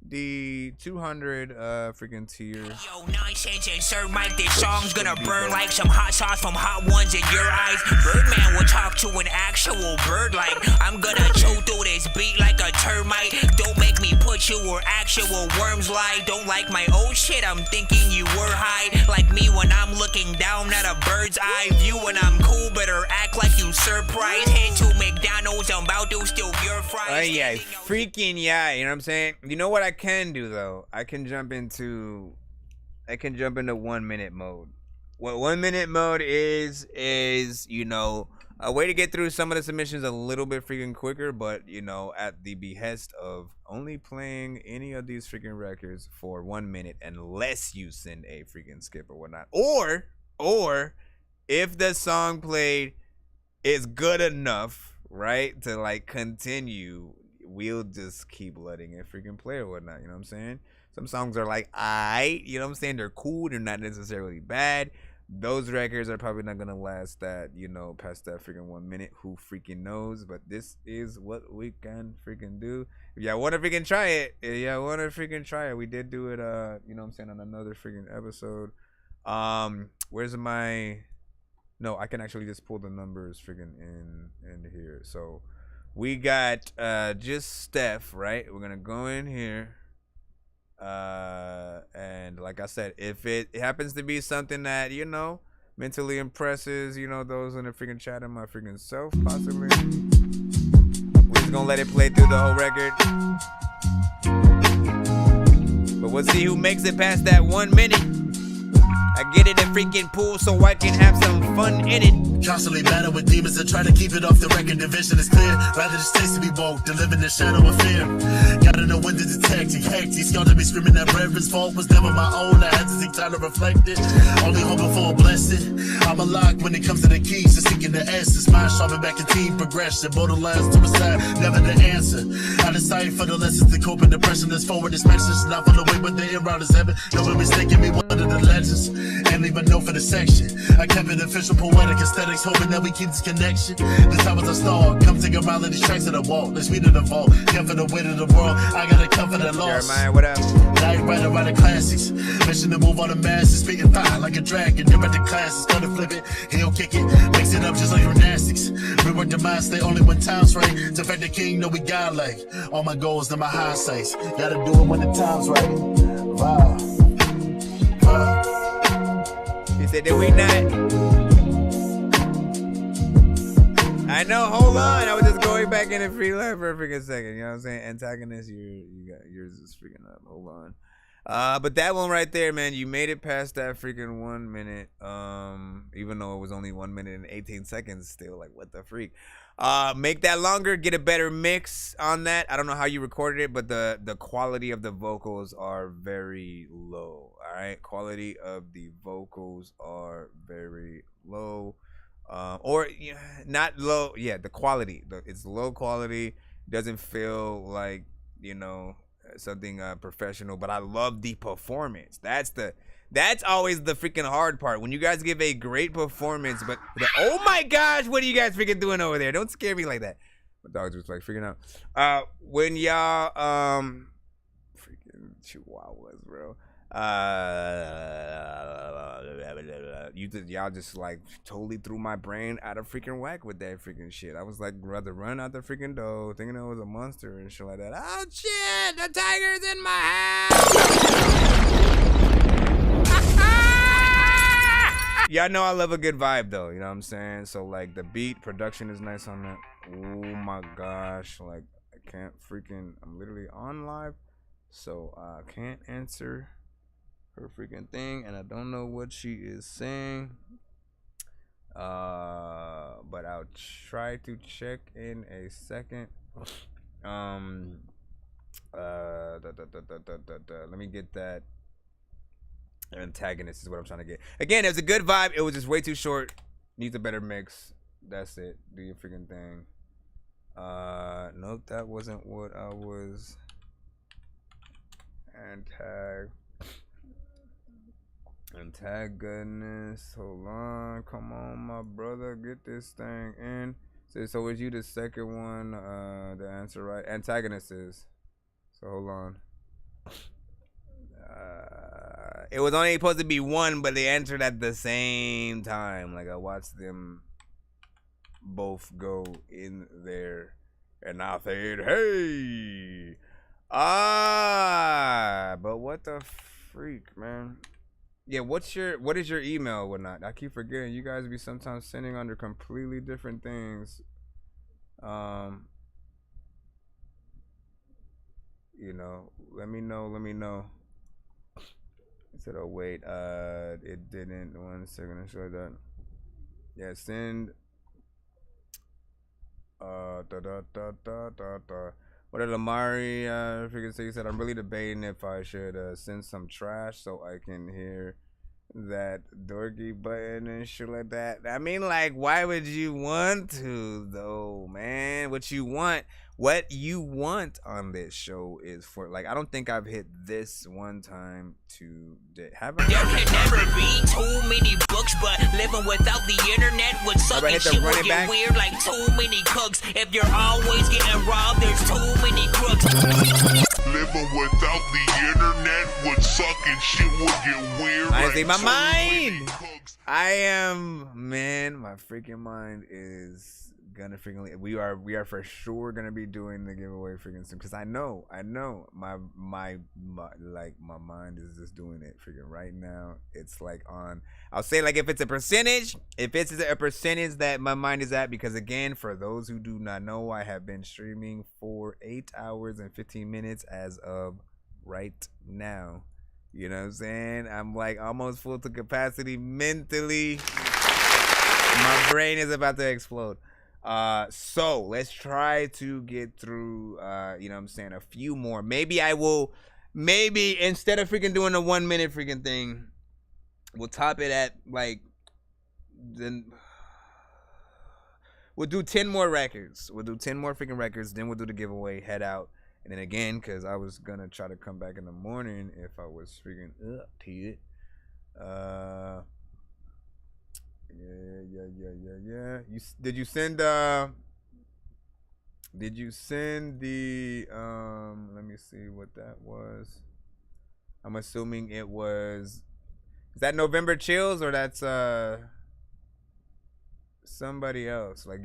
the 200 freaking tier. Yo, Nonsenze and Sir Mike, this song's gonna burn like some hot sauce from Hot Ones in your eyes. Birdman will talk to an actual bird like I'm gonna chew through this beat like a termite. Don't make me put you where actual worms lie. Don't like my old shit, I'm thinking you were high. Like me when I'm looking down at a bird's eye view. When I'm cool, better act like you surprised. Head to McDonald's, I'm about to steal your fries. Oh yeah, freaking yeah, you know what I'm saying? You know what I can do though? I can jump into 1 minute mode. What 1 minute mode is, you know, a way to get through some of the submissions a little bit freaking quicker, but you know, at the behest of only playing any of these freaking records for 1 minute unless you send a freaking skip or whatnot. Or if the song played is good enough, right, to like continue, we'll just keep letting it freaking play or whatnot, you know what I'm saying? Some songs are like, aight, you know what I'm saying? They're cool, they're not necessarily bad. Those records are probably not gonna last that, you know, past that freaking 1 minute. Who freaking knows? But this is what we can freaking do. If y'all wanna freaking try it, we did do it, you know what I'm saying, on another freaking episode. Where's my... No, I can actually just pull the numbers freaking in here. So we got just Steph, right? We're gonna go in here. And like I said, if it happens to be something that, you know, mentally impresses, you know, those in the freaking chat and my freaking self, possibly, we're just gonna let it play through the whole record. But we'll see who makes it past that 1 minute. I get in a freaking pool so I can have some fun in it. Constantly battle with demons and try to keep it off the record. The vision is clear. Rather just taste to be woke, to live in the shadow of fear. Gotta know when to detect it. Hectic, scared to be screaming that reverence. Fault was never my own. I had to take time to reflect it. Only hoping for a blessing. I'm a lock when it comes to the keys to seeking the essence. Mind sharpened back in team progression. Borderline suicide, never the answer. I decide for the lessons to cope with depression. That's forward dimensions. Not for the way, but the end route is heaven. No one mistaking me, one of the legends. And leave a note for the section. I kept it official, poetic aesthetics, hoping that we keep this connection. The time was a star. Come take a mile of these tracks to the wall. Let's meet in the vault. Come for the weight of the world. I gotta come for the loss. Jeremiah, what up? Night writer, write the classics. Mission to move on the masses. Spitting fire like a dragon. You're at the classes. Gonna flip it. He'll kick it. Mix it up just like gymnastics. Rework the mind, stay only when time's right. To affect the king, know we got like. All my goals, then my high sights. Gotta do it when the time's right. Wow. He said that we not. I know, hold on. I was just going back in the free live for a freaking second. You know what I'm saying? Antagonist, you got yours is freaking up. Hold on. But that one right there, man, you made it past that freaking 1 minute. Even though it was only 1 minute and 18 seconds, still like what the freak. Make that longer, get a better mix on that. I don't know how you recorded it, but the quality of the vocals are very low. All right, quality of the vocals are very low. Or not low. Yeah, the quality. It's low quality. Doesn't feel like, you know, something professional, but I love the performance. That's always the freaking hard part, when you guys give a great performance, but oh my gosh, what are you guys freaking doing over there? Don't scare me like that. My dog's just like freaking out. When y'all freaking chihuahuas, bro. Y'all just like totally threw my brain out of freaking whack with that freaking shit. I was like, rather run out the freaking door thinking it was a monster and shit like that. Oh shit, the tiger's in my house. Y'all know I love a good vibe though, you know what I'm saying? So like the beat production is nice on that. Oh my gosh, like I can't freaking, I'm literally on live, so I can't answer her freaking thing, and I don't know what she is saying. But I'll try to check in a second. Let me get that antagonist is what I'm trying to get. Again, it was a good vibe. It was just way too short. Needs a better mix. That's it. Do your freaking thing. Nope, that wasn't what I was. Antagonist, hold on, come on my brother, get this thing in. So was you the second one, the answer right? Antagonist is, so hold on. It was only supposed to be one, but they answered at the same time. Like I watched them both go in there, and I said, hey. But what the freak, man? Yeah, what is your email or whatnot? I keep forgetting. You guys be sometimes sending under completely different things. You know, let me know. I said, oh wait, it didn't. 1 second, I show that. Yeah, send. What did Lamari freaking say? He said, I'm really debating if I should send some trash so I can hear that dorky button and shit like that. I mean, like, why would you want to, though, man? What you want on this show is for, like, I don't think I've hit this one time today. Have I? There can never be too many books, but living without the internet would suck and shit would get weird like too many cooks. If you're always getting robbed, there's too many crooks. Living without the internet would suck and shit would get weird. I see my mind. My freaking mind is gonna freaking. We are for sure gonna be doing the giveaway freaking soon, because I know my mind is just doing it freaking right now. It's like on. I'll say like if it's a percentage that my mind is at, because again, for those who do not know, I have been streaming for 8 hours and 15 minutes as of right now. You know what I'm saying? I'm like almost full to capacity mentally. My brain is about to explode. So let's try to get through, you know what I'm saying, a few more. Maybe instead of freaking doing a 1 minute freaking thing, we'll top it at like, then we'll do 10 more records. We'll do 10 more freaking records. Then we'll do the giveaway, head out. And then again, because I was going to try to come back in the morning if I was freaking teed. Yeah. Did you send the let me see what that was. I'm assuming it was, is that November Chills, or that's somebody else? Like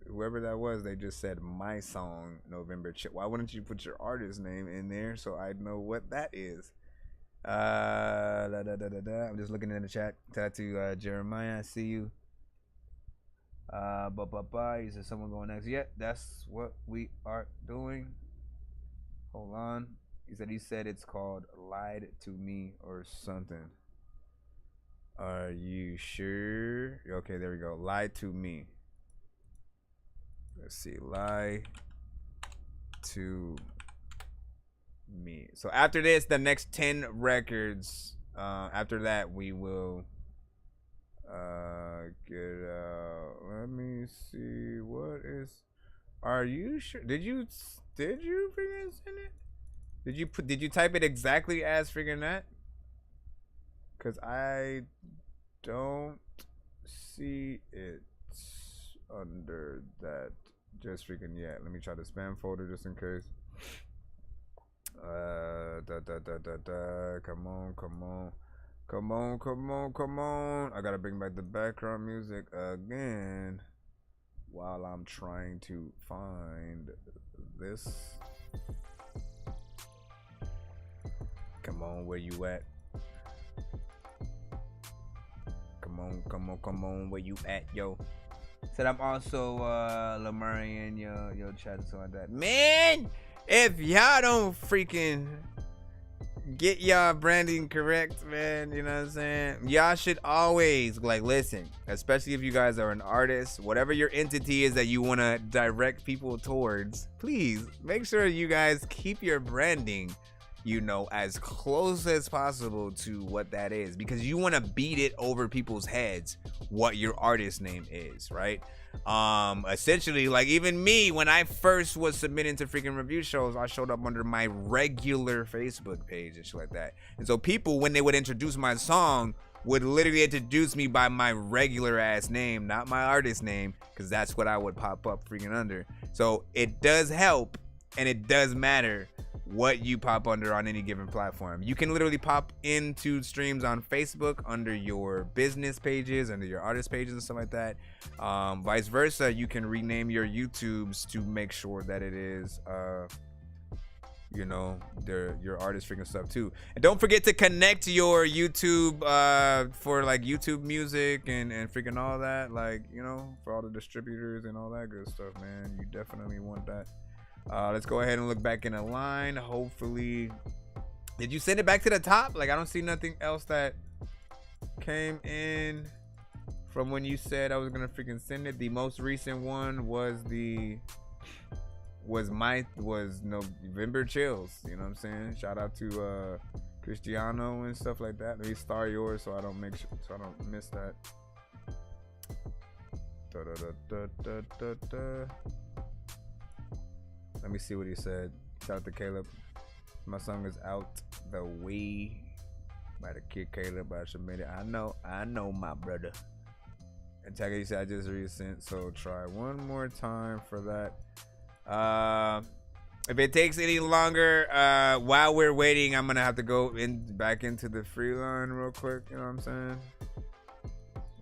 whoever that was, they just said my song November Chill. Why wouldn't you put your artist name in there so I know what that is? I'm just looking in the chat. Tattoo Jeremiah, I see you. He said someone going next. Yeah, that's what we are doing. Hold on. He said it's called Lied to Me or something. Are you sure? Okay, there we go. Lie to Me. Let's see. Lie to Me. So after this, the next 10 records, after that, we will get out. Let me see. What is... Are you sure? Did you freaking send it? Did you type it exactly as freaking that? Cause I don't see it under that just freaking yet. Let me try the spam folder just in case. Come on. I gotta bring back the background music again while I'm trying to find this. Come on, where you at? Come on, where you at, yo? Said I'm also Lamarian, yo, chat and something like that. Man, if y'all don't freaking get y'all branding correct, man, you know what I'm saying? Y'all should always, like, listen, especially if you guys are an artist, whatever your entity is that you want to direct people towards, please make sure you guys keep your branding, you know, as close as possible to what that is, because you want to beat it over people's heads what your artist name is, right? Essentially, like, even me, when I first was submitting to freaking review shows, I showed up under my regular Facebook page and shit like that. And so people, when they would introduce my song, would literally introduce me by my regular ass name, not my artist name, because that's what I would pop up freaking under. So it does help, and it does matter what you pop under on any given platform. You can literally pop into streams on Facebook under your business pages, under your artist pages and stuff like that. Vice versa, you can rename your YouTubes to make sure that it is you know, your artist freaking stuff too. And don't forget to connect your YouTube for like YouTube music and freaking all that, like, you know, for all the distributors and all that good stuff, man. You definitely want that. Let's go ahead and look back in the line. Hopefully, did you send it back to the top? Like, I don't see nothing else that came in from when you said I was gonna freaking send it. The most recent one was November Chills. You know what I'm saying? Shout out to Cristiano and stuff like that. Let me star yours so I don't miss that. Let me see what he said. Shout out to Caleb. My song is out the way by the kid Caleb. I submitted. I know my brother. And Taka, you said I just resent, so try one more time for that. If it takes any longer, while we're waiting, I'm gonna have to go back into the free line real quick. You know what I'm saying?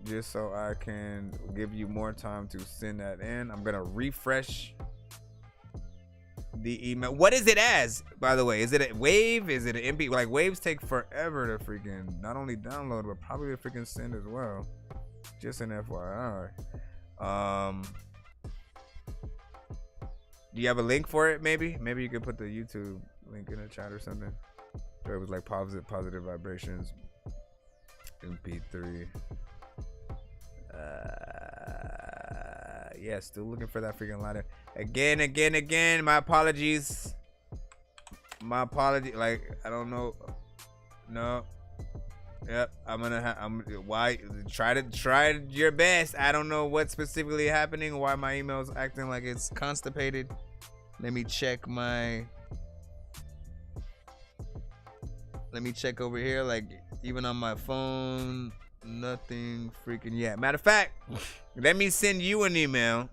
Just so I can give you more time to send that in. I'm gonna refresh the email. What is it as, by the way? Is it a wave? Is it an MP? Like, waves take forever to freaking not only download but probably to freaking send as well. Just an FYI. Do you have a link for it? Maybe you could put the YouTube link in the chat or something. Or it was like positive vibrations MP3. Yeah, still looking for that freaking ladder. Again. My apologies. Like, I don't know. No. Yep. Try your best. I don't know what's specifically happening. Why my email's acting like it's constipated. Let me check over here. Like, even on my phone, nothing freaking yet. Matter of fact, let me send you an email.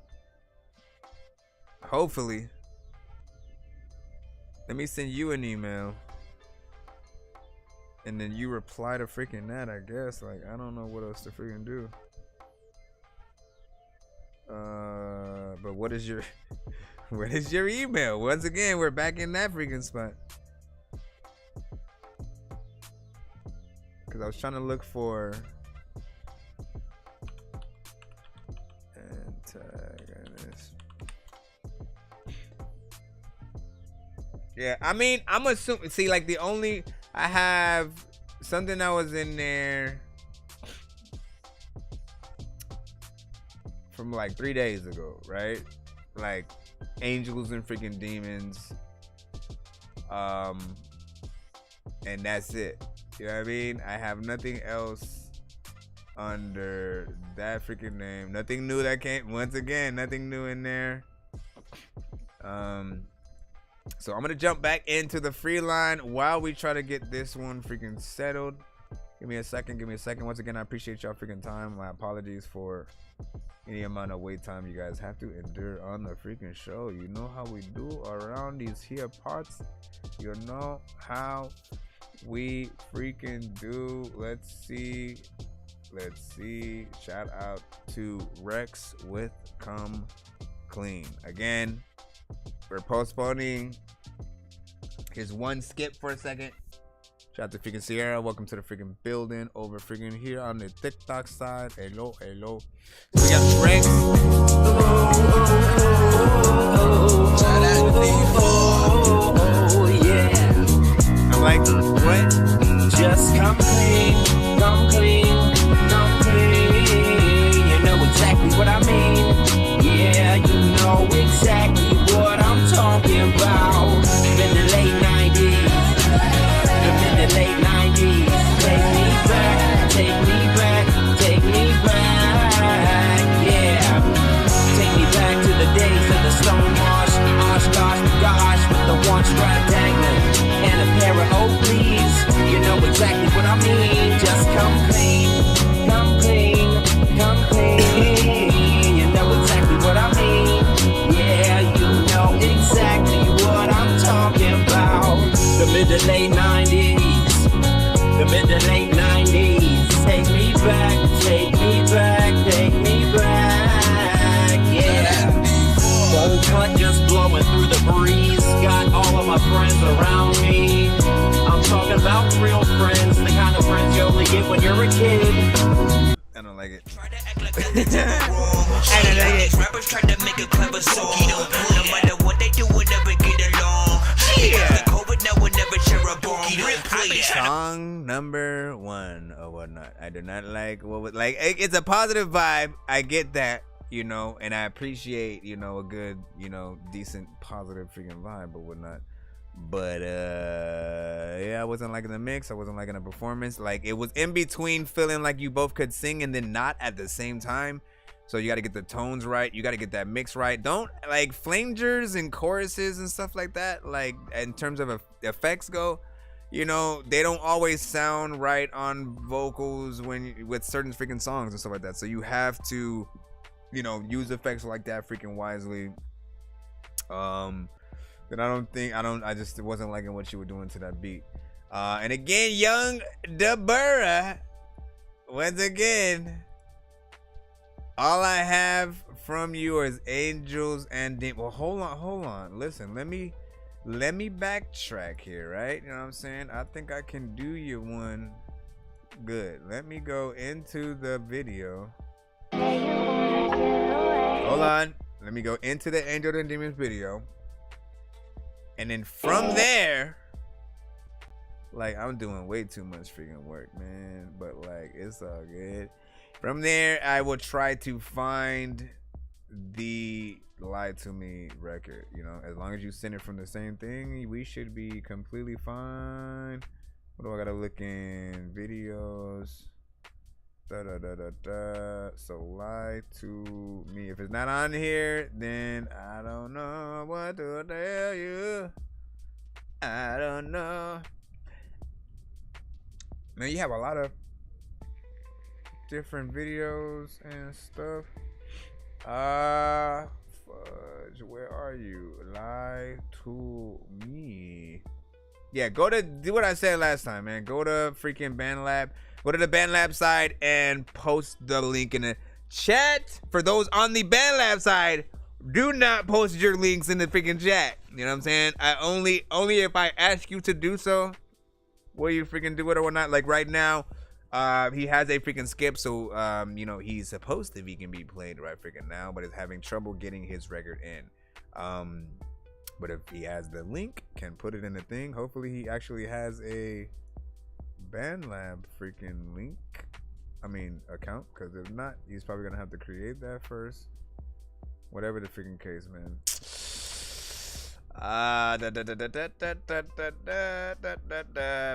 Hopefully. Let me send you an email. And then you reply to freaking that, I guess. Like, I don't know what else to freaking do. But what is your email? Once again, we're back in that freaking spot. Because I was trying to look for antagonist. Yeah, I mean, I'm assuming. See, like I have something that was in there from like 3 days ago, right? Like angels and freaking demons. And that's it. You know what I mean? I have nothing else under that freaking name. Nothing new that came. Once again, nothing new in there. So I'm gonna jump back into the free line while we try to get this one freaking settled. Give me a second. Once again, I appreciate y'all freaking time. My apologies for any amount of wait time you guys have to endure on the freaking show. You know how we do around these here parts. You know how we freaking do. Let's see. Shout out to Rex with Come Clean. Again, we're postponing his one skip for a second. Shout out to freaking Sierra. Welcome to the freaking building over freaking here on the TikTok side. Hello. So we got Rex. Shout out to I'm like, what? Just come clean. You know exactly what I mean. Yeah, you know exactly what I'm talking about. In the late 90s. In the late 90s. Take me back. Yeah. Take me back to the days of the Stonewash. Gosh, with the one strap dangling. And a pair of Oakleys. You know exactly what I mean. Just come clean. You know exactly what I mean. Yeah, you know exactly what I'm talking about. The mid to late 90s. Take me back. Yeah. Old blunt just blowing through the breeze. Got all of my friends around me. I'm talking about real friends, the kind of friends you only get when you're a kid. I don't like it. Rappers try to make a clever song. No matter what they do, we'll never get along. Yeah. COVID now we'll never share a bong. Song number 1 or whatnot. I do not like what was like. It's a positive vibe. I get that, you know, and I appreciate, you know, a good, you know, decent, positive freaking vibe or whatnot. But yeah, I wasn't liking the mix. I wasn't liking the performance. Like, it was in between feeling like you both could sing and then not at the same time. So you got to get the tones right. You got to get that mix right. Don't like flangers and choruses and stuff like that. Like, in terms of effects go, you know, they don't always sound right on vocals with certain freaking songs and stuff like that. So you have to, you know, use effects like that freaking wisely. Then I just wasn't liking what you were doing to that beat. And again, Young Dabura, once again, all I have from you is angels and demons. Well, hold on. Listen, let me backtrack here, right? You know what I'm saying? I think I can do you one good. Let me go into the video. Hold on. Let me go into the Angels and Demons video. And then from there, like, I'm doing way too much freaking work, man. But like, it's all good. From there, I will try to find the Lie to Me record. You know, as long as you send it from the same thing, we should be completely fine. What do I gotta look in? Videos. So Lie to Me. If it's not on here, then I don't know what to tell you. I don't know. Man, you have a lot of different videos and stuff. Fudge, where are you? Lie to Me. Yeah, do what I said last time, man. Go to freaking BandLab. Go to the BandLab side and post the link in the chat. For those on the BandLab side, do not post your links in the freaking chat. You know what I'm saying? I only if I ask you to do so, will you freaking do it or whatnot? Like right now, he has a freaking skip, so you know, he's supposed to be played right freaking now, but is having trouble getting his record in. But if he has the link, can put it in the thing. Hopefully he actually has a BandLab freaking link. I mean account, because if not, he's probably gonna have to create that first. Whatever the freaking case, man. What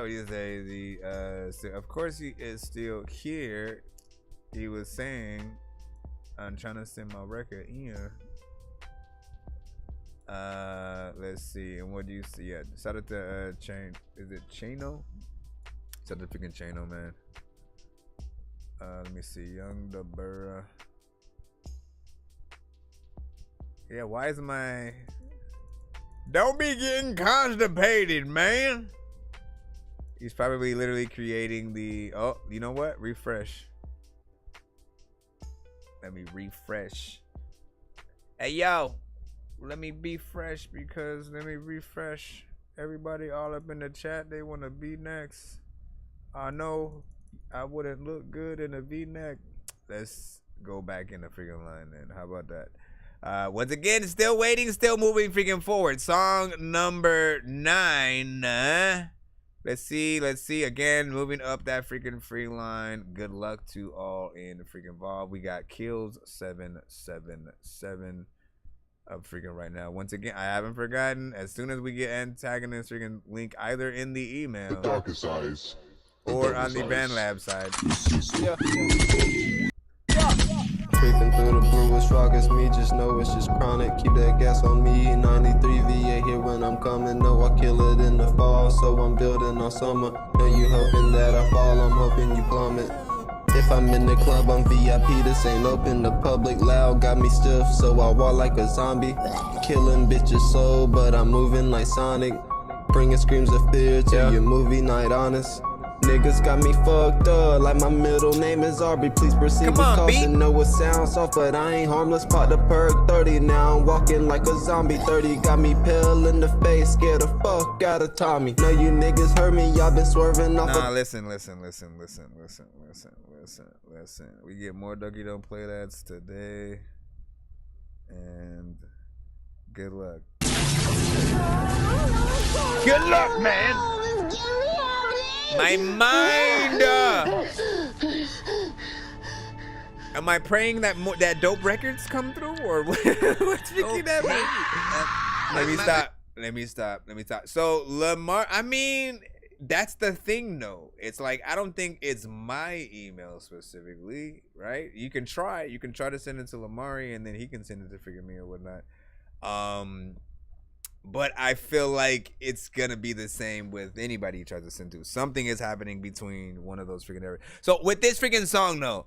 do you say? So of course he is still here. He was saying, I'm trying to send my record here. Let's see. And what do you see? Yeah, shout out to Chain. Is it Chano? Shout out to freaking Chano, man. Let me see. Young Dabura. Yeah, why is my... Don't be getting constipated, man. He's probably literally creating the... Oh, you know what? Refresh. Let me refresh. Hey, yo. Let me be fresh because let me refresh. Everybody all up in the chat, they want to be next. I know I wouldn't look good in a V-neck. Let's go back in the freaking line then. How about that? Once again, still waiting, still moving freaking forward. Song number 9. Let's see. Again, moving up that freaking free line. Good luck to all in the freaking involved. We got kills 777 up freaking right now. Once again, I haven't forgotten. As soon as we get antagonist freaking link either in the email, the darkest eyes, or on the BandLab side. Yeah. Creeping through the bluest rock, it's me, just know it's just chronic. Keep that gas on me, 93 VA here when I'm coming. No, I kill it in the fall, so I'm building on summer. Know you hoping that I fall, I'm hoping you plummet. If I'm in the club, I'm VIP, this ain't open to public. Loud got me stiff, so I walk like a zombie. Killing bitches slow, but I'm moving like Sonic. Bringing screams of fear to your movie night, honest. Niggas got me fucked up, like my middle name is Arby. Please proceed with caution. Know it sounds soft, but I ain't harmless. Pop the perk 30, now I'm walking like a zombie. 30 got me pale in the face, scared the fuck out of Tommy. Know you niggas heard me, y'all been swerving off. Nah, listen. We get more Dougie Don't Play That's today, and good luck. Good luck, man. My mind. Am I praying that that dope records come through, or what's Vicky that mean? Let me stop. So Lamar, I mean, that's the thing, though. It's like I don't think it's my email specifically, right? You can try to send it to Lamari, and then he can send it to Figure Me or whatnot. But I feel like it's gonna be the same with anybody you try to send to. Something is happening between one of those freaking areas. So with this freaking song though,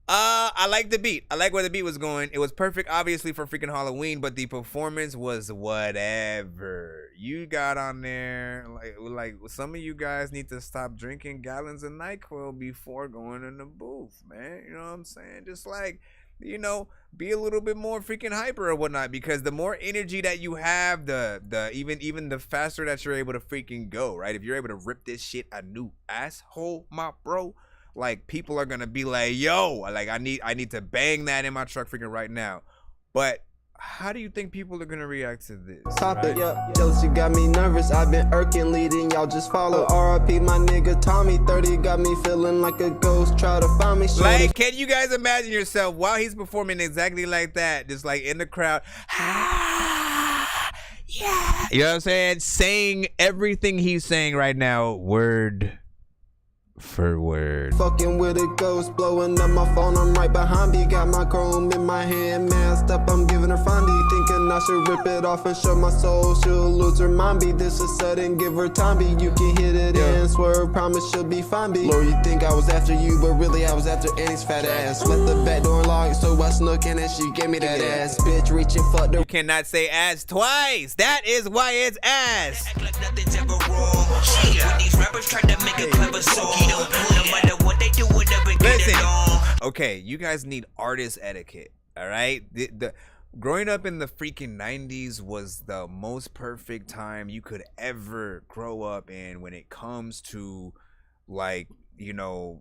I like the beat. I like where the beat was going. It was perfect, obviously, for freaking Halloween, but the performance was whatever. You got on there, like some of you guys need to stop drinking gallons of NyQuil before going in the booth, man. You know what I'm saying? Just like, you know, be a little bit more freaking hyper or whatnot, because the more energy that you have, the even the faster that you're able to freaking go, right? If you're able to rip this shit a new asshole, my bro, like people are gonna be like, yo, like I need to bang that in my truck freaking right now. But how do you think people are gonna react to this? Topic, yeah. Jealousy got me nervous. I've been irking, leading, y'all just follow. RIP my nigga Tommy. 30 got me feeling like a ghost. Try to find me. Like, can you guys imagine yourself while he's performing exactly like that, just like in the crowd? Yeah, you know what I'm saying? Saying everything he's saying right now, word for word. Fucking with a ghost, blowing up my phone, I'm right behind me. Got my chrome in my hand, masked up, I'm giving her fondy. Thinking I should rip it off and show my soul. She'll lose her mind, be this a sudden, give her time, be. You can hit it and swerve, promise she'll be fine, be. Lord, you think I was after you, but really I was after Annie's fat ass. Left the back door locked, so I snuck in and she gave me that ass. Bitch reaching, fucked her. You cannot say ass twice. That is why it's ass. Act like nothing's ever wrong. When these rappers try to make a clever song, no matter what they do, we'll never get it on. Okay, you guys need artist etiquette, all right? The growing up in the freaking 90s was the most perfect time you could ever grow up in when it comes to, like, you know,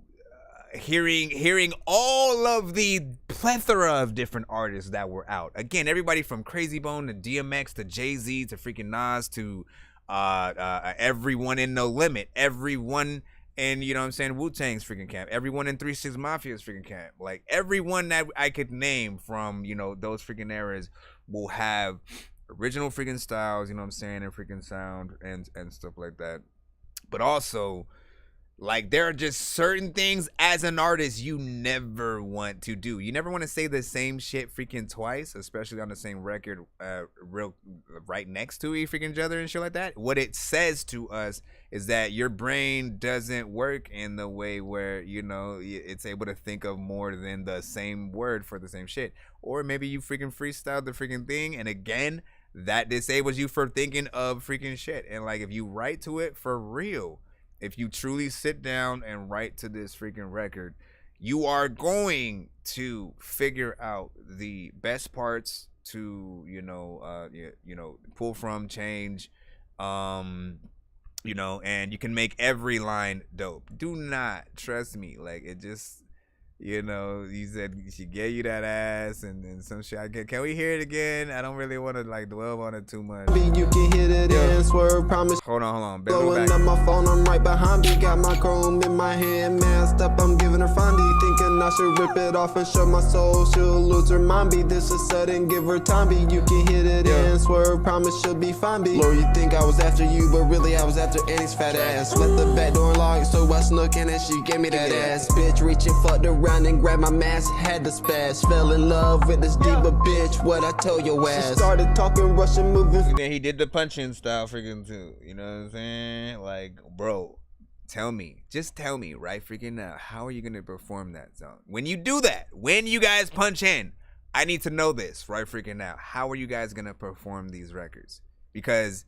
hearing all of the plethora of different artists that were out. Again, everybody from Crazy Bone to DMX to Jay-Z to freaking Nas to everyone in No Limit, everyone in, you know what I'm saying, Wu-Tang's freaking camp, everyone in 3 6 Mafia's freaking camp. Like, everyone that I could name from, you know, those freaking eras will have original freaking styles, you know what I'm saying, and freaking sound and stuff like that. But also, like, there are just certain things as an artist you never want to do. You never want to say the same shit freaking twice, especially on the same record, real right next to each other and shit like that. What it says to us is that your brain doesn't work in the way where, you know, it's able to think of more than the same word for the same shit. Or maybe you freaking freestyle the freaking thing, and again, that disables you for thinking of freaking shit. And like, if you write to it for real, if you truly sit down and write to this freaking record, you are going to figure out the best parts to, pull from, change, and you can make every line dope. Do not, trust me, like, it just, you said she gave you that ass and some shit. Can we hear it again? I don't really want to like dwell on it too much. You can hit it and swerve, promise. Hold on. Blowing up my phone, I'm right behind me. Got my chrome in my hand, masked up, I'm giving her fondy. Thinking I should rip it off and show my soul. She'll lose her mind, be this is sudden, give her time, be. You can hit it and swerve, promise she'll be fine, be. Lord, you think I was after you, but really I was after Annie's fat ass. Left the back door locked, so I snuck in and she gave me that ass. Bitch reaching, fucked around and grabbed my mask, had to spaz. Fell in love with this diva bitch, what I told your ass. She started talking Russian movies. And then he did the punching style freaking too. You know what I'm saying? Like, bro, just tell me right freaking now, how are you gonna perform that song? When you do that, when you guys punch in, I need to know this right freaking now. How are you guys gonna perform these records? Because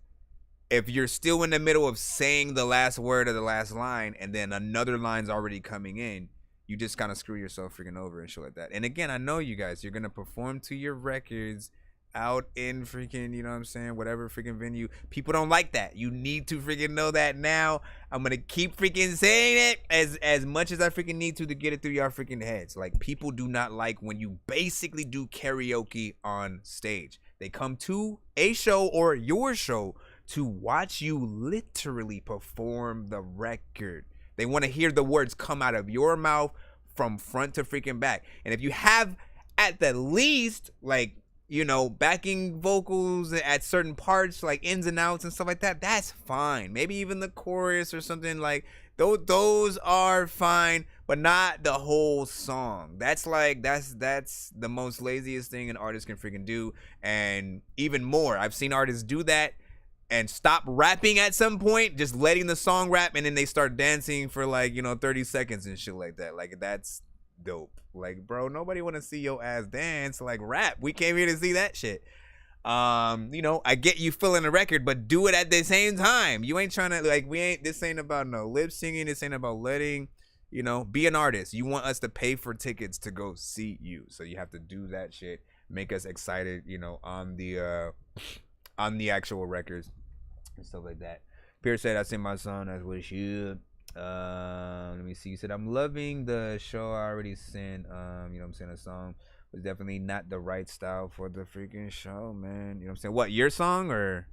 if you're still in the middle of saying the last word of the last line and then another line's already coming in, you just kind of screw yourself freaking over and shit like that. And again, I know you guys, you're going to perform to your records out in freaking, you know what I'm saying, whatever freaking venue. People don't like that. You need to freaking know that now. I'm going to keep freaking saying it as much as I freaking need to get it through your freaking heads. Like, people do not like when you basically do karaoke on stage. They come to a show or your show to watch you literally perform the record. They want to hear the words come out of your mouth from front to freaking back. And if you have at the least, like, backing vocals at certain parts, like ins and outs and stuff like that, that's fine. Maybe even the chorus or something, like, those are fine, but not the whole song. That's the most laziest thing an artist can freaking do. And even more, I've seen artists do that and stop rapping at some point, just letting the song rap, and then they start dancing for 30 seconds and shit like that. Like, that's dope. Like, bro, nobody want to see your ass dance, like, rap. We came here to see that shit. I get you feeling the record, but do it at the same time. You ain't trying to, like, this ain't about no lip singing. This ain't about letting, be an artist. You want us to pay for tickets to go see you. So you have to do that shit. Make us excited, on the actual records and stuff like that. Pierce said, I sent my song as we should. Let me see. He said, I'm loving the show. I already sent, a song was definitely not the right style for the freaking show, man. You know what I'm saying? What, your song or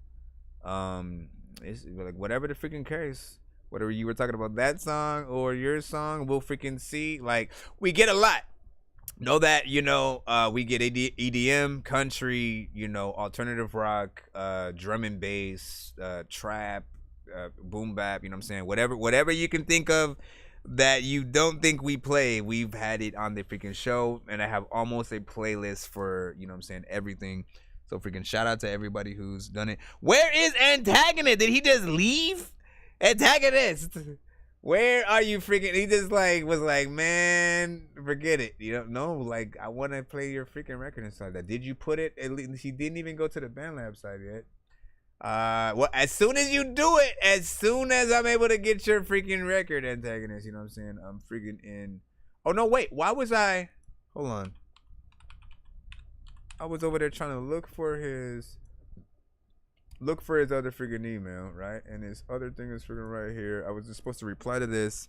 it's like whatever the freaking case. Whatever you were talking about, that song or your song, we'll freaking see. Like, we get a lot. Know that, we get EDM, country, alternative rock, drum and bass, trap, boom bap, you know what I'm saying? Whatever you can think of that you don't think we play, we've had it on the freaking show. And I have almost a playlist for, everything. So freaking shout out to everybody who's done it. Where is Antagonist? Did he just leave? Antagonist! Where are you freaking? He just was like, man, forget it. Like, I want to play your freaking record and stuff like that. Did you put it? At least he didn't even go to the BandLab site yet. Well, as soon as you do it, as soon as I'm able to get your freaking record, Antagonist, you know what I'm saying? I'm freaking in. Oh no, wait. Why was I? Hold on. I was over there trying to look for his other freaking email, right? And his other thing is freaking right here. I was just supposed to reply to this.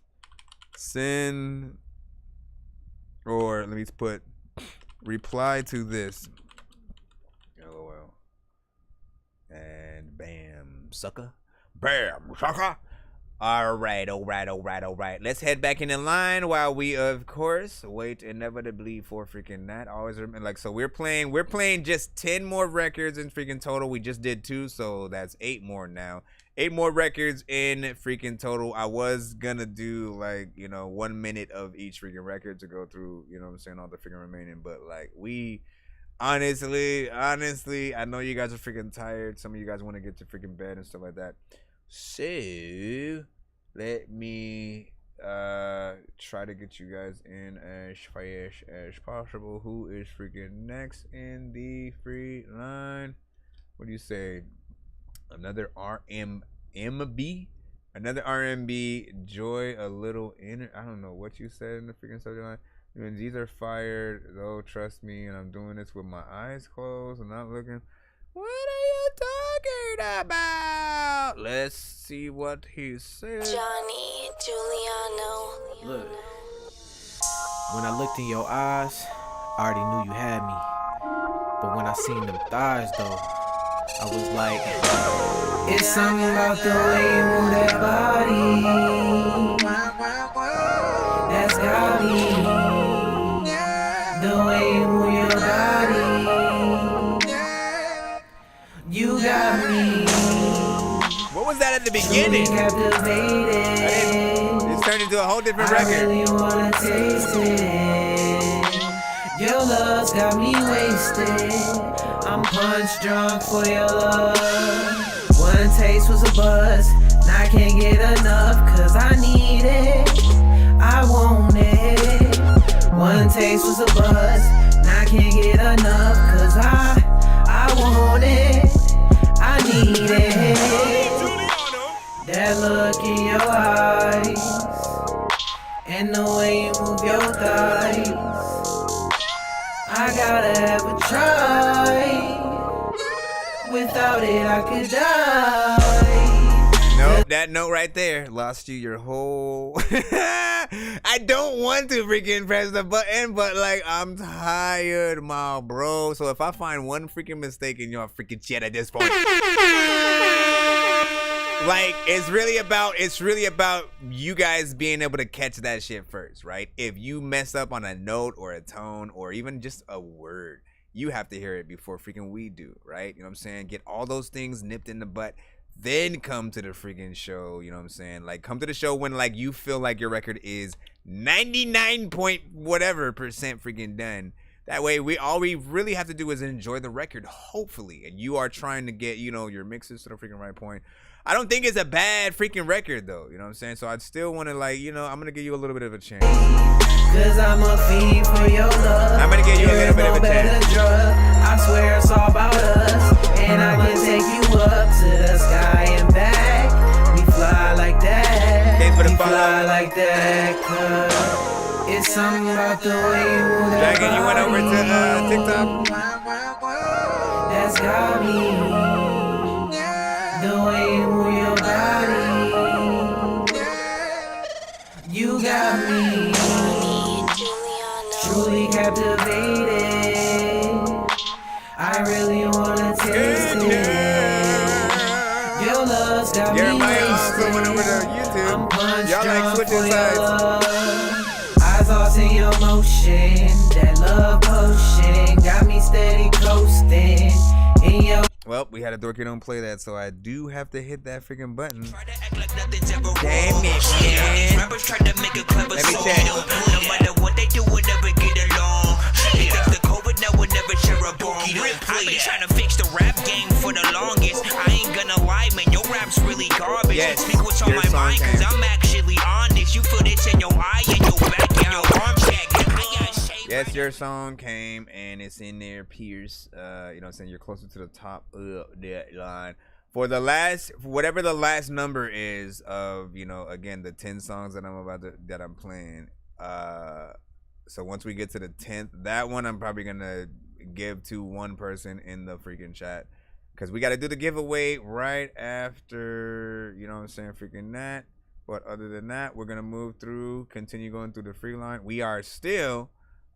Send Or let me put reply to this. LOL. And bam, sucker. Bam, sucker. All right. Let's head back in the line while we, of course, wait inevitably for freaking that. Always remember, like, so we're playing just 10 more records in freaking total. We just did 2, so that's 8 more now. 8 more records in freaking total. I was gonna do like, 1 minute of each freaking record to go through, you know what I'm saying, all the freaking remaining, but like we honestly, I know you guys are freaking tired. Some of you guys want to get to freaking bed and stuff like that. So let me try to get you guys in as fast as possible. Who is freaking next in the free line? What do you say? Another RMB? Another RMB. Joy a little inner. I don't know what you said in the freaking subject line. When these are fired, though, trust me, and I'm doing this with my eyes closed and not looking. What are you talking about? Let's see what he said. Johnny Giuliano. Look, when I looked in your eyes, I already knew you had me. But when I seen them thighs, though, I was like, it's something about the way you move that body that's got me. The way you move your body, you got me. What was that at the beginning? It's turned into a whole different record. I really wanna taste it. Your love's got me wasted. I'm punch drunk for your love. One taste was a buzz. Now I can't get enough, cause I need it. I want it. One taste was a buzz. Now I can't get enough, cause I want it. I need it. That look in your eyes, and the way you move your thighs, I gotta have a try. Without it, I could die. Nope, that note right there lost you your whole. I don't want to freaking press the button, but like I'm tired, my bro. So if I find one freaking mistake in your freaking chat at this point, like it's really about you guys being able to catch that shit first, right? If you mess up on a note or a tone or even just a word, you have to hear it before freaking we do, right? You know what I'm saying? Get all those things nipped in the butt, then come to the freaking show, you know what I'm saying? Like come to the show when like you feel like your record is 99 point whatever percent freaking done. That way all we really have to do is enjoy the record, hopefully. And you are trying to get, your mixes to the freaking right point. I don't think it's a bad freaking record though, you know what I'm saying? So I'd still want to like, I'm going to give you a little bit of a chance. Cause I'm a fiend for your love. I'm going to give you a little bit of a chance. I swear it's all about us. And I can take you up to the sky and back. We fly like that. Thanks for the we follow. Fly like that. Cause it's something about the way you move that Dragon, you went over to TikTok. That's got me. The way you move your body, you got me. Truly captivated. I really wanna taste it. Your love's got me wasted. Went over to YouTube. I'm punched Y'all like switching sides. Eyes lost in your motion. That love potion got me steady coasting. In your Well, we had a Dorky don't play that, so I do have to hit that freaking button. Damn it, man. Rappers try to make a clever Let me song. check. No matter what they do, we'll never get along. They think the COVID now will never share a bomb. I've been trying to fix the rap game for the longest. I ain't gonna lie, man, your rap's really garbage. Yes, Speak what's on your my song mind, cause came. I'm actually honest. You feel this in your eye and your back and your arm check. Yes, your song came and it's in there, Pierce. You know what I'm saying? You're closer to the top of that line. For the last, whatever the last number is of, again, the 10 songs that I'm playing. So once we get to the 10th, that one I'm probably gonna give to one person in the freaking chat. Because we gotta do the giveaway right after, you know what I'm saying, freaking that. But other than that, we're gonna move through, continue going through the free line. We are still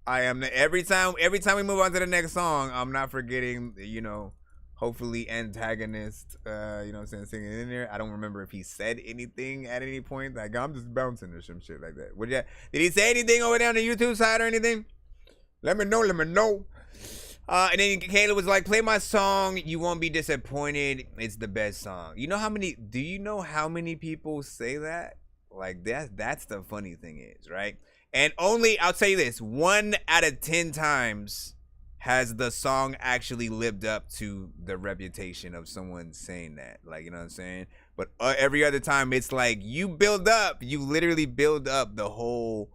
I am. Every time we move on to the next song, I'm not forgetting, you know, hopefully antagonist, you know what I'm saying, singing in there. I don't remember if he said anything at any point. Like, I'm just bouncing or some shit like that. Did he say anything over there on the YouTube side or anything? Let me know. And then Kayla was like, play my song, you won't be disappointed. It's the best song. Do you know how many people say that? Like, that's the funny thing is, right? And only, I'll tell you this, 1 out of 10 times has the song actually lived up to the reputation of someone saying that. Like, you know what I'm saying? But every other time, it's like, you literally build up the whole,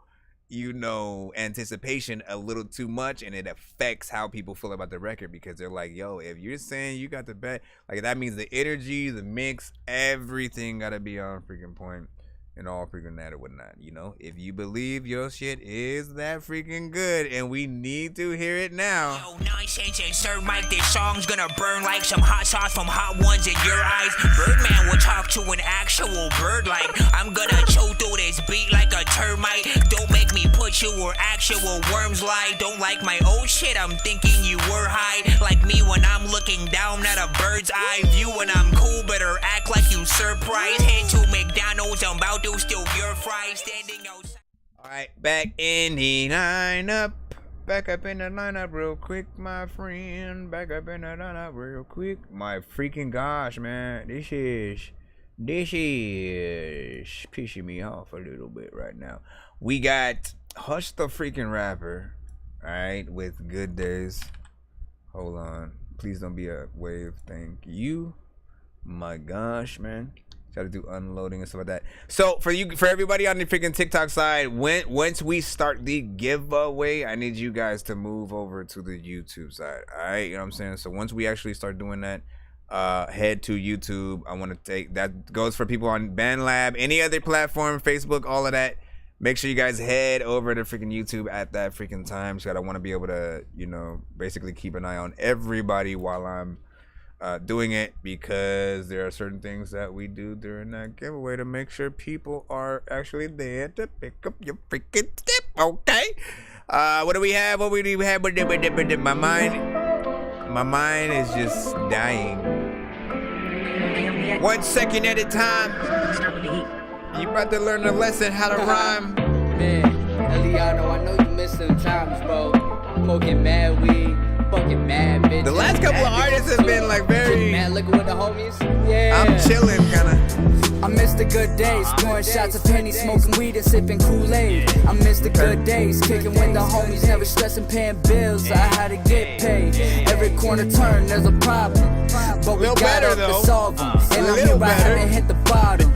you know, anticipation a little too much, and it affects how people feel about the record, because they're like, yo, if you're saying you got the best, like, that means the energy, the mix, everything gotta be on freaking point. And all freaking that or whatnot, you know. If you believe your shit is that freaking good, and we need to hear it now. Yo, Nonsenze and Sir Mike, this song's gonna burn like some hot sauce from Hot Ones in your eyes. Birdman will talk to an actual bird like I'm gonna chew through this beat like a termite. Don't make me put you where actual worms lie. Don't like my old shit, I'm thinking you were high. Like me when I'm looking down at a bird's eye view. When I'm cool, better act like you surprised. Head to McDonald's, I'm about to steal your fries standing outside. Alright, back in the lineup. Back up in the lineup real quick, my friend. Back up in the lineup real quick. My freaking gosh, man. This is pissing me off a little bit right now. We got Hush the freaking Rapper, alright, with Good Days. Hold on. Please don't be a wave. Thank you. My gosh, man. Got to do unloading and stuff like that. So for everybody on the freaking TikTok side, once we start the giveaway, I need you guys to move over to the YouTube side. All right, you know what I'm saying? So once we actually start doing that, head to YouTube. I want to take that goes for people on BandLab, any other platform, Facebook, all of that. Make sure you guys head over to freaking YouTube at that freaking time. So I want to be able to, you know, basically keep an eye on everybody while I'm doing it, because there are certain things that we do during that giveaway to make sure people are actually there to pick up your freaking tip. Okay, what do we have? My mind is just dying. 1 second at a time. You about to learn a lesson how to rhyme. Man, Eliano, I know you miss some times, bro. Smoking mad weed. Fucking mad bitch. The last couple of artists have been like very mad liquor with the homies. Yeah, I'm chilling kinda. I miss the good days, pouring shots of penny, smoking weed and sipping Kool-Aid. I miss the good days, kicking with the homies, never stressing, paying bills. I had to get paid. Every corner turn, there's a problem, but we got up to solve them. And I'm here, I haven't hit the bottom.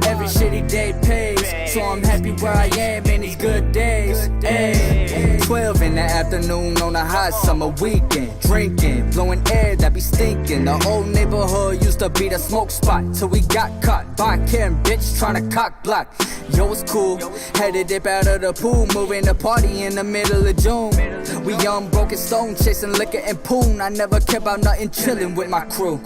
Every shitty day pays, so I'm happy where I am in these good days. Ay. 12 in the afternoon on a hot summer weekend, drinking, blowing air that be stinking. The old neighborhood used to be the smoke spot till we got caught by a Karen bitch trying to cock block. Yo, it's cool, had to dip out of the pool, moving the party in the middle of June. We young, broken stone, chasing liquor and poon. I never care about nothing, chilling with my crew.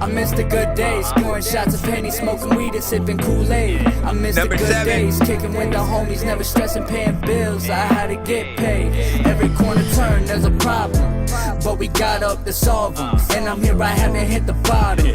I miss the good days, pouring shots of penny, smoking weed and sipping Kool-Aid. I miss the good days, kicking with the homies, never stressing, paying bills. I had to get paid. Every corner turn, there's a problem, but we got up to solve them. And I'm here, I haven't hit the bottom.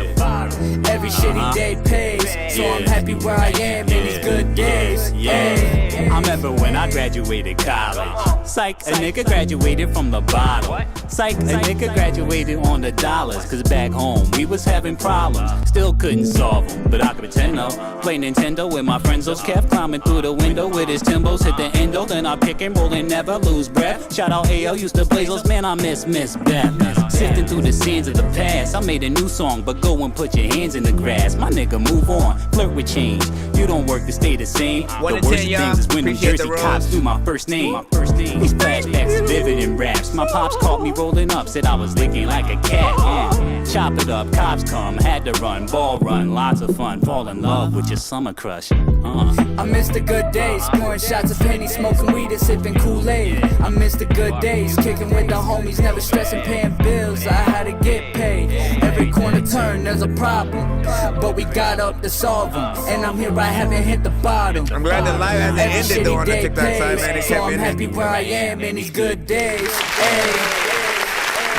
Every shitty day pays, so I'm happy where I am in these good days. I remember when I graduated college. Psych, a nigga graduated from the bottom. Psych, a nigga graduated on the dollars. Cause back home, we was having problems. Still couldn't solve them, but I could pretend though. Play Nintendo with my friends, those kept climbing through the window with his Timbos. Hit the endo, then I pick and roll and never lose breath. Shout out AO, used to blaze those, man, I miss Beth. Sifting through the scenes of the past, I made a new song, but go and put your hands in the grass. My nigga, move on, flirt with change. You don't work to stay the same. The worst things is when New Jersey cops do my first name. These flashbacks is vivid in raps. My pops caught me rolling up, said I was licking like a cat. Chop it up, cops come, had to run, ball run, lots of fun, fall in love with your summer crush. I miss the good days, pouring shots of penny, smoking weed and sipping Kool-Aid. I miss the good days, kicking with the homies, never stressing, paying bills. I had to get paid. Every corner turn, there's a problem, but we got up to solve them. And I'm here, I haven't hit the bottom. I'm glad the live hasn't ended though on the TikTok side, man. It So kept I'm ending. happy where I am in these good days. Hey.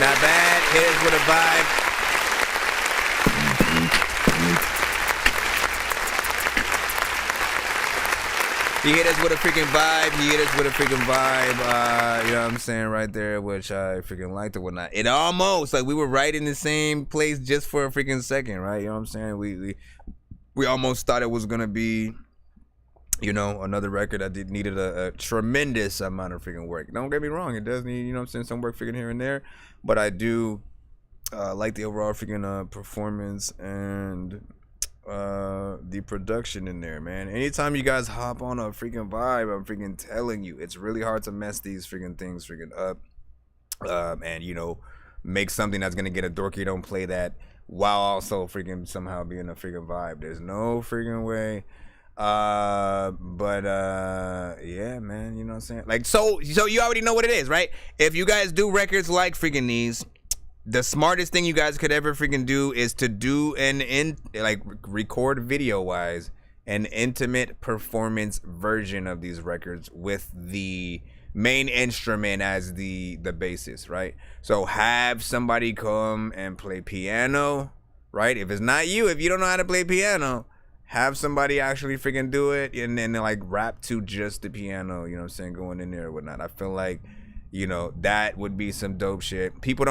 Not bad. Hit us with a vibe. He hit us with a freaking vibe. He hit us with a freaking vibe. You know what I'm saying right there, which I freaking liked or whatnot. It almost like we were right in the same place just for a freaking second, right? You know what I'm saying? We almost thought it was gonna be, you know, another record that needed a tremendous amount of freaking work. Don't get me wrong, it does need, you know what I'm saying, some work freaking here and there, but I do like the overall freaking performance and the production in there, man. Anytime you guys hop on a freaking vibe, I'm freaking telling you, it's really hard to mess these freaking things freaking up, and you know, make something that's gonna get a Dorky Don't Play That while also freaking somehow being a freaking vibe. There's no freaking way. Yeah, man, you know what I'm saying? Like, so you already know what it is, right? If you guys do records like freaking these, the smartest thing you guys could ever freaking do is to do record video wise an intimate performance version of these records with the main instrument as the basis, right? So have somebody come and play piano, right? If it's not you, if you don't know how to play piano, have somebody actually freaking do it and then like rap to just the piano, you know what I'm saying, going in there or whatnot. I feel like, you know, that would be some dope shit. People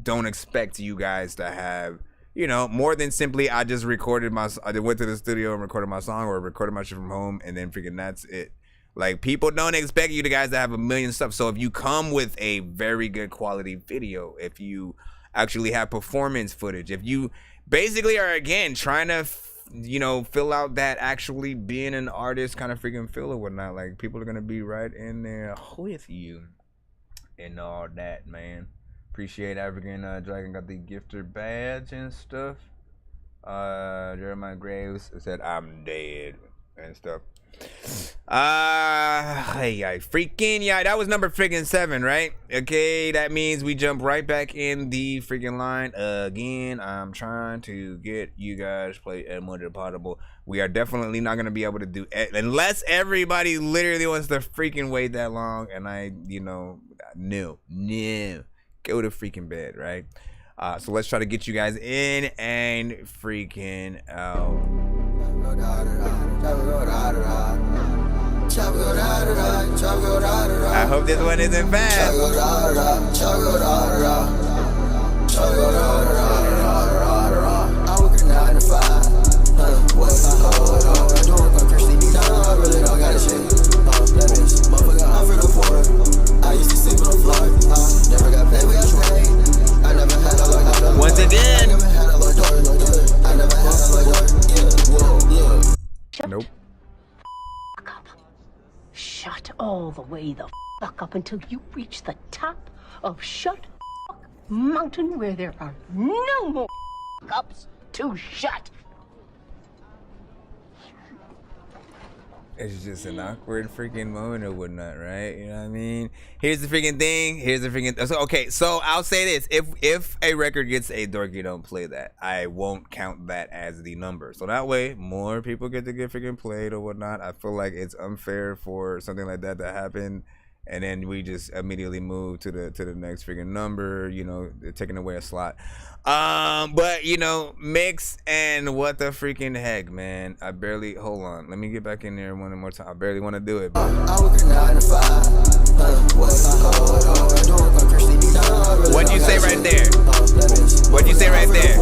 don't expect you guys to have, you know, more than simply I went to the studio and recorded my song or recorded my shit from home and then freaking that's it. Like, people don't expect you guys to have a million stuff. So if you come with a very good quality video, if you actually have performance footage, if you basically are, again, trying to, you know, fill out that actually being an artist kind of freaking feel or whatnot, like, people are going to be right in there with you and all that, man. Appreciate African Dragon got the gifter badge and stuff. Jeremiah Graves said, I'm dead and stuff. That was number freaking 7, right? Okay, that means we jump right back in the freaking line again. I'm trying to get you guys play Edmund Potable. We are definitely not gonna be able to do it unless everybody literally wants to freaking wait that long. And I, you know, no, go to freaking bed, right? So let's try to get you guys in and freaking out. I hope this one isn't bad. I work a 9 to 5. I really don't got a shit. That is, motherfucker, I'm from the Florida. I used to sleep on the floor. Never got paid, we got paid. I never had a like once again. I never had a like door. I never had a like door. Nope. Shut all the way the fuck up until you reach the top of Shut Fuck Mountain, where there are no more ups to shut. It's just an awkward freaking moment or whatnot, right? You know what I mean? Here's the freaking thing. So I'll say this. If a record gets a Dorky Don't Play That, I won't count that as the number. So that way, more people get to get freaking played or whatnot. I feel like it's unfair for something like that to happen. And then we just immediately move to the next freaking number, you know, taking away a slot. But you know, mix and what the freaking heck, man. Hold on. Let me get back in there one more time. I barely want to do it. What'd you say right there? What'd you say right there?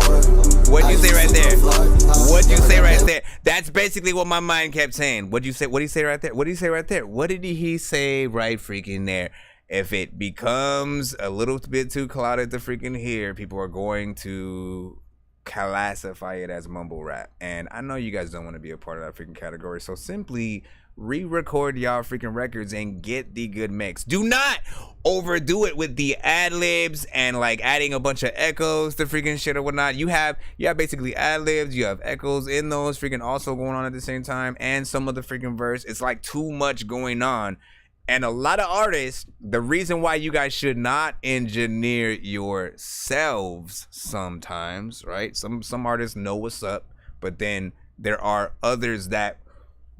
What'd you say right there? What'd you say right there? That's basically what my mind kept saying. What'd you say? What did he say right there? What did he say right there? What did he say right freaking there? If it becomes a little bit too clouded to freaking hear, people are going to classify it as mumble rap. And I know you guys don't want to be a part of that freaking category, so simply re-record y'all freaking records and get the good mix. Do not overdo it with the ad-libs and like adding a bunch of echoes to freaking shit or whatnot. You have basically ad-libs, you have echoes in those freaking also going on at the same time, and some of the freaking verse. It's like too much going on. And a lot of artists, the reason why you guys should not engineer yourselves sometimes, right? Some artists know what's up, but then there are others that,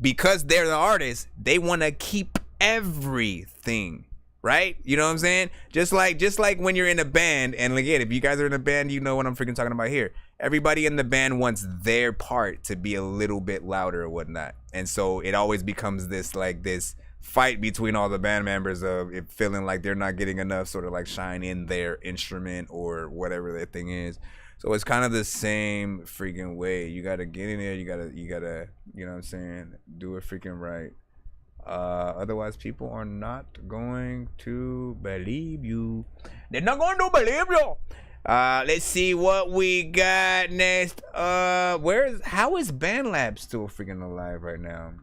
because they're the artist, they want to keep everything, right? You know what I'm saying? Just like when you're in a band, and again, if you guys are in a band, you know what I'm freaking talking about here. Everybody in the band wants their part to be a little bit louder or whatnot. And so it always becomes this fight between all the band members of it feeling like they're not getting enough sort of like shine in their instrument or whatever their thing is. So it's kind of the same freaking way. You gotta get in there, you gotta, you know what I'm saying, do it freaking right. Otherwise people are not going to believe you. They're not going to believe you. Let's see what we got next. How is BandLab still freaking alive right now?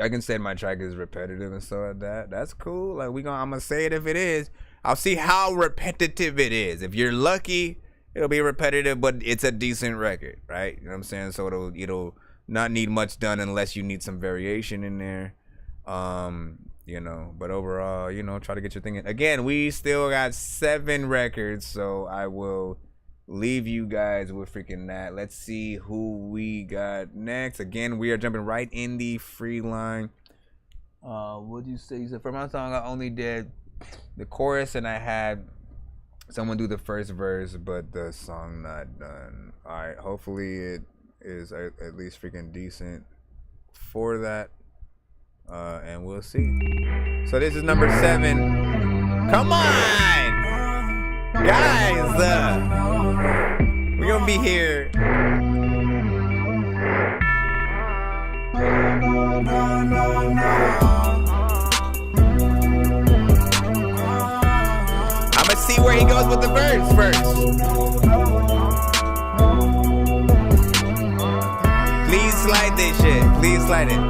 I can say my track is repetitive and stuff like that. That's cool. Like I'm gonna say it if it is. I'll see how repetitive it is. If you're lucky, it'll be repetitive, but it's a decent record, right? You know what I'm saying? So it'll not need much done unless you need some variation in there. You know, but overall, you know, try to get your thing in. Again, we still got 7 records, so I will leave you guys with freaking that. Let's see who we got next. Again, we are jumping right in the free line. What'd you say? You said for my song, I only did the chorus and I had someone do the first verse, but the song not done. All right, hopefully it is at least freaking decent for that. And we'll see. So this is number 7. Come on, guys. We're gonna be here. I'ma see where he goes with the verse first. Please slide this shit. Please slide it.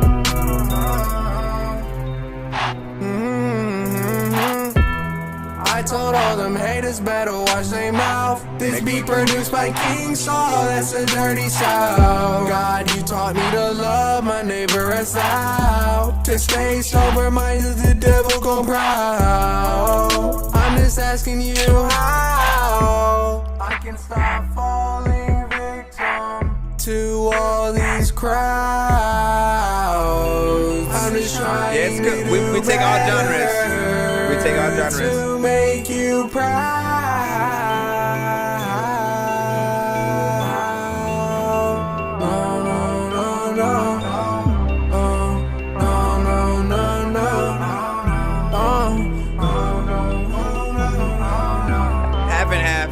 I told all them haters better watch their mouth. This beat produced by King Saul, that's a dirty sound. God, you taught me to love my neighbor as thou, to stay sober-minded, the devil go proud. I'm just asking you how I can stop falling victim to all these crowds. I'm just trying it's good. We take all genres. We take all genres. To make you proud. Half and half.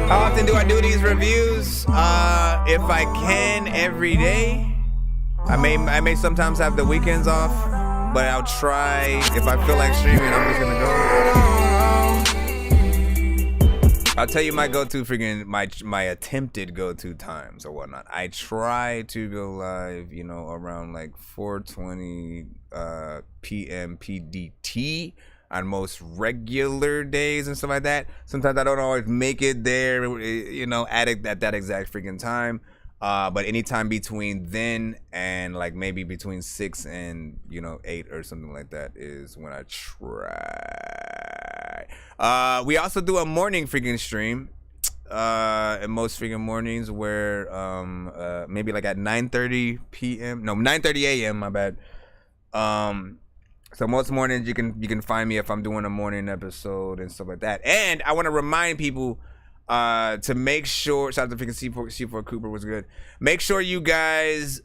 How often do I do these reviews? If I can, every day. I may sometimes have the weekends off, but I'll try. If I feel like streaming, I'm just gonna go. I'll tell you my go-to freaking my attempted go-to times or whatnot. I try to go live, you know, around like 4:20 p.m. PDT on most regular days and stuff like that. Sometimes I don't always make it there, you know, at that exact freaking time. But anytime between then and like maybe between 6 and 8 or something like that is when I try. We also do a morning freaking stream. In most freaking mornings where maybe like at 9:30 p.m. No, 9:30 a.m. My bad. So most mornings you can find me if I'm doing a morning episode and stuff like that. And I want to remind people to make sure, shout out to freaking C4 Cooper was good. Make sure you guys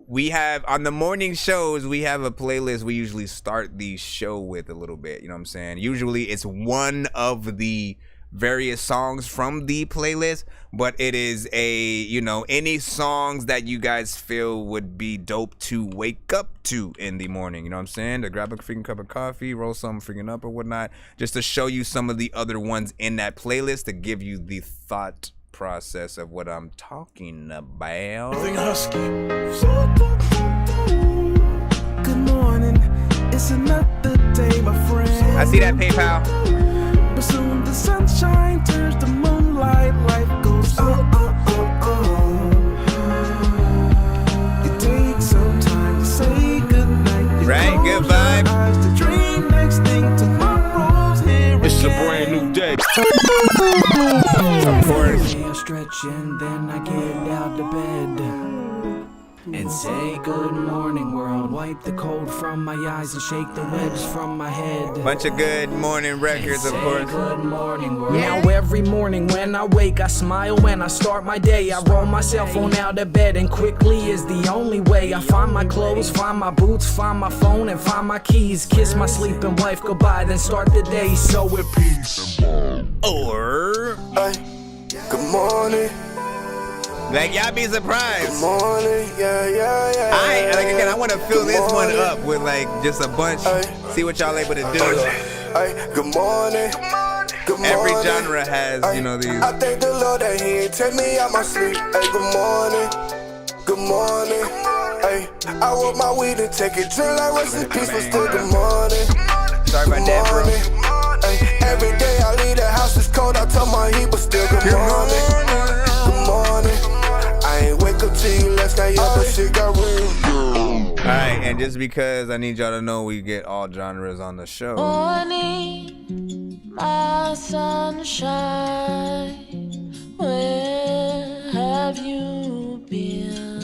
we have on the morning shows, we have a playlist we usually start the show with a little bit, you know what I'm saying? Usually it's one of the various songs from the playlist, but it is any songs that you guys feel would be dope to wake up to in the morning. You know what I'm saying? To grab a freaking cup of coffee, roll something freaking up or whatnot, just to show you some of the other ones in that playlist to give you the thought process of what I'm talking about. Good morning, it's another day, my friend. I see that, PayPal. But soon the sunshine turns to moonlight, life goes It takes some time to say goodnight. Right, good vibe. The dream next thing tomorrow's here. It's a brand new day. Of course. I stretch and then I get out of bed and say good morning world. Wipe the cold from my eyes and shake the webs from my head. Bunch of good morning records, of course. Good morning world. Now every morning when I wake, I smile when I start my day. I roll myself on out of bed, and quickly is the only way. I find my clothes, find my boots, find my phone, and find my keys. Kiss my sleeping wife goodbye, then start the day so with peace. Or good morning. Like, y'all be surprised. Good morning, I want to fill this one up with like just a bunch. See what y'all able to do. Good morning. Good morning. Every genre has, these. I thank the Lord that He ain't take me out my sleep. Hey, good morning. Good morning. Hey, I want my weed and take it drill like rest in peace, but still good morning. Sorry about that, bro. Hey, every day I leave the house, it's cold. I tell my heat, but still good morning. Good morning. I ain't wake up to you last night, yeah, but shit got real. Alright, and just because I need y'all to know we get all genres on the show. Morning, my sunshine, where have you been?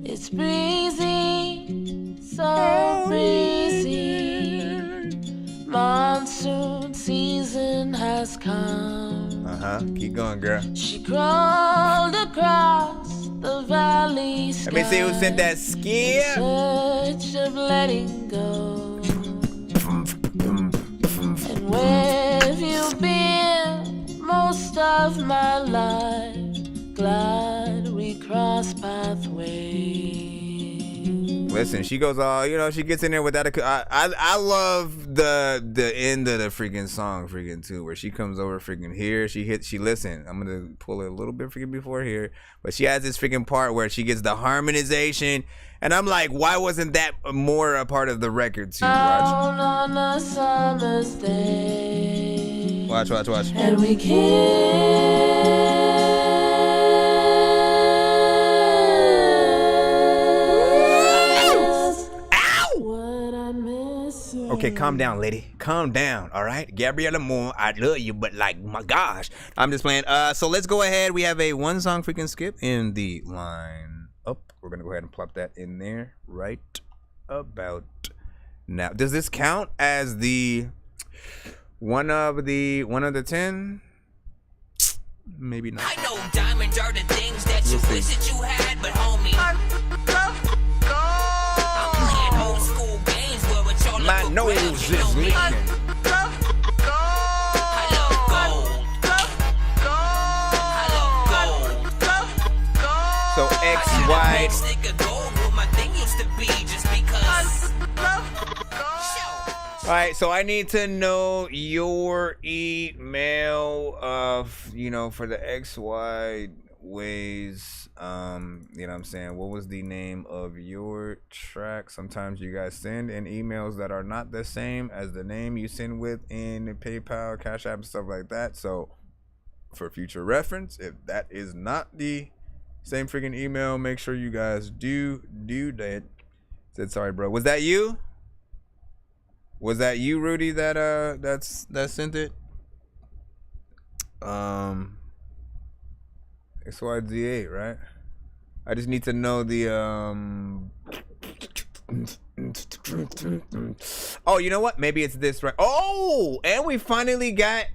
It's breezy, so breezy. Monsoon season has come. Keep going, girl. She crawled across the valley sky. Let me see who sent that skip. Search of letting go. And where have you been most of my life? Glad we crossed pathways. Listen, she goes all, she gets in there without I love the end of the freaking song freaking too, where she comes over freaking here, she listen, I'm gonna pull it a little bit freaking before here, but she has this freaking part where she gets the harmonization, and I'm like, why wasn't that more a part of the record too? Down on a summer's day. Watch. And we kissed. Okay, calm down, lady. Calm down, all right? Gabriella Moore, I love you, but like, my gosh. I'm just playing. So let's go ahead. We have a one song freaking skip in the line up. We're going to go ahead and plop that in there right about now. Does this count as the one of the 10? Maybe not. I know diamonds are the things that you wish that you had, but homie, my nose is leaking. So XY. Alright, so I need to know your email of, for the XY ways. You know what I'm saying? What was the name of your track? Sometimes you guys send in emails that are not the same as the name you send with in PayPal, Cash App, stuff like that. So for future reference, if that is not the same freaking email, make sure you guys do that. Said sorry, bro. Was that you? Was that you, Rudy, that sent it? XYZ8, right? I just need to know the oh, you know what? Maybe it's this, right? Oh, and we finally got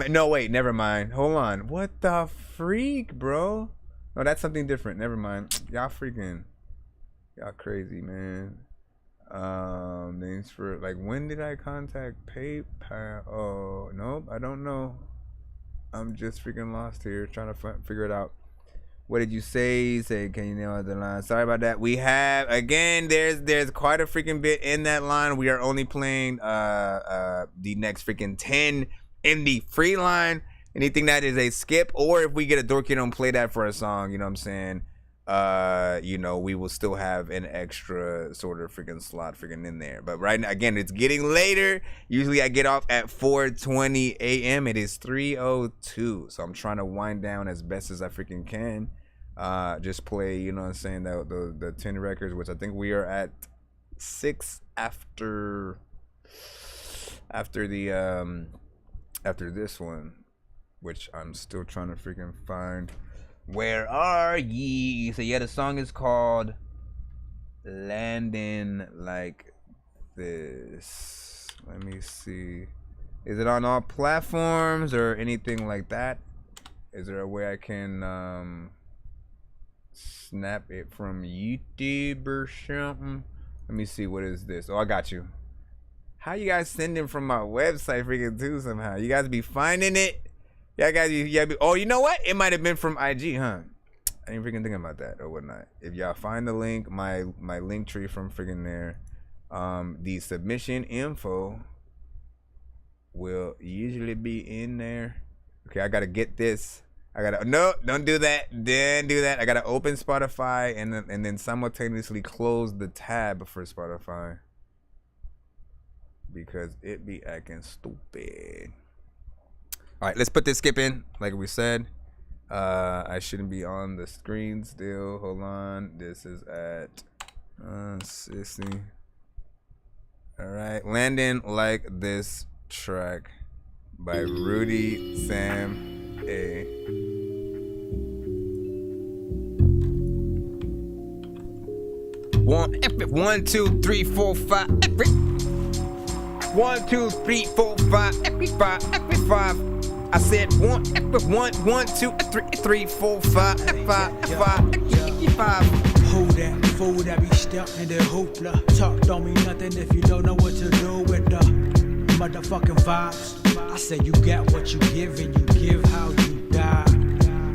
no, wait, never mind. Hold on. What the freak, bro? No, that's something different. Never mind. Y'all crazy, man. Thanks for like. When did I contact PayPal? Oh nope, I don't know. I'm just freaking lost here, trying to figure it out. What did you say? Say, can you nail out the line? Sorry about that. We have again. There's quite a freaking bit in that line. We are only playing the next freaking 10 in the free line. Anything that is a skip, or if we get a Dorky don't play that for a song, you know what I'm saying? You know, we will still have an extra sort of freaking slot freaking in there. But right now, again, it's getting later. Usually I get off at 4:20 a.m. It is 3:02, so I'm trying to wind down as best as I freaking can. Just play, you know what I'm saying, the 10 records, which I think we are at 6 after the after this one, which I'm still trying to freaking find. Where are ye? So yeah, the song is called Landing Like This. Let me see. Is it on all platforms or anything like that? Is there a way I can snap it from YouTube or something? Let me see. What is this? Oh, I got you. How you guys sending from my website freaking too somehow? You guys be finding it? Yeah, guys. Oh, you know what? It might have been from IG, huh? I ain't freaking thinking about that or whatnot. If y'all find the link, my link tree from freaking there, the submission info will usually be in there. Okay, I gotta get this. No, don't do that. Then do that. I gotta open Spotify and then simultaneously close the tab for Spotify because it be acting stupid. All right, let's put this skip in, like we said. I shouldn't be on the screen still. Hold on. This is at Sissy. All right, Landing Like This track by Rudy Sam A. One, 2, 3, 4, 5. 1, 2, 3, 4, 5. Every 5. I said 1, 2, 3, 4, 5, 5. Who that fool that be stuck in the hoopla? Talk don't mean nothing if you don't know what to do with the motherfucking vibes. I said you get what you give and you give how you die.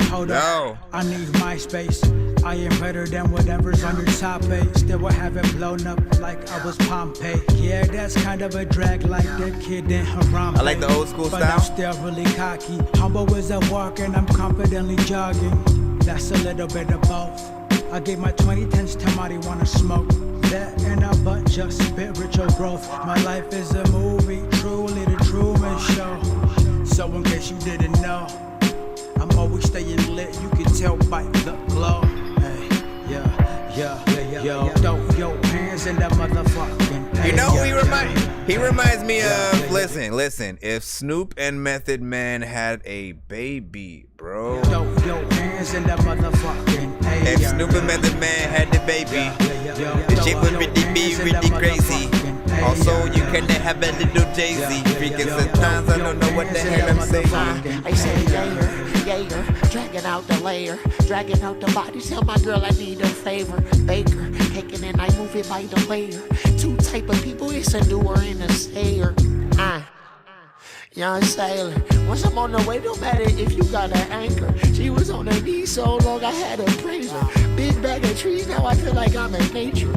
Hold up, I need my space. I am better than whatever's on your top page. Still I haven't blown up like I was Pompeii. Yeah, that's kind of a drag like that kid in Harambe. I like the old school but style. I'm still really cocky. Humble as I walk and I'm confidently jogging. That's a little bit of both. I gave my 2010s to Marty wanna smoke. That and a bunch of spiritual growth. My life is a movie, truly the Truman Show. So in case you didn't know, I'm always staying lit, you can tell by the glow. Hey, yo, throw your hands in that motherfucking. You know who he reminds me of? Listen. If Snoop and Method Man had a baby, bro. Throw your hands in that motherfucking. If Snoop and Method Man had the baby, the shit would be really crazy. Also, you can have a little Jay-Z. Freaking sometimes I don't know what the hell I'm saying. I say yayer, dragging out the layer, dragging out the body. Tell my girl I need a favor. Baker, taking and I move it by the layer. Two type of people, it's a doer and a sayer. Young sailor, once I'm on the way, don't matter if you got an anchor. She was on her knees so long I had to praise her. Big bag of trees, now I feel like I'm in nature.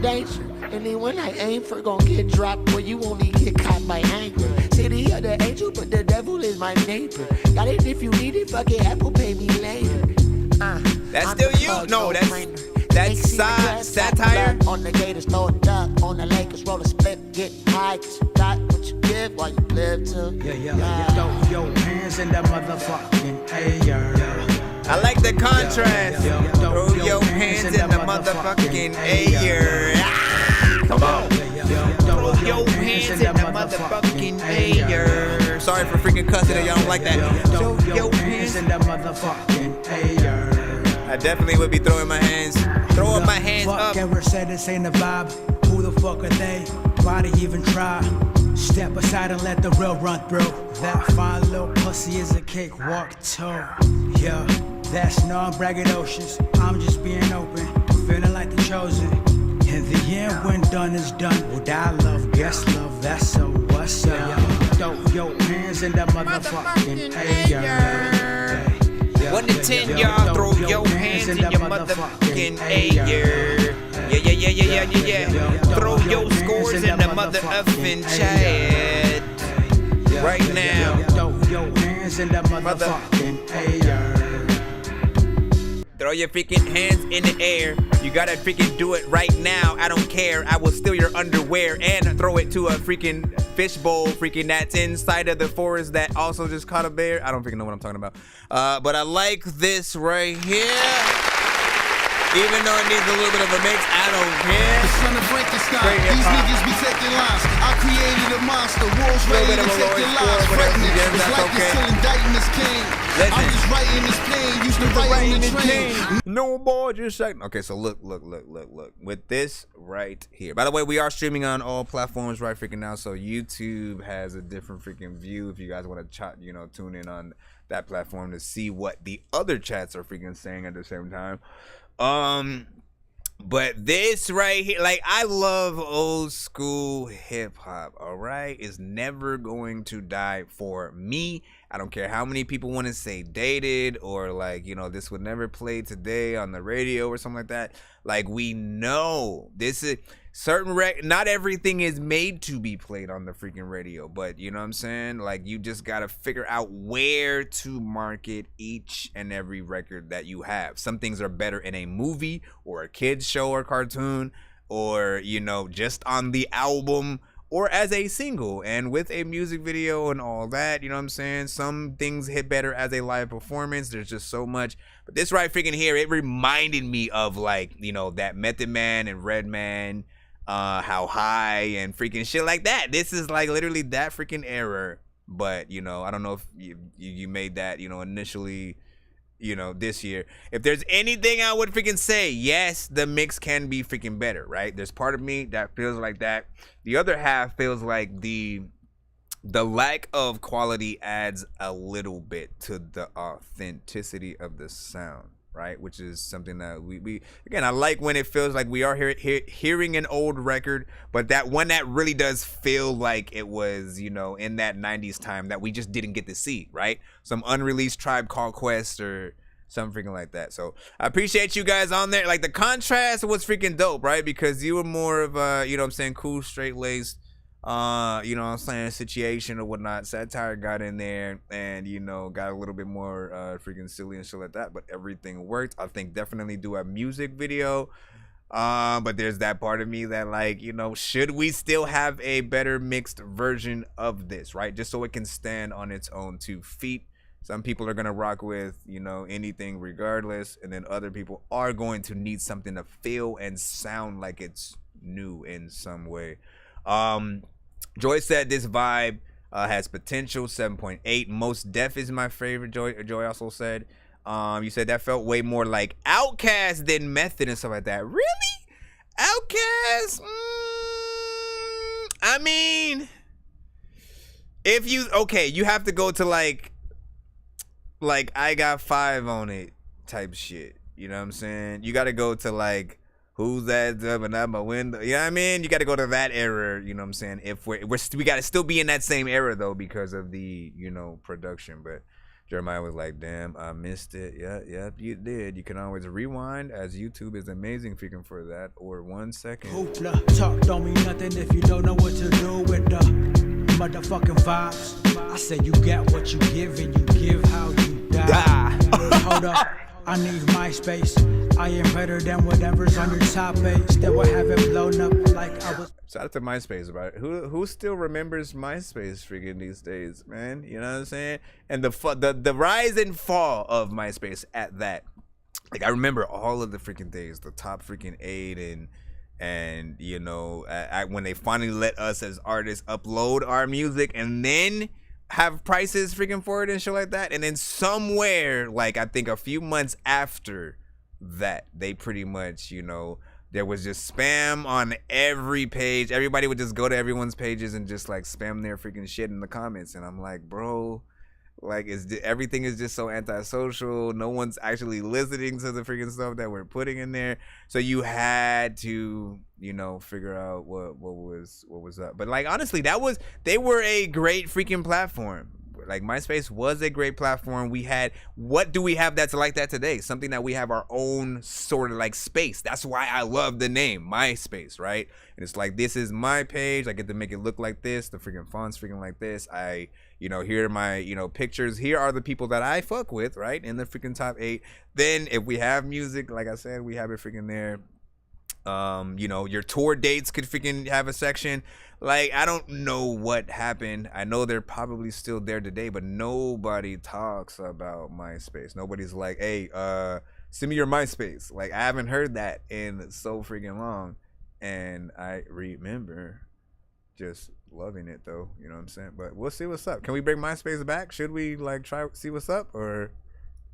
Danger. And then when I aim for gon' get dropped, where you only get caught by anger. City of the angel, but the devil is my neighbor. Got it if you need it, fuck it, Apple pay me later. That's still you? No, that's satire. On the Gators, throw it up. On the Lakers, roll a split, get high. Cause you got what you give while you live too. Throw your hands in that motherfucking air. I like the contrast. Throw your hands in the motherfucking air. Come on. Throw your hands in the motherfucking air. Sorry for freaking cussing it. Y'all don't like that. Throw your hands in the motherfucking air. I definitely would be throwing my hands. Throwing my hands up. Ever said this ain't a vibe? Who the fuck are they? Why they even try? Step aside and let the real run through. That fine little pussy is a cakewalk too. Yeah, that's non-braggadocious. I'm just being open, feeling like the chosen. In the end, when done is done. Would I love, guess love, that's so what's up? Throw your hands in the motherfucking air. 1 to 10, y'all, throw your hands in your motherfucking air. Yeah. Throw your scores in the motherfucking chat right now. Throw your hands in the motherfucking air. Throw your freaking hands in the air. You gotta freaking do it right now. I don't care. I will steal your underwear and throw it to a freaking fishbowl freaking that's inside of the forest that also just caught a bear. I don't freaking know what I'm talking about. But I like this right here. Even though it needs a little bit of a mix, I don't care. The son of Frankenstein, these niggas be taking lives. I created a monster, world's ready to take their lives. Threatening, it's like this till indictments came. I'm just writing this pain, used to write on the train. No boy, just second. Okay, so look. With this right here. By the way, we are streaming on all platforms right freaking now. So YouTube has a different freaking view. If you guys want to tune in on that platform to see what the other chats are freaking saying at the same time. But this right here, like, I love old school hip hop, all right? It's never going to die for me. I don't care how many people want to say dated or like, this would never play today on the radio or something like that. Like, we know this is not everything is made to be played on the freaking radio, but you know what I'm saying? Like, you just got to figure out where to market each and every record that you have. Some things are better in a movie or a kid's show or cartoon or, just on the album or as a single and with a music video and all that, you know what I'm saying? Some things hit better as a live performance. There's just so much. But this right freaking here, it reminded me of like, that Method Man and Redman, How High and freaking shit like that. This is like literally that freaking era. But, I don't know if you made that, initially, this year. If there's anything I would freaking say, yes, the mix can be freaking better, right? There's part of me that feels like that. The other half feels like the lack of quality adds a little bit to the authenticity of the sound, right? Which is something that we again, I like when it feels like we are hearing an old record, but that one that really does feel like it was, in that 90s time that we just didn't get to see, right? Some unreleased Tribe Called Quest or something freaking like that. So I appreciate you guys on there. Like, the contrast was freaking dope, right? Because you were more of a, cool, straight-laced, situation or whatnot. Satire got in there and, got a little bit more freaking silly and shit like that, but everything worked. I think definitely do a music video. But there's that part of me that, like, should we still have a better mixed version of this, right? Just so it can stand on its own 2 feet. Some people are going to rock with, anything regardless. And then other people are going to need something to feel and sound like it's new in some way. Joy said this vibe has potential, 7.8. Most Def is my favorite, Joy also said. You said that felt way more like Outkast than Method and stuff like that. Really? Outkast? I mean, if you, okay, you have to go to like I Got 5 on it type shit. You know what I'm saying? You got to go to like, who's that up and out my window? You know what I mean? You got to go to that era, you know what I'm saying? If we got to still be in that same era though, because of the, production. But Jeremiah was like, damn, I missed it. Yeah, you did. You can always rewind, as YouTube is amazing freaking for that, or 1 second. Hoopla, talk don't mean nothing if you don't know what to do with the motherfucking vibes. I said you get what you give and you give how you die. Hold up, I need MySpace. I am better than whatever's on your top page. Still I have it blown up like I was. Shout out to MySpace, right? Who still remembers MySpace freaking these days, man? You know what I'm saying? And the rise and fall of MySpace at that. Like, I remember all of the freaking days, the top freaking 8 and when they finally let us as artists upload our music and then have prices freaking for it and shit like that. And then somewhere, like, I think a few months after that, they pretty much, there was just spam on every page. Everybody would just go to everyone's pages and just like spam their freaking shit in the comments. And I'm like, bro, Like, everything is just so antisocial. No one's actually listening to the freaking stuff that we're putting in there. So you had to, you know, figure out what was up. But like, honestly, they were a great freaking platform. Like, MySpace was a great platform. What do we have that's like that today? Something that we have our own sort of like space. That's why I love the name MySpace, right? And it's like, this is my page. I get to make it look like this. The freaking font's freaking like this. Here are my, pictures. Here are the people that I fuck with, right? In the freaking top 8. Then if we have music, like I said, we have it freaking there. Your tour dates could freaking have a section. Like, I don't know what happened. I know they're probably still there today, but nobody talks about MySpace. Nobody's like, hey, send me your MySpace. Like, I haven't heard that in so freaking long. And I remember just loving it, though. You know what I'm saying? But we'll see what's up. Can we bring MySpace back? Should we, like, try see what's up? Or...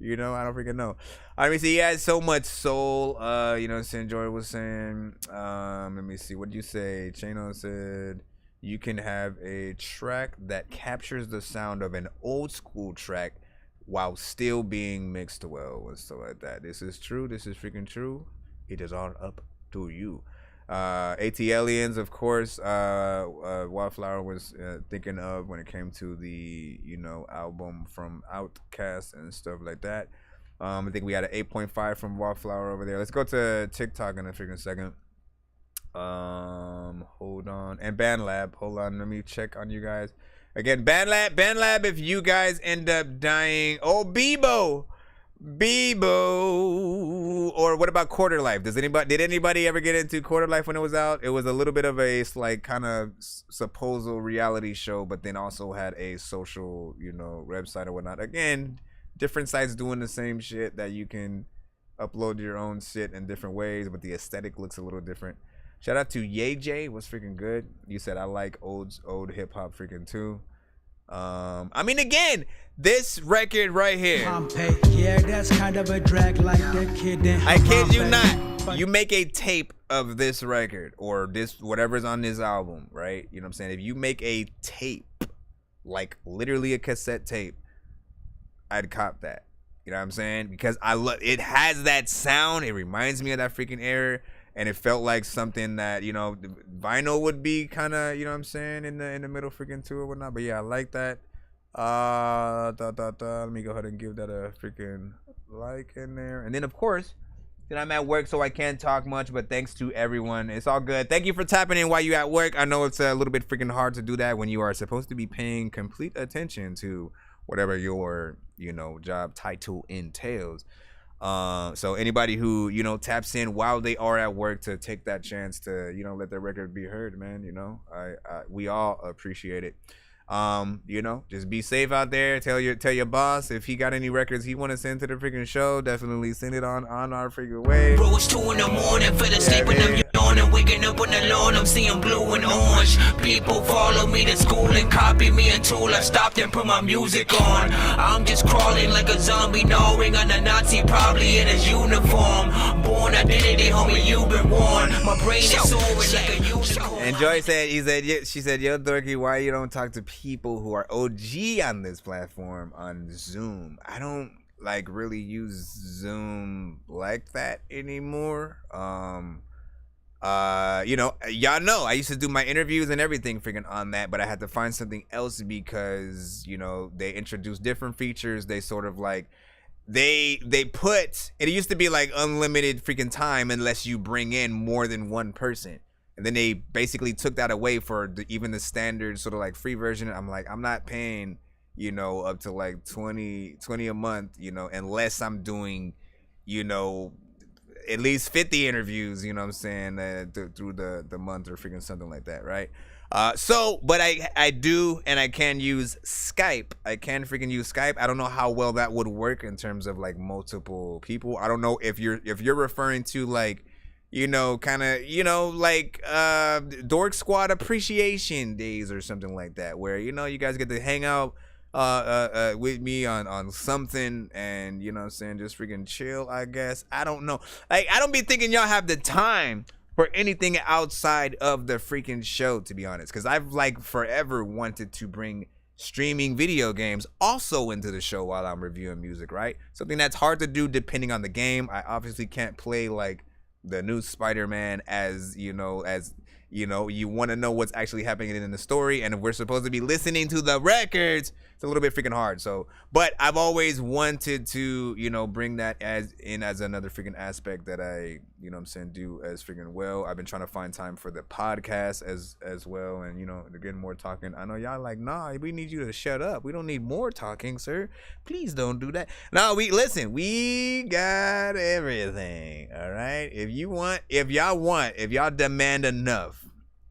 I don't freaking know. Let me see. He has so much soul. Joy was saying. Let me see. What did you say? Chano said you can have a track that captures the sound of an old school track while still being mixed well and stuff like that. This is true. This is freaking true. It is all up to you. AT Aliens, of course, Wildflower was thinking of when it came to the, album from Outkast and stuff like that. I think we had an 8.5 from Wildflower over there. Let's go to TikTok in a freaking second. Hold on. And BandLab, hold on. Let me check on you guys. Again, BandLab, if you guys end up dying. Oh, Bebo. Or what about Quarter Life? Did anybody ever get into Quarter Life when it was out? It was a little bit of a like kind of supposed reality show, but then also had a social, website or whatnot. Again, different sites doing the same shit that you can upload your own shit in different ways, but the aesthetic looks a little different. Shout out to Ye J, was freaking good. You said I like old hip hop freaking too. Again, this record right here. Yeah, that's kind of a drag like the kid in I kid you not. You make a tape of this record or this whatever's on this album, right? You know what I'm saying? If you make a tape, like literally a cassette tape, I'd cop that. You know what I'm saying? Because it has that sound. It reminds me of that freaking era. And it felt like something that, vinyl would be kind of, you know what I'm saying, in the middle freaking too or whatnot. But yeah, I like that. Let me go ahead and give that a freaking like in there. And then, of course, I'm at work, so I can't talk much. But thanks to everyone. It's all good. Thank you for tapping in while you're at work. I know it's a little bit freaking hard to do that when you are supposed to be paying complete attention to whatever your, job title entails. So anybody who, taps in while they are at work to take that chance to, let their record be heard, man, we all appreciate it. Just be safe out there. Tell your boss if he got any records he want to send to the freaking show, definitely send it on our freaking way. Bro, it's 2 in the morning, fell asleep and I'm yawning, waking up on the lawn, I'm seeing blue and orange. People follow me to school and copy me until I stopped and put my music on. I'm just crawling like a zombie, gnawing on a Nazi, probably in his uniform. Born identity, homie, you've been warned. My brain is soaring like a unicorn. And Joy said, she said, yo, Dorky, why you don't talk to people who are OG on this platform on Zoom? I don't really use Zoom like that anymore. Y'all know I used to do my interviews and everything freaking on that, but I had to find something else because, they introduced different features. They sort of like, they put, it used to be like unlimited freaking time unless you bring in more than one person. And then they basically took that away for even the standard sort of like free version. I'm like, I'm not paying, up to like 20 a month, unless I'm doing, at least 50 interviews, you know what I'm saying, through the month or freaking something like that, right? But I do, and I can use Skype. I can freaking use Skype. I don't know how well that would work in terms of like multiple people. I don't know if you're referring to like, kind of, like Dork Squad appreciation days or something like that, where, you guys get to hang out with me on something and, what I'm saying, just freaking chill, I guess. I don't know. Like, I don't be thinking y'all have the time for anything outside of the freaking show, to be honest, because I've like forever wanted to bring streaming video games also into the show while I'm reviewing music, right? Something that's hard to do depending on the game. I obviously can't play like the new Spider-Man as you want to know what's actually happening in the story, and if we're supposed to be listening to the records, it's a little bit freaking hard. So, but I've always wanted to, bring that as another freaking aspect that I, do as freaking well. I've been trying to find time for the podcast as well, and to get more talking. I know y'all like, nah, we need you to shut up. We don't need more talking, sir. Please don't do that. No, we got everything. All right. If y'all demand enough,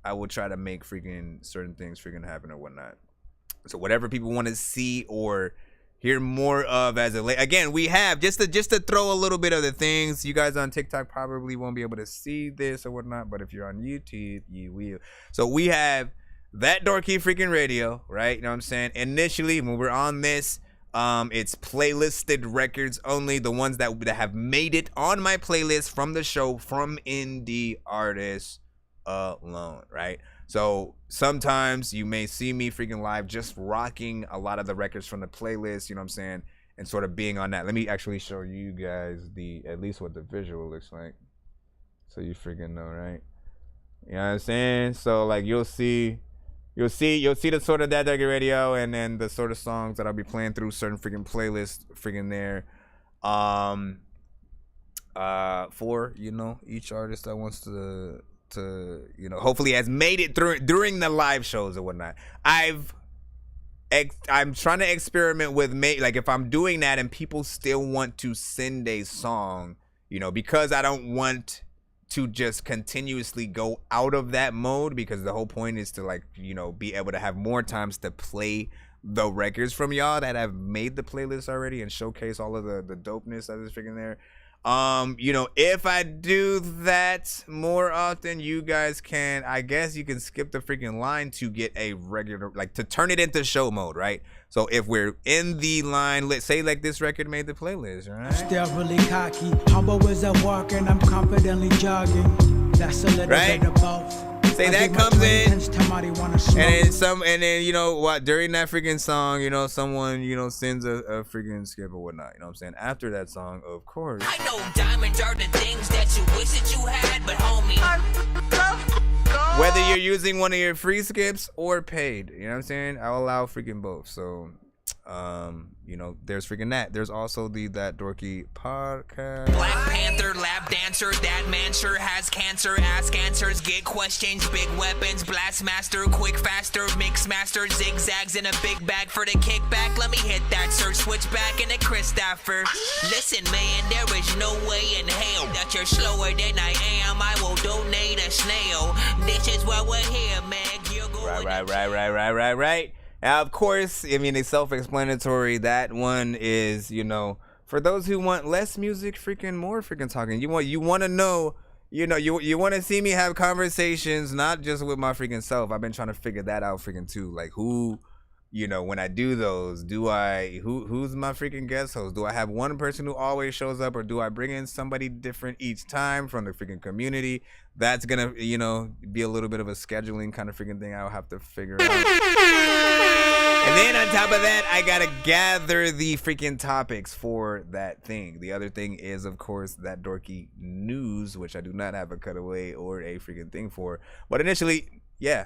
I will try to make freaking certain things freaking happen or whatnot. So whatever people want to see or hear more of again, we have just to throw a little bit of the things. You guys on TikTok probably won't be able to see this or whatnot, but if you're on YouTube, you will. So we have that Dorky freaking radio, right? You know what I'm saying? Initially, when we're on this, it's playlisted records only, the ones that have made it on my playlist from the show from indie artists alone, right? So sometimes you may see me freaking live just rocking a lot of the records from the playlist, you know what I'm saying, and sort of being on that. Let me actually show you guys at least what the visual looks like, so you freaking know, right? You know what I'm saying? So like you'll see the sort of that Dorky radio, and then the sort of songs that I'll be playing through certain freaking playlists freaking there. For each artist that wants to hopefully has made it through during the live shows or whatnot. I'm trying to experiment with like if I'm doing that and people still want to send a song, because I don't want to just continuously go out of that mode, because the whole point is to like, be able to have more times to play the records from y'all that have made the playlist already and showcase all of the dopeness that is freaking there. If I do that more often, you guys I guess you can skip the freaking line to get a regular, like to turn it into show mode, right? So if we're in the line, let's say like this record made the playlist, right? Still really cocky, humble as I walk and I'm confidently jogging. That's a little bit of both. Say that comes in, and then what? During that freaking song, someone sends a freaking skip or whatnot. You know what I'm saying? After that song, of course. I know diamonds are the things that you wish that you had, but homie, whether you're using one of your free skips or paid, you know what I'm saying? I'll allow freaking both. So, there's freaking that. There's also that Dorky podcast. Black Panther, lap dancer, that man sure has cancer. Ask answers, get questions, big weapons, blast master, quick faster, mix master, zigzags in a big bag for the kickback. Let me hit that search, switch back in a Christopher. Listen, man, there is no way in hell that you're slower than I am. I will donate a snail. This is why we're here, man. You're going Right. Now, of course, I mean, it's self-explanatory. That one is, for those who want less music, freaking more freaking talking. You want to know, you want to see me have conversations, not just with my freaking self. I've been trying to figure that out freaking too. Like who, when I do those, who's my freaking guest host? Do I have one person who always shows up, or do I bring in somebody different each time from the freaking community? That's gonna, be a little bit of a scheduling kind of freaking thing I'll have to figure out. And then on top of that, I gotta gather the freaking topics for that thing. The other thing is, of course, that Dorky news, which I do not have a cutaway or a freaking thing for. But initially, yeah,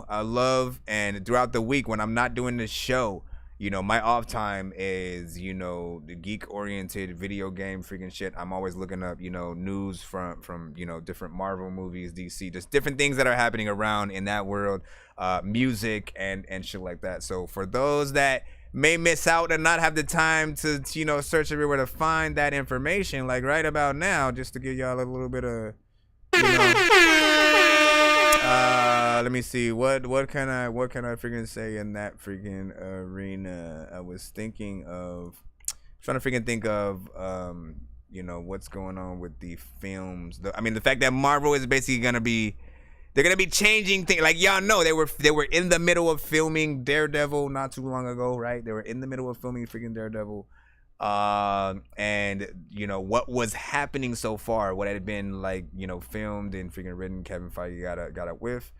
I love, and throughout the week when I'm not doing the show, my off time is, the geek-oriented video game freaking shit. I'm always looking up, news from different Marvel movies, DC, just different things that are happening around in that world, music and shit like that. So for those that may miss out and not have the time to, search everywhere to find that information, like right about now, just to give y'all a little bit of, let me see, what can I freaking say in that freaking arena? I was thinking of, trying to freaking think of, what's going on with the films. The fact that Marvel is basically they're gonna be changing things. Like y'all know, they were in the middle of filming Daredevil not too long ago, right? They were in the middle of filming freaking Daredevil. And what was happening so far, what had been like, filmed and freaking written, Kevin Feige got a whiff,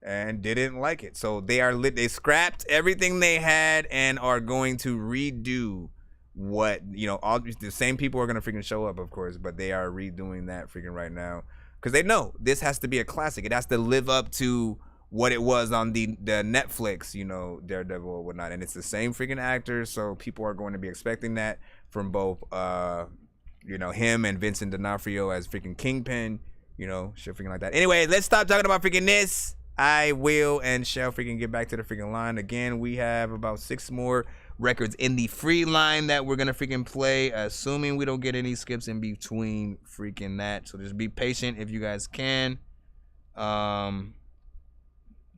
and didn't like it. So they are lit. They scrapped everything they had and are going to redo what, you know, all the same people are going to freaking show up, of course, but they are redoing that freaking right now because they know this has to be a classic. It has to live up to what it was on the Netflix, you know, Daredevil or whatnot. And it's the same freaking actors, so people are going to be expecting that from both, you know, him and Vincent D'Onofrio as freaking Kingpin, you know, shit freaking like that. Anyway, let's stop talking about freaking this. I will and shall freaking get back to the freaking line. Again, we have about 6 more records in the free line that we're gonna freaking play, assuming we don't get any skips in between freaking that. So just be patient if you guys can.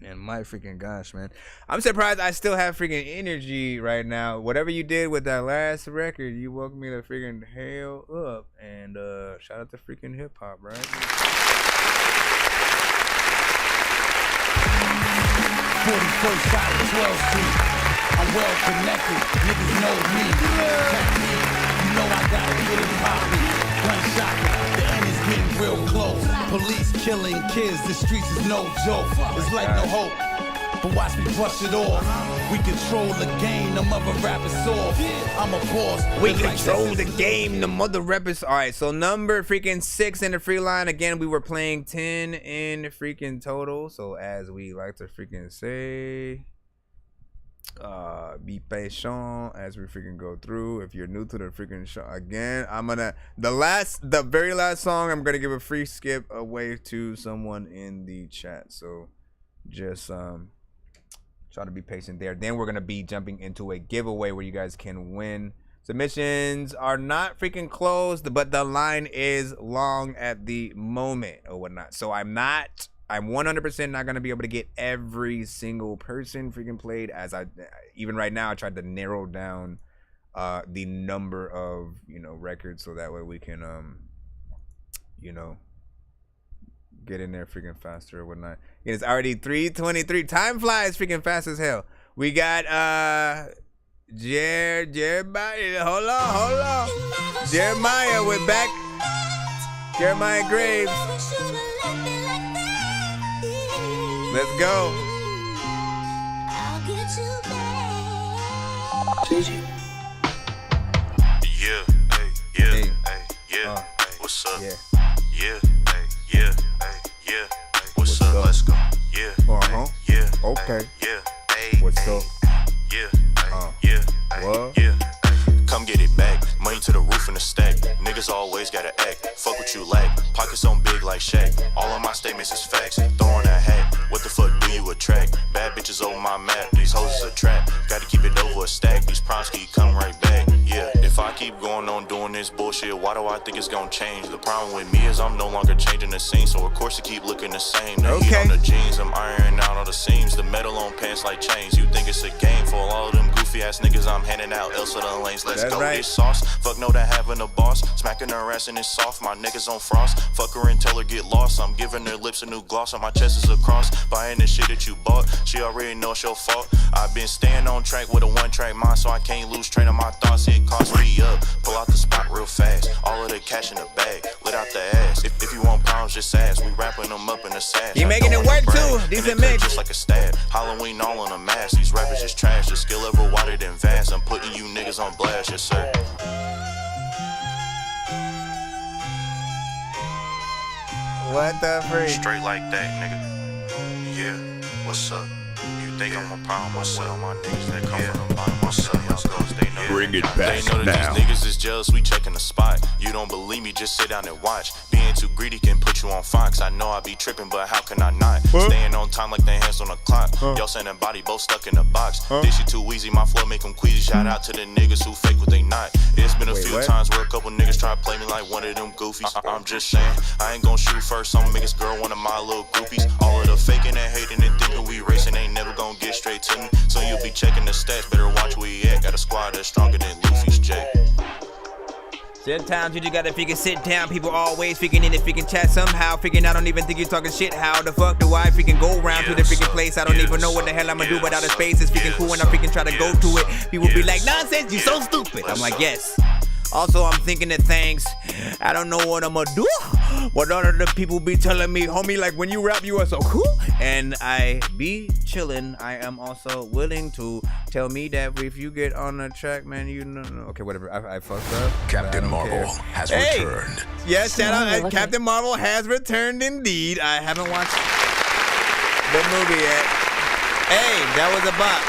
And my freaking gosh, man, I'm surprised I still have freaking energy right now. Whatever you did with that last record, you woke me to freaking hell up. And shout out to freaking hip hop, right? 41st side of 12th Street. I'm well connected. Niggas know me. You know I gotta get it poppin'. Gunshot. The end is getting real close. Police killing kids. The streets is no joke. It's like no hope. But watch me brush it off. We control the game. The mother rappers soft. I'm a boss. We control the game. The mother rappers. All right. So number freaking 6 in the free line. Again, we were playing 10 in freaking total. So as we like to freaking say, be patient as we freaking go through. If you're new to the freaking show, again, I'm gonna the very last song, I'm gonna give a free skip away to someone in the chat. So just try to be patient there. Then we're gonna be jumping into a giveaway where you guys can win. Submissions are not freaking closed, but the line is long at the moment or whatnot. So I'm 100% not gonna be able to get every single person freaking played. As even right now, I tried to narrow down the number of, you know, records so that way we can you know, get in there freaking faster or whatnot. It's already 3:23. Time flies freaking fast as hell. We got Jeremiah. Hold on. Jeremiah, we're back. Jeremiah Graves. Let's go. Yeah, what's up? Yeah, what's up? Let's go. Yeah, okay. What's up? Yeah. Come get it back. Money to the roof in the stack. Niggas always gotta act. Fuck what you lack. Pockets on big like Shaq. All of my statements is facts. Throwing a hat. What the fuck do you attract? Bad bitches over my map. These hoes is a trap. Gotta keep it over a stack. These proms keep coming right back. Yeah. If I keep going on doing this bullshit, why do I think it's gonna change? The problem with me is I'm no longer changing the scene. So of course it keep looking the same. The heat on the jeans, I'm ironing out all the seams. The metal on pants like chains. You think it's a game for all of them goofy ass niggas I'm handing out. Else of the lanes. Let's go. This sauce. Fuck no that having a boss. Smacking her ass and it's soft. My niggas on frost. Fuck her and tell her get lost. I'm giving her lips a new gloss. On my chest is a cross. Buying the shit that you bought. She already know it's your fault. I've been staying on track with a one-track mind, so I can't lose train of my thoughts. It costs me up. Pull out the spot real fast. All of the cash in the bag. Let out the ass. If you want pounds, just ask. We wrapping them up in a sash. You making it work too. Decent mix. Just like a stab. Halloween all on a mask. These rappers just trash. The skill level wider than vast. I'm putting you niggas on blast, yes sir. What the freak? Straight like that, nigga. Yeah, what's up? You think I'm a problem? What's up? My niggas that come from the bottom. What's up? They know. Bring it back They know that now. these niggas is jealous. We checking the spot. You don't believe me? Just sit down and watch. Being too greedy can put you on Fox. I know I be tripping, but how can I not? Staying on time like the hands on the clock. Y'all saying that body both stuck in the box. This shit too easy. My flow make them queasy. Shout out to the niggas who fake what they not. It's been a few times where a couple niggas try to play me like one of them goofies. I'm just saying, I ain't gonna shoot first. I'ma make this girl one of my little groupies. All of the faking and hating and thinking we racing ain't never gonna get straight to me. So you'll be checking the stats. Better watch where you at. Got a squad that's stronger than Luffy's J. Sometimes you just gotta freaking sit down. People always freaking in the freaking chat somehow. Freaking I don't even think you're talking shit. How the fuck do I freaking go around to the freaking place? I don't even know what the hell I'ma do without a space. It's freaking cool when I freaking try to go to it. People be like, nonsense, you so stupid. I'm like, yes. Also, I'm thinking of things. I don't know what I'm gonna do, but all of the people be telling me, homie, like when you rap, you are so cool. And I be chilling. I am also willing to tell me that if you get on the track, man, you know. Okay, whatever. I fucked up. Captain Marvel has returned. Yes, shout out. Captain Marvel has returned indeed. I haven't watched the movie yet. Hey, that was a bop.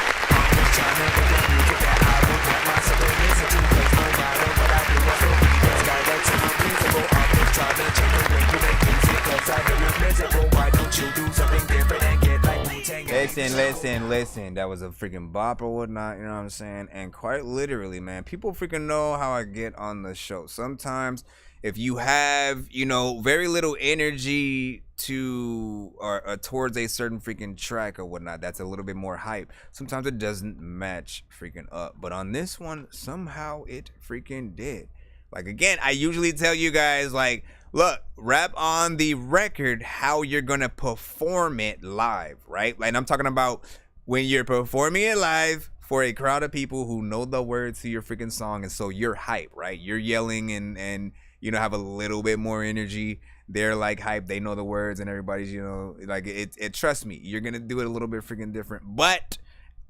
Listen. That was a freaking bop or whatnot, you know what I'm saying? And quite literally, man, people freaking know how I get on the show. Sometimes if you have, you know, very little energy to or towards a certain freaking track or whatnot, that's a little bit more hype. Sometimes it doesn't match freaking up. But on this one, somehow it freaking did. Like, again, I usually tell you guys, like, look, rap on the record how you're gonna perform it live, right? Like, I'm talking about when you're performing it live for a crowd of people who know the words to your freaking song, and so you're hype, right? You're yelling and you know, have a little bit more energy. They're like hype, they know the words, and everybody's, you know, like it trust me, you're gonna do it a little bit freaking different. But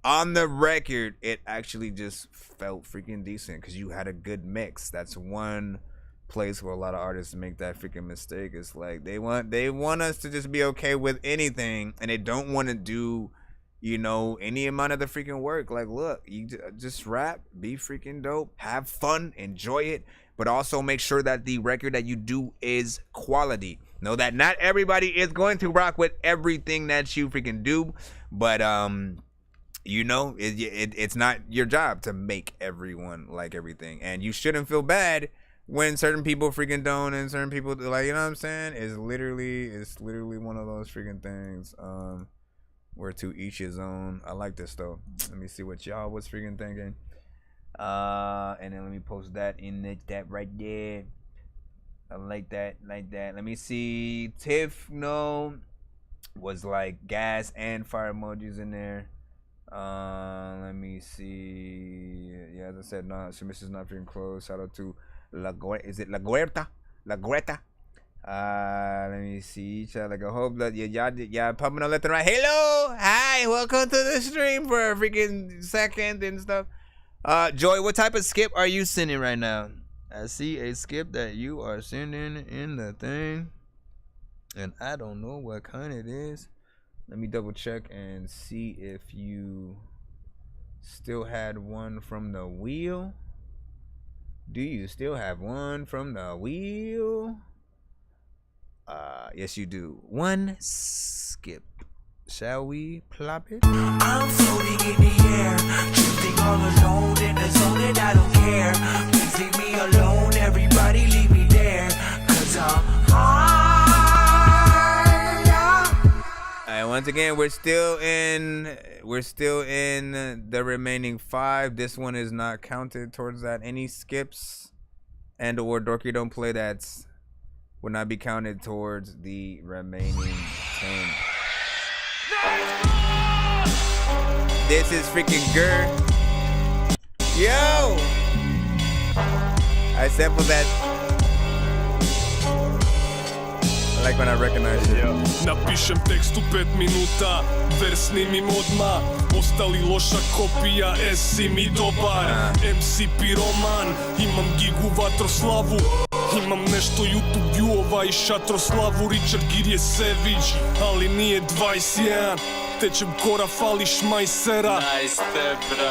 on the record, it actually just felt freaking decent because you had a good mix. That's one place where a lot of artists make that freaking mistake. It's like they want us to just be okay with anything, and they don't want to do, you know, any amount of the freaking work. Like, look, you just rap, be freaking dope, have fun, enjoy it, but also make sure that the record that you do is quality. Know that not everybody is going to rock with everything that you freaking do, but you know, it's not your job to make everyone like everything, and you shouldn't feel bad when certain people freaking don't, and certain people, like, you know what I'm saying? It's literally one of those freaking things. Where to each his own. I like this though. Let me see what y'all was freaking thinking. And then let me post that in that right there. I like that. Let me see. Tiff was like gas and fire emojis in there. Let me see. Yeah, as I said, no, submission's not freaking close. Shout out to La Guerta? Let me see. Like I hope that y'all pumping on left and right. Hello, hi, welcome to the stream for a freaking second and stuff. Joy, what type of skip are you sending right now? I see a skip that you are sending in the thing, and I don't know what kind it is. Let me double check and see if you still had one from the wheel. Do you still have one from the wheel? Yes, you do. One skip. Shall we plop it? I'm floating in the air, drifting all alone in the zone, and I don't care. Please leave me alone, everybody leave me there, 'cause I'm high. Alright, once again, we're still in the remaining 5. This one is not counted towards that. Any skips and or Dorky don't play, that's will not be counted towards the remaining 10. This is freaking Gur. Yo! I sampled that. I like when I recognize it. Napišem tekst u 5 minuta, vers snimim odmah. Ostali loša kopija, si mi dobar. MC piroman, imam gigu vatroslavu. Imam nešto YouTube viewova i šatroslavu. Richard Gere je Savage, ali nije 21. Tečem kora, fališ majsera.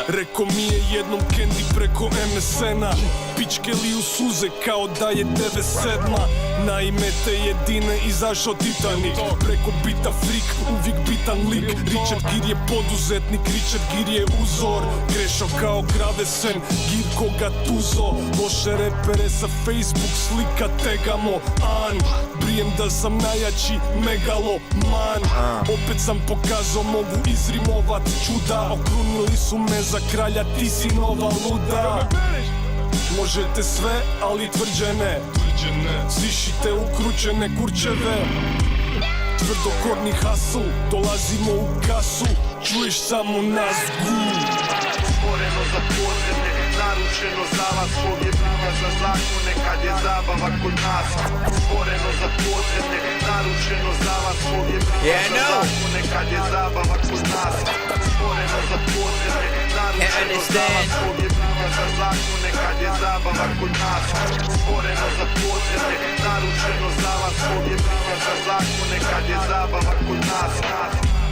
Reko mi je jednom Candy preko MSN-a. Pičke liju suze kao da je 97. Na ime te jedine izašao Titanic. Preko bita freak, uvijek bitan lik. Richard Gere je poduzetnik, Richard Gere je uzor. Grešao kao Gravesen, Gir koga tuzo. Loše repere sa Facebook slika tegamo. Brijem da sam najjači megaloman. Opet sam pokazao, mogu izrimovat čuda. Okrunili su me za kralja, ti si nova luda. Možete sve, ali tvrđe ne. Zišite ukručene kurčeve. Tvrdokorni hustle, dolazimo u kasu. Čuješ samo nas gu. Stvoreno za podzemlje, naručeno za vas, svog je briga za zakone kad je zabava kod nas. Stvoreno za podzemlje, naručeno za vas, svog je briga za zakone kad je zabava kod nas. Stvoreno za podzemlje, naručeno za vas, svog je briga za zakone kad je zabava kod nas. Stvoreno za podzemlje, naručeno za vas, svog je briga za zakone kad je zabava kod nas.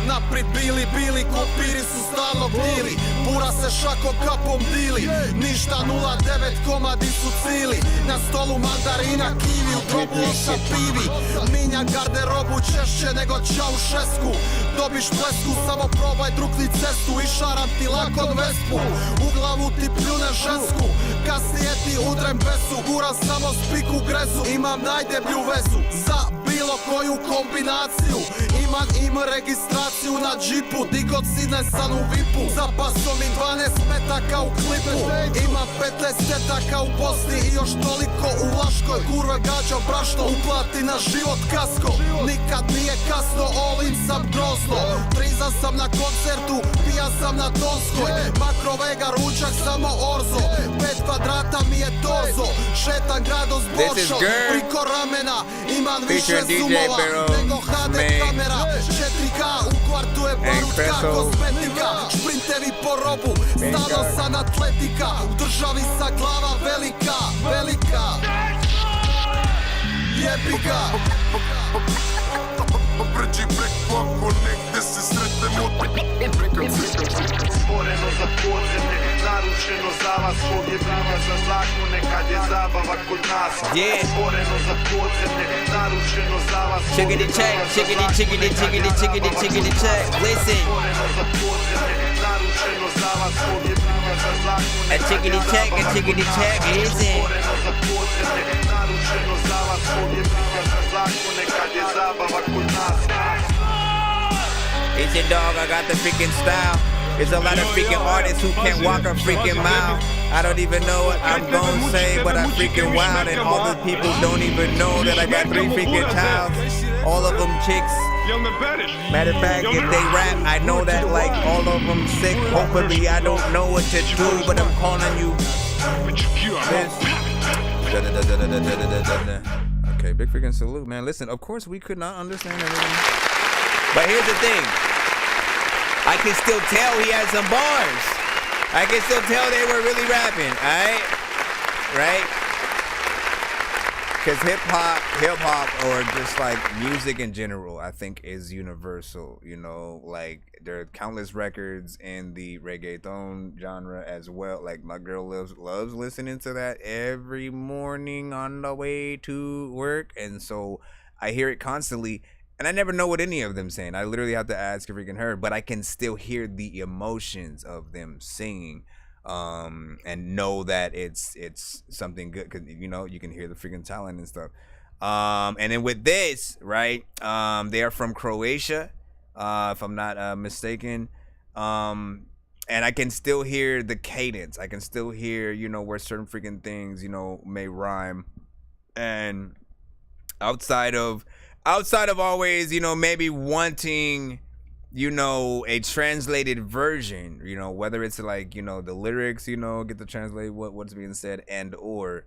Naprijed bili, kopiri su stalno bili. Pura se šakom kapom dili. Ništa 0,9 komadi su cili. Na stolu mandarina, kiwi, u drobu 8 pivi. Minja garderobu češće nego Čaušesku. Dobiš plesku, samo probaj drukni cestu. I šaram ti lakon vespu. U glavu ti pljune žensku. Kasnije ti udrem besu. Guram samo spiku grezu. Imam najdeblju vezu za bilo koju kombinaciju. Imam registraciju na džipu. Digod sinesan u vipu. Za pasom i 12 metaka u klipu. Imam 15 tetaka u Bosni i još toliko u Vlaškoj. Kurve gađa brašno, uplati na život kasko. Nikad nije kasno, olim sam grozno. Triza sam na koncertu, pija sam na Donskoj. Makrovega, ručak, samo orzo. 5 kvadrata mi je torzo. Šetam gradom s bošom, priko ramena. Imam više zoomova nego HD kamera. 4K u kvartu je barutka, kozmetika. Šprintevi po robu, stalo sam atletika. U državi sa glava velika, velika. Jebi ga. Pređi preko ako negde se sretnemo. Stvoreno za podzemlje, naručeno za vas, svog je briga za zakone kad je zabava kod nas. Stvoreno za podzemlje, naručeno za vas, svog je briga za zakone kad je zabava kod nas. Stvoreno za podzemlje, naručeno za vas, svog je briga za zakone kad je zabava kod nas. Stvoreno za podzemlje, naručeno za vas, svog je briga za zakone kad je zabava kod nas. It's your dog, I got the freaking style. There's a lot of freaking artists who can't walk a freaking mile. I don't even know what I'm gonna say, but I'm freaking wild. And all the people don't even know that I got 3 freaking childs. All of them chicks. Matter of fact, if they rap, I know that like all of them sick. Hopefully I don't know what to do, but I'm calling you. Okay, big freaking salute, man. Listen, of course we could not understand everything. But here's the thing. I can still tell he had some bars. I can still tell they were really rapping, alright? Right? Because hip-hop, or just like music in general, I think is universal, you know? Like, there are countless records in the reggaeton genre as well. Like, my girl loves listening to that every morning on the way to work. And so I hear it constantly. And I never know what any of them saying. I literally have to ask if freaking her, but I can still hear the emotions of them singing, and know that it's something good, because you know you can hear the freaking talent and stuff. And then with this, right? They are from Croatia, if I'm not mistaken. And I can still hear the cadence. I can still hear, you know, where certain freaking things, you know, may rhyme. And outside of always, you know, maybe wanting, you know, a translated version, you know, whether it's like, you know, the lyrics, you know, get to translate what's being said, and or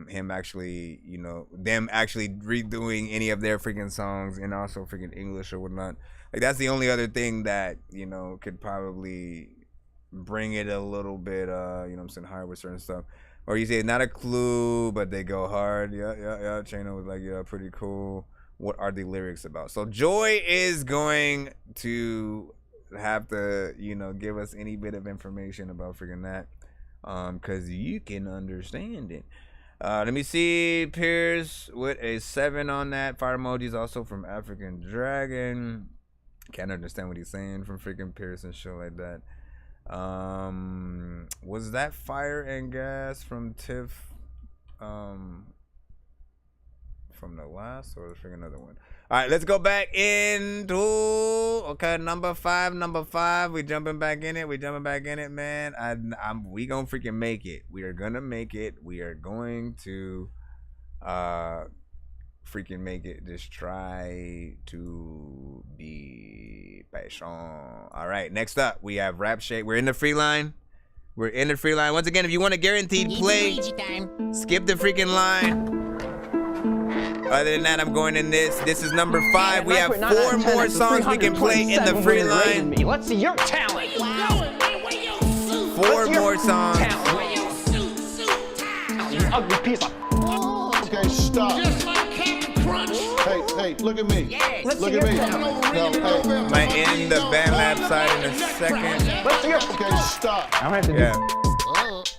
him actually, you know, them actually redoing any of their freaking songs and also freaking English or whatnot. Like, that's the only other thing that, you know, could probably bring it a little bit, you know what I'm saying, higher with certain stuff. Or you say not a clue, but they go hard. Yeah. Chano was like, yeah, pretty cool. What are the lyrics about? So Joy is going to have to, you know, give us any bit of information about freaking that, because you can understand it. Let me see. Pierce with a 7 on that. Fire emojis also from African Dragon. Can't understand what he's saying from freaking Pierce and shit like that. Was that Fire and Gas from Tiff from the last, or freaking another one? All right, let's go back into number five. We jumping back in it. Man. We gonna freaking make it. We are gonna make it. We are going to freaking make it. Just try to be patient. All right, next up we have Rap Shake. We're in the free line. We're in the free line. Once again, if you want a guaranteed play, skip the freaking line. Other than that, I'm going in this. This is number 5. We have 4 more songs we can play in the free line. Let's see your talent. 4 more songs. You ugly piece of. Okay, stop. Hey, look at me. Look at me. No, Might end the band lab side in a second. Let's see your. Okay, stop. I don't have to do. Yeah.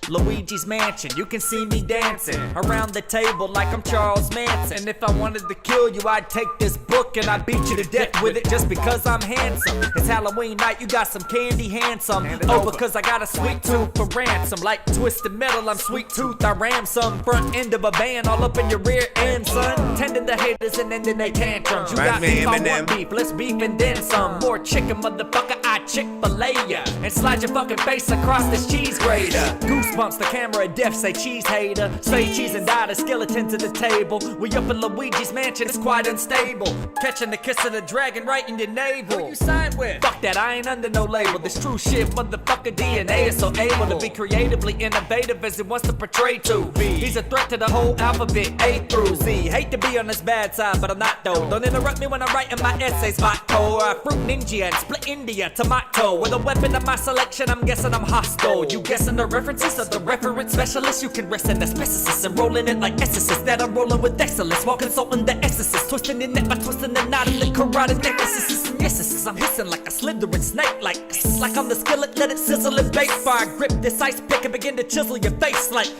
Luigi's Mansion, you can see me dancing around the table like I'm Charles Manson. And if I wanted to kill you, I'd take this book and I'd beat you to death with it just because I'm handsome. It's Halloween night, you got some candy, handsome. Oh, because I got a sweet tooth for ransom. Like Twisted Metal, I'm sweet tooth, I ram some. Front end of a band all up in your rear end, son. Tending the haters and ending they tantrums. You got beef, I want beef, let's beef and then some. More chicken, motherfucker, I Chick-fil-A ya. And slide your fucking face across this cheese grater. Goosebumps, the camera of death, say cheese hater. Say cheese and die, the skeleton to the table. We up in Luigi's Mansion, it's quite unstable. Catching the kiss of the dragon right in your navel. Who you signed with? Fuck that, I ain't under no label. This true shit, motherfucker, DNA is so able to be creatively innovative as it wants to portray to be. He's a threat to the whole alphabet, A through Z. Hate to be on this bad side, but I'm not though. Don't interrupt me when I'm writing my essays, motto. Fruit ninja and split India, tomato. With a weapon of my selection, I'm guessing I'm hostile. You guessing the references of the reference specialist? You can rest in asbestos and rolling it like exorcist. That I'm rolling with excellence while consulting the exorcist. Twisting the neck by twisting the knot in the carotid necklaces. Yes, I'm hissing like a slithering snake. Like I'm the skillet, let it sizzle and bake. Fire grip this ice pick and begin to chisel your face like.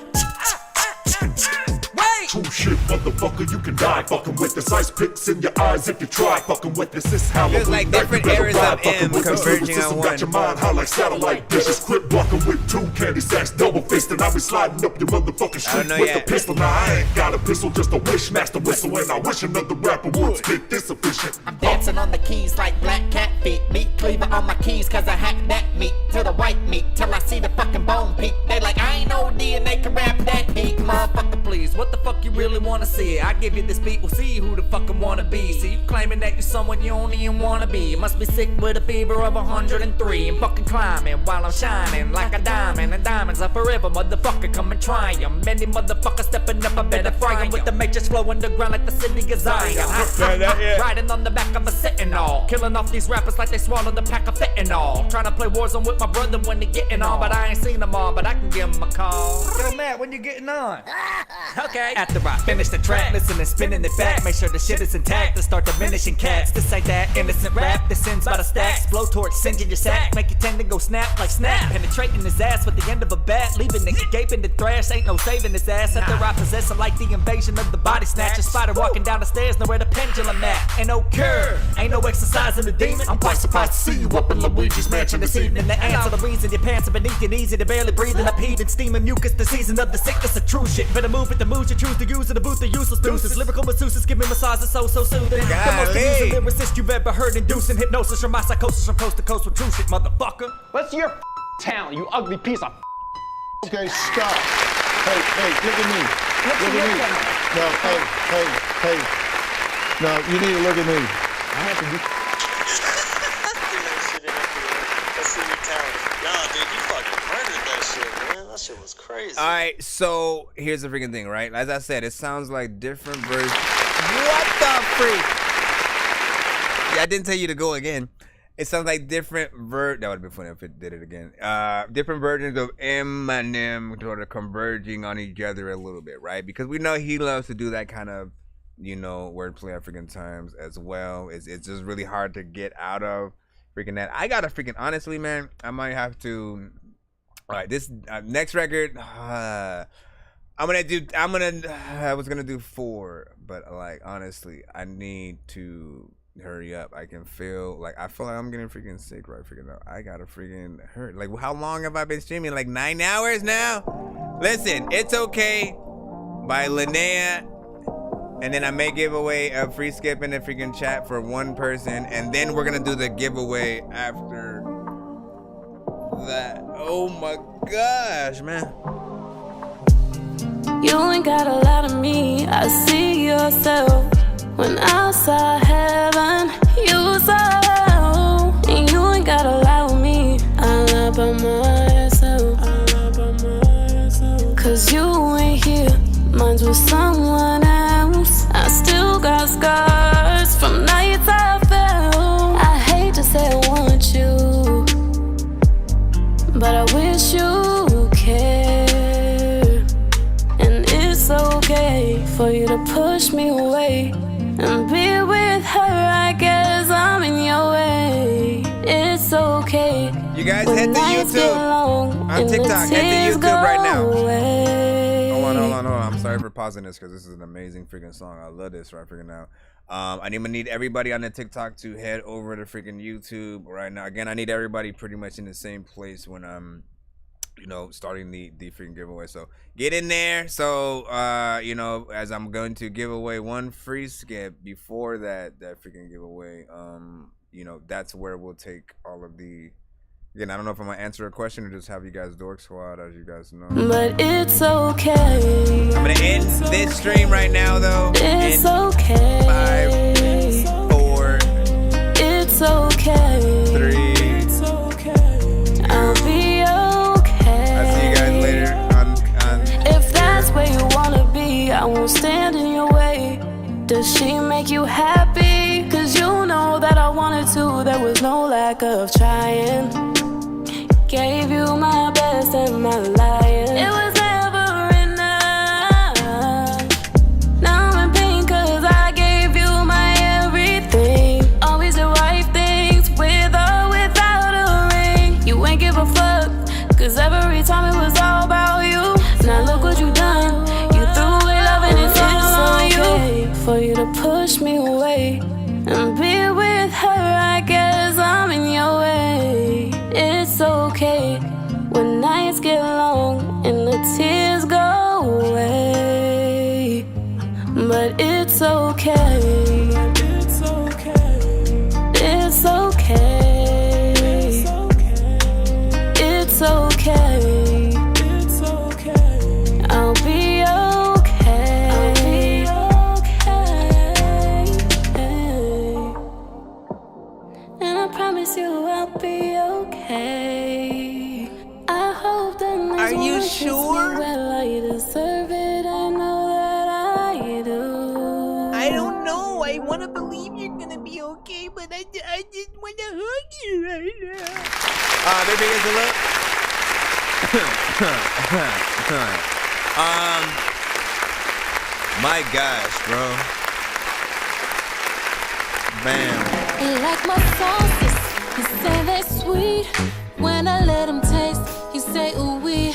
True shit, motherfucker, you can die fucking with this. Ice picks in your eyes if you try fucking with this. This how there's like different areas of M converging on one. Got your mind high like satellite dishes. Crip walking with 2 candy sacks, double fisted. I be sliding up your motherfucking street with a pistol. Now I ain't got a pistol, just a wish master whistle. And I wish another rapper would spit this efficient. I'm dancing on the keys like black cat feet. Meat cleaver on my keys cause I hack that meat to the white meat till I see the fucking bone peak. They like I ain't no DNA can rap that beat. Motherfucker please, what the fuck you really wanna see? I give you this beat, we'll see who the fucking wanna be. See you claiming that you're someone you don't even wanna be. You must be sick with a fever of 103 and fucking climbing while I'm shining like a diamond. And diamonds are forever, motherfucker, come and try 'em. Many motherfuckers stepping up, I better fry 'em with the matrix flow underground like the city of Zion. Riding on the back of a Sentinel, killing off these rappers like they swallowed a pack of fentanyl. Trying to play Warzone with my brother when they getting on, but I ain't seen them all, but I can give them a call. Yo, Matt, when you getting on? Okay. After I finish the track, listen and spinning it back. Make sure the shit is intact to start diminishing cats. This ain't that innocent rap, this ends by the stacks. Blowtorch singeing your sack, make you tend to go snap like snap. Penetrating his ass with the end of a bat, leaving nigga gaping the thrash. Ain't no saving his ass after I possess him like the invasion of the body snatch. A spider walking down the stairs, nowhere the pendulum at. Ain't no cure, ain't no exercising the demon. I'm quite surprised to see you up in Luigi's Mansion this evening. The answer, the reason your pants are beneath your knees and you're barely breathing. Upheaved and steaming mucus, the season of the sickness of true shit. Better move with the mood you choose to use in the booth of useless deuces. Lyrical masseuses give me massages so soothing. The most amusing lyricist you've ever heard, inducing hypnosis from my psychosis from coast to coast with true shit, motherfucker. Let's see your talent, you ugly piece of. Okay, stop. Hey, look at me. Look at me. No, hey. No, you need to look at me. I have to do. Shit was crazy. Alright, so here's the freaking thing, right? As I said, it sounds like different versions. What the freak? Yeah, I didn't tell you to go again. It sounds like different that would have been funny if it did it again. Different versions of Eminem sort of converging on each other a little bit, right? Because we know he loves to do that kind of, wordplay African times as well. It's just really hard to get out of freaking that. I gotta freaking, honestly, man, I might have to. All right, this next record, I was gonna do 4, but like honestly, I need to hurry up. I feel like I'm getting freaking sick right freaking now. I gotta freaking hurt. Like, how long have I been streaming? Like 9 hours now? Listen, It's Okay by Linnea. And then I may give away a free skip in the freaking chat for 1 person. And then we're gonna do the giveaway after that. Oh my gosh, man. You ain't got a lot of me. I see yourself when outside heaven. You saw, and you ain't got a lot of me. I love by myself. with someone else. I still got scars from nights I fell. I hate to say I want you, but I wish you care. And it's okay for you to push me away and be with her. I guess I'm in your way. It's okay. You guys head to YouTube. On TikTok, head to YouTube right now. Hold on. I'm sorry for pausing this because this is an amazing freaking song. I love this right freaking now. I'm gonna need everybody on the TikTok to head over to freaking YouTube right now. Again, I need everybody pretty much in the same place when I'm, starting the freaking giveaway. So get in there. So as I'm going to give away one free skip before that freaking giveaway, that's where we'll take all of the. Again, I don't know if I'm gonna answer a question or just have you guys Dork Squad, as you guys know. But it's okay. I'm gonna end this stream right now, though. It's okay. 5, 4. It's okay. 3. It's okay. I'll be okay. I'll see you guys later. If that's where you wanna be, I won't stand in your way. Does she make you happy? Cause you know that I wanted to. There was no lack of trying. Gave you my best and my lying. It was never enough. Now I'm in pain cause I gave you my everything. Always the right things with or without a ring. You ain't give a fuck cause every time it was all about you. Now look what you done. You threw away love and it's all on you. For you to push me away and be with her, I guess I'm in your way. It's okay when nights get long and the tears go away. But it's okay. It's okay. It's okay. It's okay. It's okay. I'll be okay. I'll be okay. And I promise you I'll be okay. I hope the next Are you one sure? treats me well. I deserve it. I know that I do. I don't know. I want to believe you're gonna be okay, but I just want to hug you right now. There is a look. My gosh, bro. Bam. Like my sauces, he say they sweet. When I let him taste, he say ooh wee.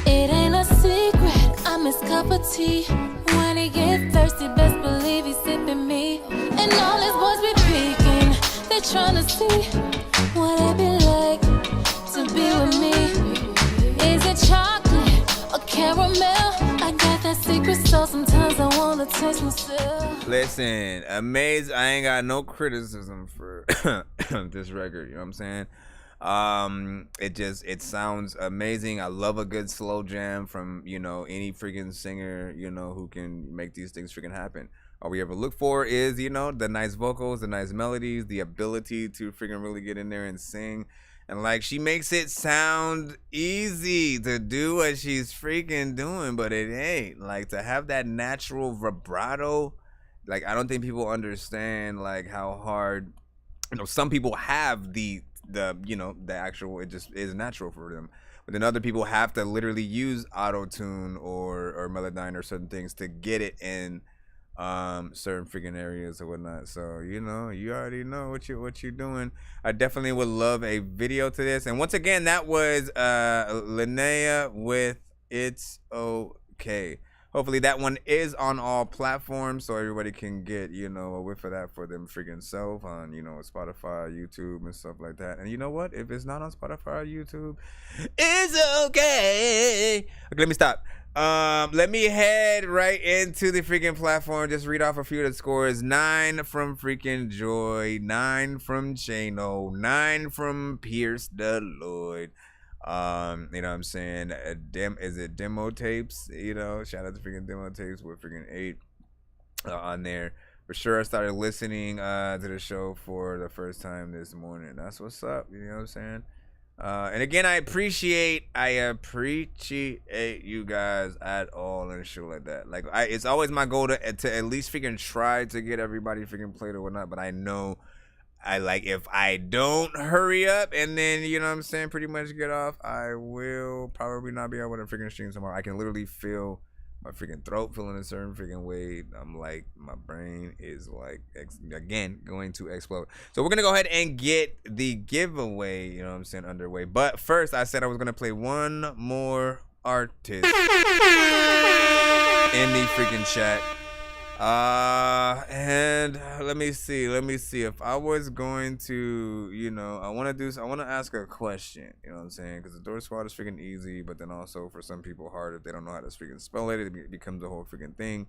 It ain't a secret, I'm his cup of tea. When he get thirsty, best believe he's sipping me. And all his boys be peeking, they tryna see what it be like to be with me. Is it chocolate or caramel? I got that secret sauce, sometimes I wanna taste myself. Listen, amazing. I ain't got no criticism for this record, you know what I'm saying? It sounds amazing. I love a good slow jam from, any freaking singer, who can make these things freaking happen. All we ever look for is, the nice vocals, the nice melodies, the ability to freaking really get in there and sing. And like, she makes it sound easy to do what she's freaking doing, but it ain't. Like, to have that natural vibrato, like, I don't think people understand like how hard, some people have the actual, it just is natural for them. But then other people have to literally use auto-tune or Melodyne or certain things to get it in certain freaking areas or whatnot. So you already know what you're doing. I definitely would love a video to this. And once again, that was Linnea with It's Okay. Hopefully that one is on all platforms so everybody can get, a whiff of that for them freaking self on, Spotify, YouTube, and stuff like that. And you know what? If it's not on Spotify or YouTube, it's okay. Okay, let me stop. Let me head right into the freaking platform. Just read off a few of the scores. 9 from freaking Joy, 9 from Chano, 9 from Pierce Deloyd. You know what I'm saying? Is it Demo Tapes? Shout out to freaking Demo Tapes with freaking 8 on there. For sure, I started listening to the show for the first time this morning. That's what's up. You know what I'm saying? And again, I appreciate you guys at all and shit like that. Like, it's always my goal to at least freaking try to get everybody freaking played or whatnot. But I know, if I don't hurry up and then, you know what I'm saying, pretty much get off, I will probably not be able to freaking stream tomorrow. I can literally feel my freaking throat feeling a certain freaking way. I'm like, my brain is like, again, going to explode. So we're going to go ahead and get the giveaway, you know what I'm saying, underway. But first, I said I was going to play one more artist in the freaking chat. And let me see if I was going to, you know, I want to ask a question, you know what I'm saying? Because the Dork Squad is freaking easy, but then also for some people hard if they don't know how to freaking spell it. It becomes a whole freaking thing.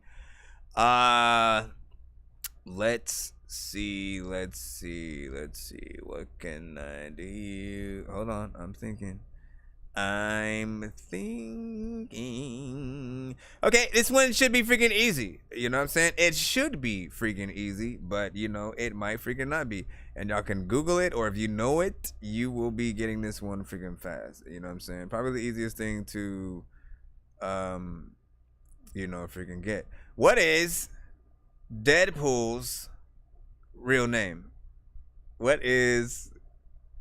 Let's see. What can I do? Hold on, I'm thinking. Okay, this one should be freaking easy. You know what I'm saying? It should be freaking easy, but you know, it might freaking not be. And y'all can Google it, or if you know it, you will be getting this one freaking fast. You know what I'm saying? Probably the easiest thing to, you know, freaking get. What is Deadpool's real name? What is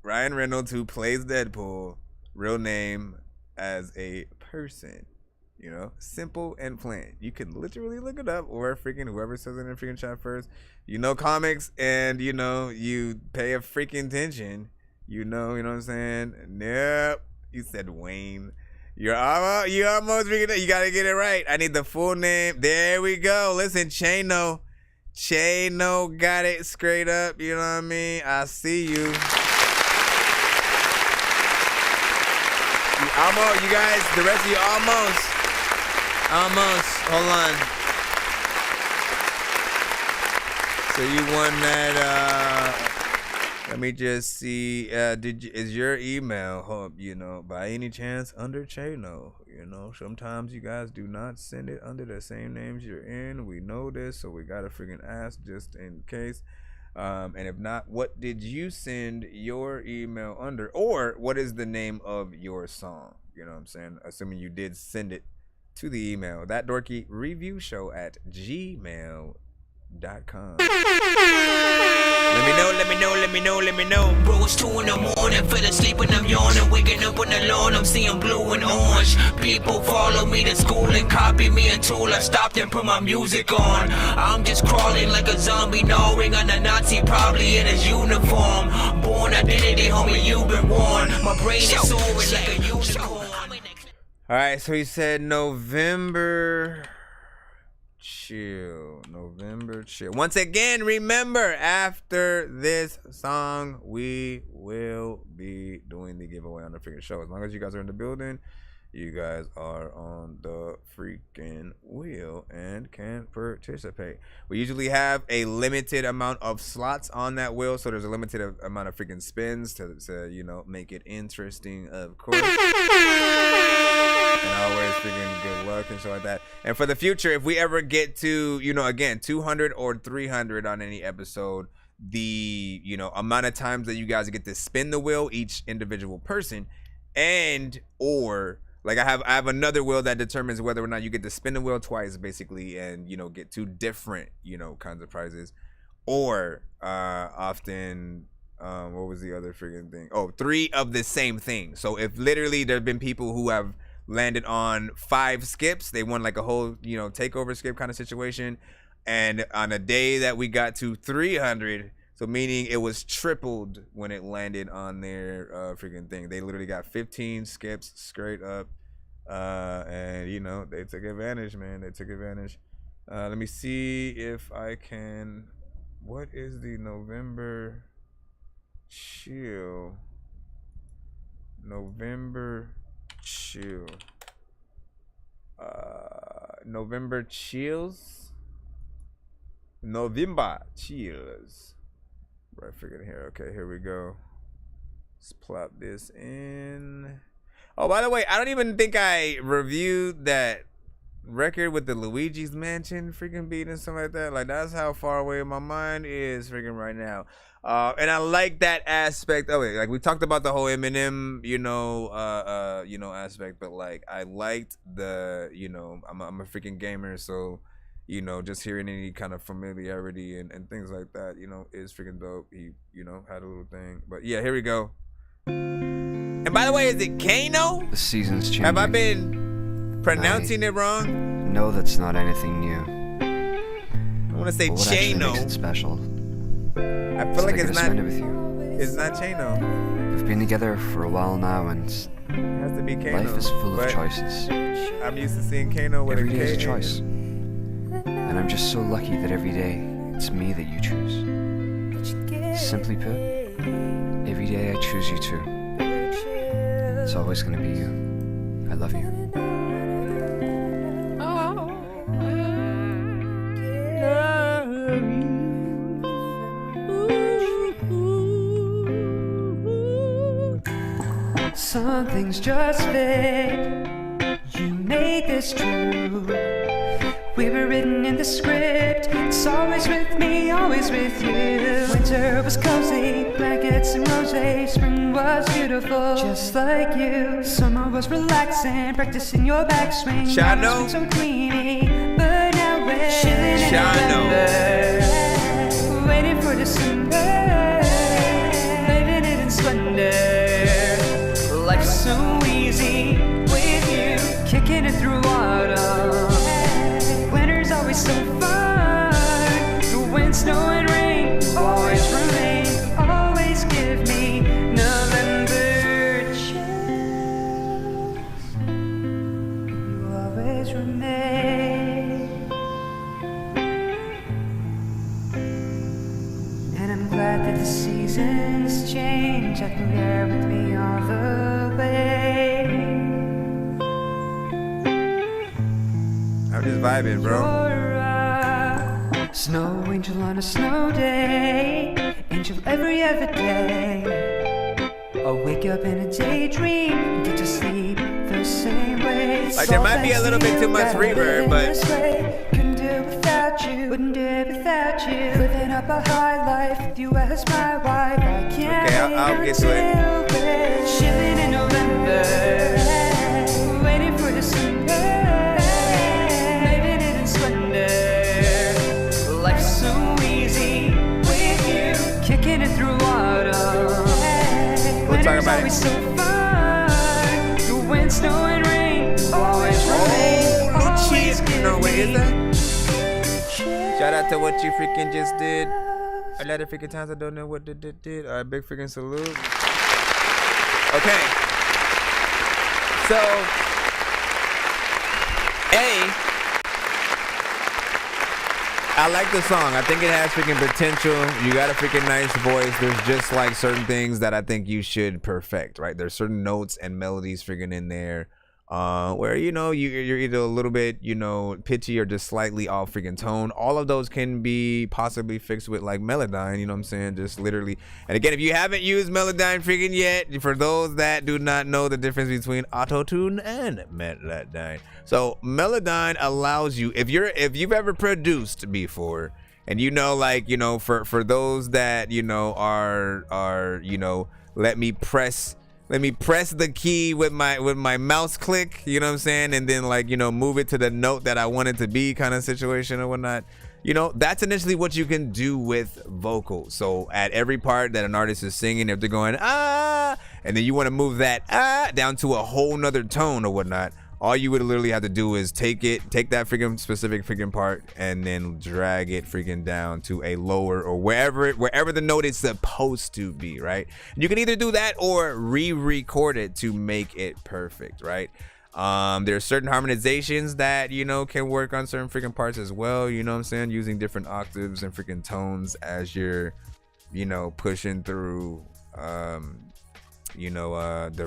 Ryan Reynolds, who plays Deadpool, real name as a person? You know, simple and plain. You can literally look it up, or freaking whoever says it in the freaking chat first. You know comics, and you know, you pay a freaking attention. You know what I'm saying? Nope. You said Wayne. You almost freaking, you gotta get it right. I need the full name. There we go. Listen, Chano got it straight up. You know what I mean? I see you. Almost, you guys, the rest of you almost. Hold on. So you won that, let me just see, is your email, you know, by any chance under Chano? You know, sometimes you guys do not send it under the same names you're in. We know this, so we gotta freaking ask just in case. And if not, what did you send your email under? Or what is the name of your song? You know what I'm saying? Assuming you did send it to the email, that Dorky Review Show at gmail.com. Let me know. Bro, it's 2 in the morning, fell asleep and I'm yawning, waking up on the lawn, I'm seeing blue and orange. People follow me to school and copy me until I stopped and put my music on. I'm just crawling like a zombie, gnawing on a Nazi, probably in his uniform. Born identity, homie, you've been warned. My brain is soaring like a unicorn. Alright, so he said November chill. Once again, remember, after this song, we will be doing the giveaway on the freaking show. As long as you guys are in the building, you guys are on the freaking wheel and can participate. We usually have a limited amount of slots on that wheel, so there's a limited amount of freaking spins to you know, make it interesting, of course. And always freaking good luck and shit like that. And for the future, if we ever get to, you know, again, 200 or 300 on any episode, the, you know, amount of times that you guys get to spin the wheel, each individual person, and or like I have another wheel that determines whether or not you get to spin the wheel twice, basically, and, you know, get 2 different, you know, kinds of prizes, or often. What was the other freaking thing? Oh, 3 of the same thing. So if literally there have been people who have landed on 5 skips, they won like a whole, you know, takeover skip kind of situation, and on a day that we got to 300, so meaning it was tripled when it landed on their freaking thing. They literally got 15 skips straight up, and you know, they took advantage, man. They took advantage. Let me see if I can. What is the November chill? November chill. November chills. November chills. Right, figured here. Okay, here we go. Let's plop this in. Oh, by the way, I don't even think I reviewed that record with the Luigi's Mansion freaking beat and stuff like that. Like that's how far away my mind is freaking right now. And I like that aspect of it. Like we talked about the whole Eminem, aspect, but like I liked the, I'm a freaking gamer, so just hearing any kind of familiarity and things like that, is freaking dope. He, had a little thing. But yeah, here we go. And by the way, is it Kano? The season's changing. Have I been pronouncing it wrong? No, that's not anything new. I want to say What actually Chano. makes it special? I feel like it's not. Spend it with you. It's not Chano. We've been together for a while now, and It has to be Kano. life is full but of choices. I'm used to seeing Kano with Every a day is a K. choice, and I'm just so lucky that every day it's me that you choose. Simply put, every day I choose you too. It's always gonna be you. I love you. Some things just fit. You made this true. We were written in the script. It's always with me, always with you. Winter was cozy, blankets and rosé. Spring was beautiful, just like you. Summer was relaxing, practicing your backswing. Shano. So queenie, but now we're chilling in November, waiting for December, living it in splendor. Life's so easy with you, kicking it through autumn. Winter's always so fun. The wind, snow, and rain always remain. Always give me November chills. You always remain. And I'm glad that the seasons change. I can bear with me all the way. I'm just vibing, bro. You're a snow angel on a snow day, angel every other day. I'll wake up in a daydream and get to sleep the same way. Like there might be a little bit too much reverb, but couldn't do it without you, wouldn't do it without you. Living up a high life with you as my wife. I can't okay, I'll get to it. Chilling in November, waiting for December, living it in splendor. Life's so easy with you, kicking it through autumn. We'll talk about always it. so fun. The wind, snow, and rain always remain. Always give No, wait, is me that? Shout out to what you freaking just did. A lot of freaking times I don't know what did. All right, big freaking salute. Okay. So, I like the song. I think it has freaking potential. You got a freaking nice voice. There's just like certain things that I think you should perfect, right? There's certain notes and melodies freaking in there where, you're either a little bit, pitchy or just slightly off freaking tone. All of those can be possibly fixed with like Melodyne, you know what I'm saying? Just literally. And again, if you haven't used Melodyne freaking yet, for those that do not know the difference between Auto-Tune and Melodyne. So Melodyne allows you, if you've ever produced before, and for those that, are let me press the key with my mouse click, you know what I'm saying? And then move it to the note that I want it to be kind of situation or whatnot. That's initially what you can do with vocals. So at every part that an artist is singing, if they're going, and then you want to move that down to a whole nother tone or whatnot, all you would literally have to do is take that freaking specific freaking part and then drag it freaking down to a lower or wherever the note is supposed to be, right? You can either do that or re-record it to make it perfect, right? There are certain harmonizations that, can work on certain freaking parts as well, you know what I'm saying? Using different octaves and freaking tones as you're, pushing through, the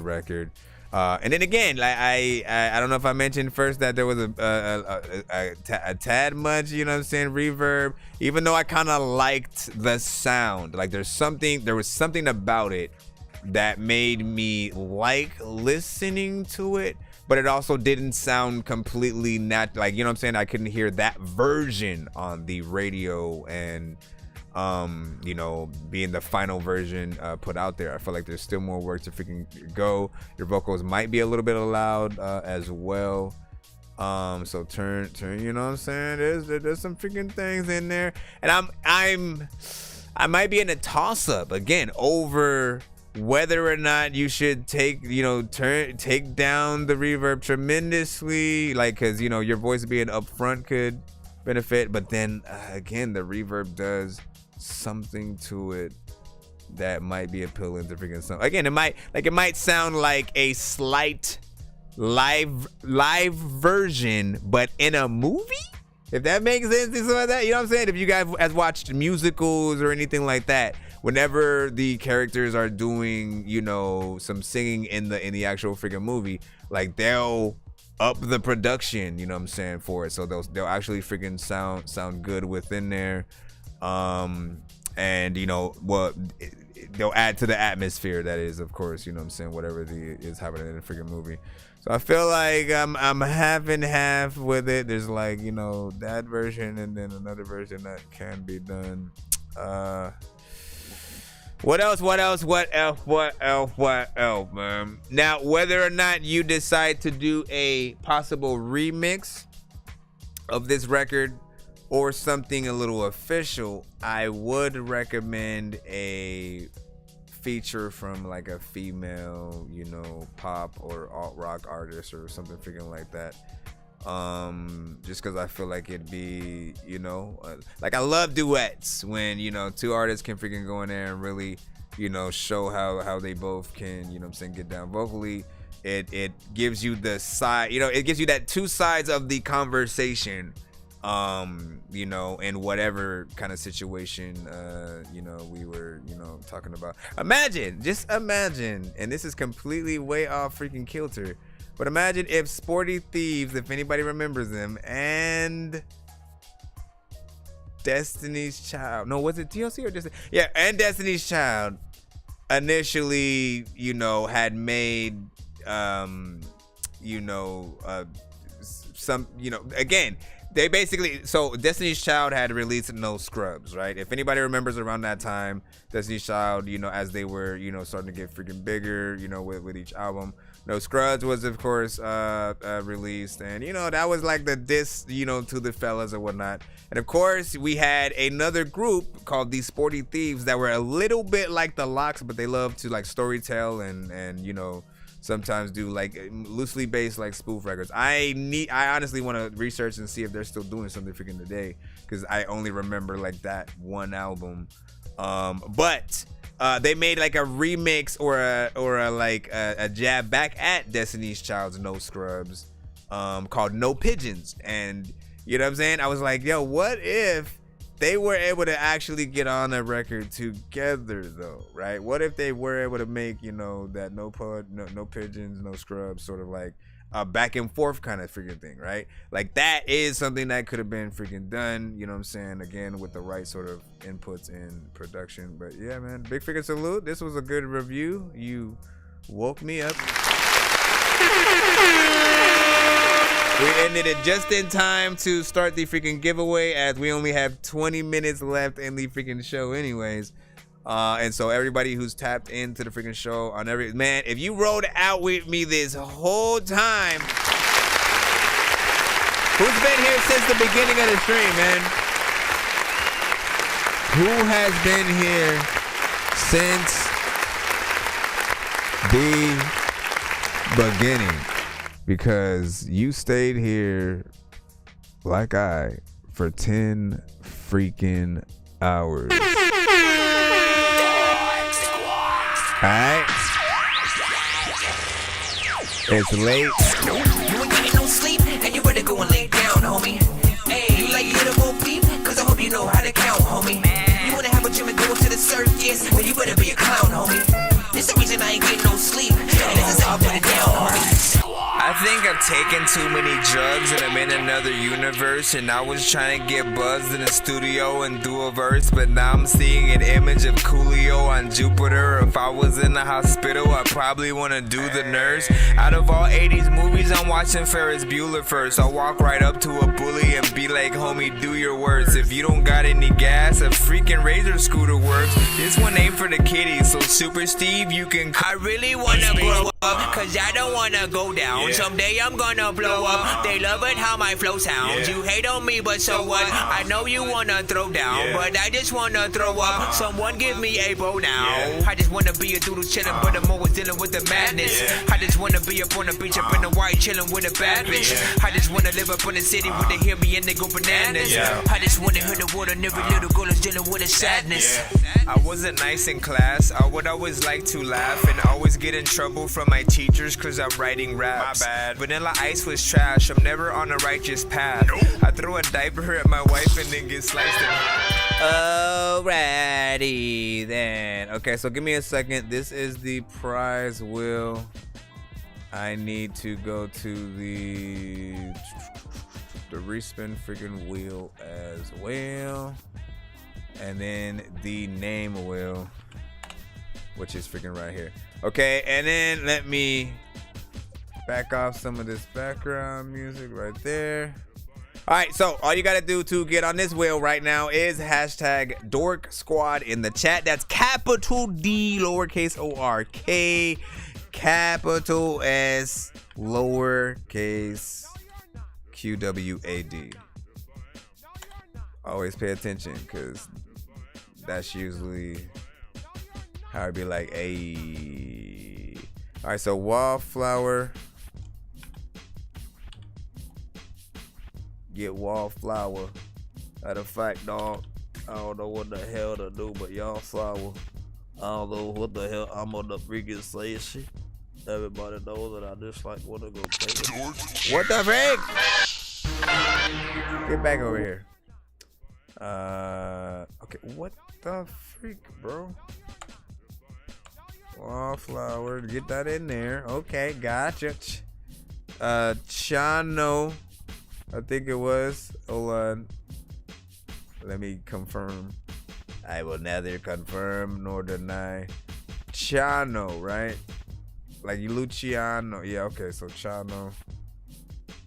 record. And then again, like I don't know if I mentioned first that there was a tad much, you know what I'm saying, reverb, even though I kind of liked the sound. Like there was something about it that made me like listening to it, but it also didn't sound completely not like, you know what I'm saying? I couldn't hear that version on the radio, and you know, being the final version put out there. I feel like there's still more work to freaking go. Your vocals might be a little bit loud as well. So turn, you know what I'm saying? There's some freaking things in there, and I might be in a toss up again over whether or not you should take down the reverb tremendously, like, because you know your voice being up front could benefit, but then again the reverb does something to it that might be appealing to freaking some. Again, it might sound like a slight live version, but in a movie, if that makes sense. Something like that, you know what I'm saying? If you guys have watched musicals or anything like that, whenever the characters are doing, you know, some singing in the actual freaking movie, like they'll up the production, you know what I'm saying, for it, so they'll actually freaking sound good within there. And you know what, they'll add to the atmosphere, that is, of course, you know what I'm saying, whatever is happening in the freaking movie. So I feel like I'm half and half with it. There's like, you know, that version and then another version that can be done. What else, man? Now, whether or not you decide to do a possible remix of this record or something a little official, I would recommend a feature from like a female, you know, pop or alt rock artist or something freaking like that. Just because I feel like it'd be, you know, like I love duets when, you know, two artists can freaking go in there and really, you know, show how they both can, you know what I'm saying, get down vocally. It gives you the side, you know, it gives you that two sides of the conversation, you know, in whatever kind of situation, you know, we were, you know, talking about. Just imagine, and this is completely way off freaking kilter, but imagine if Sporty Thieves, if anybody remembers them, and Destiny's Child, no, was it TLC or Destiny? Yeah, and Destiny's Child initially, you know, had made, you know, some, you know, again, they basically, so Destiny's Child had released No Scrubs, right? If anybody remembers around that time, Destiny's Child, you know, as they were, you know, starting to get freaking bigger, you know, with each album, No Scrubs was, of course, released. And, you know, that was like the diss, you know, to the fellas or whatnot. And, of course, we had another group called the Sporty Thieves that were a little bit like the Locks, but they love to, like, storytell and you know, sometimes do like loosely based like spoof records. I honestly want to research and see if they're still doing something freaking today, because I only remember like that one album. But they made like a remix or a jab back at Destiny's Child's No Scrubs, called No Pigeons. And you know what I'm saying? I was like, yo, what if they were able to actually get on a record together, though, right? What if they were able to make, you know, that no pigeons, no scrubs, sort of like a back and forth kind of freaking thing, right? Like that is something that could have been freaking done, you know what I'm saying? Again, with the right sort of inputs in production. But yeah, man, big freaking salute. This was a good review. You woke me up. We ended it just in time to start the freaking giveaway, as we only have 20 minutes left in the freaking show anyways. And so everybody who's tapped into the freaking show on man, if you rode out with me this whole time, who's been here since the beginning of the stream, man? Who has been here since the beginning? Because you stayed here like I for 10 freaking hours. Alright? It's late. You ain't getting no sleep, and you better go and lay down, homie. Hey, you like little Bo Peep? Cause I hope you know how to count, homie. You wanna have a dream and go to the circus, but you better be a clown, homie. This the reason I ain't getting no sleep, and this is how I put it down, homie. I think I've taken too many drugs and I'm in another universe, and I was trying to get buzzed in the studio and do a verse, but now I'm seeing an image of Coolio on Jupiter. If I was in the hospital, I'd probably want to do the nurse. Out of all 80s movies, I'm watching Ferris Bueller first. I'll walk right up to a bully and be like, homie, do your worst. If you don't got any gas, a freaking razor scooter works. This one ain't for the kiddies, so Super Steve, you can... I really wanna grow up, cause I don't wanna go down. Someday I'm gonna blow up. They love it how my flow sounds. You hate on me, but so what? I know you wanna throw down, but I just wanna throw up. Someone give me a bow now. I just wanna be a doodle chillin', but I'm always dealing with the madness. I just wanna be up on the beach, up in the white, chillin' with a bad bitch. I just wanna live up in the city where they hear me and they go bananas. I just wanna hear the word, and every little girl is dealing with a sadness. I wasn't nice in class. I would always like to laugh and always get in trouble from my teachers cause I'm writing raps. My bad. Vanilla Ice was trash. I'm never on a righteous path. I throw a diaper at my wife and then get sliced in half. Alrighty then. Okay, so give me a second. This is the prize wheel. I need to go to the respin freaking wheel as well. And then the name wheel, which is freaking right here. Okay, and then let me back off some of this background music right there. All right, so all you gotta do to get on this wheel right now is hashtag Dork Squad in the chat. That's capital D, lowercase O-R-K, capital S, lowercase Q-W-A-D. Always pay attention, because that's usually how I'd be like, hey. All right, so wallflower. Get wallflower. Matter of fact, dog, I don't know what the hell to do, but y'all flower. I don't know what the hell I'm on the freaking say shit. Everybody knows that I just like want to go play it. What the frick? Get back over here. Okay, what the freak, bro? Wallflower, get that in there. Okay, gotcha. Chano, I think it was. Hold on. Let me confirm. I will neither confirm nor deny. Chano, right? Like Luciano. Yeah, okay, so Chano.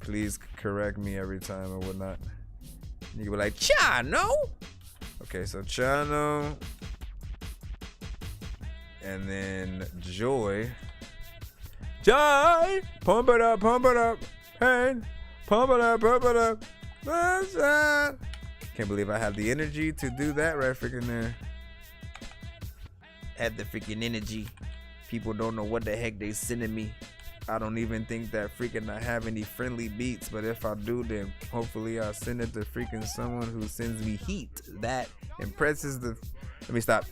Please correct me every time or whatnot. You can be like, Chano. Okay, so Chano. And then Joy. Joy! Pump it up, pump it up. Hey, pump it up, pump it up. Can't believe I have the energy to do that right freaking there. Have the freaking energy. People don't know what the heck they sending me. I don't even think that freaking I have any friendly beats, but if I do, then hopefully I'll send it to freaking someone who sends me heat that impresses the... Let me stop.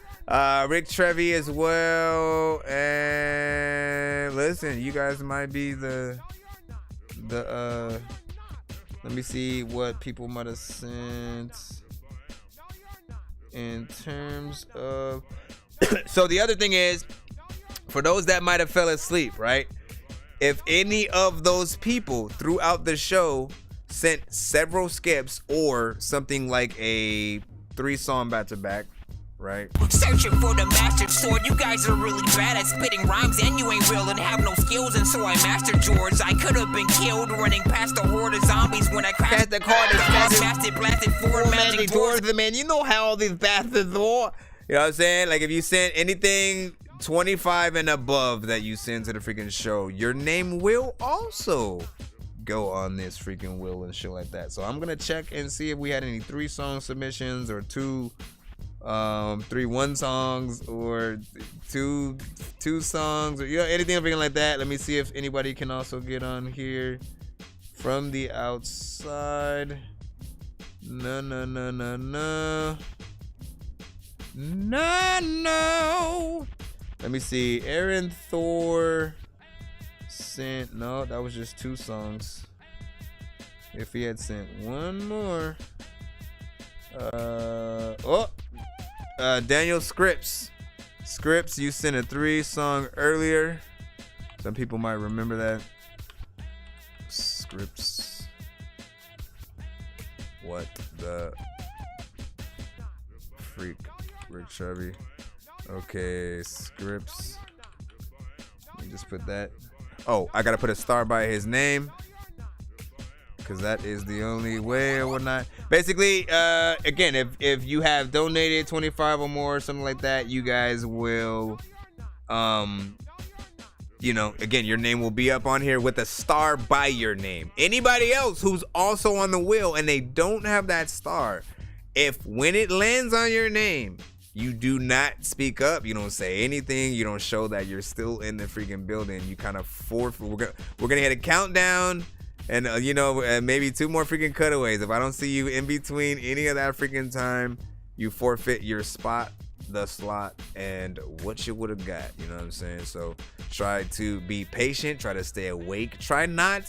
Rick Trevi as well. And listen, you guys might be the let me see what people might have sent in terms of... So the other thing is, for those that might have fell asleep, right? If any of those people throughout the show sent several skips or something like a 3-song back-to-back, right? Searching for the master sword. You guys are really bad at spitting rhymes, and you ain't real and have no skills, and so I mastered yours. I could have been killed running past a horde of zombies when I crashed the car that blasted 4 magic doors. Man, you know how all these bastards are. You know what I'm saying? Like, if you sent anything 25 and above that you send to the freaking show, your name will also go on this freaking wheel and shit like that. So I'm gonna check and see if we had any 3-song submissions or 3 1 songs or two songs or anything freaking like that. Let me see if anybody can also get on here from the outside. No. Let me see. Aaron Thor sent... No, that was just 2 songs. If he had sent one more... Daniel Scripps. Scripps, you sent a 3-song earlier. Some people might remember that. Scripps. What the freak? Rick Chubby. Okay, Scripps. Let me just put that. Oh, I gotta put a star by his name, because that is the only way or whatnot. Basically, again, if you have donated 25 or more or something like that, you guys will, you know, again, your name will be up on here with a star by your name. Anybody else who's also on the wheel and they don't have that star, if when it lands on your name, you do not speak up, you don't say anything, you don't show that you're still in the freaking building, you kind of forfeit. We're gonna hit a countdown. And, you know, maybe 2 more freaking cutaways. If I don't see you in between any of that freaking time, you forfeit your spot, the slot, and what you would have got. You know what I'm saying? So try to be patient. Try to stay awake. Try not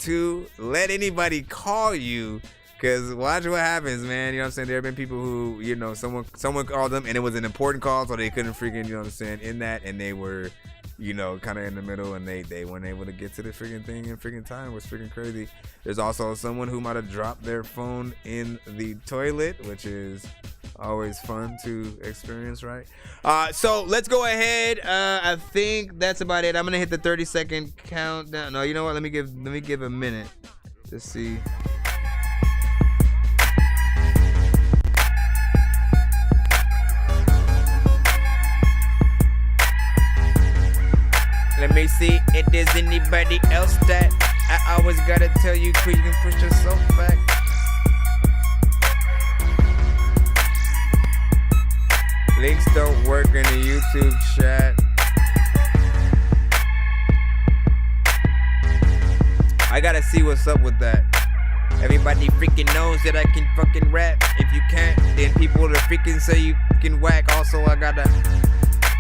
to let anybody call you, because watch what happens, man. You know what I'm saying? There have been people who, you know, someone called them and it was an important call, so they couldn't freaking, you know what I'm saying, in that, and they were, you know, kind of in the middle, and they weren't able to get to the freaking thing in freaking time. It was freaking crazy. There's also someone who might have dropped their phone in the toilet, which is always fun to experience, right? So let's go ahead. I think that's about it. I'm gonna hit the 30-second countdown. No, you know what? Let me give a minute to see. Let me see if there's anybody else that I always gotta tell you, you can push yourself back. Links don't work in the YouTube chat. I gotta see what's up with that. Everybody freaking knows that I can fucking rap. If you can't, then people will freaking say you can whack. Also, I gotta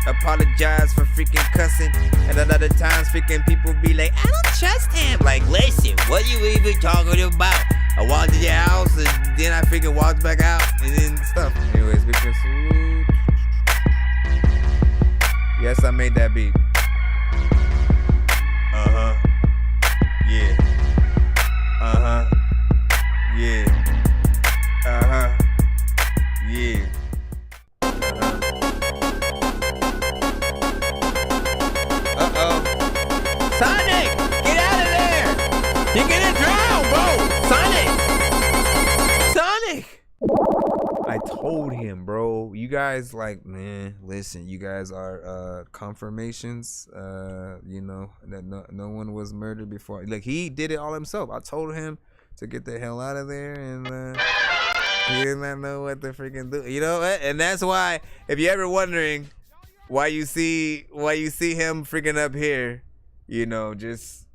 apologize for freaking cussing, and a lot of times freaking people be like, I don't trust him. Like, listen, what you even talking about? I walked to your house and then I freaking walked back out and then stuff. Anyways, because yes, I made that beat. Yeah. Yeah. Yeah. Sonic, get out of there! You're gonna drown, bro! Sonic! I told him, bro. You guys, like, man, listen, you guys are confirmations, you know, that no one was murdered before. Like, he did it all himself. I told him to get the hell out of there, and he did not know what to freaking do. You know what? And that's why, if you're ever wondering why you see him freaking up here, you know, just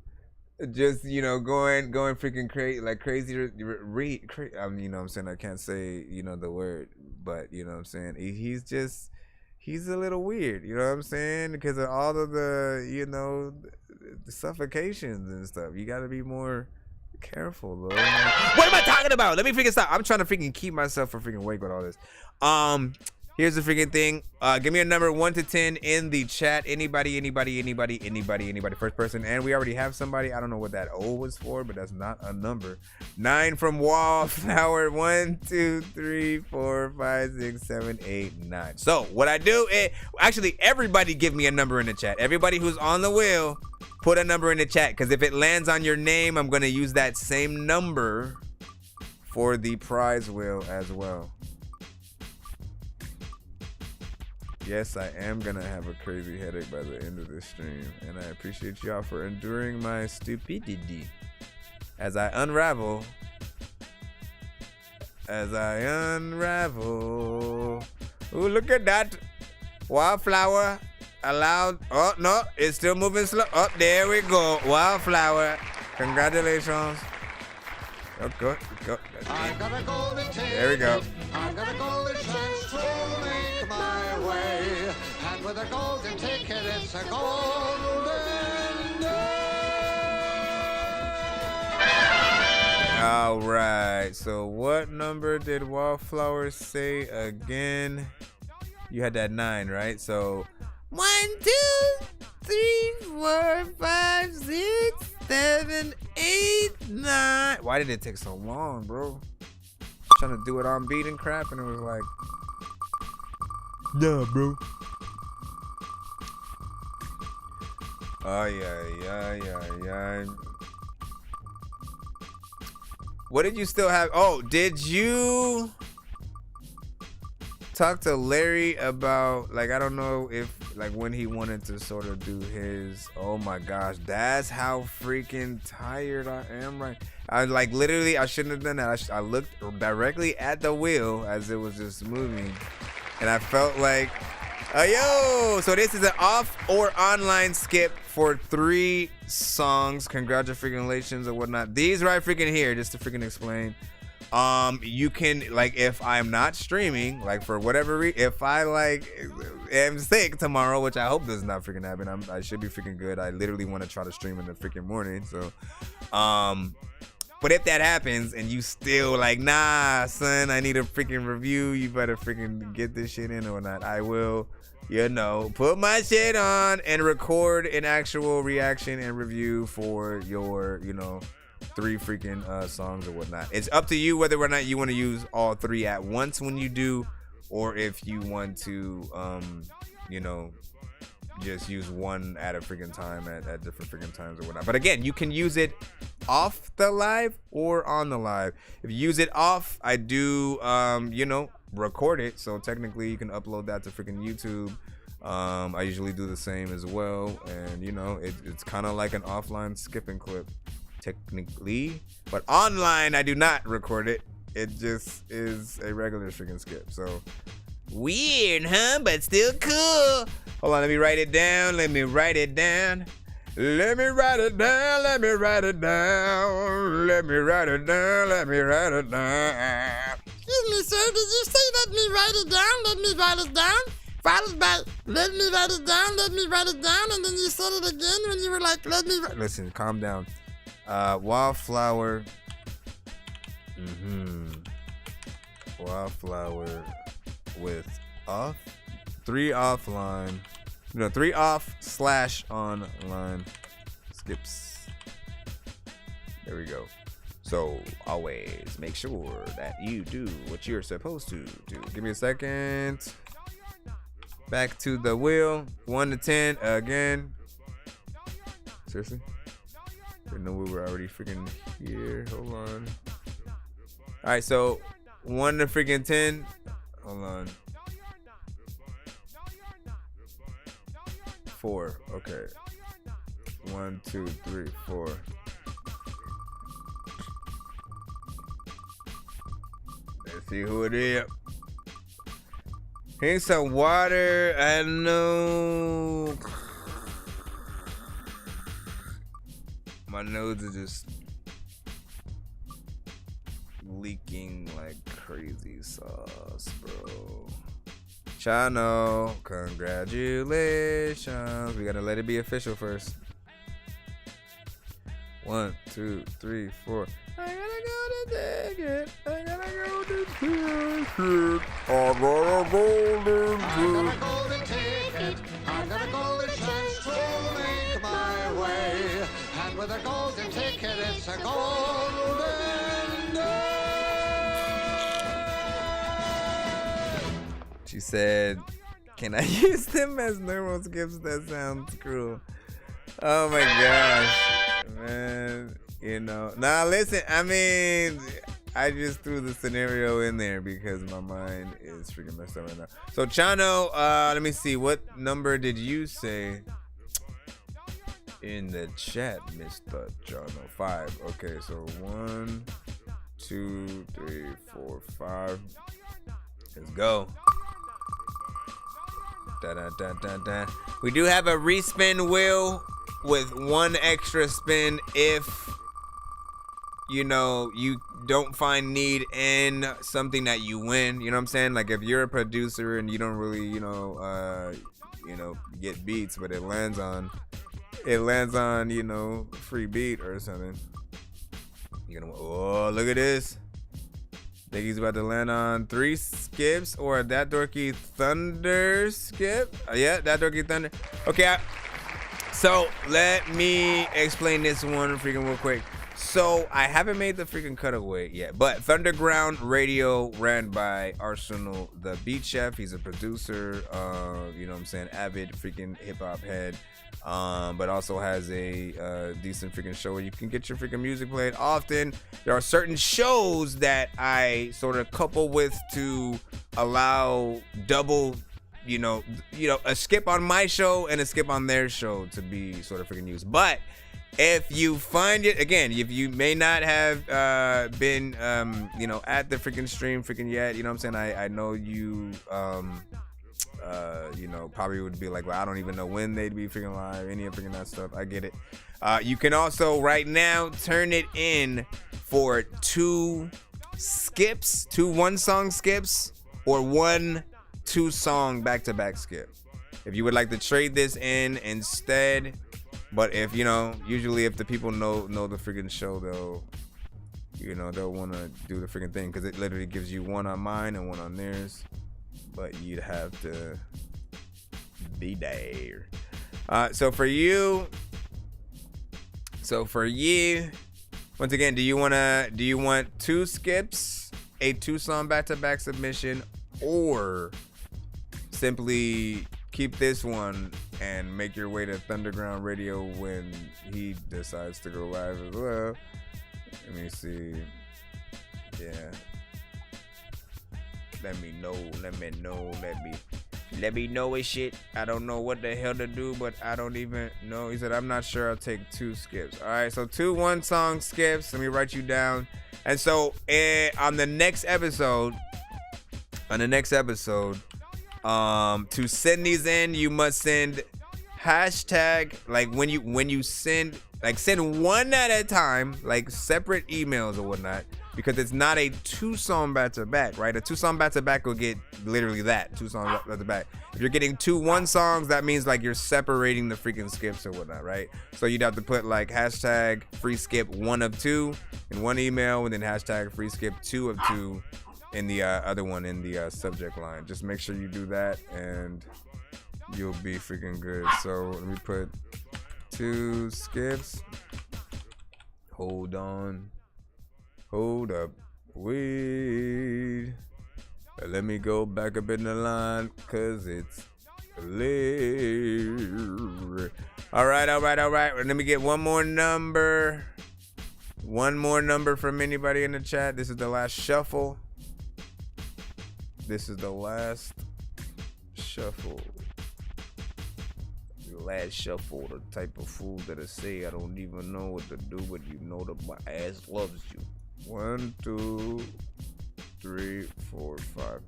you know, going freaking crazy, like crazy. I mean, you know what I'm saying? I can't say, you know, the word, but you know what I'm saying? He's a little weird, you know what I'm saying? Because of all of the, you know, the suffocations and stuff. You got to be more careful, though. What am I talking about? Let me freaking stop. I'm trying to freaking keep myself from freaking awake with all this. Here's the freaking thing. Give me a number 1 to 10 in the chat. Anybody. First person. And we already have somebody. I don't know what that O was for, but that's not a number. 9 from Wallflower. 1, 2, 3, 4, 5, 6, 7, 8, 9. So what I do is, actually, everybody give me a number in the chat. Everybody who's on the wheel, put a number in the chat. Because if it lands on your name, I'm going to use that same number for the prize wheel as well. Yes, I am gonna have a crazy headache by the end of this stream, and I appreciate y'all for enduring my stupidity as I unravel. Ooh, look at that. Wildflower allowed. Oh, no, it's still moving slow. Oh, there we go. Wildflower. Congratulations. Oh, go. There we go. I got a golden chance to make my way, and with a golden ticket, it's a golden day. All right. So what number did Wallflower say again? You had that 9, right? So 1, 2, 3, 4, 5, 6, 7, 8, 9. Why did it take so long, bro? Trying to do it on beat and crap, and it was like, nah, bro. Oh yeah. What did you still have? Oh, did you talk to Larry about, like, I don't know if, like, when he wanted to sort of do his, oh my gosh, that's how freaking tired I am right. I like literally, I shouldn't have done that. I looked directly at the wheel as it was just moving, and I felt like, oh yo, so this is an off or online skip for 3 songs. Congratulations or whatnot. These right freaking here, just to freaking explain. You can, like, if I'm not streaming, like, for whatever reason, if I like am sick tomorrow, which I hope does not freaking happen, I should be freaking good. I literally want to try to stream in the freaking morning. So, but if that happens and you still like, nah, son, I need a freaking review, you better freaking get this shit in or not. I will, you know, put my shit on and record an actual reaction and review for your, you know, 3 freaking songs or whatnot. It's up to you whether or not you want to use all 3 at once when you do, or if you want to, you know, just use one at a freaking time at different freaking times or whatnot. But again, you can use it off the live or on the live. If you use it off, I do, you know, record it. So technically you can upload that to freaking YouTube. I usually do the same as well. And, you know, it's kind of like an offline skipping clip technically, but online I do not record it. It just is a regular freaking skip. So weird, huh? But still cool. Hold on, let me write it down. Let me write it down. Let me write it down. Let me write it down. Let me write it down. Let me write it down. Excuse me, sir. Did you say let me write it down? Let me write it down. Followed by let me write it down. Let me write it down. And then you said it again when you were like, let me write. Listen, calm down. Wildflower. Wildflower with off. 3 offline. No, 3 off/online skips. There we go. So always make sure that you do what you're supposed to do. Give me a second. Back to the wheel. 1 to 10 again. Seriously? I didn't know we were already freaking here. Hold on. All right, so 1 to freaking 10. Hold on. 4. Okay. 1, 2, 3, 4. Let's see who it is. Here's some water. I know. My nose is just leaking like crazy sauce, bro. Chano, congratulations. We gotta let it be official first. 1, 2, 3, 4. I gotta go to take it. I gotta go to take it. I got a golden ticket. I got a golden chance to make my way. And with a golden ticket, it's a golden day. She said, can I use them as normal skips? That sounds cruel. Oh my gosh, man. You know, nah, listen, I mean, I just threw the scenario in there because my mind is freaking messed up right now. So Chano, let me see, what number did you say in the chat, Mr. Chano? 5. Okay, so 1, 2, 3, 4, 5. Let's go. Da, da, da, da, da. We do have a respin wheel with 1 extra spin if, you know, you don't find need in something that you win. You know what I'm saying? Like if you're a producer and you don't really, you know, get beats, but it lands on, you know, free beat or something. You're gonna, oh, look at this. Think he's about to land on 3 skips or that Dorky Thunder skip? Yeah, that Dorky Thunder. Okay, so let me explain this one freaking real quick. So I haven't made the freaking cutaway yet, but Thunderground Radio ran by Arsenal the Beat Chef. He's a producer, you know what I'm saying, avid freaking hip hop head, but also has a decent freaking show where you can get your freaking music played often. There are certain shows that I sort of couple with to allow double, you know, a skip on my show and a skip on their show to be sort of freaking used. But if you find it, again, if you may not have been, you know, at the freaking stream freaking yet, you know what I'm saying? I know you, you know, probably would be like, well, I don't even know when they'd be freaking live, any of freaking that stuff. I get it. You can also right now turn it in for 2 skips, 2 1-song skips, or 1 2-song back-to-back skip. If you would like to trade this in instead. But if, you know, usually if the people know the freaking show, they'll want to do the freaking thing, because it literally gives you 1 on mine and 1 on theirs. But you'd have to be there. So for you, once again, do you want 2 skips, a 2-song back-to-back submission, or simply keep this one and make your way to Thunderground Radio when he decides to go live as well? Let me see. Yeah. Let me know his shit. I don't know what the hell to do, but I don't even know. He said, I'm not sure. I'll take 2 skips. All right, so 2 1-song skips. Let me write you down. And so on the next episode, to send these in, you must send hashtag, like when you send 1 at a time, like separate emails or whatnot, because it's not a 2-song back-to-back, right? A 2-song back-to-back will get literally that, 2 songs back-to-back. If you're getting 2 1-songs, that means like you're separating the freaking skips or whatnot, right? So you'd have to put like hashtag free skip 1 of 2 in one email, and then hashtag free skip 2 of 2 in the other one in the subject line. Just make sure you do that and you'll be freaking good. So let me put 2 skips. Hold on. Hold up. Wait. Let me go back up in the line, cause it's late. All right. Let me get one more number from anybody in the chat. This is the last shuffle. This is the last shuffle. The last shuffle, the type of fool that'll say I don't even know what to do, but you know that my ass loves you. 1, 2, 3, 4, 5.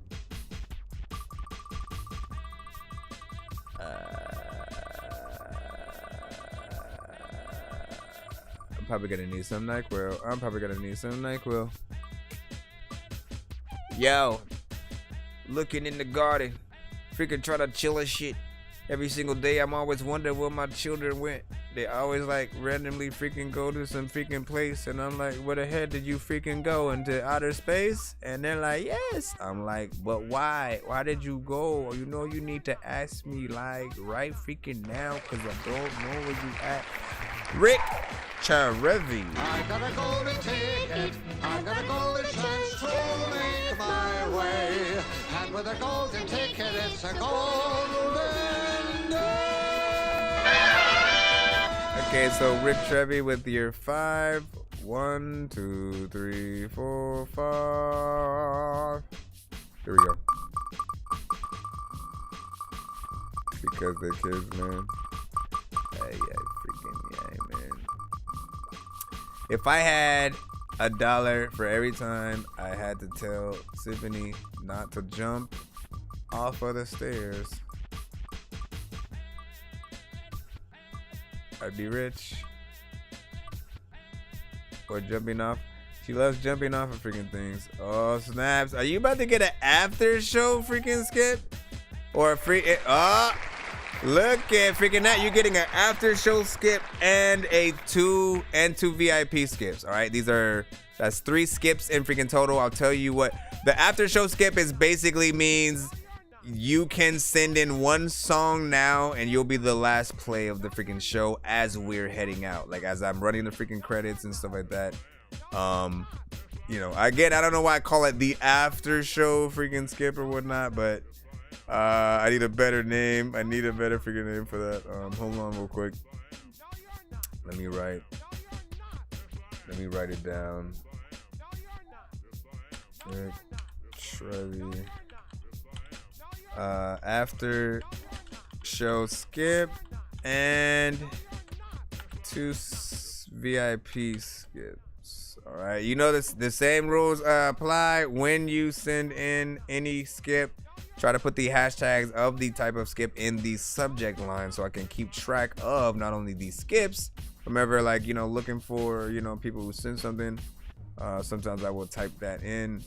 I'm probably gonna need some NyQuil. Yo. Looking in the garden, freaking try to chill and shit. Every single day, I'm always wondering where my children went. They always like randomly freaking go to some freaking place, and I'm like, where the hell did you freaking go? Into outer space? And they're like, yes. I'm like, but why? Why did you go? You know, you need to ask me like right freaking now, cause I don't know where you at. Rick Charevi. I got a golden ticket. I got a golden chance to make my way. And with a golden ticket, it's a golden day. Okay, so Rick Trevi with your 5. 1, 2, 3, 4, 5. Here we go. Because they're kids, man. Hey, freaking yay, man. If I had $1 for every time I had to tell Symphony not to jump off of the stairs, I'd be rich. Or jumping off. She loves jumping off of freaking things. Oh, snaps. Are you about to get an after show freaking skip? Or a free... Look at freaking that. You're getting an after show skip and two VIP skips. All right. That's 3 skips in freaking total. I'll tell you what the after show skip is basically means you can send in 1 song now and you'll be the last play of the freaking show as we're heading out. Like as I'm running the freaking credits and stuff like that. You know, again, I don't know why I call it the after show freaking skip or whatnot, but I need a better name. I need a better freaking name for that. Hold on real quick. Let me write it down. Trevi. After show skip and 2 VIP skips. All right, you know the same rules apply when you send in any skip. Try to put the hashtags of the type of skip in the subject line so I can keep track of not only these skips, from ever like, you know, looking for, you know, people who send something. Sometimes I will type that in.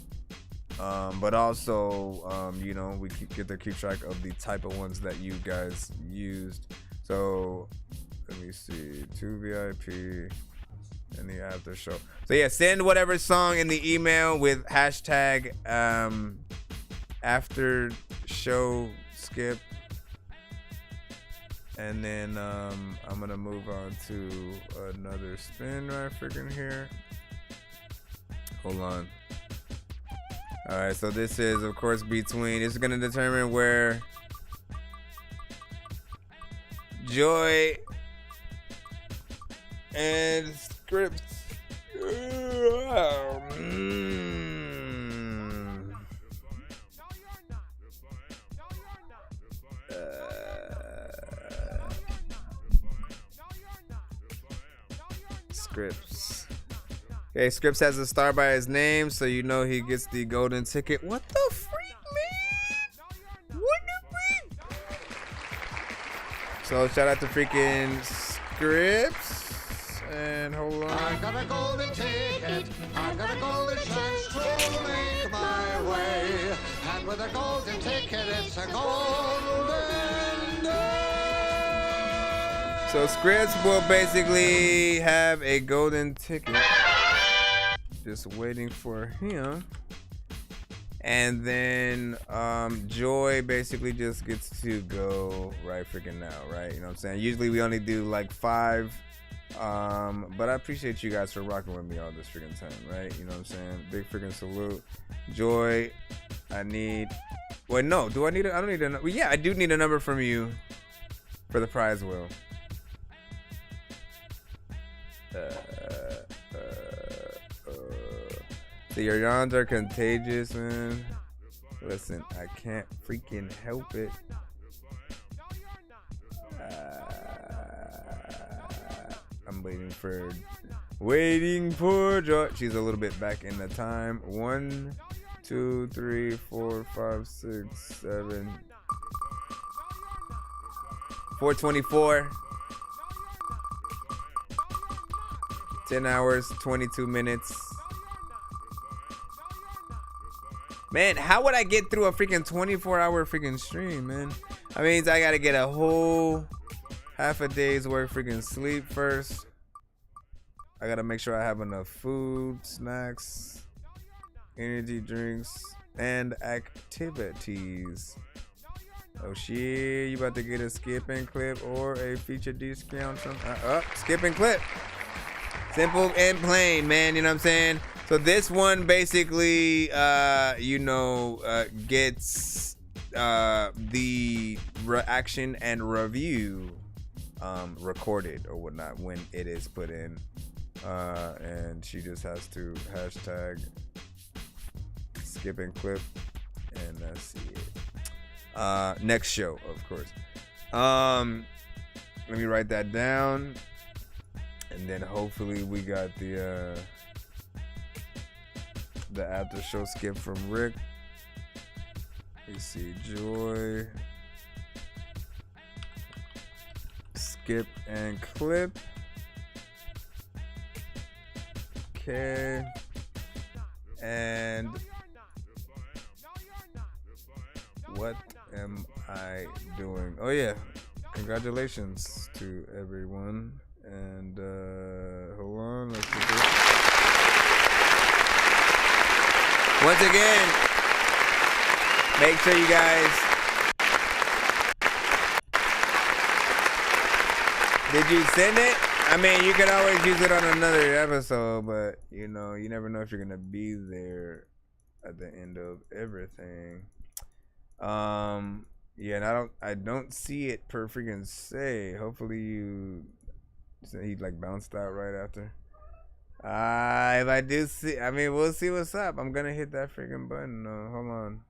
But also, you know, we get to keep track of the type of ones that you guys used. So let me see, 2 VIP and the after show. So yeah, send whatever song in the email with hashtag after show skip, and then I'm gonna move on to another spin right freaking here. Hold on. All right, so this is of course between. This is gonna determine where Joy and Scripts. Scripts. Okay, Scripts has a star by his name, so you know he gets the golden ticket. What the freak, man? What the freak? So shout out to freaking Scripts. And hold on. I got a golden ticket. I got a golden chance to make my way. And with a golden ticket, it's a golden day. So Scripts will basically have a golden ticket. Just waiting for him. And then Joy basically just gets to go right freaking now, right? You know what I'm saying? Usually we only do like 5. But I appreciate you guys for rocking with me all this freaking time, right? You know what I'm saying? Big freaking salute. Joy, I need... Wait, no. Do I need I don't need a... Well, yeah, I do need a number from you for the prize wheel. So your yawns are contagious, man. Listen, I can't freaking help it. I'm waiting for Joy. She's a little bit back in the time. 1, 2, 3, 4, 5, 6, 7. 4:24. 10 hours, 22 minutes. Man, how would I get through a freaking 24-hour freaking stream, man? I mean, I gotta get a whole half a day's worth of freaking sleep first. I gotta make sure I have enough food, snacks, energy drinks, and activities. Oh shit, you about to get a skipping clip or a feature discount? Skipping clip. Simple and plain, man, you know what I'm saying? So this one basically, gets the reaction and review recorded or whatnot when it is put in. And she just has to hashtag skipping clip, and that's see it. Next show, of course. Let me write that down, and then hopefully we got the after show skip from Rick. You see Joy, skip and clip. Okay, and what am I doing? Oh yeah, Congratulations to everyone. And hold on, let's do this. Once again, make sure you guys. Did you send it? I mean, you can always use it on another episode, but you know, you never know if you're gonna be there at the end of everything. Yeah, and I don't see it per freaking say. Hopefully you. So he like bounced out right after. If I do see, I mean, we'll see what's up. I'm gonna hit that freaking button. No, hold on.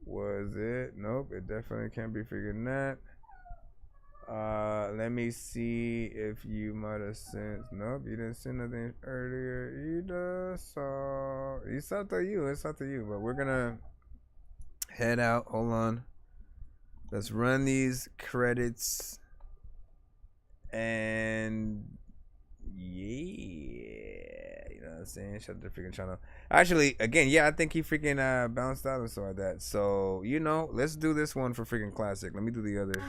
Was it? Nope, it definitely can't be freaking that. Let me see if you might have sent. Nope, you didn't send nothing earlier either. So it's up to you. It's up to you. But we're gonna head out. Hold on. Let's run these credits. And yeah, you know what I'm saying? Shut the freaking channel. Actually, again, yeah, I think he freaking bounced out or something like that. So, you know, let's do this one for freaking classic. Let me do the other.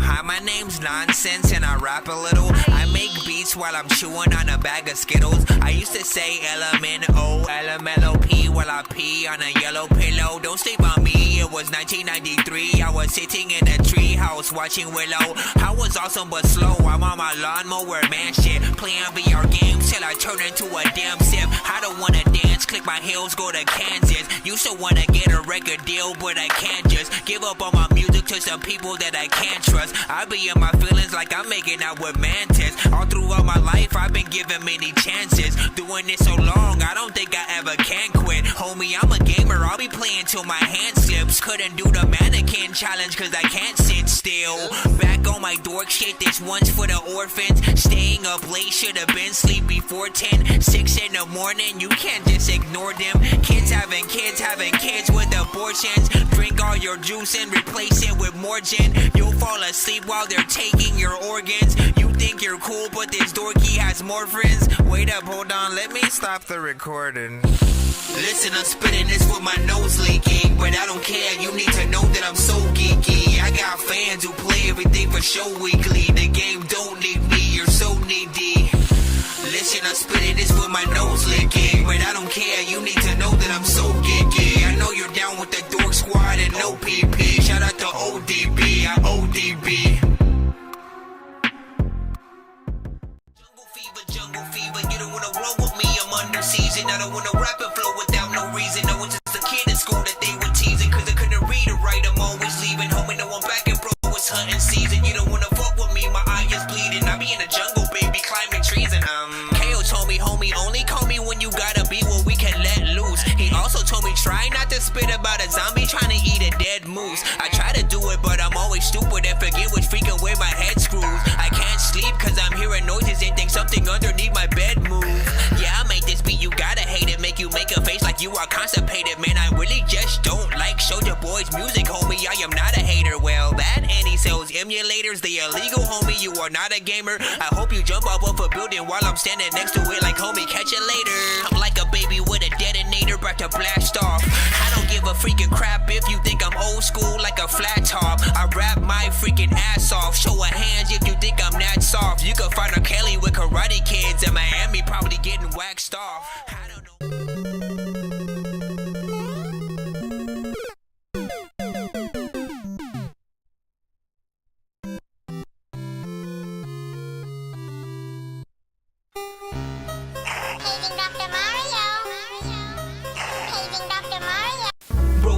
Hi, my name's Nonsenze and I rap a little. I make beats while I'm chewing on a bag of Skittles. I used to say LMNO, LMLOP while I pee on a yellow pillow. Don't sleep on me, it was 1993. I was sitting in a tree house watching Willow. I was awesome but slow, I'm on my lawnmower, man shit. Playing VR games till I turn into a damn sip. I don't wanna dance, click my heels, go to Kansas. Used to wanna get a record deal, but I can't just give up on my music to some people that I can't trust. I be in my feelings like I'm making out with mantis. All throughout my life, I've been given many chances. Doing this so long, I don't think I ever can quit. Homie, I'm a gamer, I'll be playing till my hand slips. Couldn't do the mannequin challenge cause I can't sit still. Back on my dork shit, this one's for the orphans. Staying up late, should've been sleep before 10. 6 in the morning, you can't just ignore them. Kids having kids with abortions. Drink all your juice and replace it with more gin. You'll fall asleep while they're taking your organs. You think you're cool, but this dorky has more friends. Wait up, hold on, let me stop the recording. Listen, I'm spitting this with my nose leaking, but I don't care, you need to know that I'm so geeky. I got fans who play everything for show weekly. The game don't need me, you're so needy. Listen, I'm spitting this with my nose licking, but I don't care, you need to know that I'm so geeky. I know you're down with the Dork Squad and no PP. Shout out to ODB, I ODB. Jungle fever, you don't wanna roll with me, I'm under season. I don't wanna rap and flow without no reason. I was just a kid in school that they were teasing, cause I couldn't read or write, I'm always leaving. Homie, no, I'm back and bro, it's hunting season. You don't wanna fuck with me, my eye is bleeding. I be in the jungle, baby, climbing trees. And KO told me, homie, only call me when you gotta be where we can let loose. He also told me, try not to spit about a zombie trying to eat a dead moose. I try to do it, but I'm always stupid and forget which freaking way my head screws. I can't sleep cause I'm hearing noises and think something underneath my bed move. Yeah, I made this beat, you gotta hate it. Make you make a face like you are constipated. Man, I really just don't like Soulja Boy's music, homie. I am not a hater. Well, that and he sells emulators, they illegal, homie. You are not a gamer. I hope you jump off of a building while I'm standing next to it like, homie, catch it later. I'm like a baby with a detonator about to blast off. I don't give a freaking crap if you think I'm old school like a flat top. I rap my freaking ass off. Show of hands if you think I'm that soft. You can find a Kelly with Karate Kids in Miami probably getting waxed off. I don't know.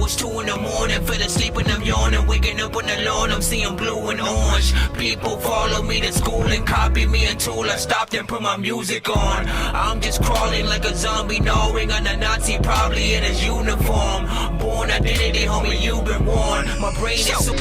It's 2 in the morning, fell asleep and I'm yawning. Waking up on the lawn, I'm seeing blue and orange. People follow me to school and copy me until I stopped and put my music on. I'm just crawling like a zombie, gnawing on a Nazi, probably in his uniform. Born identity, homie, you've been warned. My brain is so...